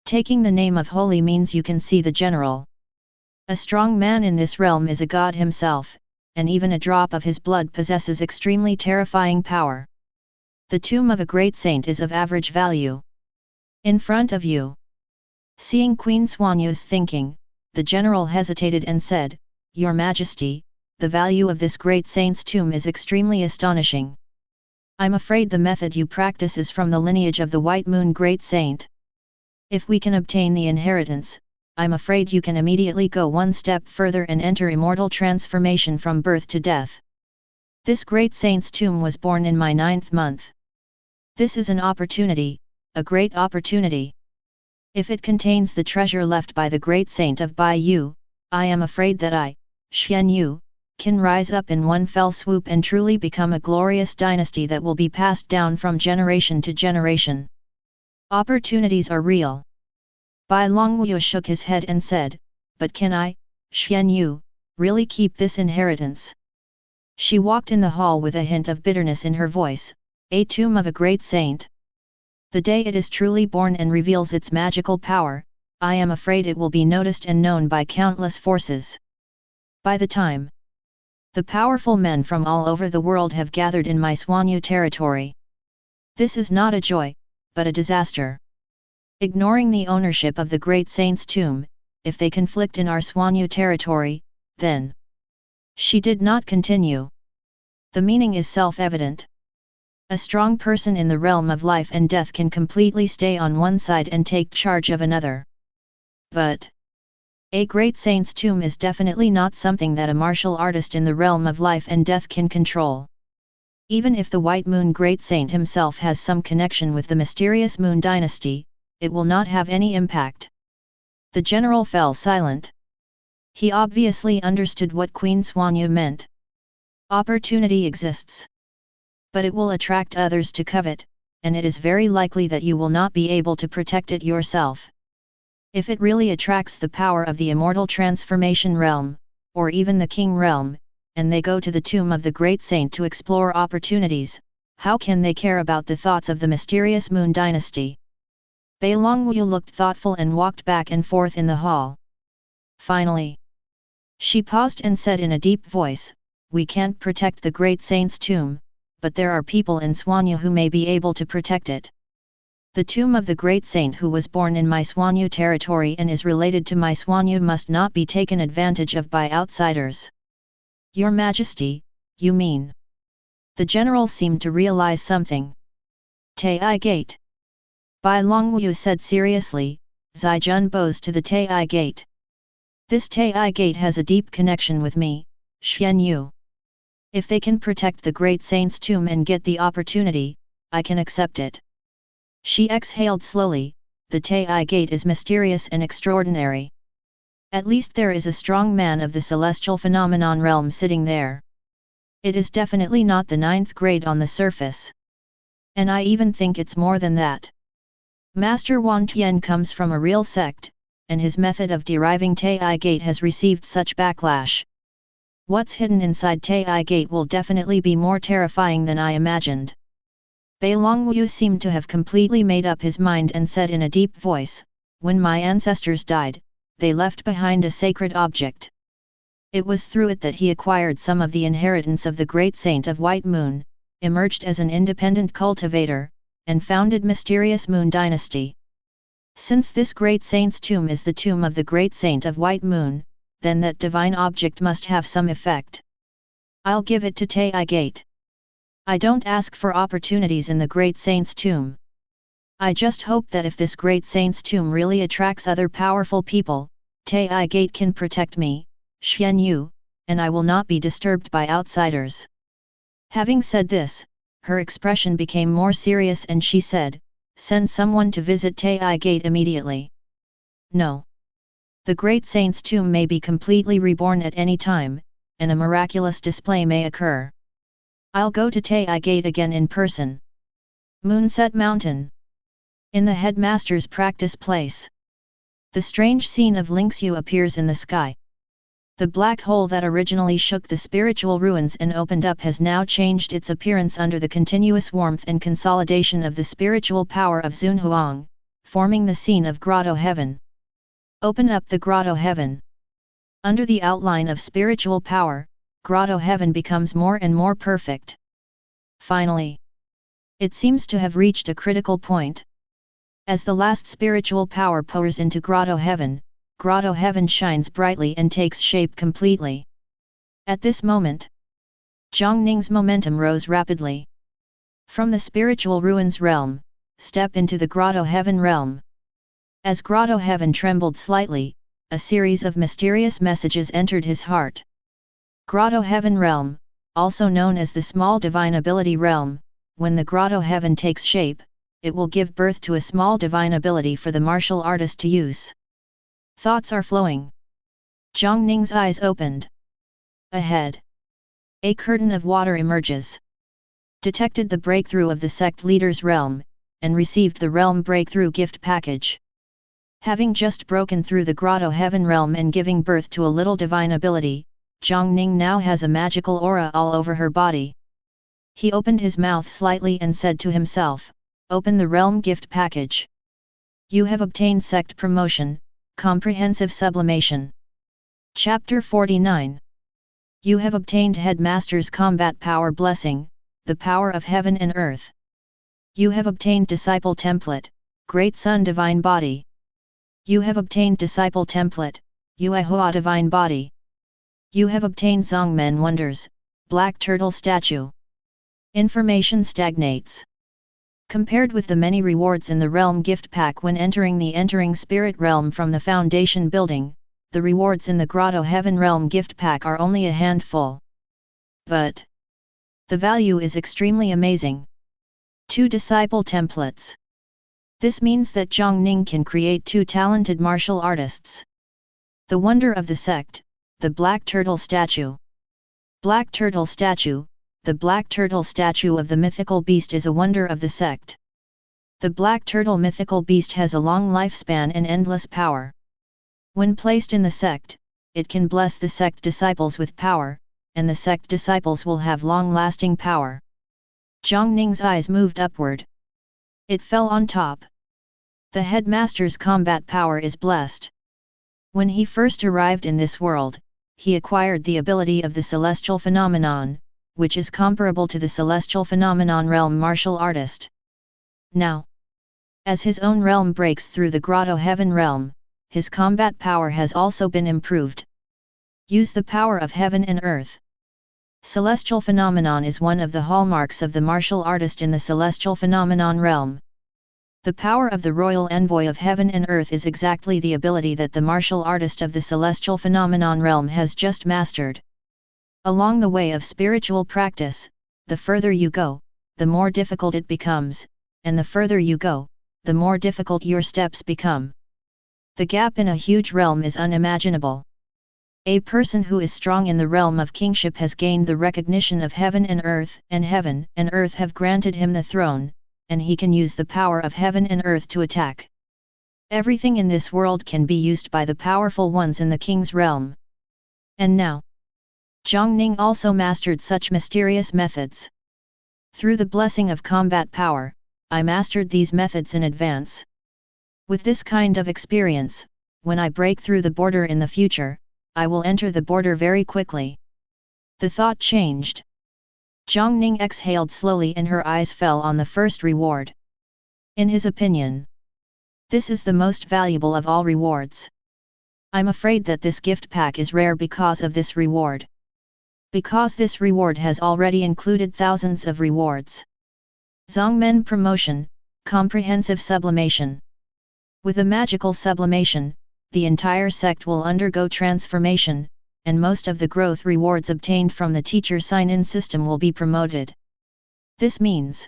Taking the name of holy means you can see the general. A strong man in this realm is a god himself, and even a drop of his blood possesses extremely terrifying power. The tomb of a great saint is of average value. In front of you. Seeing Queen Xuanyu's thinking, the general hesitated and said, "Your Majesty, the value of this great saint's tomb is extremely astonishing. I'm afraid the method you practice is from the lineage of the White Moon Great Saint. If we can obtain the inheritance, I'm afraid you can immediately go one step further and enter immortal transformation from birth to death. This great saint's tomb was born in my 9th month. This is an opportunity, a great opportunity. If it contains the treasure left by the great saint of Baiyu, I am afraid that I, Xian Yu, can rise up in one fell swoop and truly become a glorious dynasty that will be passed down from generation to generation. Opportunities are real." Bai Longwu shook his head and said, "But can I, Xian Yu, really keep this inheritance?" She walked in the hall with a hint of bitterness in her voice. A tomb of a great saint. The day it is truly born and reveals its magical power, I am afraid it will be noticed and known by countless forces. By the time the powerful men from all over the world have gathered in my Xuanyu territory, this is not a joy, but a disaster. Ignoring the ownership of the great saint's tomb, if they conflict in our Xuanyu territory, then... She did not continue. The meaning is self-evident. A strong person in the realm of life and death can completely stay on one side and take charge of another. But a great saint's tomb is definitely not something that a martial artist in the realm of life and death can control. Even if the White Moon Great Saint himself has some connection with the mysterious Moon Dynasty, it will not have any impact. The general fell silent. He obviously understood what Queen Xuanyu meant. Opportunity exists. But it will attract others to covet, and it is very likely that you will not be able to protect it yourself. If it really attracts the power of the immortal transformation realm, or even the king realm, and they go to the tomb of the great saint to explore opportunities, how can they care about the thoughts of the mysterious Moon Dynasty? Bai Longwu looked thoughtful and walked back and forth in the hall. Finally, she paused and said in a deep voice, "We can't protect the great saint's tomb, but there are people in Xuanyu who may be able to protect it. The tomb of the great saint who was born in my Xuanyu territory and is related to my Xuanyu must not be taken advantage of by outsiders." "Your Majesty, you mean?" The general seemed to realize something. "Taiyi Gate." Bai Longwu said seriously, "Zai Jun bows to the Taiyi Gate. This Taiyi Gate has a deep connection with me, Xian Yu. If they can protect the great saint's tomb and get the opportunity, I can accept it." She exhaled slowly. "The Taiyi Gate is mysterious and extraordinary. At least there is a strong man of the celestial phenomenon realm sitting there. It is definitely not the 9th grade on the surface. And I even think it's more than that. Master Wan Tian comes from a real sect, and his method of deriving Taiyi Gate has received such backlash. What's hidden inside Taiyi Gate will definitely be more terrifying than I imagined. Bei Longwu seemed to have completely made up his mind and said in a deep voice, "When my ancestors died, they left behind a sacred object. It was through it that he acquired some of the inheritance of the great saint of White Moon, emerged as an independent cultivator, and founded mysterious Moon Dynasty. Since this great saint's tomb is the tomb of the great saint of White Moon, then that divine object must have some effect. I'll give it to Taiyi Gate. I don't ask for opportunities in the great saint's tomb. I just hope that if this great saint's tomb really attracts other powerful people, Taiyi Gate can protect me, Xian Yu, and I will not be disturbed by outsiders." Having said this, her expression became more serious and she said, "Send someone to visit Taiyi Gate immediately." "No. The great saint's tomb may be completely reborn at any time, and a miraculous display may occur. I'll go to Taiyi Gate again in person." Moonset Mountain. In the headmaster's practice place. The strange scene of Lingxiu appears in the sky. The black hole that originally shook the spiritual ruins and opened up has now changed its appearance under the continuous warmth and consolidation of the spiritual power of Zunhuang, forming the scene of Grotto Heaven. Open up the Grotto Heaven. Under the outline of spiritual power, Grotto Heaven becomes more and more perfect. Finally, it seems to have reached a critical point. As the last spiritual power pours into Grotto Heaven shines brightly and takes shape completely. At this moment, Jiang Ning's momentum rose rapidly. From the spiritual ruins realm, step into the Grotto Heaven realm. As Grotto Heaven trembled slightly, a series of mysterious messages entered his heart. Grotto Heaven realm, also known as the small divine ability realm, when the Grotto Heaven takes shape, it will give birth to a small divine ability for the martial artist to use. Thoughts are flowing. Jiang Ning's eyes opened. Ahead, a curtain of water emerges. Detected the breakthrough of the sect leader's realm, and received the realm breakthrough gift package. Having just broken through the Grotto Heaven realm and giving birth to a little divine ability, Jiang Ning now has a magical aura all over her body. He opened his mouth slightly and said to himself, "Open the realm gift package. You have obtained sect promotion, comprehensive sublimation." Chapter 49. You have obtained Headmaster's combat power blessing, the power of heaven and earth. You have obtained disciple template, Great Sun divine body. You have obtained disciple template, Yuehua divine body. You have obtained Zongmen wonders, Black Turtle statue. Information stagnates. Compared with the many rewards in the realm gift pack when entering the entering spirit realm from the foundation building, the rewards in the Grotto Heaven realm gift pack are only a handful. But the value is extremely amazing. 2 disciple templates. This means that Jiang Ning can create 2 talented martial artists. The wonder of the sect, the Black Turtle statue. Black Turtle statue. The Black Turtle statue of the mythical beast is a wonder of the sect. The Black Turtle mythical beast has a long lifespan and endless power. When placed in the sect, it can bless the sect disciples with power, and the sect disciples will have long-lasting power. Jiang Ning's eyes moved upward. It fell on top. The headmaster's combat power is blessed. When he first arrived in this world, he acquired the ability of the celestial phenomenon, which is comparable to the celestial phenomenon realm martial artist. Now, as his own realm breaks through the Grotto Heaven realm, his combat power has also been improved. Use the power of heaven and earth. Celestial phenomenon is one of the hallmarks of the martial artist in the celestial phenomenon realm. The power of the royal envoy of heaven and earth is exactly the ability that the martial artist of the celestial phenomenon realm has just mastered. Along the way of spiritual practice, the further you go, the more difficult it becomes, and the further you go, the more difficult your steps become. The gap in a huge realm is unimaginable. A person who is strong in the realm of kingship has gained the recognition of heaven and earth have granted him the throne, and he can use the power of heaven and earth to attack. Everything in this world can be used by the powerful ones in the king's realm. And now, Jiang Ning also mastered such mysterious methods. Through the blessing of combat power, I mastered these methods in advance. With this kind of experience, when I break through the border in the future, I will enter the border very quickly. The thought changed. Jiang Ning exhaled slowly and her eyes fell on the first reward. In his opinion, this is the most valuable of all rewards. I'm afraid that this gift pack is rare because of this reward. Because this reward has already included thousands of rewards. Zongmen Promotion, Comprehensive Sublimation. With a magical sublimation, the entire sect will undergo transformation, and most of the growth rewards obtained from the teacher sign-in system will be promoted. This means,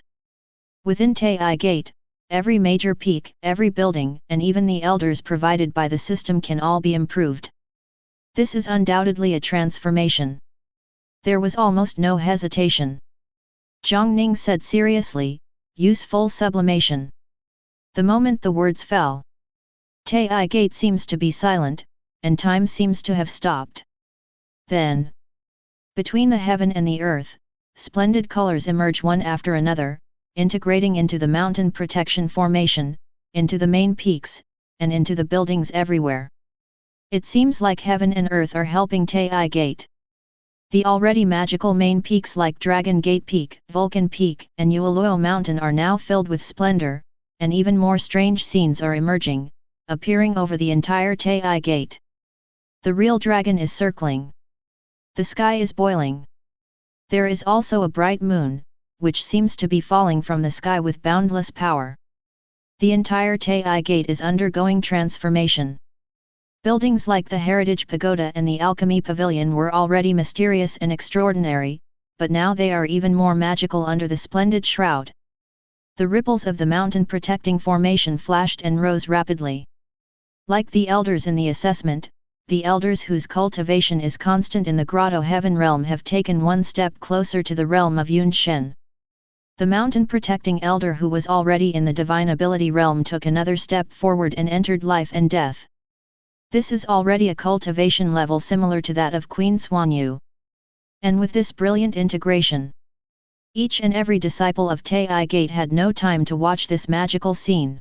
within Taiyi Gate, every major peak, every building, and even the elders provided by the system can all be improved. This is undoubtedly a transformation. There was almost no hesitation. Jiang Ning said seriously, use full sublimation. The moment the words fell, Taiyi Gate seems to be silent, and time seems to have stopped. Then, between the heaven and the earth, splendid colors emerge one after another, integrating into the mountain protection formation, into the main peaks, and into the buildings everywhere. It seems like heaven and earth are helping Taiyi Gate. The already magical main peaks like Dragon Gate Peak, Vulcan Peak, and Yueluo Mountain are now filled with splendor, and even more strange scenes are emerging, appearing over the entire Taiyi Gate. The real dragon is circling. The sky is boiling. There is also a bright moon, which seems to be falling from the sky with boundless power. The entire Taiyi Gate is undergoing transformation. Buildings like the Heritage Pagoda and the Alchemy Pavilion were already mysterious and extraordinary, but now they are even more magical under the splendid shroud. The ripples of the mountain protecting formation flashed and rose rapidly. Like the elders in the assessment, the elders whose cultivation is constant in the Grotto Heaven realm have taken one step closer to the realm of Yun Shen. The mountain protecting elder who was already in the divine ability realm took another step forward and entered life and death. This is already a cultivation level similar to that of Queen Xuanyu. And with this brilliant integration, each and every disciple of Taiyi Gate had no time to watch this magical scene.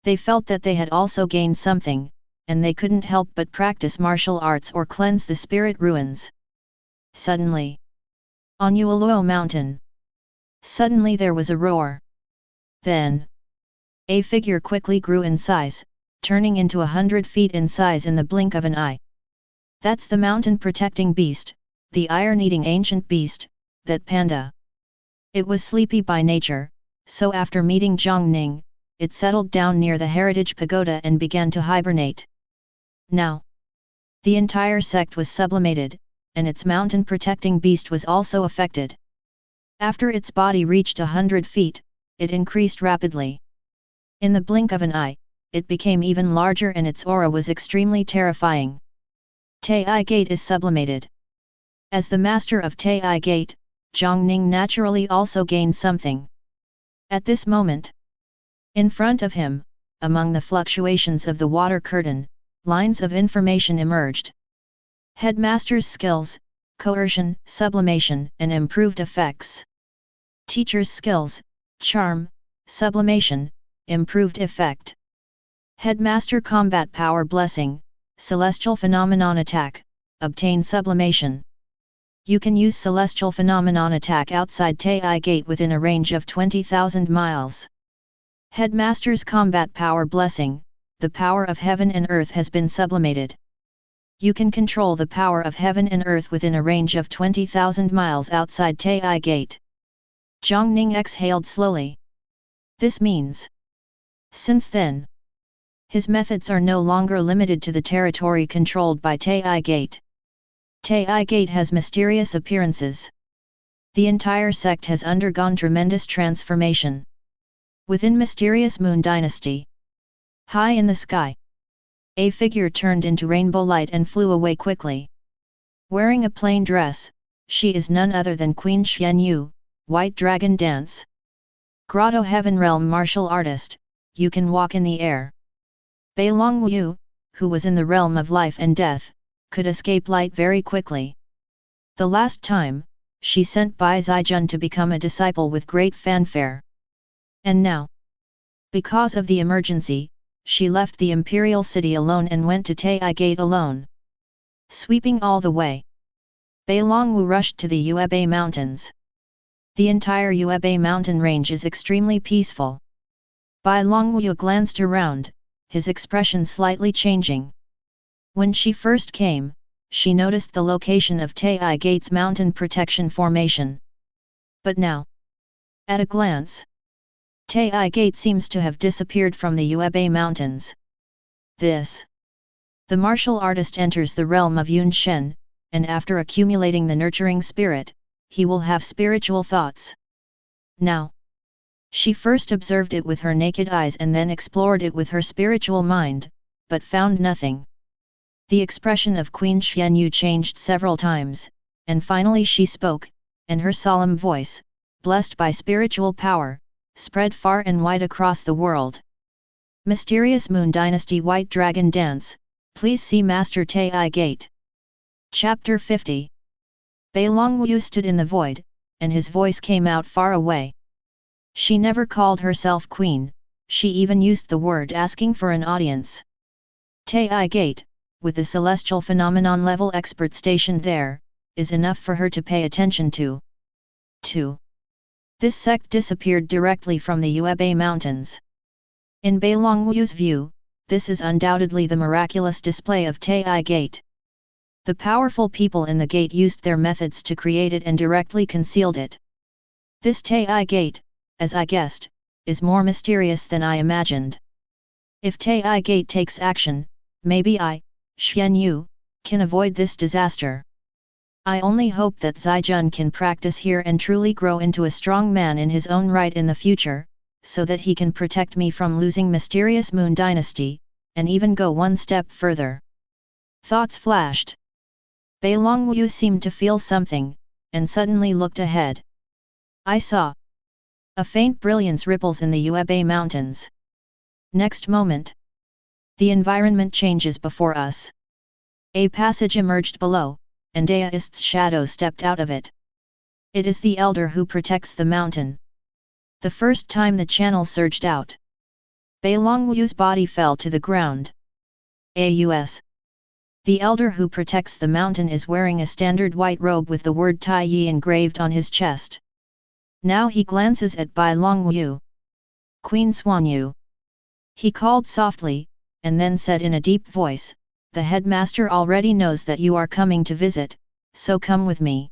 They felt that they had also gained something, and they couldn't help but practice martial arts or cleanse the spirit ruins. Suddenly, on Yueluo Mountain, suddenly there was a roar. Then, a figure quickly grew in size, turning into 100 feet in size in the blink of an eye. That's the mountain protecting beast, the iron-eating ancient beast, that panda. It was sleepy by nature, so after meeting Jiang Ning, it settled down near the Heritage Pagoda and began to hibernate. Now, the entire sect was sublimated, and its mountain protecting beast was also affected. After its body reached 100 feet, it increased rapidly. In the blink of an eye, it became even larger and its aura was extremely terrifying. Taiyi Gate is sublimated. As the master of Taiyi Gate, Jiang Ning naturally also gained something. At this moment, in front of him, among the fluctuations of the water curtain, lines of information emerged. Headmaster's skills, coercion, sublimation, and improved effects. Teacher's skills, charm, sublimation, improved effect. Headmaster combat power blessing, celestial phenomenon attack, obtain sublimation. You can use celestial phenomenon attack outside Taiyi Gate within a range of 20,000 miles. Headmaster's combat power blessing, the power of heaven and earth has been sublimated. You can control the power of heaven and earth within a range of 20,000 miles outside Taiyi Gate. Jiang Ning exhaled slowly. This means, since then, his methods are no longer limited to the territory controlled by Taiyi Gate. Taiyi Gate has mysterious appearances. The entire sect has undergone tremendous transformation. Within mysterious Moon Dynasty, high in the sky, a figure turned into rainbow light and flew away quickly. Wearing a plain dress, she is none other than Queen Xianyu, White Dragon Dance. Grotto Heaven Realm martial artist, you can walk in the air. Bei Longwu, who was in the realm of life and death, could escape light very quickly. The last time, she sent Bai Zijun to become a disciple with great fanfare. And now, because of the emergency, she left the imperial city alone and went to Taiyi Gate alone. Sweeping all the way, Bai Longwu rushed to the Yuebei Mountains. The entire Yuebei mountain range is extremely peaceful. Bai Longwu glanced around, his expression slightly changing. When she first came, she noticed the location of Taiyi Gate's mountain protection formation. But now, at a glance, Taiyi Gate seems to have disappeared from the Yuebei Mountains. The martial artist enters the realm of Yun Shen, and after accumulating the nurturing spirit, he will have spiritual thoughts. Now, she first observed it with her naked eyes and then explored it with her spiritual mind, but found nothing. The expression of Queen Xianyu changed several times, and finally she spoke, and her solemn voice, blessed by spiritual power, spread far and wide across the world. Mysterious Moon Dynasty White Dragon Dance, please see Master Taiyi Gate. Chapter 50. Bai Longwu stood in the void, and his voice came out far away. She never called herself queen, she even used the word asking for an audience. Taiyi Gate, with the celestial phenomenon level expert stationed there, is enough for her to pay attention to. 2. This sect disappeared directly from the Yuebei Mountains. In Bai Longwu's view, this is undoubtedly the miraculous display of Taiyi Gate. The powerful people in the gate used their methods to create it and directly concealed it. This Taiyi Gate, as I guessed, is more mysterious than I imagined. If Taiyi Gate takes action, maybe I, Xianyu, can avoid this disaster. I only hope that Zijun can practice here and truly grow into a strong man in his own right in the future, so that he can protect me from losing mysterious Moon Dynasty, and even go one step further. Thoughts flashed. Bai Longwu seemed to feel something, and suddenly looked ahead. I saw a faint brilliance ripples in the Yuebei Mountains. Next moment, the environment changes before us. A passage emerged below, and Daoist's shadow stepped out of it. It is the elder who protects the mountain. The first time the channel surged out, Bai Longwu's body fell to the ground. Aus. The elder who protects the mountain is wearing a standard white robe with the word Taiyi engraved on his chest. Now he glances at Bai Longwu. Queen Xuanyu. He called softly, and then said in a deep voice, the headmaster already knows that you are coming to visit, so come with me.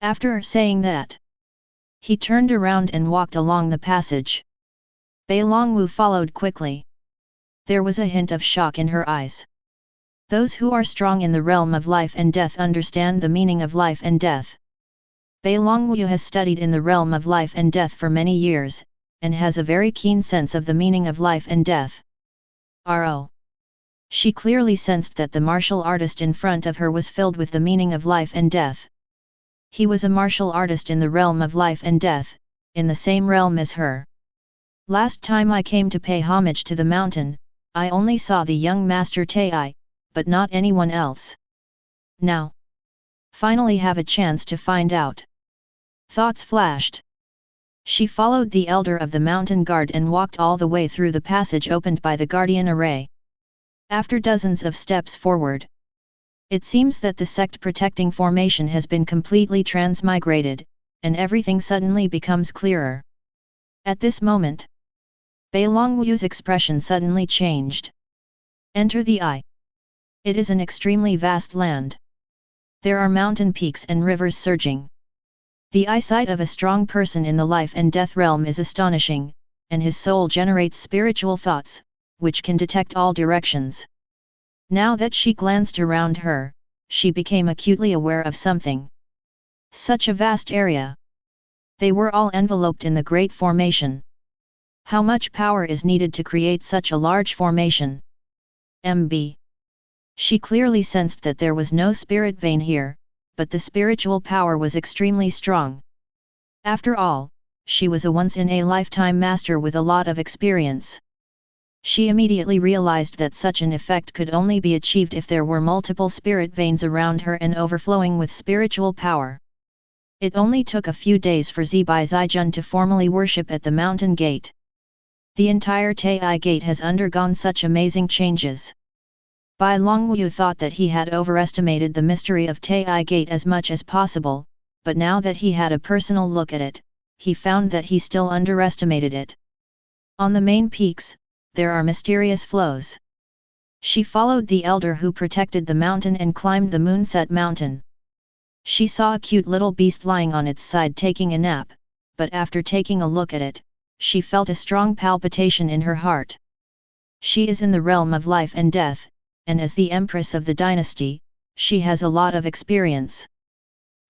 After saying that, he turned around and walked along the passage. Bai Longwu followed quickly. There was a hint of shock in her eyes. Those who are strong in the realm of life and death understand the meaning of life and death. Bai Longwu has studied in the realm of life and death for many years, and has a very keen sense of the meaning of life and death. Ro. She clearly sensed that the martial artist in front of her was filled with the meaning of life and death. He was a martial artist in the realm of life and death, in the same realm as her. Last time I came to pay homage to the mountain, I only saw the young master Taiyi, but not anyone else. Now, finally have a chance to find out. Thoughts flashed. She followed the elder of the mountain guard and walked all the way through the passage opened by the guardian array. After dozens of steps forward, it seems that the sect protecting formation has been completely transmigrated, and everything suddenly becomes clearer. At this moment, Bai Longwu's expression suddenly changed. Enter the eye. It is an extremely vast land. There are mountain peaks and rivers surging. The eyesight of a strong person in the life and death realm is astonishing, and his soul generates spiritual thoughts, which can detect all directions. Now that she glanced around her, she became acutely aware of something. Such a vast area. They were all enveloped in the great formation. How much power is needed to create such a large formation? MB. She clearly sensed that there was no spirit vein here, but the spiritual power was extremely strong. After all, she was a once-in-a-lifetime master with a lot of experience. She immediately realized that such an effect could only be achieved if there were multiple spirit veins around her and overflowing with spiritual power. It only took a few days for Zibai Zijun to formally worship at the mountain gate. The entire Taiyi Gate has undergone such amazing changes. Bai Longwu thought that he had overestimated the mystery of Taiyi Gate as much as possible, but now that he had a personal look at it, he found that he still underestimated it. On the main peaks, there are mysterious flows. She followed the elder who protected the mountain and climbed the moonset mountain. She saw a cute little beast lying on its side taking a nap, but after taking a look at it, she felt a strong palpitation in her heart. She is in the realm of life and death, and as the empress of the dynasty, she has a lot of experience.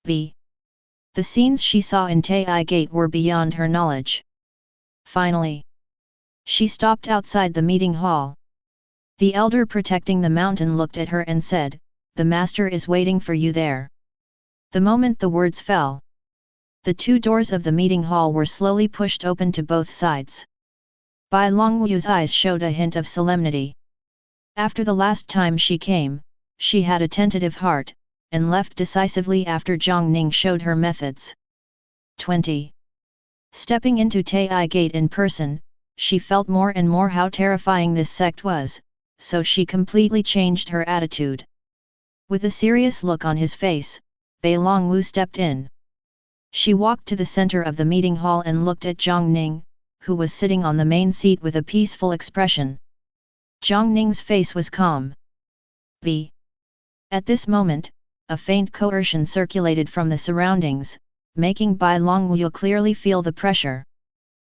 The scenes she saw in Taiyi Gate were beyond her knowledge. Finally, she stopped outside the meeting hall. The elder protecting the mountain looked at her and said, "The master is waiting for you there." The moment the words fell, the two doors of the meeting hall were slowly pushed open to both sides. Bai Longwu's eyes showed a hint of solemnity. After the last time she came, she had a tentative heart, and left decisively after Jiang Ning showed her methods. 20. Stepping into Taiyi Gate in person, she felt more and more how terrifying this sect was, so she completely changed her attitude. With a serious look on his face, Bai Longwu stepped in. She walked to the center of the meeting hall and looked at Jiang Ning, who was sitting on the main seat with a peaceful expression. Jiang Ning's face was calm. At this moment, a faint coercion circulated from the surroundings, making Bai Longwu clearly feel the pressure.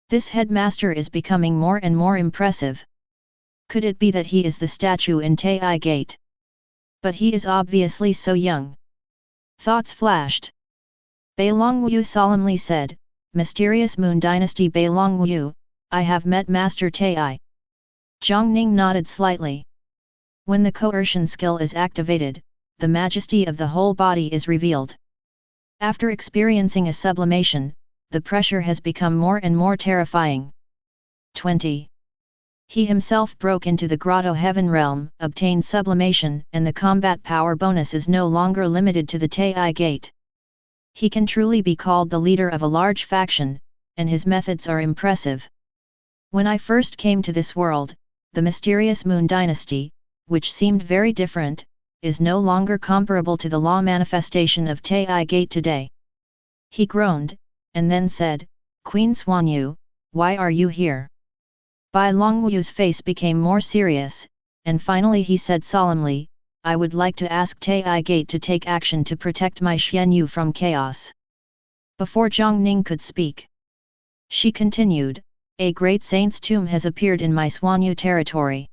This headmaster is becoming more and more impressive. Could it be that he is the statue in Taiyi Gate? But he is obviously so young. Thoughts flashed. Bai Longwu solemnly said, "Mysterious Moon Dynasty Bai Longwu, I have met Master Taiyi." Jiang Ning nodded slightly. When the coercion skill is activated, the majesty of the whole body is revealed. After experiencing a sublimation, the pressure has become more and more terrifying. 20. He himself broke into the grotto heaven realm, obtained sublimation, and the combat power bonus is no longer limited to the Taiyi Gate. He can truly be called the leader of a large faction, and his methods are impressive. When I first came to this world, the mysterious Moon Dynasty, which seemed very different, is no longer comparable to the law manifestation of Taiyi Gate today. He groaned, and then said, "Queen Xuanyu, why are you here?" Bai Longwu's face became more serious, and finally he said solemnly, "I would like to ask Taiyi Gate to take action to protect my Xuanyu from chaos." Before Jiang Ning could speak, she continued, "A great saint's tomb has appeared in my Xuanyu territory.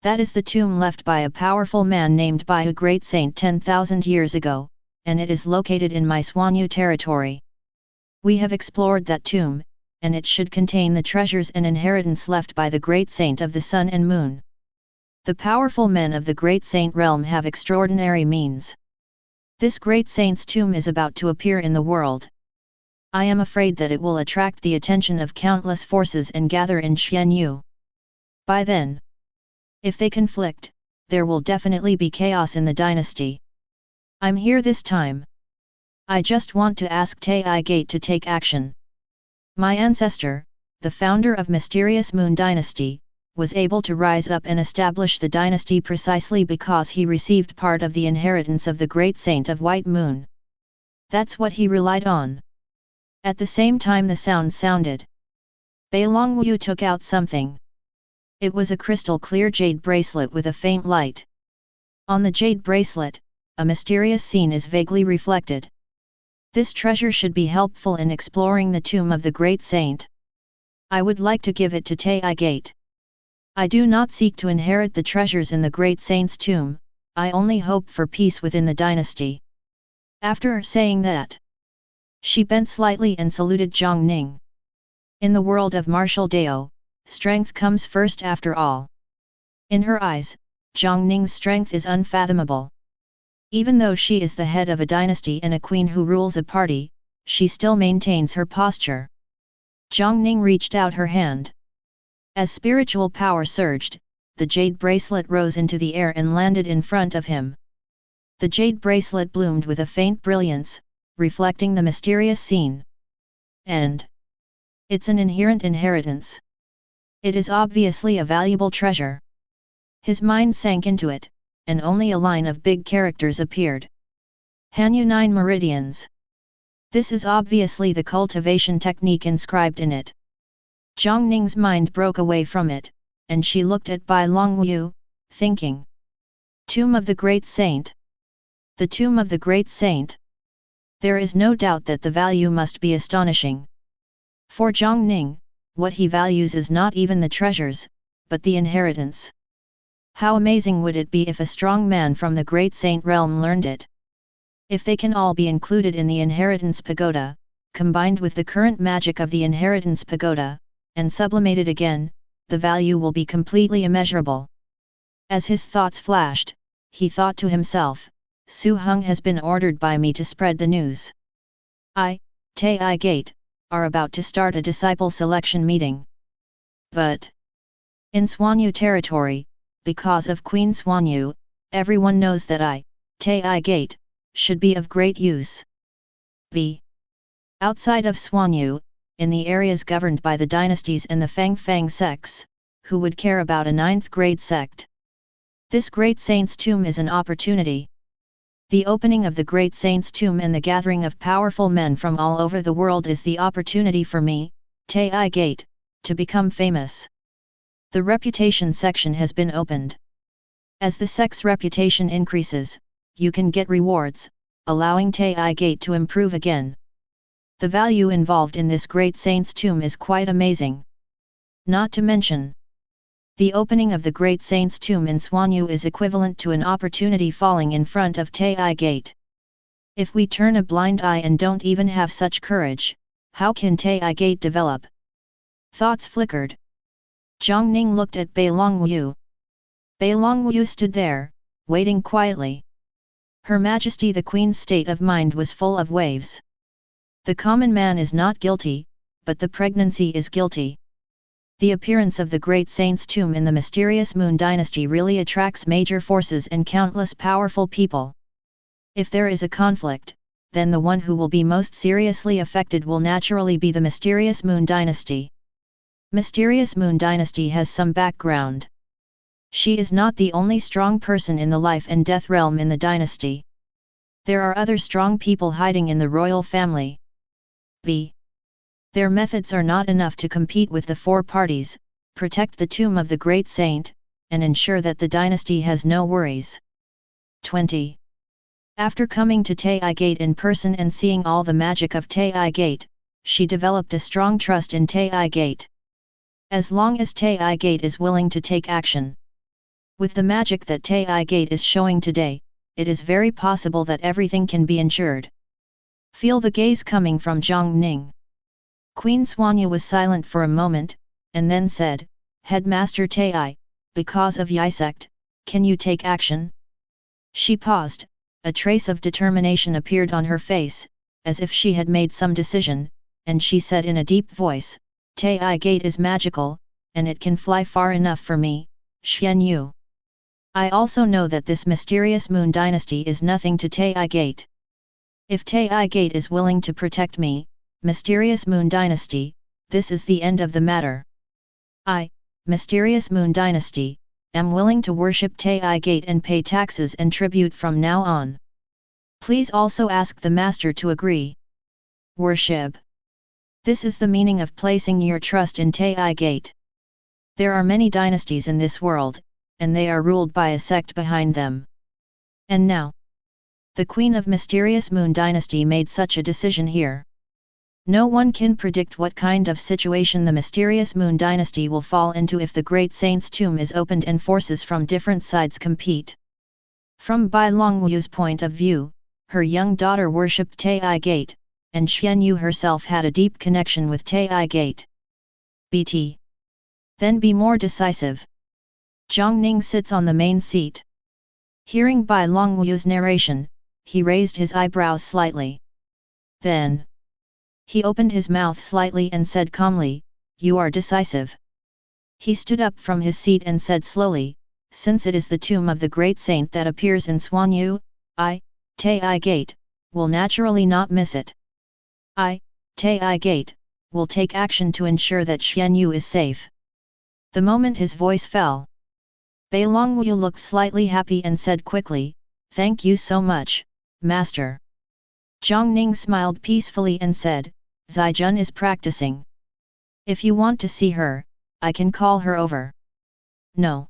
That is the tomb left by a powerful man named by a great saint 10,000 years ago, and it is located in my Xuanyu territory. We have explored that tomb, and it should contain the treasures and inheritance left by the great saint of the sun and moon. The powerful men of the great saint realm have extraordinary means. This great saint's tomb is about to appear in the world. I am afraid that it will attract the attention of countless forces and gather in Xuanyu. By then, if they conflict, there will definitely be chaos in the dynasty. I'm here this time. I just want to ask Taiyi Gate to take action. My ancestor, the founder of Mysterious Moon Dynasty, was able to rise up and establish the dynasty precisely because he received part of the inheritance of the great saint of White Moon. That's what he relied on." At the same time the sound sounded. Bai Longwu took out something. It was a crystal clear jade bracelet with a faint light. On the jade bracelet, a mysterious scene is vaguely reflected. This treasure should be helpful in exploring the tomb of the great saint. I would like to give it to Taiyi Gate. I do not seek to inherit the treasures in the great saint's tomb, I only hope for peace within the dynasty. After saying that, she bent slightly and saluted Jiang Ning. In the world of martial Dao, strength comes first after all. In her eyes, Jiang Ning's strength is unfathomable. Even though she is the head of a dynasty and a queen who rules a party, she still maintains her posture. Jiang Ning reached out her hand. As spiritual power surged, the jade bracelet rose into the air and landed in front of him. The jade bracelet bloomed with a faint brilliance, reflecting the mysterious scene. And it's an inheritance. It is obviously a valuable treasure. His mind sank into it, and only a line of big characters appeared. Hanyu 9 meridians. This is obviously the cultivation technique inscribed in it. Jiang Ning's mind broke away from it, and she looked at Bai Longwu, thinking. Tomb of the Great Saint. The Tomb of the Great Saint. There is no doubt that the value must be astonishing. For Jiang Ning, what he values is not even the treasures, but the inheritance. How amazing would it be if a strong man from the Great Saint realm learned it? If they can all be included in the inheritance pagoda, combined with the current magic of the inheritance pagoda, and sublimated again, the value will be completely immeasurable. As his thoughts flashed, he thought to himself, Su Heng has been ordered by me to spread the news. Taiyi Gate, are about to start a disciple selection meeting. But in Xuanyu territory, because of Queen Xuanyu, everyone knows that Taiyi Gate, should be of great use. Outside of Xuanyu, in the areas governed by the dynasties and the Fang sects, who would care about a 9th grade sect? This Great Saint's tomb is an opportunity. The opening of the Great Saint's tomb and the gathering of powerful men from all over the world is the opportunity for me, Taiyi Gate, to become famous. The reputation section has been opened. As the sect's reputation increases, you can get rewards, allowing Taiyi Gate to improve again. The value involved in this Great Saint's tomb is quite amazing. Not to mention, the opening of the Great Saint's tomb in Xuanyu is equivalent to an opportunity falling in front of Taiyi Gate. If we turn a blind eye and don't even have such courage, how can Taiyi Gate develop? Thoughts flickered. Jiang Ning looked at Bai Longwu. Bai Longwu stood there, waiting quietly. Her Majesty the Queen's state of mind was full of waves. The common man is not guilty, but the pregnancy is guilty. The appearance of the Great Saint's tomb in the mysterious Moon Dynasty really attracts major forces and countless powerful people. If there is a conflict, then the one who will be most seriously affected will naturally be the mysterious Moon Dynasty. Mysterious Moon Dynasty has some background. She is not the only strong person in the life and death realm in the dynasty. There are other strong people hiding in the royal family. Their methods are not enough to compete with the 4 parties, protect the tomb of the Great Saint, and ensure that the dynasty has no worries. 20. After coming to Taiyi Gate in person and seeing all the magic of Taiyi Gate, she developed a strong trust in Taiyi Gate. As long as Taiyi Gate is willing to take action. With the magic that Taiyi Gate is showing today, it is very possible that everything can be ensured. Feel the gaze coming from Jiang Ning. Queen Xuanyu was silent for a moment, and then said, Headmaster Taiyi, because of Yi Sect, can you take action? She paused, a trace of determination appeared on her face, as if she had made some decision, and she said in a deep voice, Taiyi Gate is magical, and it can fly far enough for me, Xian Yu. I also know that this mysterious Moon Dynasty is nothing to Taiyi Gate. If Taiyi Gate is willing to protect me, Mysterious Moon Dynasty, this is the end of the matter. I, Mysterious Moon Dynasty, am willing to worship Taiyi Gate and pay taxes and tribute from now on. Please also ask the Master to agree. Worship. This is the meaning of placing your trust in Taiyi Gate. There are many dynasties in this world, and they are ruled by a sect behind them. And now, the Queen of Mysterious Moon Dynasty made such a decision here. No one can predict what kind of situation the Mysterious Moon Dynasty will fall into if the Great Saint's tomb is opened and forces from different sides compete. From Bai Longwu's point of view, her young daughter worshipped Taiyi Gate, and Xian Yu herself had a deep connection with Taiyi Gate. BT. Then be more decisive. Jiang Ning sits on the main seat. Hearing Bai Longwu's narration, he raised his eyebrows slightly. Then he opened his mouth slightly and said calmly, "You are decisive. He stood up from his seat and said slowly, since it is the tomb of the great saint that appears in Xuanyu, I, Taiyi Gate, will naturally not miss it. I, Taiyi Gate, will take action to ensure that Xuanyu is safe. The moment his voice fell, Bei Longwu looked slightly happy and said quickly, "Thank you so much, Master." Jiang Ning smiled peacefully and said, "Zijun is practicing. If you want to see her, I can call her over." "No."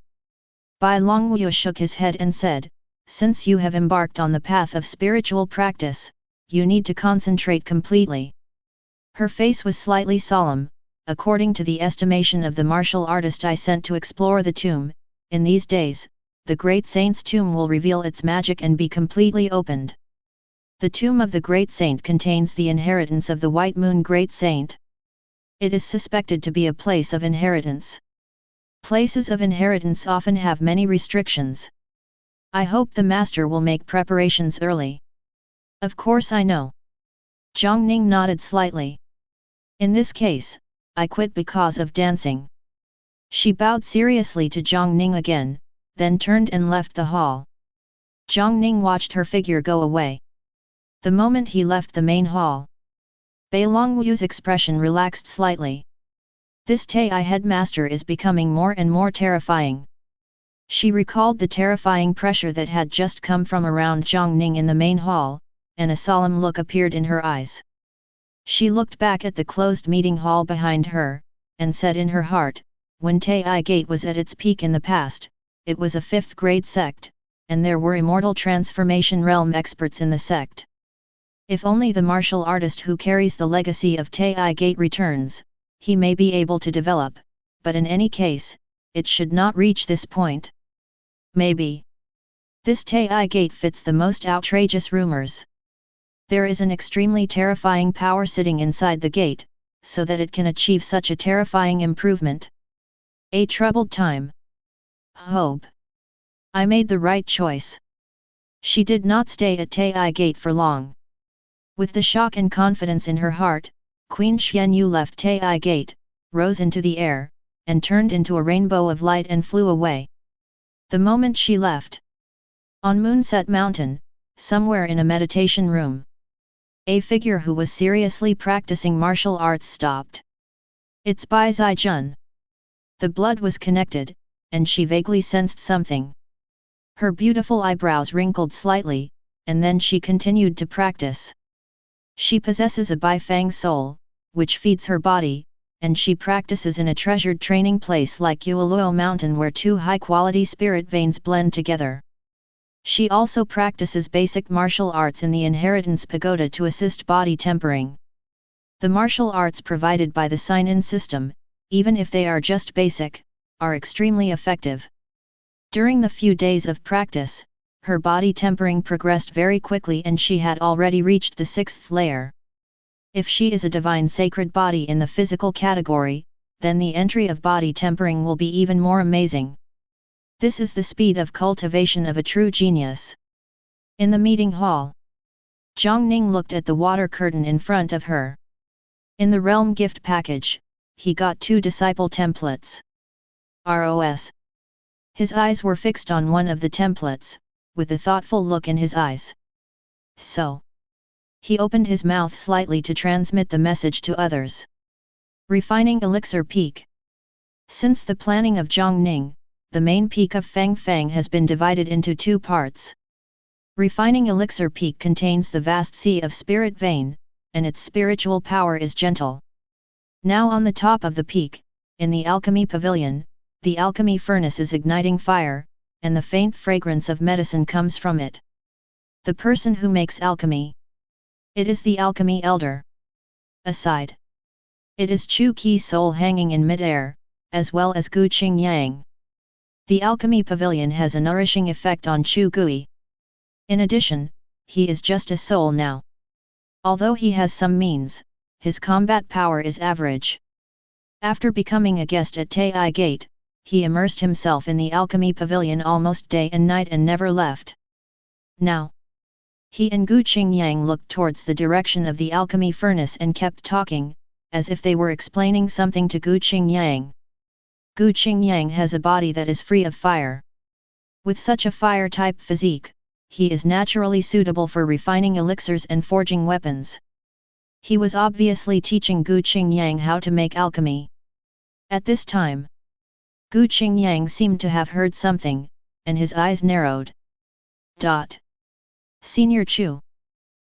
Bai Longwu shook his head and said, "Since you have embarked on the path of spiritual practice, you need to concentrate completely." Her face was slightly solemn. "According to the estimation of the martial artist I sent to explore the tomb, in these days, the great saint's tomb will reveal its magic and be completely opened. The tomb of the great saint contains the inheritance of the White Moon Great Saint. It is suspected to be a place of inheritance. Places of inheritance often have many restrictions. I hope the master will make preparations early." "Of course I know." Jiang Ning nodded slightly. "In this case, I quit because of dancing." She bowed seriously to Jiang Ning again, then turned and left the hall. Jiang Ning watched her figure go away. The moment he left the main hall, Bei Longwu's expression relaxed slightly. This Taiyi headmaster is becoming more and more terrifying. She recalled the terrifying pressure that had just come from around Jiang Ning in the main hall, and a solemn look appeared in her eyes. She looked back at the closed meeting hall behind her, and said in her heart, when Taiyi Gate was at its peak in the past, it was a 5th grade sect, and there were immortal transformation realm experts in the sect. If only the martial artist who carries the legacy of Taiyi Gate returns, he may be able to develop, but in any case, it should not reach this point. Maybe this Taiyi Gate fits the most outrageous rumors. There is an extremely terrifying power sitting inside the gate, so that it can achieve such a terrifying improvement. A troubled time. Hope. I made the right choice. She did not stay at Taiyi Gate for long. With the shock and confidence in her heart, Queen Xuanyu left Taiyi Gate, rose into the air, and turned into a rainbow of light and flew away. The moment she left, on Moonset Mountain, somewhere in a meditation room, a figure who was seriously practicing martial arts stopped. "It's Bai Zijun." The blood was connected, and she vaguely sensed something. Her beautiful eyebrows wrinkled slightly, and then she continued to practice. She possesses a Bai Fang soul, which feeds her body, and she practices in a treasured training place like Yueluo Mountain where 2 high-quality spirit veins blend together. She also practices basic martial arts in the Inheritance Pagoda to assist body tempering. The martial arts provided by the sign-in system, even if they are just basic, are extremely effective. During the few days of practice, her body tempering progressed very quickly and she had already reached the 6th layer. If she is a divine sacred body in the physical category, then the entry of body tempering will be even more amazing. This is the speed of cultivation of a true genius. In the meeting hall, Jiang Ning looked at the water curtain in front of her. In the realm gift package, he got 2 disciple templates. ROS. His eyes were fixed on one of the templates, with a thoughtful look in his eyes. So, he opened his mouth slightly to transmit the message to others. Refining Elixir Peak. Since the planning of Jiang Ning, the main peak of Fang Fang has been divided into 2 parts. Refining Elixir Peak contains the vast sea of Spirit Vein, and its spiritual power is gentle. Now on the top of the peak, in the Alchemy Pavilion, the alchemy furnace is igniting fire, and the faint fragrance of medicine comes from it. The person who makes alchemy. It is the alchemy elder. Aside. It is Chu Qi soul hanging in mid-air, as well as Gu Qing Yang. The alchemy pavilion has a nourishing effect on Chu Gui. In addition, he is just a soul now. Although he has some means, his combat power is average. After becoming a guest at Taiyi Gate, he immersed himself in the alchemy pavilion almost day and night and never left. Now, he and Gu Qingyang looked towards the direction of the alchemy furnace and kept talking, as if they were explaining something to Gu Qingyang. Gu Qingyang has a body that is free of fire. With such a fire-type physique, he is naturally suitable for refining elixirs and forging weapons. He was obviously teaching Gu Qingyang how to make alchemy. At this time, Gu Qingyang seemed to have heard something, and his eyes narrowed. Senior Chu.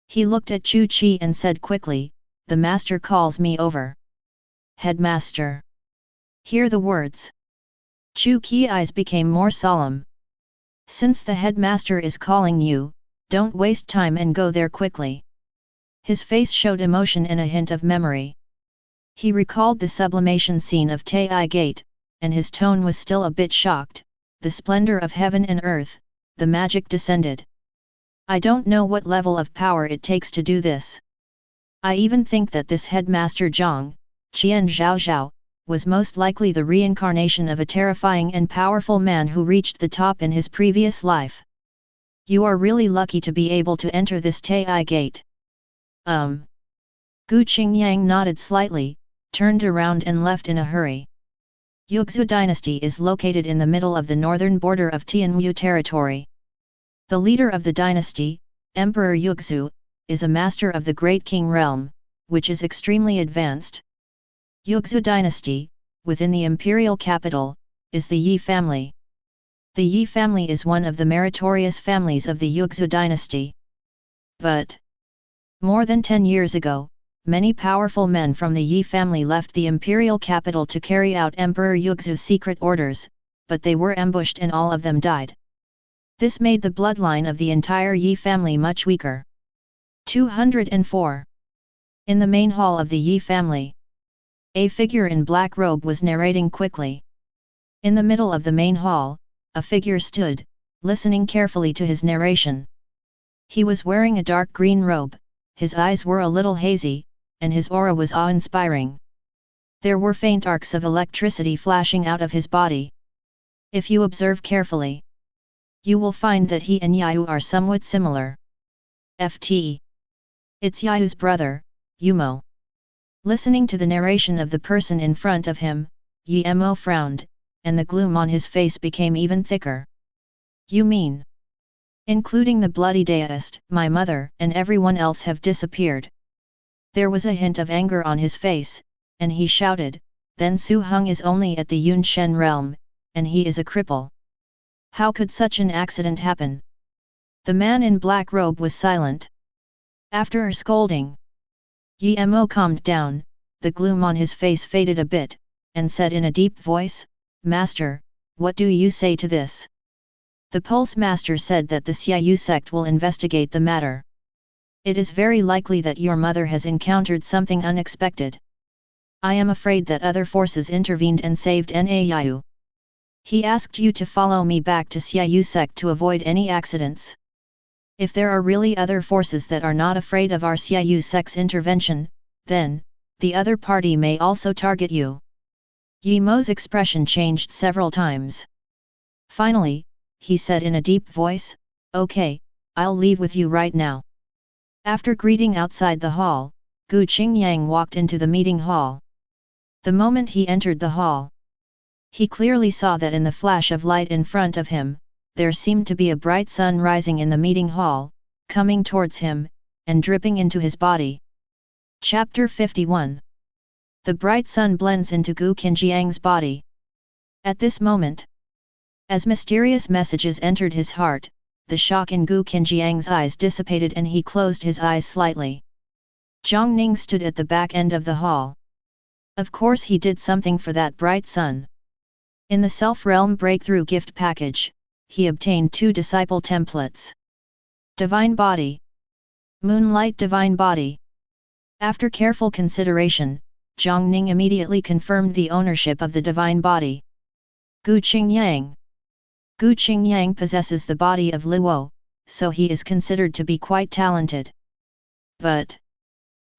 He looked at Chu Qi and said quickly, "The master calls me over." Headmaster. Hear the words. Chu Qi's eyes became more solemn. Since the headmaster is calling you, don't waste time and go there quickly. His face showed emotion and a hint of memory. He recalled the sublimation scene of Taiyi Gate, and his tone was still a bit shocked. The splendor of heaven and earth, the magic descended. I don't know what level of power it takes to do this. I even think that this headmaster Jiang, Qian Zhao, was most likely the reincarnation of a terrifying and powerful man who reached the top in his previous life. You are really lucky to be able to enter this Taiyi Gate. Gu Qingyang nodded slightly, turned around and left in a hurry. Yugzu Dynasty is located in the middle of the northern border of Tianwu territory. The leader of the dynasty, Emperor Yugzu, is a master of the Great King realm, which is extremely advanced. Yugzu Dynasty, within the imperial capital, is the Yi family. The Yi family is one of the meritorious families of the Yugzu Dynasty. But more than 10 years ago, many powerful men from the Yi family left the imperial capital to carry out Emperor Yugzu's secret orders, but they were ambushed and all of them died. This made the bloodline of the entire Yi family much weaker. 204. In the main hall of the Yi family, a figure in black robe was narrating quickly. In the middle of the main hall, a figure stood, listening carefully to his narration. He was wearing a dark green robe, his eyes were a little hazy, and his aura was awe-inspiring. There were faint arcs of electricity flashing out of his body. If you observe carefully, you will find that he and Yayu are somewhat similar. Ft. It's Yayu's brother, Yumo. Listening to the narration of the person in front of him, Yemo frowned, and the gloom on his face became even thicker. You mean? Including the bloody deist, my mother, and everyone else have disappeared. There was a hint of anger on his face, and he shouted, then Su Hung is only at the Yunshen realm, and he is a cripple. How could such an accident happen? The man in black robe was silent. After a scolding, Yemo calmed down, the gloom on his face faded a bit, and said in a deep voice, "Master, what do you say to this?" The Pulse Master said that the Xiaoyu sect will investigate the matter. It is very likely that your mother has encountered something unexpected. I am afraid that other forces intervened and saved Naiyu. He asked you to follow me back to Xiaoyu sect to avoid any accidents. If there are really other forces that are not afraid of our Xiaoyu sect's intervention, then, the other party may also target you. Yemo's expression changed several times. Finally, he said in a deep voice, "Okay, I'll leave with you right now." After greeting outside the hall, Gu Qingyang walked into the meeting hall. The moment he entered the hall, he clearly saw that in the flash of light in front of him, there seemed to be a bright sun rising in the meeting hall, coming towards him, and dripping into his body. Chapter 51. The bright sun blends into Gu Qingyang's body. At this moment, as mysterious messages entered his heart, the shock in Gu Qingyang's eyes dissipated and he closed his eyes slightly. Jiang Ning stood at the back end of the hall. Of course he did something for that bright sun. In the Self-Realm Breakthrough gift package, he obtained 2 disciple templates. Divine Body. Moonlight Divine Body. After careful consideration, Jiang Ning immediately confirmed the ownership of the Divine Body. Gu Qingyang. Gu Qingyang possesses the body of Luo, so he is considered to be quite talented. But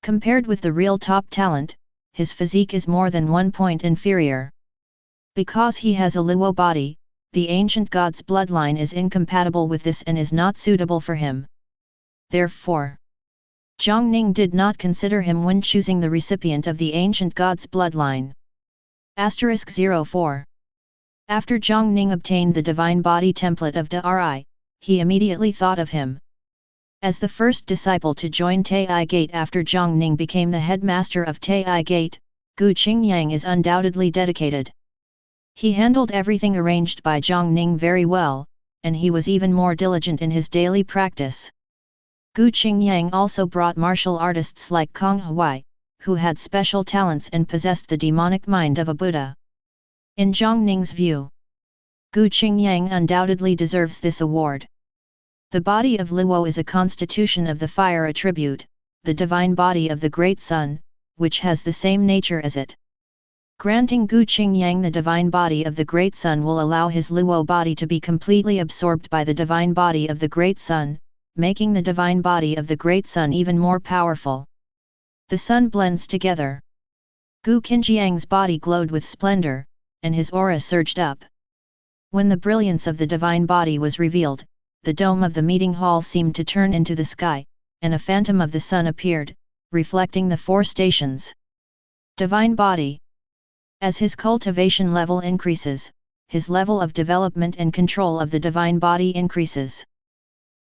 compared with the real top talent, his physique is more than 1 point inferior. Because he has a Luo body, the ancient god's bloodline is incompatible with this and is not suitable for him. Therefore, Jiang Ning did not consider him when choosing the recipient of the ancient god's bloodline. *04. After Jiang Ning obtained the divine body template of Dari, he immediately thought of him. As the first disciple to join Taiyi Gate after Jiang Ning became the headmaster of Taiyi Gate, Gu Qingyang is undoubtedly dedicated. He handled everything arranged by Jiang Ning very well, and he was even more diligent in his daily practice. Gu Qingyang also brought martial artists like Kong Huai, who had special talents and possessed the demonic mind of a Buddha. In Jiang Ning's view, Gu Qingyang undoubtedly deserves this award. The body of Luo is a constitution of the fire attribute, the divine body of the Great Sun, which has the same nature as it. Granting Gu Qingyang the divine body of the Great Sun will allow his Luo body to be completely absorbed by the divine body of the Great Sun, making the divine body of the Great Sun even more powerful. The sun blends together. Gu Qingyang's body glowed with splendor, and his aura surged up. When the brilliance of the divine body was revealed, the dome of the meeting hall seemed to turn into the sky, and a phantom of the sun appeared, reflecting the 4 stations. Divine body. As his cultivation level increases, his level of development and control of the divine body increases.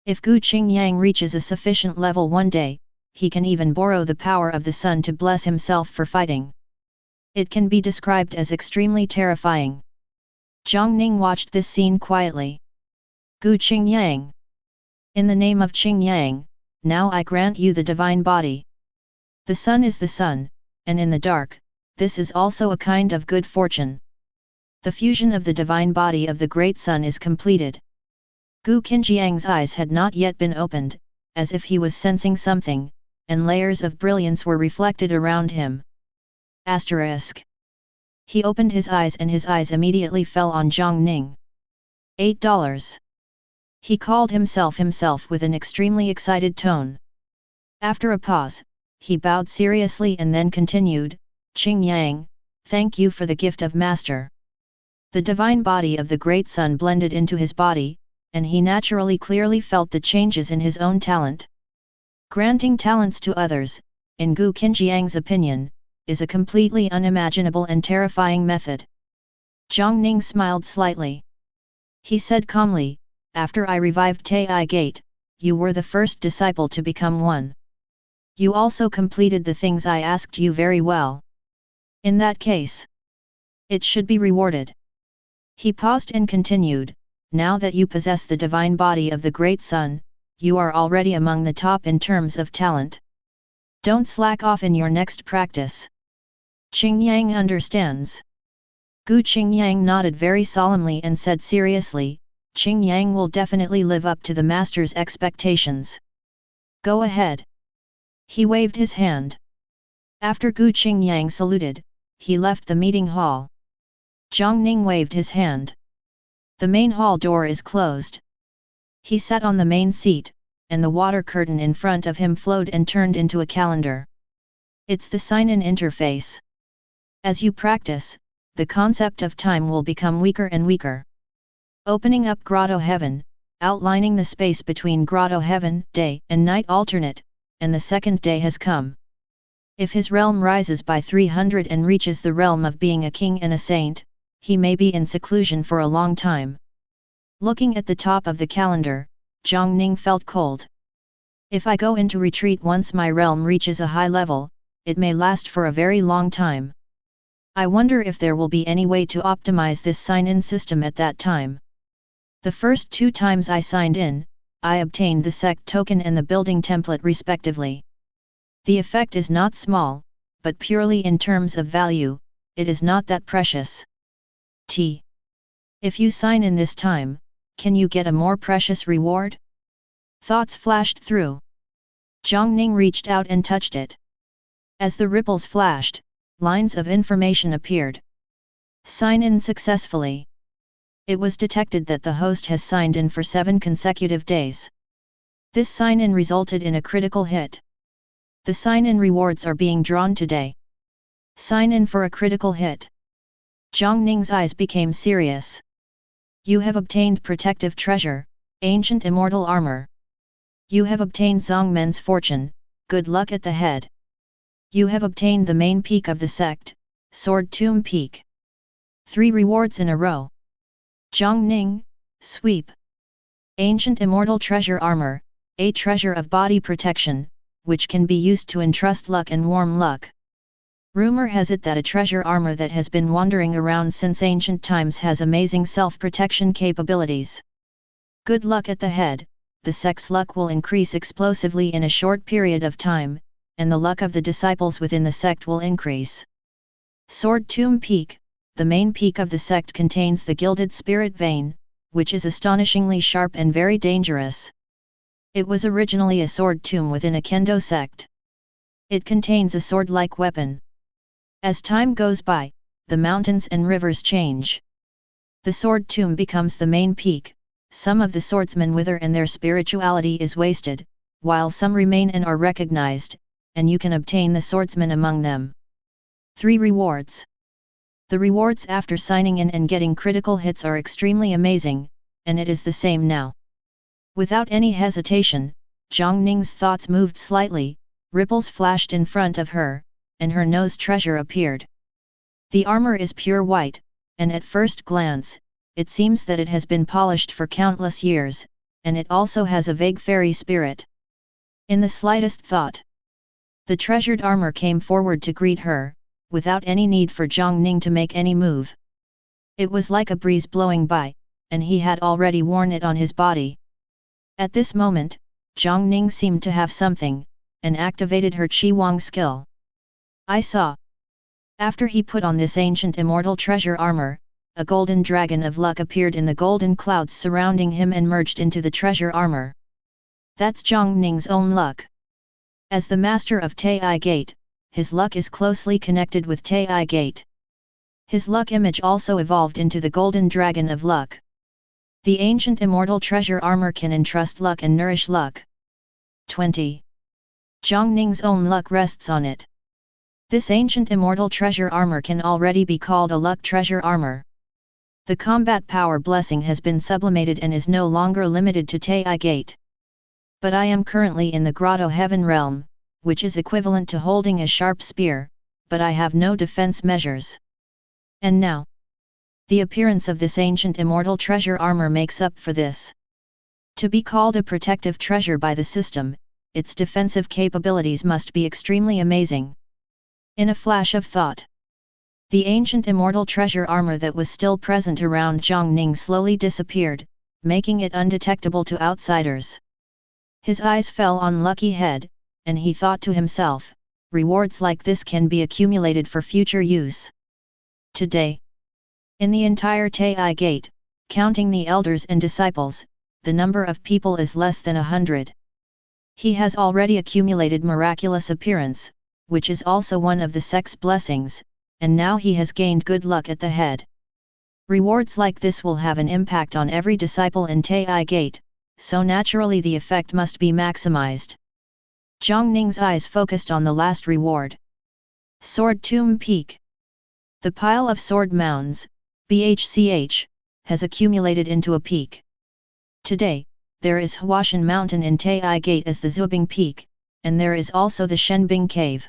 If Gu Qingyang reaches a sufficient level one day, he can even borrow the power of the sun to bless himself for fighting. It can be described as extremely terrifying. Jiang Ning watched this scene quietly. Gu Qingyang. In the name of Qingyang, now I grant you the divine body. The sun is the sun, and in the dark, this is also a kind of good fortune. The fusion of the divine body of the Great Sun is completed. Gu Qingyang's eyes had not yet been opened, as if he was sensing something, and layers of brilliance were reflected around him. Asterisk. He opened his eyes and his eyes immediately fell on Jiang Ning. $8. He called himself with an extremely excited tone. After a pause, he bowed seriously and then continued, Qingyang, thank you for the gift of master. The divine body of the Great Sun blended into his body, and he naturally clearly felt the changes in his own talent. Granting talents to others, in Gu Qingyang's opinion, is a completely unimaginable and terrifying method. Jiang Ning smiled slightly. He said calmly, after I revived Taiyi Gate, you were the first disciple to become one. You also completed the things I asked you very well. In that case, it should be rewarded. He paused and continued, now that you possess the divine body of the Great Sun, you are already among the top in terms of talent. Don't slack off in your next practice. Qingyang understands. Gu Qingyang nodded very solemnly and said seriously, Qingyang will definitely live up to the master's expectations. Go ahead. He waved his hand. After Gu Qingyang saluted, he left the meeting hall. Jiang Ning waved his hand. The main hall door is closed. He sat on the main seat, and the water curtain in front of him flowed and turned into a calendar. It's the sign-in interface. As you practice, the concept of time will become weaker and weaker. Opening up Grotto Heaven, outlining the space between Grotto Heaven, day and night alternate, and the second day has come. If his realm rises by 300 and reaches the realm of being a king and a saint, he may be in seclusion for a long time. Looking at the top of the calendar, Jiang Ning felt cold. If I go into retreat once my realm reaches a high level, it may last for a very long time. I wonder if there will be any way to optimize this sign-in system at that time. The first 2 times I signed in, I obtained the sect token and the building template respectively. The effect is not small, but purely in terms of value, it is not that precious. If you sign in this time, can you get a more precious reward? Thoughts flashed through. Jiang Ning reached out and touched it. As the ripples flashed, lines of information appeared. Sign in successfully. It was detected that the host has signed in for 7 consecutive days. This sign-in resulted in a critical hit. The sign-in rewards are being drawn today. Sign in for a critical hit. Jiang Ning's eyes became serious. You have obtained protective treasure, ancient immortal armor. You have obtained Zongmen's fortune, good luck at the head. You have obtained the main peak of the sect, Sword Tomb Peak. 3 rewards in a row. Jiang Ning, sweep. Ancient immortal treasure armor, a treasure of body protection, which can be used to entrust luck and warm luck. Rumor has it that a treasure armor that has been wandering around since ancient times has amazing self-protection capabilities. Good luck at the head, the sect's luck will increase explosively in a short period of time, and the luck of the disciples within the sect will increase. Sword Tomb Peak, the main peak of the sect contains the gilded spirit vein, which is astonishingly sharp and very dangerous. It was originally a sword tomb within a kendo sect. It contains a sword-like weapon. As time goes by, the mountains and rivers change. The sword tomb becomes the main peak, some of the swordsmen wither and their spirituality is wasted, while some remain and are recognized, and you can obtain the swordsman among them. 3 rewards. The rewards after signing in and getting critical hits are extremely amazing, and it is the same now. Without any hesitation, Jiang Ning's thoughts moved slightly, ripples flashed in front of her, and her nose treasure appeared. The armor is pure white, and at first glance, it seems that it has been polished for countless years, and it also has a vague fairy spirit. In the slightest thought, the treasured armor came forward to greet her, without any need for Jiang Ning to make any move. It was like a breeze blowing by, and he had already worn it on his body. At this moment, Jiang Ning seemed to have something, and activated her Qi Wang skill. I saw. After he put on this ancient immortal treasure armor, a golden dragon of luck appeared in the golden clouds surrounding him and merged into the treasure armor. That's Jiang Ning's own luck. As the master of Taiyi Gate, his luck is closely connected with Taiyi Gate. His luck image also evolved into the golden dragon of luck. The ancient immortal treasure armor can entrust luck and nourish luck. 20. Jiang Ning's own luck rests on it. This ancient immortal treasure armor can already be called a luck treasure armor. The combat power blessing has been sublimated and is no longer limited to Taiyi Gate. But I am currently in the grotto heaven realm, which is equivalent to holding a sharp spear, but I have no defense measures. And now, the appearance of this ancient immortal treasure armor makes up for this. To be called a protective treasure by the system, its defensive capabilities must be extremely amazing. In a flash of thought, the ancient immortal treasure armor that was still present around Jiang Ning slowly disappeared, making it undetectable to outsiders. His eyes fell on Lucky Head, and he thought to himself, rewards like this can be accumulated for future use. Today, in the entire Taiyi Gate, counting the elders and disciples, the number of people is less than 100. He has already accumulated miraculous appearance, which is also one of the sect's blessings, and now he has gained good luck at the head. Rewards like this will have an impact on every disciple in Taiyi Gate, so naturally the effect must be maximized. Jiang Ning's eyes focused on the last reward. Sword Tomb Peak. The pile of sword mounds, BHCH, has accumulated into a peak. Today, there is Huashan Mountain in Taiyi Gate as the Zubing Peak, and there is also the Shenbing Cave.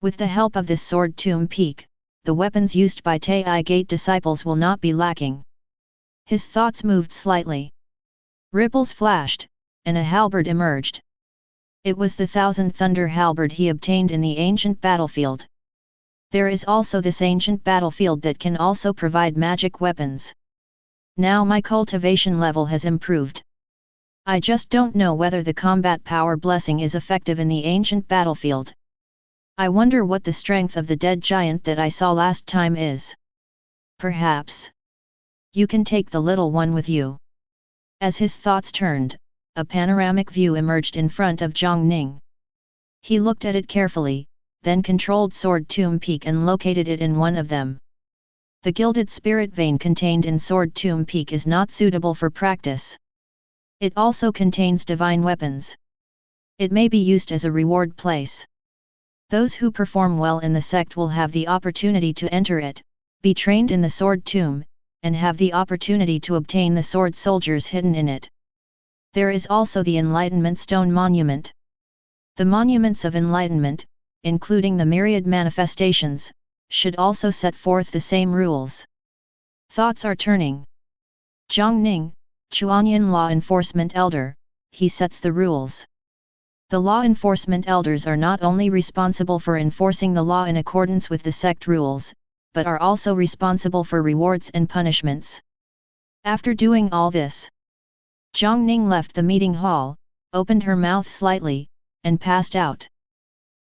With the help of this sword tomb peak, the weapons used by Taiyi Gate disciples will not be lacking. His thoughts moved slightly. Ripples flashed, and a halberd emerged. It was the Thousand Thunder halberd he obtained in the ancient battlefield. There is also this ancient battlefield that can also provide magic weapons. Now my cultivation level has improved. I just don't know whether the combat power blessing is effective in the ancient battlefield. I wonder what the strength of the dead giant that I saw last time is. Perhaps you can take the little one with you. As his thoughts turned, a panoramic view emerged in front of Jiang Ning. He looked at it carefully, then controlled Sword Tomb Peak and located it in one of them. The gilded spirit vein contained in Sword Tomb Peak is not suitable for practice. It also contains divine weapons. It may be used as a reward place. Those who perform well in the sect will have the opportunity to enter it, be trained in the sword tomb, and have the opportunity to obtain the sword soldiers hidden in it. There is also the Enlightenment Stone Monument. The monuments of enlightenment, including the myriad manifestations, should also set forth the same rules. Thoughts are turning. Jiang Ning, Chuanyan Law Enforcement Elder, he sets the rules. The law enforcement elders are not only responsible for enforcing the law in accordance with the sect rules, but are also responsible for rewards and punishments. After doing all this, Jiang Ning left the meeting hall, opened her mouth slightly, and passed out.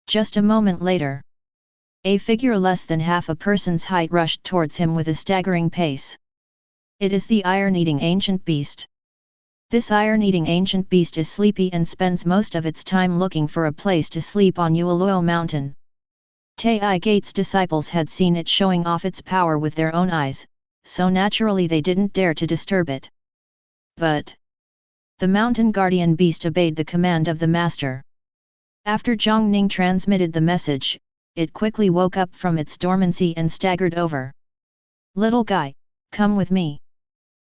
Just a moment later, a figure less than half a person's height rushed towards him with a staggering pace. It is the iron-eating ancient beast. This iron-eating ancient beast is sleepy and spends most of its time looking for a place to sleep on Yueluo Mountain. Taiyi Gate's disciples had seen it showing off its power with their own eyes, so naturally they didn't dare to disturb it. But the mountain guardian beast obeyed the command of the master. After Jiang Ning transmitted the message, it quickly woke up from its dormancy and staggered over. "Little guy, come with me,"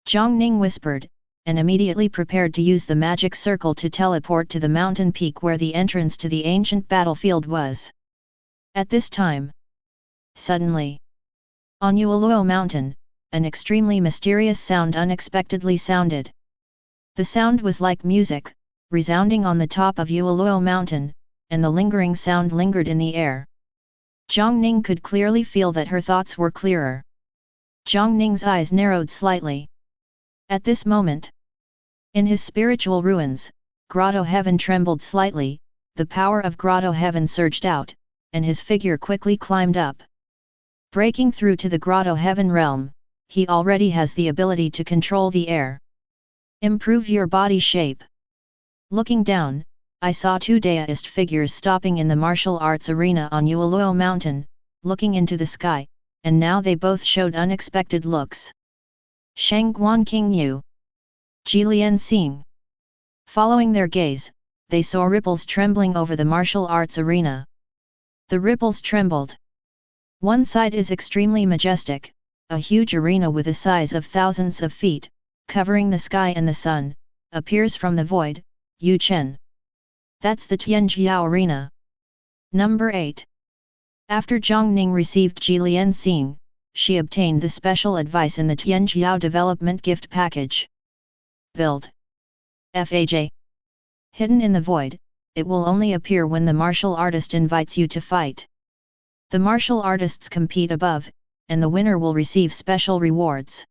Jiang Ning whispered, and immediately prepared to use the magic circle to teleport to the mountain peak where the entrance to the ancient battlefield was. At this time, suddenly, on Yueluo Mountain, an extremely mysterious sound unexpectedly sounded. The sound was like music, resounding on the top of Yueluo Mountain, and the lingering sound lingered in the air. Jiang Ning could clearly feel that her thoughts were clearer. Jiang Ning's eyes narrowed slightly. At this moment, in his spiritual ruins, Grotto Heaven trembled slightly, the power of Grotto Heaven surged out, and his figure quickly climbed up. Breaking through to the Grotto Heaven realm, he already has the ability to control the air. Improve your body shape. Looking down, I saw two Daoist figures stopping in the martial arts arena on Yueluo Mountain, looking into the sky, and now they both showed unexpected looks. Shangguan Qingyu, Jilian Xing. Following their gaze, they saw ripples trembling over the martial arts arena. The ripples trembled. One side is extremely majestic, a huge arena with a size of thousands of feet, covering the sky and the sun, appears from the void. Yu Chen. That's the Tianjiao Arena. Number 8. After Jiang Ning received Jilian Xing, she obtained the special advice in the Tianjiao development gift package. Build. FAJ. Hidden in the void, it will only appear when the martial artist invites you to fight. The martial artists compete above, and the winner will receive special rewards.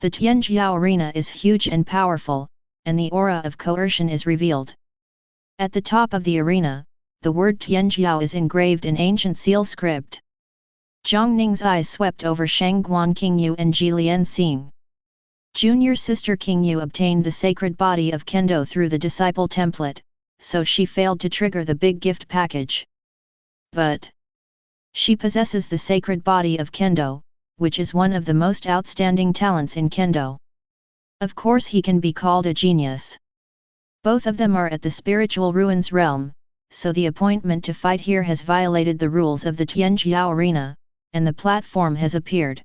The Tianjiao Arena is huge and powerful, and the aura of coercion is revealed. At the top of the arena, the word Tianjiao is engraved in ancient seal script. Jiang Ning's eyes swept over Shangguan Qingyu and Jilian Xing. Junior sister Qingyu obtained the sacred body of Kendo through the disciple template, so she failed to trigger the big gift package. But she possesses the sacred body of Kendo, which is one of the most outstanding talents in Kendo. Of course he can be called a genius. Both of them are at the spiritual ruins realm, so the appointment to fight here has violated the rules of the Tianjiao Arena, and the platform has appeared.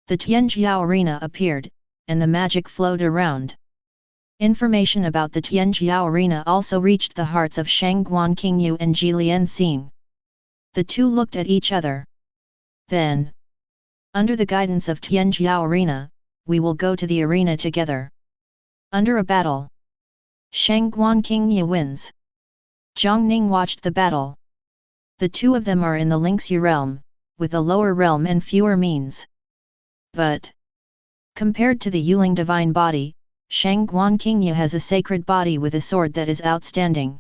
The Tianjiao Arena appeared, and the magic flowed around. Information about the Tianjiao Arena also reached the hearts of Shangguan Qingyu and Jilian Xing. The two looked at each other. Then, under the guidance of Tianjiao Arena, we will go to the arena together. Under a battle, Shangguan Qingyu wins. Jiang Ning watched the battle. The two of them are in the Lingxi realm, with a lower realm and fewer means. But compared to the Yuling divine body, Shangguan Qingyu has a sacred body with a sword that is outstanding.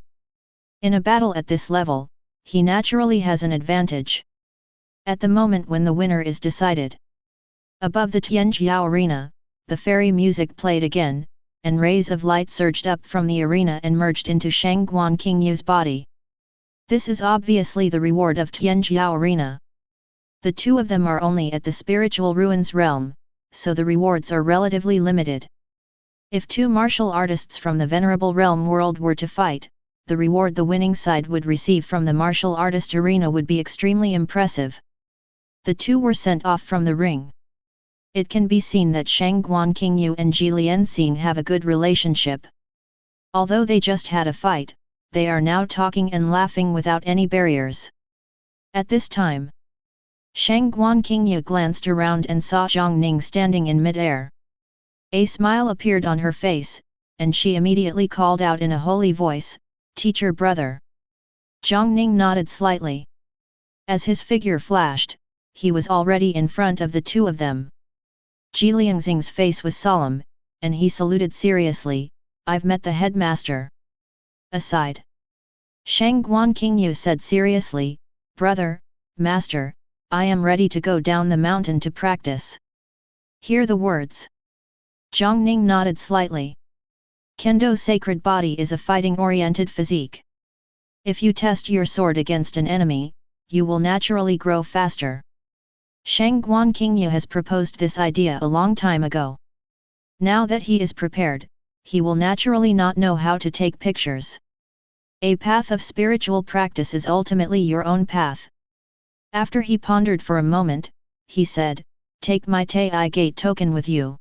In a battle at this level, he naturally has an advantage. At the moment when the winner is decided, above the Tianjiao Arena, the fairy music played again, and rays of light surged up from the arena and merged into Shangguan Qingyu's body. This is obviously the reward of Tianjiao Arena. The two of them are only at the spiritual ruins realm, so the rewards are relatively limited. If two martial artists from the venerable realm world were to fight, the reward the winning side would receive from the martial artist arena would be extremely impressive. The two were sent off from the ring. It can be seen that Shangguan Qingyu and Jilian Xing have a good relationship. Although they just had a fight, they are now talking and laughing without any barriers. At this time, Shangguan Qingyu glanced around and saw Jiang Ning standing in mid-air. A smile appeared on her face, and she immediately called out in a holy voice, "Teacher brother." Jiang Ning nodded slightly. As his figure flashed, he was already in front of the two of them. Zhiliangxing's face was solemn, and he saluted seriously, "I've met the headmaster." Aside. Shang Guan Qingyu said seriously, "Brother, master, I am ready to go down the mountain to practice." Hear the words. Jiang Ning nodded slightly. Kendo sacred body is a fighting-oriented physique. If you test your sword against an enemy, you will naturally grow faster. Shang Guan Qingyu has proposed this idea a long time ago. Now that he is prepared, he will naturally not know how to take pictures. A path of spiritual practice is ultimately your own path. After he pondered for a moment, he said, "Take my Taiyi Gate token with you.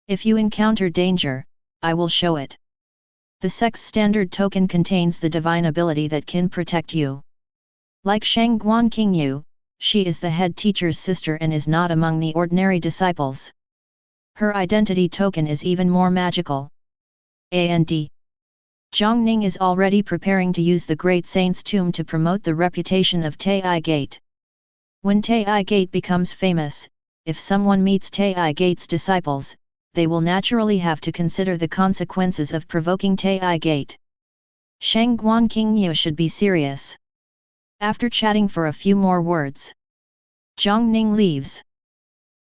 If you encounter danger, I will show it." The sect's standard token contains the divine ability that can protect you. Like Shang Guan Qingyu, she is the head teacher's sister and is not among the ordinary disciples. Her identity token is even more magical. And Jiang Ning is already preparing to use the great saint's tomb to promote the reputation of Taiyi Gate. When Taiyi Gate becomes famous, if someone meets Taiyi Gate's disciples, they will naturally have to consider the consequences of provoking Taiyi Gate. Shang Guan Qingyu should be serious. After chatting for a few more words, Jiang Ning leaves.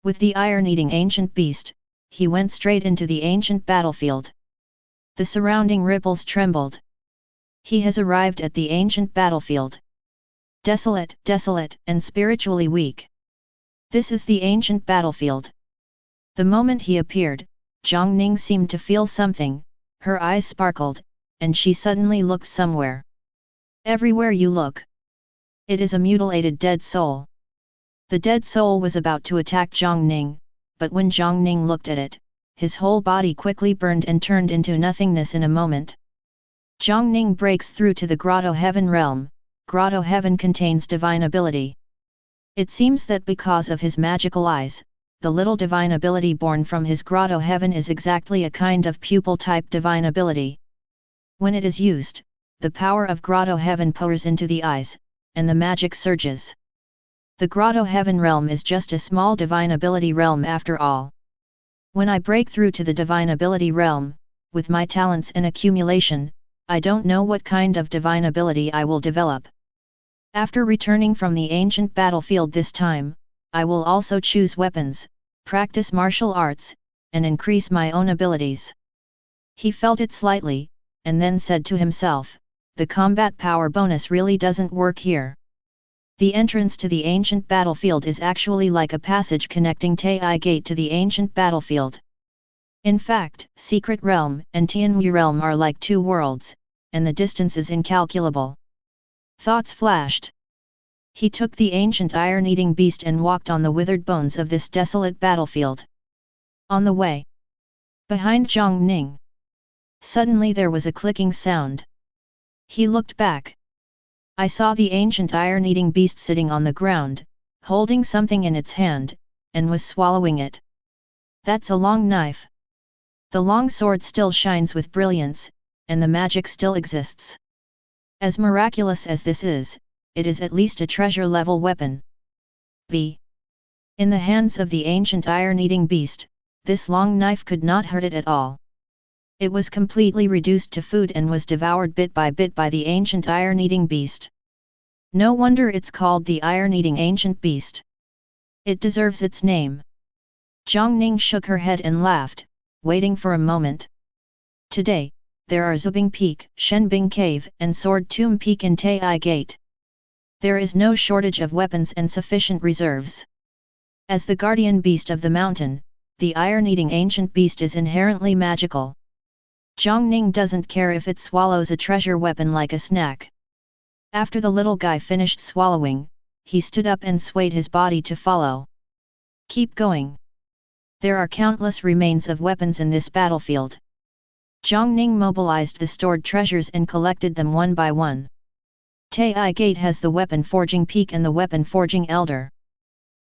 With the iron-eating ancient beast, he went straight into the ancient battlefield. The surrounding ripples trembled. He has arrived at the ancient battlefield. Desolate, desolate, and spiritually weak. This is the ancient battlefield. The moment he appeared, Jiang Ning seemed to feel something, her eyes sparkled, and she suddenly looked somewhere. Everywhere you look. It is a mutilated dead soul. The dead soul was about to attack Jiang Ning, but when Jiang Ning looked at it, his whole body quickly burned and turned into nothingness in a moment. Jiang Ning breaks through to the Grotto Heaven realm. Grotto Heaven contains divine ability. It seems that because of his magical eyes, the little divine ability born from his Grotto Heaven is exactly a kind of pupil-type divine ability. When it is used, the power of Grotto Heaven pours into the eyes, and the magic surges. The Grotto Heaven realm is just a small divine ability realm after all. When I break through to the divine ability realm, with my talents and accumulation, I don't know what kind of divine ability I will develop. After returning from the ancient battlefield this time, I will also choose weapons, practice martial arts, and increase my own abilities. He felt it slightly, and then said to himself, the combat power bonus really doesn't work here. The entrance to the ancient battlefield is actually like a passage connecting Taiyi Gate to the ancient battlefield. In fact, Secret Realm and Tianwu Realm are like two worlds, and the distance is incalculable. Thoughts flashed. He took the ancient iron-eating beast and walked on the withered bones of this desolate battlefield. On the way, behind Jiang Ning, suddenly there was a clicking sound. He looked back. I saw the ancient iron-eating beast sitting on the ground, holding something in its hand, and was swallowing it. That's a long knife. The long sword still shines with brilliance, and the magic still exists. As miraculous as this is, it is at least a treasure-level weapon. In the hands of the ancient iron-eating beast, this long knife could not hurt it at all. It was completely reduced to food and was devoured bit by the ancient iron-eating beast. No wonder it's called the iron-eating ancient beast. It deserves its name. Jiang Ning shook her head and laughed, waiting for a moment. Today, there are Zubing Peak, Shenbing Cave and Sword Tomb Peak in Taiyi Gate. There is no shortage of weapons and sufficient reserves. As the guardian beast of the mountain, the iron-eating ancient beast is inherently magical. Jiang Ning doesn't care if it swallows a treasure weapon like a snack. After the little guy finished swallowing, he stood up and swayed his body to follow. Keep going. There are countless remains of weapons in this battlefield. Jiang Ning mobilized the stored treasures and collected them one by one. Taiyi Gate has the weapon forging peak and the weapon forging elder.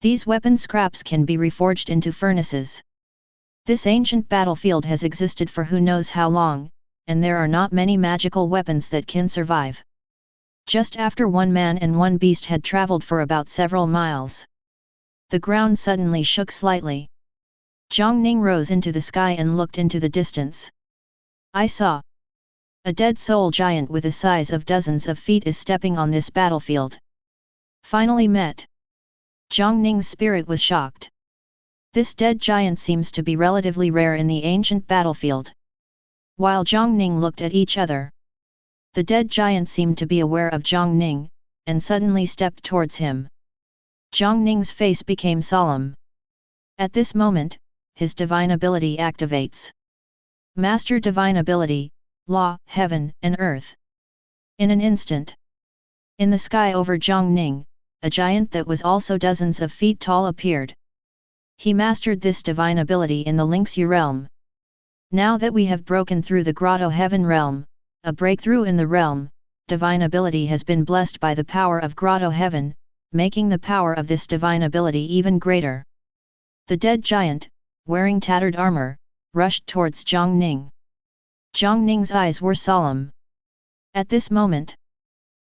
These weapon scraps can be reforged into furnaces. This ancient battlefield has existed for who knows how long, and there are not many magical weapons that can survive. Just after one man and one beast had traveled for about several miles, the ground suddenly shook slightly. Jiang Ning rose into the sky and looked into the distance. I saw a dead soul giant with a size of dozens of feet is stepping on this battlefield. Finally met. Jiang Ning's spirit was shocked. This dead giant seems to be relatively rare in the ancient battlefield. While Jiang Ning looked at each other, the dead giant seemed to be aware of Jiang Ning, and suddenly stepped towards him. Jiang Ning's face became solemn. At this moment, his divine ability activates. Master divine ability, law, heaven and earth. In an instant, in the sky over Jiang Ning, a giant that was also dozens of feet tall appeared. He mastered this divine ability in the Lingxi realm. Now that we have broken through the Grotto Heaven realm, a breakthrough in the realm, divine ability has been blessed by the power of Grotto Heaven, making the power of this divine ability even greater. The dead giant, wearing tattered armor, rushed towards Jiang Ning. Jiang Ning's eyes were solemn. At this moment,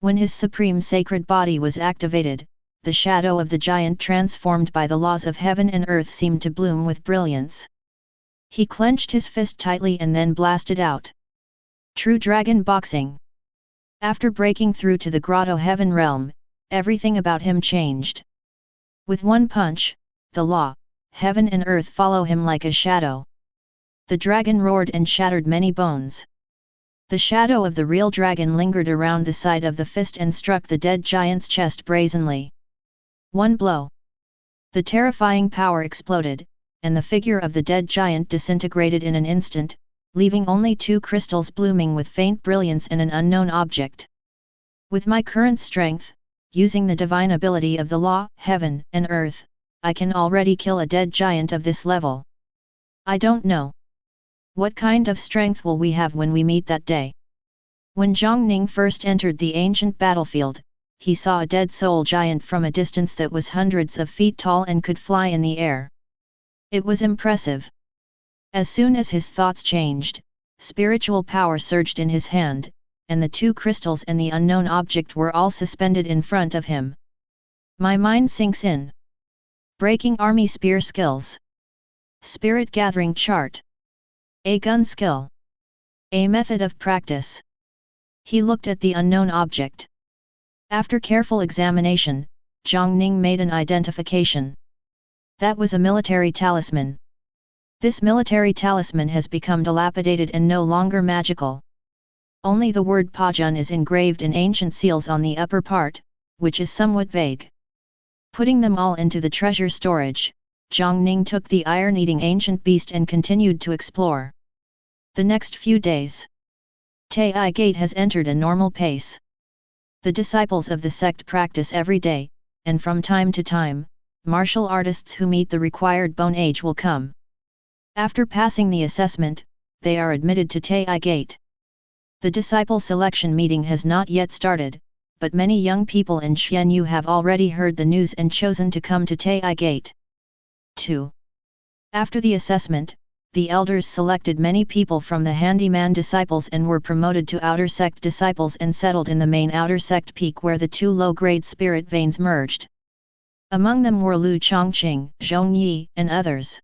when his supreme sacred body was activated, the shadow of the giant transformed by the laws of heaven and earth seemed to bloom with brilliance. He clenched his fist tightly and then blasted out. True Dragon Boxing. After breaking through to the Grotto Heaven realm, everything about him changed. With one punch, the law, heaven and earth follow him like a shadow. The dragon roared and shattered many bones. The shadow of the real dragon lingered around the side of the fist and struck the dead giant's chest brazenly. One blow. The terrifying power exploded, and the figure of the dead giant disintegrated in an instant, leaving only two crystals blooming with faint brilliance and an unknown object. With my current strength, using the divine ability of the law, heaven and earth, I can already kill a dead giant of this level. I don't know. What kind of strength will we have when we meet that day? When Jiang Ning first entered the ancient battlefield, he saw a dead soul giant from a distance that was hundreds of feet tall and could fly in the air. It was impressive. As soon as his thoughts changed, spiritual power surged in his hand, and the two crystals and the unknown object were all suspended in front of him. My mind sinks in. Breaking army spear skills. Spirit gathering chart. A gun skill. A method of practice. He looked at the unknown object. After careful examination, Jiang Ning made an identification. That was a military talisman. This military talisman has become dilapidated and no longer magical. Only the word Pajun is engraved in ancient seals on the upper part, which is somewhat vague. Putting them all into the treasure storage, Jiang Ning took the iron-eating ancient beast and continued to explore. The next few days, Taiyi Gate has entered a normal pace. The disciples of the sect practice every day, and from time to time, martial artists who meet the required bone age will come. After passing the assessment, they are admitted to Taiyi Gate. The disciple selection meeting has not yet started, but many young people in Xianyu have already heard the news and chosen to come to Taiyi Gate. 2. After the assessment, the elders selected many people from the handyman disciples and were promoted to outer sect disciples and settled in the main outer sect peak where the two low-grade spirit veins merged. Among them were Lu Chongqing, Zhong Yi, and others.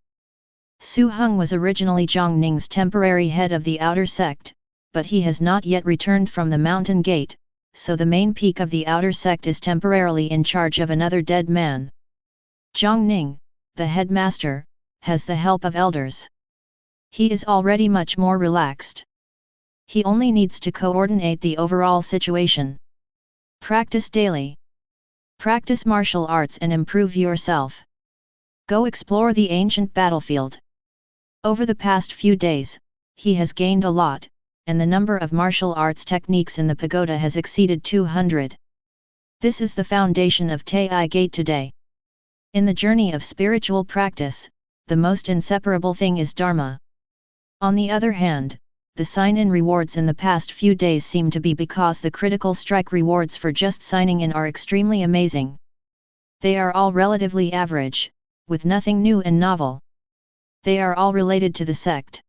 Su Heng was originally Jiang Ning's temporary head of the outer sect, but he has not yet returned from the mountain gate, so the main peak of the outer sect is temporarily in charge of another dead man. Jiang Ning, the headmaster, has the help of elders. He is already much more relaxed. He only needs to coordinate the overall situation. Practice daily. Practice martial arts and improve yourself. Go explore the ancient battlefield. Over the past few days, he has gained a lot, and the number of martial arts techniques in the pagoda has exceeded 200. This is the foundation of Taiyi Gate today. In the journey of spiritual practice, the most inseparable thing is Dharma. On the other hand, the sign-in rewards in the past few days seem to be because the critical strike rewards for just signing in are extremely amazing. They are all relatively average, with nothing new and novel. They are all related to the sect.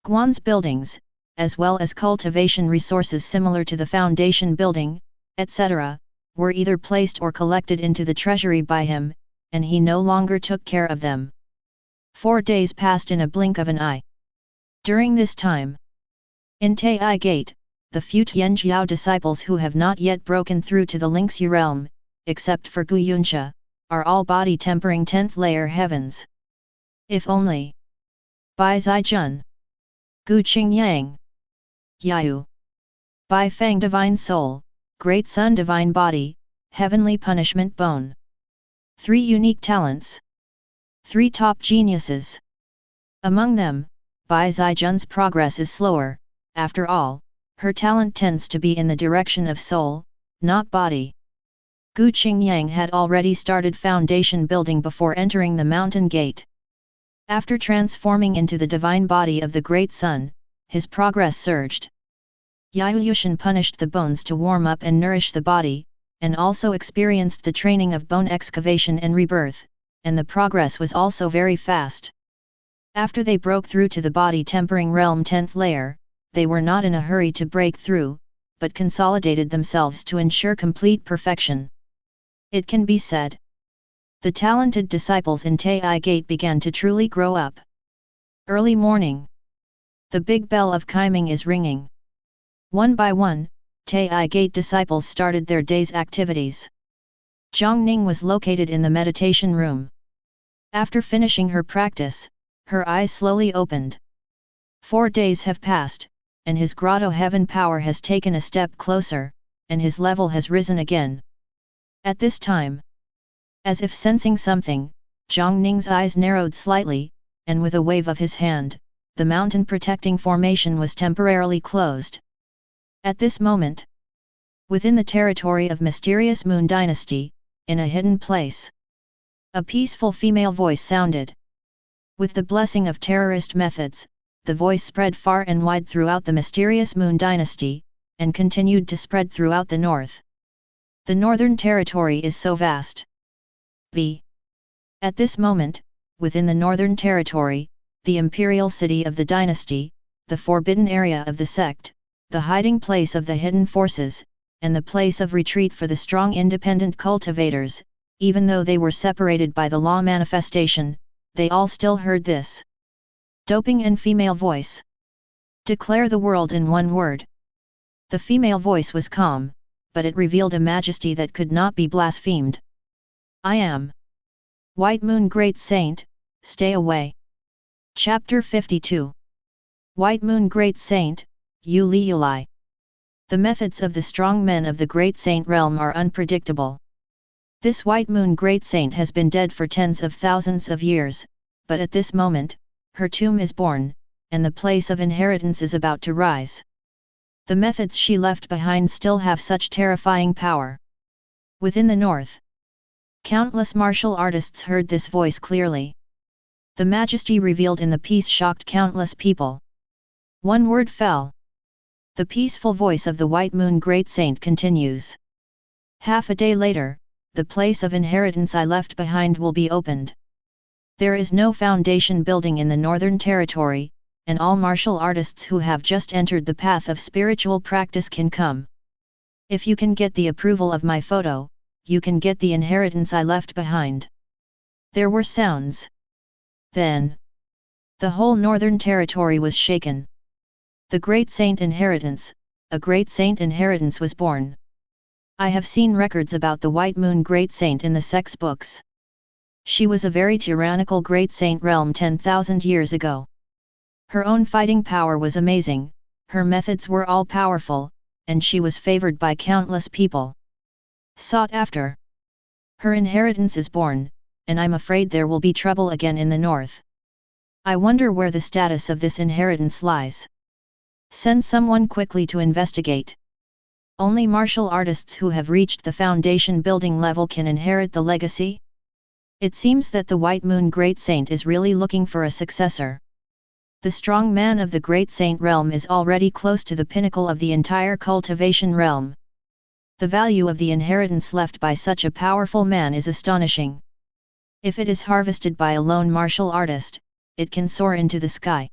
Guan's buildings, as well as cultivation resources similar to the foundation building, etc., were either placed or collected into the treasury by him, and he no longer took care of them. 4 days passed in a blink of an eye. During this time, in Taiyi Gate, the few Tianjiao disciples who have not yet broken through to the Lingxi realm, except for Gu Yunsha, are all body-tempering 10th layer heavens. If only Bai Zai-jun, Gu Qingyang, Yayu, Bai Feng divine soul, Great Sun divine body, heavenly punishment bone. 3 unique talents. 3 top geniuses. Among them, Bai Zai-jun's progress is slower. After all, her talent tends to be in the direction of soul, not body. Gu Qingyang had already started foundation building before entering the mountain gate. After transforming into the divine body of the Great Sun, his progress surged. Yayushan punished the bones to warm up and nourish the body, and also experienced the training of bone excavation and rebirth, and the progress was also very fast. After they broke through to the body-tempering realm 10th layer, they were not in a hurry to break through, but consolidated themselves to ensure complete perfection. It can be said, the talented disciples in Taiyi Gate began to truly grow up. Early morning. The big bell of Kaiming is ringing. One by one, Taiyi Gate disciples started their day's activities. Jiang Ning was located in the meditation room. After finishing her practice, her eyes slowly opened. 4 days have passed, and his grotto heaven power has taken a step closer, and his level has risen again. At this time, as if sensing something, Jiang Ning's eyes narrowed slightly, and with a wave of his hand, the mountain protecting formation was temporarily closed. At this moment, within the territory of mysterious Moon Dynasty, in a hidden place, a peaceful female voice sounded. With the blessing of terrorist methods, the voice spread far and wide throughout the mysterious Moon Dynasty, and continued to spread throughout the north. The northern territory is so vast. At this moment, within the northern territory, the imperial city of the dynasty, the forbidden area of the sect, the hiding place of the hidden forces, and the place of retreat for the strong independent cultivators, even though they were separated by the law manifestation, they all still heard this doping and female voice. Declare the world in one word. The female voice was calm, but it revealed a majesty that could not be blasphemed. I am White Moon Great Saint, stay away. Chapter 52. White Moon Great Saint, Yu Li Yulai. The methods of the strong men of the Great Saint realm are unpredictable. This White Moon Great Saint has been dead for tens of thousands of years, but at this moment, her tomb is born, and the place of inheritance is about to rise. The methods she left behind still have such terrifying power. Within the north, countless martial artists heard this voice clearly. The majesty revealed in the peace shocked countless people. One word fell. The peaceful voice of the White Moon Great Saint continues. Half a day later, the place of inheritance I left behind will be opened. There is no foundation building in the Northern Territory, and all martial artists who have just entered the path of spiritual practice can come. If you can get the approval of my photo, you can get the inheritance I left behind. There were sounds. Then, the whole Northern Territory was shaken. The Great Saint Inheritance, a Great Saint Inheritance was born. I have seen records about the White Moon Great Saint in the Sects books. She was a very tyrannical Great Saint realm 10,000 years ago. Her own fighting power was amazing, her methods were all powerful, and she was favored by countless people. Sought after. Her inheritance is born, and I'm afraid there will be trouble again in the north. I wonder where the status of this inheritance lies. Send someone quickly to investigate. Only martial artists who have reached the foundation building level can inherit the legacy? It seems that the White Moon Great Saint is really looking for a successor. The strong man of the Great Saint realm is already close to the pinnacle of the entire cultivation realm. The value of the inheritance left by such a powerful man is astonishing. If it is harvested by a lone martial artist, it can soar into the sky.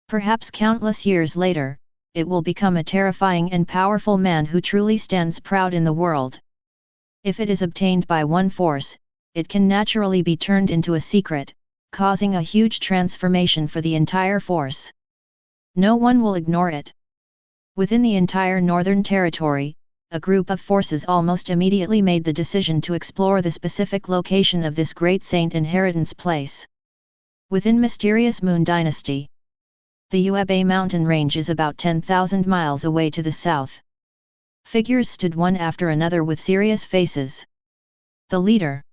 Perhaps countless years later, it will become a terrifying and powerful man who truly stands proud in the world. If it is obtained by one force, it can naturally be turned into a secret, causing a huge transformation for the entire force. No one will ignore it. Within the entire Northern Territory, a group of forces almost immediately made the decision to explore the specific location of this great saint inheritance place. Within mysterious Moon Dynasty, the Uebei mountain range is about 10,000 miles away to the south. Figures stood one after another with serious faces. The leader.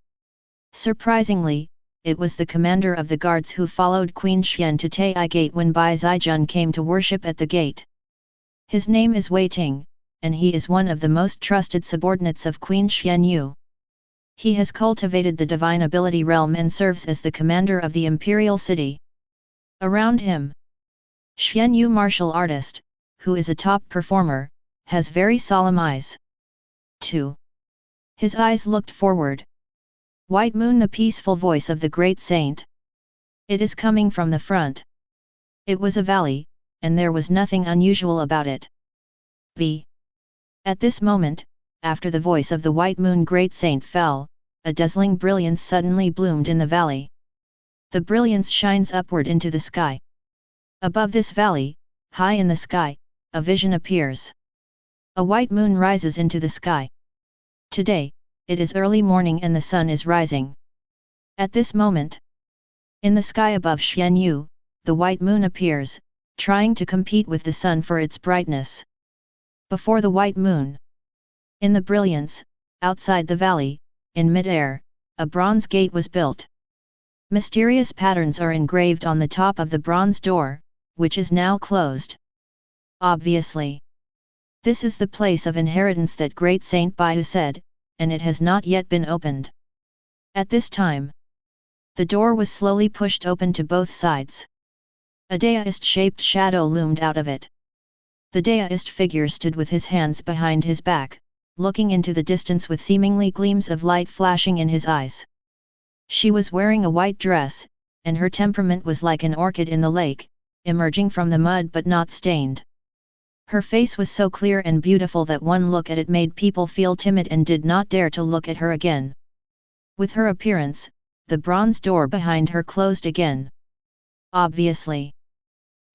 Surprisingly, it was the commander of the guards who followed Queen Xian to Taiyi Gate when Bai Zijun came to worship at the gate. His name is Wei Ting, and he is one of the most trusted subordinates of Queen Xian Yu. He has cultivated the divine ability realm and serves as the commander of the imperial city. Around him, Xian Yu, martial artist, who is a top performer, has very solemn eyes. 2. His eyes looked forward. White Moon, the peaceful voice of the great saint. It is coming from the front. It was a valley, and there was nothing unusual about it. B. At this moment, after the voice of the White Moon great saint fell, a dazzling brilliance suddenly bloomed in the valley. The brilliance shines upward into the sky. Above this valley, high in the sky, a vision appears. A white moon rises into the sky. Today, it is early morning and the sun is rising. At this moment, in the sky above Xian Yu, the white moon appears, trying to compete with the sun for its brightness. Before the white moon, in the brilliance, outside the valley, in mid-air, a bronze gate was built. Mysterious patterns are engraved on the top of the bronze door, which is now closed. Obviously, this is the place of inheritance that great Saint Baihu said, and it has not yet been opened. At this time, the door was slowly pushed open to both sides. A daist-shaped shadow loomed out of it. The daist figure stood with his hands behind his back, looking into the distance with seemingly gleams of light flashing in his eyes. She was wearing a white dress, and her temperament was like an orchid in the lake, emerging from the mud but not stained. Her face was so clear and beautiful that one look at it made people feel timid and did not dare to look at her again. With her appearance, the bronze door behind her closed again. Obviously,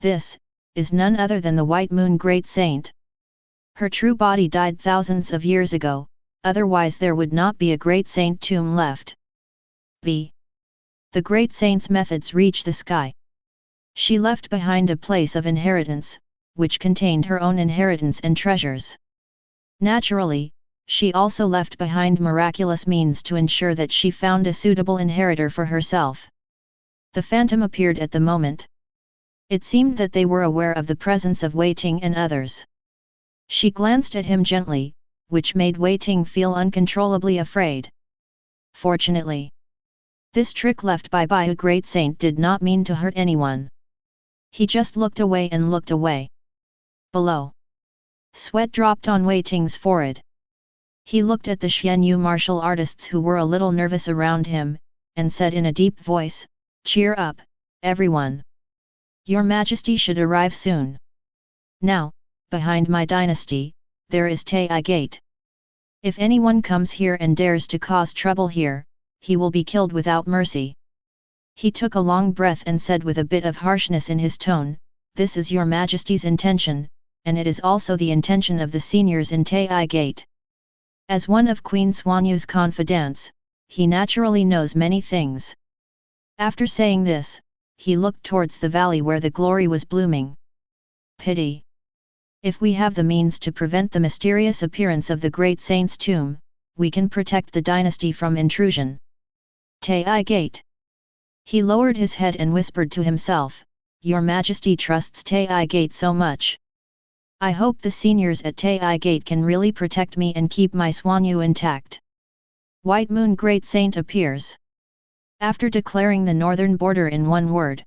this is none other than the White Moon Great Saint. Her true body died thousands of years ago, otherwise there would not be a Great Saint tomb left. B. The Great Saint's methods reach the sky. She left behind a place of inheritance, which contained her own inheritance and treasures. Naturally, she also left behind miraculous means to ensure that she found a suitable inheritor for herself. The phantom appeared at the moment. It seemed that they were aware of the presence of Wei Ting and others. She glanced at him gently, which made Wei Ting feel uncontrollably afraid. Fortunately, this trick left by a great saint did not mean to hurt anyone. He just looked away and looked away. Below, sweat dropped on Wei Ting's forehead. He looked at the Xian Yu martial artists who were a little nervous around him, and said in a deep voice, "Cheer up, everyone. Your Majesty should arrive soon. Now, behind my dynasty, there is Taiyi Gate. If anyone comes here and dares to cause trouble here, he will be killed without mercy." He took a long breath and said with a bit of harshness in his tone, "This is your Majesty's intention, and it is also the intention of the seniors in Taiyi Gate." As one of Queen Xuanyu's confidants, he naturally knows many things. After saying this, he looked towards the valley where the glory was blooming. Pity. If we have the means to prevent the mysterious appearance of the great saint's tomb, we can protect the dynasty from intrusion. Taiyi Gate. He lowered his head and whispered to himself, "Your Majesty trusts Taiyi Gate so much. I hope the seniors at Taiyi Gate can really protect me and keep my Xuanyu intact." White Moon Great Saint appears. After declaring the northern border in one word.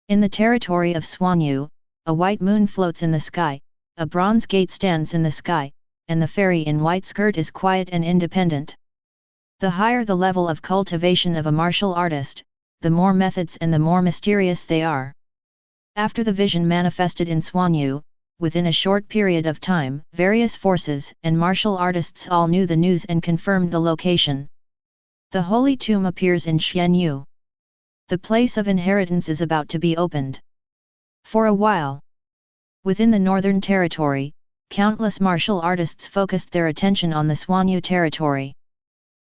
In the territory of Xuanyu, a white moon floats in the sky, a bronze gate stands in the sky, and the fairy in white skirt is quiet and independent. The higher the level of cultivation of a martial artist, the more methods and the more mysterious they are. After the vision manifested in Xuanyu, within a short period of time, various forces and martial artists all knew the news and confirmed the location. The holy tomb appears in Xianyu. The place of inheritance is about to be opened. For a while, within the northern territory, countless martial artists focused their attention on the Xuanyu territory.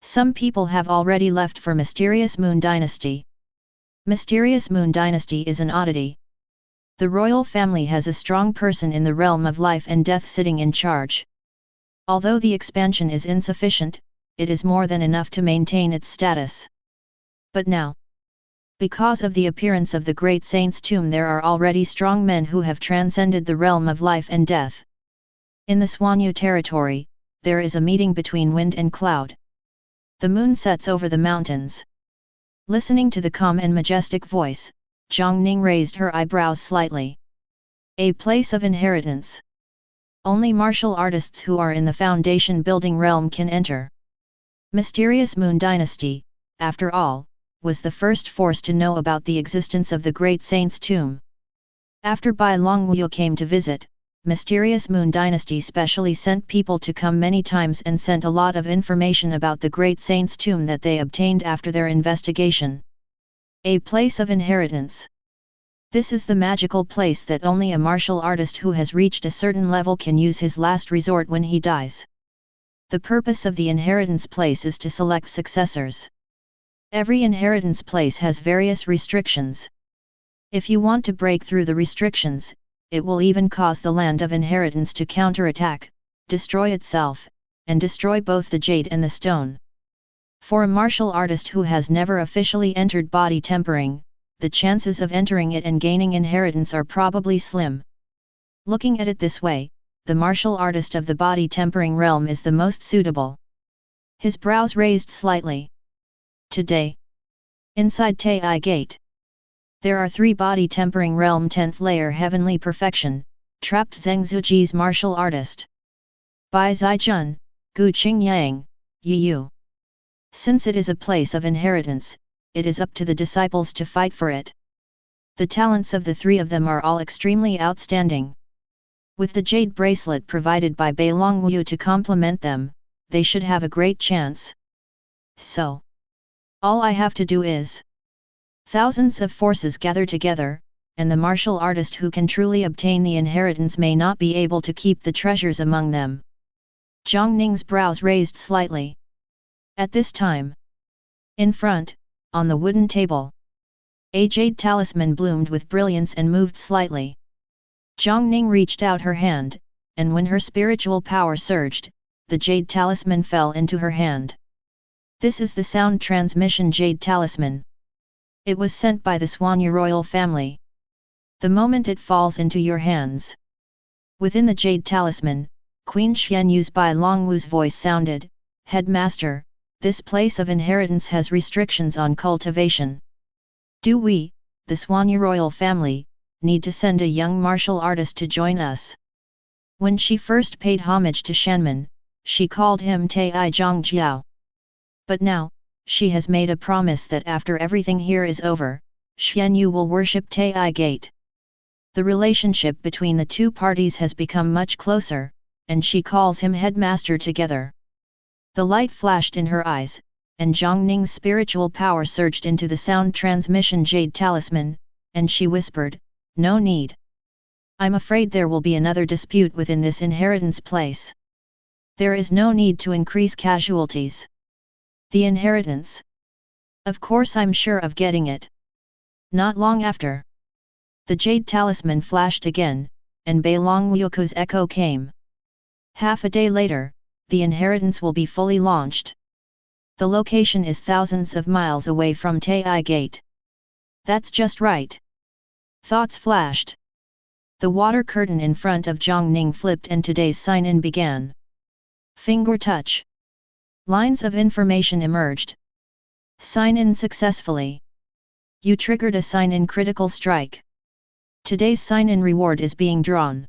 Some people have already left for Mysterious Moon Dynasty. Mysterious Moon Dynasty is an oddity. The royal family has a strong person in the realm of life and death sitting in charge. Although the expansion is insufficient, it is more than enough to maintain its status. But now, because of the appearance of the great saint's tomb, there are already strong men who have transcended the realm of life and death. In the Xuanyu territory, there is a meeting between wind and cloud. The moon sets over the mountains. Listening to the calm and majestic voice, Jiang Ning raised her eyebrows slightly. A place of inheritance. Only martial artists who are in the foundation building realm can enter. Mysterious Moon Dynasty, after all, was the first force to know about the existence of the great saint's tomb. After Bai Longwu came to visit, Mysterious Moon Dynasty specially sent people to come many times and sent a lot of information about the great saint's tomb that they obtained after their investigation. A place of inheritance. This is the magical place that only a martial artist who has reached a certain level can use his last resort when he dies. The purpose of the inheritance place is to select successors. Every inheritance place has various restrictions. If you want to break through the restrictions, it will even cause the land of inheritance to counterattack, destroy itself, and destroy both the jade and the stone. For a martial artist who has never officially entered body tempering, the chances of entering it and gaining inheritance are probably slim. Looking at it this way, the martial artist of the body tempering realm is the most suitable. His brows raised slightly. Today, inside Taiyi Gate, there are 3 body tempering realm 10th layer heavenly perfection, trapped Zhengzuji's martial artist. Bai Zijun, Gu Qingyang, Yiyu. Since it is a place of inheritance, it is up to the disciples to fight for it. The talents of the 3 of them are all extremely outstanding. With the jade bracelet provided by Bai Longwu to complement them, they should have a great chance. So, all I have to do is thousands of forces gather together, and the martial artist who can truly obtain the inheritance may not be able to keep the treasures among them. Jiang Ning's brows raised slightly. At this time, in front, on the wooden table, a jade talisman bloomed with brilliance and moved slightly. Jiang Ning reached out her hand, and when her spiritual power surged, the jade talisman fell into her hand. This is the sound transmission jade talisman. It was sent by the Xuanyu royal family. The moment it falls into your hands. Within the jade talisman, Queen Xianyu's Bai Longwu's voice sounded, "Headmaster, this place of inheritance has restrictions on cultivation. Do we, the Xuanyu royal family, need to send a young martial artist to join us?" When she first paid homage to Shanman, she called him Taiyi Zhangjiao. But now, she has made a promise that after everything here is over, Xianyu will worship Taiyi Gate. The relationship between the 2 parties has become much closer, and she calls him headmaster together. The light flashed in her eyes, and Jiang Ning's spiritual power surged into the sound transmission jade talisman, and she whispered, "No need. I'm afraid there will be another dispute within this inheritance place. There is no need to increase casualties. The inheritance? Of course I'm sure of getting it." Not long after, the jade talisman flashed again, and Bai Longwu's echo came. Half a day later, the inheritance will be fully launched. The location is thousands of miles away from Taiyi Gate. That's just right. Thoughts flashed. The water curtain in front of Jiang Ning flipped and today's sign-in began. Finger touch. Lines of information emerged. Sign in successfully. You triggered a sign-in critical strike. Today's sign-in reward is being drawn.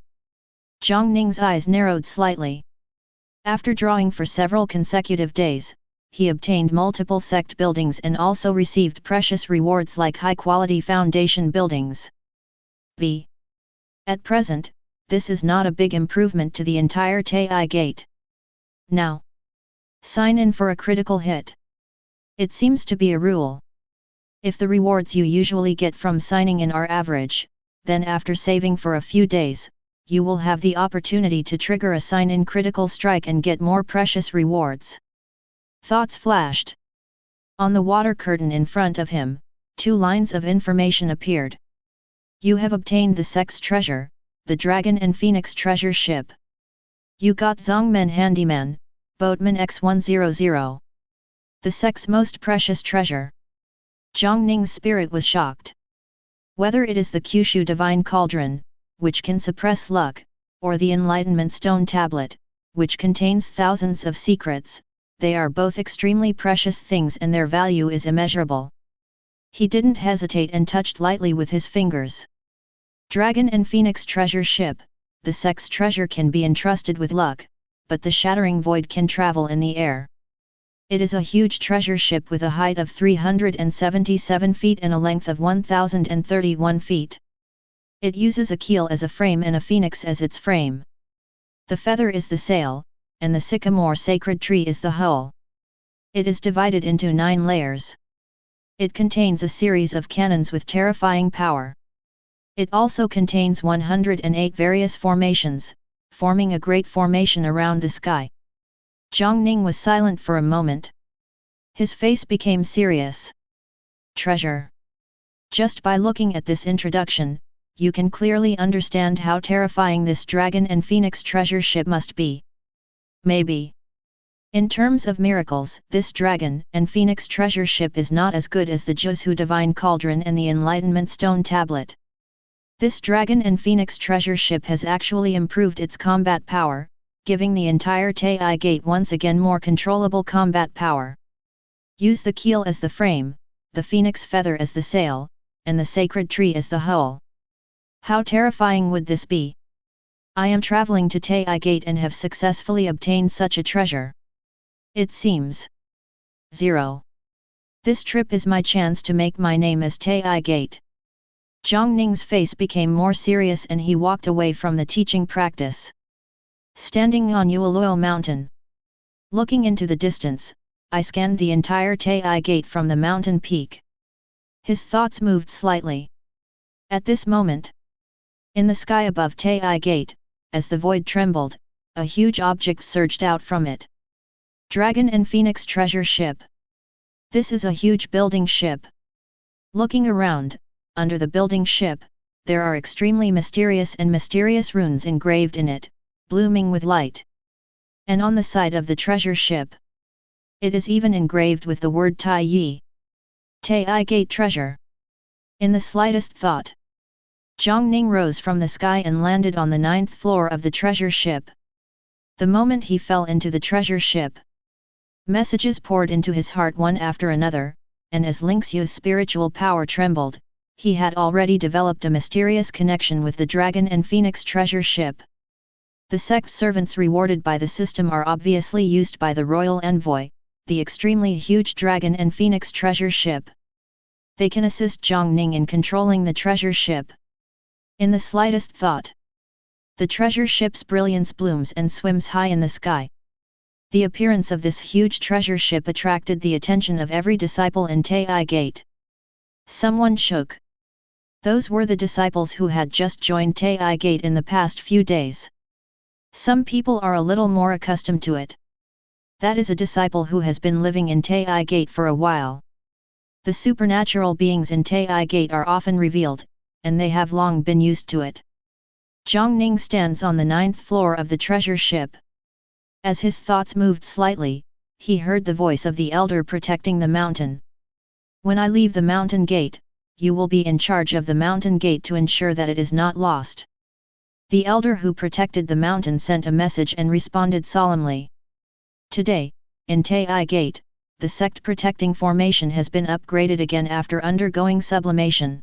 Jiang Ning's eyes narrowed slightly. After drawing for several consecutive days, he obtained multiple sect buildings and also received precious rewards like high-quality foundation buildings. b. At present, this is not a big improvement to the entire Taiyi Gate. Now, sign in for a critical hit. It seems to be a rule. If the rewards you usually get from signing in are average, then after saving for a few days, you will have the opportunity to trigger a sign-in critical strike and get more precious rewards. Thoughts flashed. On the water curtain in front of him, 2 lines of information appeared. You have obtained the Sect's treasure, the Dragon and Phoenix treasure ship. You got Zongmen Handyman, Boatman X100. The Sect's most precious treasure. Jiang Ning's spirit was shocked. Whether it is the Kyushu Divine Cauldron, which can suppress luck, or the Enlightenment Stone Tablet, which contains thousands of secrets, they are both extremely precious things and their value is immeasurable. He didn't hesitate and touched lightly with his fingers. Dragon and Phoenix treasure ship, the Sect's treasure can be entrusted with luck, but the shattering void can travel in the air. It is a huge treasure ship with a height of 377 feet and a length of 1031 feet. It uses a keel as a frame and a phoenix as its frame. The feather is the sail, and the sycamore sacred tree is the hull. It is divided into 9 layers. It contains a series of cannons with terrifying power. It also contains 108 various formations, forming a great formation around the sky. Jiang Ning was silent for a moment. His face became serious. Treasure. Just by looking at this introduction, you can clearly understand how terrifying this Dragon and Phoenix treasure ship must be. Maybe. In terms of miracles, this Dragon and Phoenix treasure ship is not as good as the Jiuzhu Divine Cauldron and the Enlightenment Stone Tablet. This Dragon and Phoenix treasure ship has actually improved its combat power, giving the entire Taiyi Gate once again more controllable combat power. Use the keel as the frame, the phoenix feather as the sail, and the sacred tree as the hull. How terrifying would this be? I am traveling to Taiyi Gate and have successfully obtained such a treasure. It seems 0. This trip is my chance to make my name as Taiyi Gate. Jiang Ning's face became more serious and he walked away from the teaching practice. Standing on Yueluo Mountain. Looking into the distance, I scanned the entire Taiyi Gate from the mountain peak. His thoughts moved slightly. At this moment, in the sky above Taiyi Gate, as the void trembled, a huge object surged out from it. Dragon and Phoenix treasure ship. This is a huge building ship. Looking around, under the building ship, there are extremely mysterious runes engraved in it, blooming with light. And on the side of the treasure ship, it is even engraved with the word Taiyi Gate treasure. In the slightest thought, Jiang Ning rose from the sky and landed on the 9th floor of the treasure ship. The moment he fell into the treasure ship, messages poured into his heart one after another, and as Lingxiu's spiritual power trembled, he had already developed a mysterious connection with the Dragon and Phoenix treasure ship. The sect servants rewarded by the system are obviously used by the royal envoy, the extremely huge Dragon and Phoenix treasure ship. They can assist Jiang Ning in controlling the treasure ship. In the slightest thought, the treasure ship's brilliance blooms and swims high in the sky. The appearance of this huge treasure ship attracted the attention of every disciple in Taiyi Gate. Someone shook. Those were the disciples who had just joined Taiyi Gate in the past few days. Some people are a little more accustomed to it. That is a disciple who has been living in Taiyi Gate for a while. The supernatural beings in Taiyi Gate are often revealed, and they have long been used to it. Jiang Ning stands on the 9th floor of the treasure ship. As his thoughts moved slightly, he heard the voice of the elder protecting the mountain. When I leave the mountain gate, you will be in charge of the mountain gate to ensure that it is not lost. The elder who protected the mountain sent a message and responded solemnly. Today, in Taiyi Gate, the sect protecting formation has been upgraded again after undergoing sublimation.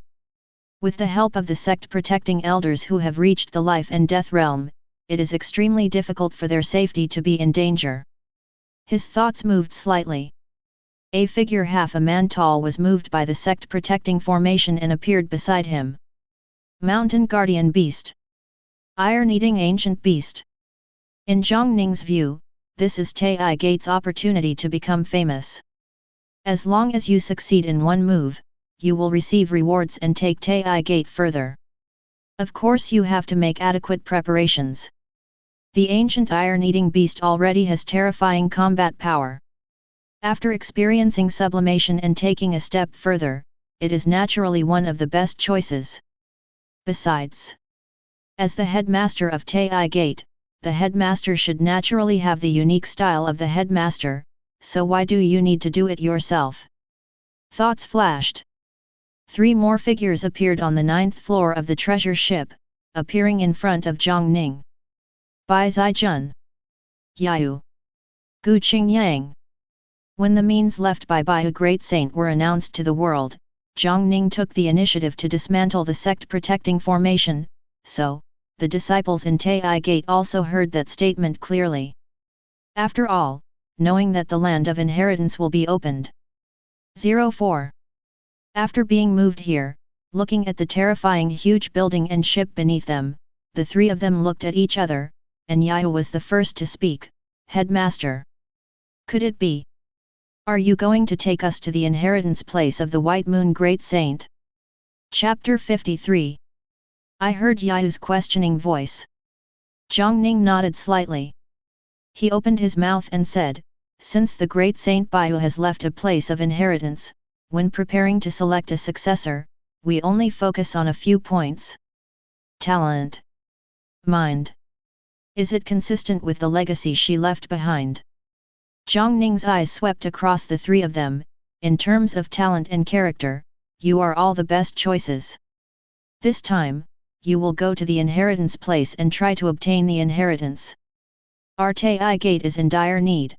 With the help of the sect protecting elders who have reached the life and death realm, it is extremely difficult for their safety to be in danger. His thoughts moved slightly. A figure half a man tall was moved by the sect protecting formation and appeared beside him. Mountain guardian beast. Iron-eating ancient beast. In Jiang Ning's view, this is Taiyi Gate's opportunity to become famous. As long as you succeed in one move, you will receive rewards and take Taiyi Gate further. Of course you have to make adequate preparations. The ancient iron-eating beast already has terrifying combat power. After experiencing sublimation and taking a step further, it is naturally one of the best choices. Besides, as the headmaster of Taiyi Gate, the headmaster should naturally have the unique style of the headmaster, so why do you need to do it yourself? Thoughts flashed. 3 more figures appeared on the 9th floor of the treasure ship, appearing in front of Jiang Ning. Bai Zijun, Yayu, Gu Qingyang. When the means left by a great saint were announced to the world, Jiang Ning took the initiative to dismantle the sect protecting formation, so, the disciples in Taiyi Gate also heard that statement clearly. After all, knowing that the land of inheritance will be opened. 04. After being moved here, looking at the terrifying huge building and ship beneath them, the 3 of them looked at each other, and Yayu was the first to speak. Headmaster. Could it be? Are you going to take us to the inheritance place of the White Moon Great Saint? Chapter 53. I heard Yayu's questioning voice. Jiang Ning nodded slightly. He opened his mouth and said, since the great Saint Baiyu has left a place of inheritance, when preparing to select a successor, we only focus on a few points. Talent. Mind. Is it consistent with the legacy she left behind? Jiang Ning's eyes swept across the 3 of them. In terms of talent and character, you are all the best choices. This time, you will go to the inheritance place and try to obtain the inheritance. Our Taiyi Gate is in dire need.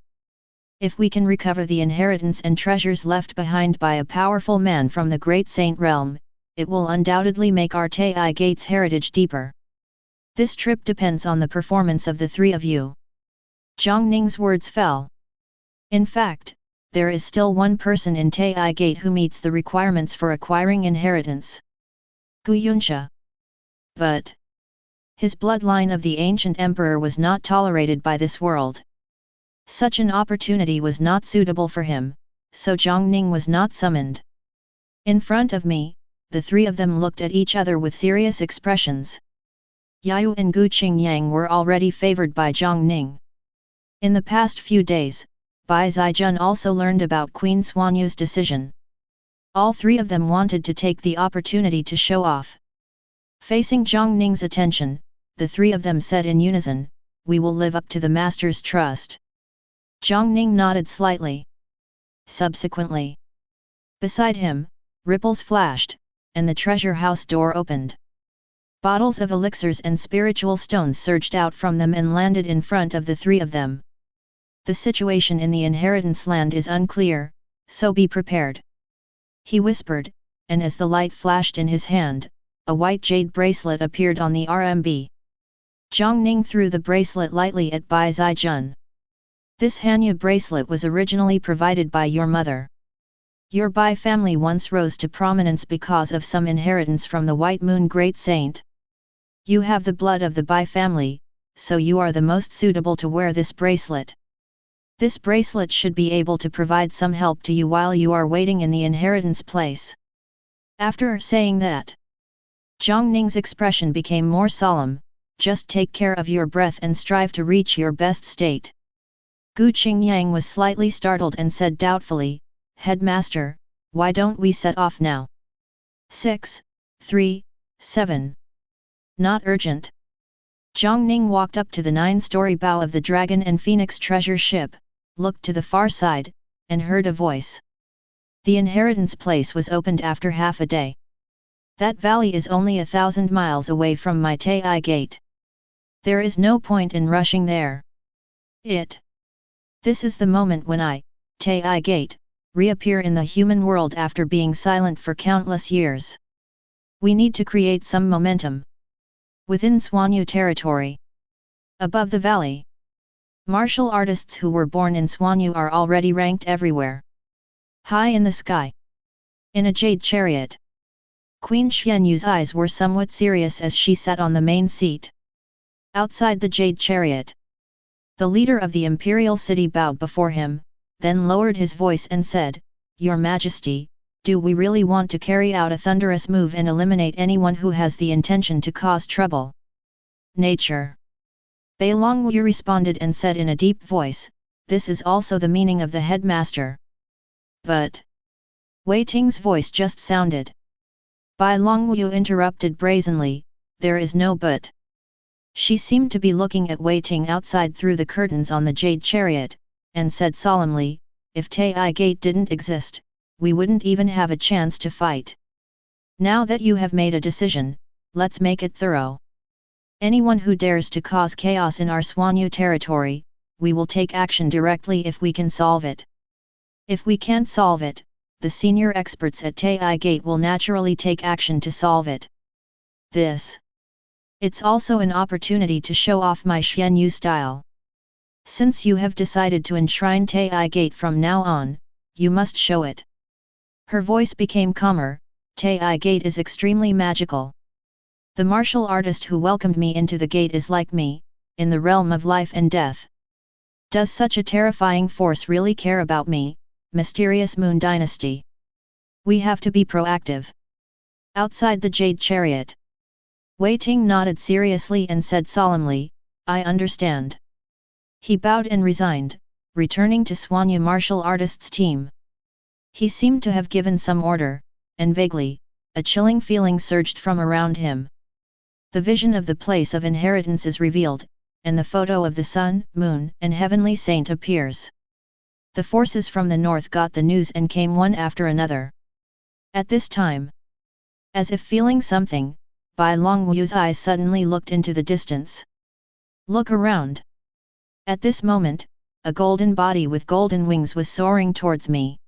If we can recover the inheritance and treasures left behind by a powerful man from the Great Saint realm, it will undoubtedly make our Taiyi Gate's heritage deeper. This trip depends on the performance of the 3 of you. Jiang Ning's words fell. In fact, there is still one person in Taiyi Gate who meets the requirements for acquiring inheritance. Gu Yunsha. But his bloodline of the ancient emperor was not tolerated by this world. Such an opportunity was not suitable for him, so Jiang Ning was not summoned. In front of me, the 3 of them looked at each other with serious expressions. Yayu and Gu Qingyang were already favored by Jiang Ning. In the past few days, Bai Zijun also learned about Queen Xuanyu's decision. All 3 of them wanted to take the opportunity to show off. Facing Jiang Ning's attention, the 3 of them said in unison, we will live up to the master's trust. Jiang Ning nodded slightly. Subsequently, beside him, ripples flashed, and the treasure house door opened. Bottles of elixirs and spiritual stones surged out from them and landed in front of the 3 of them. The situation in the inheritance land is unclear, so be prepared. He whispered, and as the light flashed in his hand, a white jade bracelet appeared on the RMB. Jiang Ning threw the bracelet lightly at Bai Zijun. This Hanyu bracelet was originally provided by your mother. Your Bai family once rose to prominence because of some inheritance from the White Moon Great Saint. You have the blood of the Bai family, so you are the most suitable to wear this bracelet. This bracelet should be able to provide some help to you while you are waiting in the inheritance place. After saying that, Jiang Ning's expression became more solemn. Just take care of your breath and strive to reach your best state. Gu Qingyang was slightly startled and said doubtfully, Headmaster, why don't we set off now? 6, 3, 7. Not urgent. Jiang Ning walked up to the 9-story bow of the Dragon and Phoenix treasure ship, looked to the far side, and heard a voice. The inheritance place was opened after half a day. That valley is only 1,000 miles away from my Taiyi Gate. There is no point in rushing there. This is the moment when I, Taiyi Gate, reappear in the human world after being silent for countless years. We need to create some momentum. Within Xuanyu territory. Above the valley. Martial artists who were born in Xuanyu are already ranked everywhere. High in the sky. In a jade chariot. Queen Xianyu's eyes were somewhat serious as she sat on the main seat. Outside the jade chariot. The leader of the imperial city bowed before him, then lowered his voice and said, "Your Majesty, do we really want to carry out a thunderous move and eliminate anyone who has the intention to cause trouble?" Nature. Bei Longwu responded and said in a deep voice, "This is also the meaning of the headmaster." But Wei Ting's voice just sounded. Bei Longwu interrupted brazenly, "There is no but." She seemed to be looking at Wei Ting outside through the curtains on the jade chariot, and said solemnly, "If Taiyi Gate didn't exist, we wouldn't even have a chance to fight. Now that you have made a decision, let's make it thorough. Anyone who dares to cause chaos in our Xuanyu territory, we will take action directly if we can solve it. If we can't solve it, the senior experts at Taiyi Gate will naturally take action to solve it. It's also an opportunity to show off my Xianyu style. Since you have decided to enshrine Taiyi Gate from now on, you must show it." Her voice became calmer. "Taiyi Gate is extremely magical. The martial artist who welcomed me into the gate is like me, in the realm of life and death. Does such a terrifying force really care about me, mysterious Moon Dynasty? We have to be proactive." Outside the jade chariot. Wei Ting nodded seriously and said solemnly, "I understand." He bowed and resigned, returning to Xuanyu martial artists' team. He seemed to have given some order, and vaguely, a chilling feeling surged from around him. The vision of the place of inheritance is revealed, and the photo of the sun, moon, and heavenly saint appears. The forces from the north got the news and came one after another. At this time, as if feeling something, Bei Longwu's eyes suddenly looked into the distance. "Look around." At this moment, a golden body with golden wings was soaring towards me.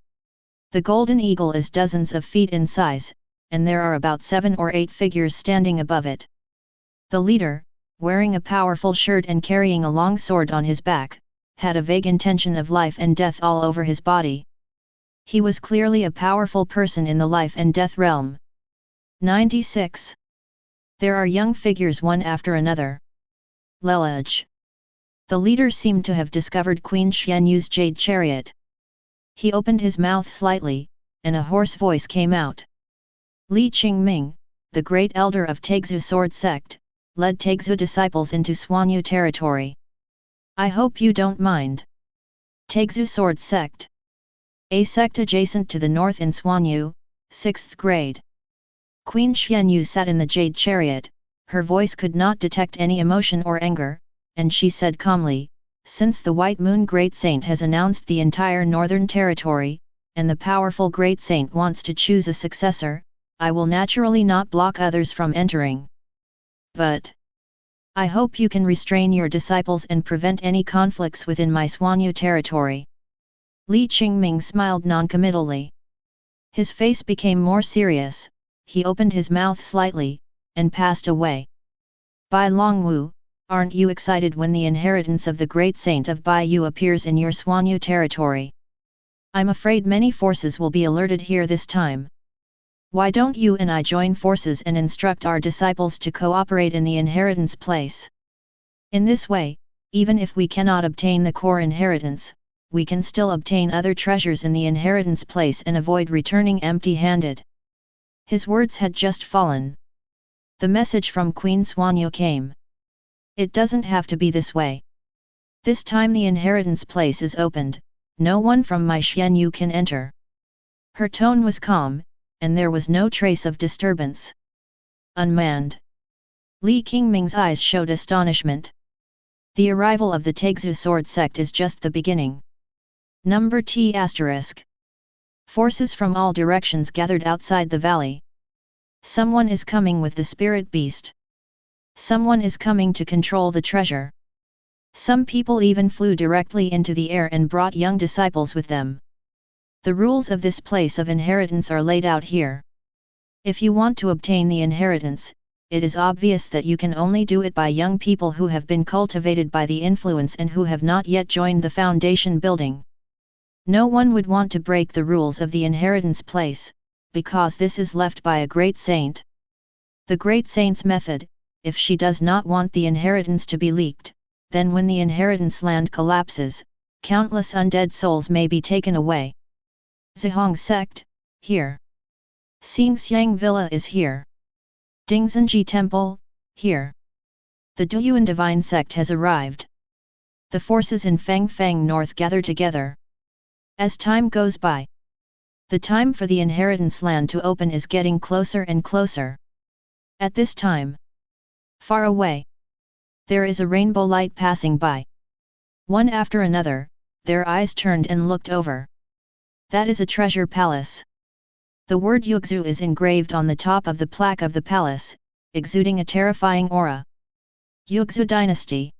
The golden eagle is dozens of feet in size, and there are about 7 or 8 figures standing above it. The leader, wearing a powerful shirt and carrying a long sword on his back, had a vague intention of life and death all over his body. He was clearly a powerful person in the life and death realm. 96. There are young figures one after another. Lelaj. The leader seemed to have discovered Queen Xianyu's jade chariot. He opened his mouth slightly, and a hoarse voice came out. Li Qingming, the great elder of Taixu Sword Sect, led Taixu disciples into Xuanyu territory. I hope you don't mind. Taixu Sword Sect. A sect adjacent to the north in Xuanyu, 6th grade. Queen Xianyu sat in the jade chariot, her voice could not detect any emotion or anger, and she said calmly, "Since the White Moon Great Saint has announced the entire northern territory, and the powerful Great Saint wants to choose a successor, I will naturally not block others from entering. But I hope you can restrain your disciples and prevent any conflicts within my Xuanyu territory." Li Qingming smiled noncommittally. His face became more serious, he opened his mouth slightly, and passed away. Bai Longwu, aren't you excited when the inheritance of the great saint of Baiyu appears in your Xuanyu territory? I'm afraid many forces will be alerted here this time. Why don't you and I join forces and instruct our disciples to cooperate in the inheritance place? In this way, even if we cannot obtain the core inheritance, we can still obtain other treasures in the inheritance place and avoid returning empty-handed. His words had just fallen. The message from Queen Xuanyu came. It doesn't have to be this way. This time the inheritance place is opened, no one from my Xianyu can enter. Her tone was calm, and there was no trace of disturbance. Unmanned. Li Qingming's eyes showed astonishment. The arrival of the Taixu Sword Sect is just the beginning. Number T***. Forces from all directions gathered outside the valley. Someone is coming with the spirit beast. Someone is coming to control the treasure. Some people even flew directly into the air and brought young disciples with them. The rules of this place of inheritance are laid out here. If you want to obtain the inheritance, it is obvious that you can only do it by young people who have been cultivated by the influence and who have not yet joined the foundation building. No one would want to break the rules of the inheritance place, because this is left by a great saint. The great saint's method, if she does not want the inheritance to be leaked, then when the inheritance land collapses, countless undead souls may be taken away. Zihong Sect, here. Xingxiang Villa is here. Dingzhenji Temple, here. The Duyuan Divine Sect has arrived. The forces in Fangfang North gather together. As time goes by, the time for the inheritance land to open is getting closer and closer. At this time, far away, there is a rainbow light passing by. One after another, their eyes turned and looked over. That is a treasure palace. The word Yuexu is engraved on the top of the plaque of the palace, exuding a terrifying aura. Yuexu Dynasty.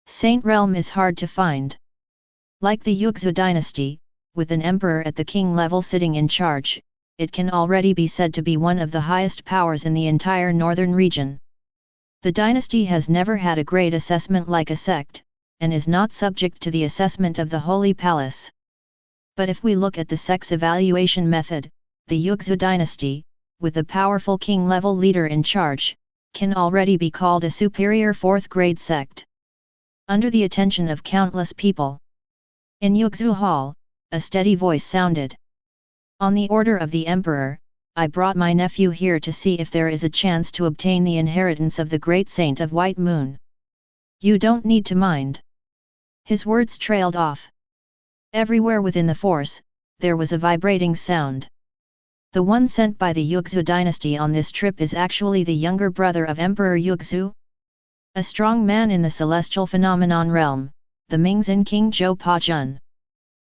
Saint realm is hard to find. Like the Yuexu Dynasty, with an emperor at the king level sitting in charge, it can already be said to be one of the highest powers in the entire northern region. The dynasty has never had a grade assessment like a sect, and is not subject to the assessment of the Holy Palace. But if we look at the sect's evaluation method, the Yuexu dynasty, with a powerful king-level leader in charge, can already be called a superior fourth-grade sect. Under the attention of countless people, in Yuexu Hall, a steady voice sounded. On the order of the emperor, I brought my nephew here to see if there is a chance to obtain the inheritance of the great saint of White Moon. You don't need to mind. His words trailed off. Everywhere within the force, there was a vibrating sound. The one sent by the Yuexu dynasty on this trip is actually the younger brother of Emperor Yuexu. A strong man in the celestial phenomenon realm, the Mingzhen King Zhou Pa Jun.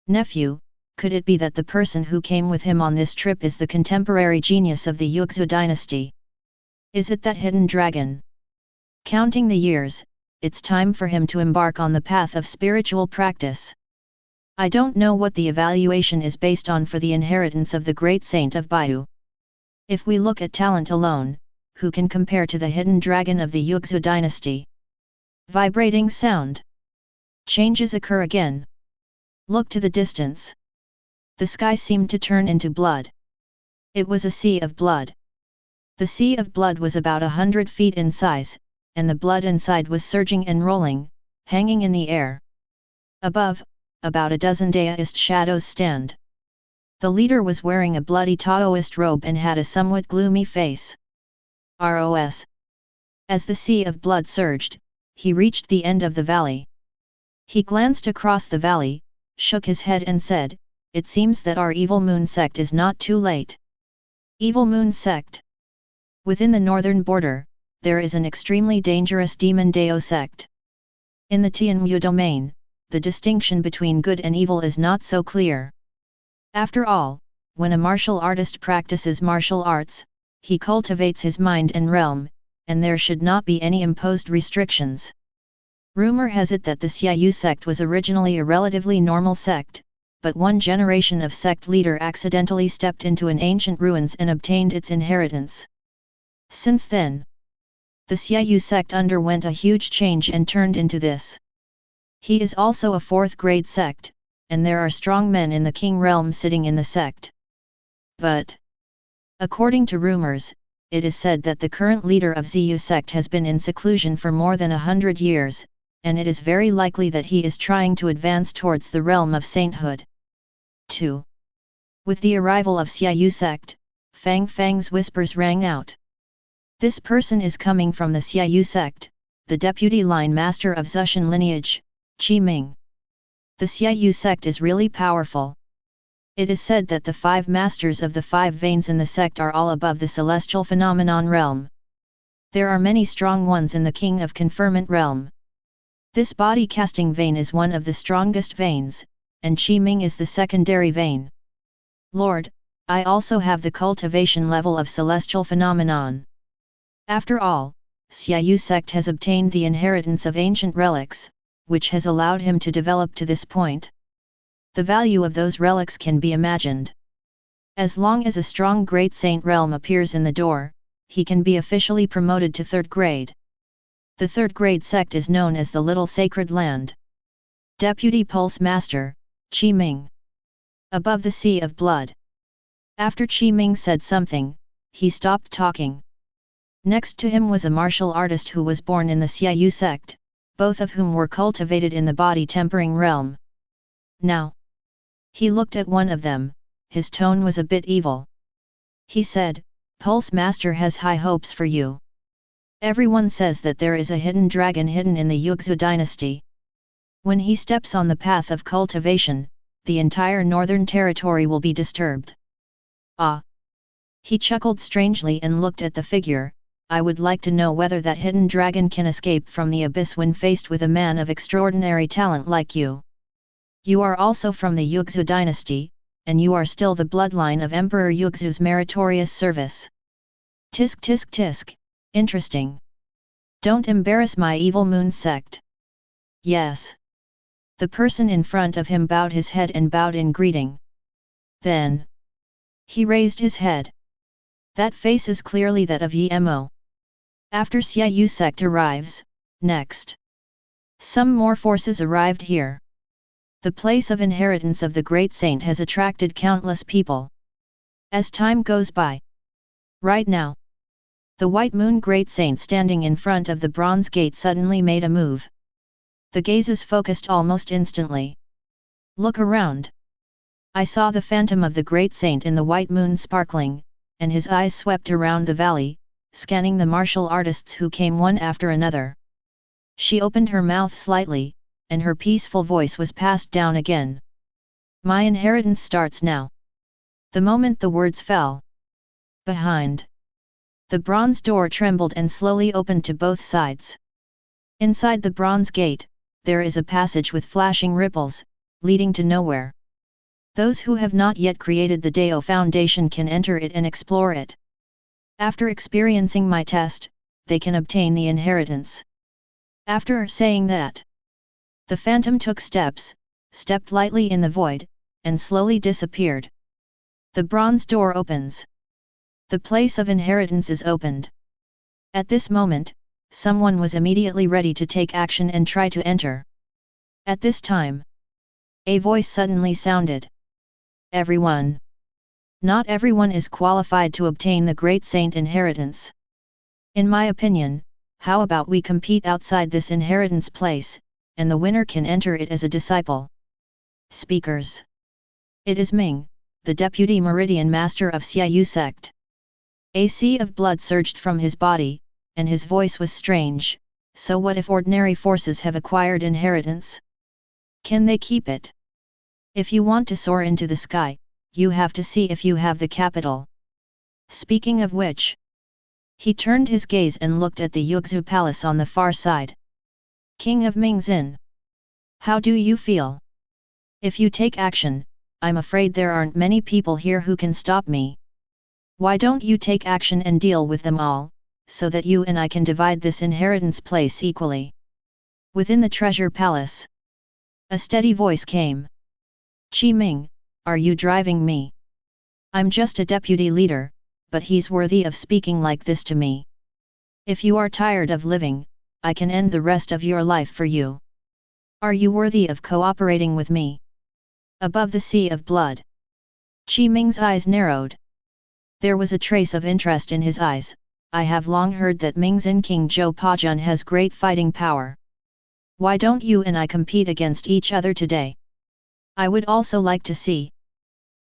Nephew, could it be that the person who came with him on this trip is the contemporary genius of the Yuexu dynasty? Is it that hidden dragon? Counting the years, it's time for him to embark on the path of spiritual practice. I don't know what the evaluation is based on for the inheritance of the great saint of Baiyu. If we look at talent alone, who can compare to the hidden dragon of the Yuexu dynasty? Vibrating sound. Changes occur again. Look to the distance. The sky seemed to turn into blood. It was a sea of blood. The sea of blood was about 100 feet in size, and the blood inside was surging and rolling, hanging in the air. Above, about a dozen Taoist shadows stand. The leader was wearing a bloody Taoist robe and had a somewhat gloomy face. ROS. As the sea of blood surged, he reached the end of the valley. He glanced across the valley, shook his head and said, "It seems that our Evil Moon Sect is not too late." Evil Moon Sect. Within the northern border, there is an extremely dangerous Demon Dao sect. In the Tianmu domain, the distinction between good and evil is not so clear. After all, when a martial artist practices martial arts, he cultivates his mind and realm, and there should not be any imposed restrictions. Rumor has it that the Xiaoyu sect was originally a relatively normal sect, but one generation of sect leader accidentally stepped into an ancient ruins and obtained its inheritance. Since then, the Xiaoyu sect underwent a huge change and turned into this. He is also a fourth-grade sect, and there are strong men in the king realm sitting in the sect. But, according to rumors, it is said that the current leader of Xiaoyu sect has been in seclusion for more than 100 years, and it is very likely that he is trying to advance towards the realm of sainthood. 2. With the arrival of Xiaoyu sect, Fang Fang's whispers rang out. This person is coming from the Xiaoyu sect, the deputy line master of Zishan lineage, Qi Ming. The Xiaoyu sect is really powerful. It is said that the 5 masters of the 5 veins in the sect are all above the celestial phenomenon realm. There are many strong ones in the king of conferment realm. This body-casting vein is one of the strongest veins, and Qi Ming is the secondary vein. Lord, I also have the cultivation level of celestial phenomenon. After all, Xiaoyu sect has obtained the inheritance of ancient relics, which has allowed him to develop to this point. The value of those relics can be imagined. As long as a strong great saint realm appears in the door, he can be officially promoted to 3rd grade. The 3rd grade sect is known as the Little Sacred Land. Deputy Pulse Master, Qi Ming. Above the sea of blood. After Qi Ming said something, he stopped talking. Next to him was a martial artist who was born in the Xiaoyu sect, both of whom were cultivated in the body-tempering realm. Now, he looked at one of them, his tone was a bit evil. He said, "Pulse Master has high hopes for you. Everyone says that there is a hidden dragon hidden in the Yugzu dynasty. When he steps on the path of cultivation, the entire northern territory will be disturbed." Ah! He chuckled strangely and looked at the figure. "I would like to know whether that hidden dragon can escape from the abyss when faced with a man of extraordinary talent like you. You are also from the Yugzu dynasty, and you are still the bloodline of Emperor Yugzu's meritorious service. Tisk tisk tisk, interesting. Don't embarrass my evil moon sect." "Yes." The person in front of him bowed his head and bowed in greeting. Then, he raised his head. "That face is clearly that of Yemo. After Xiaoyu sect arrives, next. Some more forces arrived here. The place of inheritance of the great saint has attracted countless people. As time goes by. Right now, the White Moon Great Saint standing in front of the Bronze Gate suddenly made a move. The gazes focused almost instantly. Look around. I saw the phantom of the Great Saint in the White Moon sparkling, and his eyes swept around the valley, scanning the martial artists who came one after another. She opened her mouth slightly, and her peaceful voice was passed down again. My inheritance starts now. The moment the words fell. Behind. The bronze door trembled and slowly opened to both sides. Inside the bronze gate, there is a passage with flashing ripples, leading to nowhere. Those who have not yet created the Dao Foundation can enter it and explore it. After experiencing my test, they can obtain the inheritance. After saying that, the phantom took steps, stepped lightly in the void, and slowly disappeared. The bronze door opens. The place of inheritance is opened. At this moment, someone was immediately ready to take action and try to enter. At this time, a voice suddenly sounded. Everyone. Not everyone is qualified to obtain the Great Saint inheritance. In my opinion, how about we compete outside this inheritance place, and the winner can enter it as a disciple. Speakers. It is Ming, the Deputy Meridian Master of Xiaoyu Sect. A sea of blood surged from his body, and his voice was strange. So what if ordinary forces have acquired inheritance? Can they keep it? If you want to soar into the sky, you have to see if you have the capital. Speaking of which, he turned his gaze and looked at the Yugzu Palace on the far side. King of Mingzin. How do you feel? If you take action, I'm afraid there aren't many people here who can stop me. Why don't you take action and deal with them all, so that you and I can divide this inheritance place equally? Within the treasure palace, a steady voice came. Qi Ming, are you driving me? I'm just a deputy leader, but he's worthy of speaking like this to me. If you are tired of living, I can end the rest of your life for you. Are you worthy of cooperating with me? Above the sea of blood. Qi Ming's eyes narrowed. There was a trace of interest in his eyes. I have long heard that Mingzin King Zhou Pajun has great fighting power. Why don't you and I compete against each other today? I would also like to see.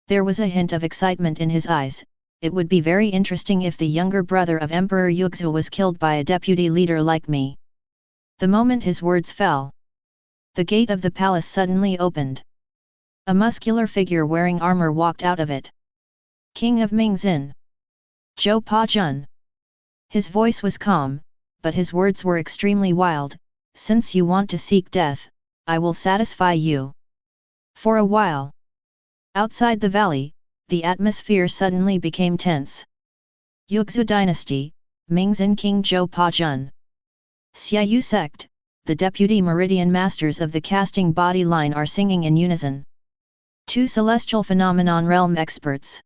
There was a hint of excitement in his eyes. It would be very interesting if the younger brother of Emperor Yugzu was killed by a deputy leader like me. The moment his words fell, the gate of the palace suddenly opened. A muscular figure wearing armor walked out of it. King of Mingzin. Zhou Pajun. His voice was calm, but his words were extremely wild. Since you want to seek death, I will satisfy you. For a while. Outside the valley, the atmosphere suddenly became tense. Yugzu Dynasty, Mingzin King Zhou Pajun. Xiaoyu Sect, the Deputy Meridian Masters of the casting body line are singing in unison. Two celestial phenomenon realm experts.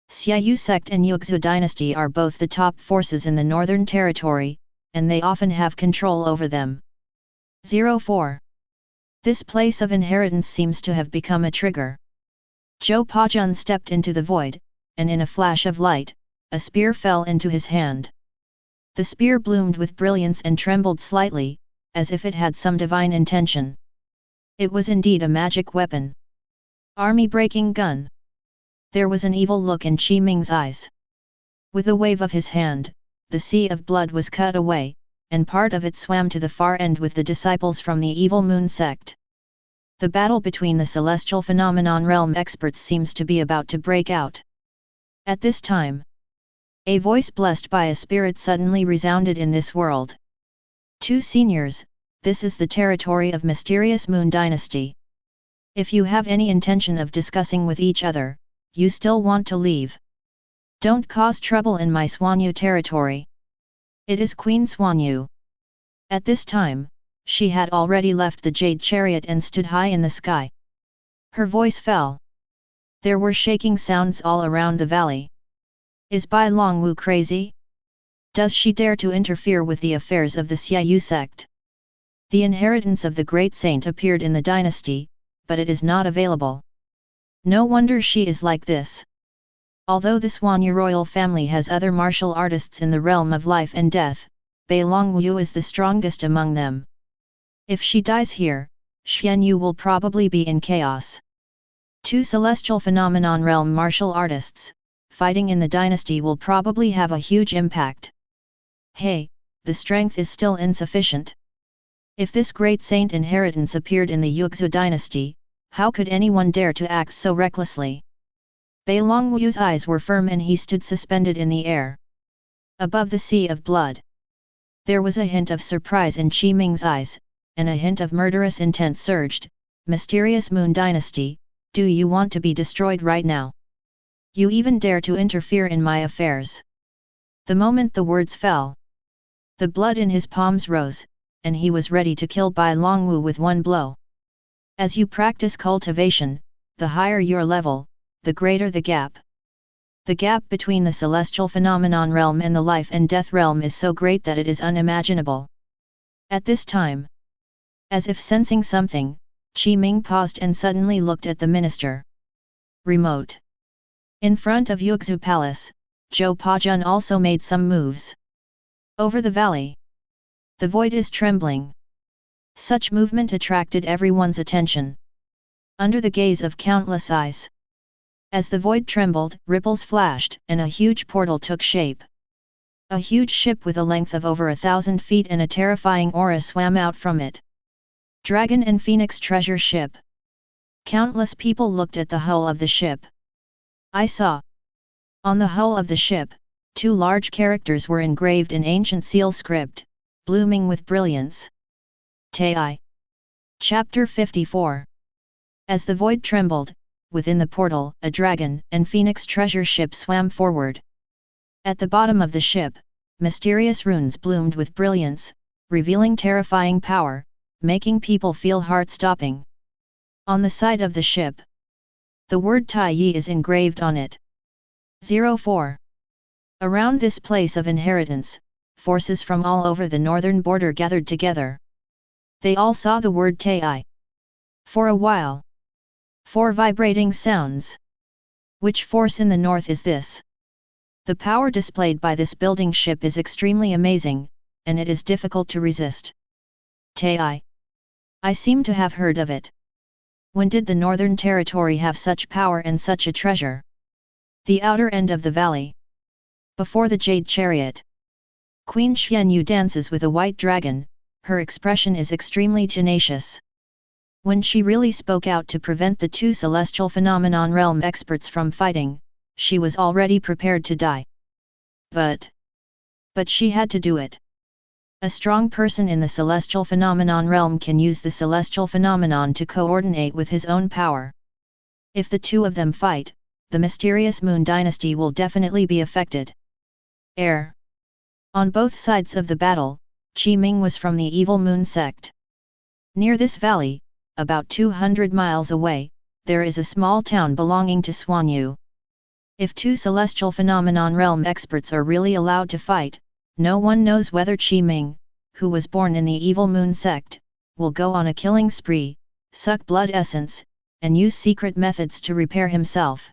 Xiaoyu Sect and Yugzu Dynasty are both the top forces in the Northern Territory, and they often have control over them. 04. This place of inheritance seems to have become a trigger. Zhou Pajun stepped into the void, and in a flash of light, a spear fell into his hand. The spear bloomed with brilliance and trembled slightly, as if it had some divine intention. It was indeed a magic weapon. Army-breaking gun. There was an evil look in Qi Ming's eyes. With a wave of his hand, the sea of blood was cut away, and part of it swam to the far end with the disciples from the evil moon sect. The battle between the celestial phenomenon realm experts seems to be about to break out. At this time, a voice blessed by a spirit suddenly resounded in this world. Two seniors, this is the territory of mysterious moon dynasty. If you have any intention of discussing with each other, you still want to leave. Don't cause trouble in my Swanyu territory. It is Queen Swanyu. At this time, she had already left the jade chariot and stood high in the sky. Her voice fell. There were shaking sounds all around the valley. Is Bai Longwu crazy? Does she dare to interfere with the affairs of the Xiaoyu sect? The inheritance of the great saint appeared in the dynasty, but it is not available. No wonder she is like this. Although the Swanyu royal family has other martial artists in the realm of life and death, Bai Longwu is the strongest among them. If she dies here, Xianyu will probably be in chaos. Two celestial phenomenon realm martial artists, fighting in the dynasty will probably have a huge impact. Hey, the strength is still insufficient. If this great saint inheritance appeared in the Yuexu dynasty, how could anyone dare to act so recklessly? Bai Longwu's eyes were firm and he stood suspended in the air. Above the sea of blood. There was a hint of surprise in Qi Ming's eyes, and a hint of murderous intent surged. Mysterious moon dynasty, do you want to be destroyed right now? You even dare to interfere in my affairs. The moment the words fell, the blood in his palms rose, and he was ready to kill Bai Longwu with one blow. As you practice cultivation, the higher your level, the greater the gap. The gap between the celestial phenomenon realm and the life and death realm is so great that it is unimaginable. At this time, as if sensing something, Qi Ming paused and suddenly looked at the minister. Remote. In front of Yuexu Palace, Zhou Pajun also made some moves. Over the valley. The void is trembling. Such movement attracted everyone's attention. Under the gaze of countless eyes. As the void trembled, ripples flashed, and a huge portal took shape. A huge ship with a length of over 1,000 feet and a terrifying aura swam out from it. Dragon and Phoenix treasure ship. Countless people looked at the hull of the ship. I saw. On the hull of the ship, two large characters were engraved in ancient seal script, blooming with brilliance. Taiyi. Chapter 54. As the void trembled, within the portal, a dragon and Phoenix treasure ship swam forward. At the bottom of the ship, mysterious runes bloomed with brilliance, revealing terrifying power, making people feel heart-stopping. On the side of the ship, the word Taiyi is engraved on it. 04. Around this place of inheritance, forces from all over the northern border gathered together. They all saw the word Taiyi. For a while. 4 vibrating sounds. Which force in the north is this? The power displayed by this building ship is extremely amazing, and it is difficult to resist. Taiyi. I seem to have heard of it. When did the Northern Territory have such power and such a treasure? The outer end of the valley. Before the Jade Chariot. Queen Xianyu dances with a white dragon, her expression is extremely tenacious. When she really spoke out to prevent the two celestial phenomenon realm experts from fighting, she was already prepared to die. But she had to do it. A strong person in the celestial phenomenon realm can use the celestial phenomenon to coordinate with his own power. If the two of them fight, the mysterious moon dynasty will definitely be affected. Air. On both sides of the battle, Qi Ming was from the evil moon sect. Near this valley, about 200 miles away, there is a small town belonging to Swanyu. If two celestial phenomenon realm experts are really allowed to fight, no one knows whether Qi Ming, who was born in the evil moon sect, will go on a killing spree, suck blood essence, and use secret methods to repair himself.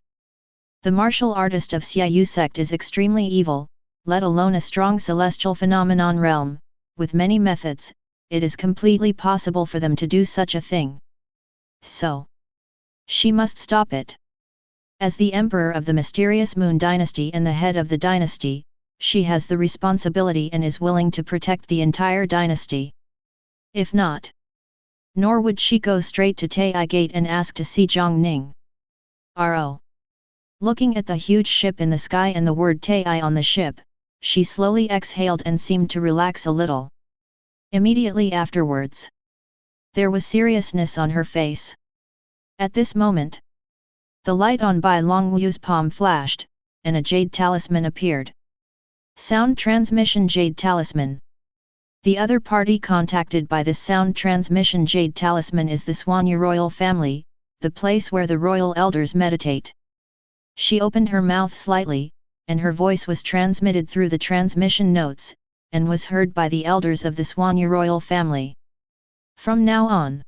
The martial artist of Taiyi sect is extremely evil, let alone a strong celestial phenomenon realm, with many methods, it is completely possible for them to do such a thing. So, she must stop it. As the emperor of the mysterious Moon Dynasty and the head of the dynasty, she has the responsibility and is willing to protect the entire dynasty. If not, nor would she go straight to Taiyi Gate and ask to see Jiang Ning. R.O. Looking at the huge ship in the sky and the word Taiyi on the ship, she slowly exhaled and seemed to relax a little. Immediately afterwards, there was seriousness on her face. At this moment, the light on Bai Longwu's palm flashed, and a jade talisman appeared. Sound transmission jade talisman. The other party contacted by this sound transmission jade talisman is the Suanyu royal family, the place where the royal elders meditate. She opened her mouth slightly, and her voice was transmitted through the transmission notes, and was heard by the elders of the Suanyu royal family. From now on,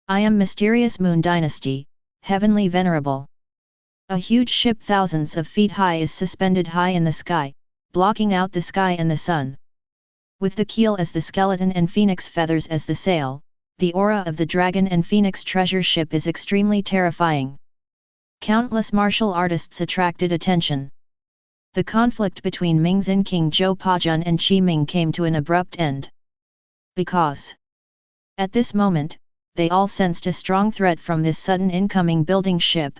I am mysterious Moon Dynasty, heavenly venerable. A huge ship thousands of feet high is suspended high in the sky, blocking out the sky and the sun. With the keel as the skeleton and phoenix feathers as the sail, the aura of the dragon and phoenix treasure ship is extremely terrifying. Countless martial artists attracted attention. The conflict between Mingzin King Zhou Pajun and Qi Ming came to an abrupt end. Because, at this moment, they all sensed a strong threat from this sudden incoming building ship.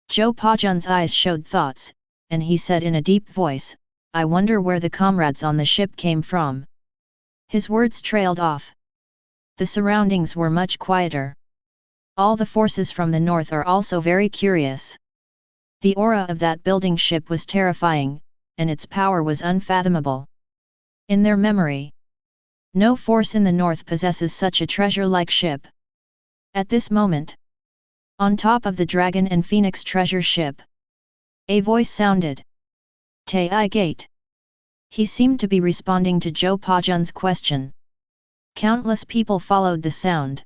Zhou Pajun's eyes showed thoughts, and he said in a deep voice, "I wonder where the comrades on the ship came from." His words trailed off. The surroundings were much quieter. All the forces from the north are also very curious. The aura of that building ship was terrifying, and its power was unfathomable. In their memory, no force in the north possesses such a treasure-like ship. At this moment, on top of the dragon and phoenix treasure ship, a voice sounded. Taiyi Gate. He seemed to be responding to Zhou Pajun's question. Countless people followed the sound.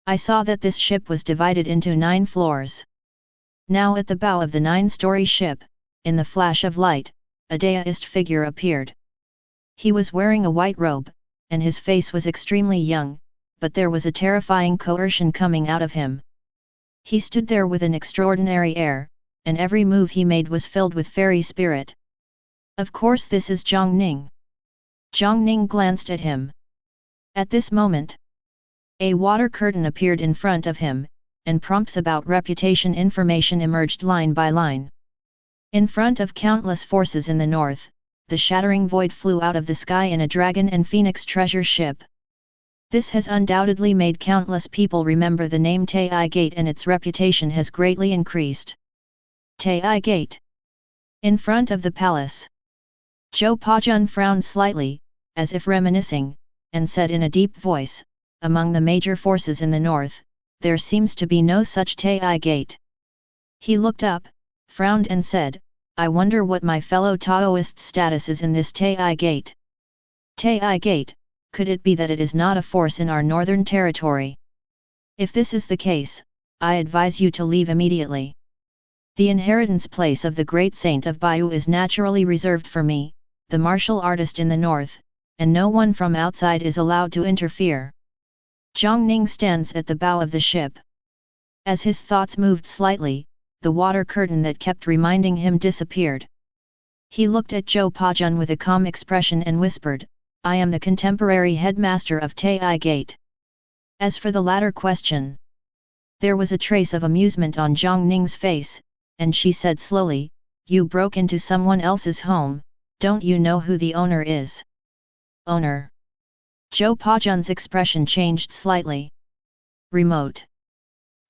I saw that this ship was divided into 9 floors. Now at the bow of the 9-story ship, in the flash of light, a Daoist figure appeared. He was wearing a white robe, and his face was extremely young, but there was a terrifying coercion coming out of him. He stood there with an extraordinary air, and every move he made was filled with fairy spirit. Of course this is Jiang Ning. Jiang Ning glanced at him. At this moment, a water curtain appeared in front of him, and prompts about reputation information emerged line by line. In front of countless forces in the north, the shattering void flew out of the sky in a dragon and phoenix treasure ship. This has undoubtedly made countless people remember the name Taiyi Gate, and its reputation has greatly increased. Taiyi Gate. In front of the palace. Zhou Pajun frowned slightly, as if reminiscing, and said in a deep voice, "Among the major forces in the north, there seems to be no such Taiyi Gate." He looked up, frowned and said, "I wonder what my fellow Taoist status is in this Taiyi Gate. Taiyi Gate, could it be that it is not a force in our northern territory? If this is the case, I advise you to leave immediately. The inheritance place of the great saint of Baiyu is naturally reserved for me, the martial artist in the north, and no one from outside is allowed to interfere." Jiang Ning stands at the bow of the ship. As his thoughts moved slightly, the water curtain that kept reminding him disappeared. He looked at Zhou Pajun with a calm expression and whispered, "I am the contemporary headmaster of Taiyi Gate." As for the latter question, there was a trace of amusement on Jiang Ning's face, and she said slowly, "You broke into someone else's home, don't you know who the owner is?" "Owner?" Zhou Pajun's expression changed slightly. "Remote.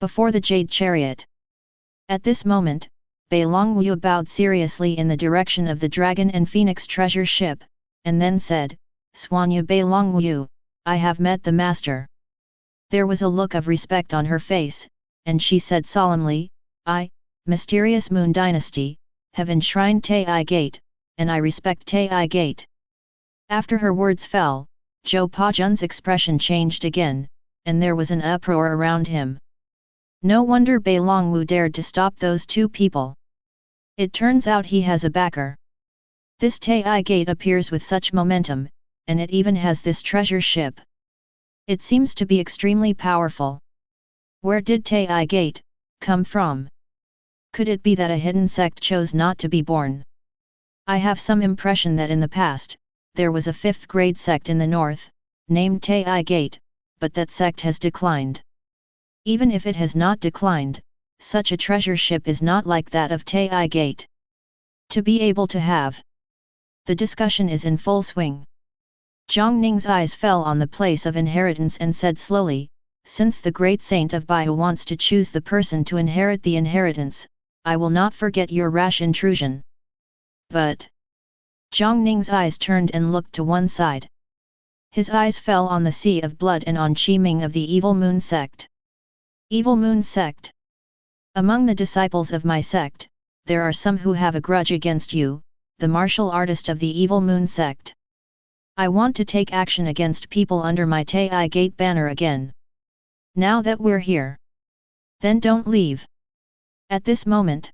Before the jade chariot." At this moment, Bai Longwu bowed seriously in the direction of the dragon and phoenix treasure ship, and then said, "Suanyu Bai Longwu, I have met the master." There was a look of respect on her face, and she said solemnly, "I, mysterious Moon Dynasty, have enshrined Taiyi Gate, and I respect Taiyi Gate." After her words fell, Zhou Pajun's expression changed again, and there was an uproar around him. No wonder Bai Longwu dared to stop those two people. It turns out he has a backer. This Taiyi Gate appears with such momentum, and it even has this treasure ship. It seems to be extremely powerful. Where did Taiyi Gate come from? Could it be that a hidden sect chose not to be born? I have some impression that in the past, there was a 5th grade sect in the north, named Taiyi Gate, but that sect has declined. Even if it has not declined, such a treasure ship is not like that of Taiyi Gate. To be able to have. The discussion is in full swing. Jiang Ning's eyes fell on the place of inheritance and said slowly, since the great saint of Baihu wants to choose the person to inherit the inheritance, I will not forget your rash intrusion. But Jiang Ning's eyes turned and looked to one side. His eyes fell on the Sea of Blood and on Qi Ming of the Evil Moon Sect. Evil Moon Sect. Among the disciples of my sect, there are some who have a grudge against you, the martial artist of the Evil Moon Sect. I want to take action against people under my Taiyi Gate banner again. Now that we're here. Then don't leave. At this moment,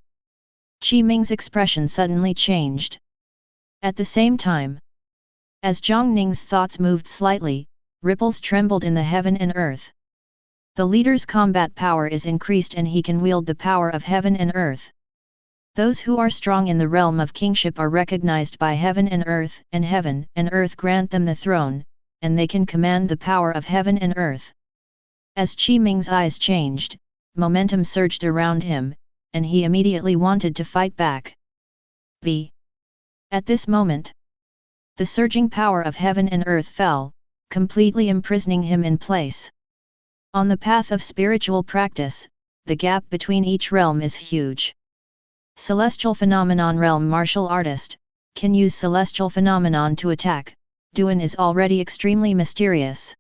Qi Ming's expression suddenly changed. At the same time, as Jiang Ning's thoughts moved slightly, ripples trembled in the heaven and earth. The leader's combat power is increased and he can wield the power of heaven and earth. Those who are strong in the realm of kingship are recognized by heaven and earth grant them the throne, and they can command the power of heaven and earth. As Qi Ming's eyes changed, momentum surged around him, and he immediately wanted to fight back. At this moment, the surging power of heaven and earth fell, completely imprisoning him in place. On the path of spiritual practice, the gap between each realm is huge. Celestial Phenomenon Realm Martial Artist, can use celestial phenomenon to attack, Duan is already extremely mysterious.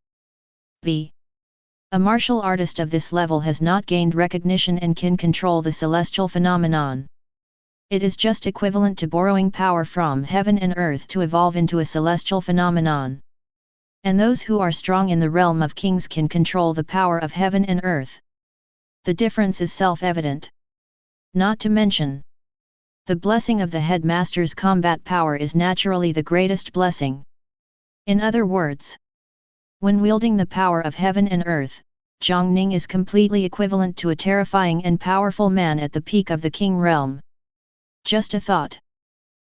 A martial artist of this level has not gained recognition and can control the celestial phenomenon. It is just equivalent to borrowing power from heaven and earth to evolve into a celestial phenomenon. And those who are strong in the realm of kings can control the power of heaven and earth. The difference is self-evident. Not to mention, the blessing of the headmaster's combat power is naturally the greatest blessing. In other words, when wielding the power of heaven and earth, Jiang Ning is completely equivalent to a terrifying and powerful man at the peak of the king realm. Just a thought.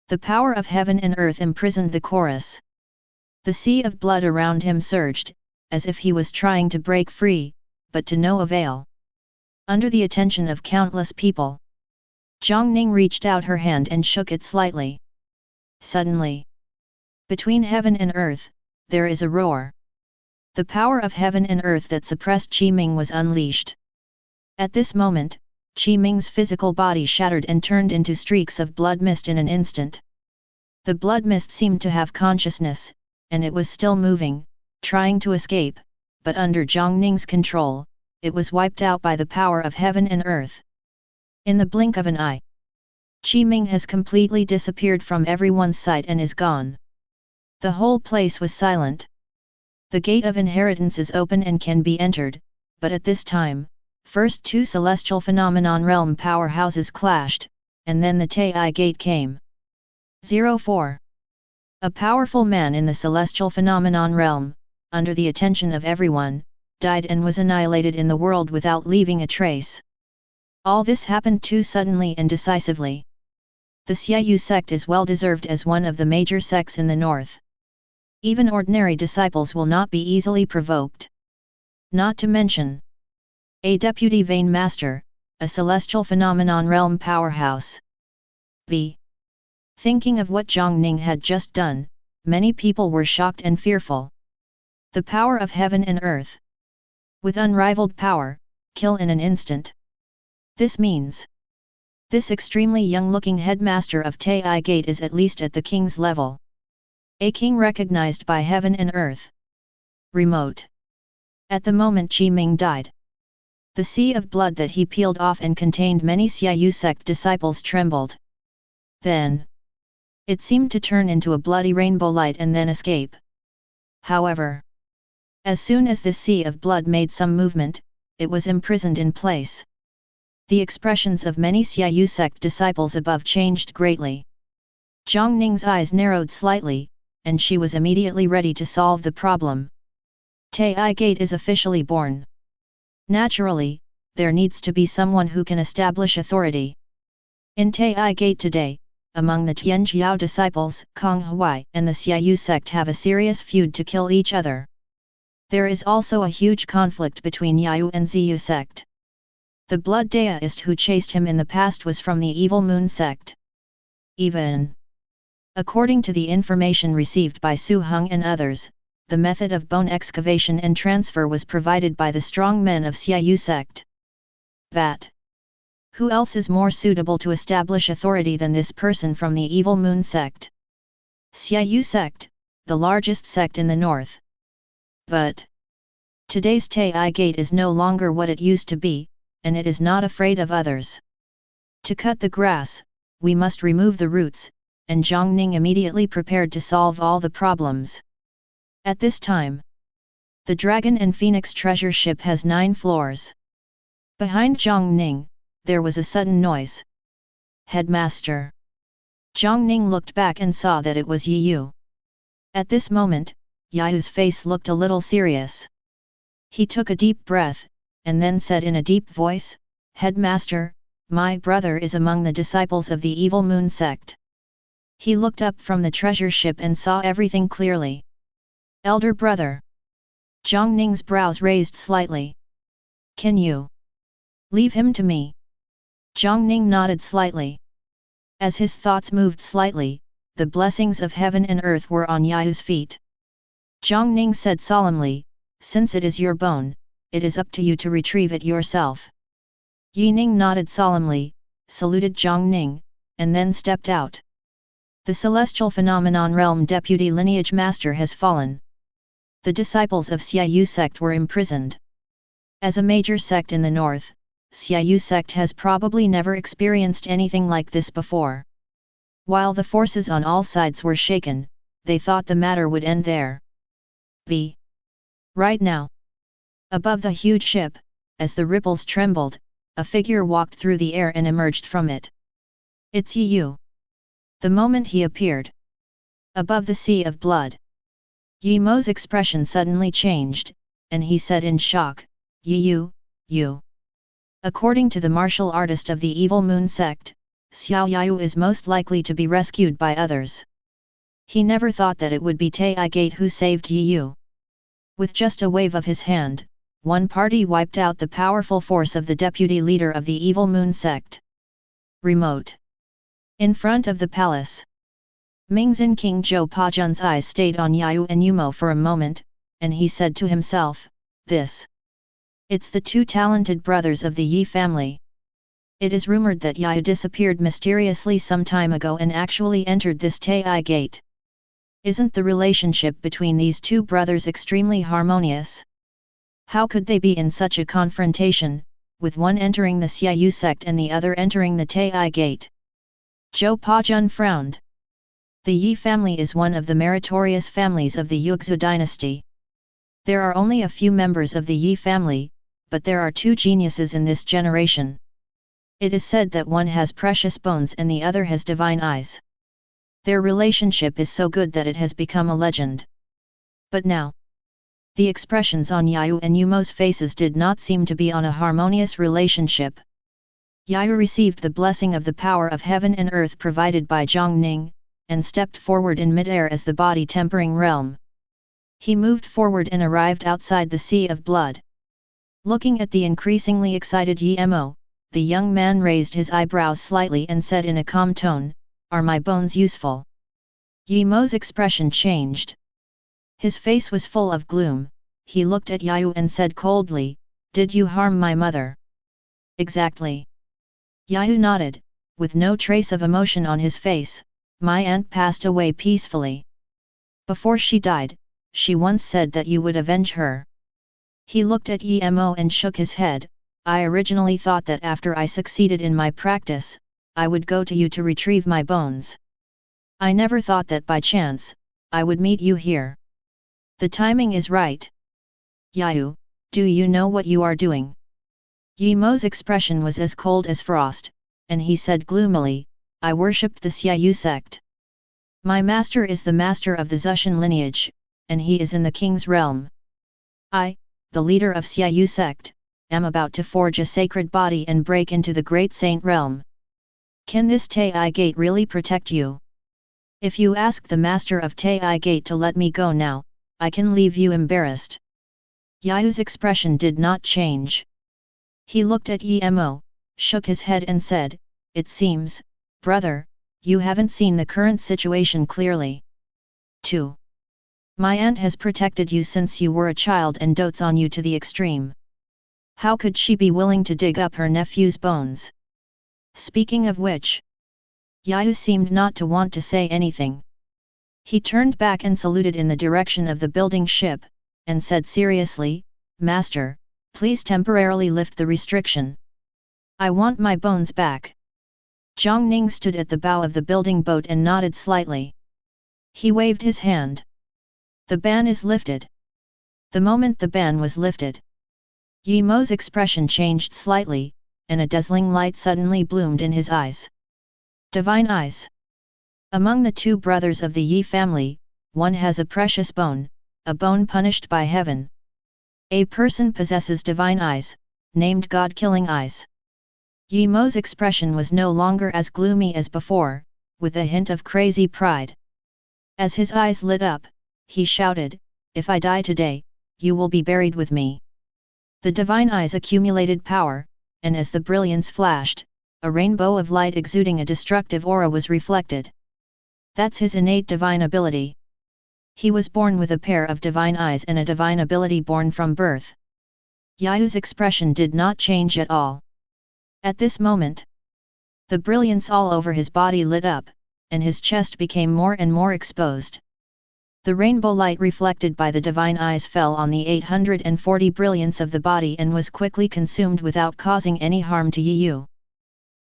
The power of heaven and earth imprisoned the chorus. The sea of blood around him surged, as if he was trying to break free, but to no avail. Under the attention of countless people, Jiang Ning reached out her hand and shook it slightly. Suddenly, between heaven and earth, there is a roar. The power of heaven and earth that suppressed Qi Ming was unleashed. At this moment, Qi Ming's physical body shattered and turned into streaks of blood mist in an instant. The blood mist seemed to have consciousness, and it was still moving, trying to escape, but under Jiang Ning's control, it was wiped out by the power of heaven and earth. In the blink of an eye, Qi Ming has completely disappeared from everyone's sight and is gone. The whole place was silent. The gate of inheritance is open and can be entered, but at this time, first two celestial phenomenon realm powerhouses clashed, and then the Taiyi Gate came. 04. A powerful man in the celestial phenomenon realm, under the attention of everyone, died and was annihilated in the world without leaving a trace. All this happened too suddenly and decisively. The Xiaoyu sect is well deserved as one of the major sects in the north. Even ordinary disciples will not be easily provoked. Not to mention a deputy Vein Master, a celestial phenomenon realm powerhouse. Thinking of what Jiang Ning had just done, many people were shocked and fearful. The power of heaven and earth. With unrivaled power, kill in an instant. This means, this extremely young-looking headmaster of Taiyi Gate is at least at the king's level. A king recognized by heaven and earth. Remote. At the moment Qi Ming died, the sea of blood that he peeled off and contained many Xiaoyu sect disciples trembled. Then, it seemed to turn into a bloody rainbow light and then escape. However, as soon as this sea of blood made some movement, it was imprisoned in place. The expressions of many Taiyi sect disciples above changed greatly. Jiang Ning's eyes narrowed slightly, and she was immediately ready to solve the problem. Taiyi Gate is officially born. Naturally, there needs to be someone who can establish authority. In Taiyi Gate today, among the Tianjiao disciples, Kong Huai and the Taiyi sect have a serious feud to kill each other. There is also a huge conflict between Yayu and Ziyu sect. The blood deist who chased him in the past was from the evil moon sect. Even according to the information received by Su Heng and others, the method of bone excavation and transfer was provided by the strong men of Taiyi sect. But who else is more suitable to establish authority than this person from the evil moon sect? Taiyi sect, the largest sect in the north. But today's Taiyi Gate is no longer what it used to be, and it is not afraid of others. To cut the grass, we must remove the roots, and Jiang Ning immediately prepared to solve all the problems. At this time, the Dragon and Phoenix treasure ship has 9 floors. Behind Jiang Ning, there was a sudden noise. Headmaster. Jiang Ning looked back and saw that it was Yi Yu. At this moment, Yayu's face looked a little serious. He took a deep breath, and then said in a deep voice, "Headmaster, my brother is among the disciples of the evil moon sect." He looked up from the treasure ship and saw everything clearly. "Elder brother." Jiang Ning's brows raised slightly. "Can you leave him to me?" Jiang Ning nodded slightly. As his thoughts moved slightly, the blessings of heaven and earth were on Yayu's feet. Jiang Ning said solemnly, "Since it is your bone, it is up to you to retrieve it yourself." Yi Ning nodded solemnly, saluted Jiang Ning, and then stepped out. The celestial phenomenon realm deputy lineage master has fallen. The disciples of Taiyi sect were imprisoned. As a major sect in the north, Taiyi sect has probably never experienced anything like this before. While the forces on all sides were shaken, they thought the matter would end there. Right now, above the huge ship, as the ripples trembled, a figure walked through the air and emerged from it. "It's Yi Yu." The moment he appeared above the sea of blood, Yi Mo's expression suddenly changed, and he said in shock, "Yi Yu, you." According to the martial artist of the evil moon sect, Xiao Yayu is most likely to be rescued by others. He never thought that it would be Taiyi Gate who saved Yi Yu. With just a wave of his hand, one party wiped out the powerful force of the deputy leader of the evil moon sect. Remote. In front of the palace, Mingzin King Zhou Pajun's eyes stayed on Yayu and Yumo for a moment, and he said to himself, It's the 2 talented brothers of the Yi family. It is rumored that Yayu disappeared mysteriously some time ago and actually entered this Taiyi Gate. Isn't the relationship between these 2 brothers extremely harmonious? How could they be in such a confrontation, with one entering the Taiyi sect and the other entering the Taiyi Gate? Zhou Pajun frowned. The Yi family is one of the meritorious families of the Yugzu dynasty. There are only a few members of the Yi family, but there are 2 geniuses in this generation. It is said that one has precious bones and the other has divine eyes. Their relationship is so good that it has become a legend. But now, the expressions on Yayu and Yumo's faces did not seem to be on a harmonious relationship. Yayu received the blessing of the power of heaven and earth provided by Jiang Ning, and stepped forward in midair as the body tempering realm. He moved forward and arrived outside the sea of blood. Looking at the increasingly excited Yi Mo, the young man raised his eyebrows slightly and said in a calm tone, "Are my bones useful?" Yi Mo's expression changed. His face was full of gloom. He looked at Yayu and said coldly, "Did you harm my mother?" "Exactly." Yayu nodded, with no trace of emotion on his face. "My aunt passed away peacefully. Before she died, she once said that you would avenge her." He looked at Yi Mo and shook his head. "I originally thought that after I succeeded in my practice, I would go to you to retrieve my bones. I never thought that by chance, I would meet you here. The timing is right. Yayu, do you know what you are doing?" Yi Mo's expression was as cold as frost, and he said gloomily, I worshipped the Xiaoyu sect. My master is the master of the Zushan lineage, and he is in the king's realm. I, the leader of Xiaoyu sect, am about to forge a sacred body and break into the great saint realm. Can this Taiyi Gate really protect you? If you ask the master of Taiyi Gate to let me go now, I can leave you embarrassed. Yayu's expression did not change. He looked at Yi Mo, shook his head and said, It seems, brother, you haven't seen the current situation clearly. 2. My aunt has protected you since you were a child and dotes on you to the extreme. How could she be willing to dig up her nephew's bones? Speaking of which, Yayu seemed not to want to say anything. He turned back and saluted in the direction of the building ship, and said seriously, Master, please temporarily lift the restriction. I want my bones back. Jiang Ning stood at the bow of the building boat and nodded slightly. He waved his hand. The ban is lifted. The moment the ban was lifted, Yi Mo's expression changed slightly, and a dazzling light suddenly bloomed in his eyes. Divine eyes. Among the 2 brothers of the Yi family, one has a precious bone, a bone punished by heaven. A person possesses divine eyes, named God-killing eyes. Yi Mo's expression was no longer as gloomy as before, with a hint of crazy pride. As his eyes lit up, he shouted, If I die today, you will be buried with me. The divine eyes accumulated power, and as the brilliance flashed, a rainbow of light exuding a destructive aura was reflected. That's his innate divine ability. He was born with a pair of divine eyes and a divine ability born from birth. Yayu's expression did not change at all. At this moment, the brilliance all over his body lit up, and his chest became more and more exposed. The rainbow light reflected by the divine eyes fell on the 840 brilliance of the body and was quickly consumed without causing any harm to Yi.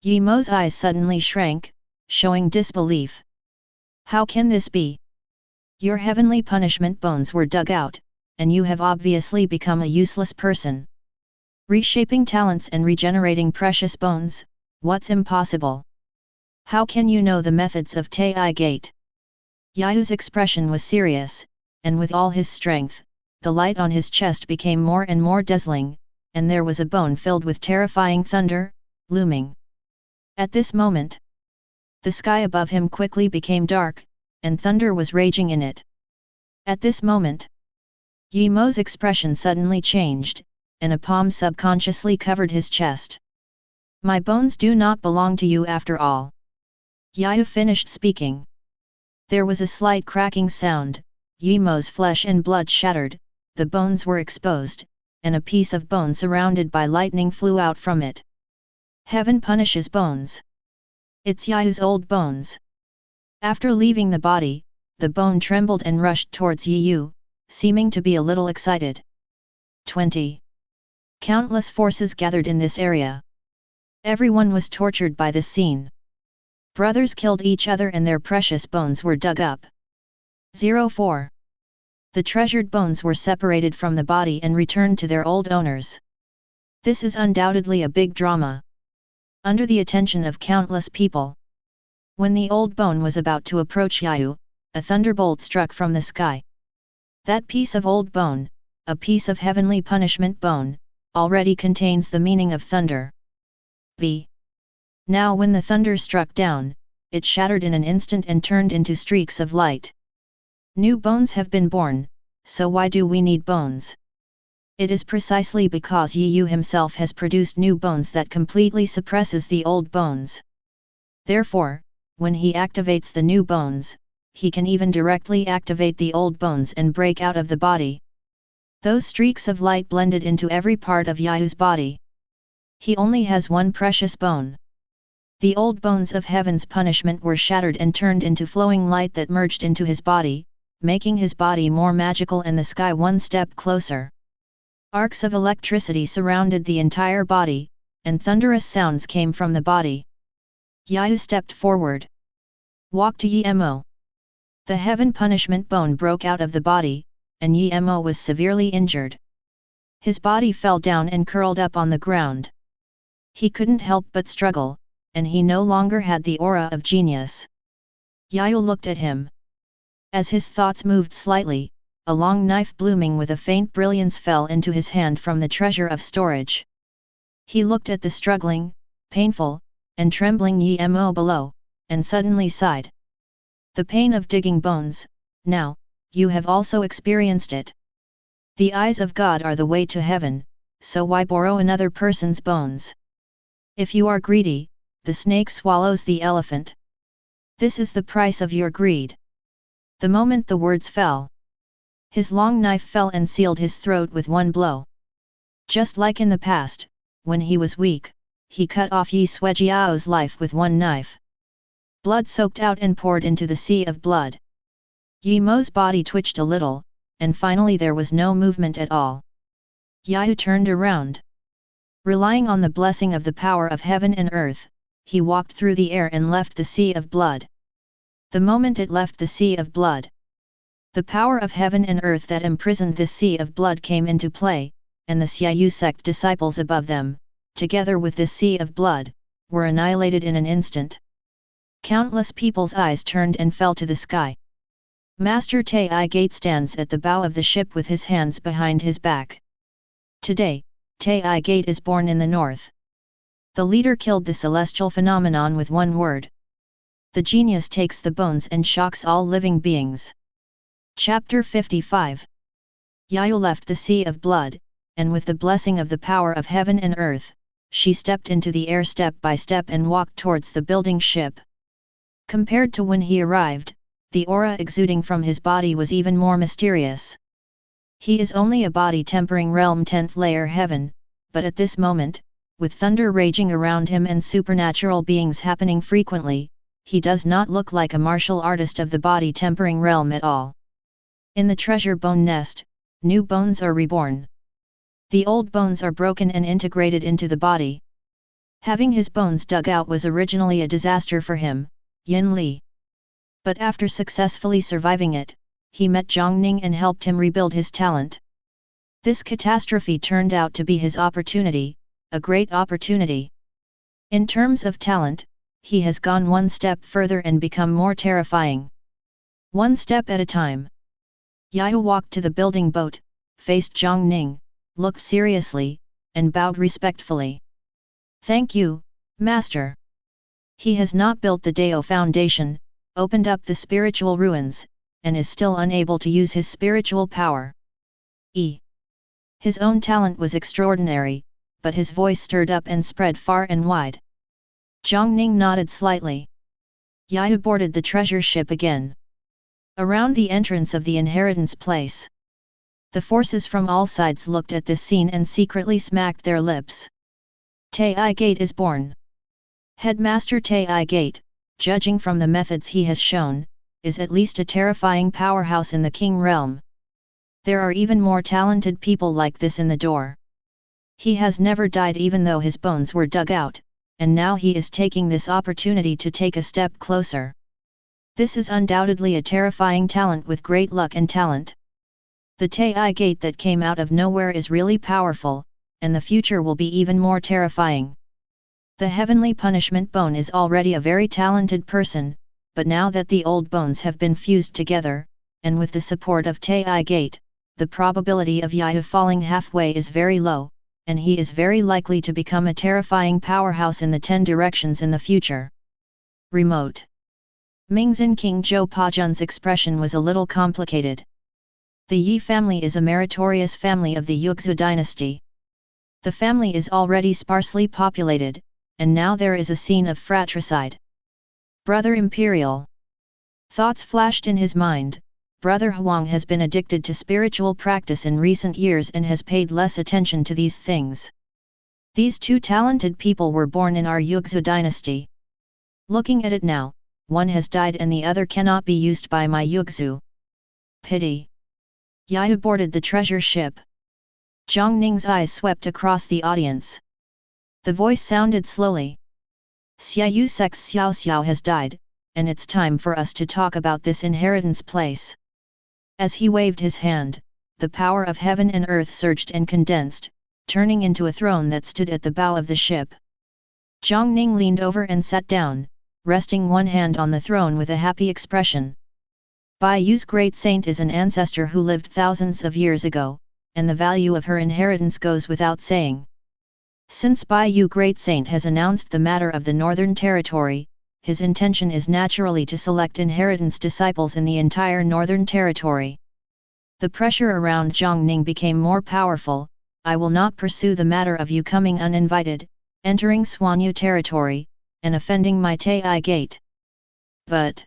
Yi Mo's eyes suddenly shrank, showing disbelief. How can this be? Your heavenly punishment bones were dug out, and you have obviously become a useless person. Reshaping talents and regenerating precious bones, what's impossible? How can you know the methods of Taiyi Gate? Yayu's expression was serious, and with all his strength, the light on his chest became more and more dazzling, and there was a bone filled with terrifying thunder, looming. At this moment, the sky above him quickly became dark, and thunder was raging in it. At this moment, Yi Mo's expression suddenly changed, and a palm subconsciously covered his chest. My bones do not belong to you after all. Yayu finished speaking. There was a slight cracking sound, Yi Mo's flesh and blood shattered, the bones were exposed, and a piece of bone surrounded by lightning flew out from it. Heaven punishes bones. It's Yayu's old bones. After leaving the body, the bone trembled and rushed towards Yi, seeming to be a little excited. 20. Countless forces gathered in this area. Everyone was tortured by this scene. Brothers killed each other and their precious bones were dug up. 04. The treasured bones were separated from the body and returned to their old owners. This is undoubtedly a big drama. Under the attention of countless people. When the old bone was about to approach Yayu, a thunderbolt struck from the sky. That piece of old bone, a piece of heavenly punishment bone, already contains the meaning of thunder. B. Now when the thunder struck down, it shattered in an instant and turned into streaks of light. New bones have been born, so why do we need bones? It is precisely because Yi himself has produced new bones that completely suppresses the old bones. Therefore, when he activates the new bones, he can even directly activate the old bones and break out of the body. Those streaks of light blended into every part of Yayu's body. He only has one precious bone. The old bones of heaven's punishment were shattered and turned into flowing light that merged into his body, making his body more magical and the sky one step closer. Arcs of electricity surrounded the entire body, and thunderous sounds came from the body. Yayu stepped forward. Walk to Yi Mo. The heaven punishment bone broke out of the body, and Yi Mo was severely injured. His body fell down and curled up on the ground. He couldn't help but struggle, and he no longer had the aura of genius. Yayu looked at him. As his thoughts moved slightly, a long knife blooming with a faint brilliance fell into his hand from the treasure of storage. He looked at the struggling, painful, and trembling Yemo below, and suddenly sighed. The pain of digging bones, now, you have also experienced it. The eyes of God are the way to heaven, so why borrow another person's bones? If you are greedy, the snake swallows the elephant. This is the price of your greed. The moment the words fell, his long knife fell and sealed his throat with one blow. Just like in the past, when he was weak, he cut off Yi Suejiao's life with one knife. Blood soaked out and poured into the sea of blood. Yi Mo's body twitched a little, and finally there was no movement at all. Yayu turned around. Relying on the blessing of the power of heaven and earth, he walked through the air and left the sea of blood. The moment it left the sea of blood, the power of heaven and earth that imprisoned this sea of blood came into play, and the Xiaoyu sect disciples above them, together with this sea of blood, were annihilated in an instant. Countless people's eyes turned and fell to the sky. Master Taiyi Gate stands at the bow of the ship with his hands behind his back. Today, Taiyi Gate is born in the north. The leader killed the celestial phenomenon with one word. The genius takes the bones and shocks all living beings. Chapter 55. Yayu left the sea of blood, and with the blessing of the power of heaven and earth, she stepped into the air step by step and walked towards the building ship. Compared to when he arrived, the aura exuding from his body was even more mysterious. He is only a body tempering realm 10th layer heaven, but at this moment, with thunder raging around him and supernatural beings happening frequently, he does not look like a martial artist of the body tempering realm at all. In the treasure bone nest, new bones are reborn. The old bones are broken and integrated into the body. Having his bones dug out was originally a disaster for him, Yin Li. But after successfully surviving it, he met Jiang Ning and helped him rebuild his talent. This catastrophe turned out to be his opportunity, a great opportunity. In terms of talent, he has gone one step further and become more terrifying. One step at a time. Yayu walked to the building boat, faced Jiang Ning, looked seriously, and bowed respectfully. Thank you, Master. He has not built the Dao foundation, opened up the spiritual ruins, and is still unable to use his spiritual power. His own talent was extraordinary, but his voice stirred up and spread far and wide. Jiang Ning nodded slightly. Yayu boarded the treasure ship again. Around the entrance of the inheritance place, the forces from all sides looked at this scene and secretly smacked their lips. Taiyi Gate is born. Headmaster Taiyi Gate, judging from the methods he has shown, is at least a terrifying powerhouse in the King realm. There are even more talented people like this in the door. He has never died even though his bones were dug out, and now he is taking this opportunity to take a step closer. This is undoubtedly a terrifying talent with great luck and talent. The Taiyi Gate that came out of nowhere is really powerful, and the future will be even more terrifying. The heavenly punishment bone is already a very talented person, but now that the old bones have been fused together, and with the support of Taiyi Gate, the probability of Yayu falling halfway is very low, and he is very likely to become a terrifying powerhouse in the 10 directions in the future. Remote. Mingzhen King Zhou Pajun's expression was a little complicated. The Yi family is a meritorious family of the Yuexu dynasty. The family is already sparsely populated, and now there is a scene of fratricide. Brother Imperial. Thoughts flashed in his mind. Brother Huang has been addicted to spiritual practice in recent years and has paid less attention to these things. These two talented people were born in our Yuexu dynasty. Looking at it now, one has died and the other cannot be used by my Yuexu. Pity. Yayu boarded the treasure ship. Jiang Ning's eyes swept across the audience. The voice sounded slowly. Xiaoyu Sect's Xiao Xiao has died, and it's time for us to talk about this inheritance place. As he waved his hand, the power of heaven and earth surged and condensed, turning into a throne that stood at the bow of the ship. Jiang Ning leaned over and sat down, resting one hand on the throne with a happy expression. Bai Yu's great saint is an ancestor who lived thousands of years ago, and the value of her inheritance goes without saying. Since Bai Yu great saint has announced the matter of the Northern Territory, his intention is naturally to select inheritance disciples in the entire Northern Territory. The pressure around Jiang Ning became more powerful. I will not pursue the matter of you coming uninvited, entering Xuanyu territory, and offending my Taiyi Gate. But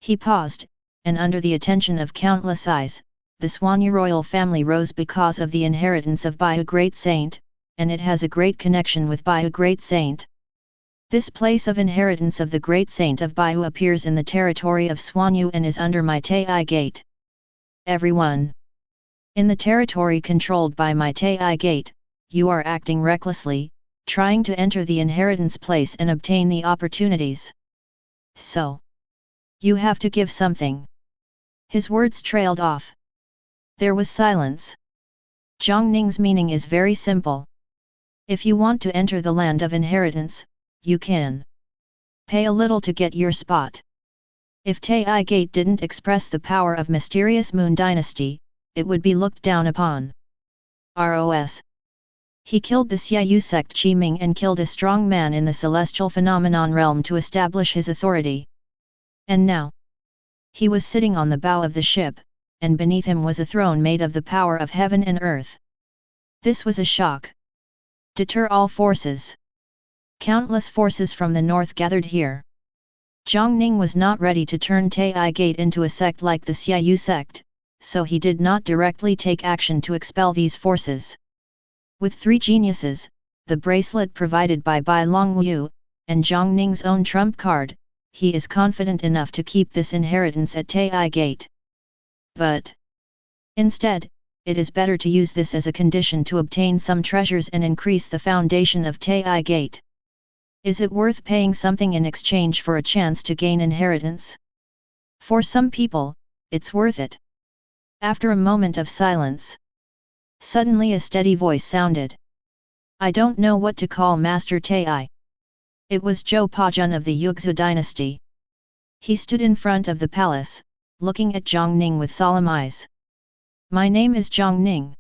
he paused, and under the attention of countless eyes, the Xuanyu royal family rose because of the inheritance of Baihu Great Saint, and it has a great connection with Baihu Great Saint. This place of inheritance of the Great Saint of Baihu appears in the territory of Xuanyu and is under my Taiyi Gate. Everyone in the territory controlled by my Taiyi Gate, you are acting recklessly, trying to enter the inheritance place and obtain the opportunities. So, you have to give something. His words trailed off. There was silence. Jiang Ning's meaning is very simple. If you want to enter the land of inheritance, you can pay a little to get your spot. If Taiyi Gate didn't express the power of mysterious Moon Dynasty, it would be looked down upon. ROS. He killed the Xiaoyu sect Qi Ming and killed a strong man in the celestial phenomenon realm to establish his authority. And now, he was sitting on the bow of the ship, and beneath him was a throne made of the power of heaven and earth. This was a shock. Deter all forces. Countless forces from the north gathered here. Jiang Ning was not ready to turn Taiyi Gate into a sect like the Xiaoyu sect, so he did not directly take action to expel these forces. With 3 geniuses, the bracelet provided by Bai Longwu, and Jiang Ning's own trump card, he is confident enough to keep this inheritance at Taiyi Gate. But instead, it is better to use this as a condition to obtain some treasures and increase the foundation of Taiyi Gate. Is it worth paying something in exchange for a chance to gain inheritance? For some people, it's worth it. After a moment of silence, suddenly a steady voice sounded. I don't know what to call Master Taiyi. It was Zhou Pajun of the Yugzu dynasty. He stood in front of the palace, looking at Jiang Ning with solemn eyes. My name is Jiang Ning.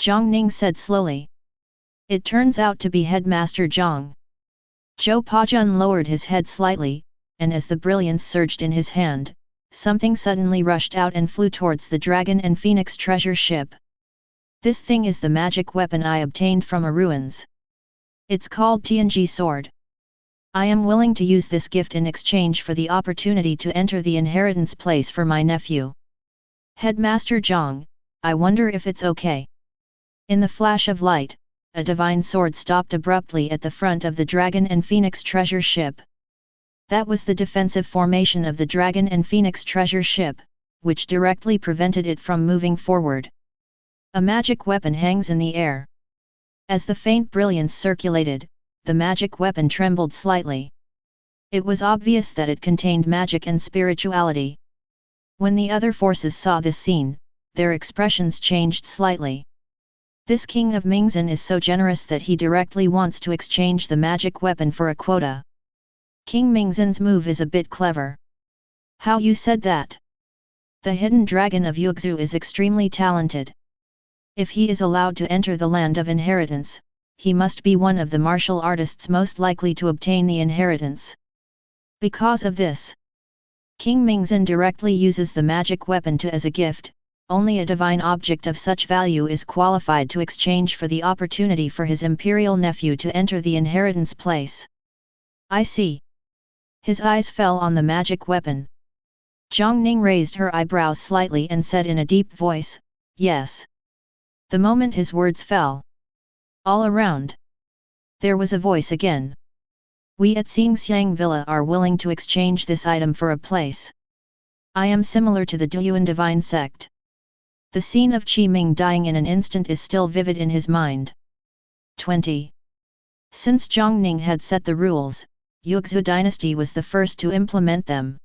Jiang Ning said slowly. It turns out to be Headmaster Jiang. Zhou Pajun lowered his head slightly, and as the brilliance surged in his hand, something suddenly rushed out and flew towards the Dragon and Phoenix treasure ship. This thing is the magic weapon I obtained from a ruins. It's called Tianji sword. I am willing to use this gift in exchange for the opportunity to enter the inheritance place for my nephew. Headmaster Jiang, I wonder if it's okay. In the flash of light, a divine sword stopped abruptly at the front of the Dragon and Phoenix treasure ship. That was the defensive formation of the Dragon and Phoenix treasure ship, which directly prevented it from moving forward. A magic weapon hangs in the air. As the faint brilliance circulated, the magic weapon trembled slightly. It was obvious that it contained magic and spirituality. When the other forces saw this scene, their expressions changed slightly. This king of Mingzhen is so generous that he directly wants to exchange the magic weapon for a quota. King Mingzhen's move is a bit clever. How you said that? The hidden dragon of Yugzu is extremely talented. If he is allowed to enter the land of inheritance, he must be one of the martial artists most likely to obtain the inheritance. Because of this, King Mingzhen directly uses the magic weapon as a gift. Only a divine object of such value is qualified to exchange for the opportunity for his imperial nephew to enter the inheritance place. I see. His eyes fell on the magic weapon. Jiang Ning raised her eyebrows slightly and said in a deep voice, yes. The moment his words fell, all around, there was a voice again. We at Xingxiang Villa are willing to exchange this item for a place. I am similar to the Duyuan divine sect. The scene of Qi Ming dying in an instant is still vivid in his mind. 20. Since Jiang Ning had set the rules, Yugzu dynasty was the first to implement them.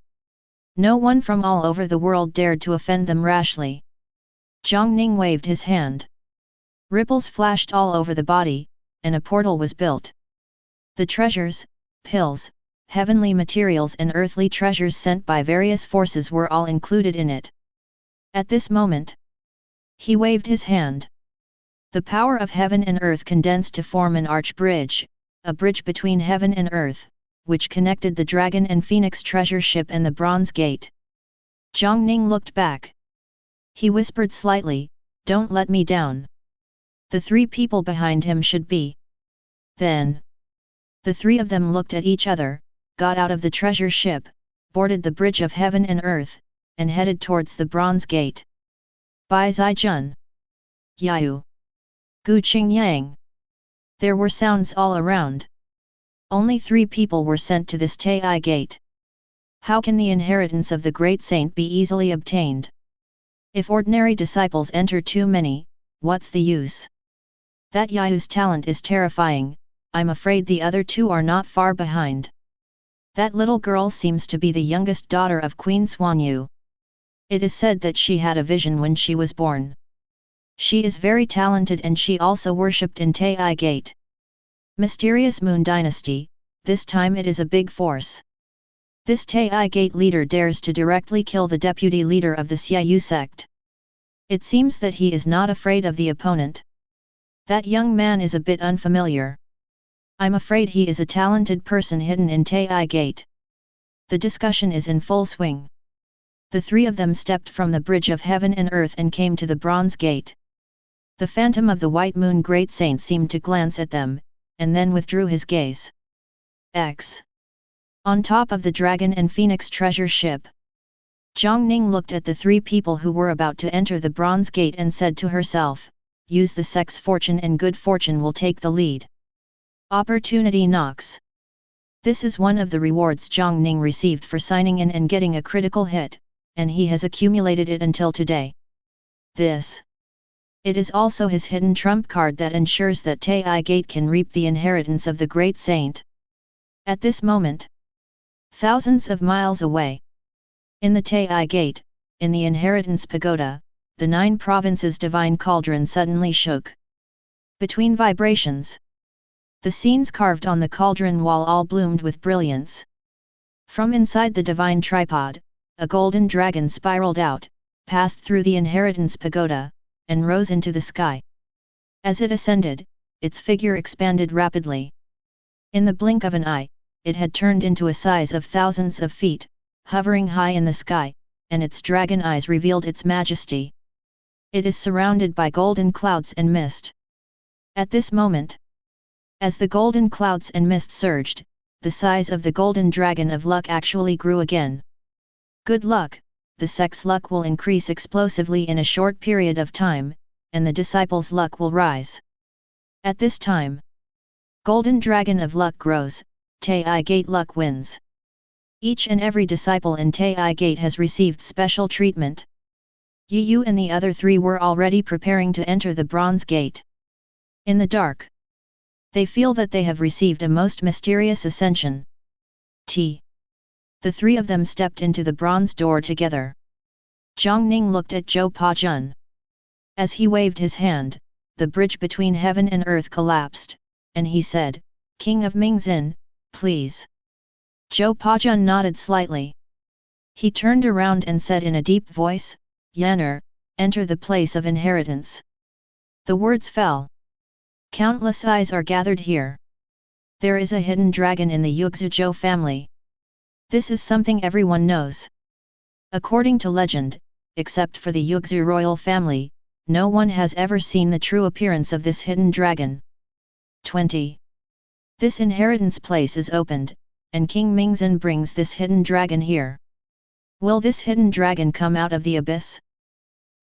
No one from all over the world dared to offend them rashly. Jiang Ning waved his hand. Ripples flashed all over the body, and a portal was built. The treasures, pills, heavenly materials and earthly treasures sent by various forces were all included in it. At this moment, he waved his hand. The power of heaven and earth condensed to form an arch bridge, a bridge between heaven and earth, which connected the dragon and phoenix treasure ship and the bronze gate. Jiang Ning looked back. He whispered slightly, "Don't let me down. The three people behind him should be." Then, the three of them looked at each other, got out of the treasure ship, boarded the bridge of heaven and earth, and headed towards the bronze gate. Bai Zai-jun, Yayu, Gu Qingyang. There were sounds all around. Only 3 people were sent to this Taiyi Gate. How can the inheritance of the great saint be easily obtained? If ordinary disciples enter too many, what's the use? That Yayu's talent is terrifying. I'm afraid the other 2 are not far behind. That little girl seems to be the youngest daughter of Queen Xuanyu. It is said that she had a vision when she was born. She is very talented and she also worshipped in Taiyi Gate. Mysterious Moon Dynasty, this time it is a big force. This Taiyi Gate leader dares to directly kill the deputy leader of the Xiaoyu sect. It seems that he is not afraid of the opponent. That young man is a bit unfamiliar. I'm afraid he is a talented person hidden in Taiyi Gate. The discussion is in full swing. The 3 of them stepped from the bridge of heaven and earth and came to the bronze gate. The phantom of the white moon great saint seemed to glance at them, and then withdrew his gaze. On top of the dragon and phoenix treasure ship, Jiang Ning looked at the 3 people who were about to enter the bronze gate and said to herself, "Use the sect's fortune and good fortune will take the lead." Opportunity knocks. This is one of the rewards Jiang Ning received for signing in and getting a critical hit, and he has accumulated it until today. It is also his hidden trump card that ensures that Taiyi Gate can reap the inheritance of the great saint. At this moment, thousands of miles away, in the Taiyi Gate, in the inheritance pagoda, the 9 provinces divine cauldron suddenly shook. Between vibrations, the scenes carved on the cauldron wall all bloomed with brilliance. From inside the divine tripod, a golden dragon spiraled out, passed through the inheritance pagoda, and rose into the sky. As it ascended, its figure expanded rapidly. In the blink of an eye, it had turned into a size of thousands of feet, hovering high in the sky, and its dragon eyes revealed its majesty. It is surrounded by golden clouds and mist. At this moment, as the golden clouds and mist surged, the size of the golden dragon of luck actually grew again. Good luck, the sect's luck will increase explosively in a short period of time, and the disciples' luck will rise. At this time, golden dragon of luck grows, Taiyi Gate luck wins. Each and every disciple in Taiyi Gate has received special treatment. Yu and the other 3 were already preparing to enter the bronze gate. In the dark, they feel that they have received a most mysterious ascension. The 3 of them stepped into the bronze door together. Jiang Ning looked at Zhou Pa-jun. As he waved his hand, the bridge between heaven and earth collapsed, and he said, "King of Mingzhen, please." Zhou Pa-jun nodded slightly. He turned around and said in a deep voice, "Yan'er, enter the place of inheritance." The words fell. Countless eyes are gathered here. There is a hidden dragon in the Yugzhou family. This is something everyone knows. According to legend, except for the Yugzhou royal family, no one has ever seen the true appearance of this hidden dragon. 20. This inheritance place is opened, and King Mingzhen brings this hidden dragon here. Will this hidden dragon come out of the abyss?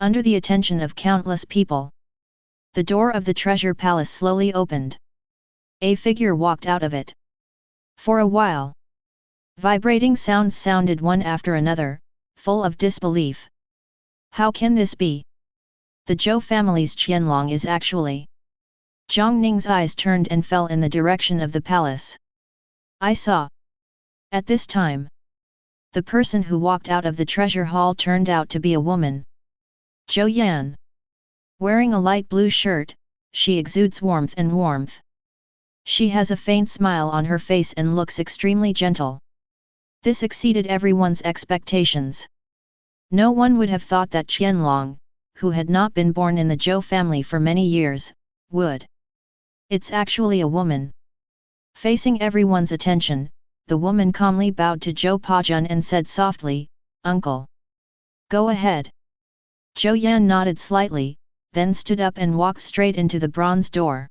Under the attention of countless people, the door of the treasure palace slowly opened. A figure walked out of it. For a while, vibrating sounds sounded one after another, full of disbelief. How can this be? The Zhou family's Qianlong is actually... Jiang Ning's eyes turned and fell in the direction of the palace. I saw. At this time, the person who walked out of the treasure hall turned out to be a woman. Zhou Yan. Wearing a light blue shirt, she exudes warmth. She has a faint smile on her face and looks extremely gentle. This exceeded everyone's expectations. No one would have thought that Qianlong, who had not been born in the Zhou family for many years, would. It's actually a woman. Facing everyone's attention, the woman calmly bowed to Zhou Pajun and said softly, "Uncle. Go ahead." Zhou Yan nodded slightly, then stood up and walked straight into the bronze door.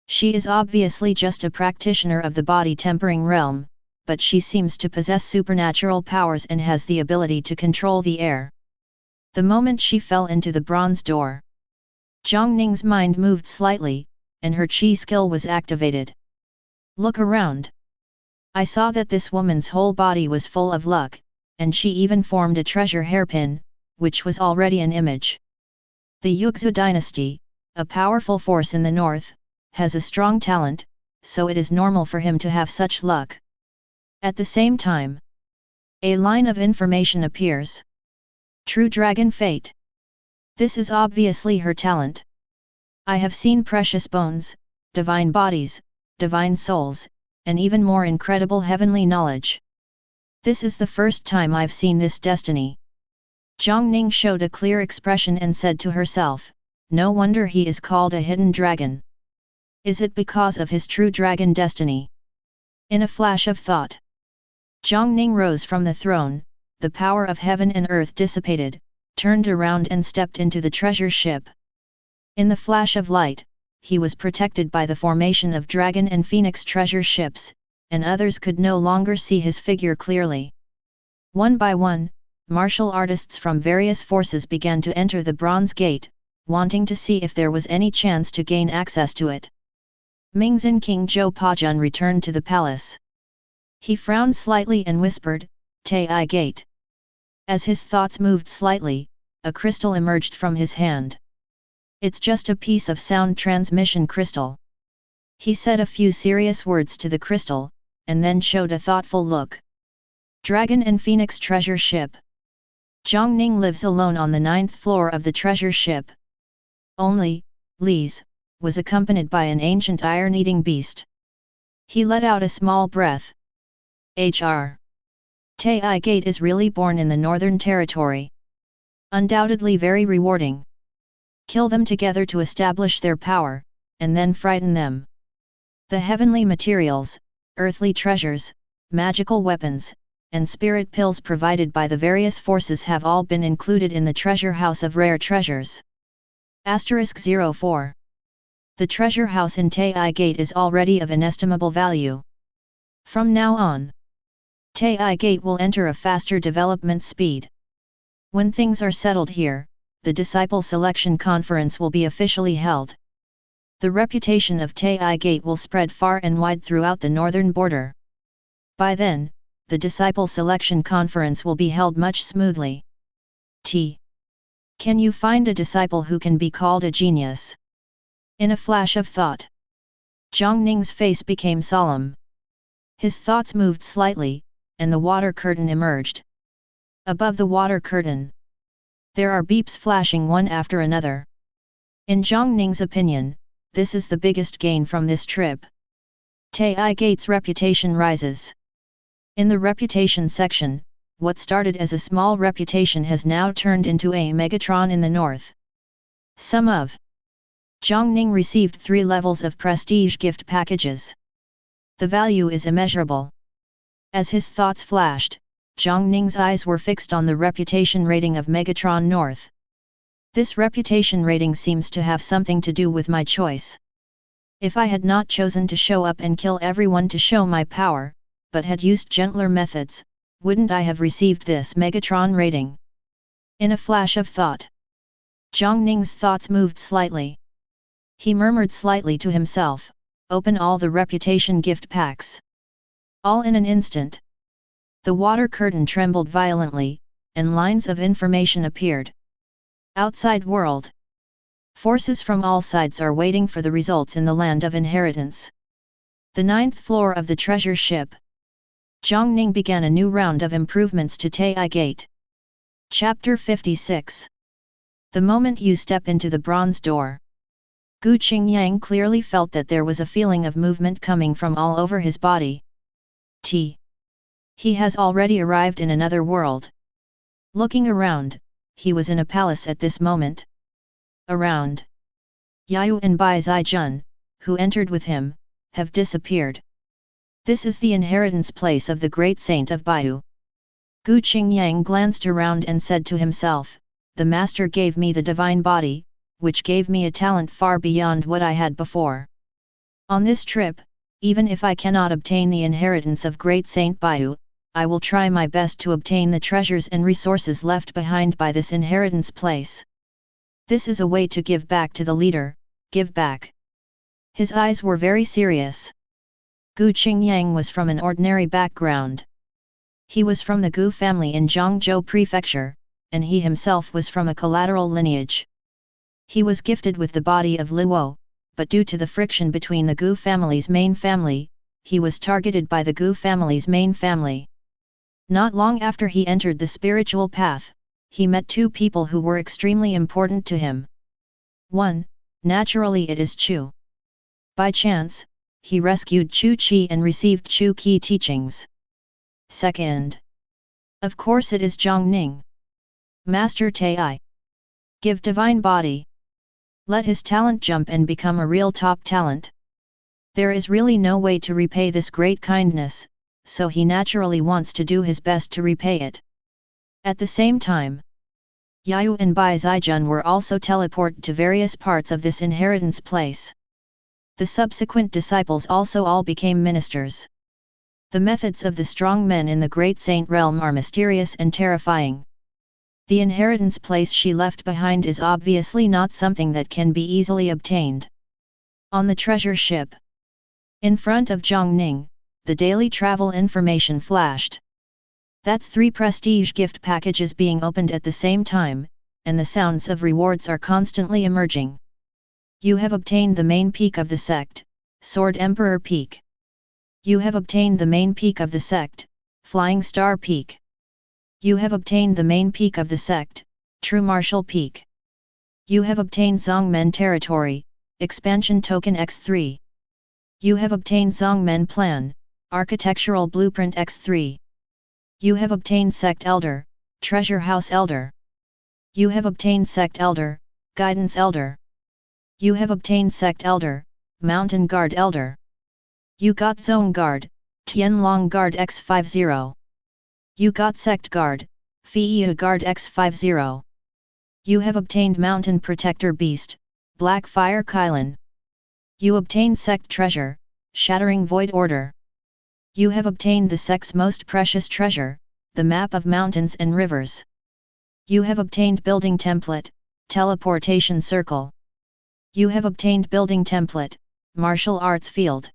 She is obviously just a practitioner of the body-tempering realm, but she seems to possess supernatural powers and has the ability to control the air. The moment she fell into the bronze door, Jiang Ning's mind moved slightly, and her chi skill was activated. Look around. I saw that this woman's whole body was full of luck, and she even formed a treasure hairpin, which was already an image. The Yuexu dynasty, a powerful force in the north, has a strong talent, so it is normal for him to have such luck. At the same time, a line of information appears. True Dragon Fate. This is obviously her talent. I have seen precious bones, divine bodies, divine souls, and even more incredible heavenly knowledge. This is the first time I've seen this destiny. Jiang Ning showed a clear expression and said to herself, no wonder he is called a hidden dragon. Is it because of his true dragon destiny? In a flash of thought, Jiang Ning rose from the throne, the power of heaven and earth dissipated, turned around and stepped into the treasure ship. In the flash of light, he was protected by the formation of dragon and phoenix treasure ships, and others could no longer see his figure clearly. One by one, martial artists from various forces began to enter the bronze gate, wanting to see if there was any chance to gain access to it. Mingzin King Zhou Pajun returned to the palace. He frowned slightly and whispered, Taiyi Gate. As his thoughts moved slightly, a crystal emerged from his hand. It's just a piece of sound transmission crystal. He said a few serious words to the crystal, and then showed a thoughtful look. Dragon and Phoenix treasure ship. Jiang Ning lives alone on the 9th floor of the treasure ship. Only, Li's, was accompanied by an ancient iron-eating beast. He let out a small breath. Taiyi Gate is really born in the Northern Territory. Undoubtedly very rewarding. Kill them together to establish their power, and then frighten them. The heavenly materials, earthly treasures, magical weapons, and spirit pills provided by the various forces have all been included in the treasure house of rare treasures. *04. The treasure house in Taiyi Gate is already of inestimable value. From now on, Taiyi Gate will enter a faster development speed. When things are settled here, the disciple selection conference will be officially held. The reputation of Taiyi Gate will spread far and wide throughout the northern border. By then, the disciple selection conference will be held much smoothly. Can you find a disciple who can be called a genius? In a flash of thought, Jiang Ning's face became solemn. His thoughts moved slightly, and the water curtain emerged. Above the water curtain, there are beeps flashing one after another. In Jiang Ning's opinion, this is the biggest gain from this trip. Taiyi Gate's reputation rises. In the reputation section, what started as a small reputation has now turned into a megatron in the north. Some of Jiang Ning received 3 levels of prestige gift packages. The value is immeasurable. As his thoughts flashed, Jiang Ning's eyes were fixed on the reputation rating of Megatron North. This reputation rating seems to have something to do with my choice. If I had not chosen to show up and kill everyone to show my power, but had used gentler methods, wouldn't I have received this Megatron rating? In a flash of thought, Jiang Ning's thoughts moved slightly. He murmured slightly to himself, open all the reputation gift packs. All in an instant, the water curtain trembled violently, and lines of information appeared. Outside world. Forces from all sides are waiting for the results in the land of inheritance. The 9th floor of the treasure ship. Jiang Ning began a new round of improvements to Taiyi Gate. Chapter 56. The moment you step into the bronze door, Gu Qingyang clearly felt that there was a feeling of movement coming from all over his body. He has already arrived in another world. Looking around, he was in a palace at this moment. Around, Yayu and Bai Zijun, who entered with him, have disappeared. This is the inheritance place of the great saint of Baiyu. Gu Qingyang glanced around and said to himself, the master gave me the divine body, which gave me a talent far beyond what I had before. On this trip, even if I cannot obtain the inheritance of great Saint Baiyu, I will try my best to obtain the treasures and resources left behind by this inheritance place. This is a way to give back to the leader, give back. His eyes were very serious. Gu Qingyang was from an ordinary background. He was from the Gu family in Jiangzhou Prefecture, and he himself was from a collateral lineage. He was gifted with the body of Luo, but due to the friction between the Gu family's main family, he was targeted by the Gu family's main family. Not long after he entered the spiritual path, he met two people who were extremely important to him. 1. Naturally it is Chu. By chance, he rescued Chu Qi and received Chu Qi teachings. 2. Of course it is Jiang Ning. Master Taiyi. Give divine body. Let his talent jump and become a real top talent. There is really no way to repay this great kindness, so he naturally wants to do his best to repay it. At the same time, Yayu and Bai Zijun were also teleported to various parts of this inheritance place. The subsequent disciples also all became ministers. The methods of the strong men in the great saint realm are mysterious and terrifying. The inheritance place she left behind is obviously not something that can be easily obtained. On the treasure ship, in front of Jiang Ning, the daily travel information flashed. That's 3 prestige gift packages being opened at the same time, and the sounds of rewards are constantly emerging. You have obtained the main peak of the sect, Sword Emperor Peak. You have obtained the main peak of the sect, Flying Star Peak. You have obtained the main peak of the sect, True Martial Peak. You have obtained Zongmen Territory, Expansion Token X3. You have obtained Zongmen Plan, Architectural Blueprint X3. You have obtained Sect Elder, Treasure House Elder. You have obtained Sect Elder, Guidance Elder. You have obtained Sect Elder, Mountain Guard Elder. You got Zone Guard, Tianlong Guard X50. You got Sect Guard, Fiya Guard X50. You have obtained Mountain Protector Beast, Black Fire Kylan. You obtained Sect Treasure, Shattering Void Order. You have obtained the sect's most precious treasure, the map of mountains and rivers. You have obtained Building Template, Teleportation Circle. You have obtained Building Template, Martial Arts Field.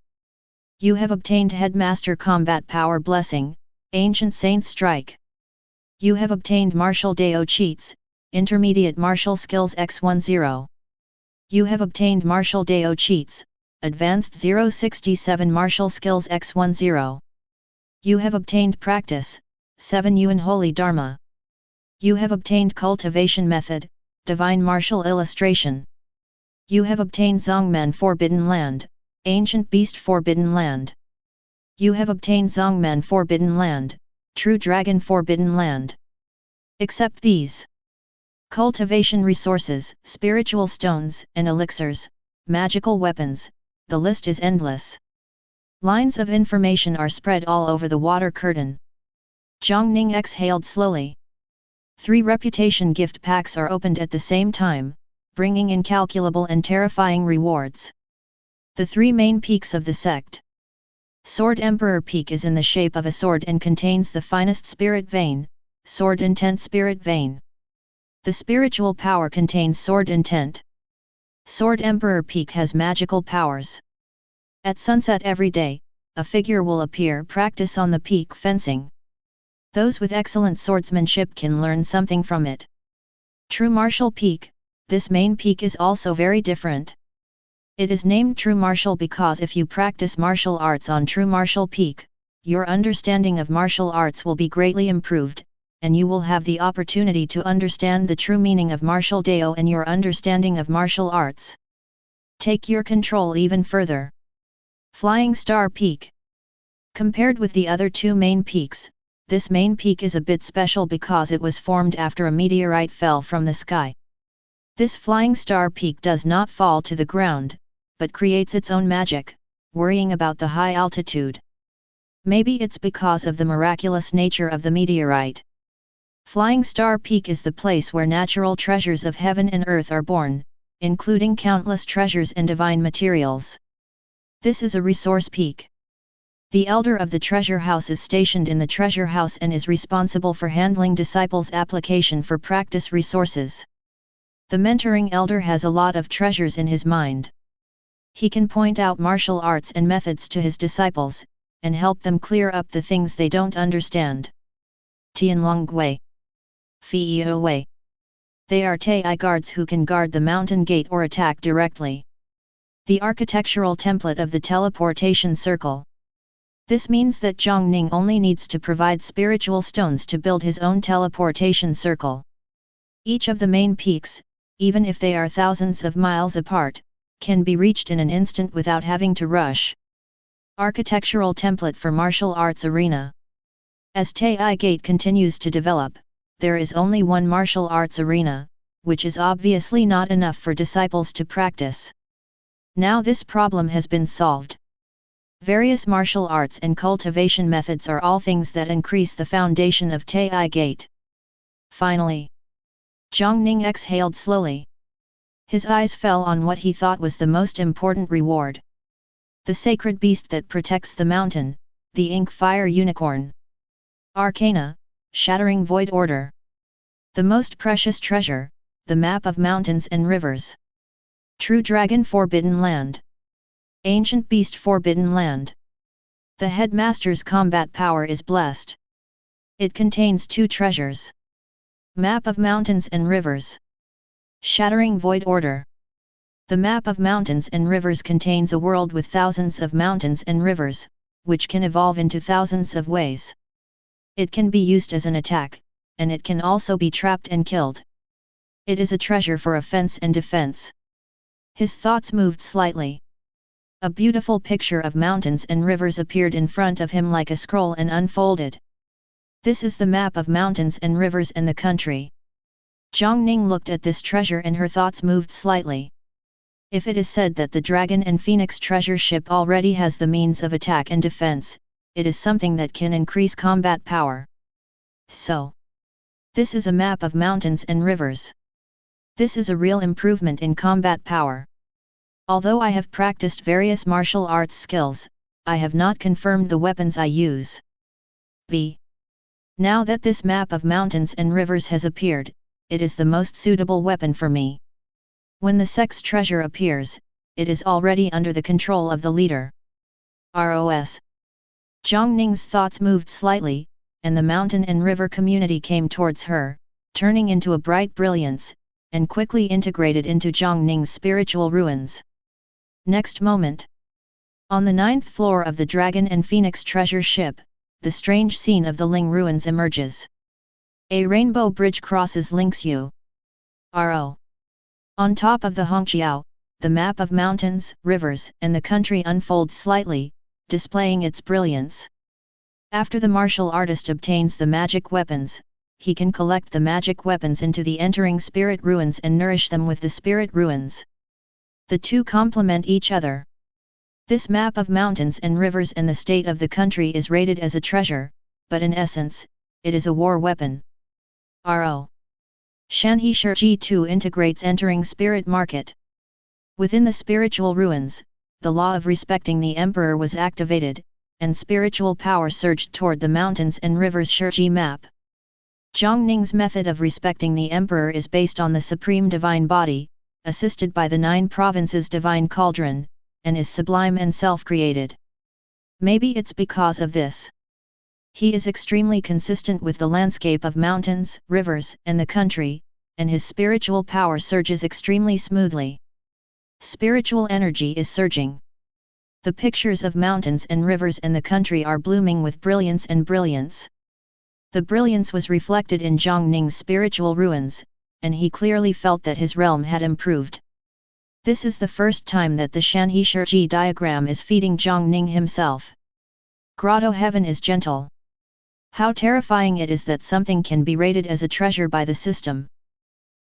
You have obtained Headmaster Combat Power Blessing, Ancient Saint Strike. You have obtained Martial Dao Cheats, Intermediate Martial Skills X10. You have obtained Martial Dao Cheats, Advanced 067 Martial Skills X10. You have obtained Practice, 7 Yuan Holy Dharma. You have obtained Cultivation Method, Divine Martial Illustration. You have obtained Zongmen Forbidden Land, Ancient Beast Forbidden Land. You have obtained Zongmen Forbidden Land, True Dragon Forbidden Land. Except these cultivation resources, spiritual stones and elixirs, magical weapons, the list is endless. Lines of information are spread all over the water curtain. Jiang Ning exhaled slowly. 3 reputation gift packs are opened at the same time, bringing incalculable and terrifying rewards. The 3 main peaks of the sect. Sword Emperor Peak is in the shape of a sword and contains the finest spirit vein, Sword Intent Spirit Vein. The spiritual power contains Sword Intent. Sword Emperor Peak has magical powers. At sunset every day, a figure will appear practice on the peak fencing. Those with excellent swordsmanship can learn something from it. True Martial Peak, this main peak is also very different. It is named True Martial because if you practice martial arts on True Martial Peak, your understanding of martial arts will be greatly improved, and you will have the opportunity to understand the true meaning of martial Dao and your understanding of martial arts. Take your control even further. Flying Star Peak. Compared with the other two main peaks, this main peak is a bit special because it was formed after a meteorite fell from the sky. This Flying Star Peak does not fall to the ground, but creates its own magic, worrying about the high altitude. Maybe it's because of the miraculous nature of the meteorite. Flying Star Peak is the place where natural treasures of heaven and earth are born, including countless treasures and divine materials. This is a resource peak. The elder of the treasure house is stationed in the treasure house and is responsible for handling disciples' application for practice resources. The mentoring elder has a lot of treasures in his mind. He can point out martial arts and methods to his disciples, and help them clear up the things they don't understand. Tianlong Fei Wei. They are Taiyi guards who can guard the mountain gate or attack directly. The architectural template of the teleportation circle. This means that Jiang Ning only needs to provide spiritual stones to build his own teleportation circle. Each of the main peaks, even if they are thousands of miles apart, can be reached in an instant without having to rush. Architectural template for martial arts arena. As Taiyi Gate continues to develop, there is only one martial arts arena, which is obviously not enough for disciples to practice. Now this problem has been solved. Various martial arts and cultivation methods are all things that increase the foundation of Taiyi Gate. Finally, Jiang Ning exhaled slowly. His eyes fell on what he thought was the most important reward. The sacred beast that protects the mountain, the ink fire unicorn. Arcana, shattering void order. The most precious treasure, the map of mountains and rivers. True dragon forbidden land. Ancient beast forbidden land. The headmaster's combat power is blessed. It contains two treasures. Map of mountains and rivers. Shattering void order. The map of mountains and rivers contains a world with thousands of mountains and rivers, which can evolve into thousands of ways. It can be used as an attack, and it can also be trapped and killed. It is a treasure for offense and defense. His thoughts moved slightly. A beautiful picture of mountains and rivers appeared in front of him like a scroll and unfolded. This is the map of mountains and rivers and the country. Jiang Ning looked at this treasure and her thoughts moved slightly. If it is said that the Dragon and Phoenix treasure ship already has the means of attack and defense, it is something that can increase combat power. So, this is a map of mountains and rivers. This is a real improvement in combat power. Although I have practiced various martial arts skills, I have not confirmed the weapons I use. B. Now that this map of mountains and rivers has appeared, it is the most suitable weapon for me. When the sect's treasure appears, it is already under the control of the leader. ROS. Jiang Ning's thoughts moved slightly, and the mountain and river community came towards her, turning into a bright brilliance, and quickly integrated into Jiang Ning's spiritual ruins. Next moment. On the 9th floor of the Dragon and Phoenix treasure ship, the strange scene of the Ling ruins emerges. A rainbow bridge crosses Lingxiu. RO. On top of the Hongqiao, the map of mountains, rivers, and the country unfolds slightly, displaying its brilliance. After the martial artist obtains the magic weapons, he can collect the magic weapons into the entering spirit ruins and nourish them with the spirit ruins. The two complement each other. This map of mountains and rivers and the state of the country is rated as a treasure, but in essence, it is a war weapon. RO. Shanhe Shiji 2 integrates entering spirit market. Within the spiritual ruins, the law of respecting the emperor was activated, and spiritual power surged toward the mountains and rivers Shiji map. Jiang Ning's method of respecting the emperor is based on the supreme divine body, assisted by the 9 provinces divine cauldron, and is sublime and self-created. Maybe it's because of this. He is extremely consistent with the landscape of mountains, rivers, and the country, and his spiritual power surges extremely smoothly. Spiritual energy is surging. The pictures of mountains and rivers and the country are blooming with brilliance and brilliance. The brilliance was reflected in Jiang Ning's spiritual ruins, and he clearly felt that his realm had improved. This is the first time that the Shanhe Shiji diagram is feeding Jiang Ning himself. Grotto heaven is gentle. How terrifying it is that something can be rated as a treasure by the system.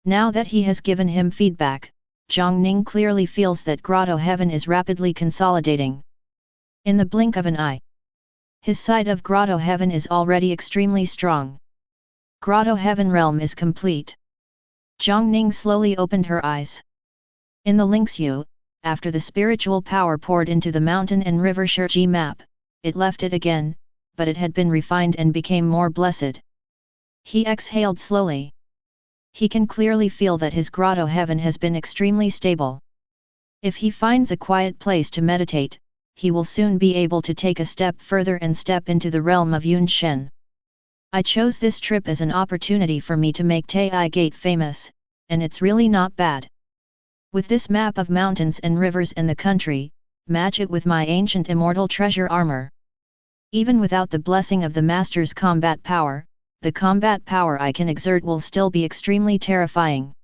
Now that he has given him feedback, Jiang Ning clearly feels that grotto heaven is rapidly consolidating. In the blink of an eye, his side of grotto heaven is already extremely strong. Grotto heaven realm is complete. Jiang Ning slowly opened her eyes. In the Linkshu, after the spiritual power poured into the mountain and river Shiji map, it left it again, but it had been refined and became more blessed. He exhaled slowly. He can clearly feel that his grotto heaven has been extremely stable. If he finds a quiet place to meditate, he will soon be able to take a step further and step into the realm of Yun Shen. I chose this trip as an opportunity for me to make Taiyi Gate famous, and it's really not bad. With this map of mountains and rivers and the country, match it with my ancient immortal treasure armor. Even without the blessing of the Master's combat power, the combat power I can exert will still be extremely terrifying.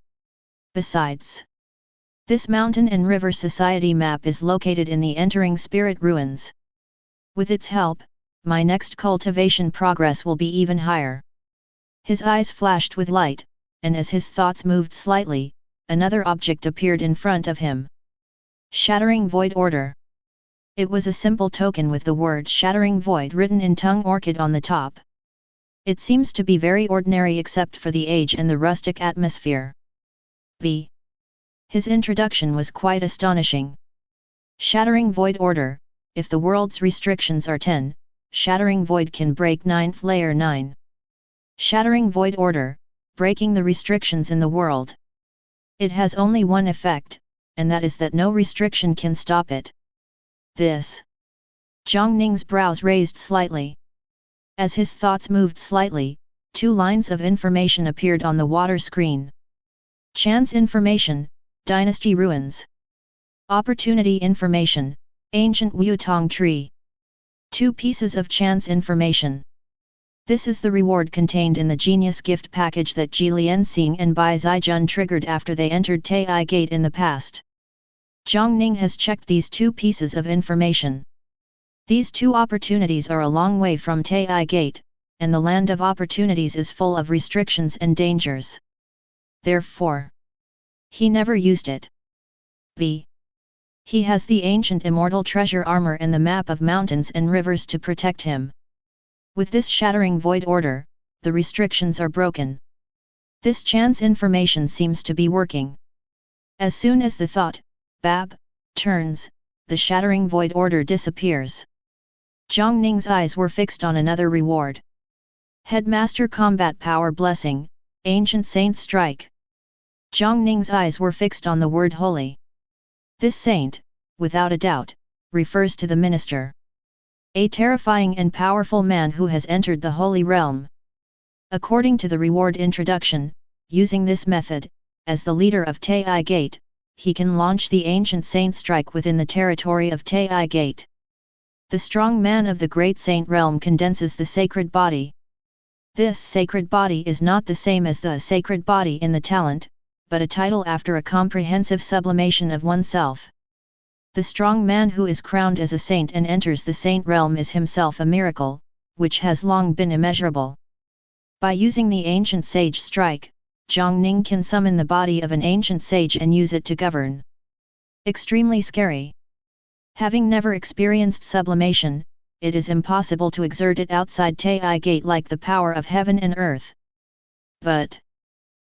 Besides, this mountain and river society map is located in the entering spirit ruins. With its help, my next cultivation progress will be even higher. His eyes flashed with light, and as his thoughts moved slightly, another object appeared in front of him. Shattering Void Order. It was a simple token with the word Shattering Void written in tongue orchid on the top. It seems to be very ordinary except for the age and the rustic atmosphere. B. His introduction was quite astonishing. Shattering Void Order. If the world's restrictions are 10, Shattering Void can break 9th layer 9. Shattering Void Order, breaking the restrictions in the world. It has only one effect, and that is that no restriction can stop it. This. Jiang Ning's brows raised slightly. As his thoughts moved slightly, 2 lines of information appeared on the water screen. Chance information, Dynasty ruins. Opportunity information, ancient Wutong tree. 2 pieces of chance information. This is the reward contained in the genius gift package that Ji Lianxing and Bai Zijun triggered after they entered Taiyi Gate in the past. Jiang Ning has checked these 2 pieces of information. These 2 opportunities are a long way from Taiyi Gate, and the land of opportunities is full of restrictions and dangers. Therefore, he never used it. B. He has the ancient immortal treasure armor and the map of mountains and rivers to protect him. With this shattering void order, the restrictions are broken. This chance information seems to be working. As soon as the thought, Bab, turns, the shattering void order disappears. Jiang Ning's eyes were fixed on another reward. Headmaster Combat Power Blessing, Ancient Saint Strike. Jiang Ning's eyes were fixed on the word holy. This saint, without a doubt, refers to the minister. A terrifying and powerful man who has entered the holy realm. According to the reward introduction, using this method, as the leader of Taiyi Gate, he can launch the ancient saint strike within the territory of Taiyi Gate. The strong man of the great saint realm condenses the sacred body. This sacred body is not the same as the sacred body in the talent, but a title after a comprehensive sublimation of oneself. The strong man who is crowned as a saint and enters the saint realm is himself a miracle, which has long been immeasurable. By using the ancient sage strike, Jiang Ning can summon the body of an ancient sage and use it to govern. Extremely scary. Having never experienced sublimation, it is impossible to exert it outside Taiyi Gate like the power of heaven and earth. But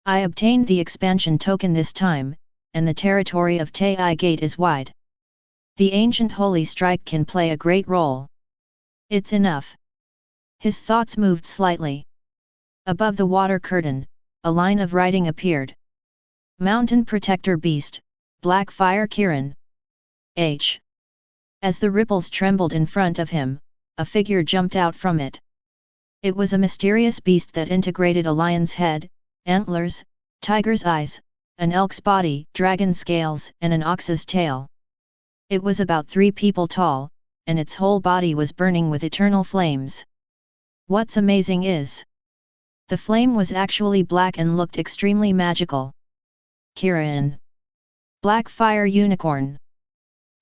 I obtained the expansion token this time, and the territory of Taiyi Gate is wide. The ancient holy strike can play a great role. It's enough. His thoughts moved slightly. Above the water curtain, a line of writing appeared. Mountain Protector Beast, Black Fire Kiran. H. As the ripples trembled in front of him, a figure jumped out from it. It was a mysterious beast that integrated a lion's head, antlers, tiger's eyes, an elk's body, dragon scales, and an ox's tail. It was about 3 people tall, and its whole body was burning with eternal flames. What's amazing is, the flame was actually black and looked extremely magical. Kiran. Black Fire Unicorn.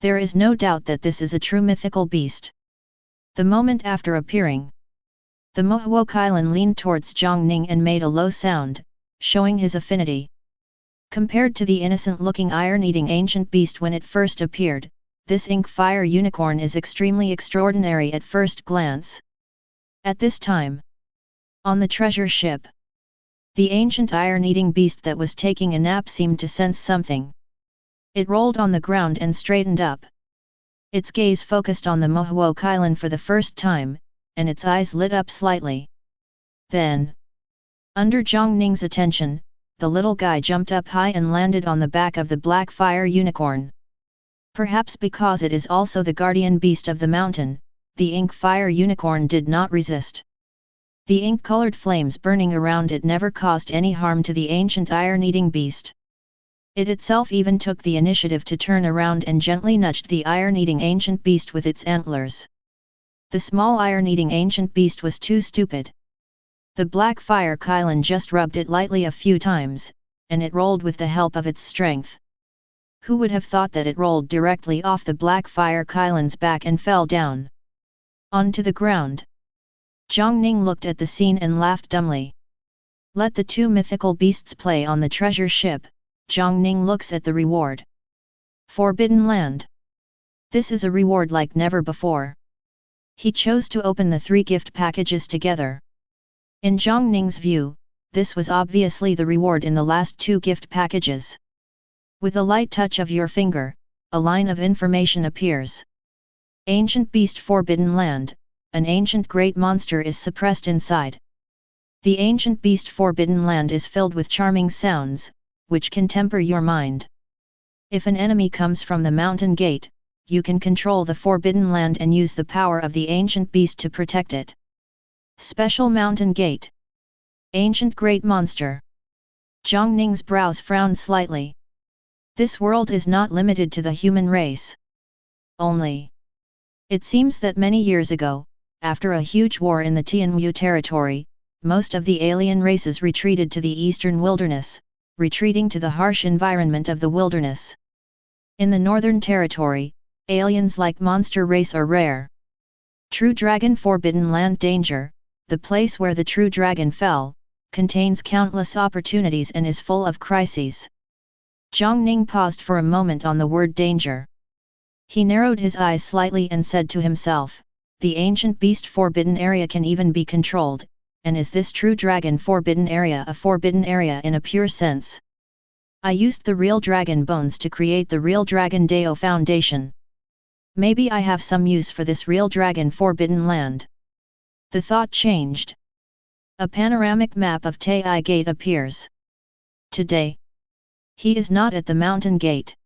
There is no doubt that this is a true mythical beast. The moment after appearing, the Mohuokailan leaned towards Jiang Ning and made a low sound, showing his affinity. Compared to the innocent-looking iron-eating ancient beast when it first appeared, this ink fire unicorn is extremely extraordinary at first glance. At this time, on the treasure ship, the ancient iron-eating beast that was taking a nap seemed to sense something. It rolled on the ground and straightened up. Its gaze focused on the Mohuokailan for the first time, and its eyes lit up slightly. Then, under Jiang Ning's attention, the little guy jumped up high and landed on the back of the black fire unicorn. Perhaps because it is also the guardian beast of the mountain, the ink fire unicorn did not resist. The ink-colored flames burning around it never caused any harm to the ancient iron-eating beast. It itself even took the initiative to turn around and gently nudged the iron-eating ancient beast with its antlers. The small iron-eating ancient beast was too stupid. The black fire Kylan just rubbed it lightly a few times, and it rolled with the help of its strength. Who would have thought that it rolled directly off the black fire Kylan's back and fell down onto the ground? Jiang Ning looked at the scene and laughed dumbly. Let the two mythical beasts play on the treasure ship. Jiang Ning looks at the reward. Forbidden Land. This is a reward like never before. He chose to open the 3 gift packages together. In Jiang Ning's view, this was obviously the reward in the last 2 gift packages. With a light touch of your finger, a line of information appears. Ancient Beast Forbidden Land, an ancient great monster is suppressed inside. The Ancient Beast Forbidden Land is filled with charming sounds, which can temper your mind. If an enemy comes from the mountain gate, you can control the Forbidden Land and use the power of the Ancient Beast to protect it. Special Mountain Gate. Ancient Great Monster. Jiang Ning's brows frowned slightly. This world is not limited to the human race. Only. It seems that many years ago, after a huge war in the Tianwu territory, most of the alien races retreated to the eastern wilderness, retreating to the harsh environment of the wilderness. In the northern territory, aliens like monster race are rare. True Dragon Forbidden Land Danger, the place where the true dragon fell, contains countless opportunities and is full of crises. Jiang Ning paused for a moment on the word danger. He narrowed his eyes slightly and said to himself, the Ancient Beast Forbidden Area can even be controlled, and is this true dragon forbidden area a forbidden area in a pure sense? I used the real dragon bones to create the real Dragon Dao Foundation. Maybe I have some use for this real dragon forbidden land. The thought changed. A panoramic map of Taiyi Gate appears. Today, he is not at the mountain gate.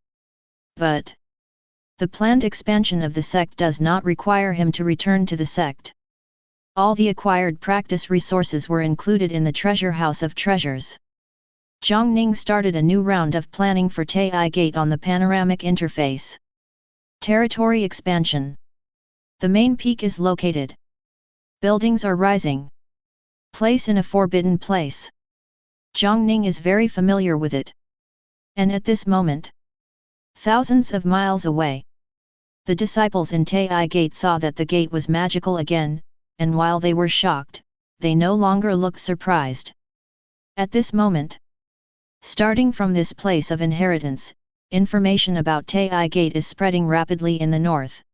But the planned expansion of the sect does not require him to return to the sect. All the acquired practice resources were included in the treasure house of treasures. Jiang Ning started a new round of planning for Taiyi Gate on the panoramic interface. Territory expansion. The main peak is located. Buildings are rising. Place in a forbidden place. Jiang Ning is very familiar with it. And at this moment, thousands of miles away, the disciples in Taiyi Gate saw that the gate was magical again, and while they were shocked, they no longer looked surprised. At this moment, starting from this place of inheritance, information about Taiyi Gate is spreading rapidly in the north.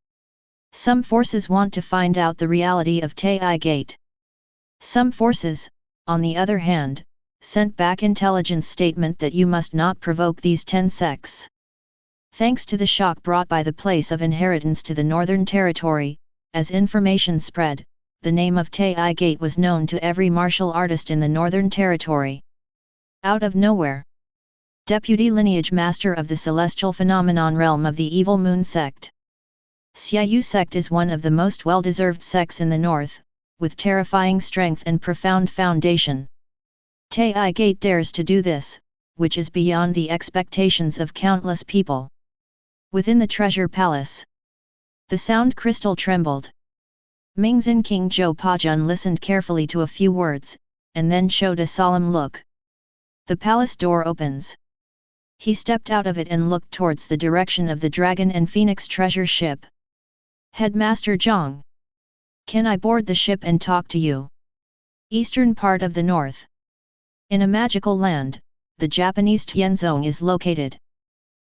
Some forces want to find out the reality of Taiyi Gate. Some forces, on the other hand, sent back intelligence statement that you must not provoke these 10 sects. Thanks to the shock brought by the place of inheritance to the northern territory, as information spread, the name of Taiyi Gate was known to every martial artist in the northern territory. Out of nowhere, Deputy Lineage Master of the Celestial Phenomenon Realm of the Evil Moon Sect. Xiaoyu Sect is one of the most well-deserved sects in the north, with terrifying strength and profound foundation. Taiyi Gate dares to do this, which is beyond the expectations of countless people. Within the treasure palace, the sound crystal trembled. Mingzin King Zhou Pajun listened carefully to a few words, and then showed a solemn look. The palace door opens. He stepped out of it and looked towards the direction of the Dragon and Phoenix treasure ship. Headmaster Jiang. Can I board the ship and talk to you? Eastern part of the north. In a magical land, the Japanese Tianzong is located.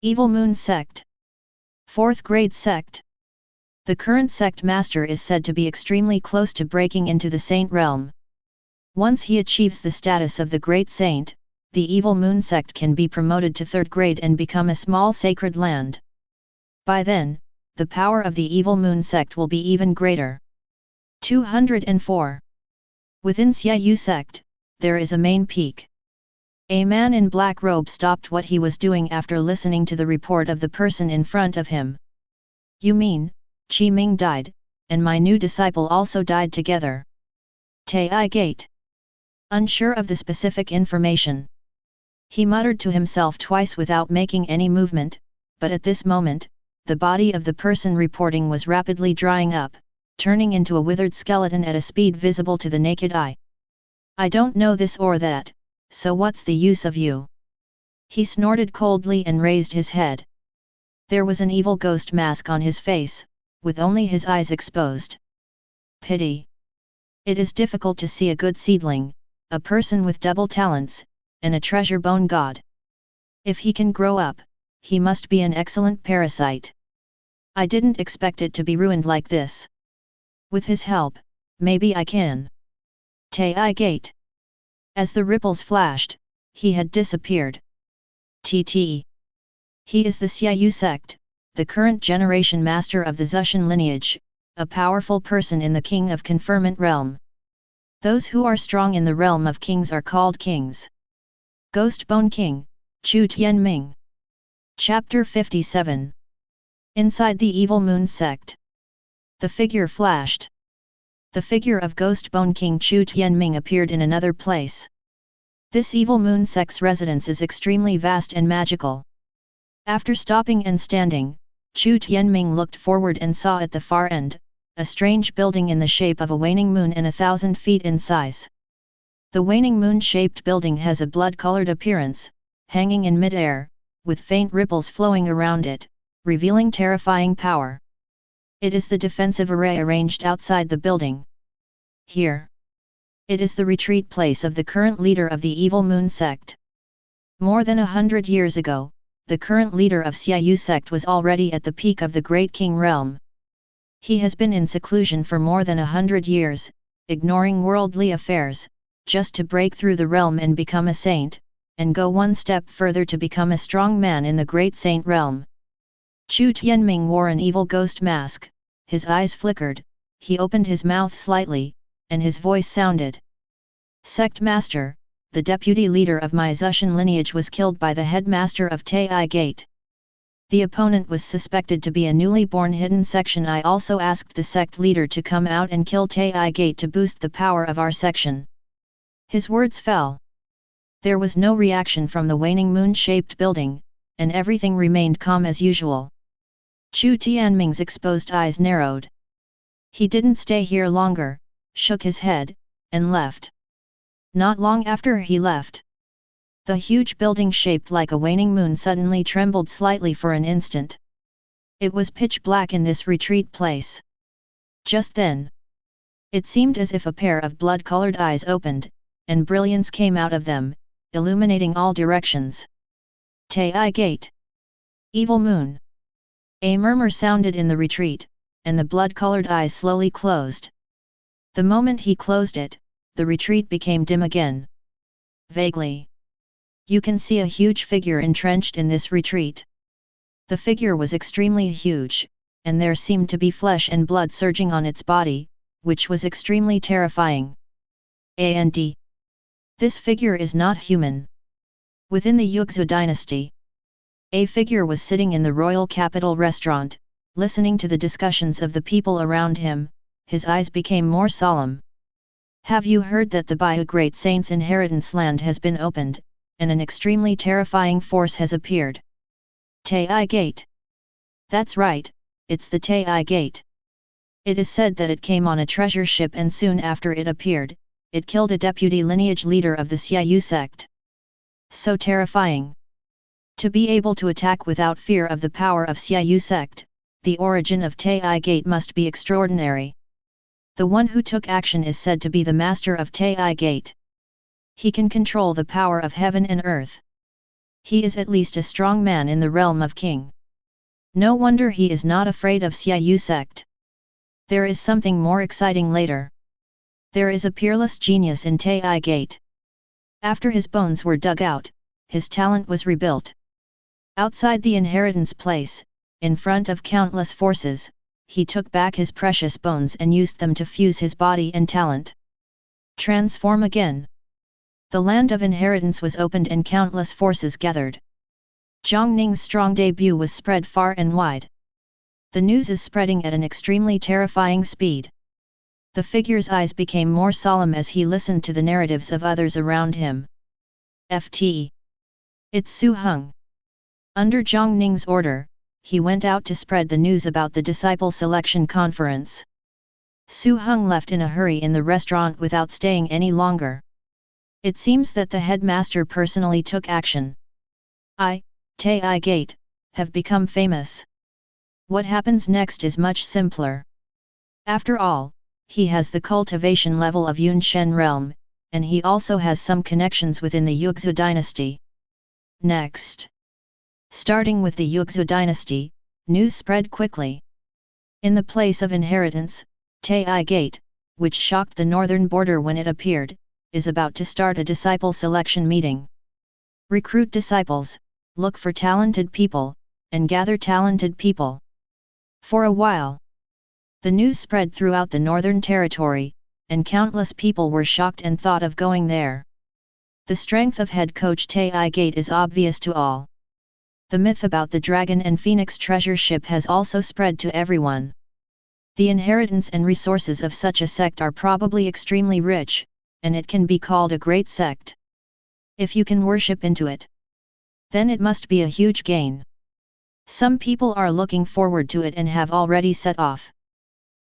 Evil Moon Sect. 4th grade sect. The current sect master is said to be extremely close to breaking into the saint realm. Once he achieves the status of the great saint, the Evil Moon Sect can be promoted to 3rd grade and become a small sacred land. By then, the power of the Evil Moon Sect will be even greater. 204. Within Xiaoyu Sect, there is a main peak. A man in black robe stopped what he was doing after listening to the report of the person in front of him. You mean, Qi Ming died, and my new disciple also died together? Taiyi Gate. Unsure of the specific information, he muttered to himself twice without making any movement, but at this moment, the body of the person reporting was rapidly drying up, turning into a withered skeleton at a speed visible to the naked eye. I don't know this or that, so what's the use of you? He snorted coldly and raised his head. There was an evil ghost mask on his face, with only his eyes exposed. Pity. It is difficult to see a good seedling, a person with double talents, and a treasure bone god. If he can grow up, he must be an excellent parasite. I didn't expect it to be ruined like this. With his help, maybe I can. Taiyi Gate. As the ripples flashed, he had disappeared. He is the Xiaoyu sect, the current generation master of the Zushan lineage, a powerful person in the King of Conferment realm. Those who are strong in the realm of kings are called kings. Ghost Bone King, Chu Tianming. Chapter 57. Inside the Evil Moon Sect. The figure flashed. The figure of Ghost Bone King Chu Tianming appeared in another place. This Evil Moon Sect's residence is extremely vast and magical. After stopping and standing, Chu Tianming looked forward and saw at the far end, a strange building in the shape of a waning moon and 1,000 feet in size. The waning moon-shaped building has a blood-colored appearance, hanging in mid-air, with faint ripples flowing around it, revealing terrifying power. It is the defensive array arranged outside the building. Here. It is the retreat place of the current leader of the Evil Moon Sect. More than 100 years ago, the current leader of Xiaoyu Sect was already at the peak of the Great King realm. He has been in seclusion for more than 100 years, ignoring worldly affairs, just to break through the realm and become a saint, and go one step further to become a strong man in the Great Saint realm. Chu Tianming wore an evil ghost mask, his eyes flickered, he opened his mouth slightly, and his voice sounded. Sect Master, the deputy leader of my Zushan lineage was killed by the headmaster of Taiyi Gate. The opponent was suspected to be a newly born hidden section. I also asked the sect leader to come out and kill Taiyi Gate to boost the power of our section. His words fell. There was no reaction from the waning moon-shaped building, and everything remained calm as usual. Chu Tianming's exposed eyes narrowed. He didn't stay here longer, shook his head, and left. Not long after he left, the huge building shaped like a waning moon suddenly trembled slightly for an instant. It was pitch black in this retreat place. Just then, it seemed as if a pair of blood-colored eyes opened, and brilliance came out of them, illuminating all directions. Taiyi Gate. Evil Moon. A murmur sounded in the retreat, and the blood-colored eyes slowly closed. The moment he closed it, the retreat became dim again. Vaguely, you can see a huge figure entrenched in this retreat. The figure was extremely huge, and there seemed to be flesh and blood surging on its body, which was extremely terrifying. And this figure is not human. Within the Yuexu dynasty, a figure was sitting in the royal capital restaurant, listening to the discussions of the people around him. His eyes became more solemn. Have you heard that the Baihu Great Saint's inheritance land has been opened, and an extremely terrifying force has appeared? Taiyi Gate. That's right, it's the Taiyi Gate. It is said that it came on a treasure ship and soon after it appeared, it killed a deputy lineage leader of the Xiaoyu sect. So terrifying. To be able to attack without fear of the power of Xiaoyu sect, the origin of Taiyi Gate must be extraordinary. The one who took action is said to be the master of Taiyi Gate. He can control the power of heaven and earth. He is at least a strong man in the realm of king. No wonder he is not afraid of Xiaoyu sect. There is something more exciting later. There is a peerless genius in Taiyi Gate. After his bones were dug out, his talent was rebuilt. Outside the inheritance place, in front of countless forces, he took back his precious bones and used them to fuse his body and talent. Transform again. The land of inheritance was opened and countless forces gathered. Jiang Ning's strong debut was spread far and wide. The news is spreading at an extremely terrifying speed. The figure's eyes became more solemn as he listened to the narratives of others around him. Ft. It's Su Heng. Under Jiang Ning's order, he went out to spread the news about the disciple selection conference. Su Heng left in a hurry in the restaurant without staying any longer. It seems that the headmaster personally took action. Taiyi Gate, have become famous. What happens next is much simpler. After all, he has the cultivation level of Yunshen realm, and he also has some connections within the Yuexu dynasty. Next. Starting with the Yuexu dynasty, news spread quickly. In the place of inheritance, Taiyi Gate, which shocked the northern border when it appeared, is about to start a disciple selection meeting. Recruit disciples, look for talented people, and gather talented people. For a while, the news spread throughout the northern territory, and countless people were shocked and thought of going there. The strength of head coach Taiyi Gate is obvious to all. The myth about the dragon and phoenix treasure ship has also spread to everyone. The inheritance and resources of such a sect are probably extremely rich, and it can be called a great sect. If you can worship into it, then it must be a huge gain. Some people are looking forward to it and have already set off.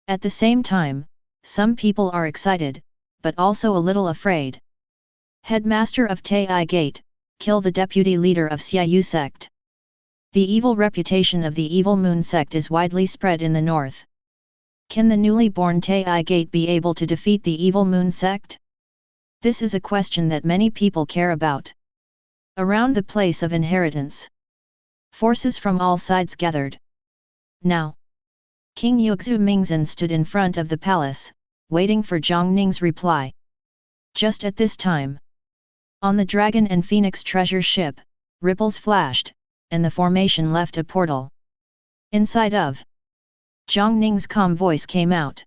At the same time, some people are excited, but also a little afraid. Headmaster of Taiyi Gate, kill the deputy leader of Xiaoyu sect. The evil reputation of the evil moon sect is widely spread in the north. Can the newly born Taiyi Gate be able to defeat the evil moon sect? This is a question that many people care about. Around the place of inheritance, forces from all sides gathered. Now, King Yuexu Mingzhen stood in front of the palace, waiting for Jiang Ning's reply. Just at this time, on the dragon and phoenix treasure ship, ripples flashed, and the formation left a portal. Inside of Jiang Ning's calm voice came out.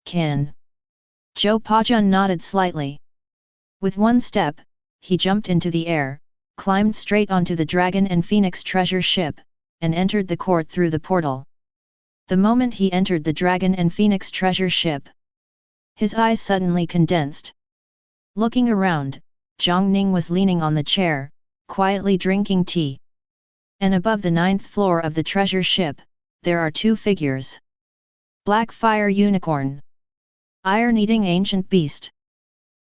Can? Zhou Pajun nodded slightly. With one step, he jumped into the air, climbed straight onto the dragon and phoenix treasure ship, and entered the court through the portal. The moment he entered the dragon and phoenix treasure ship, his eyes suddenly condensed. Looking around, Jiang Ning was leaning on the chair, quietly drinking tea. And above the 9th floor of the treasure ship, there are two figures. Black Fire Unicorn. Iron-eating ancient beast.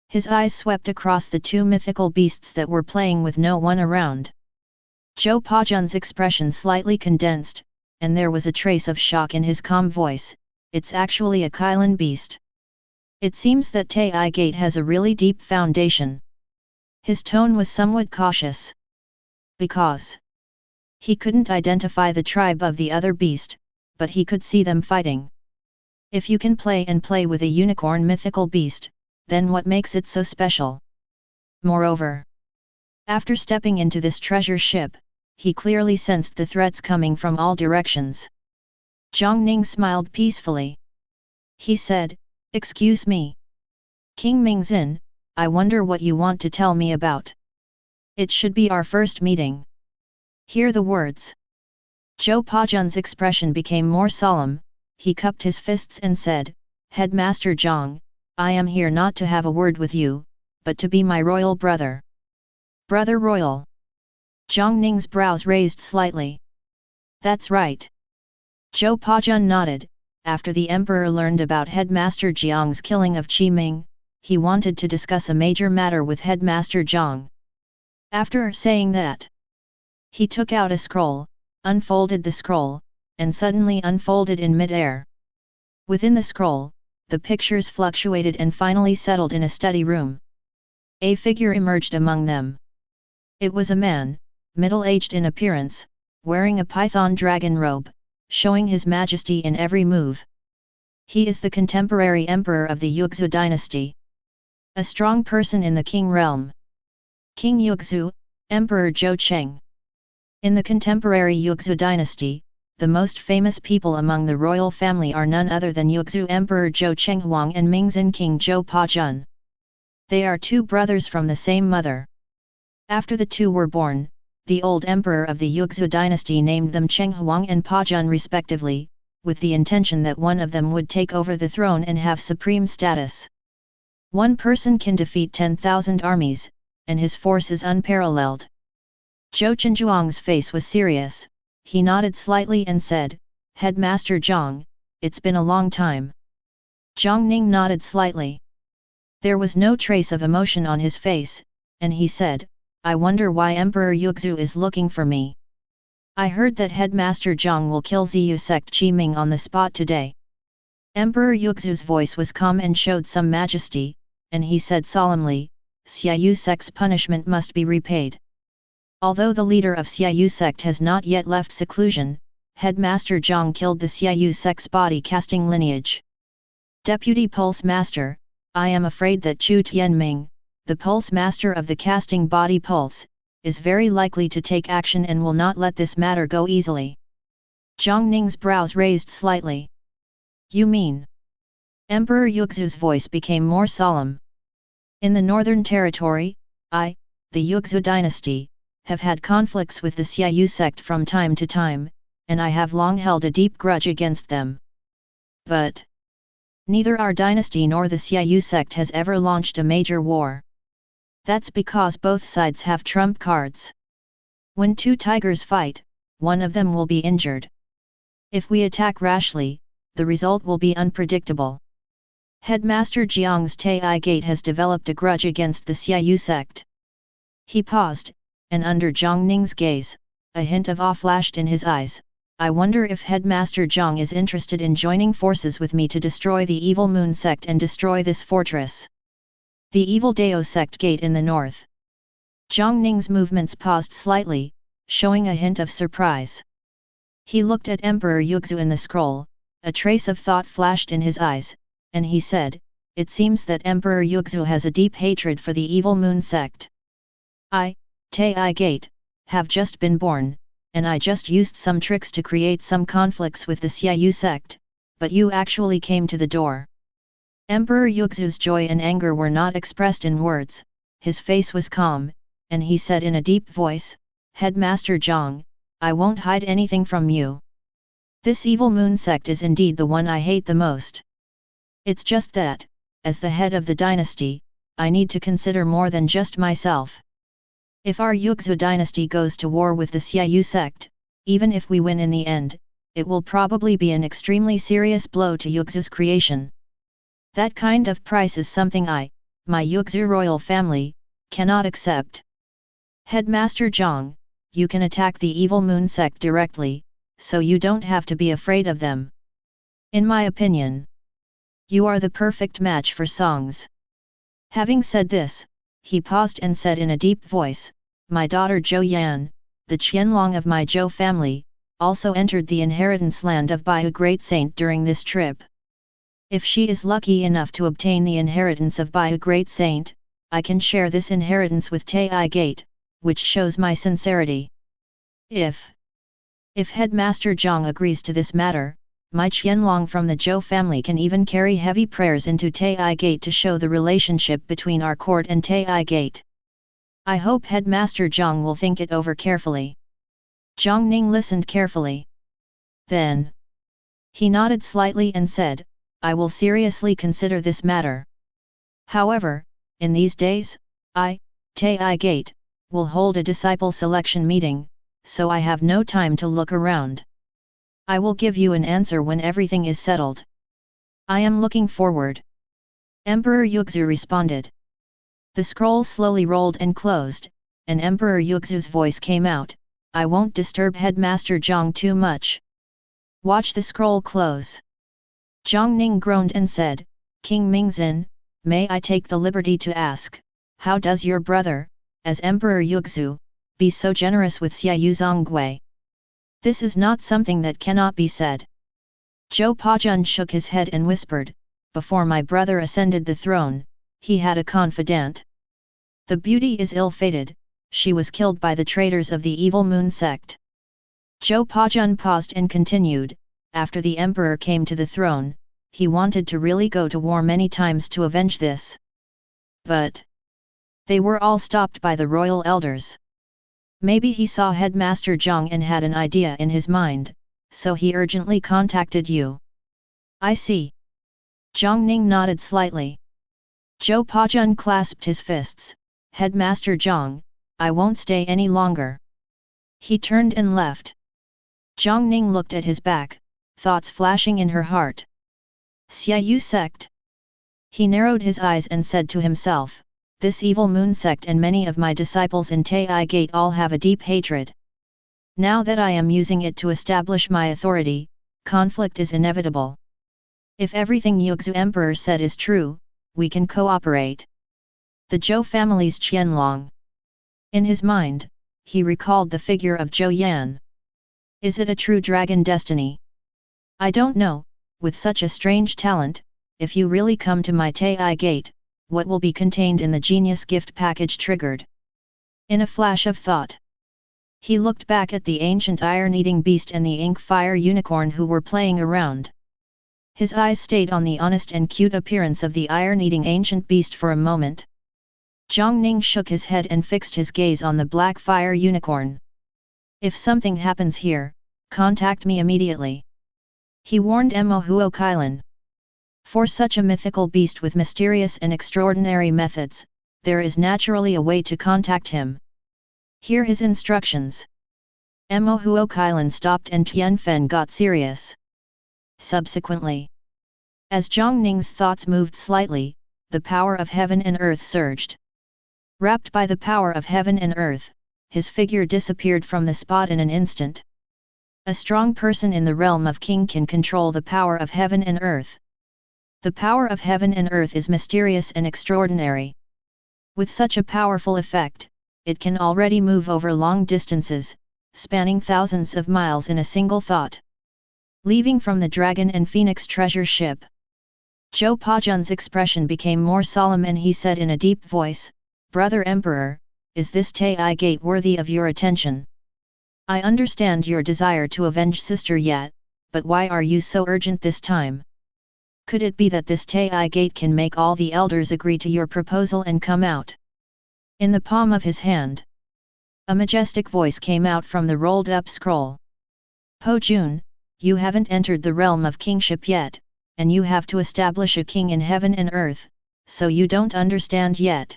His eyes swept across the two mythical beasts that were playing with no one around. Zhou Pajun's expression slightly condensed, and there was a trace of shock in his calm voice. It's actually a Kailan beast. It seems that Taiyi Gate has a really deep foundation. His tone was somewhat cautious. Because he couldn't identify the tribe of the other beast, but he could see them fighting. If you can play with a unicorn mythical beast, then what makes it so special? Moreover, after stepping into this treasure ship, he clearly sensed the threats coming from all directions. Jiang Ning smiled peacefully. He said, "Excuse me. King Mingzhen, I wonder what you want to tell me about. It should be our first meeting." Hear the words. Zhou Pajun's expression became more solemn. He cupped his fists and said, "Headmaster Jiang, I am here not to have a word with you, but to be my royal brother." Brother royal. Jiang Ning's brows raised slightly. That's right. Zhou Pajun nodded. After the emperor learned about Headmaster Jiang's killing of Qi Ming, he wanted to discuss a major matter with Headmaster Jiang. After saying that, He took out a scroll, unfolded the scroll, and suddenly unfolded in mid-air. Within the scroll, the pictures fluctuated and finally settled in a study room. A figure emerged among them. It was a man, middle-aged in appearance, wearing a python dragon robe, showing his majesty in every move. He is the contemporary emperor of the Yuexu dynasty. A strong person in the Qing realm. King Yuexu, Emperor Zhou Cheng. In the contemporary Yuexu dynasty, the most famous people among the royal family are none other than Yuexu Emperor Zhou Chenghuang and Mingzhen King Zhou Pajun. They are two brothers from the same mother. After the two were born, the old emperor of the Yuexu dynasty named them Chenghuang and Pajun respectively, with the intention that one of them would take over the throne and have supreme status. One person can defeat 10,000 armies, and his force is unparalleled. Zhou Chenjuang's face was serious. He nodded slightly and said, "Headmaster Jiang, it's been a long time." Jiang Ning nodded slightly. There was no trace of emotion on his face, and he said, "I wonder why Emperor Yuexu is looking for me. I heard that Headmaster Jiang will kill Ziyu sect Qi Ming on the spot today." Emperor Yuexu's voice was calm and showed some majesty, and he said solemnly, "Xiaoyu sect's punishment must be repaid." Although the leader of Xiaoyu sect has not yet left seclusion, Headmaster Jiang killed the Xiaoyu sect's body-casting lineage. Deputy Pulse Master, I am afraid that Chu Tianming, the Pulse Master of the casting body Pulse, is very likely to take action and will not let this matter go easily. Jiang Ning's brows raised slightly. You mean? Emperor Yuexu's voice became more solemn. In the Northern Territory, I, the Yuexu dynasty, have had conflicts with the Xiaoyu sect from time to time, and I have long held a deep grudge against them. But neither our dynasty nor the Xiaoyu sect has ever launched a major war. That's because both sides have trump cards. When two tigers fight, one of them will be injured. If we attack rashly, the result will be unpredictable. Headmaster Jiang's Taiyi Gate has developed a grudge against the Xiaoyu sect. He paused, and under Jiang Ning's gaze, a hint of awe flashed in his eyes. I wonder if Headmaster Jiang is interested in joining forces with me to destroy the evil Moon sect and destroy this fortress. The evil Dao sect gate in the north. Jiang Ning's movements paused slightly, showing a hint of surprise. He looked at Emperor Yuexu in the scroll, a trace of thought flashed in his eyes, and he said, "It seems that Emperor Yuexu has a deep hatred for the evil Moon sect. I, Taiyi Gate, have just been born, and I just used some tricks to create some conflicts with the Xiaoyu sect, but you actually came to the door." Emperor Yuexu's joy and anger were not expressed in words, his face was calm, and he said in a deep voice, "Headmaster Jiang, I won't hide anything from you. This evil Moon sect is indeed the one I hate the most. It's just that, as the head of the dynasty, I need to consider more than just myself. If our Yuexu dynasty goes to war with the Xiaoyu sect, even if we win in the end, it will probably be an extremely serious blow to Yuexu's creation. That kind of price is something I, my Yuexu royal family, cannot accept. Headmaster Jiang, you can attack the evil Moon sect directly, so you don't have to be afraid of them. In my opinion, you are the perfect match for songs." Having said this, he paused and said in a deep voice, "My daughter Zhou Yan, the Qianlong of my Zhou family, also entered the inheritance land of Baihu Great Saint during this trip. If she is lucky enough to obtain the inheritance of Baihu Great Saint, I can share this inheritance with Taiyi Gate, which shows my sincerity. If Headmaster Jiang agrees to this matter, my Qianlong from the Zhou family can even carry heavy prayers into Taiyi Gate to show the relationship between our court and Taiyi Gate. I hope Headmaster Jiang will think it over carefully." Jiang Ning listened carefully. Then he nodded slightly and said, "I will seriously consider this matter. However, in these days, I, Taiyi Gate, will hold a disciple selection meeting, so I have no time to look around. I will give you an answer when everything is settled. I am looking forward." Emperor Yuexu responded. The scroll slowly rolled and closed, and Emperor Yuexu's voice came out, I won't disturb Headmaster Jiang too much. Watch the scroll close. Jiang Ning groaned and said, King Mingzhen, may I take the liberty to ask, how does your brother, as Emperor Yuexu, be so generous with Xiaoyu Zongui? This is not something that cannot be said. Zhou Pajun shook his head and whispered, before my brother ascended the throne, he had a confidant. The beauty is ill-fated, she was killed by the traitors of the evil moon sect. Zhou Pajun paused and continued, after the emperor came to the throne, he wanted to really go to war many times to avenge this. But they were all stopped by the royal elders. Maybe he saw Headmaster Jiang and had an idea in his mind, so he urgently contacted you. I see. Jiang Ning nodded slightly. Zhou Pajun clasped his fists. Headmaster Jiang, I won't stay any longer. He turned and left. Jiang Ning looked at his back, thoughts flashing in her heart. Xiaoyu sect. He narrowed his eyes and said to himself, this evil moon sect and many of my disciples in Taiyi Gate all have a deep hatred. Now that I am using it to establish my authority, conflict is inevitable. If everything Yuexu Emperor said is true, we can cooperate. The Zhou family's Qianlong. In his mind, he recalled the figure of Zhou Yan. Is it a true dragon destiny? I don't know, with such a strange talent, if you really come to my Taiyi Gate, what will be contained in the genius gift package triggered? In a flash of thought, he looked back at the ancient iron-eating beast and the ink fire unicorn who were playing around. His eyes stayed on the honest and cute appearance of the iron-eating ancient beast for a moment. Jiang Ning shook his head and fixed his gaze on the black fire unicorn. If something happens here, contact me immediately. He warned Mo Huo Kailan. For such a mythical beast with mysterious and extraordinary methods, there is naturally a way to contact him. Hear his instructions. Mo Huo Kailan stopped and Tianfen got serious. Subsequently, as Jiang Ning's thoughts moved slightly, the power of heaven and earth surged. Wrapped by the power of heaven and earth, his figure disappeared from the spot in an instant. A strong person in the realm of king can control the power of heaven and earth. The power of heaven and earth is mysterious and extraordinary. With such a powerful effect, it can already move over long distances, spanning thousands of miles in a single thought. Leaving from the Dragon and Phoenix treasure ship, Zhou Pajun's expression became more solemn and he said in a deep voice, Brother Emperor, is this Taiyi Gate worthy of your attention? I understand your desire to avenge Sister Yat, but why are you so urgent this time? Could it be that this Taiyi Gate can make all the elders agree to your proposal and come out? In the palm of his hand, a majestic voice came out from the rolled-up scroll. Po Jun, you haven't entered the realm of kingship yet, and you have to establish a king in heaven and earth, so you don't understand yet.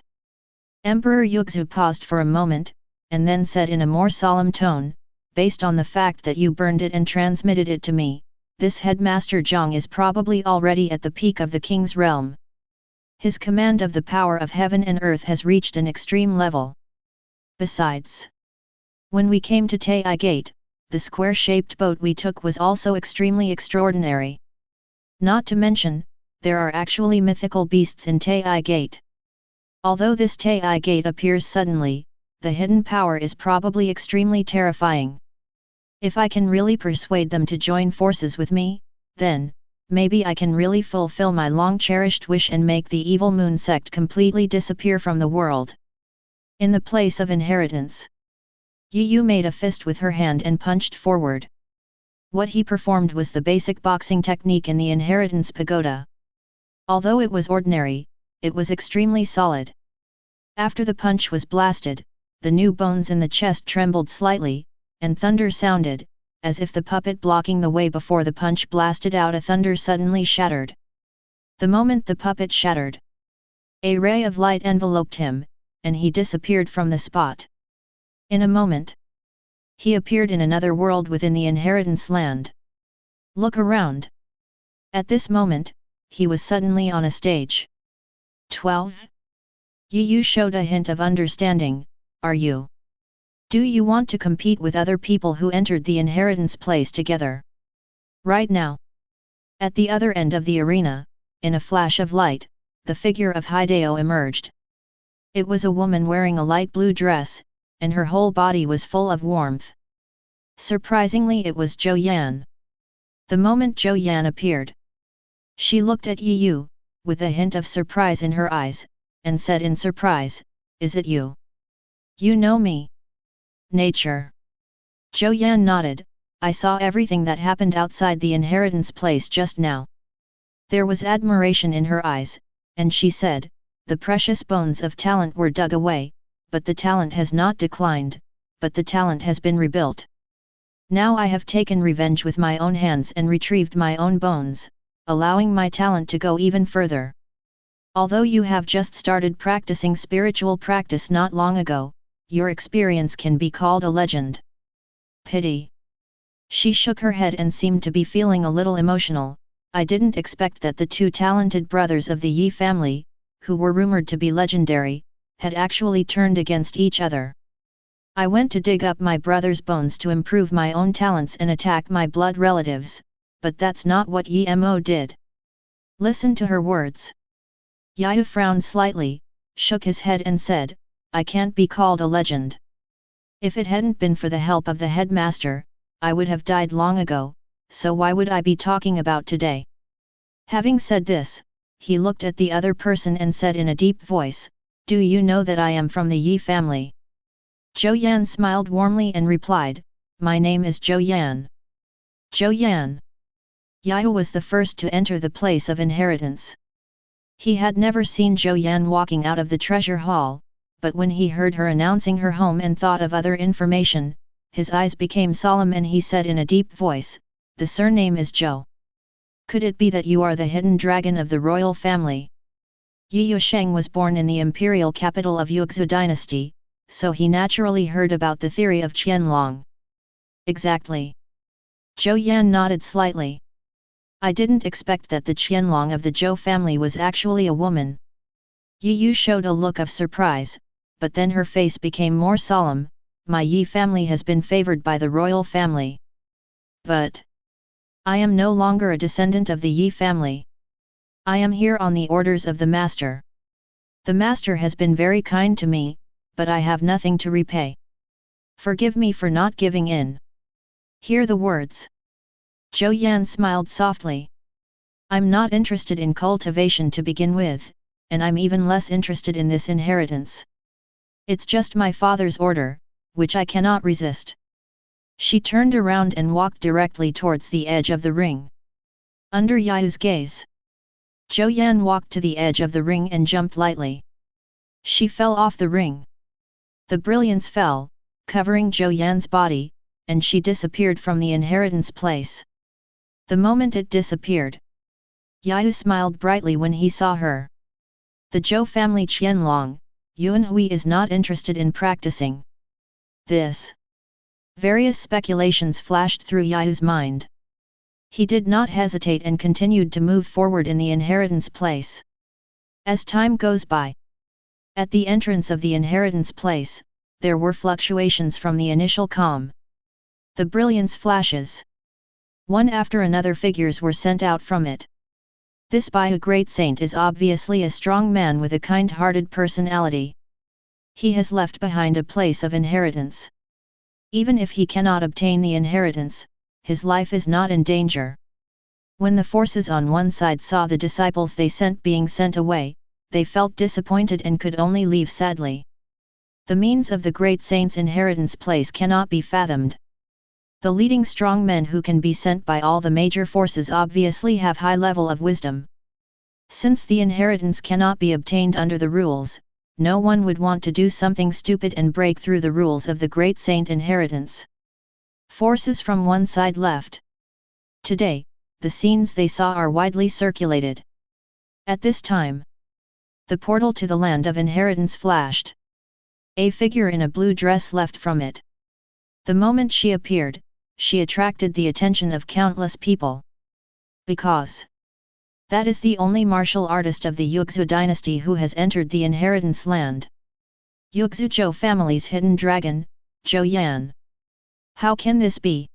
Emperor Yuexu paused for a moment, and then said in a more solemn tone, based on the fact that you burned it and transmitted it to me, this Headmaster Jiang is probably already at the peak of the king's realm. His command of the power of heaven and earth has reached an extreme level. Besides, when we came to Taiyi Gate, the square-shaped boat we took was also extremely extraordinary. Not to mention, there are actually mythical beasts in Taiyi Gate. Although this Taiyi Gate appears suddenly, the hidden power is probably extremely terrifying. If I can really persuade them to join forces with me, then, maybe I can really fulfill my long-cherished wish and make the evil moon sect completely disappear from the world. In the place of inheritance, Yu made a fist with her hand and punched forward. What he performed was the basic boxing technique in the inheritance pagoda. Although it was ordinary, it was extremely solid. After the punch was blasted, the new bones in the chest trembled slightly, and thunder sounded, as if the puppet blocking the way before the punch blasted out a thunder suddenly shattered. The moment the puppet shattered, a ray of light enveloped him, and he disappeared from the spot. In a moment, he appeared in another world within the inheritance land. Look around. At this moment, he was suddenly on a stage. 12. Yu showed a hint of understanding, are you Do you want to compete with other people who entered the inheritance place together? Right now. At the other end of the arena, in a flash of light, the figure of Hideo emerged. It was a woman wearing a light blue dress, and her whole body was full of warmth. Surprisingly, it was Zhou Yan. The moment Zhou Yan appeared, she looked at Yu, with a hint of surprise in her eyes, and said in surprise, "Is it you? You know me?" Nature. Zhou Yan nodded. "I saw everything that happened outside the inheritance place just now." There was admiration in her eyes, and she said, "The precious bones of talent were dug away, but the talent has not declined, but the talent has been rebuilt. Now I have taken revenge with my own hands and retrieved my own bones, allowing my talent to go even further. Although you have just started practicing spiritual practice not long ago, your experience can be called a legend." Pity. She shook her head and seemed to be feeling a little emotional. "I didn't expect that the two talented brothers of the Yi family, who were rumored to be legendary, had actually turned against each other. I went to dig up my brother's bones to improve my own talents and attack my blood relatives, but that's not what Yi Mo did." Listen to her words. Yu frowned slightly, shook his head and said, "I can't be called a legend. If it hadn't been for the help of the headmaster, I would have died long ago, so why would I be talking about today?" Having said this, he looked at the other person and said in a deep voice, "Do you know that I am from the Yi family?" Zhou Yan smiled warmly and replied, "My name is Zhou Yan." Zhou Yan. Yu was the first to enter the place of inheritance. He had never seen Zhou Yan walking out of the treasure hall, but when he heard her announcing her home and thought of other information, his eyes became solemn and he said in a deep voice, "The surname is Zhou. Could it be that you are the hidden dragon of the royal family?" Yi Yusheng was born in the imperial capital of Yugzu Dynasty, so he naturally heard about the theory of Qianlong. "Exactly." Zhou Yan nodded slightly. "I didn't expect that the Qianlong of the Zhou family was actually a woman." Yi Yu showed a look of surprise, but then her face became more solemn. "My Yi family has been favored by the royal family. But I am no longer a descendant of the Yi family. I am here on the orders of the master. The master has been very kind to me, but I have nothing to repay. Forgive me for not giving in." Hear the words. Zhou Yan smiled softly. "I'm not interested in cultivation to begin with, and I'm even less interested in this inheritance. It's just my father's order, which I cannot resist." She turned around and walked directly towards the edge of the ring. Under Yu's gaze, Zhou Yan walked to the edge of the ring and jumped lightly. She fell off the ring. The brilliance fell, covering Zhou Yan's body, and she disappeared from the inheritance place. The moment it disappeared, Yu smiled brightly when he saw her. The Zhou family Qianlong, Yuanhui is not interested in practicing this. Various speculations flashed through Yu's mind. He did not hesitate and continued to move forward in the inheritance place. As time goes by, at the entrance of the inheritance place, there were fluctuations from the initial calm. The brilliance flashes. One after another figures were sent out from it. This by a great saint is obviously a strong man with a kind-hearted personality. He has left behind a place of inheritance. Even if he cannot obtain the inheritance, his life is not in danger. When the forces on one side saw the disciples they sent being sent away, they felt disappointed and could only leave sadly. The means of the great saint's inheritance place cannot be fathomed. The leading strong men who can be sent by all the major forces obviously have high level of wisdom. Since the inheritance cannot be obtained under the rules, no one would want to do something stupid and break through the rules of the great saint inheritance. Forces from one side left. Today, the scenes they saw are widely circulated. At this time, the portal to the land of inheritance flashed. A figure in a blue dress left from it. The moment she appeared, she attracted the attention of countless people. Because that is the only martial artist of the Yugzu dynasty who has entered the inheritance land. Yugzu Zhou family's hidden dragon, Zhou Yan. How can this be?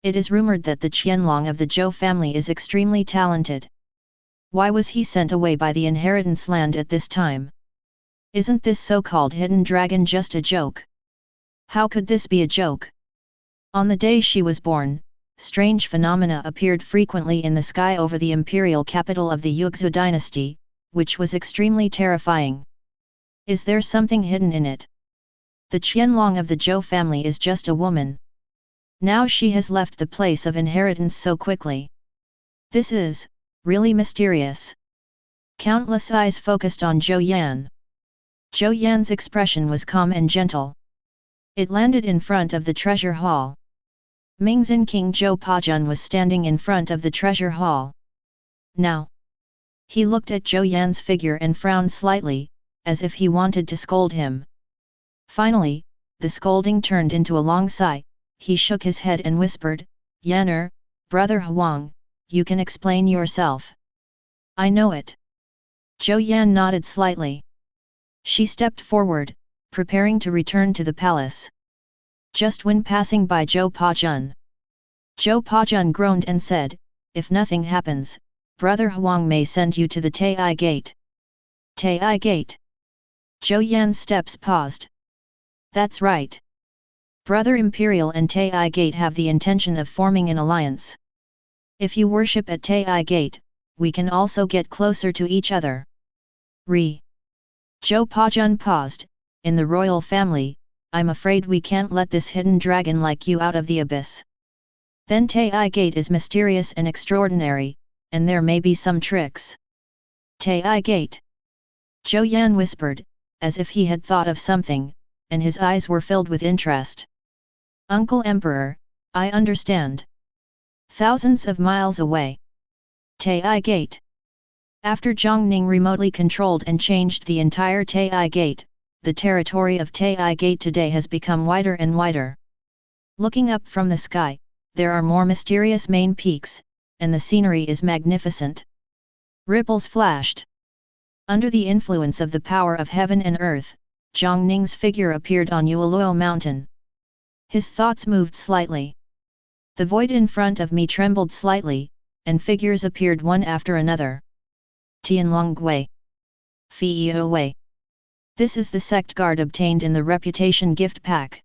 It is rumored that the Qianlong of the Zhou family is extremely talented. Why was he sent away by the inheritance land at this time? Isn't this so-called hidden dragon just a joke? How could this be a joke? On the day she was born, strange phenomena appeared frequently in the sky over the imperial capital of the Yugzu dynasty, which was extremely terrifying. Is there something hidden in it? The Qianlong of the Zhou family is just a woman. Now she has left the place of inheritance so quickly. This is really mysterious. Countless eyes focused on Zhou Yan. Zhou Yan's expression was calm and gentle. It landed in front of the treasure hall. Mingzhen King Zhou Pajun was standing in front of the treasure hall. Now, he looked at Zhou Yan's figure and frowned slightly, as if he wanted to scold him. Finally, the scolding turned into a long sigh. He shook his head and whispered, "Yaner, brother Huang, you can explain yourself." "I know it." Zhou Yan nodded slightly. She stepped forward, preparing to return to the palace. Just when passing by Zhou Pajun, Zhou Pajun groaned and said, "If nothing happens, brother Huang may send you to the Taiyi Gate." Taiyi Gate. Zhou Yan's steps paused. That's right. Brother Imperial and Taiyi Gate have the intention of forming an alliance. If you worship at Taiyi Gate, we can also get closer to each other. Zhou Pajun paused. In the royal family, I'm afraid we can't let this hidden dragon like you out of the abyss. Then Taiyi Gate is mysterious and extraordinary, and there may be some tricks. Taiyi Gate. Zhou Yan whispered, as if he had thought of something, and his eyes were filled with interest. Uncle Emperor, I understand. Thousands of miles away. Taiyi Gate. After Jiang Ning remotely controlled and changed the entire Taiyi Gate, the territory of Taiyi Gate today has become wider and wider. Looking up from the sky, there are more mysterious main peaks, and the scenery is magnificent. Ripples flashed. Under the influence of the power of heaven and earth, Jiang Ning's figure appeared on Yueluo Mountain. His thoughts moved slightly. The void in front of me trembled slightly, and figures appeared one after another. Tianlong Gui. Fiyo Wei. This is the sect guard obtained in the reputation gift pack.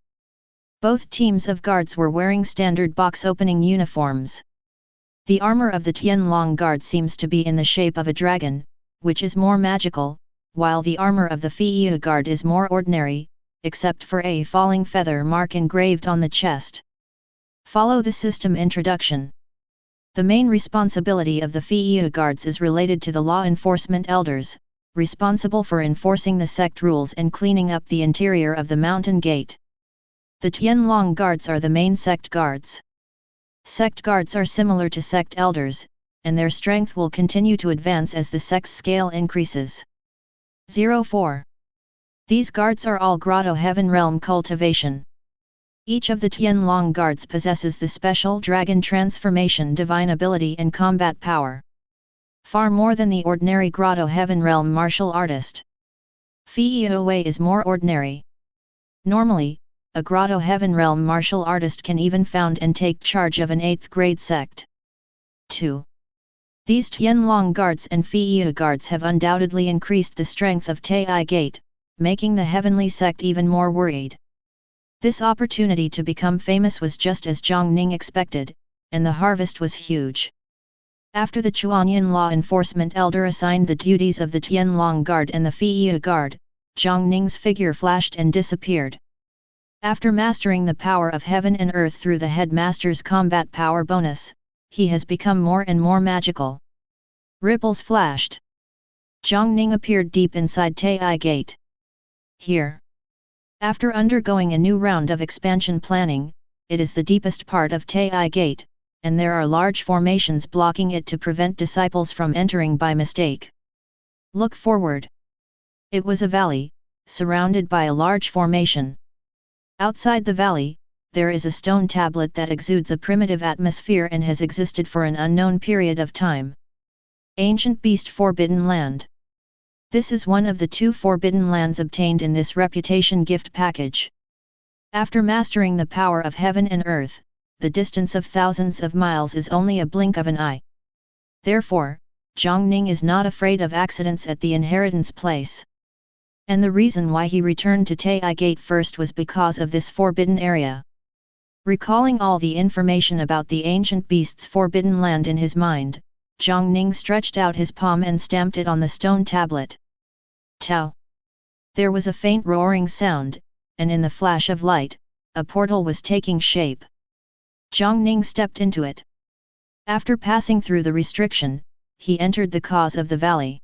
Both teams of guards were wearing standard box opening uniforms. The armor of the Tianlong guard seems to be in the shape of a dragon, which is more magical, while the armor of the Fiyo guard is more ordinary, except for a falling feather mark engraved on the chest. Follow the system introduction. The main responsibility of the Fiyo guards is related to the law enforcement elders, responsible for enforcing the sect rules and cleaning up the interior of the mountain gate. The Tianlong guards are the main sect guards. Sect guards are similar to sect elders, and their strength will continue to advance as the sect's scale increases. 04. These guards are all Grotto Heaven Realm cultivation. Each of the Tianlong guards possesses the special dragon transformation divine ability and combat power. Far more than the ordinary Grotto Heaven Realm martial artist. Fiyo Wei is more ordinary. Normally, a Grotto Heaven Realm martial artist can even found and take charge of an 8th grade sect. 2. These Tianlong guards and Fiyo guards have undoubtedly increased the strength of Taiyi Gate, making the heavenly sect even more worried. This opportunity to become famous was just as Jiang Ning expected, and the harvest was huge. After the Chuanyan law enforcement elder assigned the duties of the Tianlong guard and the Fiyo guard, Jiang Ning's figure flashed and disappeared. After mastering the power of heaven and earth through the headmaster's combat power bonus, he has become more and more magical. Ripples flashed. Jiang Ning appeared deep inside Taiyi Gate. Here. After undergoing a new round of expansion planning, it is the deepest part of Taiyi Gate, and there are large formations blocking it to prevent disciples from entering by mistake. Look forward. It was a valley, surrounded by a large formation. Outside the valley, there is a stone tablet that exudes a primitive atmosphere and has existed for an unknown period of time. Ancient Beast Forbidden Land. This is one of the 2 forbidden lands obtained in this reputation gift package. After mastering the power of heaven and earth, the distance of thousands of miles is only a blink of an eye. Therefore, Jiang Ning is not afraid of accidents at the inheritance place. And the reason why he returned to Taiyi Gate first was because of this forbidden area. Recalling all the information about the ancient beast's forbidden land in his mind, Jiang Ning stretched out his palm and stamped it on the stone tablet. Tao! There was a faint roaring sound, and in the flash of light, a portal was taking shape. Jiang Ning stepped into it. After passing through the restriction, he entered the cause of the valley.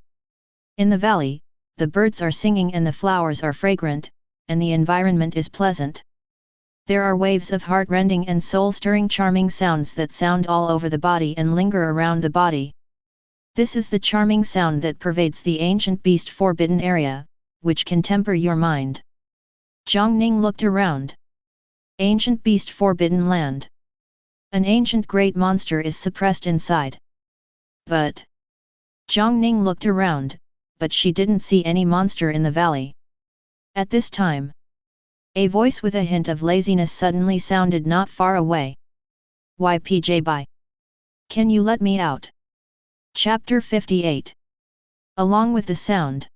In the valley, the birds are singing and the flowers are fragrant, and the environment is pleasant. There are waves of heart-rending and soul-stirring charming sounds that sound all over the body and linger around the body. This is the charming sound that pervades the ancient beast forbidden area, which can temper your mind. Jiang Ning looked around. Ancient beast forbidden land. An ancient great monster is suppressed inside. But Jiang Ning looked around, but she didn't see any monster in the valley. At this time, a voice with a hint of laziness suddenly sounded not far away. YPJ Bai. Can you let me out? Chapter 58. Along with the sound.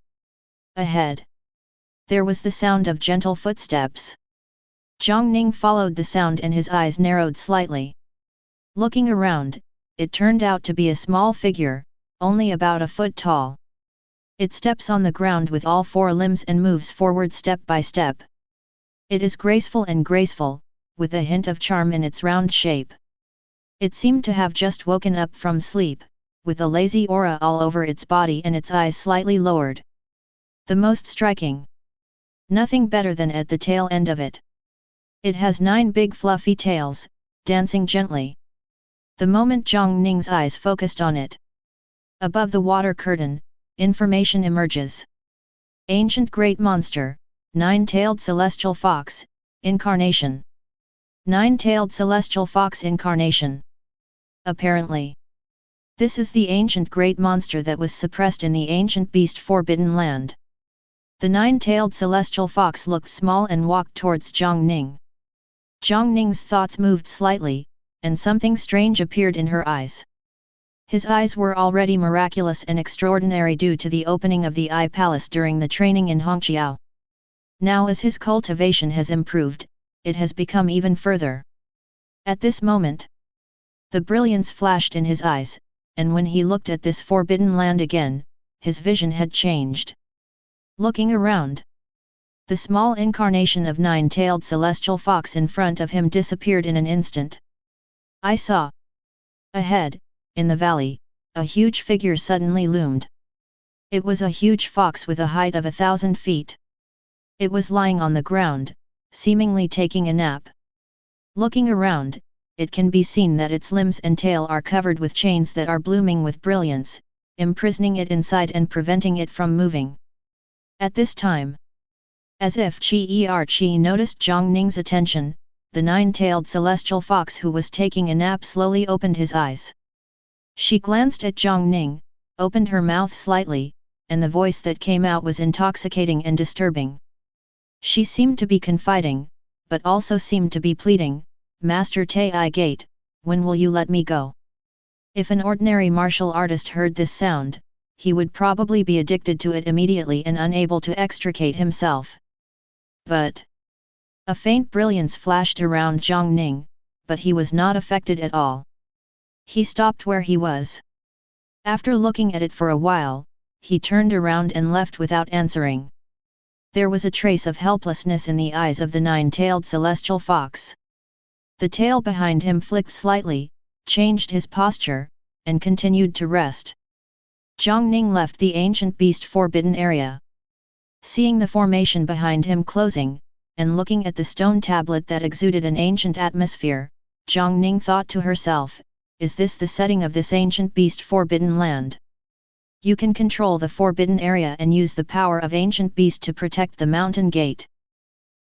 Ahead. There was the sound of gentle footsteps. Jiang Ning followed the sound and his eyes narrowed slightly. Looking around, it turned out to be a small figure, only about a foot tall. It steps on the ground with all four limbs and moves forward step by step. It is graceful and graceful, with a hint of charm in its round shape. It seemed to have just woken up from sleep, with a lazy aura all over its body and its eyes slightly lowered. The most striking. Nothing better than at the tail end of it. It has 9 big fluffy tails, dancing gently. The moment Jiang Ning's eyes focused on it. Above the water curtain, information emerges. Ancient great monster, 9-tailed celestial fox, incarnation. 9-tailed celestial fox incarnation. Apparently, this is the ancient great monster that was suppressed in the ancient beast forbidden land. The 9-tailed celestial fox looked small and walked towards Jiang Ning. Jiang Ning's thoughts moved slightly, and something strange appeared in her eyes. His eyes were already miraculous and extraordinary due to the opening of the Eye Palace during the training in Hongqiao. Now as his cultivation has improved, it has become even further. At this moment, the brilliance flashed in his eyes, and when he looked at this forbidden land again, his vision had changed. Looking around, the small incarnation of 9-tailed celestial fox in front of him disappeared in an instant. I saw. Ahead, in the valley, a huge figure suddenly loomed. It was a huge fox with a height of 1,000 feet. It was lying on the ground, seemingly taking a nap. Looking around, it can be seen that its limbs and tail are covered with chains that are blooming with brilliance, imprisoning it inside and preventing it from moving. At this time, as if Qi noticed Jiang Ning's attention, the 9-tailed celestial fox who was taking a nap slowly opened his eyes. She glanced at Jiang Ning, opened her mouth slightly, and the voice that came out was intoxicating and disturbing. She seemed to be confiding, but also seemed to be pleading, "Master Taiyi Gate, when will you let me go?" If an ordinary martial artist heard this sound, he would probably be addicted to it immediately and unable to extricate himself. But a faint brilliance flashed around Jiang Ning, but he was not affected at all. He stopped where he was. After looking at it for a while, he turned around and left without answering. There was a trace of helplessness in the eyes of the 9-tailed celestial fox. The tail behind him flicked slightly, changed his posture, and continued to rest. Jiang Ning left the ancient beast forbidden area. Seeing the formation behind him closing, and looking at the stone tablet that exuded an ancient atmosphere, Jiang Ning thought to herself, "Is this the setting of this ancient beast forbidden land? You can control the forbidden area and use the power of ancient beast to protect the mountain gate."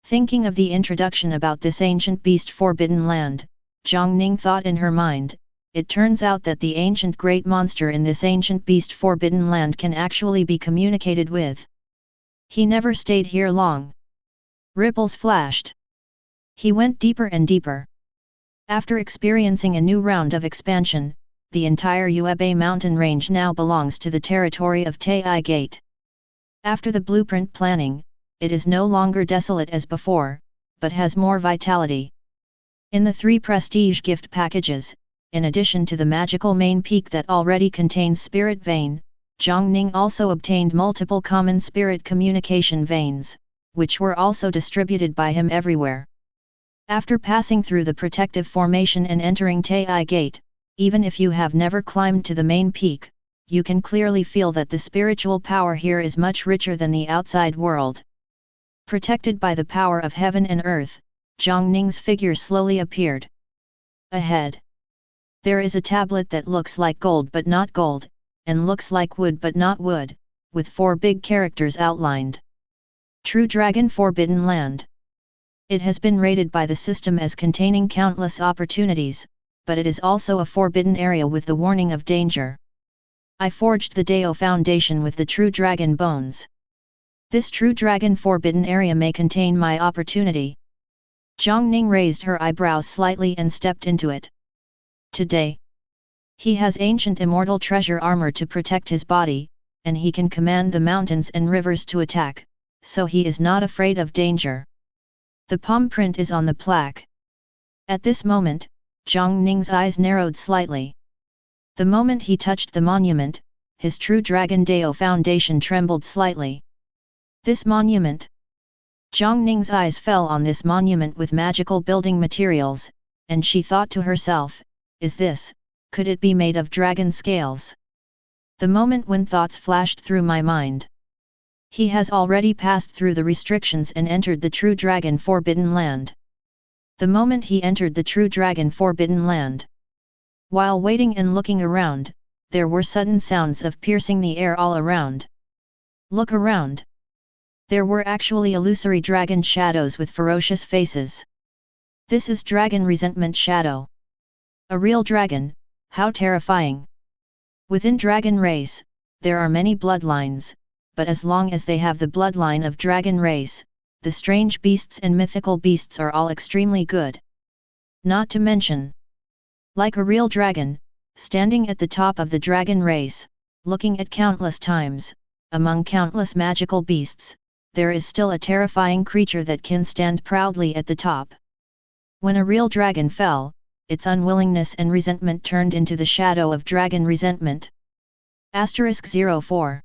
Thinking of the introduction about this ancient beast forbidden land, Jiang Ning thought in her mind, "It turns out that the ancient great monster in this ancient beast forbidden land can actually be communicated with. He never stayed here long." Ripples flashed. He went deeper and deeper. After experiencing a new round of expansion, the entire Yuebei mountain range now belongs to the territory of Taiyi Gate. After the blueprint planning, it is no longer desolate as before, but has more vitality. In the 3 prestige gift packages, in addition to the magical main peak that already contains spirit vein, Jiang Ning also obtained multiple common spirit communication veins, which were also distributed by him everywhere. After passing through the protective formation and entering Taiyi Gate, even if you have never climbed to the main peak, you can clearly feel that the spiritual power here is much richer than the outside world. Protected by the power of heaven and earth, Jiang Ning's figure slowly appeared. Ahead, there is a tablet that looks like gold but not gold, and looks like wood but not wood, with 4 big characters outlined. True Dragon Forbidden Land. It has been rated by the system as containing countless opportunities, but it is also a forbidden area with the warning of danger. I forged the Dao Foundation with the True Dragon Bones. This True Dragon Forbidden area may contain my opportunity. Jiang Ning raised her eyebrows slightly and stepped into it. Today, he has ancient immortal treasure armor to protect his body, and he can command the mountains and rivers to attack, so he is not afraid of danger. The palm print is on the plaque. At this moment, Jiang Ning's eyes narrowed slightly. The moment he touched the monument, his True Dragon Dao Foundation trembled slightly. This monument. Jiang Ning's eyes fell on this monument with magical building materials, and she thought to herself, could it be made of dragon scales? The moment when thoughts flashed through my mind. He has already passed through the restrictions and entered the True Dragon Forbidden Land. The moment he entered the True Dragon Forbidden Land. While waiting and looking around, there were sudden sounds of piercing the air all around. Look around. There were actually illusory dragon shadows with ferocious faces. This is Dragon Resentment Shadow. A real dragon, how terrifying! Within dragon race, there are many bloodlines, but as long as they have the bloodline of dragon race, the strange beasts and mythical beasts are all extremely good. Not to mention, like a real dragon, standing at the top of the dragon race, looking at countless times, among countless magical beasts, there is still a terrifying creature that can stand proudly at the top. When a real dragon fell, its unwillingness and resentment turned into the shadow of dragon resentment. *04.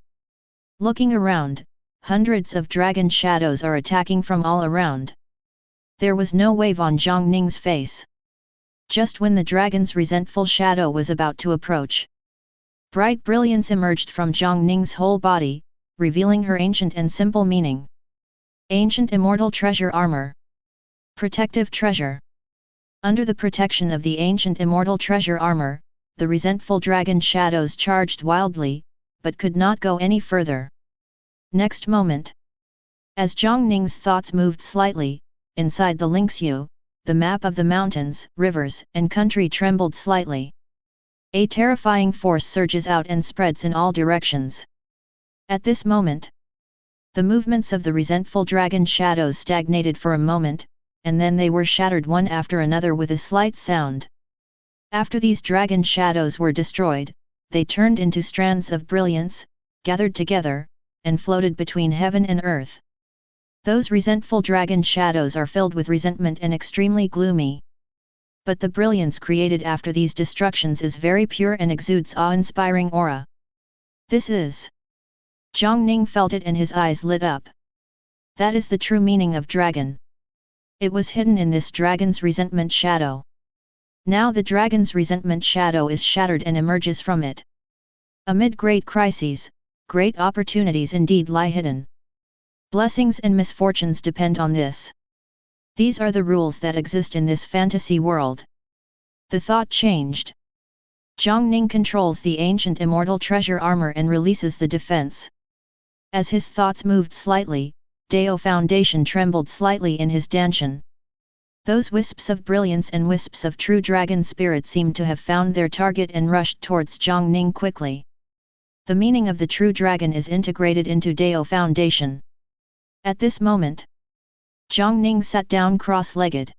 Looking around, hundreds of dragon shadows are attacking from all around. There was no wave on Jiang Ning's face. Just when the dragon's resentful shadow was about to approach, bright brilliance emerged from Jiang Ning's whole body, revealing her ancient and simple meaning. Ancient immortal treasure armor. Protective treasure. Under the protection of the ancient immortal treasure armor, the resentful dragon shadows charged wildly, but could not go any further. Next moment, as Jiang Ning's thoughts moved slightly, inside the Linkshu, the map of the mountains, rivers, and country trembled slightly. A terrifying force surges out and spreads in all directions. At this moment, the movements of the resentful dragon shadows stagnated for a moment, and then they were shattered one after another with a slight sound. After these dragon shadows were destroyed, they turned into strands of brilliance, gathered together, and floated between heaven and earth. Those resentful dragon shadows are filled with resentment and extremely gloomy. But the brilliance created after these destructions is very pure and exudes awe-inspiring aura. This is... Jiang Ning felt it and his eyes lit up. That is the true meaning of dragon. It was hidden in this dragon's resentment shadow. Now the dragon's resentment shadow is shattered and emerges from it. Amid great crises, great opportunities indeed lie hidden. Blessings and misfortunes depend on this. These are the rules that exist in this fantasy world. The thought changed. Jiang Ning controls the ancient immortal treasure armor and releases the defense. As his thoughts moved slightly, Dao Foundation trembled slightly in his dantian. Those wisps of brilliance and wisps of true dragon spirit seemed to have found their target and rushed towards Jiang Ning quickly. The meaning of the true dragon is integrated into Dao Foundation. At this moment, Jiang Ning sat down cross-legged.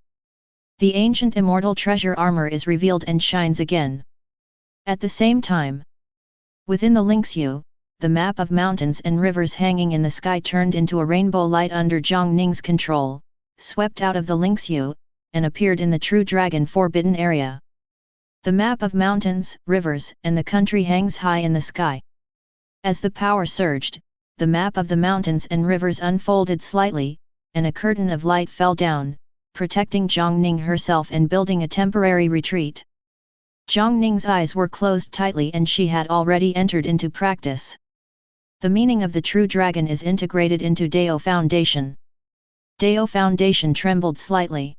The ancient immortal treasure armor is revealed and shines again. At the same time, within the Lingxiu, the map of mountains and rivers hanging in the sky turned into a rainbow light under Jiang Ning's control, swept out of the Lingxiu, and appeared in the True Dragon Forbidden Area. The map of mountains, rivers, and the country hangs high in the sky. As the power surged, the map of the mountains and rivers unfolded slightly, and a curtain of light fell down, protecting Jiang Ning herself and building a temporary retreat. Jiang Ning's eyes were closed tightly and she had already entered into practice. The meaning of the true dragon is integrated into Dao Foundation. Dao Foundation trembled slightly.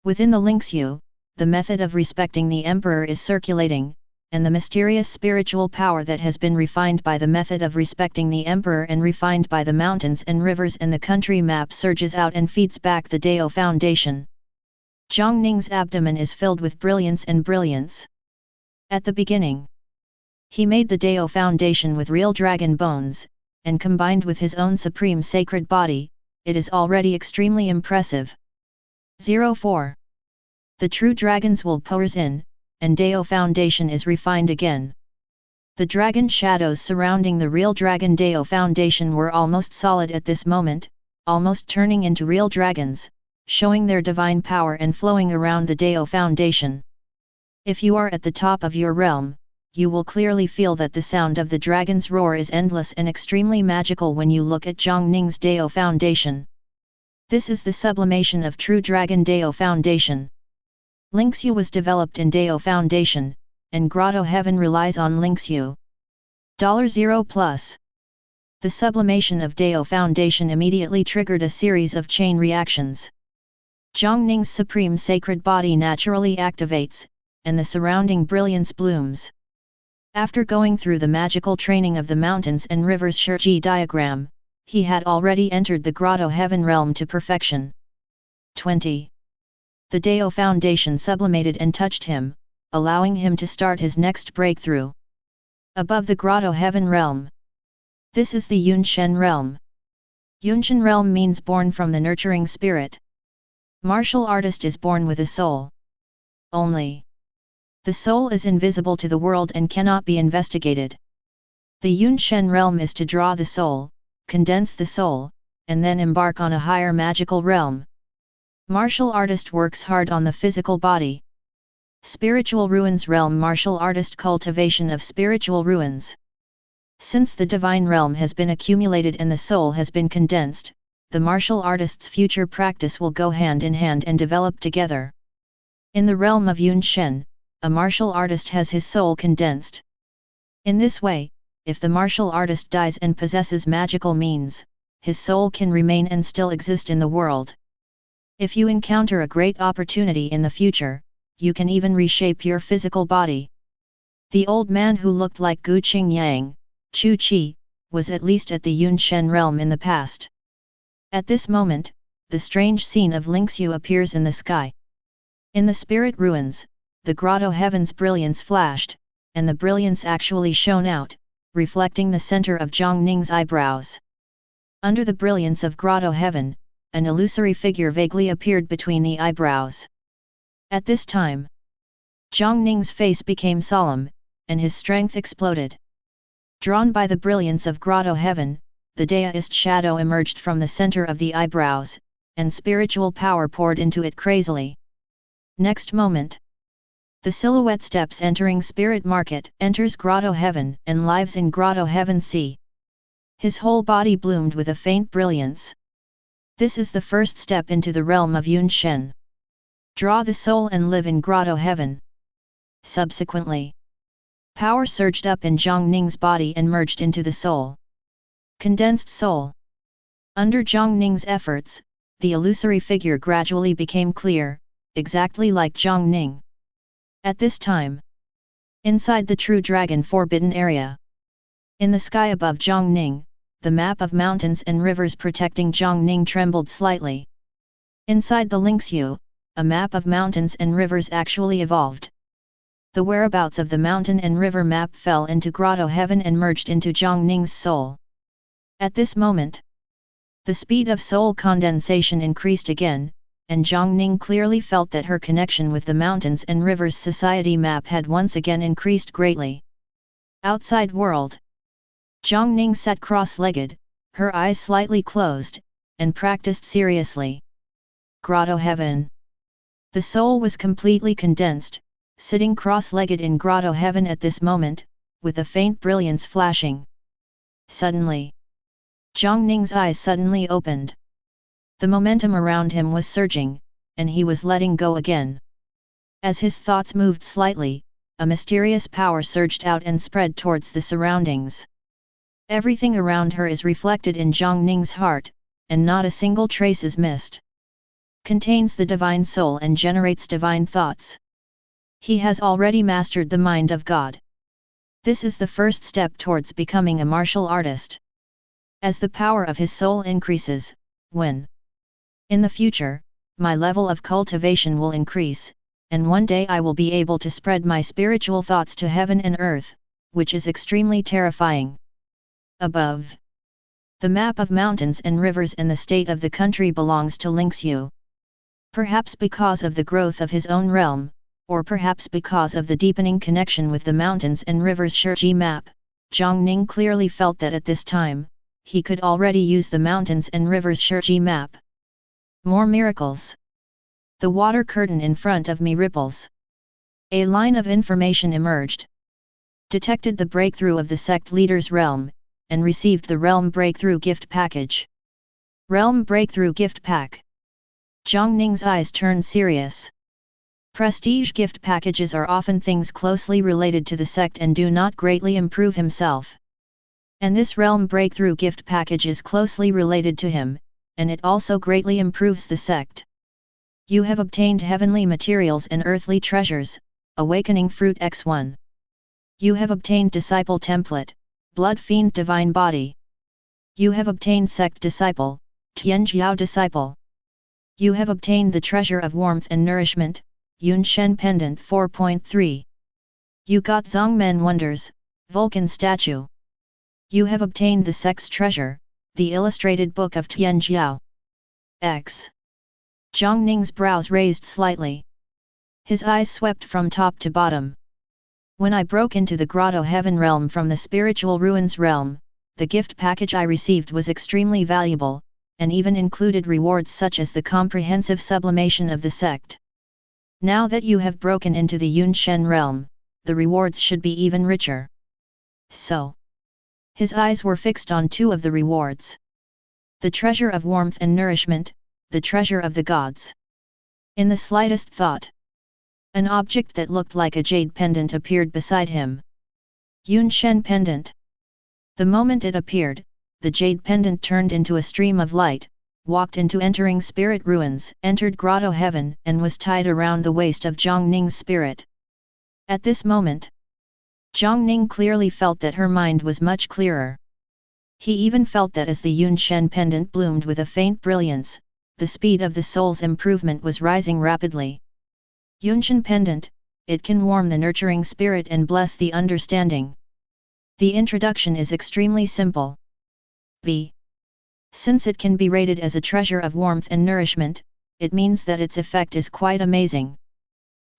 Within the Lingxiu, the method of respecting the emperor is circulating, and the mysterious spiritual power that has been refined by the method of respecting the emperor and refined by the mountains and rivers and the country map surges out and feeds back the Dao Foundation. Jiang Ning's abdomen is filled with brilliance and brilliance. At the beginning, he made the Dao Foundation with real dragon bones, and combined with his own supreme sacred body, it is already extremely impressive. 04. The true dragon's will pours in, and Dao Foundation is refined again. The dragon shadows surrounding the real dragon Dao Foundation were almost solid at this moment, almost turning into real dragons, showing their divine power and flowing around the Dao Foundation. If you are at the top of your realm, you will clearly feel that the sound of the dragon's roar is endless and extremely magical when you look at Jiang Ning's Dao Foundation. This is the sublimation of True Dragon Dao Foundation. Lingxiu was developed in Dao Foundation, and Grotto Heaven relies on Lingxiu. $0+. The sublimation of Dao Foundation immediately triggered a series of chain reactions. Jiang Ning's supreme sacred body naturally activates, and the surrounding brilliance blooms. After going through the magical training of the mountains and rivers Shiji diagram, he had already entered the Grotto Heaven realm to perfection. 20. The Dao Foundation sublimated and touched him, allowing him to start his next breakthrough. Above the Grotto Heaven realm. This is the Yunshen realm. Yunshen realm means born from the nurturing spirit. Martial artist is born with a soul. Only. The soul is invisible to the world and cannot be investigated. The Yunshen realm is to draw the soul, condense the soul, and then embark on a higher magical realm. Martial artist works hard on the physical body. Spiritual ruins realm martial artist cultivation of spiritual ruins. Since the divine realm has been accumulated and the soul has been condensed, the martial artist's future practice will go hand in hand and develop together. In the realm of Yunshen, a martial artist has his soul condensed. In this way, if the martial artist dies and possesses magical means, his soul can remain and still exist in the world. If you encounter a great opportunity in the future, you can even reshape your physical body. The old man who looked like Gu Qingyang, Chu Qi, was at least at the Yunshen realm in the past. At this moment, the strange scene of Lingxiu appears in the sky. In the spirit ruins, the Grotto Heaven's brilliance flashed, and the brilliance actually shone out, reflecting the center of Jiang Ning's eyebrows. Under the brilliance of Grotto Heaven, an illusory figure vaguely appeared between the eyebrows. At this time, Jiang Ning's face became solemn, and his strength exploded. Drawn by the brilliance of Grotto Heaven, the Daoist shadow emerged from the center of the eyebrows, and spiritual power poured into it crazily. Next moment, the silhouette steps entering Spirit Market, enters Grotto Heaven, and lives in Grotto Heaven Sea. His whole body bloomed with a faint brilliance. This is the first step into the realm of Yunshen. Draw the soul and live in Grotto Heaven. Subsequently, power surged up in Jiang Ning's body and merged into the soul. Condensed soul. Under Jiang Ning's efforts, the illusory figure gradually became clear, exactly like Jiang Ning. At this time, inside the True Dragon Forbidden Area, in the sky above Jiang Ning, the map of mountains and rivers protecting Jiang Ning trembled slightly. Inside the Lingxiu, a map of mountains and rivers actually evolved. The whereabouts of the mountain and river map fell into Grotto Heaven and merged into Jiang Ning's soul. At this moment, the speed of soul condensation increased again, and Jiang Ning clearly felt that her connection with the Mountains and Rivers Society map had once again increased greatly. Outside world. Jiang Ning sat cross-legged, her eyes slightly closed, and practiced seriously. Grotto Heaven. The soul was completely condensed, sitting cross-legged in Grotto Heaven at this moment, with a faint brilliance flashing. Suddenly, Jiang Ning's eyes suddenly opened. The momentum around him was surging, and he was letting go again. As his thoughts moved slightly, a mysterious power surged out and spread towards the surroundings. Everything around her is reflected in Jiang Ning's heart, and not a single trace is missed. Contains the divine soul and generates divine thoughts. He has already mastered the mind of God. This is the first step towards becoming a martial artist. As the power of his soul increases, when in the future, my level of cultivation will increase, and one day I will be able to spread my spiritual thoughts to heaven and earth, which is extremely terrifying. Above. The map of mountains and rivers and the state of the country belongs to Lingxiu. Perhaps because of the growth of his own realm, or perhaps because of the deepening connection with the mountains and rivers Shiji map, Jiang Ning clearly felt that at this time, he could already use the mountains and rivers Shiji map. More miracles. The water curtain in front of me ripples. A line of information emerged. Detected the breakthrough of the sect leader's realm, and received the realm breakthrough gift package. Realm breakthrough gift pack. Jiang Ning's eyes turned serious. Prestige gift packages are often things closely related to the sect and do not greatly improve himself. And this realm breakthrough gift package is closely related to him, and it also greatly improves the sect. You have obtained heavenly materials and earthly treasures, awakening fruit X1. You have obtained disciple template, blood fiend divine body. You have obtained sect disciple, Tianjiao disciple. You have obtained the treasure of warmth and nourishment, Yun Shen pendant 4.3. You got Zongmen wonders, Vulcan statue. You have obtained the sect's treasure, the illustrated book of Tianjiao. X. Jiang Ning's brows raised slightly. His eyes swept from top to bottom. When I broke into the Grotto Heaven realm from the spiritual ruins realm, the gift package I received was extremely valuable, and even included rewards such as the comprehensive sublimation of the sect. Now that you have broken into the Yun Shen realm, the rewards should be even richer. So. His eyes were fixed on two of the rewards. The treasure of warmth and nourishment, the treasure of the gods. In the slightest thought, an object that looked like a jade pendant appeared beside him. Yun Shen pendant. The moment it appeared, the jade pendant turned into a stream of light, walked into entering spirit ruins, entered Grotto Heaven and was tied around the waist of Jiang Ning's spirit. At this moment, Jiang Ning clearly felt that her mind was much clearer. He even felt that as the Yun Shen pendant bloomed with a faint brilliance, the speed of the soul's improvement was rising rapidly. Yun Shen pendant, it can warm the nurturing spirit and bless the understanding. The introduction is extremely simple. B. Since it can be rated as a treasure of warmth and nourishment, it means that its effect is quite amazing.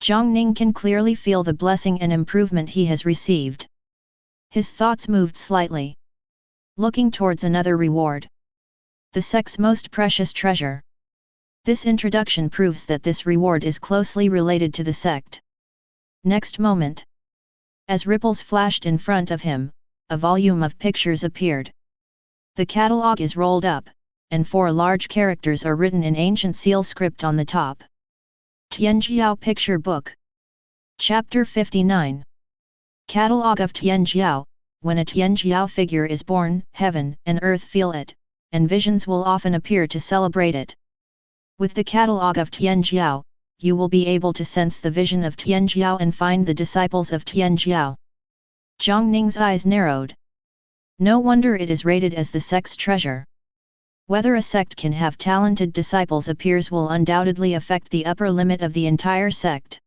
Jiang Ning can clearly feel the blessing and improvement he has received. His thoughts moved slightly. Looking towards another reward. The sect's most precious treasure. This introduction proves that this reward is closely related to the sect. Next moment. As ripples flashed in front of him, a volume of pictures appeared. The catalogue is rolled up, and 4 large characters are written in ancient seal script on the top. Tianjiao Picture Book. Chapter 59. Catalogue of Tianjiao. When a Tianjiao figure is born, heaven and earth feel it, and visions will often appear to celebrate it. With the catalogue of Tianjiao, you will be able to sense the vision of Tianjiao and find the disciples of Tianjiao. Jiang Ning's eyes narrowed. No wonder it is rated as the sect's treasure. Whether a sect can have talented disciples appears will undoubtedly affect the upper limit of the entire sect.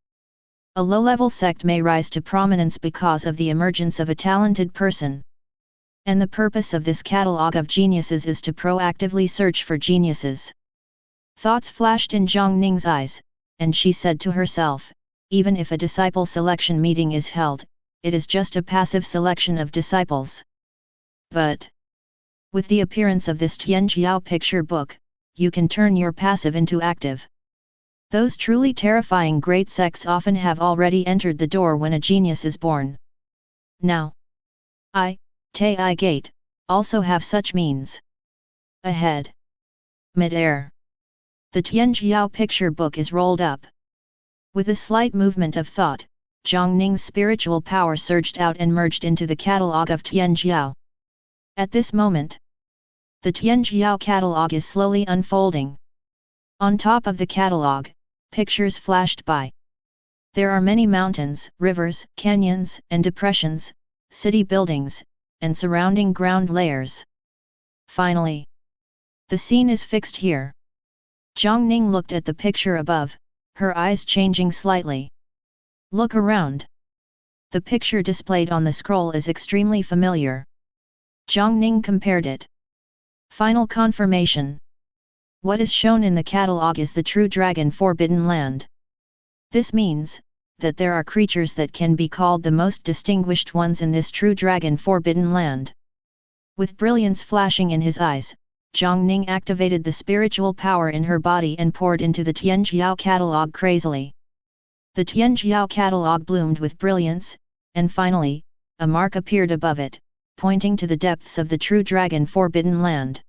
A low-level sect may rise to prominence because of the emergence of a talented person. And the purpose of this catalogue of geniuses is to proactively search for geniuses. Thoughts flashed in Jiang Ning's eyes, and she said to herself, even if a disciple selection meeting is held, it is just a passive selection of disciples. But with the appearance of this Tianjiao picture book, you can turn your passive into active. Those truly terrifying great sects often have already entered the door when a genius is born. Now, Taiyi Gate, also have such means. Ahead. Mid-air. The Tianjiao picture book is rolled up. With a slight movement of thought, Jiang Ning's spiritual power surged out and merged into the catalogue of Tianjiao. At this moment, the Tianjiao catalogue is slowly unfolding. On top of the catalogue, pictures flashed by. There are many mountains, rivers, canyons, and depressions, city buildings, and surrounding ground layers. Finally, the scene is fixed here. Jiang Ning looked at the picture above, her eyes changing slightly. Look around. The picture displayed on the scroll is extremely familiar. Jiang Ning compared it. Final confirmation. What is shown in the catalogue is the true dragon forbidden land. This means that there are creatures that can be called the most distinguished ones in this true dragon forbidden land. With brilliance flashing in his eyes, Jiang Ning activated the spiritual power in her body and poured into the Tianjiao catalogue crazily. The Tianjiao catalogue bloomed with brilliance, and finally, a mark appeared above it, pointing to the depths of the true dragon forbidden land.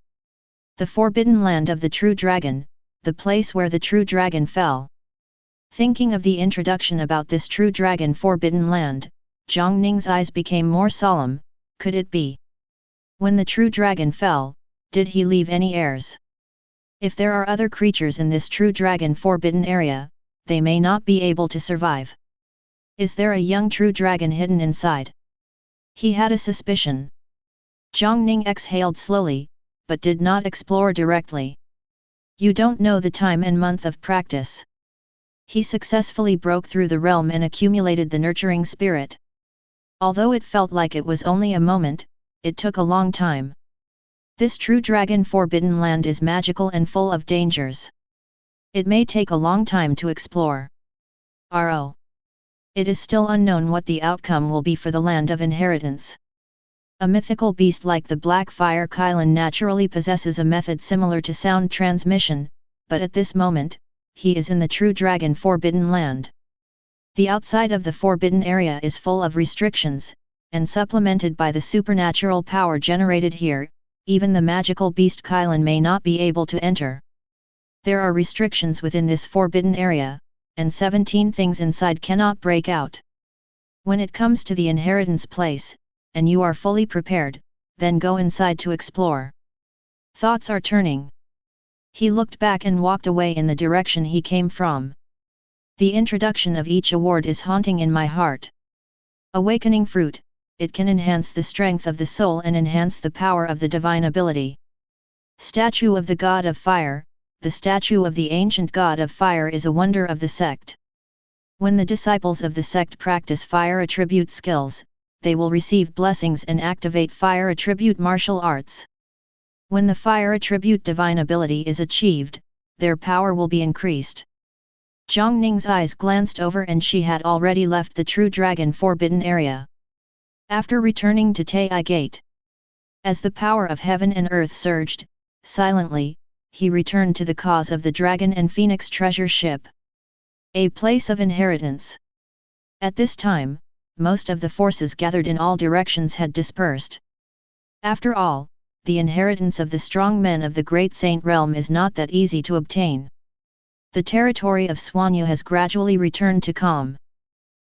The forbidden land of the true dragon, the place where the true dragon fell. Thinking of the introduction about this true dragon forbidden land, Jiang Ning's eyes became more solemn. Could it be? When the true dragon fell, did he leave any heirs? If there are other creatures in this true dragon forbidden area, they may not be able to survive. Is there a young true dragon hidden inside? He had a suspicion. Jiang Ning exhaled slowly, but did not explore directly. You don't know the time and month of practice. He successfully broke through the realm and accumulated the nurturing spirit. Although it felt like it was only a moment, it took a long time. This true dragon forbidden land is magical and full of dangers. It may take a long time to explore. It is still unknown what the outcome will be for the land of inheritance. A mythical beast like the black fire Kylan naturally possesses a method similar to sound transmission, but at this moment, he is in the true dragon forbidden land. The outside of the forbidden area is full of restrictions, and supplemented by the supernatural power generated here, even the magical beast Kylan may not be able to enter. There are restrictions within this forbidden area, and 17 things inside cannot break out. When it comes to the inheritance place, and you are fully prepared, then go inside to explore. Thoughts are turning. He looked back and walked away in the direction he came from. The introduction of each award is haunting in my heart. Awakening fruit, it can enhance the strength of the soul and enhance the power of the divine ability. Statue of the God of Fire, the statue of the ancient God of Fire is a wonder of the sect. When the disciples of the sect practice fire attribute skills, they will receive blessings and activate fire attribute martial arts. When the fire attribute divine ability is achieved, their power will be increased. Jiang Ning's eyes glanced over and she had already left the true dragon forbidden area. After returning to Taiyi Gate, as the power of heaven and earth surged, silently, he returned to the cause of the dragon and phoenix treasure ship. A place of inheritance. At this time, most of the forces gathered in all directions had dispersed. After all, the inheritance of the strong men of the Great Saint Realm is not that easy to obtain. The territory of Suanyu has gradually returned to calm.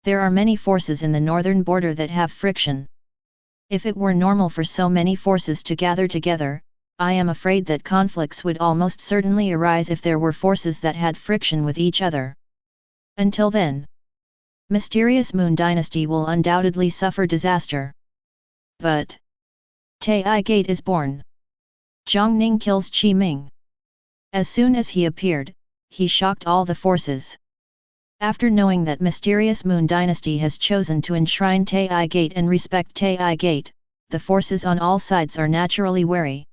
There are many forces in the northern border that have friction. If it were normal for so many forces to gather together, I am afraid that conflicts would almost certainly arise if there were forces that had friction with each other. Until then, mysterious Moon Dynasty will undoubtedly suffer disaster. But Taiyi Gate is born. Jiang Ning kills Qi Ming. As soon as he appeared, he shocked all the forces. After knowing that mysterious Moon Dynasty has chosen to enshrine Taiyi Gate and respect Taiyi Gate, the forces on all sides are naturally wary.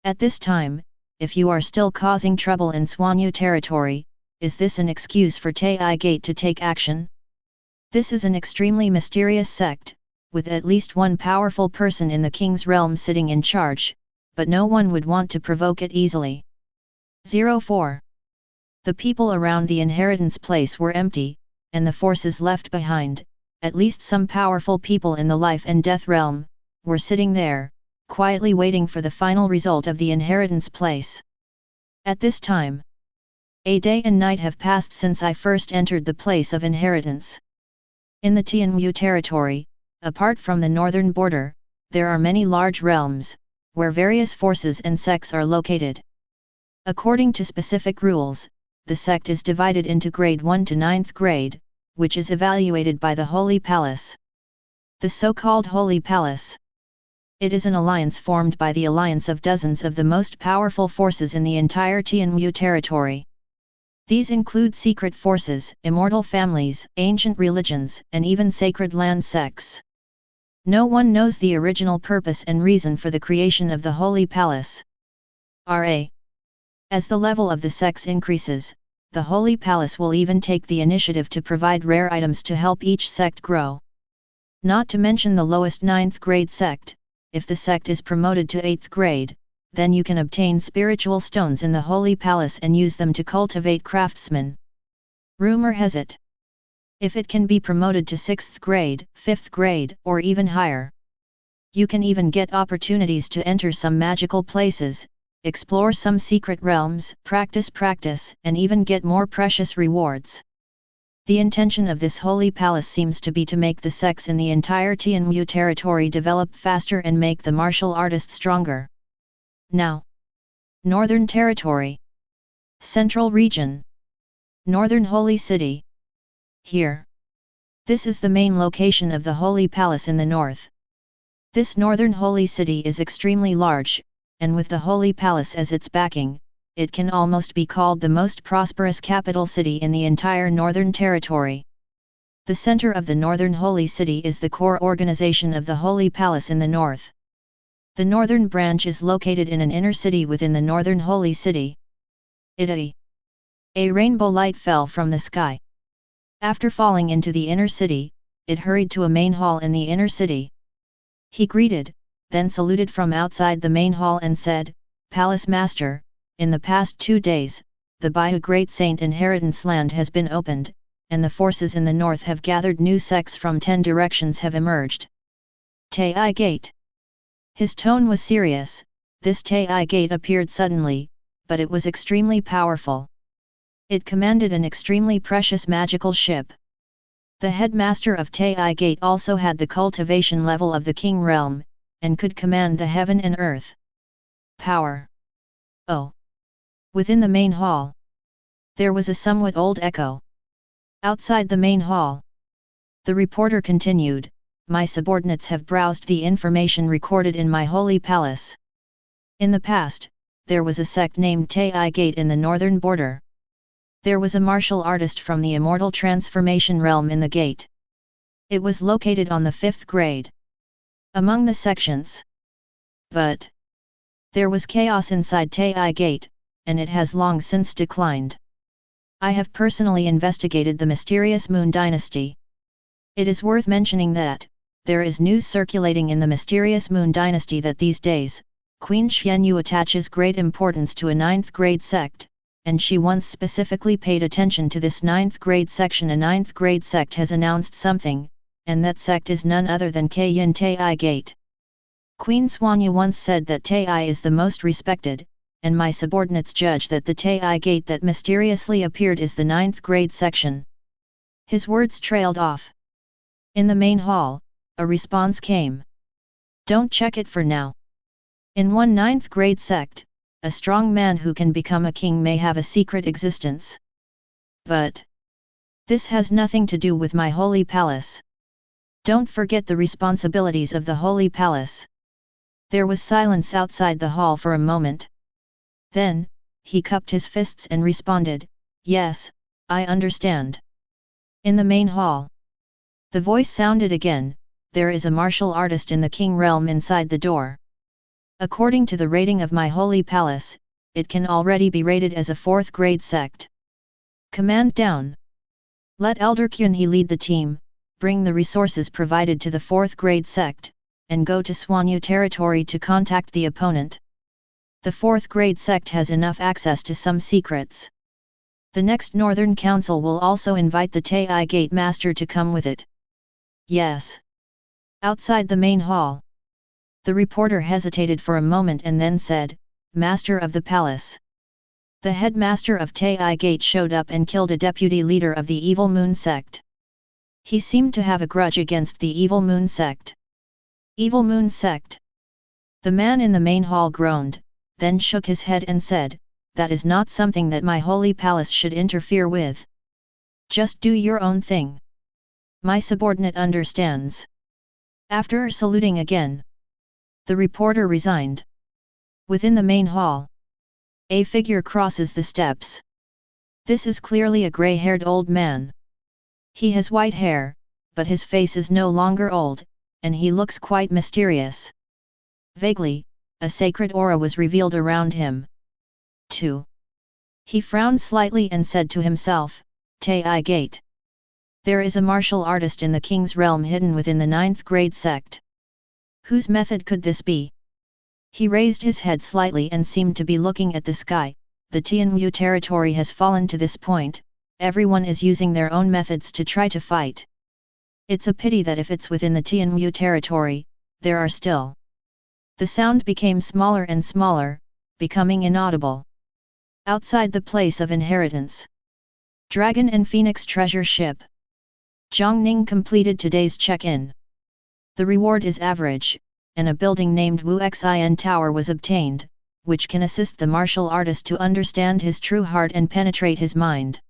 At this time, if you are still causing trouble in Swanyu territory, is this an excuse for Taiyi Gate to take action? This is an extremely mysterious sect, with at least one powerful person in the king's realm sitting in charge, but no one would want to provoke it easily. 04. The people around the inheritance place were empty, and the forces left behind, at least some powerful people in the life and death realm, were sitting there, quietly waiting for the final result of the inheritance place. At this time, a day and night have passed since I first entered the place of inheritance. In the Tianwu territory, apart from the northern border, there are many large realms, where various forces and sects are located. According to specific rules, the sect is divided into grade 1 to 9th grade, which is evaluated by the Holy Palace. The so-called Holy Palace. It is an alliance formed by the alliance of dozens of the most powerful forces in the entire Tianwu territory. These include secret forces, immortal families, ancient religions, and even sacred land sects. No one knows the original purpose and reason for the creation of the Holy Palace. As the level of the sects increases, the Holy Palace will even take the initiative to provide rare items to help each sect grow. Not to mention the lowest 9th grade sect, if the sect is promoted to 8th grade, then you can obtain spiritual stones in the Holy Palace and use them to cultivate craftsmen. Rumor has it. If it can be promoted to 6th grade, 5th grade, or even higher, you can even get opportunities to enter some magical places, explore some secret realms, practice, and even get more precious rewards. The intention of this Holy Palace seems to be to make the sects in the entire Tianwu territory develop faster and make the martial artists stronger. Now, Northern Territory, Central Region, Northern Holy City. Here. This is the main location of the Holy Palace in the north. This northern holy city is extremely large, and with the Holy Palace as its backing, it can almost be called the most prosperous capital city in the entire Northern Territory. The center of the Northern Holy City is the core organization of the Holy Palace in the north. The northern branch is located in an inner city within the Northern Holy City. A rainbow light fell from the sky. After falling into the inner city, it hurried to a main hall in the inner city. He greeted, then saluted from outside the main hall and said, "Palace Master, in the past 2 days, the Baihu Great Saint Inheritance Land has been opened, and the forces in the north have gathered. New sects from 10 directions have emerged. Taiyi Gate." His tone was serious. This Taiyi Gate appeared suddenly, but it was extremely powerful. It commanded an extremely precious magical ship. The headmaster of Taiyi Gate also had the cultivation level of the king realm, and could command the heaven and earth. Power. Oh! Within the main hall, there was a somewhat old echo. Outside the main hall, the reporter continued, "My subordinates have browsed the information recorded in my holy palace. In the past, there was a sect named Taiyi Gate in the northern border. There was a martial artist from the immortal transformation realm in the gate. It was located on the 5th grade. Among the sections. But there was chaos inside Taiyi Gate, and it has long since declined. I have personally investigated the mysterious Moon Dynasty. It is worth mentioning that there is news circulating in the mysterious Moon Dynasty that these days, Queen Xianyu attaches great importance to a 9th grade sect, and she once specifically paid attention to this 9th grade section. A 9th grade sect has announced something, and that sect is none other than Yin Taiyi Gate. Queen Xuanyu once said that Taiyi is the most respected, and my subordinates judge that the Taiyi Gate that mysteriously appeared is the 9th grade section." His words trailed off. In the main hall, a response came. "Don't check it for now. In one 9th grade sect, a strong man who can become a king may have a secret existence. But this has nothing to do with my holy palace. Don't forget the responsibilities of the holy palace." There was silence outside the hall for a moment. Then, he cupped his fists and responded, "Yes, I understand." In the main hall, the voice sounded again, "There is a martial artist in the king realm inside the door. According to the rating of my holy palace, it can already be rated as a 4th grade sect. Command down. Let Elder Kyunhee lead the team, bring the resources provided to the 4th grade sect, and go to Swanyu territory to contact the opponent. The 4th grade sect has enough access to some secrets. The next Northern Council will also invite the Taiyi Gate master to come with it. Yes. Outside the main hall. The reporter hesitated for a moment and then said, Master of the Palace. The headmaster of Taiyi Gate showed up and killed a deputy leader of the Evil Moon Sect. He seemed to have a grudge against the Evil Moon Sect. Evil Moon Sect. The man in the main hall groaned, then shook his head and said, That is not something that my holy palace should interfere with. Just do your own thing. My subordinate understands. After saluting again, the reporter resigned. Within the main hall, a figure crosses the steps. This is clearly a grey-haired old man. He has white hair, but his face is no longer old, and he looks quite mysterious. Vaguely, a sacred aura was revealed around him. 2. He frowned slightly and said to himself, Taiyi Gate. There is a martial artist in the king's realm hidden within the 9th grade sect. Whose method could this be? He raised his head slightly and seemed to be looking at the sky. The Tianwu territory has fallen to this point, everyone is using their own methods to try to fight. It's a pity that if it's within the Tianwu territory, there are still. The sound became smaller and smaller, becoming inaudible. Outside the place of inheritance. Dragon and Phoenix treasure ship. Jiang Ning completed today's check-in. The reward is average, and a building named Wu Xin Tower was obtained, which can assist the martial artist to understand his true heart and penetrate his mind.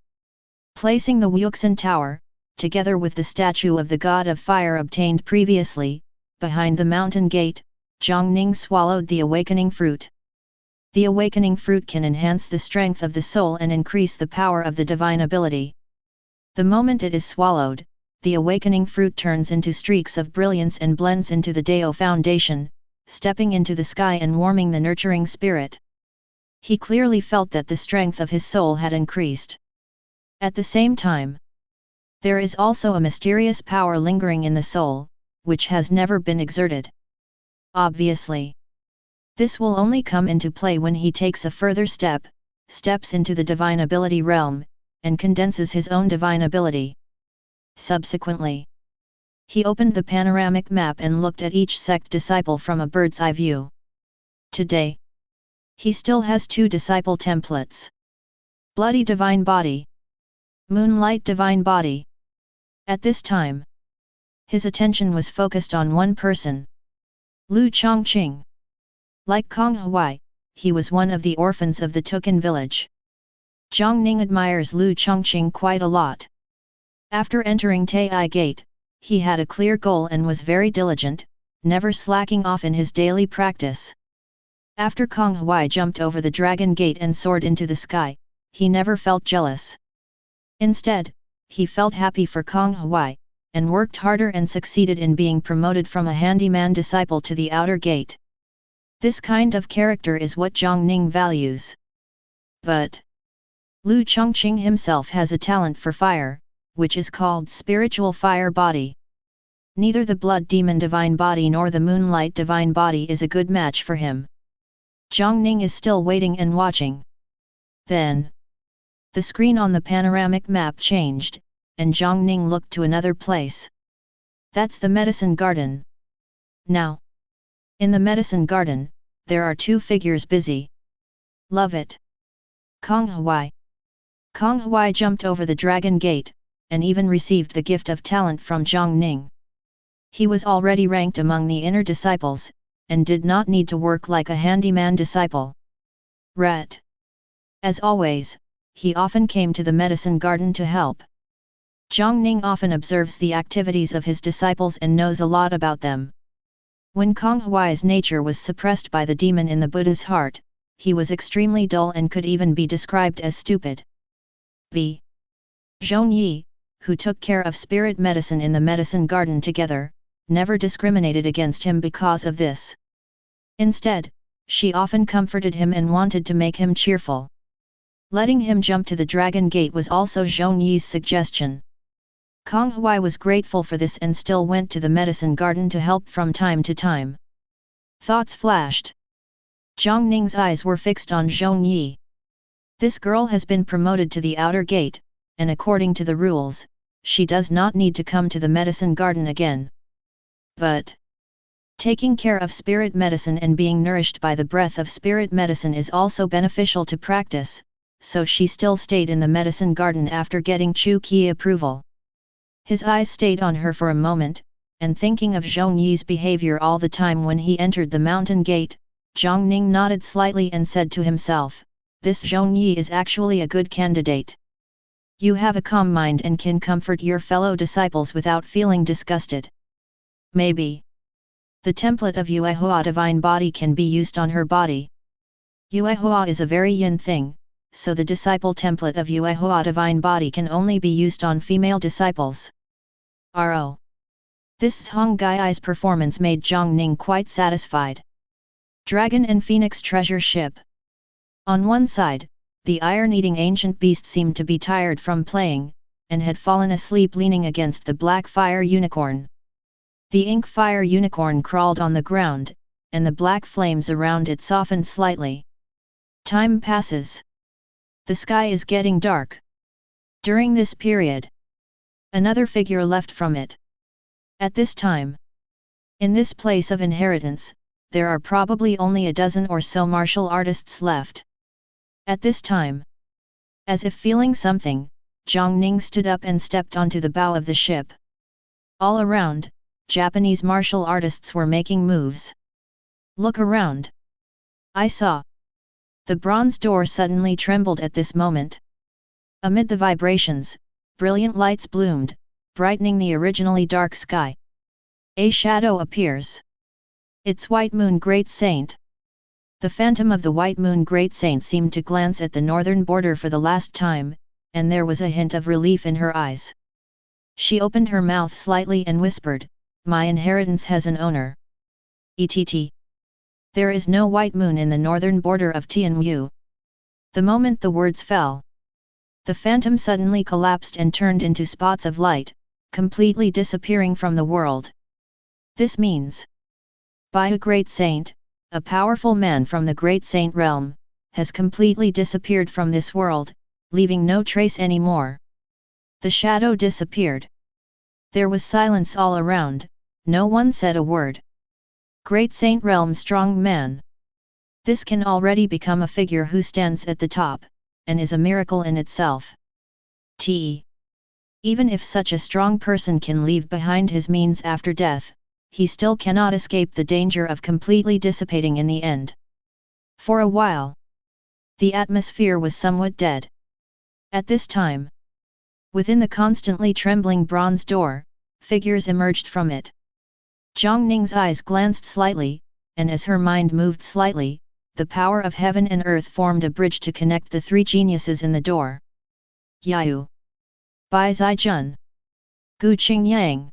Placing the Wu Xin Tower, together with the statue of the god of fire obtained previously, behind the mountain gate, Jiang Ning swallowed the awakening fruit. The awakening fruit can enhance the strength of the soul and increase the power of the divine ability. The moment it is swallowed, the awakening fruit turns into streaks of brilliance and blends into the Dao foundation, stepping into the sky and warming the nurturing spirit. He clearly felt that the strength of his soul had increased. At the same time, there is also a mysterious power lingering in the soul, which has never been exerted. Obviously, this will only come into play when he takes a further step, steps into the divine ability realm, and condenses his own divine ability. Subsequently, he opened the panoramic map and looked at each sect disciple from a bird's eye view. Today, he still has 2 disciple templates. Bloody Divine Body. Moonlight Divine Body. At this time, his attention was focused on one person. Lu Chongqing. Like Kong Huai, he was one of the orphans of the Tukan village. Jiang Ning admires Lu Chongqing quite a lot. After entering Taiyi Gate, he had a clear goal and was very diligent, never slacking off in his daily practice. After Kong Huai jumped over the Dragon Gate and soared into the sky, he never felt jealous. Instead, he felt happy for Kong Huai, and worked harder and succeeded in being promoted from a handyman disciple to the outer gate. This kind of character is what Jiang Ning values. But Lu Chongqing himself has a talent for fire, which is called spiritual fire body. Neither the blood demon divine body nor the moonlight divine body is a good match for him. Jiang Ning is still waiting and watching. Then, the screen on the panoramic map changed, and Jiang Ning looked to another place. That's the medicine garden. Now, in the medicine garden, there are 2 figures busy. Love it. Kong Huai. Kong Huai jumped over the Dragon Gate, and even received the gift of talent from Jiang Ning. He was already ranked among the inner disciples, and did not need to work like a handyman disciple. Ret. As always, he often came to the medicine garden to help. Jiang Ning often observes the activities of his disciples and knows a lot about them. When Kong Huai's nature was suppressed by the demon in the Buddha's heart, he was extremely dull and could even be described as stupid. B. Zhongyi, who took care of spirit medicine in the medicine garden together, never discriminated against him because of this. Instead, she often comforted him and wanted to make him cheerful. Letting him jump to the Dragon Gate was also Zhong Yi's suggestion. Kong Hui was grateful for this and still went to the medicine garden to help from time to time. Thoughts flashed. Jiang Ning's eyes were fixed on Zhong Yi. This girl has been promoted to the outer gate, and according to the rules, she does not need to come to the medicine garden again. But taking care of spirit medicine and being nourished by the breath of spirit medicine is also beneficial to practice, so she still stayed in the medicine garden after getting Chu Qi approval. His eyes stayed on her for a moment, and thinking of Zhong Yi's behavior all the time when he entered the mountain gate, Jiang Ning nodded slightly and said to himself, "This Zhong Yi is actually a good candidate. You have a calm mind and can comfort your fellow disciples without feeling disgusted. Maybe the template of Yuehua divine body can be used on her body. Yuehua is a very yin thing, so the disciple template of Yuehua divine body can only be used on female disciples." Ro. This Zhong Gai's performance made Jiang Ning quite satisfied. Dragon and Phoenix treasure ship. On one side, the iron-eating ancient beast seemed to be tired from playing, and had fallen asleep leaning against the black fire unicorn. The ink fire unicorn crawled on the ground, and the black flames around it softened slightly. Time passes. The sky is getting dark. During this period, another figure left from it. At this time, in this place of inheritance, there are probably only a dozen or so martial artists left. At this time, as if feeling something, Jiang Ning stood up and stepped onto the bow of the ship. All around, Japanese martial artists were making moves. "Look around. I saw." The bronze door suddenly trembled at this moment. Amid the vibrations, brilliant lights bloomed, brightening the originally dark sky. A shadow appears. It's White Moon Great Saint. The phantom of the White Moon Great Saint seemed to glance at the northern border for the last time, and there was a hint of relief in her eyes. She opened her mouth slightly and whispered, "My inheritance has an owner. ETT. There is no white moon in the northern border of Tianwu." The moment the words fell, the phantom suddenly collapsed and turned into spots of light, completely disappearing from the world. This means, by a great saint, a powerful man from the great saint realm, has completely disappeared from this world, leaving no trace anymore. The shadow disappeared. There was silence all around, no one said a word. Great Saint Realm strong man. This can already become a figure who stands at the top, and is a miracle in itself. Even if such a strong person can leave behind his means after death, he still cannot escape the danger of completely dissipating in the end. For a while, the atmosphere was somewhat dead. At this time, within the constantly trembling bronze door, figures emerged from it. Jiang Ning's eyes glanced slightly, and as her mind moved slightly, the power of heaven and earth formed a bridge to connect the three geniuses in the door. Yayu, Bai Zijun, Gu Qingyang.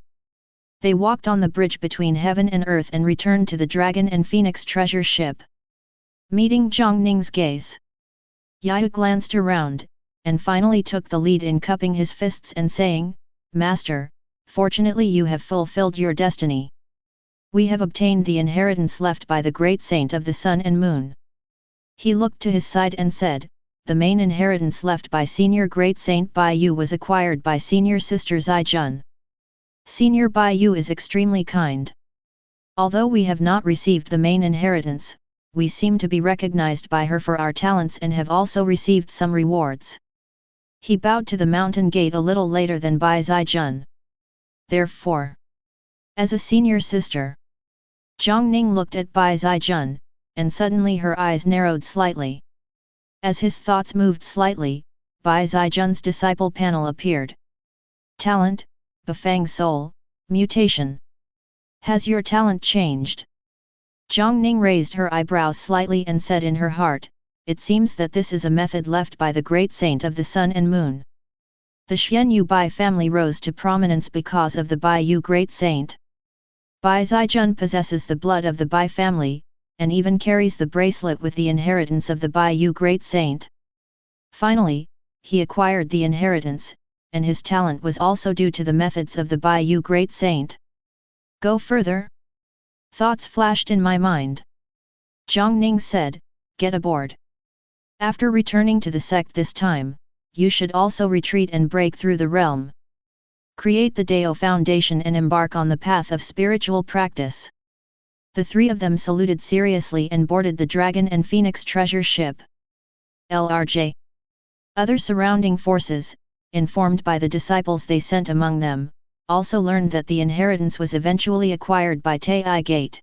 They walked on the bridge between heaven and earth and returned to the Dragon and Phoenix treasure ship. Meeting Jiang Ning's gaze, Yayu glanced around, and finally took the lead in cupping his fists and saying, "Master, fortunately you have fulfilled your destiny. We have obtained the inheritance left by the great saint of the sun and moon." He looked to his side and said, "The main inheritance left by Senior Great Saint Bai Yu was acquired by Senior Sister Zijun. Senior Bai Yu is extremely kind. Although we have not received the main inheritance, we seem to be recognized by her for our talents and have also received some rewards." He bowed to the mountain gate a little later than Bai Zijun. Therefore, as a senior sister, Jiang Ning looked at Bai Zijun, and suddenly her eyes narrowed slightly. As his thoughts moved slightly, Bai Zijun's disciple panel appeared. Talent, Bafang Soul, Mutation. Has your talent changed? Jiang Ning raised her eyebrows slightly and said in her heart, "It seems that this is a method left by the great saint of the sun and moon." The Xianyu Bai family rose to prominence because of the Bai Yu great saint. Bai Zijun possesses the blood of the Bai family, and even carries the bracelet with the inheritance of the Taiyi Great Saint. Finally, he acquired the inheritance, and his talent was also due to the methods of the Taiyi Great Saint. Go further? Thoughts flashed in my mind. Jiang Ning said, get aboard. After returning to the sect this time, you should also retreat and break through the realm. Create the Dao foundation and embark on the path of spiritual practice. The three of them saluted seriously and boarded the Dragon and Phoenix treasure ship. LRJ. Other surrounding forces, informed by the disciples they sent among them, also learned that the inheritance was eventually acquired by Taiyi Gate.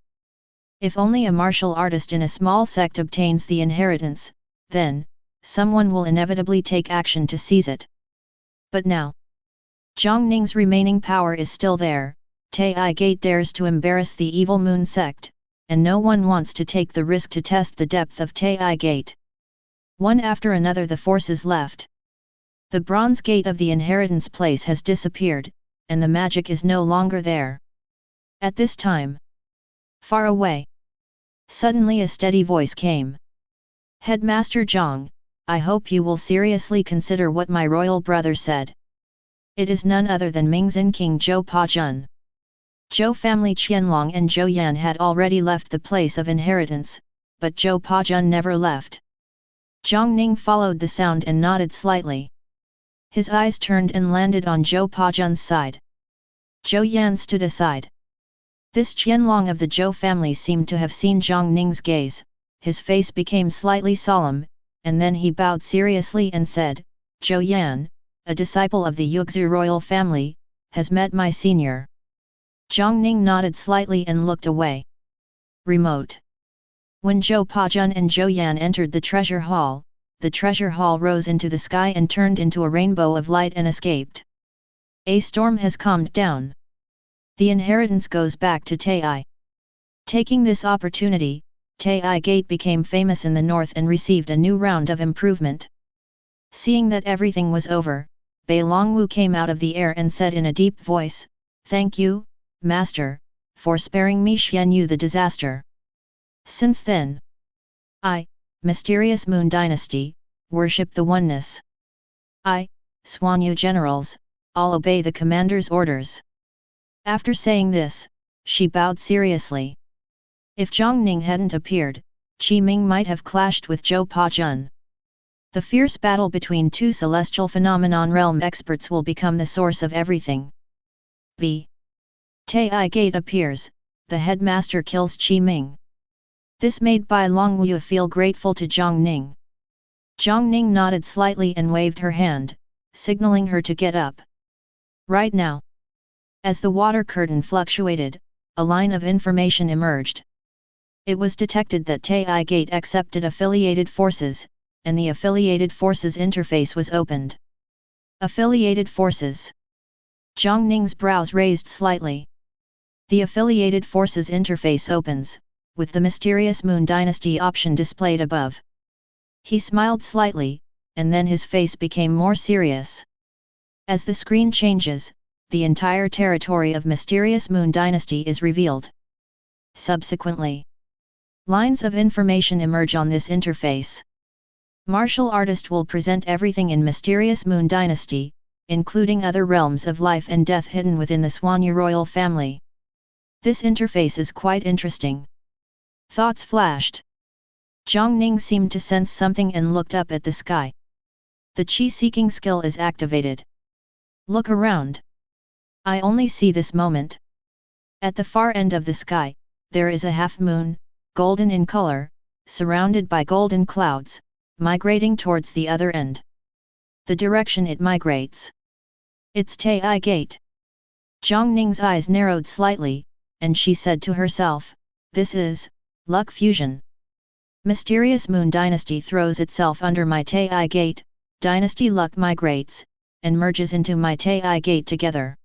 If only a martial artist in a small sect obtains the inheritance, then, someone will inevitably take action to seize it. But now, Jiang Ning's remaining power is still there. Taiyi Gate dares to embarrass the evil Moon sect, and no one wants to take the risk to test the depth of Taiyi Gate. One after another the forces left. The bronze gate of the inheritance place has disappeared, and the magic is no longer there. At this time, far away, suddenly a steady voice came. Headmaster Jiang, I hope you will seriously consider what my royal brother said. It is none other than Mingzhen King Zhou Pajun. Zhou family Qianlong and Zhou Yan had already left the place of inheritance, but Zhou Pajun never left. Jiang Ning followed the sound and nodded slightly. His eyes turned and landed on Zhou Pajun's side. Zhou Yan stood aside. This Qianlong of the Zhou family seemed to have seen Jiang Ning's gaze. His face became slightly solemn, and then he bowed seriously and said, Zhou Yan, a disciple of the Yuexu royal family, has met my senior. Jiang Ning nodded slightly and looked away. Remote. When Zhou Pajun and Zhou Yan entered the treasure hall rose into the sky and turned into a rainbow of light and escaped. A storm has calmed down. The inheritance goes back to Taiyi. Taking this opportunity, Taiyi Gate became famous in the north and received a new round of improvement. Seeing that everything was over, Bei Longwu came out of the air and said in a deep voice, Thank you, Master, for sparing me Xianyu the disaster. Since then, I, mysterious Moon Dynasty, worship the oneness. I, Xuanyu generals, all obey the commander's orders. After saying this, she bowed seriously. If Jiang Ning hadn't appeared, Qi Ming might have clashed with Zhou Pajun. The fierce battle between two celestial phenomenon realm experts will become the source of everything. B. Taiyi Gate appears, the headmaster kills Qi Ming. This made Bai Longwu feel grateful to Jiang Ning. Jiang Ning nodded slightly and waved her hand, signaling her to get up. Right now. As the water curtain fluctuated, a line of information emerged. It was detected that Taiyi Gate accepted affiliated forces, and the affiliated forces interface was opened. Affiliated forces. Jiang Ning's brows raised slightly. The affiliated forces interface opens, with the mysterious Moon Dynasty option displayed above. He smiled slightly, and then his face became more serious. As the screen changes, the entire territory of mysterious Moon Dynasty is revealed. Subsequently, lines of information emerge on this interface. Martial artist will present everything in mysterious Moon Dynasty, including other realms of life and death hidden within the Xuanyu royal family. This interface is quite interesting. Thoughts flashed. Jiang Ning seemed to sense something and looked up at the sky. The qi-seeking skill is activated. Look around. I only see this moment. At the far end of the sky, there is a half-moon, golden in color, surrounded by golden clouds, migrating towards the other end. The direction it migrates. It's Taiyi Gate. Jiang Ning's eyes narrowed slightly, and she said to herself, This is luck fusion. Mysterious Moon Dynasty throws itself under my Taiyi Gate, Dynasty luck migrates, and merges into my Taiyi Gate together.